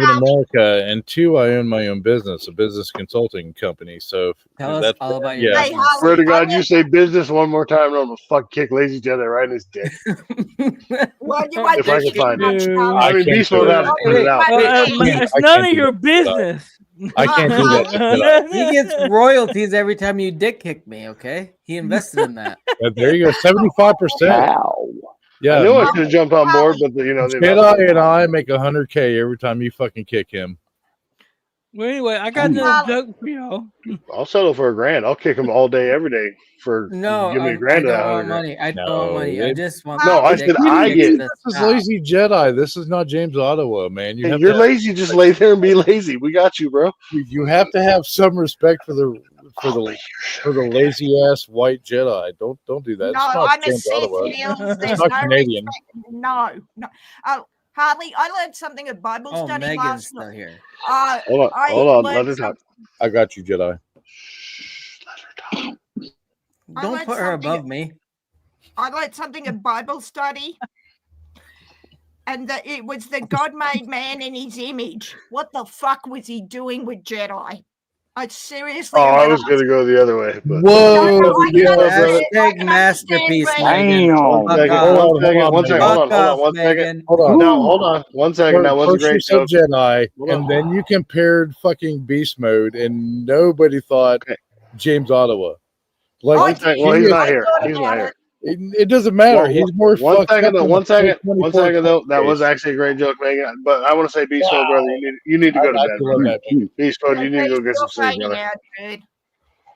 Speaker 15: in America, and two, I own my own business, a business consulting company. So
Speaker 8: Tell us all about your business.
Speaker 1: Swear to God, you say business one more time, and I'm gonna fuck kick Lazy Jether right in his dick.
Speaker 20: Well, you might
Speaker 1: If I can find it.
Speaker 15: I
Speaker 1: I mean,
Speaker 15: can't
Speaker 1: Beast
Speaker 15: do
Speaker 1: Mode
Speaker 15: that.
Speaker 1: has to put it out.
Speaker 16: It's none of your business.
Speaker 15: I can't do that.
Speaker 8: He gets royalties every time you dick kick me. Okay, he invested in that.
Speaker 15: There you go, 75%. Yeah,
Speaker 1: I knew I should have jumped on board, but the
Speaker 15: Jedi and I make $100K every time you fucking kick him.
Speaker 16: Well, anyway, I got another joke for y'all.
Speaker 1: I'll settle for $1,000. I'll kick him all day, every day for
Speaker 8: No,
Speaker 1: give me $1,000
Speaker 8: I
Speaker 1: of
Speaker 8: don't
Speaker 1: that
Speaker 8: want
Speaker 1: $100,000.
Speaker 8: money. I don't want money. I just want.
Speaker 1: No, I said I get.
Speaker 15: This is Lazy Jedi. This is not James Ottawa, man.
Speaker 1: Hey, you're lazy. Just lay there and be lazy. We got you, bro.
Speaker 15: You have to have some respect for the lazy ass white Jedi. Don't do that.
Speaker 20: No,
Speaker 15: it's not
Speaker 20: I'm a
Speaker 15: James
Speaker 20: Sith,
Speaker 15: Ottawa.
Speaker 20: Niels.
Speaker 15: It's
Speaker 20: There's
Speaker 15: not
Speaker 20: no
Speaker 15: Canadian.
Speaker 20: respect. No. Oh, Harley, I learned something at Bible
Speaker 8: Oh,
Speaker 20: study
Speaker 8: Megan's
Speaker 20: last
Speaker 8: still
Speaker 20: night.
Speaker 8: here.
Speaker 15: Hold on. Let her talk. I got you, Jedi.
Speaker 8: Don't put her above me.
Speaker 20: I learned something at Bible study. And that it was the God made man in his image. What the fuck was he doing with Jedi? I seriously.
Speaker 1: I was gonna go the other way. But...
Speaker 15: Whoa!
Speaker 8: Big masterpiece,
Speaker 1: Megan.
Speaker 8: Megan.
Speaker 1: One second.
Speaker 15: Hold on.
Speaker 1: No, hold on. 1 second. That was a
Speaker 15: First you
Speaker 1: great
Speaker 15: said
Speaker 1: joke.
Speaker 15: Jedi, and then you compared fucking Beast Mode, and nobody thought James Ottawa. Like,
Speaker 1: well, he's not here. He's not here.
Speaker 15: It doesn't matter. He's more
Speaker 1: one
Speaker 15: fucked
Speaker 1: second,
Speaker 15: up.
Speaker 1: though. 1 second. 1
Speaker 15: 24
Speaker 1: second, though. That was
Speaker 15: days.
Speaker 1: actually a great joke, Megan. But I want to say, Beast Mode, brother, you need to go to bed. Brother. Beast Mode, you need to go get some sleep, brother.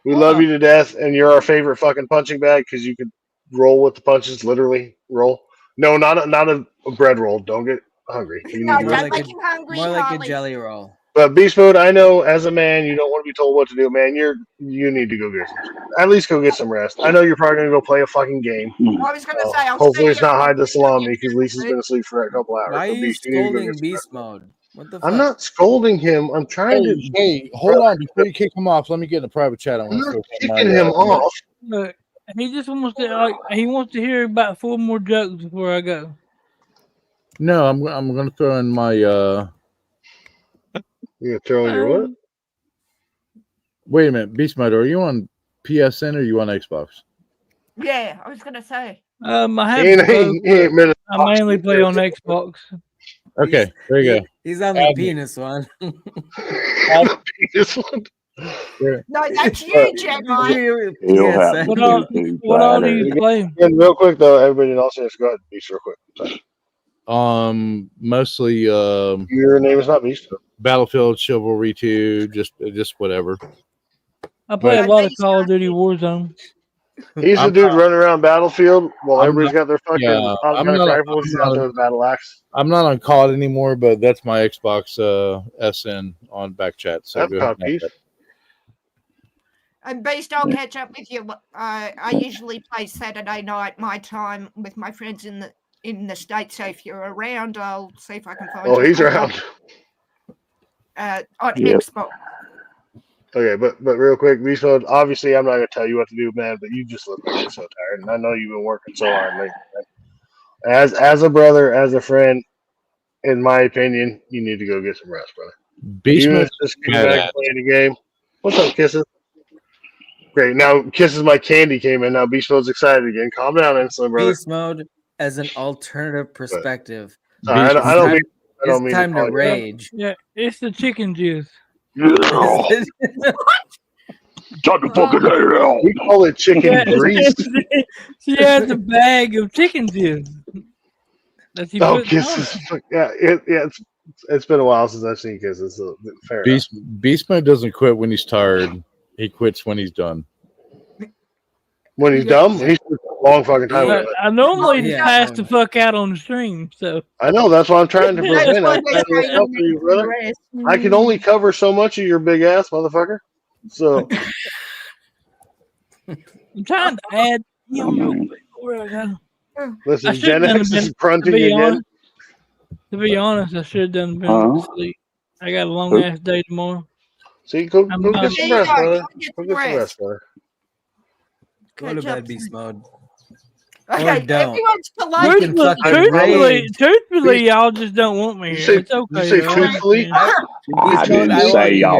Speaker 1: We love you to death, and you're our favorite fucking punching bag because you could roll with the punches, literally roll. No, not a bread roll. Don't get hungry. You
Speaker 20: No,
Speaker 1: need to
Speaker 20: don't
Speaker 1: rest.
Speaker 20: make him hungry.
Speaker 8: More like
Speaker 20: Harley.
Speaker 8: a jelly roll.
Speaker 1: But Beast Mode, I know as a man, you don't want to be told what to do, man. You need to go get at least go get some rest. I know you're probably gonna go play a fucking game.
Speaker 20: I was gonna say, I'll
Speaker 1: Hopefully
Speaker 20: see
Speaker 1: it's
Speaker 20: you
Speaker 1: not
Speaker 20: in
Speaker 1: hide the salami because Lisa's been asleep for a couple hours.
Speaker 8: Why are
Speaker 1: So
Speaker 8: you
Speaker 1: Beast, you need to go
Speaker 8: scolding
Speaker 1: get some
Speaker 8: Beast
Speaker 1: rest.
Speaker 8: Mode? What the
Speaker 1: I'm
Speaker 8: fuck?
Speaker 1: not scolding him. I'm trying to.
Speaker 15: Hey, hold on before you kick him off. Let me get in a private chat. I want to
Speaker 1: kicking him off.
Speaker 16: Look, he just wants to he wants to hear about 4 more jokes before I go.
Speaker 15: No, I'm gonna throw in my
Speaker 1: You gonna throw in your what?
Speaker 15: Wait a minute, Beast Mode, are you on PSN or are you on Xbox?
Speaker 20: Yeah, I was gonna say.
Speaker 16: I
Speaker 1: He
Speaker 16: have
Speaker 1: ain't
Speaker 16: both,
Speaker 1: been in
Speaker 16: I
Speaker 1: box
Speaker 16: mainly
Speaker 1: seat
Speaker 16: play
Speaker 1: there.
Speaker 16: on Xbox.
Speaker 10: Okay, there you go.
Speaker 8: He's on the penis one.
Speaker 1: Penis one.
Speaker 20: No, that's you, Jedi.
Speaker 17: He'll have
Speaker 8: PSA.
Speaker 17: to
Speaker 16: What all do you play?
Speaker 1: And real quick though, everybody else just go ahead, Beast, real quick. Sorry.
Speaker 15: Mostly
Speaker 1: Your name is not Beast.
Speaker 15: Battlefield, Chivalry 2, just whatever.
Speaker 16: I play a
Speaker 15: But
Speaker 16: lot of Call of Duty Warzone.
Speaker 1: He's the
Speaker 15: I'm
Speaker 1: dude
Speaker 15: not-
Speaker 1: running around Battlefield while
Speaker 15: I'm
Speaker 1: everybody's
Speaker 15: not-
Speaker 1: got their fucking
Speaker 15: yeah, I'm
Speaker 1: automatic
Speaker 15: not a-
Speaker 1: rifles. He's out there with a battle axe.
Speaker 15: I'm not on COD anymore, but that's my Xbox SN on back chat. So
Speaker 1: That's
Speaker 15: go ahead.
Speaker 1: not Beast.
Speaker 20: And Beast, I'll catch up with you. I usually play Saturday night my time with my friends in the States. So if you're around, I'll see if I can find you.
Speaker 1: Oh, he's around.
Speaker 20: On
Speaker 17: Yep.
Speaker 20: Xbox.
Speaker 1: Okay, but real quick, Beast Mode, obviously I'm not gonna tell you what to do, man, but you just look like you're so tired, and I know you've been working so hard lately. Man. As a brother, as a friend, in my opinion, you need to go get some rest, brother.
Speaker 15: Beast
Speaker 1: Even if
Speaker 15: Mode
Speaker 1: it's just
Speaker 15: mad
Speaker 1: coming back
Speaker 15: at.
Speaker 1: and playing the game. What's up, Kisses? Great. Now Kisses my candy came in. Now Beast Mode's excited again. Calm down, Insulin, brother.
Speaker 8: Beast mode as an alternative perspective.
Speaker 1: Sorry, I don't mean
Speaker 8: It's time
Speaker 1: call
Speaker 8: to
Speaker 1: you
Speaker 8: rage.
Speaker 16: Yeah, it's the chicken juice.
Speaker 17: Shut the fucking hell.
Speaker 1: We call it chicken grease.
Speaker 16: She has a bag of chicken juice. That she
Speaker 1: Oh,
Speaker 16: puts
Speaker 1: Kisses.
Speaker 16: on.
Speaker 1: Yeah, it's been a while since I've seen Kisses. So fair enough.
Speaker 15: Beast Mode doesn't quit when he's tired. He quits when he's done.
Speaker 1: When he's dumb, he's a long fucking time with it.
Speaker 16: I normally just pass the fuck out on the stream, so
Speaker 1: I know that's what I'm trying to prevent. I'm trying to look out for you, brother. I can only cover so much of your big ass, motherfucker. So
Speaker 16: I'm trying to add him real quick. Where I go.
Speaker 1: listen, Gen X is grunting again.
Speaker 16: To be honest, I should have done been
Speaker 1: Huh?
Speaker 16: sleep. I got a long ass day tomorrow.
Speaker 1: See, go get some rest, brother. Go get some rest, brother.
Speaker 8: Go to bed, Beast mode.
Speaker 20: Okay,
Speaker 8: Or don't.
Speaker 20: everyone's polite.
Speaker 16: Truthfully, y'all just don't want me here. It's okay.
Speaker 1: You say
Speaker 16: though.
Speaker 1: truthfully?
Speaker 17: I didn't say a
Speaker 8: I've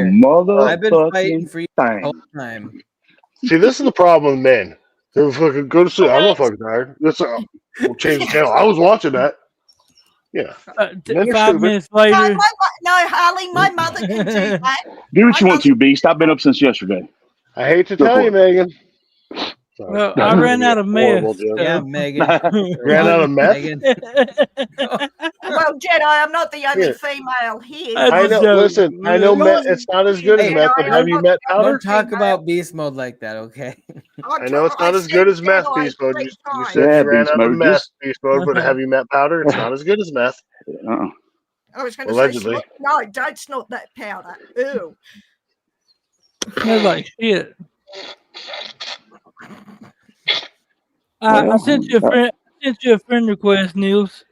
Speaker 8: been fighting
Speaker 17: motherfucking
Speaker 8: for you the whole
Speaker 17: thing.
Speaker 8: time.
Speaker 1: See, this is the problem with men. They're fucking go to sleep. I'm not fucking tired. We'll change the channel. I was watching that. Yeah. Men are
Speaker 16: 5
Speaker 1: stupid.
Speaker 16: minutes
Speaker 20: No,
Speaker 16: later.
Speaker 20: Harley, my mother can do that.
Speaker 17: Do what you want to, Beast. I've been up since yesterday.
Speaker 1: I hate to
Speaker 17: Go
Speaker 1: tell
Speaker 17: for
Speaker 1: you,
Speaker 17: it.
Speaker 1: Megan.
Speaker 16: Well, I ran out of
Speaker 1: Horrible
Speaker 16: meth.
Speaker 1: joke.
Speaker 8: Yeah, Megan.
Speaker 1: Ran out of meth?
Speaker 8: Megan.
Speaker 20: Well, Jedi, I'm not the only
Speaker 1: Here.
Speaker 20: female here.
Speaker 1: I know. Listen, I know it's not as good as
Speaker 8: Hey,
Speaker 1: meth, but have you met powder?
Speaker 8: Don't talk about beast mode like that, okay?
Speaker 1: I know it's not as good as meth, Beast Mode. You said
Speaker 17: Yeah,
Speaker 1: you ran
Speaker 17: Beast
Speaker 1: out of
Speaker 17: Mode,
Speaker 1: meth,
Speaker 17: just-
Speaker 1: Beast Mode, but have you met powder? It's not as good as meth.
Speaker 20: I was going to say,
Speaker 1: Allegedly.
Speaker 20: no, don't snort that powder. Ew.
Speaker 16: Smells like shit. I sent you a friend request, Niels.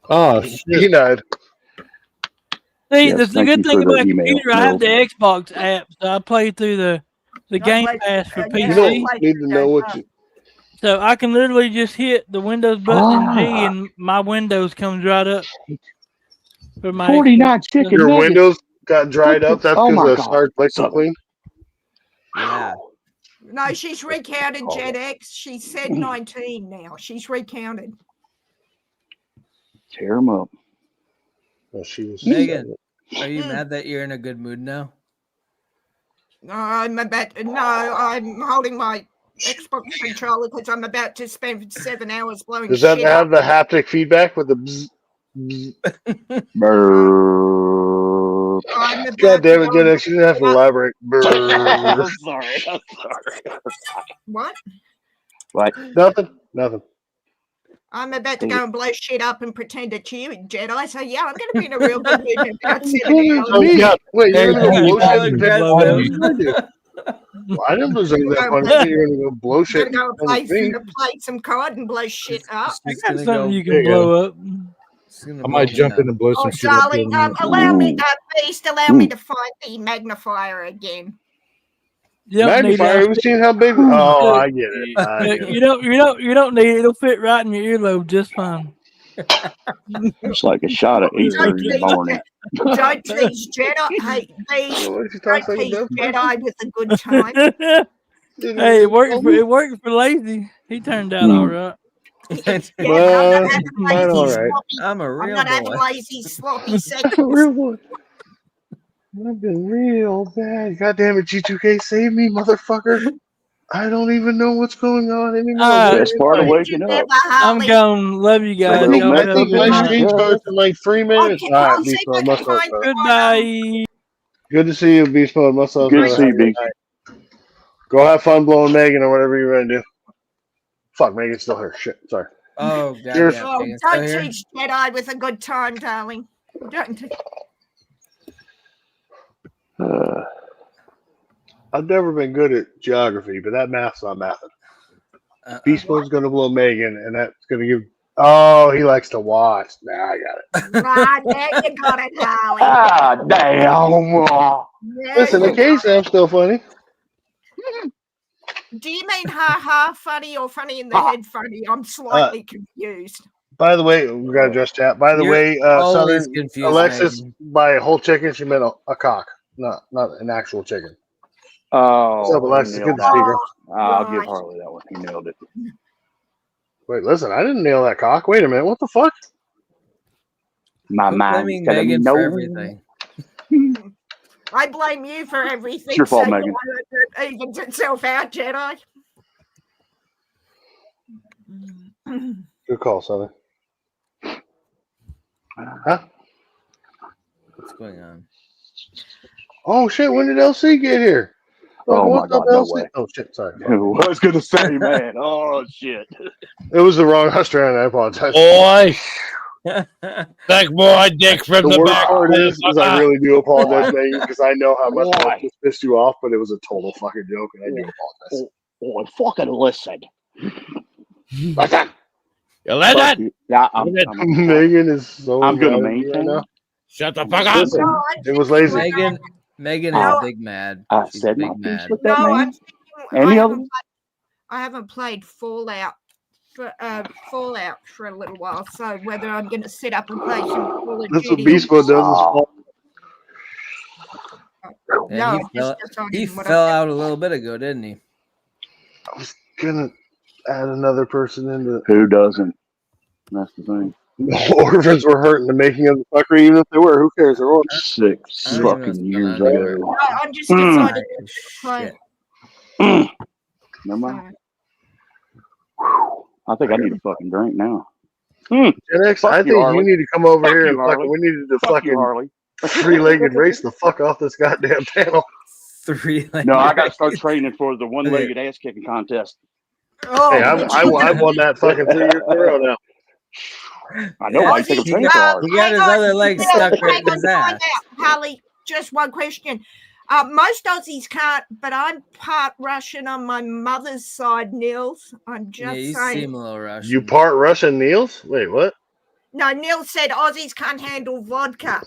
Speaker 15: Oh,
Speaker 1: denied.
Speaker 16: See,
Speaker 17: Yes,
Speaker 16: that's the
Speaker 17: thank
Speaker 16: good
Speaker 17: you
Speaker 16: thing
Speaker 17: for the
Speaker 16: about
Speaker 17: email,
Speaker 16: computer. I have the
Speaker 17: Niels.
Speaker 16: Xbox app, so I play through the Game Pass for PC.
Speaker 1: You don't need to know what you.
Speaker 16: So I can literally just hit the Windows button and G, and my Windows comes right up. For my
Speaker 17: 49
Speaker 16: Xbox.
Speaker 17: chicken
Speaker 1: Your
Speaker 17: nuggets.
Speaker 1: windows got dried up. That's
Speaker 17: Oh
Speaker 1: because
Speaker 17: my
Speaker 1: the
Speaker 17: God.
Speaker 1: Star Place was clean.
Speaker 8: Yeah.
Speaker 20: No, she's recounted, Gen X. She's said 19 now. She's recounted.
Speaker 17: Tear them up.
Speaker 1: Well, she was.
Speaker 8: Megan, are you mad that you're in a good mood now?
Speaker 20: No, I'm holding my Xbox controller because I'm about to spend 7 hours blowing
Speaker 1: Does that
Speaker 20: shit
Speaker 1: have
Speaker 20: up.
Speaker 1: the haptic feedback with the bzz, bzz?
Speaker 20: I'm about
Speaker 1: God damn it,
Speaker 20: to
Speaker 1: Gen X, you didn't have to elaborate.
Speaker 17: I'm sorry.
Speaker 20: What?
Speaker 17: Right.
Speaker 1: Nothing.
Speaker 20: I'm about to go and blow shit up and pretend it's you, Jedi. So yeah, I'm going to be in a real good mood in about 7 hours.
Speaker 1: Oh, God. Wait, you're going to go blow shit
Speaker 8: Hey,
Speaker 1: and
Speaker 8: aggressive.
Speaker 1: Well, I didn't deserve that punishment. You're going to go blow
Speaker 20: I'm
Speaker 1: shit.
Speaker 20: going to go
Speaker 1: and me.
Speaker 20: play some COD and blow shit up.
Speaker 16: I got something you
Speaker 1: There
Speaker 16: can
Speaker 1: you go.
Speaker 16: blow up.
Speaker 15: I might jump in and blow
Speaker 20: Oh,
Speaker 15: some shit up.
Speaker 20: darling, allow me, Beast, allow me to find the magnifier again.
Speaker 16: You don't need
Speaker 1: Magnifier,
Speaker 16: that.
Speaker 1: have you seen how big? Oh, I get it. I
Speaker 16: Yeah,
Speaker 1: get
Speaker 16: you
Speaker 1: it.
Speaker 16: don't need it. It'll fit right in your earlobe just fine.
Speaker 17: It's like a shot at 8:30 in the morning.
Speaker 20: Don't tease Jedi. Hey, Beast,
Speaker 1: What if you
Speaker 20: don't
Speaker 1: talk like a
Speaker 20: tease
Speaker 1: dumb
Speaker 20: Jedi with a good time.
Speaker 16: Hey, it worked for Lazy. He turned out all right.
Speaker 20: Yeah, but I'm not having
Speaker 5: mine
Speaker 20: lazy
Speaker 5: all right.
Speaker 20: sloppy.
Speaker 8: I'm a
Speaker 20: I'm
Speaker 8: real
Speaker 20: not having
Speaker 8: boy.
Speaker 20: lazy sloppy seconds.
Speaker 1: Real boy. I've been real bad. God damn it, G2K, save me, motherfucker. I don't even know what's going on anymore.
Speaker 17: Best part of waking up.
Speaker 16: I'm gone. Love you guys.
Speaker 1: I think,
Speaker 16: Y'all
Speaker 1: I
Speaker 16: have a
Speaker 1: think
Speaker 16: good
Speaker 1: my
Speaker 16: night.
Speaker 1: stream starts in like 3 minutes. All right, Beast Mode, must have.
Speaker 16: Goodbye.
Speaker 1: Good to see you, Beast Mode. Must have.
Speaker 17: Good to see you, Beast.
Speaker 1: Go have fun blowing Megan or whatever you're gonna do. Fuck, Megan's still here. Shit, sorry.
Speaker 8: Oh,
Speaker 1: Cheers.
Speaker 8: goddamn.
Speaker 20: Oh,
Speaker 8: Megan's still
Speaker 20: don't
Speaker 8: here?
Speaker 20: teach Jedi with a good time, darling. Don't.
Speaker 1: I've never been good at geography, but that math's not mathing. Beast Mode's gonna blow Megan, and that's gonna give. Oh, he likes to watch. Nah, I got it.
Speaker 20: Ah, there you got it, Harley.
Speaker 17: Ah, damn.
Speaker 20: There
Speaker 1: Listen,
Speaker 20: you
Speaker 1: occasionally I'm still funny.
Speaker 20: Do you mean ha funny or funny in the head funny? I'm slightly confused.
Speaker 1: By the way, we got to address chat. By the
Speaker 8: You're
Speaker 1: way,
Speaker 8: always
Speaker 1: Southern
Speaker 8: confused,
Speaker 1: Alexis,
Speaker 8: Megan.
Speaker 1: by a whole chicken, she meant a cock, not an actual chicken.
Speaker 17: Oh,
Speaker 1: What's up,
Speaker 17: he
Speaker 1: Alexis? Good
Speaker 17: nailed
Speaker 1: to see you,
Speaker 17: that.
Speaker 1: girl.
Speaker 17: I'll give Harley that one. He nailed it.
Speaker 1: Wait, listen, I didn't nail that cock. Wait a minute, what the fuck?
Speaker 17: My
Speaker 8: Quit
Speaker 17: mind's
Speaker 8: blaming
Speaker 17: telling me
Speaker 8: Megan
Speaker 17: no.
Speaker 8: for everything.
Speaker 20: I blame you for everything.
Speaker 17: It's your fault,
Speaker 20: so
Speaker 17: Megan.
Speaker 20: It evens itself out, Jedi.
Speaker 1: Good call, Southern. Huh?
Speaker 8: What's going on?
Speaker 1: Oh shit! When did LC get here?
Speaker 17: Oh my
Speaker 1: What's up,
Speaker 17: God, no
Speaker 1: LC?
Speaker 17: way.
Speaker 1: Oh shit! Sorry.
Speaker 17: I was gonna say, man. Oh shit.
Speaker 1: It was the wrong Australian. I apologize.
Speaker 6: Boy. Back boy, dick from
Speaker 1: The
Speaker 6: the
Speaker 1: worst
Speaker 6: back.
Speaker 1: part is I really do apologize,
Speaker 17: Boy.
Speaker 1: Megan, because I know how much
Speaker 17: Boy.
Speaker 1: that just pissed you off, but it was a total fucking joke, and I do apologize.
Speaker 17: Oh, fucking listen.
Speaker 1: Listen.
Speaker 6: You let
Speaker 17: Fuck
Speaker 6: it?
Speaker 17: you. Yeah,
Speaker 1: Megan is so
Speaker 17: I'm gonna
Speaker 1: mad at me right
Speaker 17: maintain.
Speaker 1: now.
Speaker 6: Shut the fuck up.
Speaker 1: Listen, it was lazy.
Speaker 8: Megan
Speaker 17: No,
Speaker 8: is big mad.
Speaker 17: I
Speaker 8: She's
Speaker 17: said my
Speaker 8: big
Speaker 17: piece
Speaker 8: mad.
Speaker 17: with that
Speaker 20: No,
Speaker 17: man.
Speaker 20: I'm thinking
Speaker 17: Any of them?
Speaker 20: I haven't played Fallout for a little while, so whether I'm going to sit up and play some Call of
Speaker 1: That's what
Speaker 20: Duty.
Speaker 1: Beast Mode does. Is fall.
Speaker 8: Yeah,
Speaker 20: No,
Speaker 8: he fell out a little bit ago, didn't he?
Speaker 1: I was gonna add another person into.
Speaker 17: Who doesn't? That's the thing.
Speaker 1: Orphans were hurt in the making of the fucker, even if they were. Who cares? They're all
Speaker 17: 6 fucking years ago.
Speaker 20: No, I'm just excited to play.
Speaker 17: Never mind. I think I need a fucking drink now.
Speaker 1: Gen X,
Speaker 17: Fuck
Speaker 1: I
Speaker 17: you,
Speaker 1: think
Speaker 17: Harley.
Speaker 1: you need to come over
Speaker 17: Fuck
Speaker 1: here
Speaker 17: you,
Speaker 1: and
Speaker 17: Harley.
Speaker 1: fucking. We needed to
Speaker 17: Fuck you, Harley.
Speaker 1: three-legged race the fuck off this goddamn panel.
Speaker 17: No, I got to start training for the one-legged ass kicking contest.
Speaker 20: Oh,
Speaker 1: Hey, I won that fucking 3 years in a row now.
Speaker 17: I know why you take a chainsaw hard.
Speaker 8: He got his other leg stuck right in his ass.
Speaker 20: Holly, just one question. Most Aussies can't, but I'm part Russian on my mother's side, Nils. I'm just
Speaker 8: you
Speaker 20: saying.
Speaker 8: seem a little Russian.
Speaker 1: You part Russian, Niels? Wait, what?
Speaker 20: No, Nils said Aussies can't handle vodka.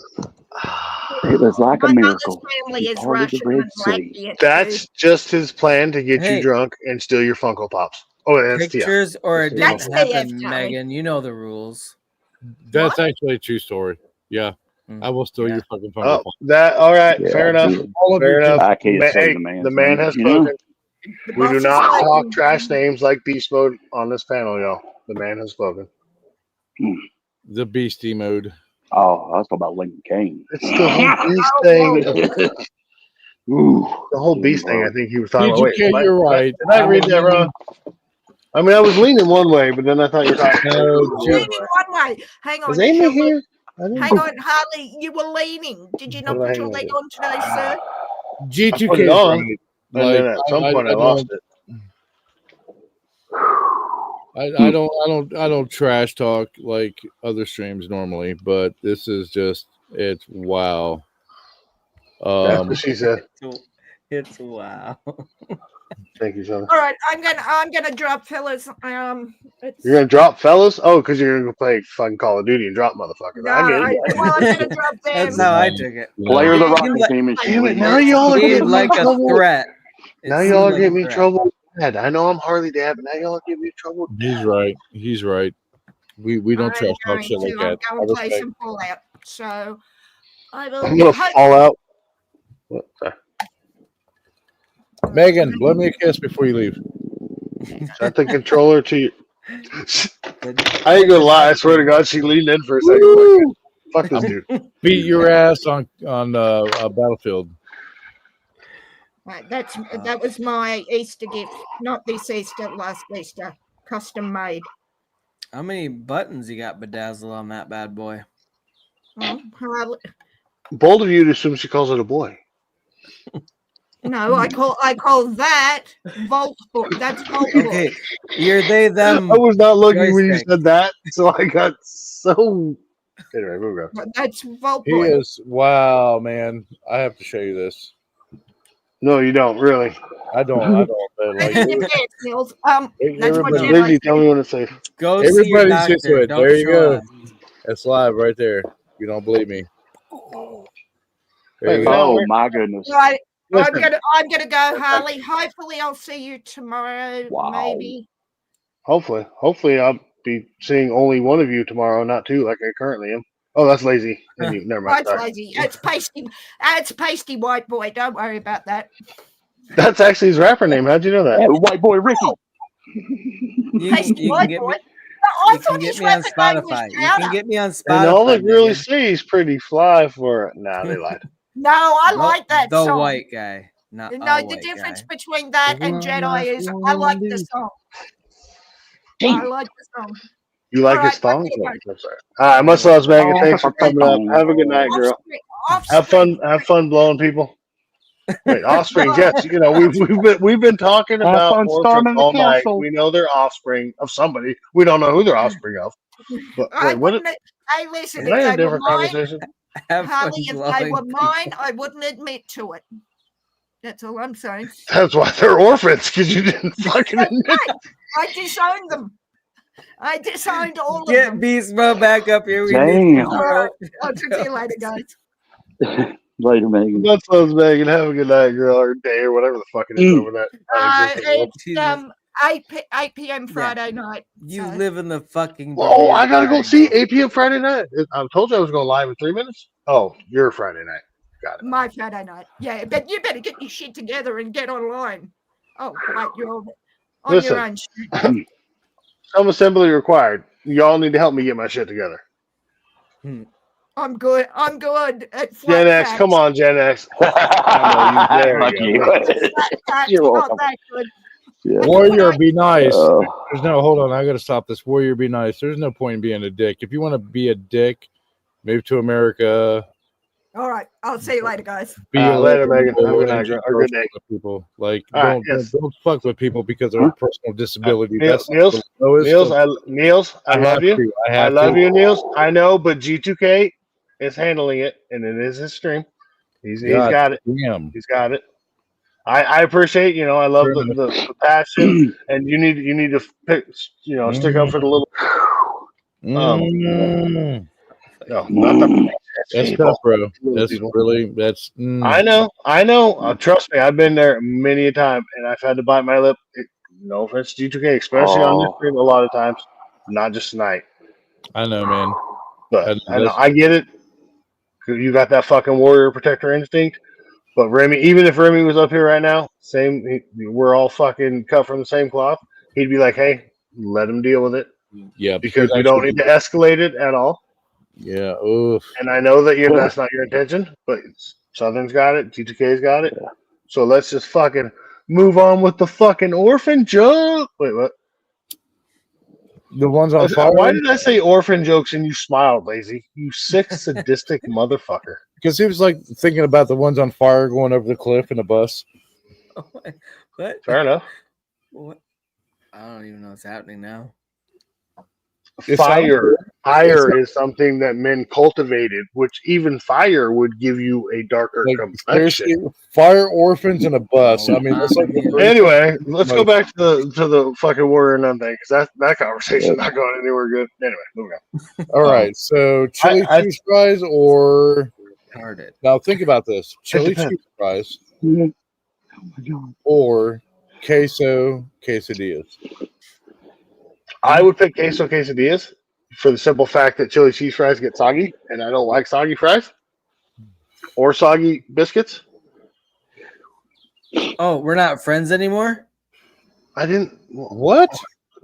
Speaker 17: It was like a
Speaker 20: My
Speaker 17: miracle.
Speaker 20: mother's family
Speaker 17: He
Speaker 20: is
Speaker 17: parted
Speaker 20: Russian
Speaker 17: the Red
Speaker 20: and black
Speaker 17: Sea.
Speaker 20: yet,
Speaker 1: That's just his plan to get
Speaker 8: Hey.
Speaker 1: you drunk and steal your Funko Pops. Oh, that's
Speaker 8: Pictures
Speaker 1: TF.
Speaker 8: or it
Speaker 1: That's
Speaker 8: didn't
Speaker 20: TF,
Speaker 8: happen,
Speaker 20: Tommy.
Speaker 8: Megan. You know the rules.
Speaker 15: That's actually a true story. Yeah. I will steal your fucking Funko
Speaker 1: Oh,
Speaker 15: Pop.
Speaker 1: that all right.
Speaker 17: Yeah,
Speaker 1: fair enough.
Speaker 15: All of
Speaker 1: Fair
Speaker 15: your
Speaker 1: enough.
Speaker 17: I can't say
Speaker 1: Hey,
Speaker 17: the man's
Speaker 1: the man
Speaker 17: name,
Speaker 1: has
Speaker 17: you know?
Speaker 1: spoken. We do not talk trash names like Beast Mode on this panel, y'all. The man has spoken.
Speaker 15: The beastie mode.
Speaker 17: Oh, I was talking about Lincoln Kane.
Speaker 1: It's the whole beast thing. The whole beast thing. I think he was talking about. Wait,
Speaker 15: you're right.
Speaker 1: Did I read that wrong? I mean, I was leaning one way, but then I thought you were talking.
Speaker 20: Leaning one way. Hang on.
Speaker 1: Is Amy here?
Speaker 20: Hang on, Harley. You were leaning. Did you not
Speaker 1: What did I
Speaker 20: put your
Speaker 1: hang
Speaker 20: leg
Speaker 1: on
Speaker 20: on today, sir?
Speaker 15: G2K
Speaker 1: I put it
Speaker 15: is
Speaker 1: on,
Speaker 15: right.
Speaker 1: and then at some point I lost it.
Speaker 15: I don't trash talk like other streams normally, but this is just it's wow.
Speaker 1: That's what she said.
Speaker 8: It's wow.
Speaker 1: Thank you, son.
Speaker 20: All right, I'm gonna drop, fellas.
Speaker 1: You're gonna drop fellas? Oh, because you're gonna go play fucking Call of Duty and drop motherfuckers.
Speaker 20: No,
Speaker 1: I get it.
Speaker 20: I'm gonna drop them.
Speaker 8: That's how I took it.
Speaker 17: Player of the rocket team is
Speaker 1: Damn it! Now y'all are
Speaker 8: Seemed
Speaker 1: getting
Speaker 8: like
Speaker 1: me
Speaker 8: a
Speaker 1: trouble.
Speaker 8: threat.
Speaker 1: Now y'all are getting me trouble. Dad, I know I'm Harley Dad, but now y'all are getting me trouble.
Speaker 15: He's right. He's right. We don't trash talk shit like that.
Speaker 20: I'm going to play some Fallout. So I will.
Speaker 1: I'm gonna fall out. What? Sorry.
Speaker 15: Megan, blow me a kiss before you leave.
Speaker 1: Set the controller to you. I ain't gonna lie. I swear to God, she leaned in for a second. I'm like, fuck this dude.
Speaker 15: Beat your ass on Battlefield.
Speaker 20: Right, that was my Easter gift. Not this Easter, last Easter. Custom made.
Speaker 8: How many buttons you got bedazzled on that bad boy?
Speaker 20: Oh, hardly.
Speaker 1: Bold of you to assume she calls it a boy.
Speaker 20: No, I call that Volt. That's Volt.
Speaker 8: Okay, you're they them.
Speaker 1: I was not looking when you
Speaker 8: joystick.
Speaker 1: said that, so I got so. Anyway, move on.
Speaker 20: That's Volt.
Speaker 15: He is wow, man. I have to show you this.
Speaker 1: No, you don't really.
Speaker 15: I don't. But like,
Speaker 20: That's what
Speaker 1: Lizzie, tell me when it's safe.
Speaker 8: Go see your
Speaker 15: everybody's just
Speaker 8: doctor.
Speaker 15: with.
Speaker 8: Don't
Speaker 15: There you
Speaker 8: show
Speaker 15: go.
Speaker 8: us.
Speaker 15: That's live right there. You don't believe me? There you go.
Speaker 17: Oh my goodness.
Speaker 20: Right.
Speaker 1: Listen.
Speaker 20: I'm gonna go, Harley. Hopefully I'll see you tomorrow.
Speaker 17: Wow.
Speaker 20: Maybe.
Speaker 1: Hopefully I'll be seeing only one of you tomorrow, not two like I currently am. Oh, that's lazy. Never mind.
Speaker 20: That's lazy. It's pasty. It's pasty white boy. Don't worry about that.
Speaker 1: That's actually his rapper name. How'd you know that?
Speaker 17: Yeah, white boy Ricky.
Speaker 20: Pasty white boy. I thought his
Speaker 8: me on
Speaker 20: rapper name was
Speaker 8: Spotify. You
Speaker 20: Chowder.
Speaker 8: can get me on Spotify.
Speaker 1: And all they really
Speaker 8: Megan.
Speaker 1: say is pretty fly for it. Nah, they lied.
Speaker 20: No, I like that
Speaker 8: The
Speaker 20: song.
Speaker 8: white guy. Not
Speaker 20: No,
Speaker 8: a
Speaker 20: the
Speaker 8: white
Speaker 20: difference
Speaker 8: guy.
Speaker 20: between that and Jedi is I like the song. I like the song.
Speaker 1: You like
Speaker 20: All
Speaker 1: his
Speaker 20: right,
Speaker 1: thong?
Speaker 20: let's
Speaker 1: No,
Speaker 20: get
Speaker 1: I'm sorry. All right, much love, Megan. Thanks for coming up. Have a good night, girl.
Speaker 20: Offspring.
Speaker 1: Have fun blowing people. Wait, offspring? Yes, you know we've been talking
Speaker 17: Have
Speaker 1: about
Speaker 17: fun
Speaker 1: orphans
Speaker 17: storming the
Speaker 1: all night.
Speaker 17: castle.
Speaker 1: We know they're offspring of somebody. We don't know who they're offspring of. But
Speaker 20: I
Speaker 1: wait, what?
Speaker 20: wouldn't. Hey, listen,
Speaker 1: Is that a
Speaker 20: if they were
Speaker 1: different
Speaker 20: mine,
Speaker 1: conversation?
Speaker 20: Harley, if they were mine, I wouldn't admit to it. That's all I'm saying.
Speaker 1: That's why they're orphans, because you didn't fucking admit.
Speaker 20: I disowned them. I disowned all of
Speaker 8: Get
Speaker 20: them.
Speaker 8: Beast Mode back up here. We
Speaker 17: Damn.
Speaker 8: need
Speaker 20: All right, I'll talk to you later, guys.
Speaker 17: Later, Megan.
Speaker 1: Much love, Megan. Have a good night, girl, or day, or whatever the fuck it is over that.
Speaker 20: It's 8 p.m. Friday night.
Speaker 8: You live in the fucking.
Speaker 1: Oh, I gotta go see 8 p.m. Friday night. I told you I was going live in 3 minutes. Oh, your Friday night. Got it.
Speaker 20: My Friday night. Yeah, but you better get your shit together and get online. Oh, wait, you're on
Speaker 1: Listen.
Speaker 20: your own shit.
Speaker 1: Some assembly required. Y'all need to help me get my shit together.
Speaker 20: I'm good. I'm good at
Speaker 1: Gen X, come on, Gen X. I know you. There you go.
Speaker 17: You're welcome.
Speaker 15: Warrior, be nice. There's no. Hold on, I got to stop this. Warrior, be nice. There's no point in being a dick. If you want to be a dick, move to America.
Speaker 20: All right. I'll see you later, guys.
Speaker 15: Be
Speaker 1: later, Megan. Have a good night.
Speaker 15: keep
Speaker 1: Or good day.
Speaker 15: with people. Like
Speaker 1: All right,
Speaker 15: don't fuck with people because of a personal disability. That's
Speaker 1: Niels,
Speaker 15: the lowest
Speaker 1: Niels, I love you. I love you, Niels. I know, but G2K is handling it, and it is his stream. He's got it.
Speaker 15: Damn.
Speaker 1: He's got it. I appreciate, I love the passion, and you need to pick, stick up for the little. No, not the.
Speaker 15: That's
Speaker 1: people.
Speaker 15: tough, bro. That's
Speaker 1: People.
Speaker 15: really that's.
Speaker 1: I know. Trust me, I've been there many a time, and I've had to bite my lip. No offense to G2K, especially on this stream, a lot of times, not just tonight.
Speaker 15: I know, man.
Speaker 1: But I get it. 'Cause you got that fucking warrior protector instinct. But Remy, even if Remy was up here right now, we're all fucking cut from the same cloth. He'd be like, "Hey, let him deal with it."
Speaker 15: Yeah,
Speaker 1: because we don't need to escalate it at all.
Speaker 15: Yeah. Oof.
Speaker 1: And I know that that's not your intention, but Southern's got it, G2K's got it. Yeah. So let's just fucking move on with the fucking orphan joke. Wait, what?
Speaker 15: The ones on fire.
Speaker 1: Why did I say orphan jokes and you smiled, lazy? You sick, sadistic motherfucker.
Speaker 15: Because he was like thinking about the ones on fire going over the cliff in a bus.
Speaker 8: What?
Speaker 1: Fair enough.
Speaker 8: What? I don't even know what's happening now.
Speaker 1: Fire is something that men cultivated, which even fire would give you a darker complexion.
Speaker 15: Fire orphans in a bus. I mean, that's like
Speaker 1: anyway, let's go back to the fucking warrior nun thing because that conversation's not going anywhere good. Anyway, moving on.
Speaker 15: All right, so chili cheese fries or now think about this: chili cheese fries or queso quesadillas.
Speaker 1: I would pick queso quesadillas for the simple fact that chili cheese fries get soggy, and I don't like soggy fries or soggy biscuits.
Speaker 8: Oh, we're not friends anymore?
Speaker 1: I didn't.
Speaker 15: What?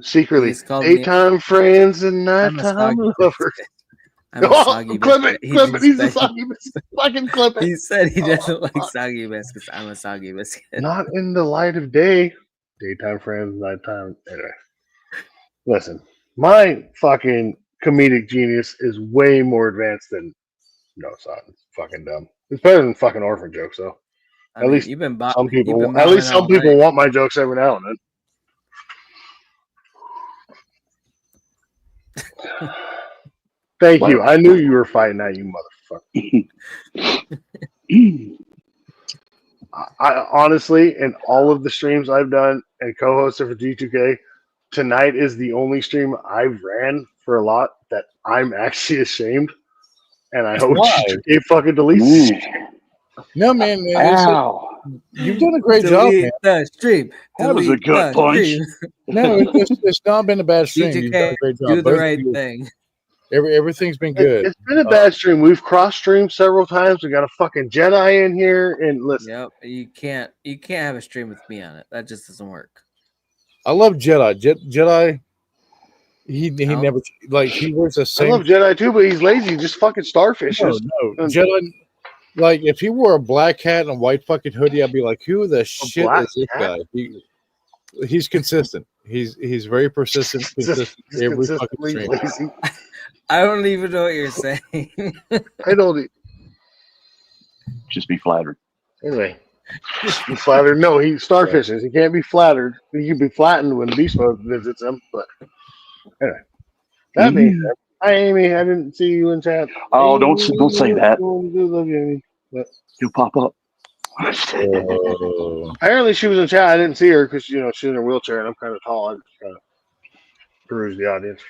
Speaker 1: Secretly,
Speaker 8: He's called me-
Speaker 1: daytime friends and
Speaker 8: I'm a
Speaker 1: nighttime
Speaker 8: soggy
Speaker 1: lovers.
Speaker 8: I'm a soggy
Speaker 1: clip
Speaker 8: biscuit.
Speaker 1: it, clip it.
Speaker 8: just
Speaker 1: He's a
Speaker 8: said-
Speaker 1: soggy biscuit. Fucking clip it.
Speaker 8: He said he doesn't like soggy biscuits. I'm a soggy biscuit.
Speaker 1: Not in the light of day. Daytime friends, nighttime. Anyway, listen, my fucking comedic genius is way more advanced than. No, it's not. It's fucking dumb. It's better than fucking orphan jokes, though.
Speaker 8: I mean, you've been
Speaker 1: Some people.
Speaker 8: you've been
Speaker 1: At least
Speaker 8: bombing
Speaker 1: some
Speaker 8: all
Speaker 1: people
Speaker 8: night.
Speaker 1: want my jokes every now and then. Thank you. I knew you were fighting that, you motherfucker. I honestly, in all of the streams I've done and co-hosted for G2K, tonight is the only stream I've ran for a lot that I'm actually ashamed, and I hope
Speaker 15: Why?
Speaker 1: G2K fucking deletes it.
Speaker 15: No, man.
Speaker 17: Ow.
Speaker 15: You've done a great job, man.
Speaker 8: The stream.
Speaker 17: That was a gut punch.
Speaker 15: No, it's not been a bad stream. You've done a great job.
Speaker 8: Do the
Speaker 15: Both of
Speaker 8: right
Speaker 15: you.
Speaker 8: thing.
Speaker 15: Everything's been good.
Speaker 1: It's been a bad stream. We've cross-streamed several times. We got a fucking Jedi in here, and listen.
Speaker 8: Yep. You can't have a stream with me on it. That just doesn't work.
Speaker 15: I love Jedi. Jedi. He never he wears the
Speaker 1: I
Speaker 15: same.
Speaker 1: love Jedi too, but he's lazy. He just fucking starfishes.
Speaker 15: No, Jedi. Like if he wore a black hat and a white fucking hoodie, I'd be like, "Who the shit
Speaker 1: black
Speaker 15: is this
Speaker 1: hat?
Speaker 15: guy?" He's consistent. He's very persistent. Consistent
Speaker 1: He's
Speaker 15: every
Speaker 1: consistently
Speaker 15: fucking
Speaker 1: lazy.
Speaker 15: stream.
Speaker 8: I don't even know what you're saying.
Speaker 1: I don't.
Speaker 17: Just be flattered.
Speaker 1: Anyway, be flattered. No, he starfishes. He can't be flattered. He can be flattened when Beast Mode visits him. But anyway, that being said, hi Amy. I didn't see you in chat.
Speaker 17: Oh,
Speaker 1: Amy,
Speaker 17: don't say that.
Speaker 1: Love you, Amy. But
Speaker 17: You'll pop up.
Speaker 1: apparently she was in chat. I didn't see her because she's in her wheelchair and I'm kind of tall. I just kind of peruse the audience.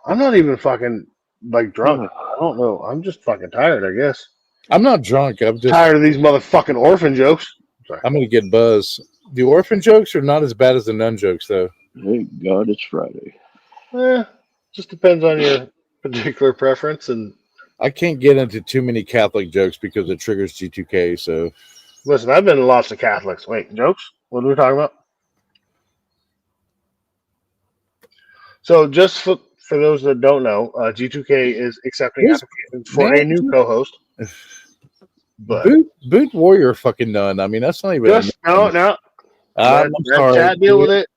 Speaker 1: I'm not even fucking drunk. I don't know. I'm just fucking tired, I guess.
Speaker 15: I'm not drunk. I'm just
Speaker 1: tired of these motherfucking orphan jokes. Sorry.
Speaker 15: I'm gonna get buzzed. The orphan jokes are not as bad as the nun jokes, though.
Speaker 17: Thank God it's Friday.
Speaker 1: Just depends on your particular preference. And
Speaker 15: I can't get into too many Catholic jokes because it triggers G2K. So
Speaker 1: listen, I've been to lots of Catholics. Wait, jokes? What are we talking about? So just for those that don't know, G2K is accepting applications for a new co-host. But
Speaker 15: boot warrior fucking nun. I mean, that's not even
Speaker 1: just no.
Speaker 15: I'm
Speaker 1: Let
Speaker 15: sorry.
Speaker 1: Chad deal with it.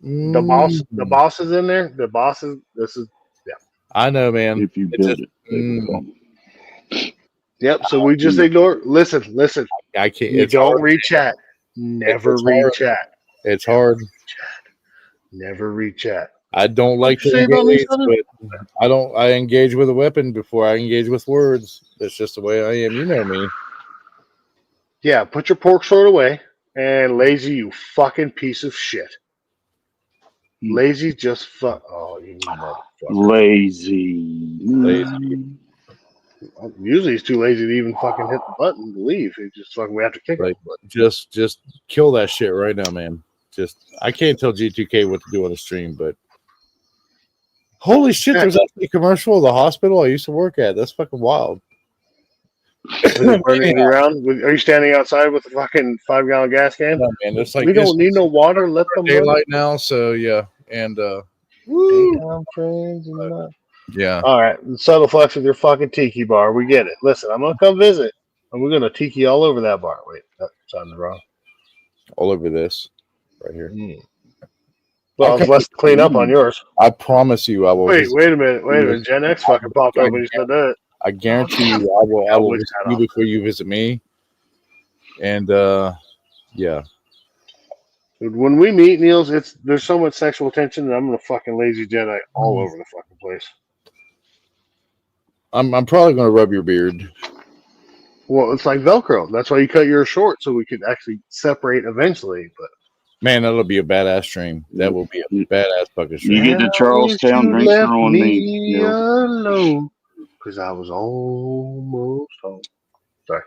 Speaker 1: The boss is in there. The boss is. This is. Yeah.
Speaker 15: I know, man.
Speaker 17: If you build it.
Speaker 1: Yep. So we just ignore. Listen.
Speaker 15: I can't.
Speaker 1: You
Speaker 15: It's
Speaker 1: don't
Speaker 15: hard.
Speaker 1: read chat. Never
Speaker 15: It's
Speaker 1: read
Speaker 15: hard.
Speaker 1: chat.
Speaker 15: It's hard.
Speaker 1: Never read chat.
Speaker 15: I don't like to engage, but I engage with a weapon before I engage with words. That's just the way I am. You know me.
Speaker 1: Yeah, put your pork sword away. And lazy, you fucking piece of shit. Lazy, just fuck. Oh, you motherfucker.
Speaker 17: Lazy.
Speaker 1: Usually he's too lazy to even fucking hit the button to leave. He just fucking we have to kick him.
Speaker 15: Just kill that shit right now, man. I can't tell G2K what to do on the stream, but holy shit, there's actually a commercial of the hospital I used to work at. That's fucking wild.
Speaker 1: Running around. Are you standing outside with a fucking 5-gallon gas can?
Speaker 15: No, man, it's like
Speaker 1: we don't need no water. Let them
Speaker 15: daylight now. So yeah, and yeah.
Speaker 1: All right, subtle flex with your fucking tiki bar. We get it. Listen, I'm gonna come visit, and we're gonna tiki all over that bar. Wait, that sounded wrong.
Speaker 15: All over this, right here.
Speaker 1: Well, it's less to clean up on yours.
Speaker 15: I promise you, I will.
Speaker 1: Wait a minute. Gen X fucking popped up when you said that.
Speaker 15: I guarantee you, I will visit you before you visit me. And yeah.
Speaker 1: When we meet, Niels, there's so much sexual tension that I'm gonna fucking lazy Jedi all over the fucking place.
Speaker 15: I'm probably gonna rub your beard.
Speaker 1: Well, it's like Velcro. That's why you cut yours short so we could actually separate eventually. But
Speaker 15: man, that'll be a badass stream. That will be a badass fucking stream.
Speaker 17: You get to Charlestown, drinks are on me.
Speaker 1: Alone. Because I was almost home. Sorry.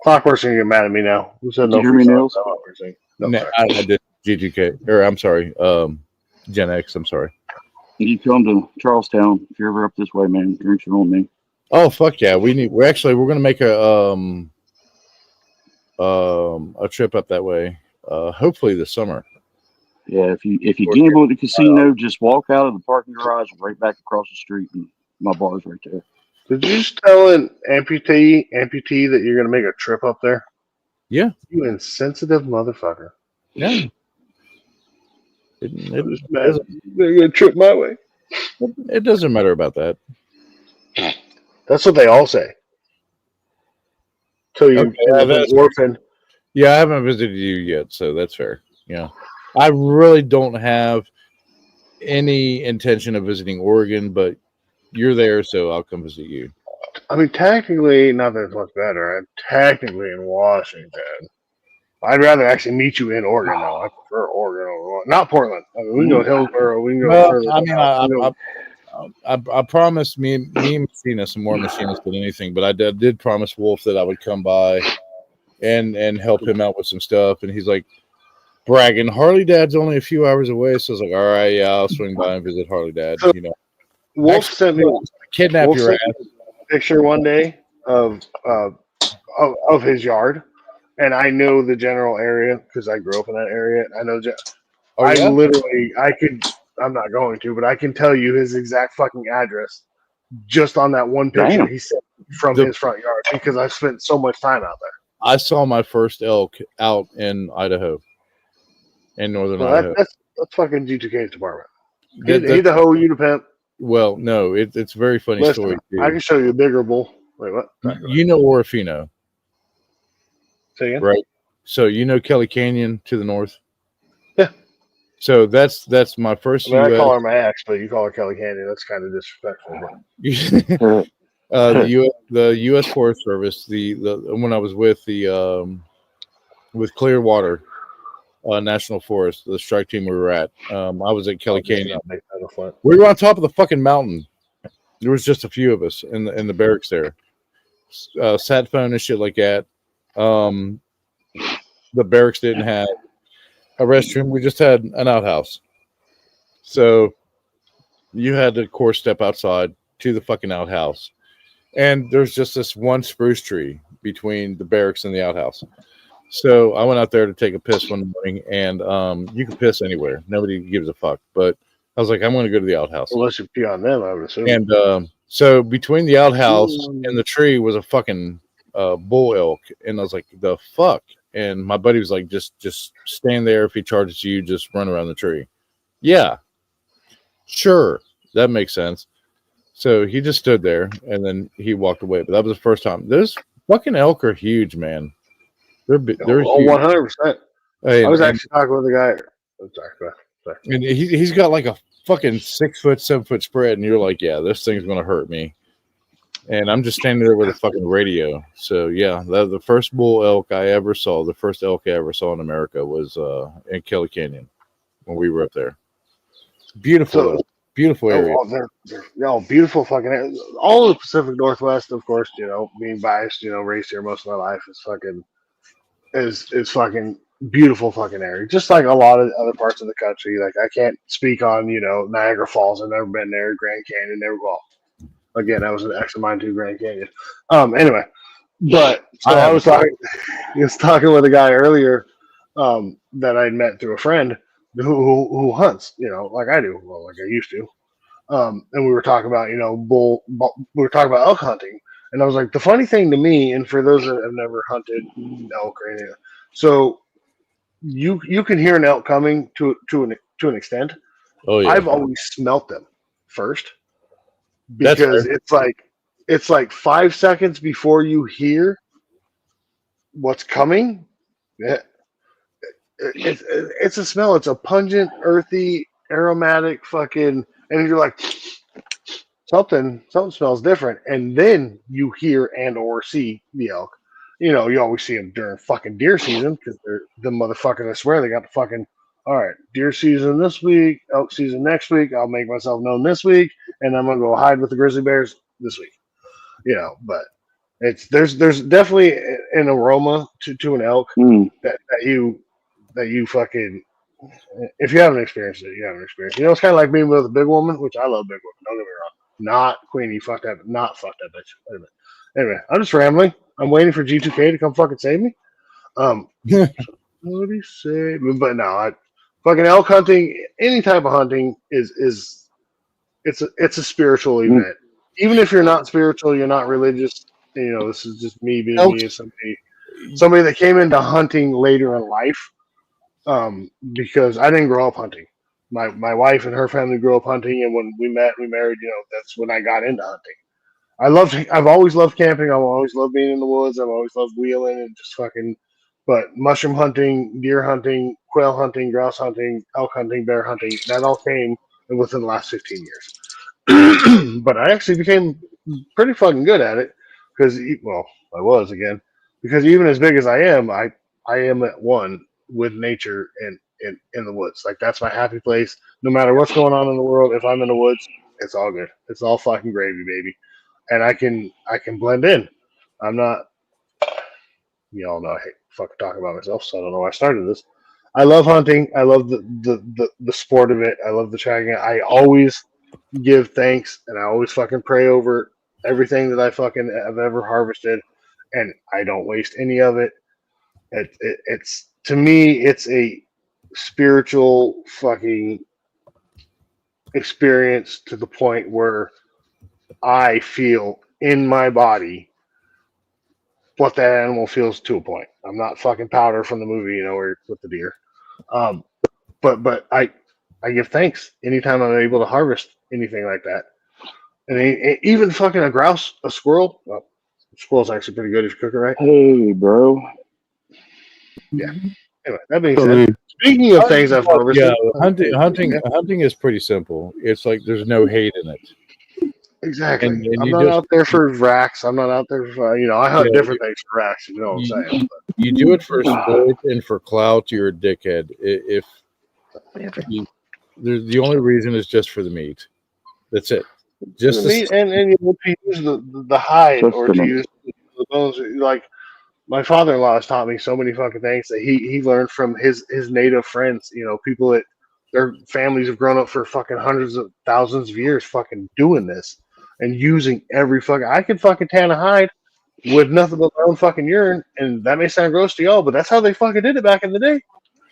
Speaker 1: Clockwork's gonna get mad at me now. Who said no?
Speaker 17: Did you hear me, Niels?
Speaker 1: No,
Speaker 15: I did G2K. Or I'm sorry, Gen X. I'm sorry.
Speaker 17: You come to Charlestown if you're ever up this way, man. Drinks are on me.
Speaker 15: Oh fuck yeah! We're gonna make a a trip up that way. Hopefully this summer.
Speaker 17: Yeah, if you gamble at the casino, just walk out of the parking garage right back across the street, and my bar's right there.
Speaker 1: Did you just tell an amputee that you're gonna make a trip up there?
Speaker 15: Yeah.
Speaker 1: You insensitive motherfucker.
Speaker 15: Yeah.
Speaker 1: They're gonna trip my way.
Speaker 15: It doesn't matter about that.
Speaker 1: That's what they all say. Till you an orphan.
Speaker 15: Yeah, I haven't visited you yet, so that's fair. Yeah. I really don't have any intention of visiting Oregon, but you're there, so I'll come visit you.
Speaker 1: I mean, technically, not that it's much better. I'm technically in Washington. I'd rather actually meet you in Oregon, though. I prefer Oregon over not Portland. I mean, we can go Hillsboro. We can go further.
Speaker 15: I promised me and Messina some more machinists than anything, but I did promise Wolf that I would come by and help him out with some stuff, and he's like bragging, Harley Dad's only a few hours away, so I was like, all right, yeah, I'll swing by and visit Harley Dad.
Speaker 1: So,
Speaker 15: you know,
Speaker 1: Wolf sent me
Speaker 15: kidnap your ass.
Speaker 1: A picture one day of his yard, and I know the general area because I grew up in that area. I know.
Speaker 15: Oh, yeah?
Speaker 1: I'm not going to, but I can tell you his exact fucking address just on that one picture
Speaker 15: Damn.
Speaker 1: he sent from his front yard because I've spent so much time out there.
Speaker 15: I saw my first elk out in Idaho, in northern Idaho.
Speaker 1: That's fucking G2K's department. He's the hoe, you the pimp.
Speaker 15: Well, no, it's a very funny story too.
Speaker 1: I can show you a bigger bull. Wait, what?
Speaker 15: You know Orofino,
Speaker 1: say again?
Speaker 15: right? So you know Kelly Canyon to the north.
Speaker 1: Yeah.
Speaker 15: So that's my first.
Speaker 1: I call her my ex, but you call her Kelly Canyon. That's kind of disrespectful.
Speaker 15: The U.S. Forest Service. The when I was with with Clearwater National Forest, the strike team we were at. I was at Kelly Canyon. We were on top of the fucking mountain. There was just a few of us in the barracks there. Sat phone and shit like that. The barracks didn't have a restroom. We just had an outhouse. So you had to, of course, step outside to the fucking outhouse. And there's just this one spruce tree between the barracks and the outhouse. So I went out there to take a piss one morning, and you can piss anywhere. Nobody gives a fuck. But I was like, I'm going to go to the outhouse.
Speaker 1: Unless you pee on them, I would assume.
Speaker 15: And so between the outhouse and the tree was a fucking bull elk. And I was like, the fuck? And my buddy was like, just stand there. If he charges you, just run around the tree. Yeah, sure. That makes sense. So he just stood there, and then he walked away. But that was the first time. Those fucking elk are huge, man. They're huge.
Speaker 1: 100%. I was actually talking with a guy. I'm sorry, go ahead. Sorry.
Speaker 15: And he's got like a fucking 6 foot, 7 foot spread, and you're like, yeah, this thing's gonna hurt me. And I'm just standing there with a fucking radio. So yeah, the first bull elk I ever saw, the first elk I ever saw in America was in Kelly Canyon when we were up there. Beautiful, beautiful area.
Speaker 1: They're beautiful fucking areas. All of the Pacific Northwest, of course, being biased, raised here most of my life is fucking beautiful fucking area. Just like a lot of other parts of the country. Like I can't speak on, Niagara Falls. I've never been there. Grand Canyon, never. Well, again, that was an ex of mine too, Grand Canyon. Anyway, but so I was talking with a guy earlier that I'd met through a friend who hunts, like I do, well, like I used to. And we were talking about, we were talking about elk hunting. And I was like, the funny thing to me, and for those that have never hunted elk or anything, so you can hear an elk coming to an extent.
Speaker 15: Oh yeah.
Speaker 1: I've always smelt them first because it's like 5 seconds before you hear what's coming. It's a smell. It's a pungent, earthy, aromatic fucking, and you're like, something smells different, and then you hear and or see the elk. You always see them during fucking deer season because they're the motherfuckers. I swear they got the fucking, all right, deer season this week, elk season next week. I'll make myself known this week, and I'm gonna go hide with the grizzly bears this week. But there's definitely an aroma to an elk that you fucking, if you haven't experienced it, you haven't experienced it. It's kind of like being with a big woman, which I love big women. Don't get me wrong. Not Queenie, fuck that bitch. Wait a minute. Anyway, I'm just rambling. I'm waiting for G2K to come fucking save me. What do you say? But no, fucking elk hunting, any type of hunting is it's a spiritual event. Even if you're not spiritual, you're not religious. You know, this is just me being me as somebody that came into hunting later in life. Because I didn't grow up hunting. My wife and her family grew up hunting, and when we married. You know, that's when I got into hunting. I've always loved camping. I've always loved being in the woods. I've always loved wheeling and just fucking. But mushroom hunting, deer hunting, quail hunting, grouse hunting, elk hunting, bear hunting, that all came within the last 15 years. But I actually became pretty fucking good at it because, well, I was again, because even as big as I am at one with nature and in the woods. Like that's my happy place. No matter what's going on in the world, if I'm in the woods, it's all good. It's all fucking gravy, baby. And I can blend in. I'm not. You all know I hate fucking talking about myself, so I don't know why I started this. I love hunting. I love the sport of it. I love the tracking. I always give thanks and I always fucking pray over everything that I fucking have ever harvested, and I don't waste any of it. It's to me, it's a spiritual fucking experience to the point where I feel in my body what that animal feels to a point. I'm not fucking Powder from the movie, you know, where with the deer. But I give thanks anytime I'm able to harvest anything like that. And even fucking a grouse, a squirrel. Well, squirrel's actually pretty good if you cook it right.
Speaker 17: Hey, bro.
Speaker 1: Yeah. Anyway, that being said, speaking of things I've harvested,
Speaker 15: hunting is pretty simple. It's like there's no hate in it.
Speaker 1: Exactly.
Speaker 15: And
Speaker 1: I'm
Speaker 15: you
Speaker 1: not
Speaker 15: just
Speaker 1: out there for racks. I'm not out there for, I hunt different things for racks. You know what I'm saying?
Speaker 15: You do it for sport and for clout. You're a dickhead. If the only reason is just for the meat. That's it. Just
Speaker 1: the meat and you know, to use the hide or to use the bones. Like my father-in-law has taught me so many fucking things that he learned from his native friends. You know, people that their families have grown up for fucking hundreds of thousands of years, fucking doing this and using every fucking. I could fucking tan a hide with nothing but my own fucking urine, and that may sound gross to y'all, but that's how they fucking did it back in the day.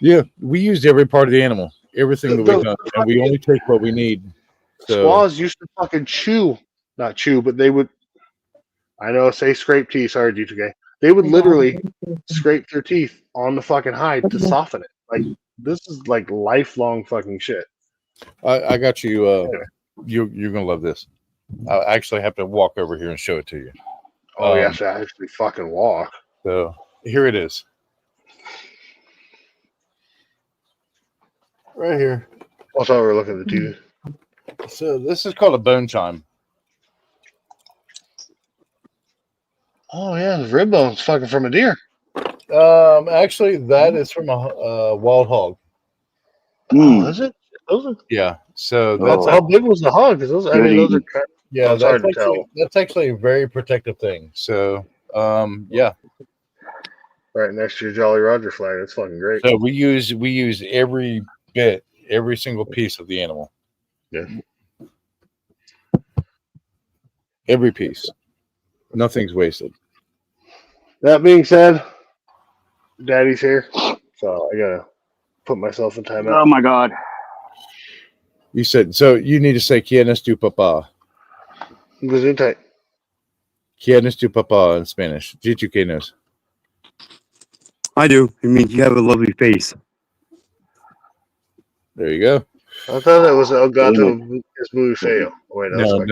Speaker 15: Yeah, we used every part of the animal, everything that we done, and we only take what we need. So
Speaker 1: Squaws used to fucking not chew, but they would. I know, say scrape teeth. Sorry, G2K. They would literally scrape their teeth on the fucking hide to soften it. Like this is like lifelong fucking shit.
Speaker 15: I got you. You're gonna love this. I actually have to walk over here and show it to you.
Speaker 1: Oh, you have to actually fucking walk.
Speaker 15: So here it is. Right here.
Speaker 1: That's why we're looking at the TV.
Speaker 15: So this is called a bone chime.
Speaker 1: Oh yeah, the rib bone's fucking from a deer.
Speaker 15: Actually, that is from a wild hog.
Speaker 1: Oh, is it? Those are.
Speaker 15: Yeah. So that's
Speaker 1: how big was the hog? Because those, I mean, those are.
Speaker 15: Yeah,
Speaker 1: it's hard to tell.
Speaker 15: That's actually a very protective thing. So, yeah.
Speaker 1: Right next to your Jolly Roger flag. That's fucking great.
Speaker 15: So we use every single piece of the animal.
Speaker 1: Yeah.
Speaker 15: Every piece. Nothing's wasted.
Speaker 1: That being said, Daddy's here, so I gotta put myself in timeout.
Speaker 17: Oh my god.
Speaker 15: You said so. You need to say "Quién es tu papá?"
Speaker 1: Gesundheit.
Speaker 15: ¿Quién es tu papá in Spanish? G2K knows.
Speaker 14: I do. It means you have a lovely face.
Speaker 15: There you go.
Speaker 1: I thought that was El Gato es muy feo. Wait,
Speaker 15: No.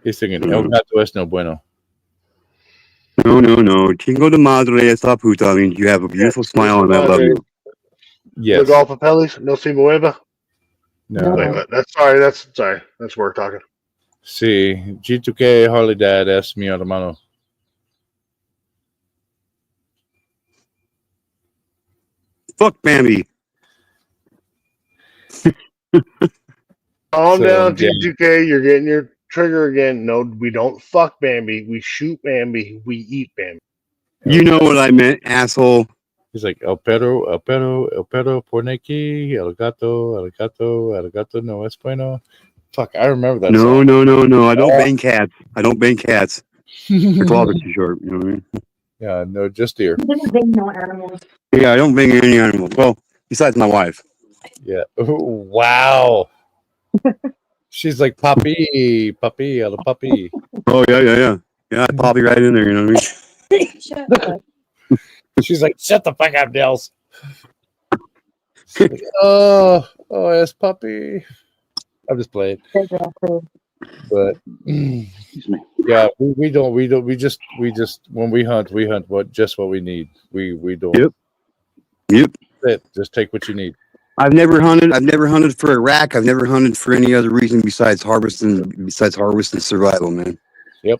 Speaker 15: He's thinking El Gato es no bueno.
Speaker 14: No. Chingo de madre esta puta means you have a beautiful smile and I love you.
Speaker 15: Yes.
Speaker 1: Legal papeles, no se mueva.
Speaker 15: No.
Speaker 1: Wait, that's work talking.
Speaker 15: Sí, G2K Harley Dad es mi hermano.
Speaker 14: Fuck Bambi.
Speaker 1: Calm down, G2K. You're getting your trigger again. No, we don't fuck Bambi. We shoot Bambi. We eat Bambi.
Speaker 14: You know what I meant, asshole.
Speaker 15: He's like el perro por aquí, el gato no es bueno. Fuck, I remember that song.
Speaker 14: No. I don't bang cats. For 12 is too short. You know what I mean?
Speaker 15: Yeah, no, just deer.
Speaker 9: No animals.
Speaker 14: Yeah, I don't bring any animals. Well, besides my wife.
Speaker 15: Yeah. Ooh, wow. She's like puppy, a puppy.
Speaker 14: Oh yeah. Yeah, I pop you right in there. You know what I mean?
Speaker 9: Shut up.
Speaker 15: She's like, shut the fuck up, Nels. Like, oh, yes, puppy. I'm just playing. But yeah, we just when we hunt what we need. We don't.
Speaker 14: Yep.
Speaker 15: Just take what you need.
Speaker 14: I've never hunted for a rack. I've never hunted for any other reason besides harvest and survival, man.
Speaker 15: Yep.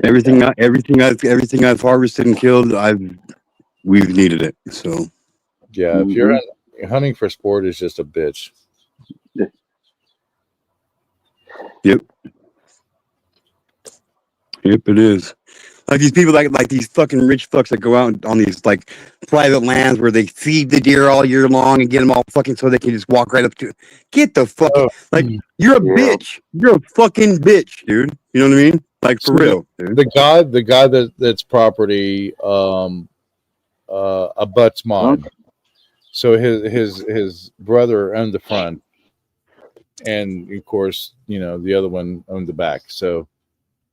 Speaker 14: Everything I've harvested and killed, we've needed it. So
Speaker 15: yeah, if you're hunting for sport is just a bitch.
Speaker 14: Yep, it is. Like these people, like these fucking rich fucks that go out on these like private lands where they feed the deer all year long and get them all fucking so they can just walk right up to it. Get the fuck like you're a bitch. You're a fucking bitch, dude. You know what I mean? Like for real. Dude.
Speaker 15: The guy that's property abuts mine. So his brother owned the front, and of course, the other one owned the back. So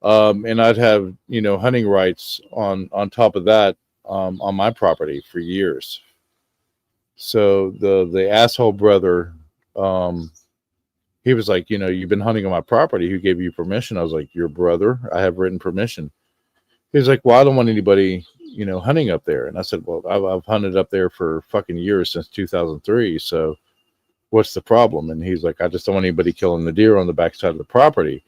Speaker 15: and I'd have hunting rights on top of that on my property for years. So the asshole brother, he was like, you've been hunting on my property. Who gave you permission? I was like, your brother. I have written permission. He was like, well, I don't want anybody hunting up there. And I said, well, I've hunted up there for fucking years since 2003. So what's the problem? And he's like, I just don't want anybody killing the deer on the backside of the property.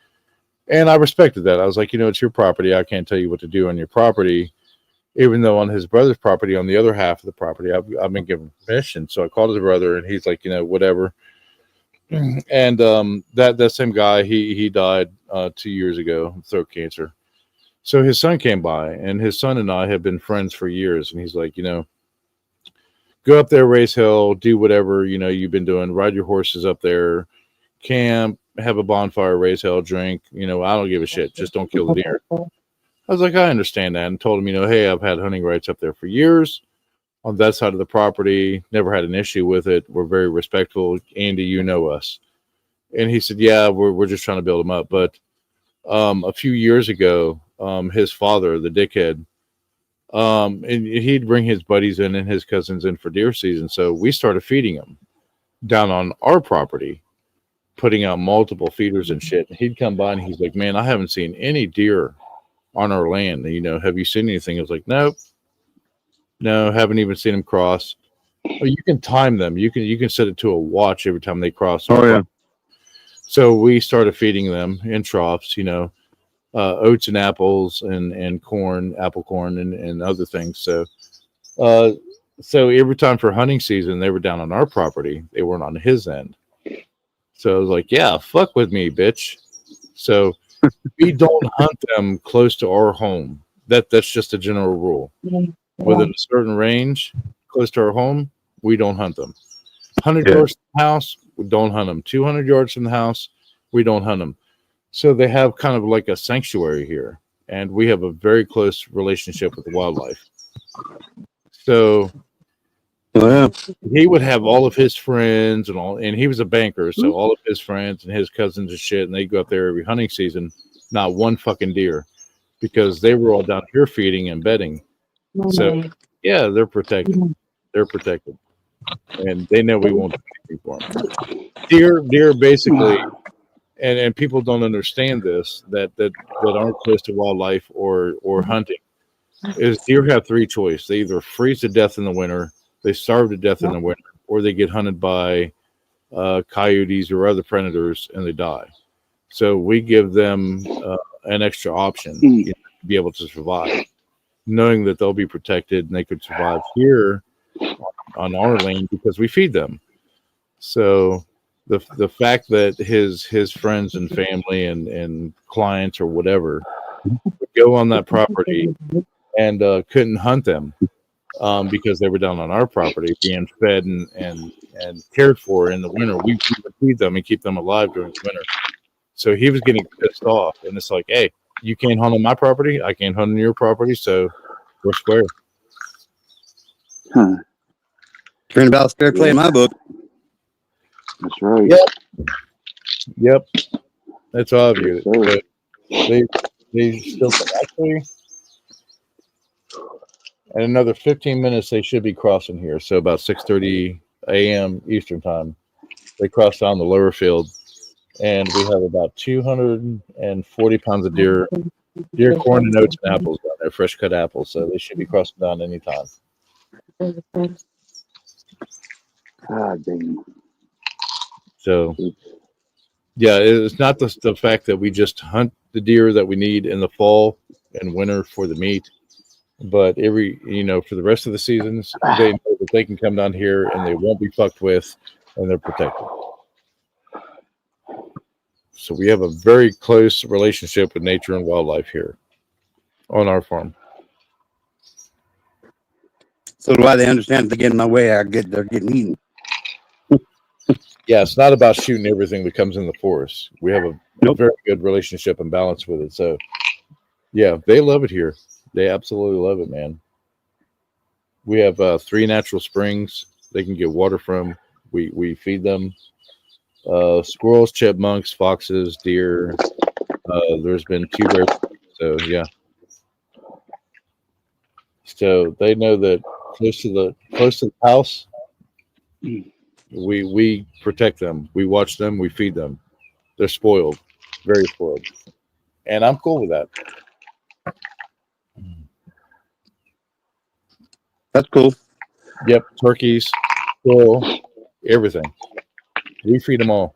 Speaker 15: And I respected that. I was like, it's your property. I can't tell you what to do on your property, even though on his brother's property, on the other half of the property, I've been given permission. So I called his brother, and he's like, whatever. And that same guy, he died 2 years ago of throat cancer. So his son came by, and his son and I have been friends for years. And he's like, go up there, race hell, do whatever you've been doing, ride your horses up there, camp, have a bonfire, raise hell, drink. I don't give a shit. Just don't kill the deer. I was like, I understand that, and told him, hey, I've had hunting rights up there for years on that side of the property. Never had an issue with it. We're very respectful. Andy, you know us. And he said, yeah, we're just trying to build him up. But a few years ago, his father, the dickhead, and he'd bring his buddies in and his cousins in for deer season. So we started feeding them down on our property, putting out multiple feeders and shit. And he'd come by and he's like, man, I haven't seen any deer on our land. Have you seen anything? I was like, nope. No, haven't even seen them cross. Oh, you can time them. You can set it to a watch every time they cross.
Speaker 14: Oh yeah.
Speaker 15: So we started feeding them in troughs, oats and apples and corn, apple corn and other things. So every time for hunting season, they were down on our property. They weren't on his end. So I was like, yeah, fuck with me, bitch. So we don't hunt them close to our home. That's just a general rule. Within a certain range, close to our home, we don't hunt them. 100 yards from the house, we don't hunt them. 200 yards from the house, we don't hunt them. So they have kind of like a sanctuary here. And we have a very close relationship with the wildlife. So he would have all of his friends and he was a banker, so all of his friends and his cousins and shit, and they go up there every hunting season, not one fucking deer, because they were all down here feeding and bedding. So yeah, they're protected. They're protected, and they know we won't do anything for them. Deer basically, and people don't understand this that aren't close to wildlife or hunting, is deer have three choices. They either freeze to death in the winter, they starve to death in the winter, or they get hunted by coyotes or other predators and they die. So we give them an extra option to be able to survive, knowing that they'll be protected and they could survive here on our land because we feed them. So the fact that his friends and family and clients or whatever would go on that property and couldn't hunt them because they were down on our property being fed and cared for in the winter. We would feed them and keep them alive during the winter. So he was getting pissed off, and it's like, hey, you can't hunt on my property, I can't hunt on your property, so we're square.
Speaker 14: Turnabout's fair play in my book.
Speaker 17: That's right.
Speaker 15: Yep. That's how I view
Speaker 17: Yes,
Speaker 15: it. But they still actually, in another 15 minutes, they should be crossing here. So about 6:30 a.m. Eastern time, they cross down the lower field, and we have about 240 pounds of deer corn and oats and apples down there, fresh cut apples. So they should be crossing down anytime.
Speaker 17: God damn.
Speaker 15: So, yeah, it's not the fact that we just hunt the deer that we need in the fall and winter for the meat, but for the rest of the seasons, they know that they can come down here and they won't be fucked with, and they're protected. So we have a very close relationship with nature and wildlife here on our farm.
Speaker 14: So do I. They understand if they get in my way, they're getting eaten.
Speaker 15: Yeah, it's not about shooting everything that comes in the forest. We have a very good relationship and balance with it. So, yeah, they love it here. They absolutely love it, man. We have 3 natural springs they can get water from. We feed them squirrels, chipmunks, foxes, deer. There's been 2 bears. So, yeah. So they know that close to the house, we protect them. We watch them. We feed them. They're spoiled, very spoiled, and I'm cool with that.
Speaker 14: That's cool.
Speaker 15: Yep, turkeys, squirrel, everything. We feed them all.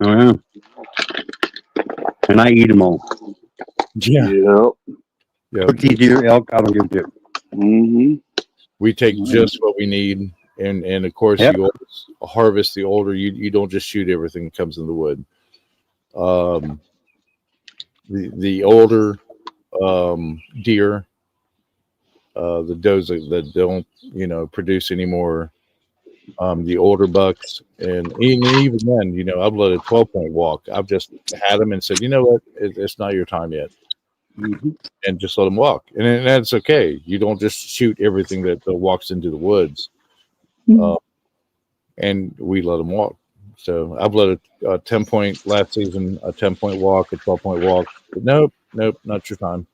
Speaker 14: Oh yeah, and I eat them all.
Speaker 15: Yeah.
Speaker 17: Yep.
Speaker 14: Turkey, deer, elk, I don't give a shit.
Speaker 17: Mm-hmm.
Speaker 15: We take just what we need, and of course you always harvest the older. You don't just shoot everything that comes in the wood. The older deer, the does that don't produce anymore. The older bucks, and even then, I've let a 12-point walk. I've just had them and said, you know what, it's not your time yet. And just let them walk, and that's okay. You don't just shoot everything that walks into the woods, and we let them walk. So I've let a 10-point last season, a 10-point walk, a 12-point walk. But nope, not your time.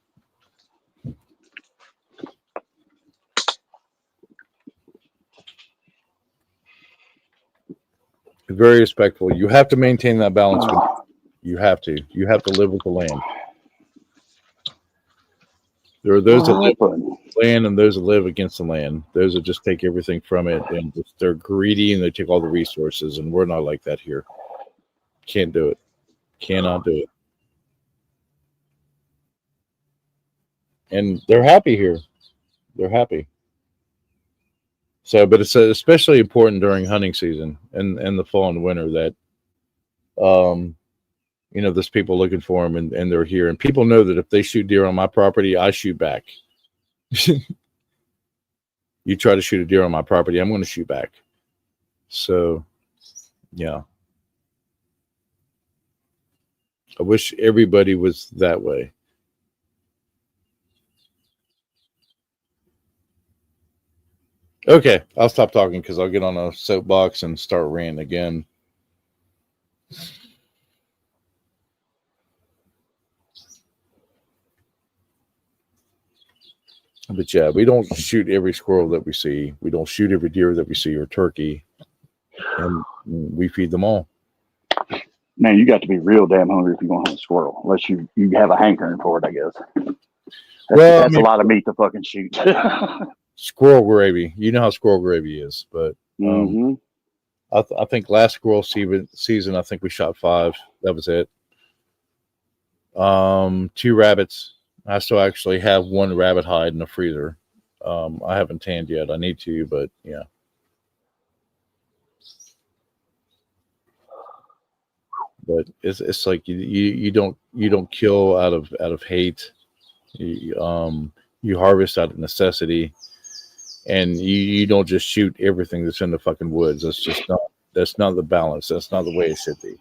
Speaker 15: Very respectful. You have to maintain that balance. You have to live with the land. There are those that live with the land and those that live against the land. Those that just take everything from it, and they're greedy and they take all the resources. And we're not like that here. Can't do it. Cannot do it. And they're happy here. They're happy. So, but it's especially important during hunting season and the fall and winter that, there's people looking for them and they're here. And people know that if they shoot deer on my property, I shoot back. You try to shoot a deer on my property, I'm going to shoot back. So, yeah. I wish everybody was that way. Okay, I'll stop talking because I'll get on a soapbox and start ranting again. But yeah, we don't shoot every squirrel that we see. We don't shoot every deer that we see or turkey. And we feed them all.
Speaker 17: Man, you got to be real damn hungry if you're going to hunt a squirrel, unless you have a hankering for it, I guess. That's a lot of meat to fucking shoot.
Speaker 15: Squirrel gravy. You know how squirrel gravy is, but I think last squirrel season, I think we shot 5. That was it. 2 rabbits. I still actually have 1 rabbit hide in the freezer. I haven't tanned yet. I need to, but yeah. But it's like you don't kill out of hate. You harvest out of necessity, and you don't just shoot everything that's in the fucking woods. That's not the balance. That's not the way it should be.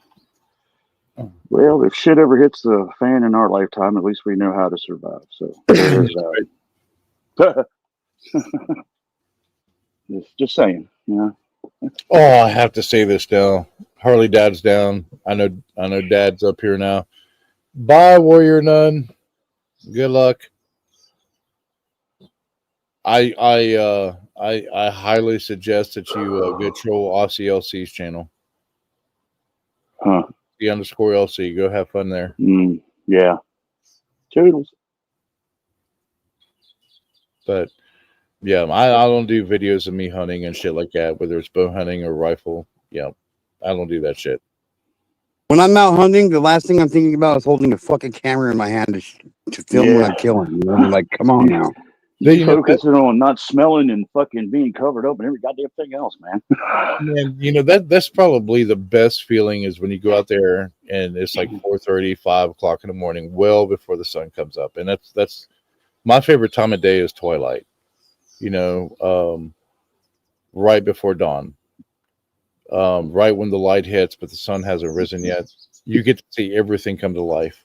Speaker 17: Well, if shit ever hits the fan in our lifetime, at least we know how to survive. So there's that. Just saying, you know.
Speaker 15: Oh, I have to say this now. Harley Dad's down. I know Dad's up here now. Bye, Warrior Nun. Good luck. I highly suggest that you go troll Aussie LC's channel.
Speaker 17: Huh.
Speaker 15: The underscore LC. Go have fun there.
Speaker 17: Yeah. Toodles.
Speaker 15: But yeah, I don't do videos of me hunting and shit like that, whether it's bow hunting or rifle. Yeah, I don't do that shit.
Speaker 14: When I'm out hunting, the last thing I'm thinking about is holding a fucking camera in my hand to film what I'm killing. You know? I'm like, come on now.
Speaker 17: You focusing on not smelling and fucking being covered up and every goddamn thing else, man.
Speaker 15: Man, you know that's probably the best feeling is when you go out there and it's like 4:30, 5 o'clock in the morning, well before the sun comes up, and that's my favorite time of day is twilight. You know, right before dawn, right when the light hits, but the sun hasn't risen yet. You get to see everything come to life.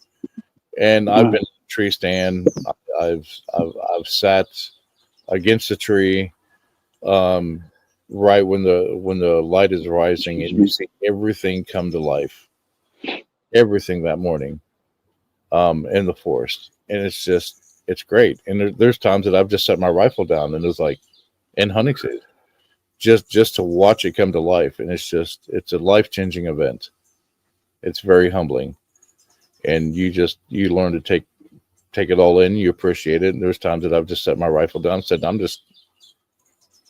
Speaker 15: And I've been in a tree stand. I've sat against a tree, right when the light is rising, and you see everything come to life. Everything that morning, in the forest, and it's great. And there's times that I've just set my rifle down, and it's like in hunting season, just to watch it come to life, and it's a life-changing event. It's very humbling, and you learn to take it all in. You appreciate it. And there's times that I've just set my rifle down and said, I'm just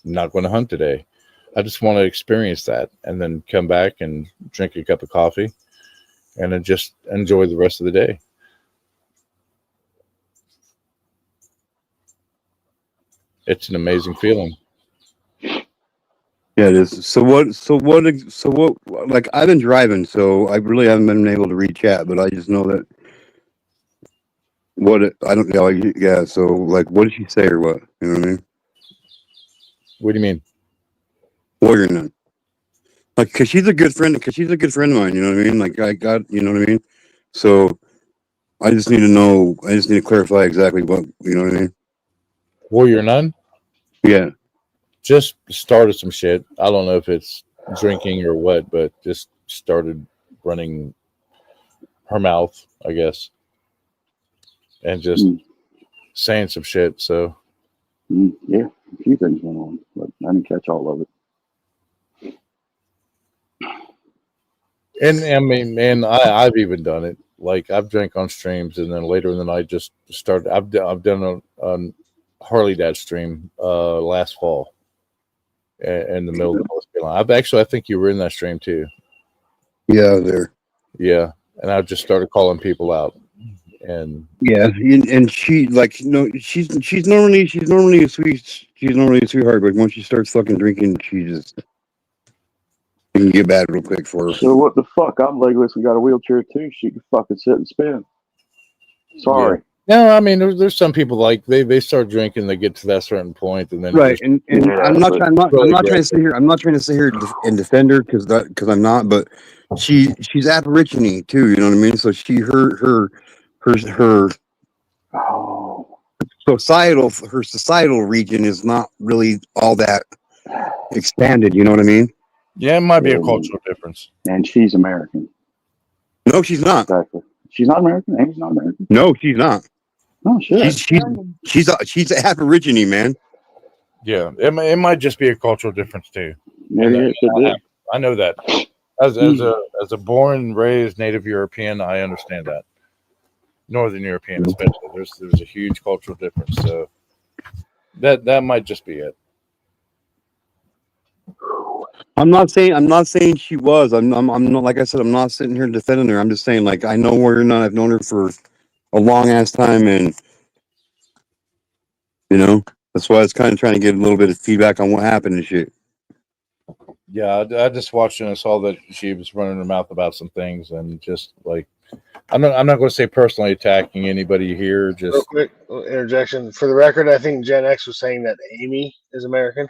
Speaker 15: not going to hunt today. I just want to experience that, and then come back and drink a cup of coffee, and then just enjoy the rest of the day. It's an amazing feeling.
Speaker 14: Yeah, it is. So what? Like, I've been driving, so I really haven't been able to read chat, but I just know that I don't know. Yeah. So, like, what did she say or what? You know what I mean?
Speaker 15: What do you mean?
Speaker 14: Warrior Nun. Like, cause she's a good friend. Cause she's a good friend of mine. You know what I mean? Like, you know what I mean? So, I just need to know. I just need to clarify exactly what, you know what I mean?
Speaker 15: Warrior Nun?
Speaker 14: Yeah.
Speaker 15: Just started some shit. I don't know if it's drinking or what, but just started running her mouth, I guess, and just saying some shit. So
Speaker 17: yeah, a few things went on, but I didn't catch all of it.
Speaker 15: And I mean, man, I've even done it. Like, I've drank on streams, and then later in the night, just started. I've done a Harley Dad stream last fall in the middle of the North Carolina. I think you were in that stream too.
Speaker 14: Yeah, there.
Speaker 15: Yeah, and I just started calling people out, and
Speaker 14: Yeah, and she, like, no, she's normally a sweetheart, but once she starts fucking drinking, it can get bad real quick for her.
Speaker 17: So what the fuck? I'm legless and got a wheelchair too. She can fucking sit and spin. Sorry.
Speaker 15: Yeah. No, I mean, there's some people, like, they start drinking, they get to that certain point, and then
Speaker 14: Right, and I'm not trying to sit here. I'm not trying to sit here and defend her because I'm not. But she's Aborigine too. You know what I mean? So her societal region is not really all that expanded. You know what I mean?
Speaker 15: Yeah, it might be a cultural difference.
Speaker 17: And she's American.
Speaker 14: No, she's not.
Speaker 17: Exactly. She's not American. Amy's not American.
Speaker 14: No, she's not.
Speaker 17: Oh shit.
Speaker 14: She's Aborigine, man.
Speaker 15: Yeah, it might just be a cultural difference too.
Speaker 17: Maybe it could be.
Speaker 15: I know that as a born and raised Native European, I understand that. Northern European, especially, there's a huge cultural difference. So that might just be it.
Speaker 14: I'm not saying she was. I'm not, like I said, I'm not sitting here defending her. I'm just saying, like, I know Warrior Nun. I've known her for a long ass time, and you know, that's why I was kind of trying to get a little bit of feedback on what happened and shit.
Speaker 15: Yeah, I just watched and I saw that she was running her mouth about some things, and just like, I'm not going to say personally attacking anybody here. Just
Speaker 1: real quick interjection for the record. I think Gen X was saying that Amy is American.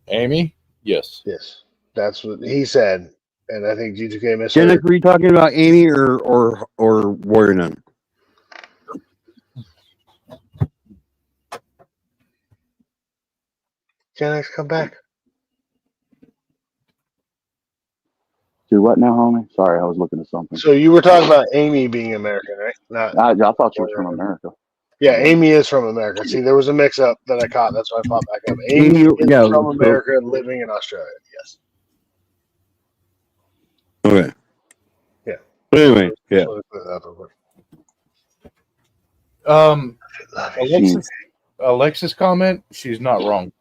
Speaker 15: Amy? Yes.
Speaker 1: Yes. That's what he said, and I think G2K
Speaker 14: Gen
Speaker 1: misheard.
Speaker 14: X, were you talking about Amy or Warrior Nun?
Speaker 1: Gen X, come back.
Speaker 17: Do what now, homie? Sorry, I was looking at something.
Speaker 1: So you were talking about Amy being American, right? Not.
Speaker 17: I thought she was from America.
Speaker 1: Yeah, Amy is from America. See, there was a mix-up that I caught. That's why I popped back up. Amy is
Speaker 14: yeah,
Speaker 1: from
Speaker 14: so-
Speaker 1: America, living in Australia. Yes.
Speaker 14: Okay.
Speaker 1: Yeah.
Speaker 14: But anyway, yeah.
Speaker 1: So let's put that up real quick.
Speaker 15: Alexis comment, she's not wrong.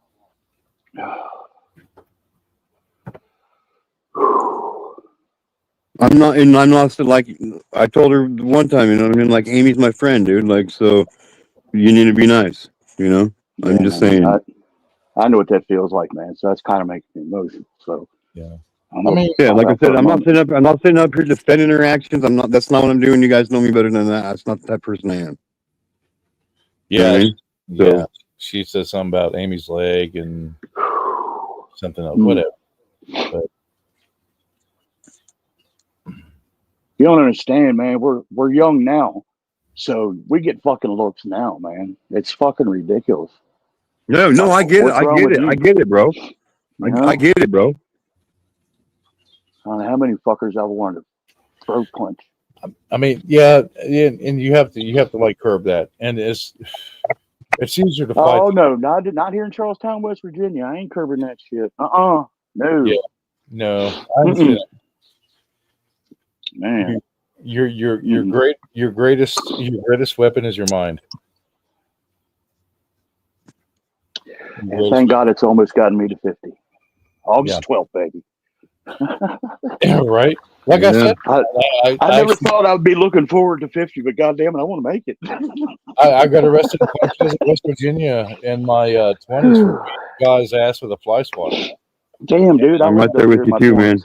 Speaker 14: I'm not like I told her one time, you know what I mean? Like Amy's my friend, dude. Like, so you need to be nice, you know? I'm just saying.
Speaker 17: I know what that feels like, man. So that's kind of making me emotional. So
Speaker 15: yeah,
Speaker 14: yeah, like I said, I'm not sitting up here defending her actions. I'm not. That's not what I'm doing. You guys know me better than that. That's not that person I am. You know
Speaker 15: Yeah,
Speaker 14: what I mean?
Speaker 15: yeah.
Speaker 14: So,
Speaker 15: She said something about Amy's leg and something else, whatever. But
Speaker 17: you don't understand, man. We're young now, so we get fucking looks now, man. It's fucking ridiculous.
Speaker 14: no, I get it.
Speaker 17: What's
Speaker 14: I
Speaker 17: wrong
Speaker 14: get
Speaker 17: with
Speaker 14: it.
Speaker 17: you?
Speaker 14: I get it, bro. I get it, bro.
Speaker 17: I don't know how many fuckers I've wanted to throat punch.
Speaker 15: I mean, yeah, and you have to like curb that, and it's easier to fight.
Speaker 17: Oh no, not here in Charlestown, West Virginia. I ain't curbing that shit. No.
Speaker 15: Yeah, no, I understand.
Speaker 17: Man,
Speaker 15: your greatest weapon is your mind.
Speaker 17: And thank God it's almost gotten me to 50. August 12th, baby.
Speaker 15: Right? Like I said,
Speaker 17: I never thought I'd be looking forward to 50, but goddamn it, I want to make it.
Speaker 15: I got arrested in West Virginia in my 20s for beating a guy's ass with a fly swatter.
Speaker 17: Damn, dude,
Speaker 14: I'm right there with you too, man.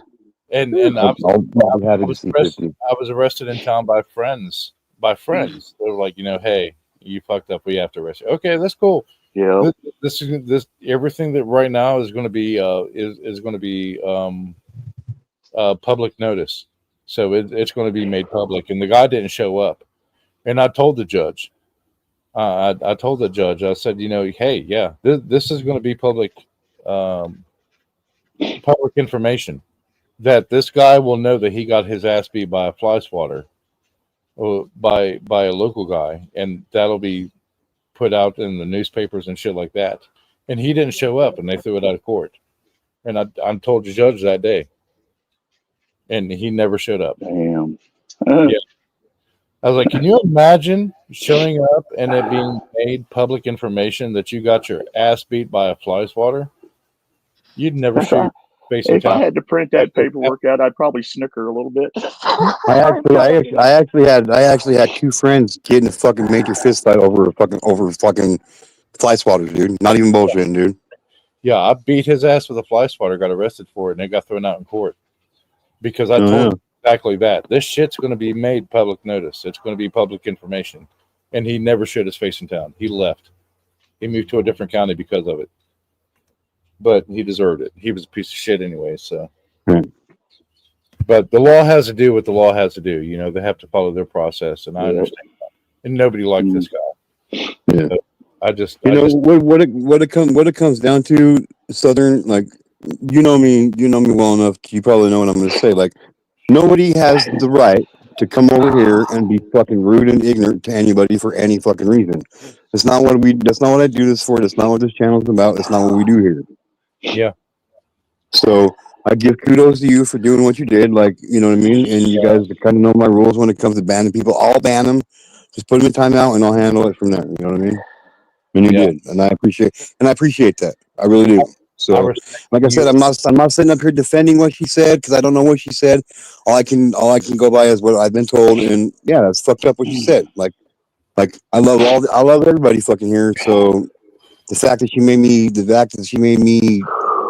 Speaker 15: And
Speaker 14: I'll be happy to see 50.
Speaker 15: I was arrested in town by friends. They were like, hey, you fucked up. We have to arrest you. Okay, that's cool.
Speaker 17: Yeah.
Speaker 15: This everything that right now is going to be public notice. So it's going to be made public. And the guy didn't show up. And I told the judge. I told the judge. I said, hey, yeah, this is going to be public information. That this guy will know that he got his ass beat by a fly swatter, or by a local guy, and that'll be put out in the newspapers and shit like that. And he didn't show up, and they threw it out of court. And I told the judge that day, and he never showed up.
Speaker 17: Damn.
Speaker 15: Yeah. I was like, can you imagine showing up and it being made public information that you got your ass beat by a fly swatter? You'd never show your face in
Speaker 17: If I
Speaker 15: town.
Speaker 17: had to print that paperwork out, I'd probably snicker a little bit.
Speaker 14: I actually had two friends get in a fucking major fist fight over fucking fly swatters, dude. Not even bullshitting, dude.
Speaker 15: Yeah, I beat his ass with a fly swatter, got arrested for it, and it got thrown out in court. Because I told him exactly that. This shit's going to be made public notice. It's going to be public information. And he never showed his face in town. He left. He moved to a different county because of it. But he deserved it. He was a piece of shit anyway, so. But the law has to do what the law has to do. They have to follow their process, and I understand that. And nobody liked this guy.
Speaker 14: Yeah.
Speaker 15: So
Speaker 14: what it comes down to, Southern, like, you know me well enough. You probably know what I'm going to say. Like, nobody has the right to come over here and be fucking rude and ignorant to anybody for any fucking reason. That's not what I do this for. That's not what this channel's about. That's not what we do here.
Speaker 15: Yeah.
Speaker 14: So I give kudos to you for doing what you did. Like, you know what I mean? And you guys kind of know my rules when it comes to banning people. I'll ban them. Just put them in timeout and I'll handle it from there. You know what I mean? And you did. And I appreciate that. I really do. So, like I said, I'm not sitting up here defending what she said because I don't know what she said. All I can go by is what I've been told, and yeah, that's fucked up what she said. Like I love everybody fucking here. So the fact that she made me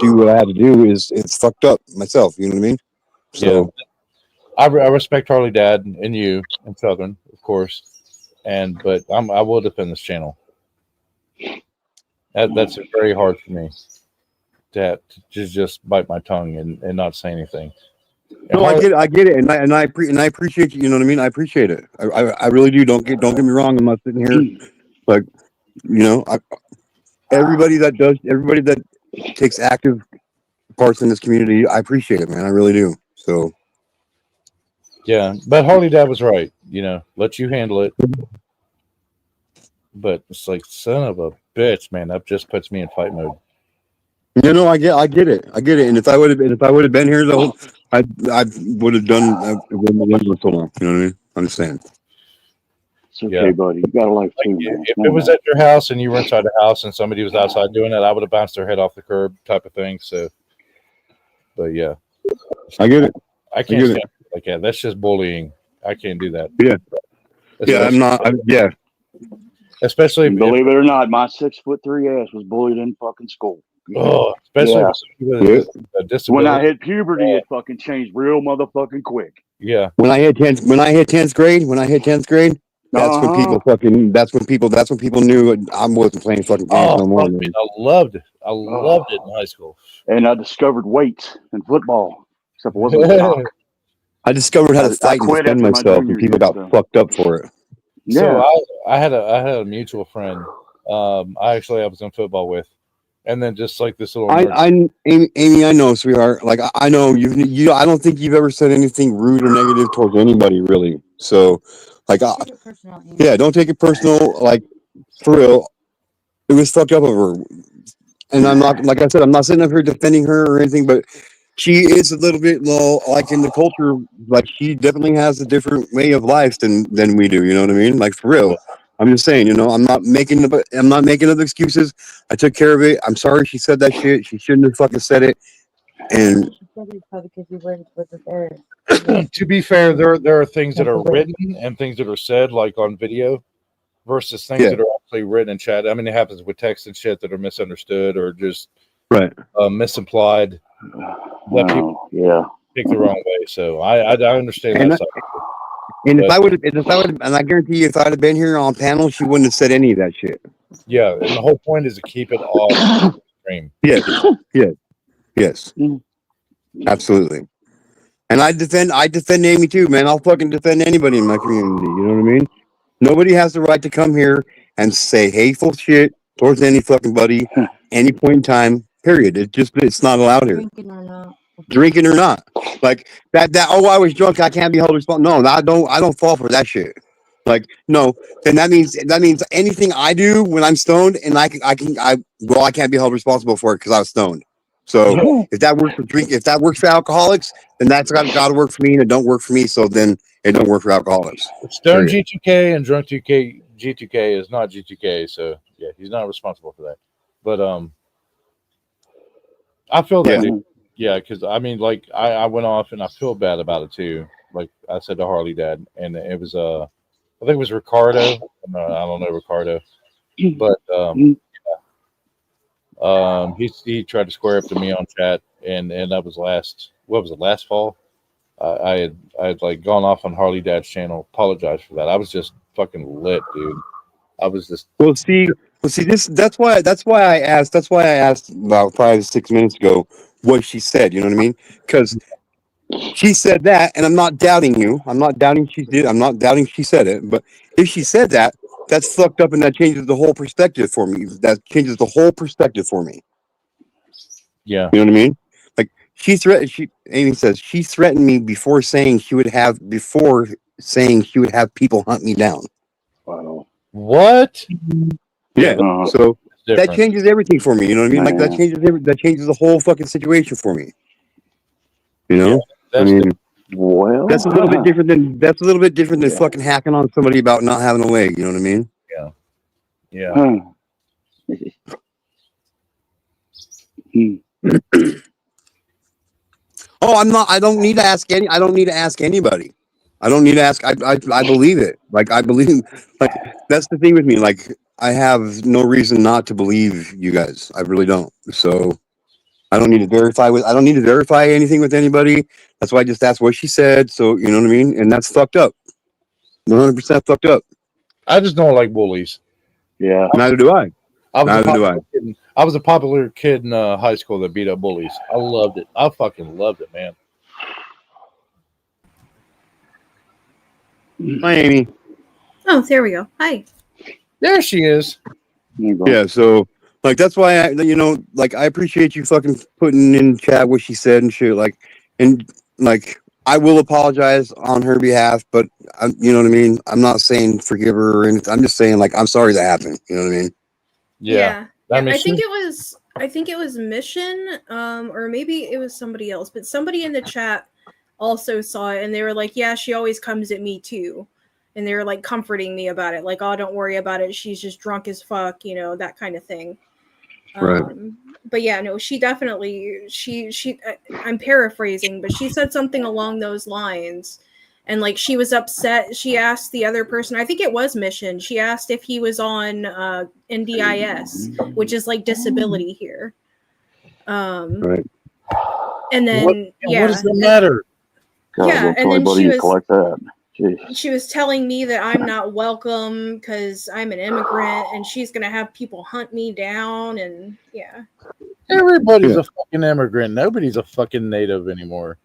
Speaker 14: do what I had to do it's fucked up myself. You know what I mean? So
Speaker 15: I respect Harley Dad and you and Southern, of course, but I will defend this channel. That's very hard for me. to just bite my tongue and not say anything.
Speaker 14: No, I get it, and I appreciate you. You know what I mean? I appreciate it. I really do. Don't get me wrong. I'm not sitting here like, everybody that takes active parts in this community, I appreciate it, man. I really do. So
Speaker 15: yeah, but Harley Dad was right. Let you handle it. But it's like, son of a bitch, man. That just puts me in fight mode.
Speaker 14: I get it. And if I would have been here, though, I would have done. I wouldn't have so long. You know what I mean? I'm just saying.
Speaker 17: It's okay, buddy. You got a life too, man.
Speaker 15: If it was at your house and you were inside the house and somebody was outside doing it, I would have bounced their head off the curb, type of thing. So, but yeah,
Speaker 14: I get it.
Speaker 15: I can't stand it like that. That's just bullying. I can't do that.
Speaker 14: Yeah, I'm not.
Speaker 15: Especially
Speaker 17: believe it or not, my 6'3" ass was bullied in fucking school.
Speaker 15: Oh, especially with a disability.
Speaker 17: When I hit puberty, it fucking changed real motherfucking quick.
Speaker 15: Yeah.
Speaker 14: When I hit 10th grade, that's when people knew I wasn't playing fucking games no more. Man.
Speaker 15: I loved it in high school.
Speaker 17: And I discovered weights in football, except it wasn't a cock.
Speaker 14: I discovered how to fight and defend myself, and people got fucked up for it.
Speaker 15: So I had a mutual friend. I was in football with, and then just like this little.
Speaker 14: Amy, I know, sweetheart. Like I know you. I don't think you've ever said anything rude or negative towards anybody, really. So, like, don't take it personal. Like, for real, it was fucked up of her. And I'm not, like I said, I'm not sitting up here defending her or anything, but she is a little bit low, like in the culture. Like, she definitely has a different way of life than we do. You know what I mean? Like, for real. I'm just saying, I'm not making up excuses. I took care of it. I'm sorry she said that shit. She shouldn't have fucking said it. And
Speaker 15: to be fair, there are things that are written and things that are said, like on video, versus things that are actually written in chat. I mean, it happens with text and shit that are misunderstood or just misimplied. That people take the wrong way. So I understand that side.
Speaker 14: And if I would have, and I guarantee you, if I'd have been here on panel, she wouldn't have said any of that shit.
Speaker 15: Yeah, and the whole point is to keep it off stream.
Speaker 14: Yes, absolutely. And I defend Amy too, man. I'll fucking defend anybody in my community. You know what I mean? Nobody has the right to come here and say hateful shit towards any fucking buddy, any point in time. Period. It's not allowed here. Drinking or not, like that. Oh, I was drunk. I can't be held responsible. No, I don't fall for that shit. Like, no. Then that means anything I do when I'm stoned, and I can't be held responsible for it because I was stoned. So if that works for alcoholics, then that's got to work for me, and it don't work for me. So then it don't work for alcoholics.
Speaker 15: Stone G2K and drunk G2K is not G2K. So yeah, he's not responsible for that. But I feel that. Dude. Yeah, because I mean, like I went off and I feel bad about it too. Like I said to Harley Dad, and it was I think it was Ricardo. I don't know Ricardo, but he tried to square up to me on chat, and that was last fall. I had like gone off on Harley Dad's channel, apologized for that. I was just fucking lit, dude. I was just
Speaker 14: that's why I asked about 5 to 6 minutes ago what she said. You know what I mean? Because she said that, and I'm not doubting you. I'm not doubting she did. I'm not doubting she said it. But if she said that, that's fucked up, and that changes the whole perspective for me.
Speaker 15: Yeah.
Speaker 14: You know what I mean? Like Amy says she threatened me before saying she would have people hunt me down.
Speaker 17: Wow.
Speaker 15: What?
Speaker 14: Yeah. So that changes everything for me. You know what I mean? Like that changes the whole fucking situation for me. You know?
Speaker 15: Yeah,
Speaker 14: I mean, that's a little bit different than fucking hacking on somebody about not having a leg. You know what I mean?
Speaker 15: Yeah.
Speaker 14: Oh, I don't need to ask anybody. I don't need to ask. I believe it. Like I believe. Like that's the thing with me. Like I have no reason not to believe you guys. I really don't. So I don't need to verify anything with anybody. That's why I just asked what she said. So you know what I mean. And that's fucked up. 100% fucked up.
Speaker 15: I just don't like bullies.
Speaker 17: Yeah.
Speaker 14: Neither do I.
Speaker 15: I I was a popular kid in high school that beat up bullies. I loved it. I fucking loved it, man.
Speaker 14: Hi, Amy.
Speaker 11: Oh, there we go. Hi.
Speaker 15: There she is.
Speaker 14: Yeah, so like that's why I appreciate you fucking putting in chat what she said and shit. And I will apologize on her behalf, but you know what I mean. I'm not saying forgive her or anything. I'm just saying I'm sorry that happened. You know what I mean?
Speaker 11: Yeah. I think it was Mission, or maybe it was somebody else, but somebody in the chat also saw it and they were like, yeah, she always comes at me too. And they were like comforting me about it, like, oh, don't worry about it. She's just drunk as fuck, that kind of thing.
Speaker 14: Right.
Speaker 11: But yeah, no, she definitely I'm paraphrasing, but she said something along those lines. And like she was upset. She asked the other person, I think it was Mission. She asked if he was on NDIS, which is like disability here.
Speaker 14: Right.
Speaker 11: And then
Speaker 15: what does that matter?
Speaker 11: Yeah, and then
Speaker 17: she was like that. Jeez.
Speaker 11: She was telling me that I'm not welcome because I'm an immigrant, and she's gonna have people hunt me down, and yeah.
Speaker 15: Everybody's a fucking immigrant. Nobody's a fucking native anymore.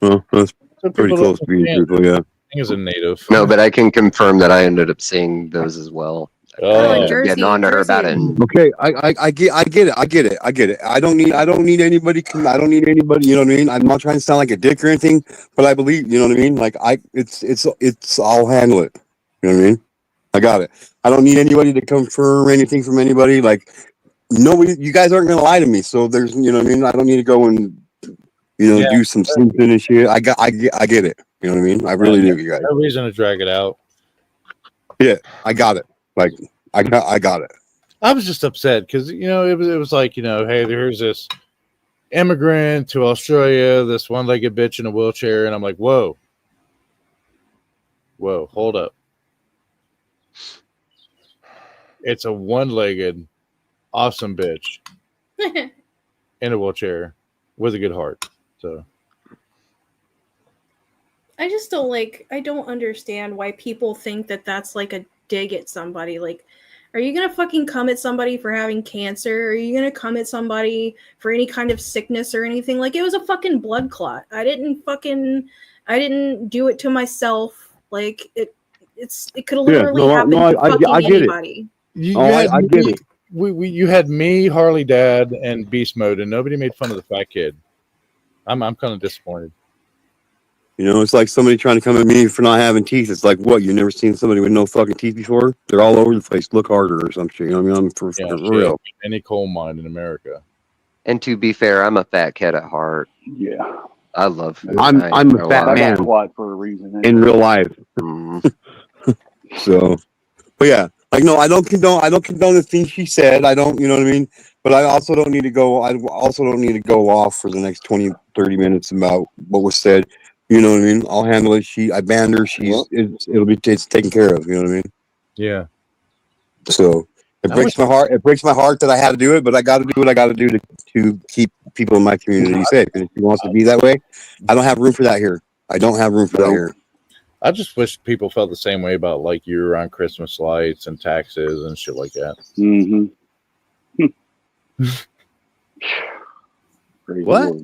Speaker 14: Well, that's pretty close to being truthful, yeah.
Speaker 15: Is a native.
Speaker 18: No, but I can confirm that I ended up seeing those as well. I ended up getting on to her about it. And
Speaker 14: Okay, I get it. I don't need anybody. I don't need anybody. You know what I mean? I'm not trying to sound like a dick or anything, but I believe. You know what I mean? It's. I'll handle it. You know what I mean? I got it. I don't need anybody to confirm anything from anybody. Nobody. You guys aren't gonna lie to me. So there's. You know what I mean? I don't need to go and do some sleeping and shit. I get it. You know what I mean? I really do, you guys.
Speaker 15: No reason to drag it out.
Speaker 14: Yeah, I got it. I got it.
Speaker 15: I was just upset because it was like hey, there's this immigrant to Australia, this one-legged bitch in a wheelchair, and I'm like, whoa, hold up. It's a one-legged, awesome bitch in a wheelchair with a good heart. So
Speaker 11: I just don't understand why people think that that's like a dig at somebody. Like, are you gonna fucking come at somebody for having cancer? Are you gonna come at somebody for any kind of sickness or anything? Like, it was a fucking blood clot. I didn't do it to myself. Like, it could literally happen to fucking anybody.
Speaker 15: I
Speaker 14: get it.
Speaker 15: You had me, Harley Dad, and Beast Mode, and nobody made fun of the fat kid. I'm kind of disappointed.
Speaker 14: It's like somebody trying to come at me for not having teeth. It's like, what? You never seen somebody with no fucking teeth before? They're all over the place. Look harder or some shit. You know what I mean? For real.
Speaker 15: Any coal mine in America.
Speaker 18: And to be fair, I'm a fat kid at heart.
Speaker 17: Yeah.
Speaker 18: I love food.
Speaker 14: I'm a fat man
Speaker 17: for a reason.
Speaker 14: in real life. So, but yeah, no, I don't condone the things she said. I don't, you know what I mean? But I also don't need to go. I also don't need to go off for the next 20, 30 minutes about what was said. You know what I mean? I'll handle it. I banned her. It's taken care of. You know what I mean?
Speaker 15: Yeah.
Speaker 14: So it breaks my heart. It breaks my heart that I had to do it, but I got to do what I got to do to keep people in my community safe. And if she wants to be that way, I don't have room for that here. I don't have room for that here.
Speaker 15: I just wish people felt the same way about year-round Christmas lights and taxes and shit like that.
Speaker 17: Mm-hmm.
Speaker 15: What?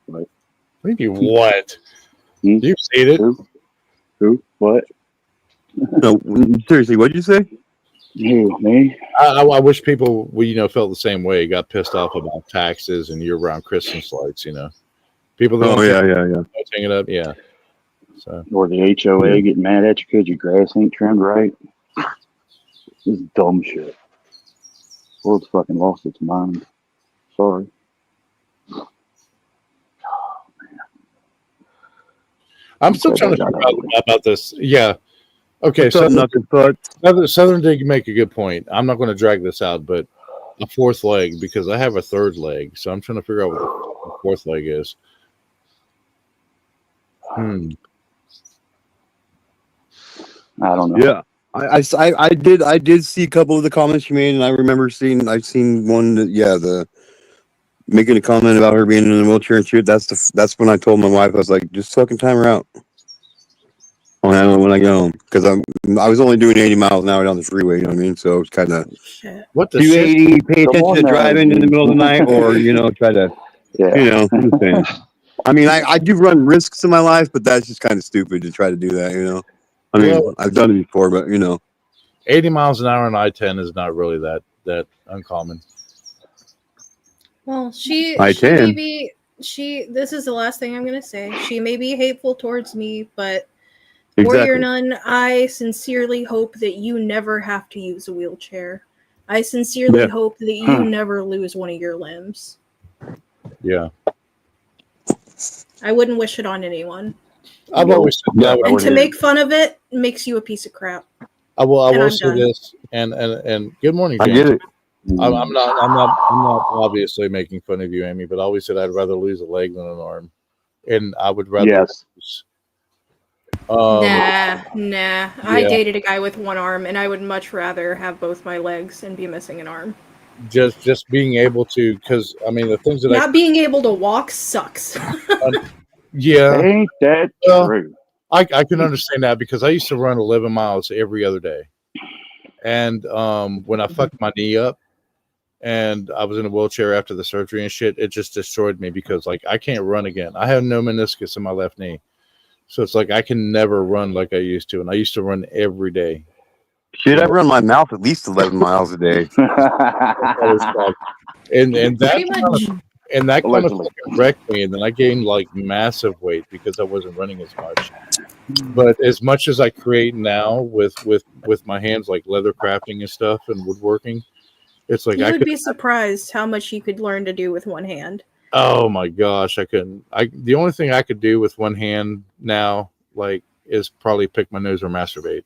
Speaker 15: What do you what? You've seen it.
Speaker 17: Who? What?
Speaker 14: No, seriously, what did you say?
Speaker 17: Who, me?
Speaker 15: I wish people felt the same way. Got pissed off about taxes and year-round Christmas lights. People that hang it up. Yeah. So.
Speaker 17: Or the HOA getting mad at you because your grass ain't trimmed right. This is dumb shit. World's fucking lost its mind. Sorry.
Speaker 15: I'm still trying to figure out about this. Yeah. Okay. Southern did make a good point. I'm not going to drag this out, but a fourth leg, because I have a third leg. So I'm trying to figure out what the fourth leg is.
Speaker 17: I don't know.
Speaker 14: Yeah. I did see a couple of the comments you made, and I remember I've seen one that making a comment about her being in a wheelchair and shit. That's when I told my wife, I was like, just fucking time her out. when I go home because I was only doing 80 miles an hour down the freeway. You know what I mean? So it's kind of
Speaker 15: what the
Speaker 14: do
Speaker 15: shit?
Speaker 14: 80, pay
Speaker 17: Come
Speaker 14: attention
Speaker 17: on
Speaker 14: to
Speaker 17: now,
Speaker 14: driving in the
Speaker 17: dude.
Speaker 14: middle of the night, or try to I'm just saying. I mean, I do run risks in my life, but that's just kind of stupid to try to do that. I mean,
Speaker 15: Well,
Speaker 14: I've done it before, but
Speaker 15: 80 miles an hour on I-10 is not really that uncommon.
Speaker 11: Well, she may
Speaker 14: I-10.
Speaker 11: be this is the last thing I'm gonna say. She may be hateful towards me, but Warrior
Speaker 14: Exactly.
Speaker 11: Nun, I sincerely hope that you never have to use a wheelchair. I sincerely hope that you never lose one of your limbs.
Speaker 15: Yeah.
Speaker 11: I wouldn't wish it on anyone.
Speaker 15: I've always said that.
Speaker 11: And to make fun of it makes you a piece of crap.
Speaker 15: I will
Speaker 11: And I'm
Speaker 15: say
Speaker 11: done.
Speaker 15: this, and good morning,
Speaker 14: I
Speaker 15: James.
Speaker 14: get it.
Speaker 15: I'm not obviously making fun of you, Amy, but I always said I'd rather lose a leg than an arm, and I would rather.
Speaker 17: Yes.
Speaker 11: Nah. I
Speaker 15: Yeah.
Speaker 11: dated a guy with one arm, and I would much rather have both my legs and be missing an arm.
Speaker 15: Just being able to, because I mean the things that
Speaker 11: Not being able to walk sucks.
Speaker 15: yeah,
Speaker 17: Ain't that true?
Speaker 15: I can understand that because I used to run 11 miles every other day, and when I fucked my knee up, and I was in a wheelchair after the surgery and shit, it just destroyed me because like I can't run again. I have no meniscus in my left knee. So it's like I can never run like I used to, and I used to run every day.
Speaker 14: Shit, I run my mouth at least 11 miles a day.
Speaker 15: and that
Speaker 11: much.
Speaker 15: And that kind of fucking wrecked me, and then I gained like massive weight because I wasn't running as much. But as much as I create now with my hands, like leather crafting and stuff and woodworking, it's like
Speaker 11: You
Speaker 15: I
Speaker 11: would
Speaker 15: could.
Speaker 11: be surprised how much you could learn to do with one hand.
Speaker 15: Oh my gosh, I couldn't. The only thing I could do with one hand now, like, is probably pick my nose or masturbate.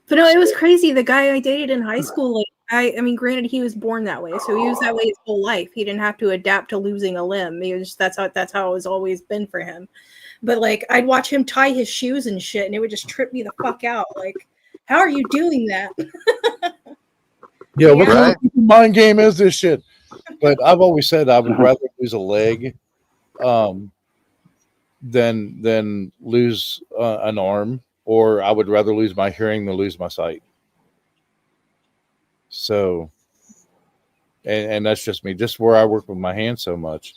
Speaker 11: But no, it was crazy. The guy I dated in high school, like I mean, granted, he was born that way, so he was that way his whole life. He didn't have to adapt to losing a limb. He was that's how it's always been for him. But like, I'd watch him tie his shoes and shit, and it would just trip me the fuck out. Like, how are you doing that?
Speaker 15: Yeah, what kind of mind game is this shit? But I've always said I would rather lose a leg, than lose an arm, or I would rather lose my hearing than lose my sight. So, and that's just me. Just where I work with my hands so much,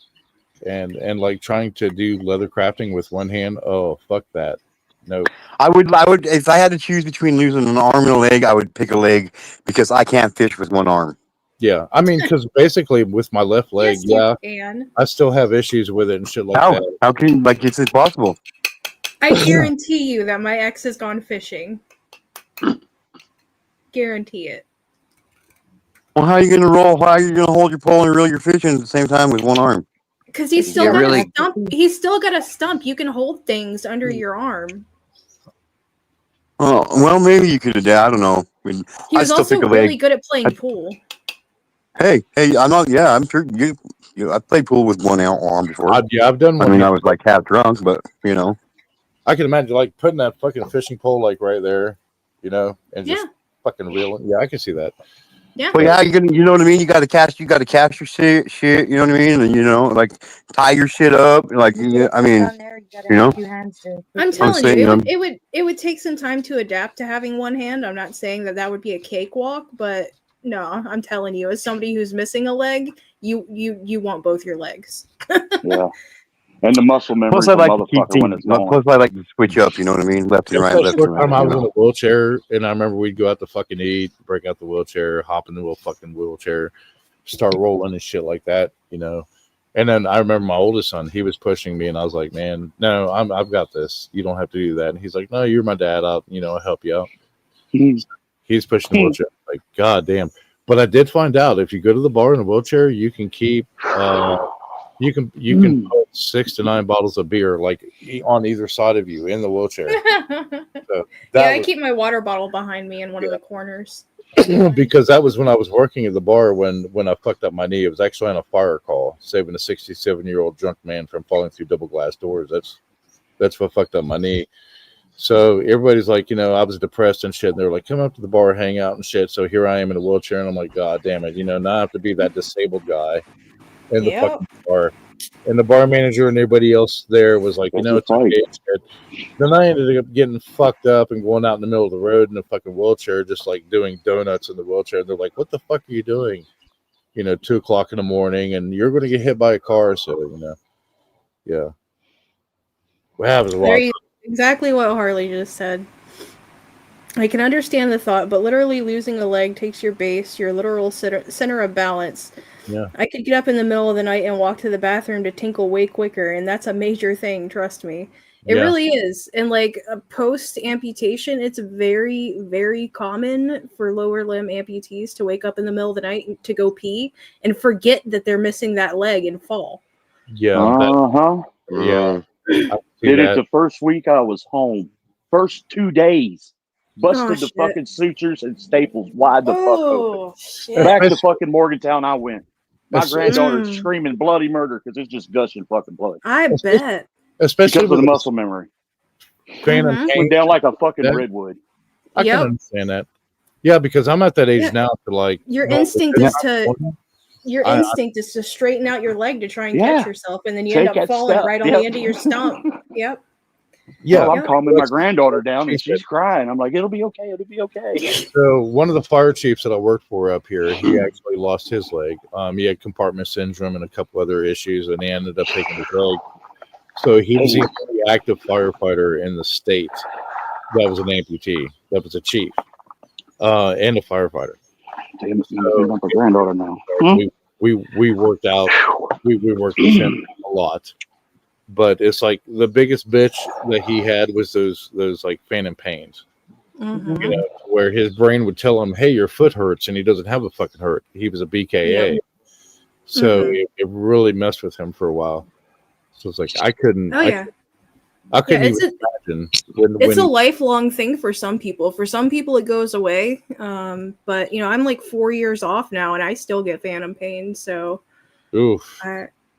Speaker 15: and like trying to do leather crafting with one hand. Oh, fuck that. No.
Speaker 14: I would if I had to choose between losing an arm and a leg, I would pick a leg because I can't fish with one arm.
Speaker 15: Yeah, I mean, because basically with my left leg,
Speaker 11: Yes, you can.
Speaker 15: I still have issues with it and shit like that.
Speaker 14: How can it's impossible?
Speaker 11: I guarantee you that my ex has gone fishing. Guarantee it.
Speaker 14: Well, how are you gonna roll? How are you gonna hold your pole and reel your fish in at the same time with one arm?
Speaker 11: Because he's still got a stump. He's still got a stump. You can hold things under your arm.
Speaker 14: Oh, well, maybe you could adapt. I don't know. I mean,
Speaker 11: He was also really good at playing pool.
Speaker 14: Hey, I'm not. Yeah, I'm sure you. I played pool with one arm before.
Speaker 15: I've done one.
Speaker 14: I mean, I was like half drunk, but
Speaker 15: I can imagine like putting that fucking fishing pole like right there, and just fucking reeling. Yeah, I can see that.
Speaker 11: Yeah.
Speaker 14: Well, yeah, you know what I mean. You got to cast your shit. You know what I mean, and like tie your shit up. Like, I mean,
Speaker 11: I'm telling you, it would take some time to adapt to having one hand. I'm not saying that would be a cakewalk, but no, I'm telling you, as somebody who's missing a leg, you want both your legs.
Speaker 17: Yeah. And the muscle memory.
Speaker 14: Plus, I like to keep things. Plus, I like to switch up. You know what I mean? Left and right, left and right.
Speaker 15: I was in a wheelchair, and I remember we'd go out to fucking eat, break out the wheelchair, hop into a fucking wheelchair, start rolling and shit like that, And then I remember my oldest son, he was pushing me, and I was like, "Man, no, I've got this. You don't have to do that." And he's like, "No, you're my dad. I'll help you out." He's pushing the wheelchair. Like, God damn. But I did find out if you go to the bar in a wheelchair, you can keep. You can put 6 to 9 bottles of beer like on either side of you in the wheelchair. So
Speaker 11: I keep my water bottle behind me in one of the corners.
Speaker 15: Because that was when I was working at the bar when I fucked up my knee. It was actually on a fire call, saving a 67-year-old drunk man from falling through double glass doors. That's what fucked up my knee. So everybody's like, I was depressed and shit. And they're like, come up to the bar, hang out and shit. So here I am in a wheelchair, and I'm like, God damn it, now I have to be that disabled guy in the fucking bar. And the bar manager and everybody else there was like, it's okay. Then I ended up getting fucked up and going out in the middle of the road in a fucking wheelchair, just like doing donuts in the wheelchair. They're like, "What the fuck are you doing?" 2:00 in the morning, and you're going to get hit by a car. So, yeah. Well, it was a lot.
Speaker 11: Exactly what Harley just said. I can understand the thought, but literally losing a leg takes your base, your literal center of balance.
Speaker 15: Yeah.
Speaker 11: I could get up in the middle of the night and walk to the bathroom to tinkle way quicker, and that's a major thing, trust me. It really is. And like post amputation, it's very, very common for lower limb amputees to wake up in the middle of the night to go pee and forget that they're missing that leg and fall.
Speaker 15: Yeah.
Speaker 17: Yeah.
Speaker 15: I
Speaker 17: Did it the first week I was home. First 2 days. Busted the
Speaker 11: shit.
Speaker 17: fucking sutures and staples wide the fuck open.
Speaker 11: Shit.
Speaker 17: Back to fucking Morgantown I went. My
Speaker 15: It's-
Speaker 17: granddaughter's screaming bloody murder because it's just gushing fucking blood.
Speaker 11: I bet.
Speaker 15: Especially
Speaker 17: because of the muscle memory.
Speaker 15: Phantom pain.
Speaker 17: Went down like a fucking
Speaker 15: Yeah.
Speaker 17: redwood.
Speaker 15: I can understand that. Yeah, because I'm at that age now to like
Speaker 11: Your instinct is to straighten out your leg to try and catch yourself, and then you end
Speaker 17: Take
Speaker 11: up
Speaker 17: that
Speaker 11: falling
Speaker 17: step.
Speaker 11: right on the end of your stump. Yep.
Speaker 15: Yeah,
Speaker 17: I'm calming my granddaughter down and she's crying. I'm like, it'll be okay. It'll be okay.
Speaker 15: So one of the fire chiefs that I worked for up here, he actually lost his leg. He had compartment syndrome and a couple other issues, and he ended up taking his leg. So he was the only active firefighter in the state that was an amputee. That was a chief and a firefighter.
Speaker 17: Damn, I'm a granddaughter now.
Speaker 15: We worked out. We worked with him a lot. But it's like the biggest bitch that he had was those like phantom pains.
Speaker 11: Mm-hmm.
Speaker 15: Where his brain would tell him, "Hey, your foot hurts," and he doesn't have a fucking hurt. He was a BKA, so it really messed with him for a while. So it's like I couldn't.
Speaker 11: Oh yeah.
Speaker 15: I couldn't
Speaker 11: it's
Speaker 15: even imagine.
Speaker 11: It's a lifelong thing for some people. For some people, it goes away. But I'm like 4 years off now, and I still get phantom pain. So,
Speaker 15: oof.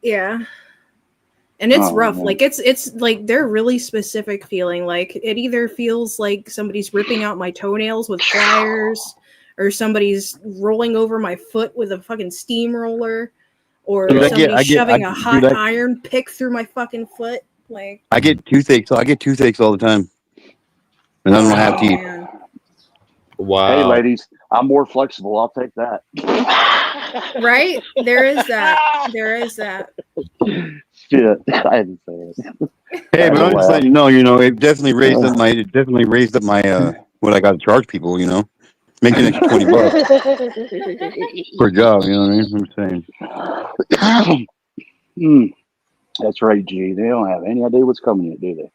Speaker 11: Yeah. And it's rough. Man. Like it's like they're really specific feeling. Like it either feels like somebody's ripping out my toenails with pliers, or somebody's rolling over my foot with a fucking steamroller, or somebody's shoving a hot iron pick through my fucking foot. Like
Speaker 14: I get toothaches. I get toothaches all the time, and I don't have teeth.
Speaker 15: Wow.
Speaker 17: Hey, ladies, I'm more flexible. I'll take that.
Speaker 11: Right? There is that. There is that.
Speaker 17: Shit, I didn't say it.
Speaker 14: Hey, but I'm just letting you know, it definitely raised up my what I got to charge people. Make an extra $20 per job. You know what I mean? I'm saying.
Speaker 17: That's right, G. They don't have any idea what's coming yet, do they?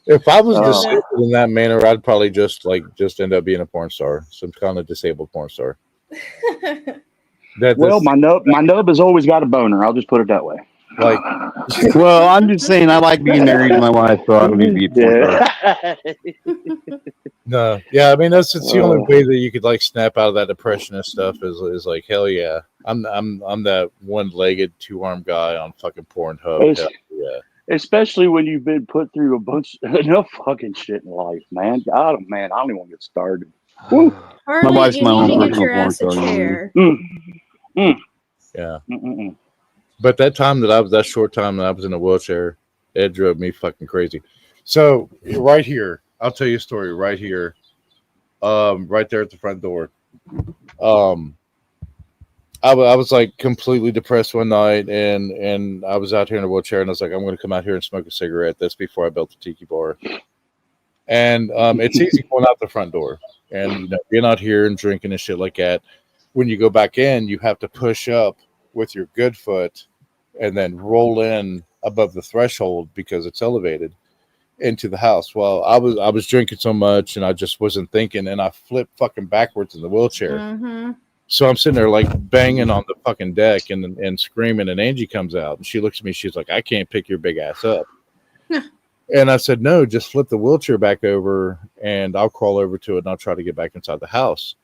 Speaker 15: If I was disabled in that manner, I'd probably just end up being a porn star, some kind of disabled porn star.
Speaker 17: My nub has always got a boner. I'll just put it that way.
Speaker 14: Like, well, I'm just saying I like being married to my wife, so I don't need to be a porn star.
Speaker 15: No, yeah, I mean it's the only way that you could like snap out of that depression and stuff is like hell yeah. I'm that one-legged, two-armed guy on fucking Pornhub. Hell yeah.
Speaker 17: Especially when you've been put through enough fucking shit in life, man. God, man, I don't even want to get started.
Speaker 11: Harley, my wife's my own personal porn star.
Speaker 15: Yeah. But that short time that I was in a wheelchair, it drove me fucking crazy. So right here, I'll tell you a story right here. Right there at the front door. I was like completely depressed one night, and I was out here in a wheelchair, and I was like, I'm going to come out here and smoke a cigarette. That's before I built the tiki bar. And it's easy going out the front door, and being out here and drinking and shit like that. When you go back in, you have to push up with your good foot, and then roll in above the threshold because it's elevated into the house. Well, I was drinking so much, and I just wasn't thinking, and I flipped fucking backwards in the wheelchair.
Speaker 11: Mm-hmm.
Speaker 15: So I'm sitting there like banging on the fucking deck and screaming, and Angie comes out and she looks at me. She's like, "I can't pick your big ass up." And I said, "No, just flip the wheelchair back over and I'll crawl over to it and I'll try to get back inside the house."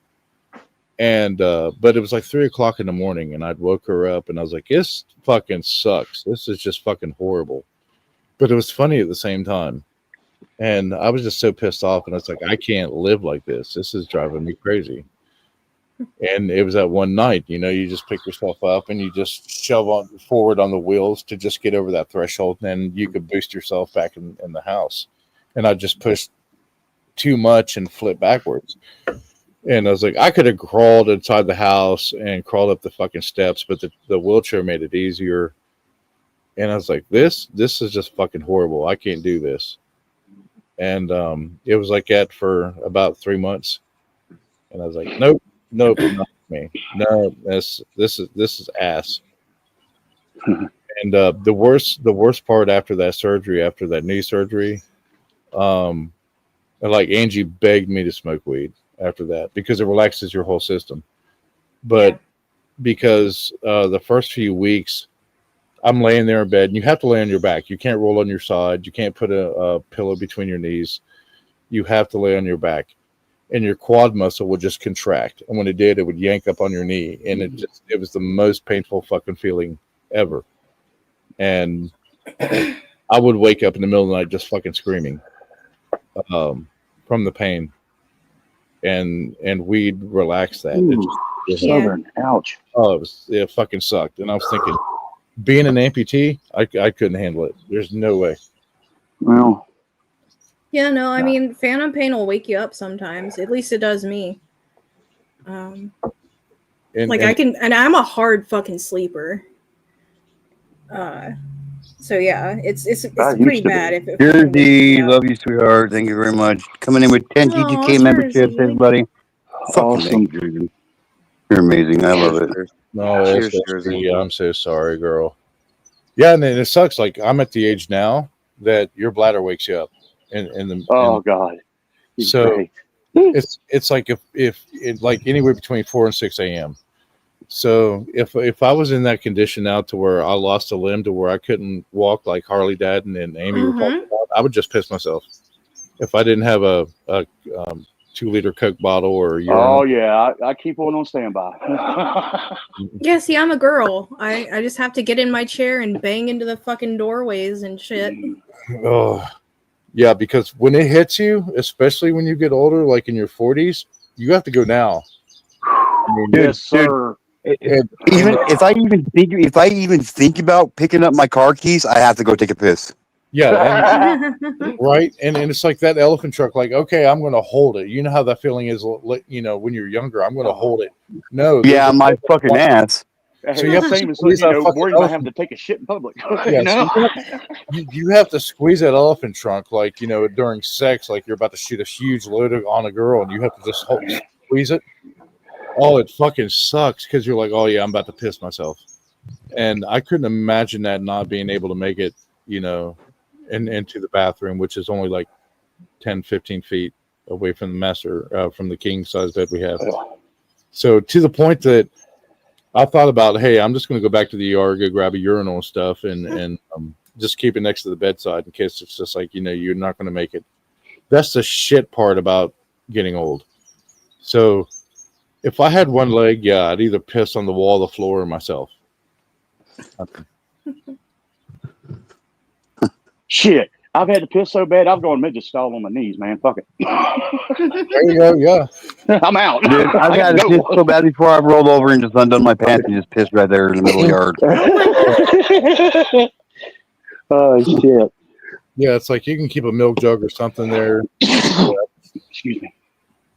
Speaker 15: And but it was like 3:00 in the morning, and I'd woke her up and I was like, "This fucking sucks. This is just fucking horrible." But it was funny at the same time. And I was just so pissed off, and I was like, "I can't live like this. This is driving me crazy." And it was that one night, you just pick yourself up and you just shove on forward on the wheels to just get over that threshold, and then you could boost yourself back in the house. And I just pushed too much and flipped backwards. And I was like, I could have crawled inside the house and crawled up the fucking steps, but the wheelchair made it easier. And I was like, this is just fucking horrible. I can't do this. And it was like that for about 3 months. And I was like, nope, not me. No, this is ass. And the worst part after that surgery, after that knee surgery, like Angie begged me to smoke weed after that because it relaxes your whole system. But because the first few weeks, I'm laying there in bed, and you have to lay on your back. You can't roll on your side. You can't put a pillow between your knees. You have to lay on your back, and your quad muscle would just contract. And when it did, it would yank up on your knee, and it was the most painful fucking feeling ever. And I would wake up in the middle of the night just fucking screaming from the pain. And we'd relax that.
Speaker 17: Southern, ouch.
Speaker 15: Oh, it fucking sucked. And I was thinking, being an amputee, I couldn't handle it. There's no way.
Speaker 17: Well,
Speaker 11: yeah, no, I mean, phantom pain will wake you up sometimes. At least it does me. I'm a hard fucking sleeper. So yeah, it's pretty bad.
Speaker 14: Jersey, love you, sweetheart. Thank you very much. Coming in with 10 GGK memberships, everybody.
Speaker 17: Awesome.
Speaker 14: Jersey. You're amazing. I love it.
Speaker 15: No, yeah, I'm so sorry, girl. Yeah, and it sucks. Like, I'm at the age now that your bladder wakes you up.
Speaker 17: God.
Speaker 15: So it's like if like anywhere between 4 and 6 a.m. So if I was in that condition now to where I lost a limb to where I couldn't walk like Harley Dad and Amy were talking about, I would just piss myself. If I didn't have a 2-liter Coke bottle or
Speaker 17: Oh yeah, I keep one on standby.
Speaker 11: Yeah, see, I'm a girl. I just have to get in my chair and bang into the fucking doorways and shit.
Speaker 15: Oh, yeah, because when it hits you, especially when you get older, like in your 40s, you have to go now. I mean,
Speaker 17: yes, sir.
Speaker 14: Even if I even think about picking up my car keys, I have to go take a piss.
Speaker 15: Yeah, right. And it's like that elephant truck. Like, okay, I'm going to hold it. You know how that feeling is. When you're younger, I'm going to hold it. No.
Speaker 14: Yeah, my fucking ass.
Speaker 17: So you have to squeeze worrying about having to take a shit in public.
Speaker 15: Yeah, so you have to squeeze that elephant trunk like during sex, like you're about to shoot a huge load on a girl, and you have to just squeeze it. Oh, it fucking sucks because you're like, oh yeah, I'm about to piss myself, and I couldn't imagine that not being able to make it, into the bathroom, which is only like 10, 15 feet away from the master, from the king size bed we have. So to the point that I thought about, hey, I'm just going to go back to the ER, go grab a urinal and stuff, and just keep it next to the bedside in case it's just like, you're not going to make it. That's the shit part about getting old. So if I had one leg, yeah, I'd either piss on the wall, the floor, or myself.
Speaker 17: Shit, I've had to piss so bad, I've gone midget stall on my knees, man. Fuck it.
Speaker 15: There you go, yeah.
Speaker 17: I'm out.
Speaker 14: Dude, I've had to piss so bad before I rolled over and just undone my pants and just pissed right there in the middle of the yard.
Speaker 17: Oh, shit.
Speaker 15: Yeah, it's like you can keep a milk jug or something there.
Speaker 17: Excuse me.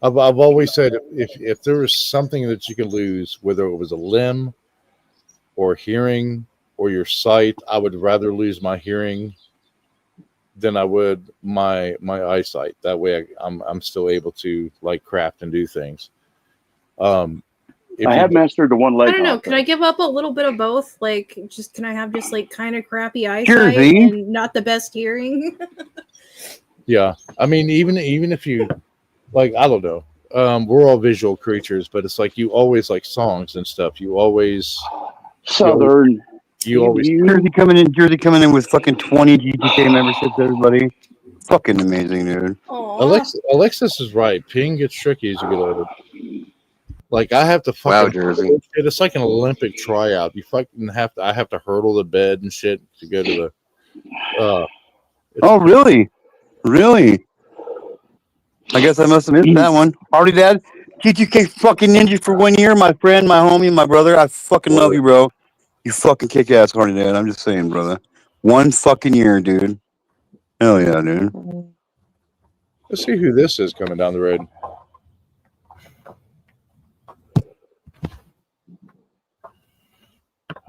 Speaker 15: I've always said if there was something that you can lose, whether it was a limb or hearing or your sight, I would rather lose my hearing than I would my eyesight. That way I'm still able to like craft and do things.
Speaker 17: I have mastered the one leg.
Speaker 11: I don't know. Could I give up a little bit of both? Like, can I have just like kind of crappy eyesight and not the best hearing?
Speaker 15: Yeah, I mean, even if you like, I don't know. We're all visual creatures, but it's like you always like songs and stuff. You always
Speaker 17: Southern.
Speaker 15: You always
Speaker 14: Jersey coming in with fucking 20 GTK memberships, everybody. Fucking amazing, dude.
Speaker 15: Alexis is right. Peeing gets tricky as you get older. Like I have to fucking
Speaker 18: Jersey.
Speaker 15: It's like an Olympic tryout. You fucking I have to hurdle the bed and shit to go to the.
Speaker 14: Oh really? Really? I guess I must have missed that one. Hardy Dad, TTK fucking ninja for 1 year, my friend, my homie, my brother. I fucking love you, bro. You fucking kick ass, horny dad. I'm just saying, brother. 1 fucking year, dude. Hell yeah, dude.
Speaker 15: Let's see who this is coming down the road.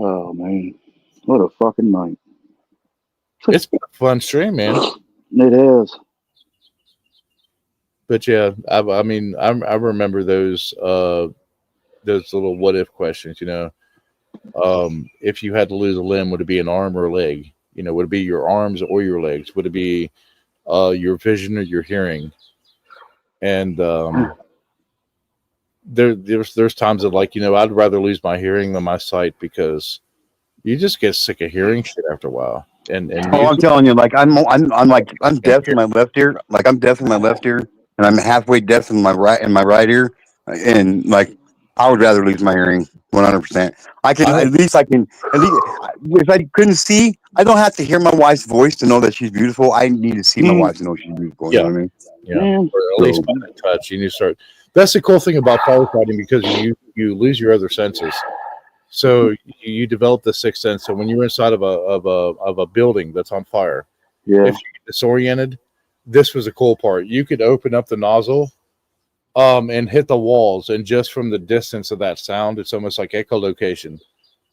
Speaker 17: Oh man, what a fucking night!
Speaker 15: It's been a fun stream, man.
Speaker 17: It is.
Speaker 15: But yeah, I mean, I remember those little what if questions. You know, if you had to lose a limb, would it be an arm or a leg? You know, would it be your arms or your legs? Would it be your vision or your hearing? And there's times that, like, you know, I'd rather lose my hearing than my sight, because you just get sick of hearing shit after a while. And
Speaker 14: I'm telling you, like I'm deaf in my left ear. Like I'm deaf in my left ear, and I'm halfway deaf in my right ear. And like I would rather lose my hearing 100%. At least if I couldn't see, I don't have to hear my wife's voice to know that she's beautiful. I need to see my wife to know she's beautiful. You know what I mean?
Speaker 15: Yeah, or at least by the touch. You need to start. That's the cool thing about firefighting, because you lose your other senses. So you develop the sixth sense. So when you're inside of a building that's on fire, if you get disoriented, this was a cool part. You could open up the nozzle, and hit the walls, and just from the distance of that sound, it's almost like echolocation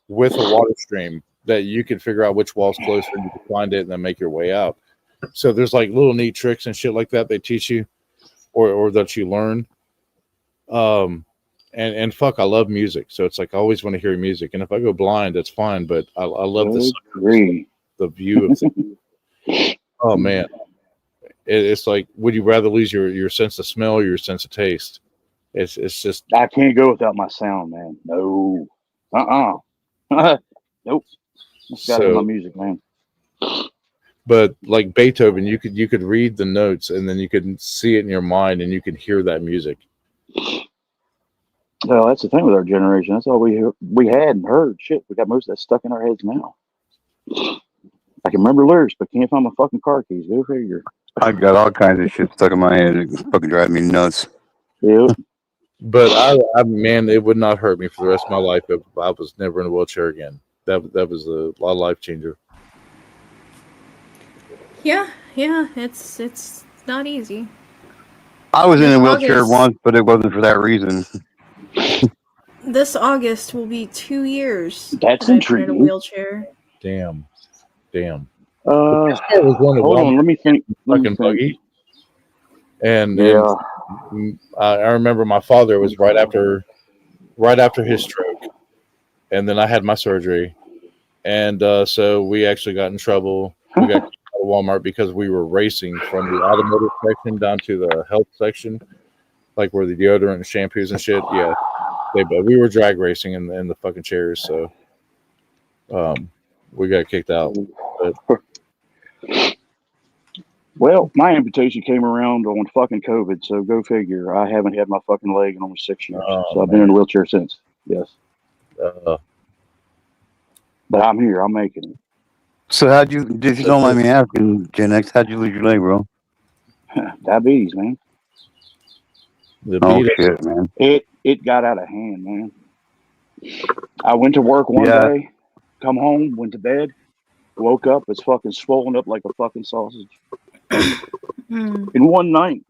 Speaker 15: with a water stream, that you can figure out which wall's closer, and you can find it and then make your way out. So there's like little neat tricks and shit like that they teach you, or that you learn. And fuck, I love music, so it's like I always want to hear music. And if I go blind, that's fine. But I love the view of things. Oh man, it's like, would you rather lose your sense of smell or your sense of taste? It's just,
Speaker 17: I can't go without my sound, man. No, nope. It's got to be my music, man.
Speaker 15: But like Beethoven, you could read the notes, and then you could see it in your mind, and you could hear that music.
Speaker 17: Well, that's the thing with our generation. That's all we had and heard. Shit, we got most of that stuck in our heads now. I can remember lyrics, but can't find my fucking car keys. Go figure.
Speaker 14: I got all kinds of shit stuck in my head. It fucking drive me nuts.
Speaker 17: Yep.
Speaker 15: But I man, it would not hurt me for the rest of my life if I was never in a wheelchair again. That was a life changer.
Speaker 11: Yeah, it's not easy.
Speaker 14: I was in
Speaker 11: This
Speaker 14: a wheelchair
Speaker 11: August-
Speaker 14: once, but it wasn't for that reason.
Speaker 11: This August will be 2 years.
Speaker 17: That's
Speaker 11: that I've been in a
Speaker 17: intriguing.
Speaker 11: wheelchair.
Speaker 15: Damn.
Speaker 17: Hold on, let me think.
Speaker 15: Buggy. And
Speaker 17: Yeah.
Speaker 15: I remember my father was right after his stroke, and then I had my surgery, and so we actually got in trouble. We got kicked out of Walmart because we were racing from the automotive section down to the health section, like where the deodorant and shampoos and shit. Yeah, we were drag racing in the fucking chairs, so we got kicked out. But
Speaker 17: Well, my amputation came around on fucking COVID, so go figure. I haven't had my fucking leg in almost 6 years, so I've been in a wheelchair since. Yes. But I'm here. I'm making it.
Speaker 14: So if you don't mind me asking, Gen X, how'd you lose your leg, bro?
Speaker 17: Diabetes, man.
Speaker 14: Oh shit, man.
Speaker 17: It got out of hand, man. I went to work one day, come home, went to bed, woke up, it's fucking swollen up like a fucking sausage. In one night.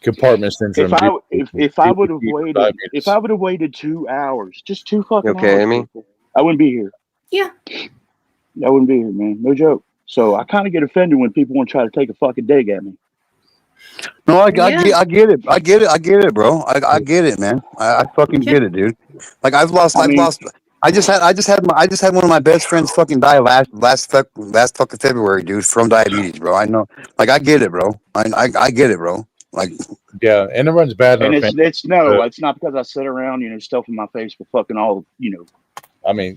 Speaker 15: Compartment syndrome.
Speaker 17: If I would have waited 2 hours, just 2 fucking
Speaker 18: okay,
Speaker 17: hours,
Speaker 18: Amy?
Speaker 17: I wouldn't be here.
Speaker 11: Yeah.
Speaker 17: I wouldn't be here, man. No joke. So I kind of get offended when people want to try to take a fucking dig at me.
Speaker 14: No, I get it. I get it, bro. I get it, man. I fucking get it, dude. Like I just had one of my best friends fucking die last fucking February, dude, from diabetes, bro. I know. Like I get it, bro. I get it, bro. Like
Speaker 15: yeah, and it runs bad.
Speaker 17: And it's not because I sit around, stuffing my face with fucking all,
Speaker 15: I mean,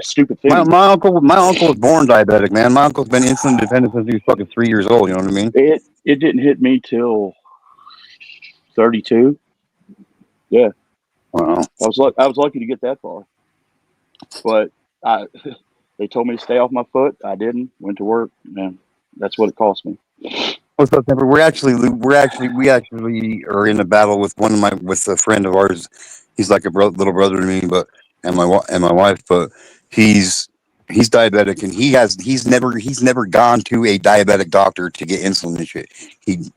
Speaker 17: stupid things.
Speaker 14: My uncle was born diabetic, man. My uncle's been insulin dependent since he was fucking 3 years old. You know what I mean?
Speaker 17: It didn't hit me till 32. Yeah.
Speaker 14: Wow.
Speaker 17: I was lucky to get that far. But they told me to stay off my foot. I didn't. Went to work, and that's what it cost me.
Speaker 14: What's up, Temper? We actually are in a battle with with a friend of ours. He's like a little brother to me, but and my wife, but he's diabetic and he's never gone to a diabetic doctor to get insulin and shit. He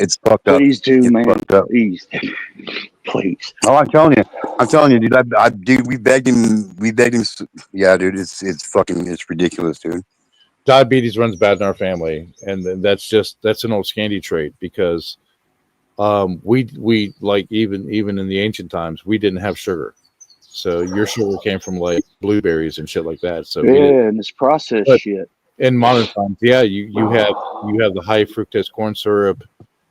Speaker 14: it's fucked up.
Speaker 17: Please do,
Speaker 14: It's
Speaker 17: man.
Speaker 14: fucked up.
Speaker 17: Please. Please.
Speaker 14: Oh, I'm telling you, dude. Dude, we begged him. Yeah, dude, it's fucking, it's ridiculous, dude.
Speaker 15: Diabetes runs bad in our family, and then that's an old Scandi trait because we like even in the ancient times we didn't have sugar, so your sugar came from like blueberries and shit like that. So
Speaker 17: Yeah, and this processed shit.
Speaker 15: in modern times, yeah, you have the high fructose corn syrup,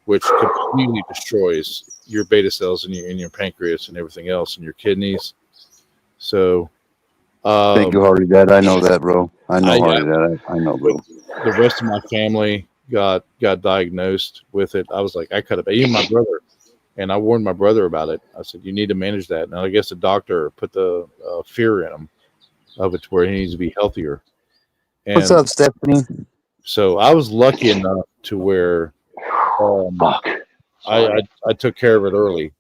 Speaker 15: which completely destroys your beta cells in your pancreas and everything else in your kidneys. So
Speaker 14: Thank you, Hardy Dad. I know that, bro. I know, Hardy Dad. I know, bro.
Speaker 15: The rest of my family got diagnosed with it. I was like, I could have, even my brother, and I warned my brother about it. I said, you need to manage that. And I guess the doctor put the fear in him of it to where he needs to be healthier. And
Speaker 14: What's up, Stephanie?
Speaker 15: so I was lucky enough to where I took care of it early.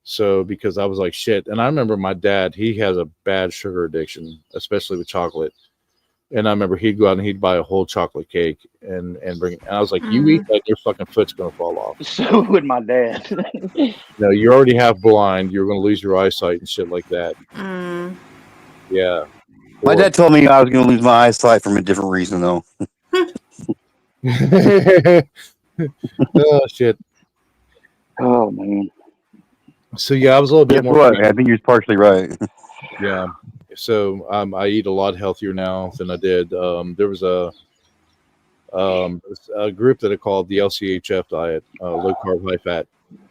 Speaker 15: So because I was like, shit. And I remember my dad, he has a bad sugar addiction, especially with chocolate. And I remember he'd go out and he'd buy a whole chocolate cake and bring it. And I was like, you eat that, your fucking foot's going to fall off.
Speaker 17: So would my dad.
Speaker 15: No, you're already half blind. You're going to lose your eyesight and shit like that. Yeah.
Speaker 14: My dad told me I was going to lose my eyesight from a different reason, though.
Speaker 15: Oh, shit.
Speaker 17: Oh, man.
Speaker 15: So, yeah, I was a little bit more.
Speaker 14: What? I think you're partially right.
Speaker 15: Yeah. So I eat a lot healthier now than I did. There was a group that I called the LCHF diet, low carb, high fat.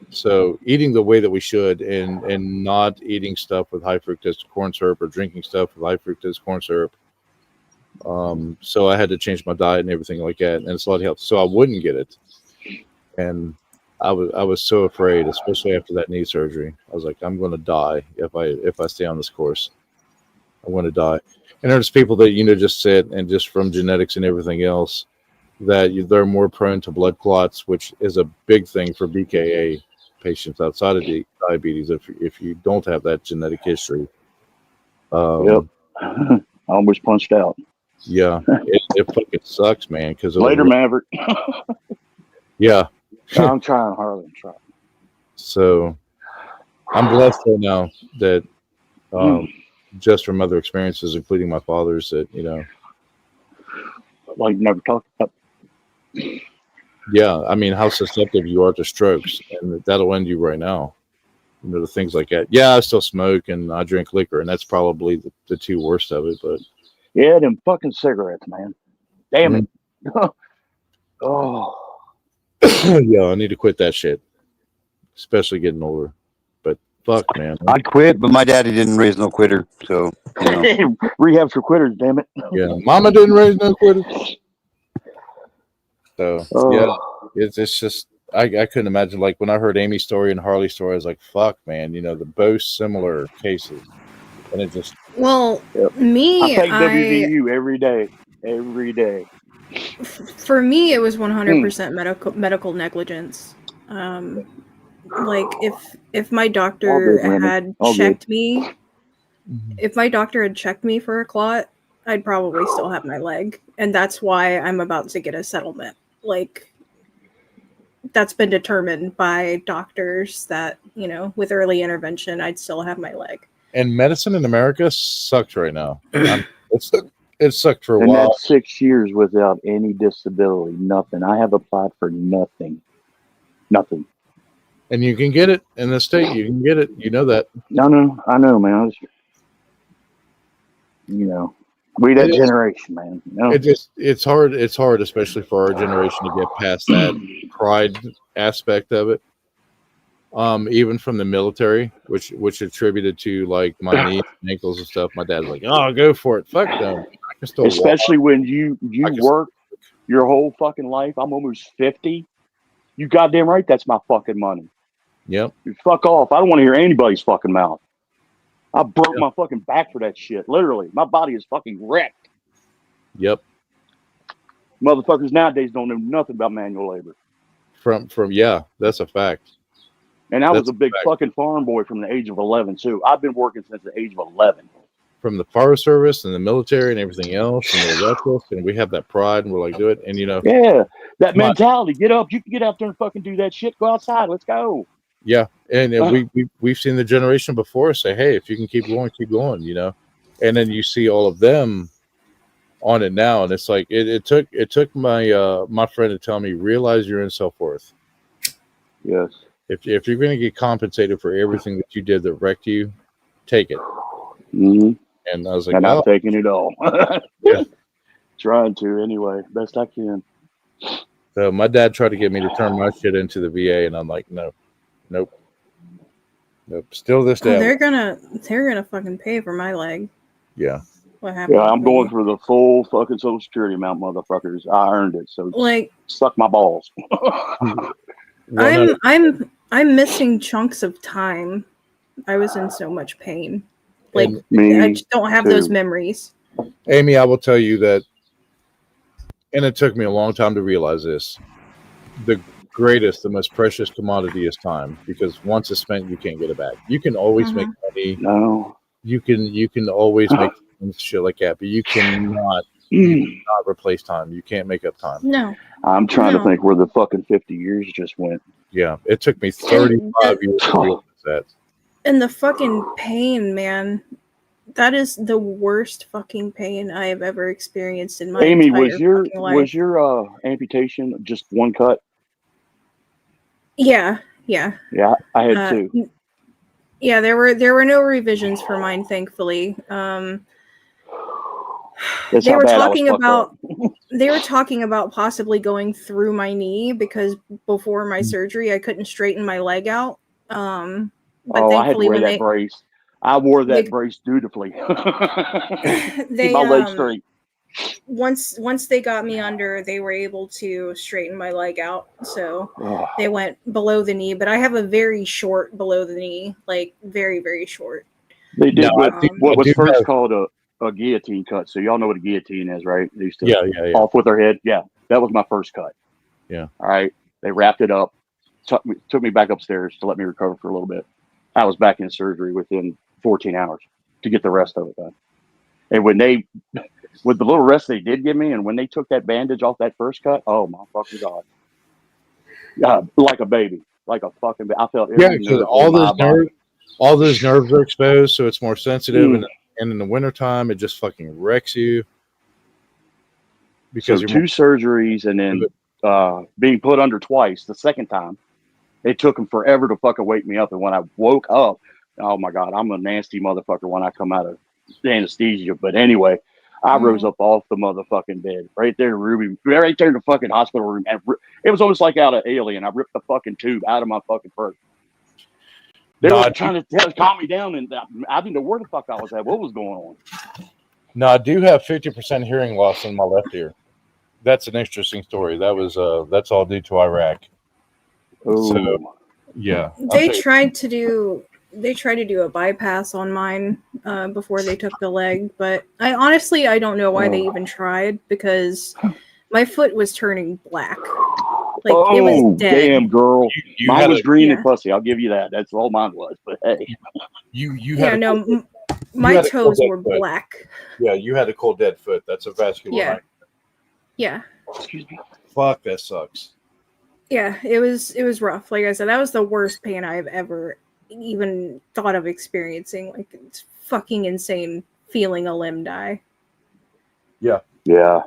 Speaker 15: So eating the way that we should and not eating stuff with high fructose corn syrup or drinking stuff with high fructose corn syrup. So I had to change my diet and everything like that, and it's a lot of health. So I wouldn't get it, and I was so afraid, especially after that knee surgery. I was like, I'm going to die if I stay on this course. I want to die. And there's people that just sit and just from genetics and everything else that they're more prone to blood clots, which is a big thing for BKA patients outside of diabetes if you don't have that genetic history.
Speaker 17: Yep. I almost punched out.
Speaker 15: Yeah, it fucking sucks, man. Because
Speaker 17: Later, Maverick.
Speaker 15: Yeah.
Speaker 17: I'm trying, Harley. I'm trying.
Speaker 15: So I'm blessed right now that just from other experiences, including my father's, that
Speaker 17: like never talked about.
Speaker 15: Yeah, I mean, how susceptible you are to strokes, and that'll end you right now. The things like that. Yeah, I still smoke and I drink liquor, and that's probably the two worst of it. But
Speaker 17: yeah, them fucking cigarettes, man. Damn it. Oh.
Speaker 15: Yeah, I need to quit that shit, especially getting older. But fuck, man,
Speaker 14: I'd quit, but my daddy didn't raise no quitter, so
Speaker 17: rehab for quitters, damn it.
Speaker 15: Yeah, mama didn't raise no quitters. So yeah, it's just I couldn't imagine, like when I heard Amy's story and Harley's story, I was like, fuck, man, they're both similar cases, and it just
Speaker 11: me,
Speaker 17: I take WVU every day.
Speaker 11: For me, it was 100% medical negligence. Like if my doctor had checked me, if my doctor had checked me for a clot, I'd probably still have my leg, and that's why I'm about to get a settlement. Like that's been determined by doctors that with early intervention, I'd still have my leg.
Speaker 15: And medicine in America sucks right now. It sucked for a
Speaker 17: and
Speaker 15: while.
Speaker 17: That's 6 years without any disability, nothing. I have applied for nothing.
Speaker 15: And you can get it in the state. You can get it. You know that.
Speaker 17: I know, man. We that generation, man.
Speaker 15: It's hard. It's hard, especially for our generation, to get past that pride aspect of it. Even from the military, which attributed to like my knees and ankles and stuff. My dad's like, "Oh, go for it. Fuck them." I can still
Speaker 17: Especially
Speaker 15: walk.
Speaker 17: when you work your whole fucking life. I'm almost 50. You goddamn right. That's my fucking money.
Speaker 15: Yep.
Speaker 17: Dude, fuck off. I don't want to hear anybody's fucking mouth. I broke my fucking back for that shit. Literally, my body is fucking wrecked.
Speaker 15: Yep.
Speaker 17: Motherfuckers nowadays don't know nothing about manual labor.
Speaker 15: From yeah, that's a fact.
Speaker 17: And I was a big fucking farm boy from the age of 11 too. I've been working since the age of 11.
Speaker 15: From the Forest Service and the military and everything else, and they're reckless, and we have that pride, and we're like, do it, and
Speaker 17: yeah, that mentality. Get up, you can get out there and fucking do that shit. Go outside, let's go.
Speaker 15: Yeah, and we've seen the generation before say, hey, if you can keep going, and then you see all of them on it now, and it's like it took my my friend to tell me, realize your own self-worth.
Speaker 17: Yes.
Speaker 15: If you're going to get compensated for everything that you did that wrecked you, take it.
Speaker 17: Mm-hmm.
Speaker 15: And I was like,
Speaker 17: and I'm taking it all.
Speaker 15: Yeah.
Speaker 17: Trying to anyway, best I can.
Speaker 15: So my dad tried to get me to turn my shit into the VA, and I'm like, nope. Still this day.
Speaker 11: They're gonna fucking pay for my leg.
Speaker 15: Yeah.
Speaker 11: What happened?
Speaker 17: Yeah, I'm going for the full fucking Social Security amount, motherfuckers. I earned it, so
Speaker 11: like
Speaker 17: suck my balls.
Speaker 11: I'm missing chunks of time. I was in so much pain. Like I just don't have those memories.
Speaker 15: Amy, I will tell you that, and it took me a long time to realize this. The greatest, the most precious commodity is time, because once it's spent, you can't get it back. You can always make money.
Speaker 17: No.
Speaker 15: You can always make shit like that, but you cannot replace time. You can't make up time.
Speaker 11: No.
Speaker 17: I'm trying to think where the fucking 50 years just went.
Speaker 15: Yeah, it took me 35 years to realize that.
Speaker 11: And the fucking pain, man. That is the worst fucking pain I have ever experienced in my
Speaker 17: Amy,
Speaker 11: entire fucking life.
Speaker 17: was your amputation just one cut?
Speaker 11: Yeah.
Speaker 17: Yeah, I had two.
Speaker 11: Yeah, there were no revisions for mine, thankfully. They were talking about possibly going through my knee, because before my surgery I couldn't straighten my leg out. But
Speaker 17: I had to wear that brace. I wore that brace dutifully. Keep my leg straight.
Speaker 11: Once they got me under, they were able to straighten my leg out. So they went below the knee, but I have a very short below the knee, like very, very short.
Speaker 17: They did what was first called a guillotine cut. So y'all know what a guillotine is, right? They used to off with their head. Yeah, that was my first cut.
Speaker 15: Yeah.
Speaker 17: All right. They wrapped it up, took me back upstairs to let me recover for a little bit. I was back in surgery within 14 hours to get the rest of it done. And with the little rest they did give me, and when they took that bandage off that first cut, oh my fucking God. Like a baby. Like a fucking baby. I felt
Speaker 15: because all those nerves are exposed, so it's more sensitive, and in the wintertime it just fucking wrecks you. Because
Speaker 17: so 2 surgeries, and then being put under twice the second time. It took them forever to fucking wake me up. And when I woke up, oh my God, I'm a nasty motherfucker when I come out of anesthesia. But anyway, I rose up off the motherfucking bed right there, Ruby, right there in the fucking hospital room. And it was almost like out of Alien. I ripped the fucking tube out of my fucking purse. They were trying to calm me down, and I didn't know where the fuck I was at. What was going on?
Speaker 15: No, I do have 50% hearing loss in my left ear. That's an interesting story. That's all due to Iraq. So, yeah.
Speaker 11: They tried to do a bypass on mine before they took the leg, but I don't know why they even tried, because my foot was turning black. Like it was dead.
Speaker 17: Damn, girl. Mine was green and pussy. I'll give you that. That's all mine was. But hey,
Speaker 11: my toes were black.
Speaker 15: Yeah, you had a cold dead foot. That's a vascular.
Speaker 11: Yeah. Yeah.
Speaker 17: Excuse me.
Speaker 15: Fuck, that sucks.
Speaker 11: Yeah, it was rough. Like I said, that was the worst pain I've ever even thought of experiencing. Like, it's fucking insane feeling a limb die.
Speaker 15: Yeah.
Speaker 17: Yeah.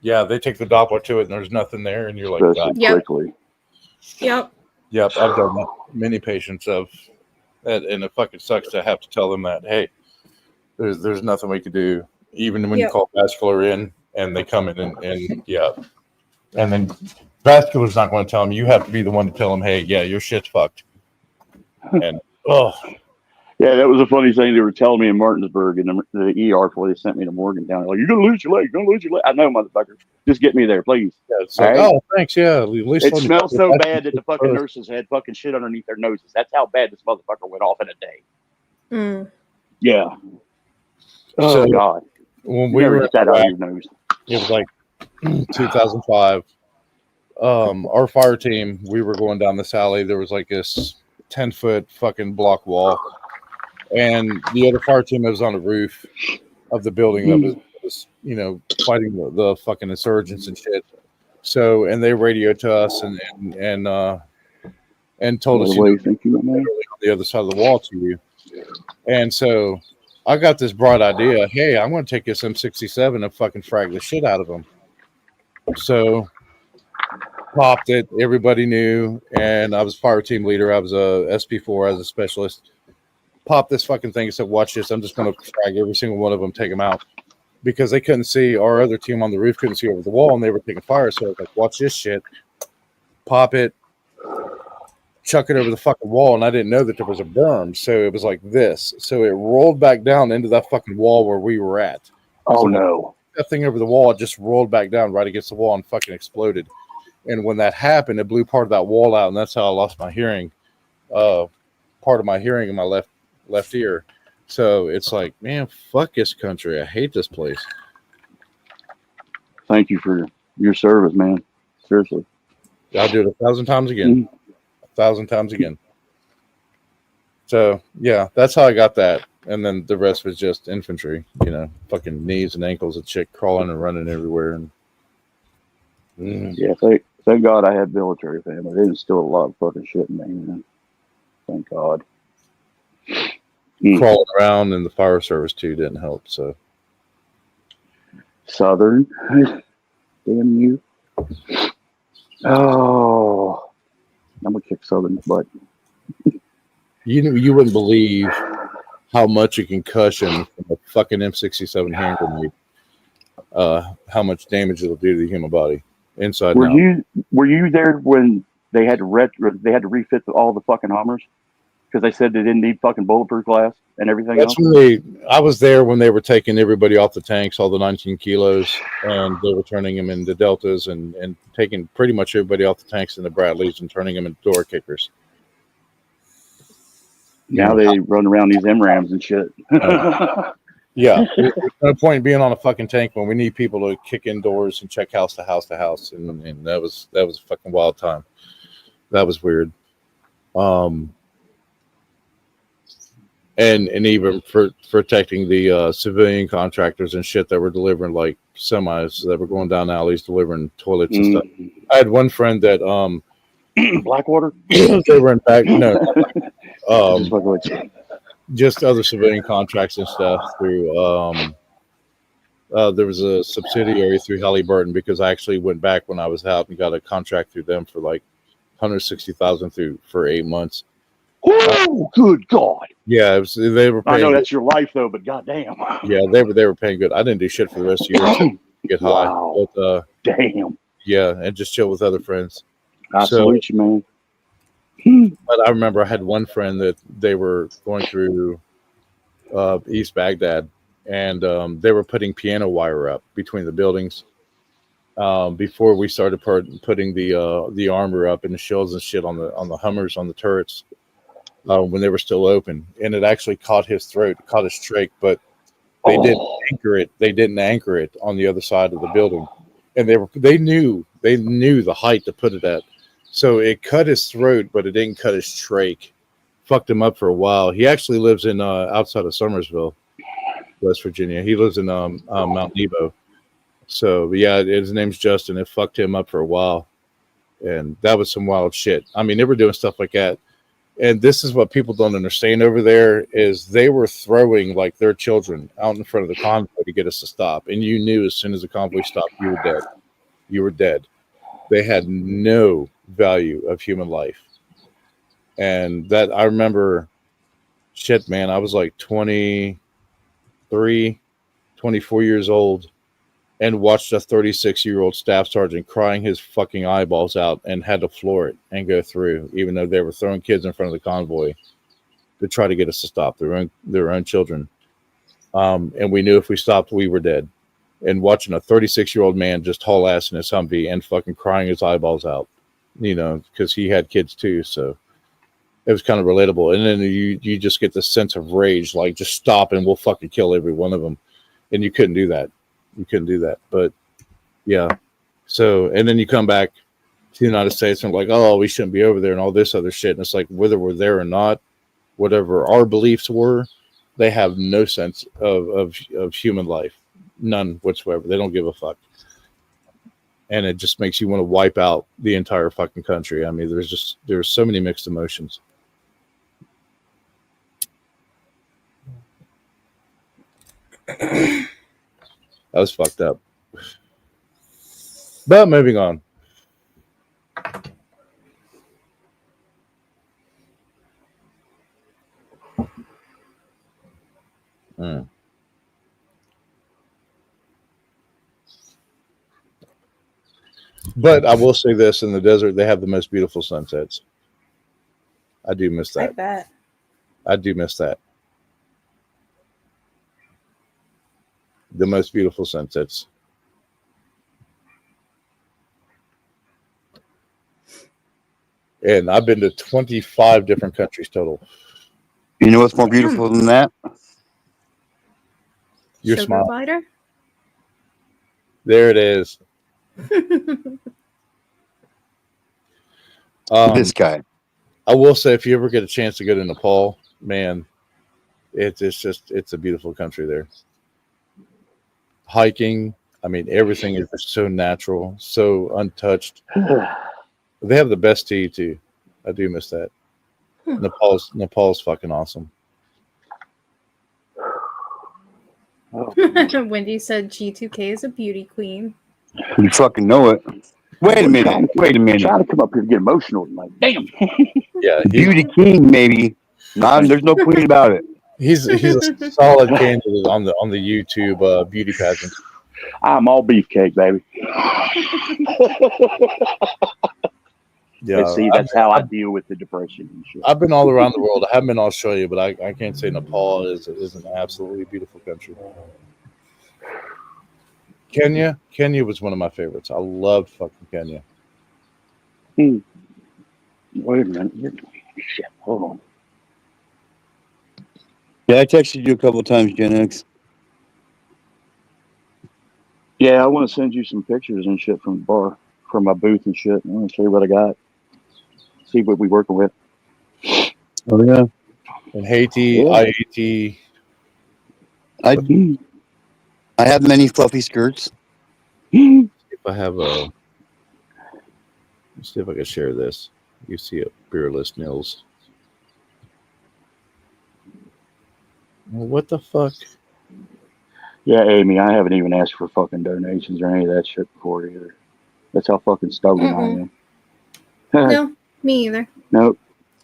Speaker 15: Yeah, they take the Doppler to it, and there's nothing there, and you're like,
Speaker 17: quickly.
Speaker 11: Yep.
Speaker 15: Yep, I've done many patients of that, and it fucking sucks to have to tell them that, hey, there's nothing we can do, even when you call vascular in, and they come in and and then vascular's not going to tell them. You have to be the one to tell them, hey, yeah, your shit's fucked. And
Speaker 17: yeah, that was a funny thing they were telling me in Martinsburg in the ER before they sent me to Morgantown. Like, you're gonna lose your leg. You're gonna lose your leg. I know, motherfucker. Just get me there, please.
Speaker 15: Yeah, it's like, oh, thanks. Yeah, at least
Speaker 17: it smells so bad that the fucking nurses had fucking shit underneath their noses. That's how bad this motherfucker went off in a day. Yeah. Oh God.
Speaker 15: When we were
Speaker 17: get that out of your nose.
Speaker 15: It was like 2005. Our fire team, we were going down this alley. There was like this 10-foot fucking block wall, and the other fire team that was on the roof of the building that was fighting the fucking insurgents and shit. So, and they radioed to us and told us, literally on the other side of the wall to you. And so I got this bright idea. Hey, I'm going to take this M67 and fucking frag the shit out of them. So popped it. Everybody knew. And I was fire team leader. I was a SP4 as a specialist. Popped this fucking thing and said, watch this. I'm just going to frag every single one of them, take them out. Because they couldn't see, our other team on the roof couldn't see over the wall, and they were taking fire. So I was like, watch this shit. Pop it. Chuck it over the fucking wall, and I didn't know that there was a berm, so it was like this. So it rolled back down into that fucking wall where we were at.
Speaker 17: Oh,
Speaker 15: so
Speaker 17: no.
Speaker 15: That thing over the wall, it just rolled back down right against the wall and fucking exploded. And when that happened, it blew part of that wall out, and that's how I lost my hearing. Part of my hearing in my left ear. So it's like, man, fuck this country. I hate this place.
Speaker 17: Thank you for your service, man. Seriously.
Speaker 15: I'll do it 1,000 times again. 1,000 times again. So, yeah, that's how I got that. And then the rest was just infantry, fucking knees and ankles of chick crawling and running everywhere. And
Speaker 17: Yeah, thank God I had military family. They instilled a lot of fucking shit in me, man. Thank God.
Speaker 15: Crawling around in the fire service too didn't help. So
Speaker 17: Southern, damn you! Oh, I'm gonna kick Southern's butt.
Speaker 15: you wouldn't believe how much a concussion from a fucking M67 hand grenade, how much damage it'll do to the human body inside and out.
Speaker 17: Were you there when they had to refit all the fucking Hummers? Because they said they didn't need fucking bulletproof glass and everything else.
Speaker 15: I was there when they were taking everybody off the tanks, all the 19 kilos, and they were turning them into Deltas and taking pretty much everybody off the tanks in the Bradleys and turning them into door kickers.
Speaker 17: Now they run around these MRAMs and shit.
Speaker 15: Yeah, there's no point in being on a fucking tank when we need people to kick in doors and check house to house to house, and that was a fucking wild time. That was weird. And even for protecting the civilian contractors and shit that were delivering like semis that were going down alleys delivering toilets and stuff. I had one friend that
Speaker 17: Blackwater.
Speaker 15: They were in fact just other civilian contracts and stuff through. There was a subsidiary through Halliburton because I actually went back when I was out and got a contract through them for like $160,000 for 8 months.
Speaker 17: Oh, good God!
Speaker 15: Yeah, they were. Paying
Speaker 17: I know that's your life though, but goddamn.
Speaker 15: Yeah, they were paying good. I didn't do shit for the rest of the year. To get high.
Speaker 17: Wow.
Speaker 15: But,
Speaker 17: damn.
Speaker 15: Yeah, and just chill with other friends.
Speaker 17: I salute you, man.
Speaker 15: But I remember I had one friend that they were going through East Baghdad, and they were putting piano wire up between the buildings before we started putting the armor up and the shells and shit on the Hummers on the turrets. When they were still open, and it actually caught his throat, caught his trach, but they didn't anchor it. They didn't anchor it on the other side of the building, and they knew the height to put it at. So it cut his throat, but it didn't cut his trach. Fucked him up for a while. He actually lives in outside of Summersville, West Virginia. He lives in Mount Nebo. So yeah, his name's Justin. It fucked him up for a while, and that was some wild shit. I mean, they were doing stuff like that. And this is what people don't understand over there is they were throwing like their children out in front of the convoy to get us to stop. And you knew as soon as the convoy stopped, you were dead. You were dead. They had no value of human life. And that I remember, shit, man, I was like 23, 24 years old and watched a 36-year-old staff sergeant crying his fucking eyeballs out and had to floor it and go through, even though they were throwing kids in front of the convoy to try to get us to stop their own children. And we knew if we stopped, we were dead. And watching a 36-year-old man just haul ass in his Humvee and fucking crying his eyeballs out, because he had kids too. So it was kind of relatable. And then you just get this sense of rage, like just stop and we'll fucking kill every one of them. And you couldn't do that. You couldn't do that. But Yeah. So, and then you come back to the United States and like, oh, we shouldn't be over there and all this other shit. And it's like, whether we're there or not, whatever our beliefs were, they have no sense of human life, none whatsoever. They don't give a fuck. And it just makes you want to wipe out the entire fucking country. I mean, there's so many mixed emotions. That was fucked up. But moving on. But I will say this, in the desert, they have the most beautiful sunsets. I do miss that.
Speaker 11: I bet.
Speaker 15: I do miss that. The most beautiful sunsets. And I've been to 25 different countries total.
Speaker 14: You know what's more beautiful than that?
Speaker 15: Your
Speaker 11: Sugar
Speaker 15: smile.
Speaker 11: glider?
Speaker 15: There it is.
Speaker 14: This guy.
Speaker 15: I will say, if you ever get a chance to go to Nepal, man, it's a beautiful country there. Hiking, I mean, everything is just so natural, so untouched. They have the best tea too. I do miss that. Nepal's fucking awesome.
Speaker 11: Wendy said G2K is a beauty queen.
Speaker 14: You fucking know it. Wait a minute.
Speaker 17: Trying to come up here and get emotional. I'm like, damn.
Speaker 15: Yeah,
Speaker 14: Beauty king, maybe. There's no queen about it.
Speaker 15: He's a solid candidate on the YouTube beauty pageant.
Speaker 17: I'm all beefcake, baby.
Speaker 15: Yeah,
Speaker 17: And see, that's how I deal with the depression and shit.
Speaker 15: I've been all around the world. I haven't been to Australia, but I can't say Nepal is an absolutely beautiful country. Kenya was one of my favorites. I loved fucking Kenya.
Speaker 17: Wait a minute. Shit, hold on.
Speaker 14: Yeah, I texted you a couple of times, Gen X.
Speaker 17: Yeah, I want to send you some pictures and shit from the bar, from my booth and shit. I want to show you what I got. See what we working with.
Speaker 14: Oh yeah.
Speaker 15: In Haiti,
Speaker 17: Yeah.
Speaker 15: IAT.
Speaker 14: I have many fluffy skirts.
Speaker 15: If I have let's see if I can share this. You see it, Beerless Nils. Well, what the fuck?
Speaker 17: Yeah, Amy, I haven't even asked for fucking donations or any of that shit before either. That's how fucking stubborn I am.
Speaker 11: No, me either.
Speaker 17: No.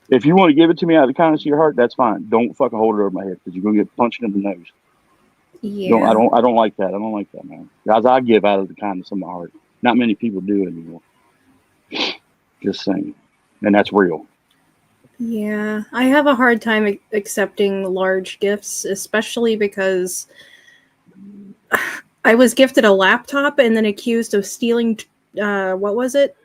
Speaker 17: If you want to give it to me out of the kindness of your heart, that's fine. Don't fucking hold it over my head because you're gonna get punched in the nose.
Speaker 11: Yeah.
Speaker 17: I don't like that. I don't like that, man. Guys, I give out of the kindness of my heart. Not many people do it anymore. Just saying. And that's real.
Speaker 11: Yeah, I have a hard time accepting large gifts, especially because I was gifted a laptop and then accused of stealing, what was it?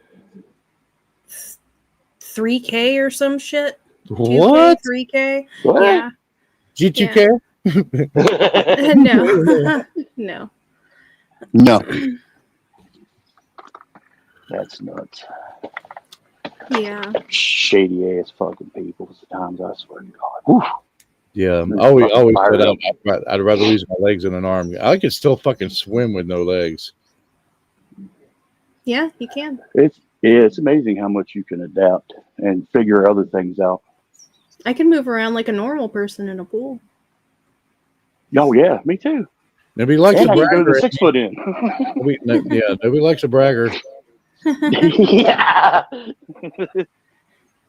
Speaker 11: 3K or some shit?
Speaker 15: What?
Speaker 11: 2K, 3K?
Speaker 17: What?
Speaker 11: Yeah.
Speaker 15: G2K?
Speaker 11: No. No.
Speaker 14: No.
Speaker 17: That's nuts.
Speaker 11: Yeah.
Speaker 17: Shady ass fucking people. Sometimes I swear to God. Whew.
Speaker 15: Yeah, I always said I'd rather lose my legs than an arm. I could still fucking swim with no legs.
Speaker 11: Yeah, you can.
Speaker 17: It's amazing how much you can adapt and figure other things out.
Speaker 11: I can move around like a normal person in a pool.
Speaker 17: Oh yeah, me too.
Speaker 15: Nobody likes
Speaker 17: and
Speaker 15: a
Speaker 17: I can go
Speaker 15: bragger.
Speaker 17: to 6 foot in.
Speaker 15: Nobody likes a bragger.
Speaker 17: Yeah.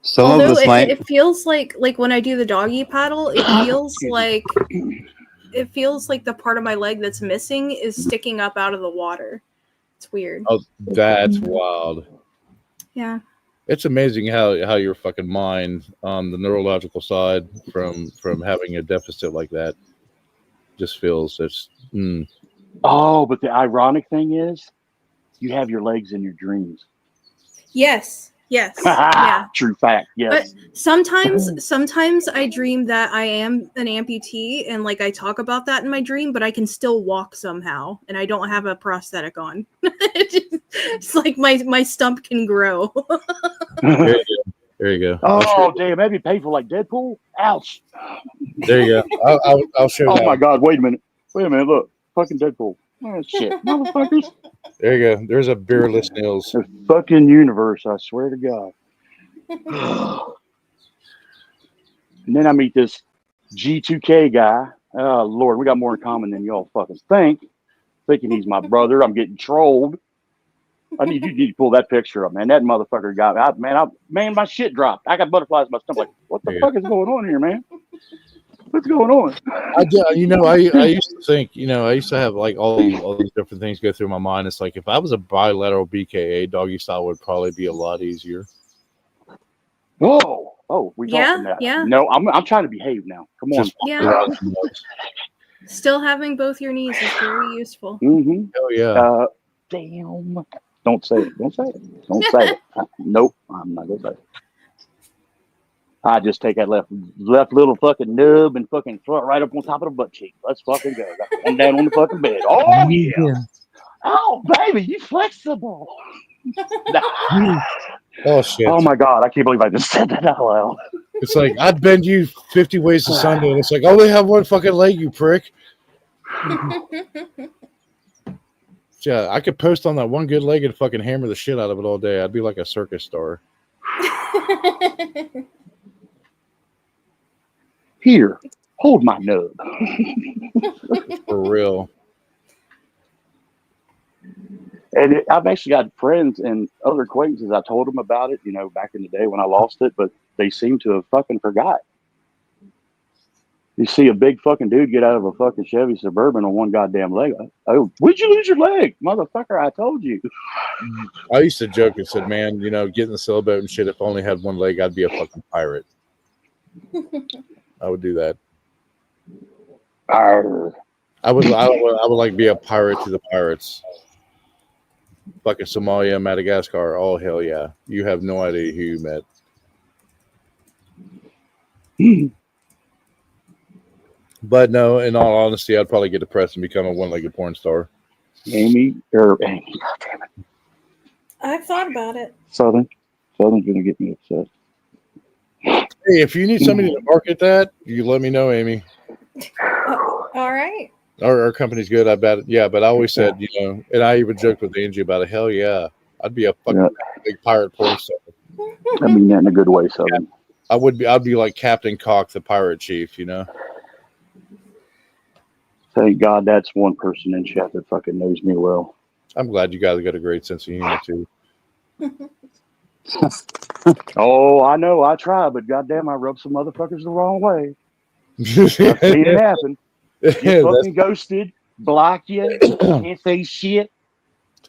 Speaker 14: Some
Speaker 11: Although
Speaker 14: of us might.
Speaker 11: it feels like when I do the doggy paddle, it feels like the part of my leg that's missing is sticking up out of the water. It's weird.
Speaker 15: Oh, that's wild.
Speaker 11: Yeah.
Speaker 15: It's amazing how your fucking mind on the neurological side from having a deficit like that just feels it's.
Speaker 17: Oh, but the ironic thing is, you have your legs in your dreams.
Speaker 11: Yes. Yes. Yeah.
Speaker 17: True fact. Yes.
Speaker 11: But sometimes I dream that I am an amputee, and like I talk about that in my dream, but I can still walk somehow, and I don't have a prosthetic on. It's like my stump can grow.
Speaker 15: There you go.
Speaker 17: Oh damn! That'd be painful like Deadpool. Ouch.
Speaker 15: There you go. I'll show
Speaker 17: Oh
Speaker 15: that.
Speaker 17: my god! Wait a minute. Look, fucking Deadpool. Oh shit, motherfuckers.
Speaker 15: There you go. There's a beerless Nils.
Speaker 17: The fucking universe. I swear to God. And then I meet this G2K guy. Oh Lord, we got more in common than y'all fucking think. Thinking he's my brother. I'm getting trolled. You need to pull that picture up, man. That motherfucker got man, my shit dropped. I got butterflies in my stomach. Like, what the fuck is going on here, man? What's going on?
Speaker 15: I used to think, I used to have like all these different things go through my mind. It's like if I was a bilateral BKA, doggy style would probably be a lot easier.
Speaker 17: Oh, we talking that?
Speaker 11: Yeah.
Speaker 17: No, I'm trying to behave now. Come on.
Speaker 11: Yeah. Still having both your knees is very useful.
Speaker 17: Mm-hmm.
Speaker 15: Oh yeah.
Speaker 17: Damn. Don't say it. Don't say it. Don't say it. Nope. I'm not gonna say it. I just take that left little fucking nub and fucking throw it right up on top of the butt cheek. Let's fucking go. Got one down on the fucking bed. Oh yeah. Oh baby, you flexible.
Speaker 15: Oh shit.
Speaker 17: Oh my god, I can't believe I just said that out loud.
Speaker 15: It's like I'd bend you 50 ways to Sunday, and it's like, oh, they have one fucking leg, you prick. Yeah, I could post on that one good leg and fucking hammer the shit out of it all day. I'd be like a circus star.
Speaker 17: Here, hold my nub.
Speaker 15: For real.
Speaker 17: And I've actually got friends and other acquaintances. I told them about it, back in the day when I lost it, but they seem to have fucking forgot. You see a big fucking dude get out of a fucking Chevy Suburban on one goddamn leg. Oh, where'd you lose your leg? Motherfucker, I told you.
Speaker 15: I used to joke and said, man, getting the sailboat and shit, if I only had one leg, I'd be a fucking pirate. I would do that. I would like be a pirate to the pirates. Fucking Somalia, Madagascar. Oh hell yeah! You have no idea who you met. But no, in all honesty, I'd probably get depressed and become a one-legged porn star.
Speaker 17: Amy, god damn it.
Speaker 11: I've thought about it.
Speaker 17: Southern's gonna get me upset.
Speaker 15: Hey, if you need somebody to market that, you let me know, Amy.
Speaker 11: All right.
Speaker 15: Our company's good. I bet. Yeah, but I always said, and I even joked with Angie about it. Hell yeah, I'd be a fucking big pirate porn star.
Speaker 17: I mean that in a good way, Southern.
Speaker 15: I'd be like Captain Cock, the pirate chief.
Speaker 17: Thank God that's one person in chat that fucking knows me well.
Speaker 15: I'm glad you guys got a great sense of humor too.
Speaker 17: Oh, I know. I try, but goddamn, I rub some motherfuckers the wrong way. I've seen it happen. Get fucking ghosted, block you, can't say shit.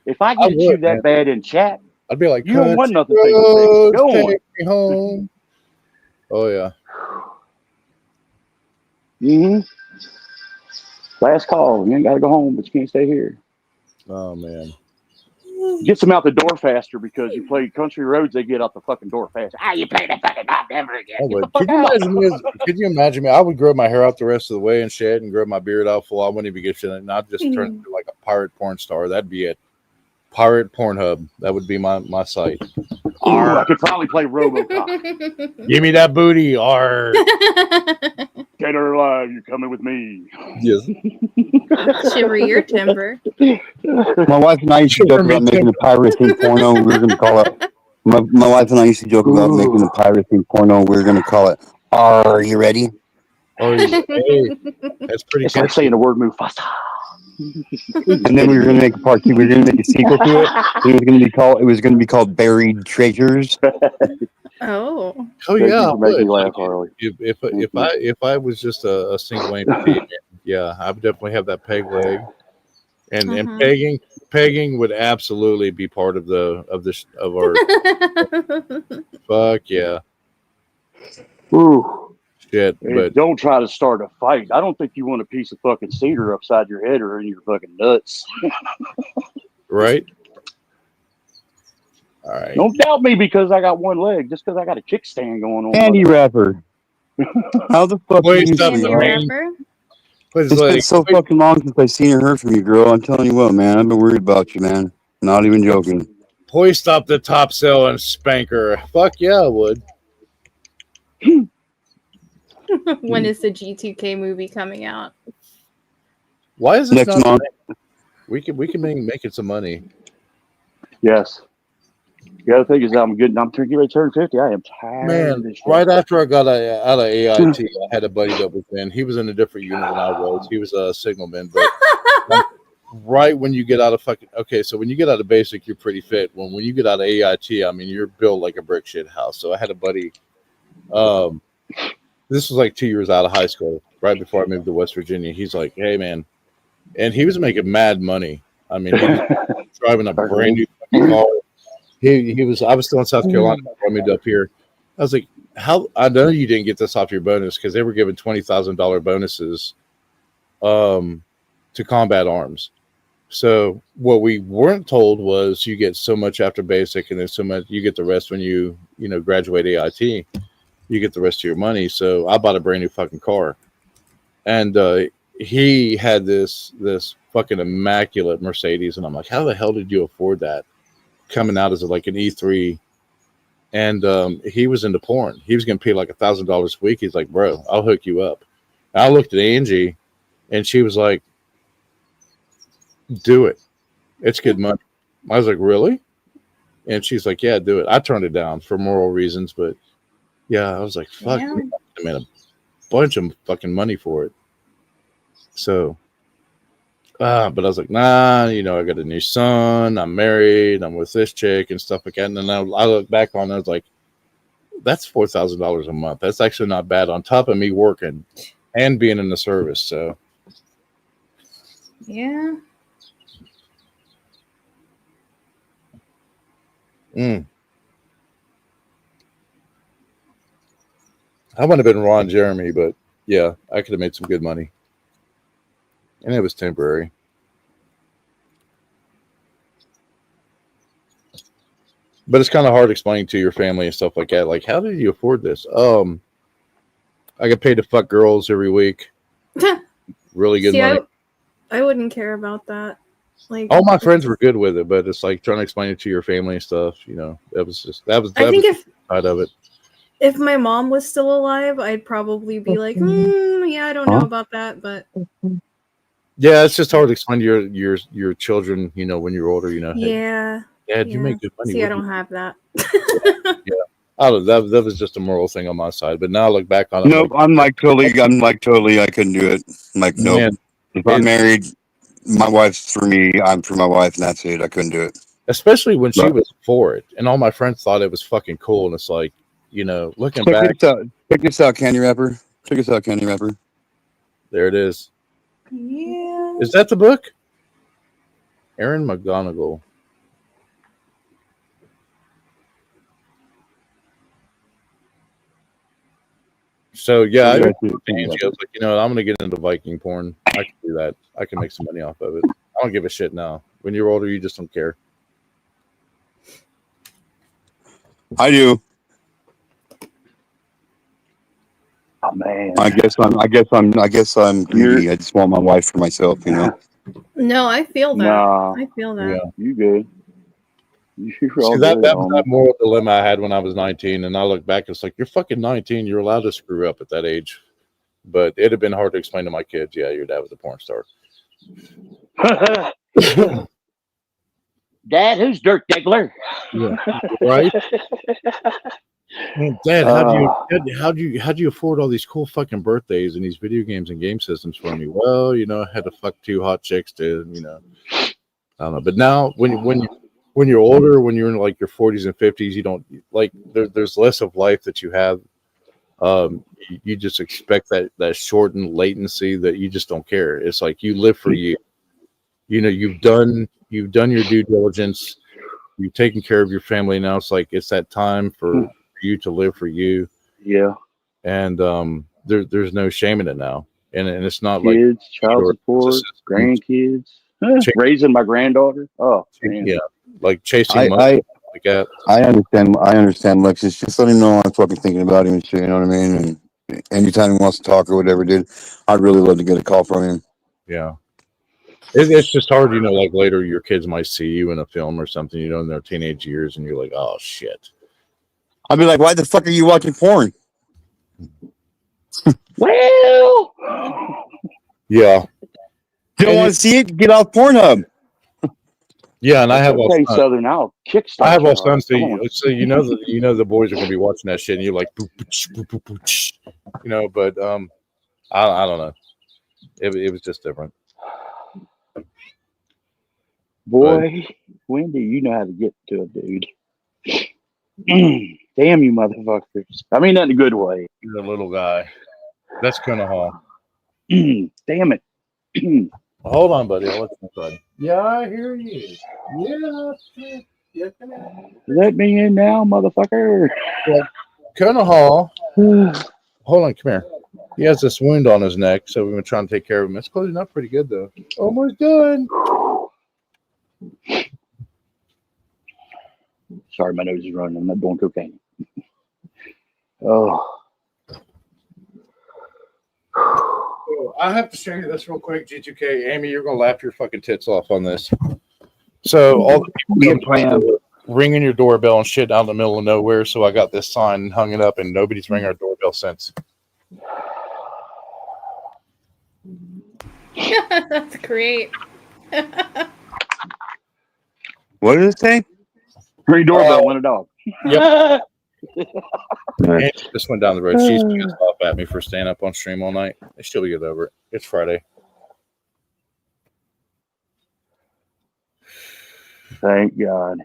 Speaker 17: If I get you that bad in chat,
Speaker 15: I'd be like,
Speaker 17: you don't want nothing face to face. Go on.
Speaker 15: Take me home. Oh yeah.
Speaker 17: Mm-hmm. Last call. You ain't gotta go home, but you can't stay here.
Speaker 15: Oh man.
Speaker 17: Gets them out the door faster because you play country roads. They get out the fucking door faster. You play that fucking goddamn again.
Speaker 15: Could you imagine me? I would grow my hair out the rest of the way and shit, and grow my beard out full. I wouldn't even get shit, and I'd just turn into like a pirate porn star. That'd be it. Pirate Pornhub. That would be my site.
Speaker 17: I could probably play RoboCop.
Speaker 15: Give me that booty. R.
Speaker 17: Dead or alive, you're coming with me.
Speaker 15: Yes.
Speaker 11: Shiver your timber.
Speaker 14: My wife and I used to joke about making a pirate theme porno. We were going to call it. My wife and I used to joke about making a pirate theme porno. We were going to call it. Are you ready?
Speaker 15: Oh, hey, that's pretty.
Speaker 17: It's like saying the word Mufasa.
Speaker 14: And then we were going to make a part 2. We were going to make a sequel to it. It was going to be called Buried Treasures.
Speaker 11: Oh
Speaker 15: yeah.
Speaker 17: Make me laugh, Harley.
Speaker 15: If I was just a single amputee, yeah, I would definitely have that peg leg, and pegging would absolutely be part of our. Fuck yeah.
Speaker 17: Ooh.
Speaker 15: Shit,
Speaker 17: Hey,
Speaker 15: but
Speaker 17: don't try to start a fight. I don't think you want a piece of fucking cedar upside your head or in your fucking nuts.
Speaker 15: Right. All right.
Speaker 17: Don't doubt me because I got one leg. Just because I got a kickstand going on.
Speaker 14: Candy wrapper. How the fuck
Speaker 15: Wait,
Speaker 14: do you
Speaker 15: stop
Speaker 14: see?
Speaker 15: the rain.
Speaker 14: It's been so fucking long since I seen or heard from you, girl. I'm telling you what, man. I've been worried about you, man. Not even joking.
Speaker 15: Hoist up the topsail and spanker. Fuck yeah, I would.
Speaker 11: When is the G2K movie coming out?
Speaker 15: Why is this
Speaker 14: Next
Speaker 15: not?
Speaker 14: month.
Speaker 15: We can make it some money.
Speaker 17: Yes. The other thing is I'm getting ready to turn 50. I am tired
Speaker 15: Man,
Speaker 17: of this shit.
Speaker 15: right after I got out of AIT, I had a buddy that was in. He was in a different unit than I was. He was a signalman, but right when you get out of so when you get out of basic, you're pretty fit. When you get out of AIT, I mean, you're built like a brick shit house. So I had a buddy. This was like 2 years out of high school, right before I moved to West Virginia. He's like, "Hey, man," and he was making mad money. I mean, he was driving a brand new fucking car. I was still in South Carolina before I moved up here. I was like, how? I know you didn't get this off your bonus because they were giving $20,000 bonuses to combat arms. So what we weren't told was you get so much after basic and then so much you get the rest when you graduate AIT. You get the rest of your money. So I bought a brand new fucking car. And he had this fucking immaculate Mercedes. And I'm like, how the hell did you afford that? Coming out as like an E3, and he was into porn. He was gonna pay like $1,000 a week. He's like, bro, I'll hook you up. And I looked at Angie, and she was like, do it. It's good money. I was like, really? And she's like, yeah, do it. I turned it down for moral reasons, but yeah, I was like, fuck,
Speaker 11: Yeah.
Speaker 15: I made a bunch of fucking money for it. So. But I was like, nah, I got a new son, I'm married, I'm with this chick and stuff like that. And then I look back on it, I was like, that's $4,000 a month. That's actually not bad on top of me working and being in the service. So,
Speaker 11: Yeah.
Speaker 15: I wouldn't have been Ron Jeremy, but yeah, I could have made some good money. And it was temporary. But it's kind of hard explaining to your family and stuff like that. Like, how did you afford this? I get paid to fuck girls every week. Really good
Speaker 11: See,
Speaker 15: money.
Speaker 11: I wouldn't care about that. Like,
Speaker 15: all my friends were good with it, but it's like trying to explain it to your family and stuff. That was
Speaker 11: I think
Speaker 15: was side of it.
Speaker 11: if my mom was still alive, I'd probably be like, yeah, I don't know about that, but
Speaker 15: Yeah, it's just hard to explain to your children. When you're older, hey,
Speaker 11: yeah.
Speaker 15: Dad, you make good money.
Speaker 11: See, I
Speaker 15: What do
Speaker 11: don't have that.
Speaker 15: Yeah, I don't know, that was just a moral thing on my side. But now I look back on it.
Speaker 14: Nope, I'm like totally. I couldn't do it. I'm like, nope.
Speaker 15: Man,
Speaker 14: If I'm married, my wife's for me. I'm for my wife, and that's it. I couldn't do it.
Speaker 15: Especially when she was for it, and all my friends thought it was fucking cool. And it's like, looking back.
Speaker 14: Check this out, Candy Wrapper. Check this out, Candy Wrapper.
Speaker 15: There it is.
Speaker 11: Yeah.
Speaker 15: Is that the book? Erin McGonigal. So yeah, I was like, I'm gonna get into Viking porn. I can do that. I can make some money off of it. I don't give a shit now. When you're older, you just don't care.
Speaker 14: I do.
Speaker 17: Oh man.
Speaker 14: I guess I'm greedy. I just want my wife for myself,
Speaker 11: No, I feel that.
Speaker 17: Nah.
Speaker 11: I feel that.
Speaker 15: Yeah.
Speaker 17: You good.
Speaker 15: See, that was that moral dilemma I had when I was 19, and I look back, it's like, you're fucking 19, you're allowed to screw up at that age. But it'd have been hard to explain to my kids, yeah, your dad was a porn star.
Speaker 17: Dad, who's Dirk Diggler?
Speaker 15: Yeah, right. Man, Dad, how'd you afford all these cool fucking birthdays and these video games and game systems for me? Well, I had to fuck 2 hot chicks to, I don't know. But now when you're older, when you're in like your 40s and 50s, you don't like there's less of life that you have. You just expect that shortened latency that you just don't care. It's like you live for you. You've done your due diligence. You've taken care of your family. Now it's like it's that time for you to live for you.
Speaker 17: Yeah.
Speaker 15: And there's no shame in it now. And it's not
Speaker 17: kids,
Speaker 15: like
Speaker 17: child support, grandkids, raising my granddaughter. Oh man.
Speaker 15: Yeah. Like chasing money. like that.
Speaker 14: I understand, Lex. It's just let him know I'm fucking thinking about him and shit. You know what I mean? And anytime he wants to talk or whatever, dude, I'd really love to get a call from him.
Speaker 15: Yeah. It's just hard, you know, like later your kids might see you in a film or something, you know, in their teenage years, and you're like, oh, shit.
Speaker 14: I'd be like, why the fuck are you watching porn?
Speaker 17: Well,
Speaker 15: yeah.
Speaker 14: You don't want to see it? Get off Pornhub.
Speaker 15: Yeah, and I have
Speaker 17: okay, Southern. I'll kickstart.
Speaker 15: I have all
Speaker 17: your
Speaker 15: sons,
Speaker 17: ass. Come on.
Speaker 15: so you know the boys are gonna be watching that shit, and you're like, boop, boop, boop, boop, boop, you know. But I don't know. It was just different.
Speaker 17: Boy, Wendy, you know how to get to a dude. Damn you, motherfuckers! I mean that in a good way.
Speaker 15: You're a little guy. That's kind of Hall.
Speaker 17: Damn it!
Speaker 15: Hold on, buddy. I'll let you inside. Yeah, I hear you. Yeah.
Speaker 17: Let me in now, motherfucker.
Speaker 15: Well, Colonel Hall. Hold on, come here. He has this wound on his neck, so we've been trying to take care of him. It's closing up pretty good, though. Almost done.
Speaker 17: Sorry, my nose is running. I'm not doing cocaine. Oh.
Speaker 15: I have to show you this real quick, G2K. Amy, you're going to laugh your fucking tits off on this. So, all the people ringing your doorbell and shit out in the middle of nowhere, so I got this sign and hung it up, and nobody's ringing our doorbell since.
Speaker 11: That's great.
Speaker 14: What did it say?
Speaker 17: Ring doorbell, win a dog.
Speaker 15: Yep. And she just went down the road. She's pissed off at me for staying up on stream all night. She'll get over it. It's Friday.
Speaker 17: Thank God.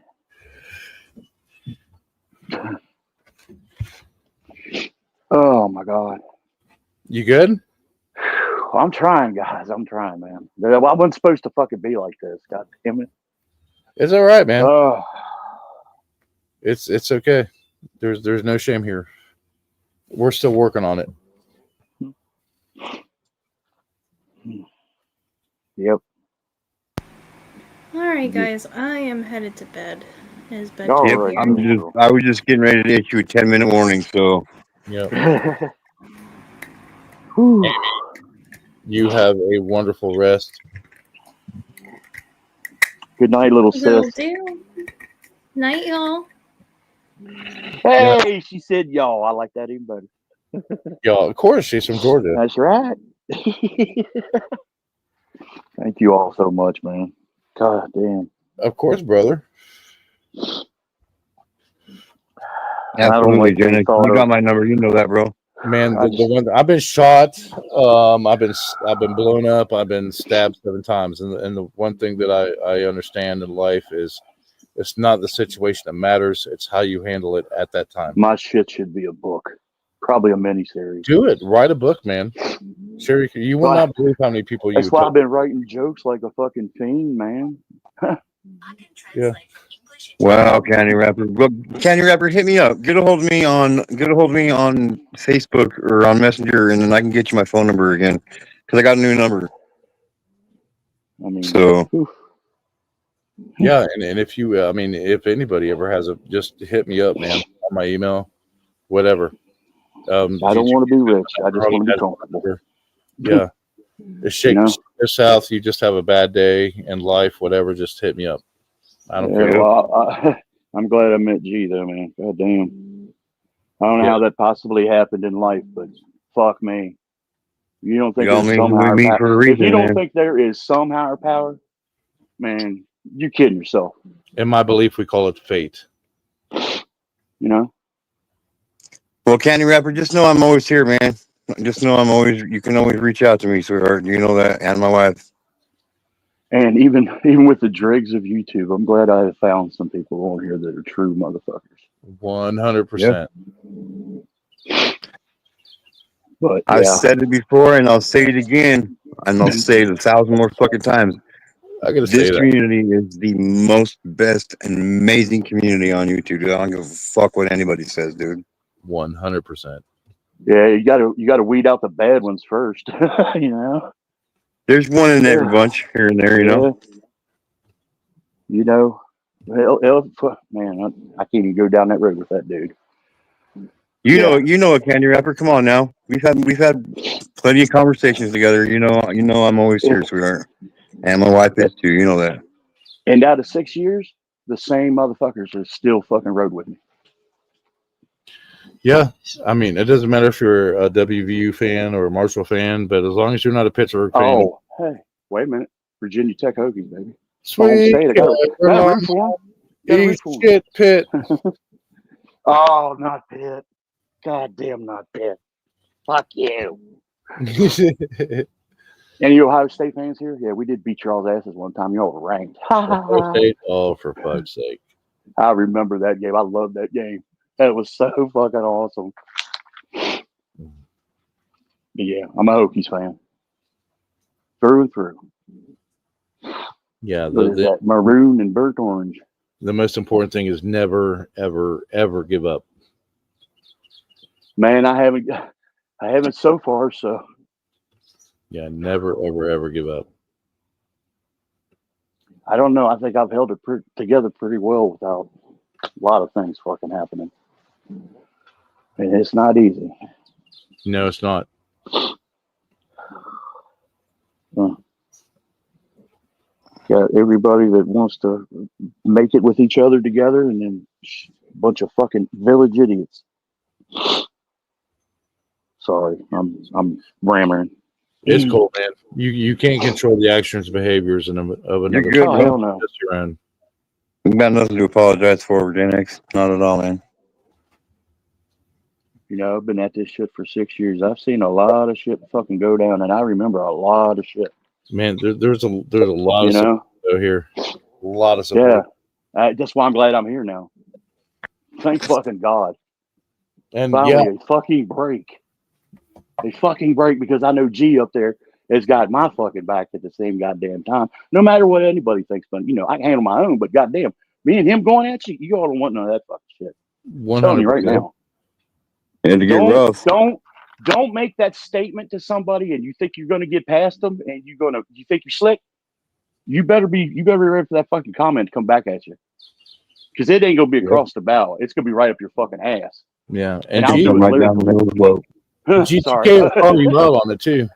Speaker 17: Oh my God.
Speaker 15: You good?
Speaker 17: I'm trying, guys. I'm trying, man. I wasn't supposed to fucking be like this. God damn it.
Speaker 15: It's all right, man.
Speaker 17: Oh.
Speaker 15: It's okay. There's no shame here. We're still working on it.
Speaker 17: Yep.
Speaker 11: All right, guys. I am headed to bed. It is bed.
Speaker 14: Yep, I was just getting ready to issue a 10-minute warning, so.
Speaker 15: Yep. Amy, you have a wonderful rest.
Speaker 17: Good night, little
Speaker 11: Will
Speaker 17: sis.
Speaker 11: do. Night, y'all.
Speaker 17: Hey, she said y'all. I like that even better.
Speaker 15: Y'all, of course, she's from Georgia.
Speaker 17: That's right. Thank you all so much, man. God damn.
Speaker 15: Of course, brother.
Speaker 14: Absolutely, Jenna. You got my number. You know that, bro.
Speaker 15: Man, the one I've been shot. I've been blown up. I've been stabbed 7 times, and the one thing that I understand in life is it's not the situation that matters. It's how you handle it at that time.
Speaker 17: My shit should be a book, probably a miniseries.
Speaker 15: Do it. Write a book, man. Sure, you will not believe how many people you.
Speaker 17: That's why I've been writing jokes like a fucking fiend, man.
Speaker 15: Yeah.
Speaker 14: Wow, Candy Rapper. Well, Candy Rapper, hit me up. Get a hold of me on Facebook or on Messenger, and then I can get you my phone number again because I got a new number.
Speaker 17: I mean,
Speaker 14: so.
Speaker 15: Yeah, and if you, if anybody ever has just hit me up, man, on my email, whatever.
Speaker 17: I don't want to be rich. I just want to be comfortable.
Speaker 15: Yeah. It's shake south. You just have a bad day in life, whatever. Just hit me up. I don't care.
Speaker 17: Well, I'm glad I met G though, man. God damn. I don't know how that possibly happened in life, but fuck me. You don't think there's some higher power? If you don't think there is some higher power, man, you're kidding yourself.
Speaker 15: In my belief, we call it fate.
Speaker 17: You know?
Speaker 14: Well, Candy Rapper, just know I'm always here, man. Just know you can always reach out to me, sweetheart. You know that, and my wife.
Speaker 17: And even with the dregs of YouTube, I'm glad I have found some people on here that are true motherfuckers.
Speaker 15: 100%.
Speaker 17: But
Speaker 14: I've said it before, and I'll say it again, and I'll say it 1,000 more fucking times.
Speaker 15: I gotta say
Speaker 14: this
Speaker 15: that.
Speaker 14: community is the most best and amazing community on YouTube, dude. I don't give a fuck what anybody says, dude.
Speaker 15: 100%.
Speaker 17: Yeah, you gotta weed out the bad ones first. You know.
Speaker 14: There's one in every bunch here and there, you know.
Speaker 17: You know, Man, I can't even go down that road with that dude.
Speaker 14: You know a candy wrapper. Come on now. We've had plenty of conversations together. You know I'm always here, sweetheart. And my wife is too, you know that.
Speaker 17: And out of 6 years, the same motherfuckers are still fucking rode with me.
Speaker 15: Yeah, I mean, it doesn't matter if you're a WVU fan or a Marshall fan, but as long as you're not a Pittsburgh fan.
Speaker 17: Oh, hey, wait a minute. Virginia Tech Hokies, baby.
Speaker 15: Sweet.
Speaker 17: State. I gotta root for them.
Speaker 15: Eat shit, Pitt.
Speaker 17: Oh, not Pitt. Goddamn, not Pitt. Fuck you. Any Ohio State fans here? Yeah, we did beat y'all's asses one time. Y'all were ranked.
Speaker 15: Ohio State? Oh, for fuck's sake.
Speaker 17: I remember that game. I loved that game. That was so fucking awesome. But yeah, I'm a Hokies fan. Through and through.
Speaker 15: Yeah,
Speaker 17: that maroon and burnt orange.
Speaker 15: The most important thing is never, ever, ever give up.
Speaker 17: Man, I haven't so far, so.
Speaker 15: Yeah, never, ever, ever give up.
Speaker 17: I don't know. I think I've held it together pretty well without a lot of things fucking happening. And it's not easy.
Speaker 15: No, it's not.
Speaker 17: Got everybody that wants to make it with each other together, and then a bunch of fucking village idiots. Sorry, I'm rammering.
Speaker 15: It's cool, man. You can't control the actions and behaviors of another
Speaker 14: You're good,
Speaker 15: person.
Speaker 14: bro.
Speaker 15: No. Just your own.
Speaker 14: We've got nothing to apologize for, Gen X. Not at all, man.
Speaker 17: You know, I've been at this shit for 6 years. I've seen a lot of shit fucking go down, and I remember a lot of shit.
Speaker 15: Man, there's a lot of support here. A lot of support.
Speaker 17: Yeah, that's why I'm glad I'm here now. Thank fucking God.
Speaker 15: And
Speaker 17: finally, a fucking break. A fucking break, because I know G up there has got my fucking back at the same goddamn time. No matter what anybody thinks, but I can handle my own. But goddamn, me and him going at you all don't want none of that fucking shit. I'm telling you right now.
Speaker 14: And to get rough.
Speaker 17: Don't make that statement to somebody and you think you're going to get past them and you think you're slick. You better be ready for that fucking comment to come back at you, because it ain't gonna be across the bow. It's gonna be right up your fucking ass.
Speaker 15: Yeah,
Speaker 17: and I'll do it
Speaker 14: right down the middle of the boat.
Speaker 15: GTK will call you out on it too.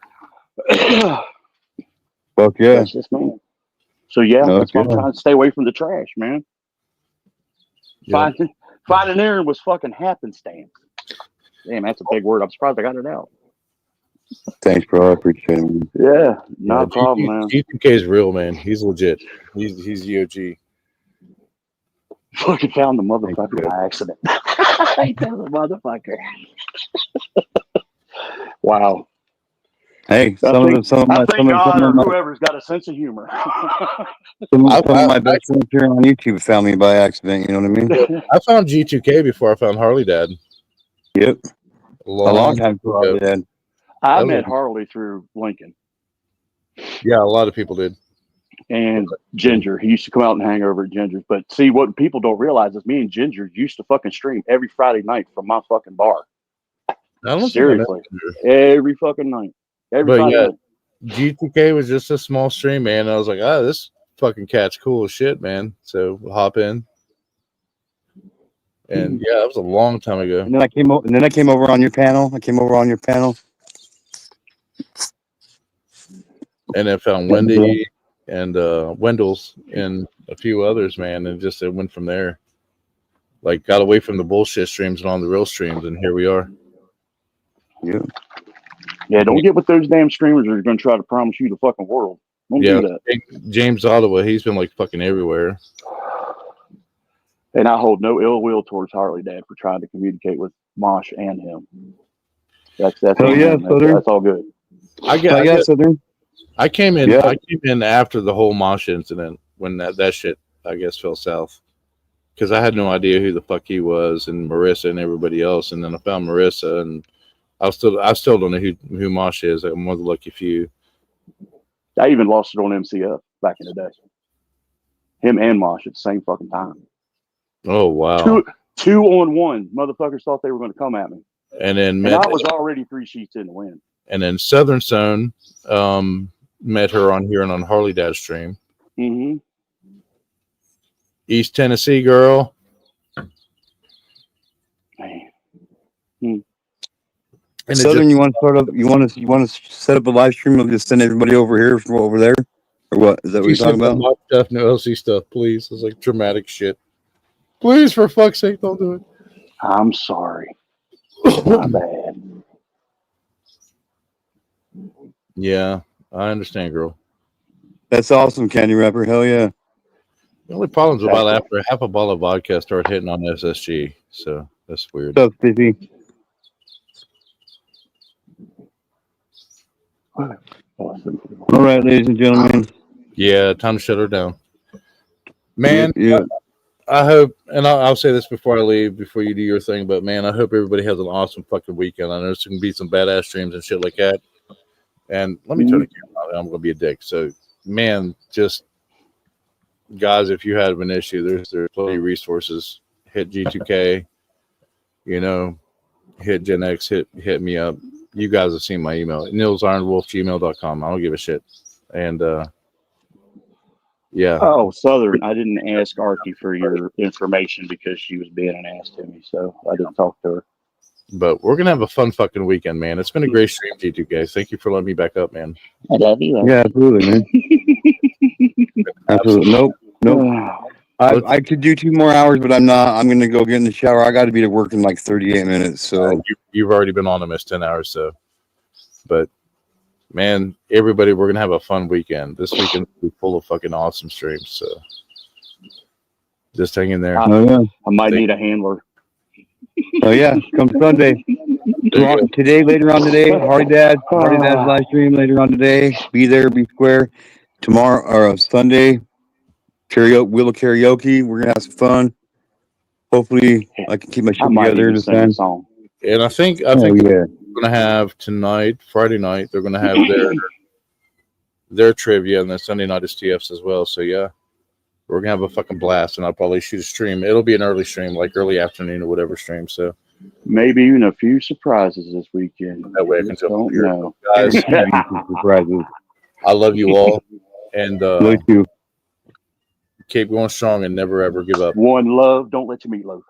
Speaker 14: Fuck yeah.
Speaker 17: That's just me. So yeah, that's why I'm trying to stay away from the trash, man. Yeah. Finding Aaron was fucking happenstance. Damn, that's a big word. I'm surprised I got it out.
Speaker 14: Thanks, bro. I appreciate it.
Speaker 17: Yeah, not a problem, man.
Speaker 15: GTK is real, man. He's legit. He's the OG.
Speaker 17: Fucking found the motherfucker by accident. I found the motherfucker. Wow.
Speaker 14: Hey,
Speaker 17: thank God or whoever's got a sense of humor.
Speaker 14: some of my best friends here on YouTube found me by accident. You know what I mean?
Speaker 15: I found G2K before I found Harley Dad.
Speaker 14: Yep. A long time before Harley Dad.
Speaker 17: I met Harley through Lincoln.
Speaker 15: Yeah, a lot of people did.
Speaker 17: And Ginger. He used to come out and hang over at Ginger's. But see, what people don't realize is me and Ginger used to fucking stream every Friday night from my fucking bar. Seriously. Every fucking night. Every Friday night.
Speaker 15: G2K was just a small stream, man. I was like, this fucking cat's cool as shit, man. So we'll hop in. And yeah, that was a long time ago.
Speaker 14: And then I came over on your panel.
Speaker 15: And I found Wendy and Wendell's and a few others, man, and it went from there. Like, got away from the bullshit streams and on the real streams, and here we are.
Speaker 17: Yeah, don't get with those damn streamers that are going to try to promise you the fucking world. Don't do that.
Speaker 15: James Ottawa, he's been like fucking everywhere.
Speaker 17: And I hold no ill will towards Harley Dad for trying to communicate with Mosh and him. That's all good.
Speaker 15: I came in after the whole Mosh incident when that shit, I guess, fell south, because I had no idea who the fuck he was and Marissa and everybody else, and then I found Marissa, and I still don't know who Mosh is. I'm one of the lucky few.
Speaker 17: I even lost it on MCF back in the day. Him and Mosh at the same fucking time.
Speaker 15: Oh wow!
Speaker 17: 2-on-1. Motherfuckers thought they were going to come at me,
Speaker 15: and then
Speaker 17: I was already 3 sheets in the win.
Speaker 15: And then Southern Zone met her on here and on Harley Dad's stream.
Speaker 17: Mm-hmm.
Speaker 15: East Tennessee girl.
Speaker 14: And Southern, you want to start up? You want to set up a live stream of just send everybody over here from over there, or what? Is that what you're talking about?
Speaker 15: Mock stuff, no LC stuff, please. It's like dramatic shit. Please, for fuck's sake, don't do it.
Speaker 17: I'm sorry. My bad.
Speaker 15: Yeah, I understand, girl.
Speaker 14: That's awesome, Candy Rapper. Hell yeah.
Speaker 15: The only problem's about after half a bottle of vodka start hitting on SSG, so that's weird.
Speaker 14: What's up, Fifi? All right, ladies and gentlemen.
Speaker 15: Yeah, time to shut her down. Man,
Speaker 14: Yeah.
Speaker 15: I hope, and I'll say this before I leave, before you do your thing, but man, I hope everybody has an awesome fucking weekend. I know there's going to be some badass streams and shit like that. And let me turn the camera on. I'm going to be a dick. So, man, just guys, if you have an issue, there's plenty of resources. Hit G2K, hit Gen X, hit me up. You guys have seen my email, nilsironwolf@gmail.com. I don't give a shit. And yeah.
Speaker 17: Oh, Southern. I didn't ask Archie for your information because she was being an ass to me, so I didn't talk to her.
Speaker 15: But we're gonna have a fun fucking weekend, man. It's been a great stream, G2K. Thank you for letting me back up, man.
Speaker 17: I love you.
Speaker 14: Yeah, absolutely, man. Absolutely. Nope. I could do 2 more hours, but I'm not. I'm gonna go get in the shower. I got to be to work in like 38 minutes. So
Speaker 15: you've already been on almost 10 hours, so. But man, everybody, we're gonna have a fun weekend. This weekend will be full of fucking awesome streams. So just hang in there.
Speaker 17: Oh, yeah. I might need a handler.
Speaker 14: Oh yeah, come Sunday. Today, later on today, Hardy Dad's live stream later on today. Be there, be square. Tomorrow or Sunday, Willow karaoke. We're gonna have some fun. Hopefully, I can keep my shit together this time.
Speaker 15: And I think we're gonna have tonight, Friday night. They're gonna have their trivia, and then Sunday night is TF's as well. So yeah, we're gonna have a fucking blast, and I'll probably shoot a stream. It'll be an early stream, like early afternoon or whatever stream. So
Speaker 17: maybe even a few surprises this weekend.
Speaker 15: That way I can
Speaker 17: don't know,
Speaker 15: guys.
Speaker 14: Surprises.
Speaker 15: I love you all, and
Speaker 14: love you.
Speaker 15: Keep going strong and never ever give up.
Speaker 17: One love, don't let your meat loaf.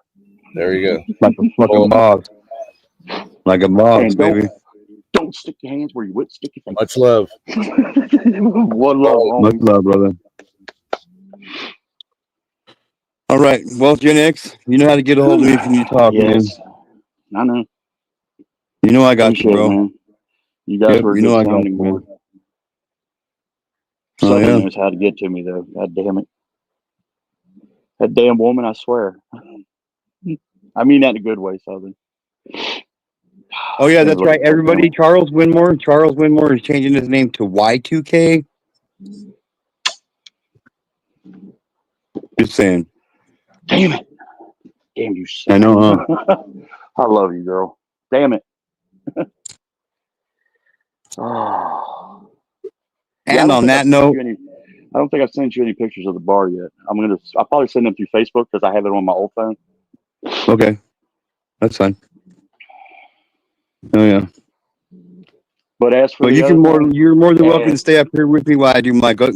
Speaker 15: There you go.
Speaker 14: Like a fucking boss. Like a boss, baby.
Speaker 17: Don't stick your hands where you would stick your face.
Speaker 15: Much love.
Speaker 17: One love.
Speaker 14: Much love, brother. All right. Well, Gen X, you know how to get a hold of me if you need to talk, man.
Speaker 17: I know.
Speaker 14: You know I got you, bro.
Speaker 17: Man. You guys were a good sounding board. Somebody knows how to get to me, though. God damn it. That damn woman, I swear. I mean that in a good way, Southern.
Speaker 14: Oh, yeah, that's right. Everybody, Charles Winmore is changing his name to Y2K. Just saying.
Speaker 17: Damn it. Damn you.
Speaker 14: I know, huh?
Speaker 17: I love you, girl. Damn it. Oh.
Speaker 14: And on that note,
Speaker 17: I don't think I've sent you any pictures of the bar yet. I'll probably send them through Facebook because I have it on my old phone.
Speaker 14: Okay. That's fine. Oh yeah.
Speaker 17: But as for
Speaker 14: you're more than welcome to stay up here with me while I do my go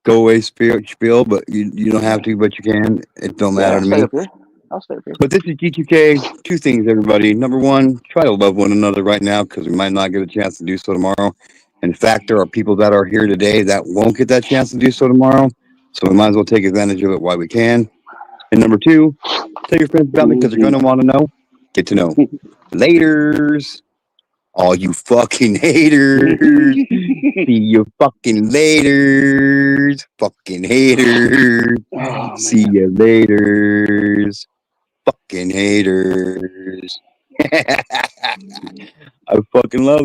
Speaker 14: away spiel. But you don't have to, but you can. It don't matter to me.
Speaker 17: I'll stay up here.
Speaker 14: But this is G2K. 2 things, everybody. Number 1, try to love one another right now because we might not get a chance to do so tomorrow. In fact, there are people that are here today that won't get that chance to do so tomorrow. So we might as well take advantage of it while we can. And number 2, tell your friends about me because they're going to want to know. Get to know. Laters. All you fucking haters. See you fucking laters. Fucking haters. See you laters. Fucking haters. I fucking love it.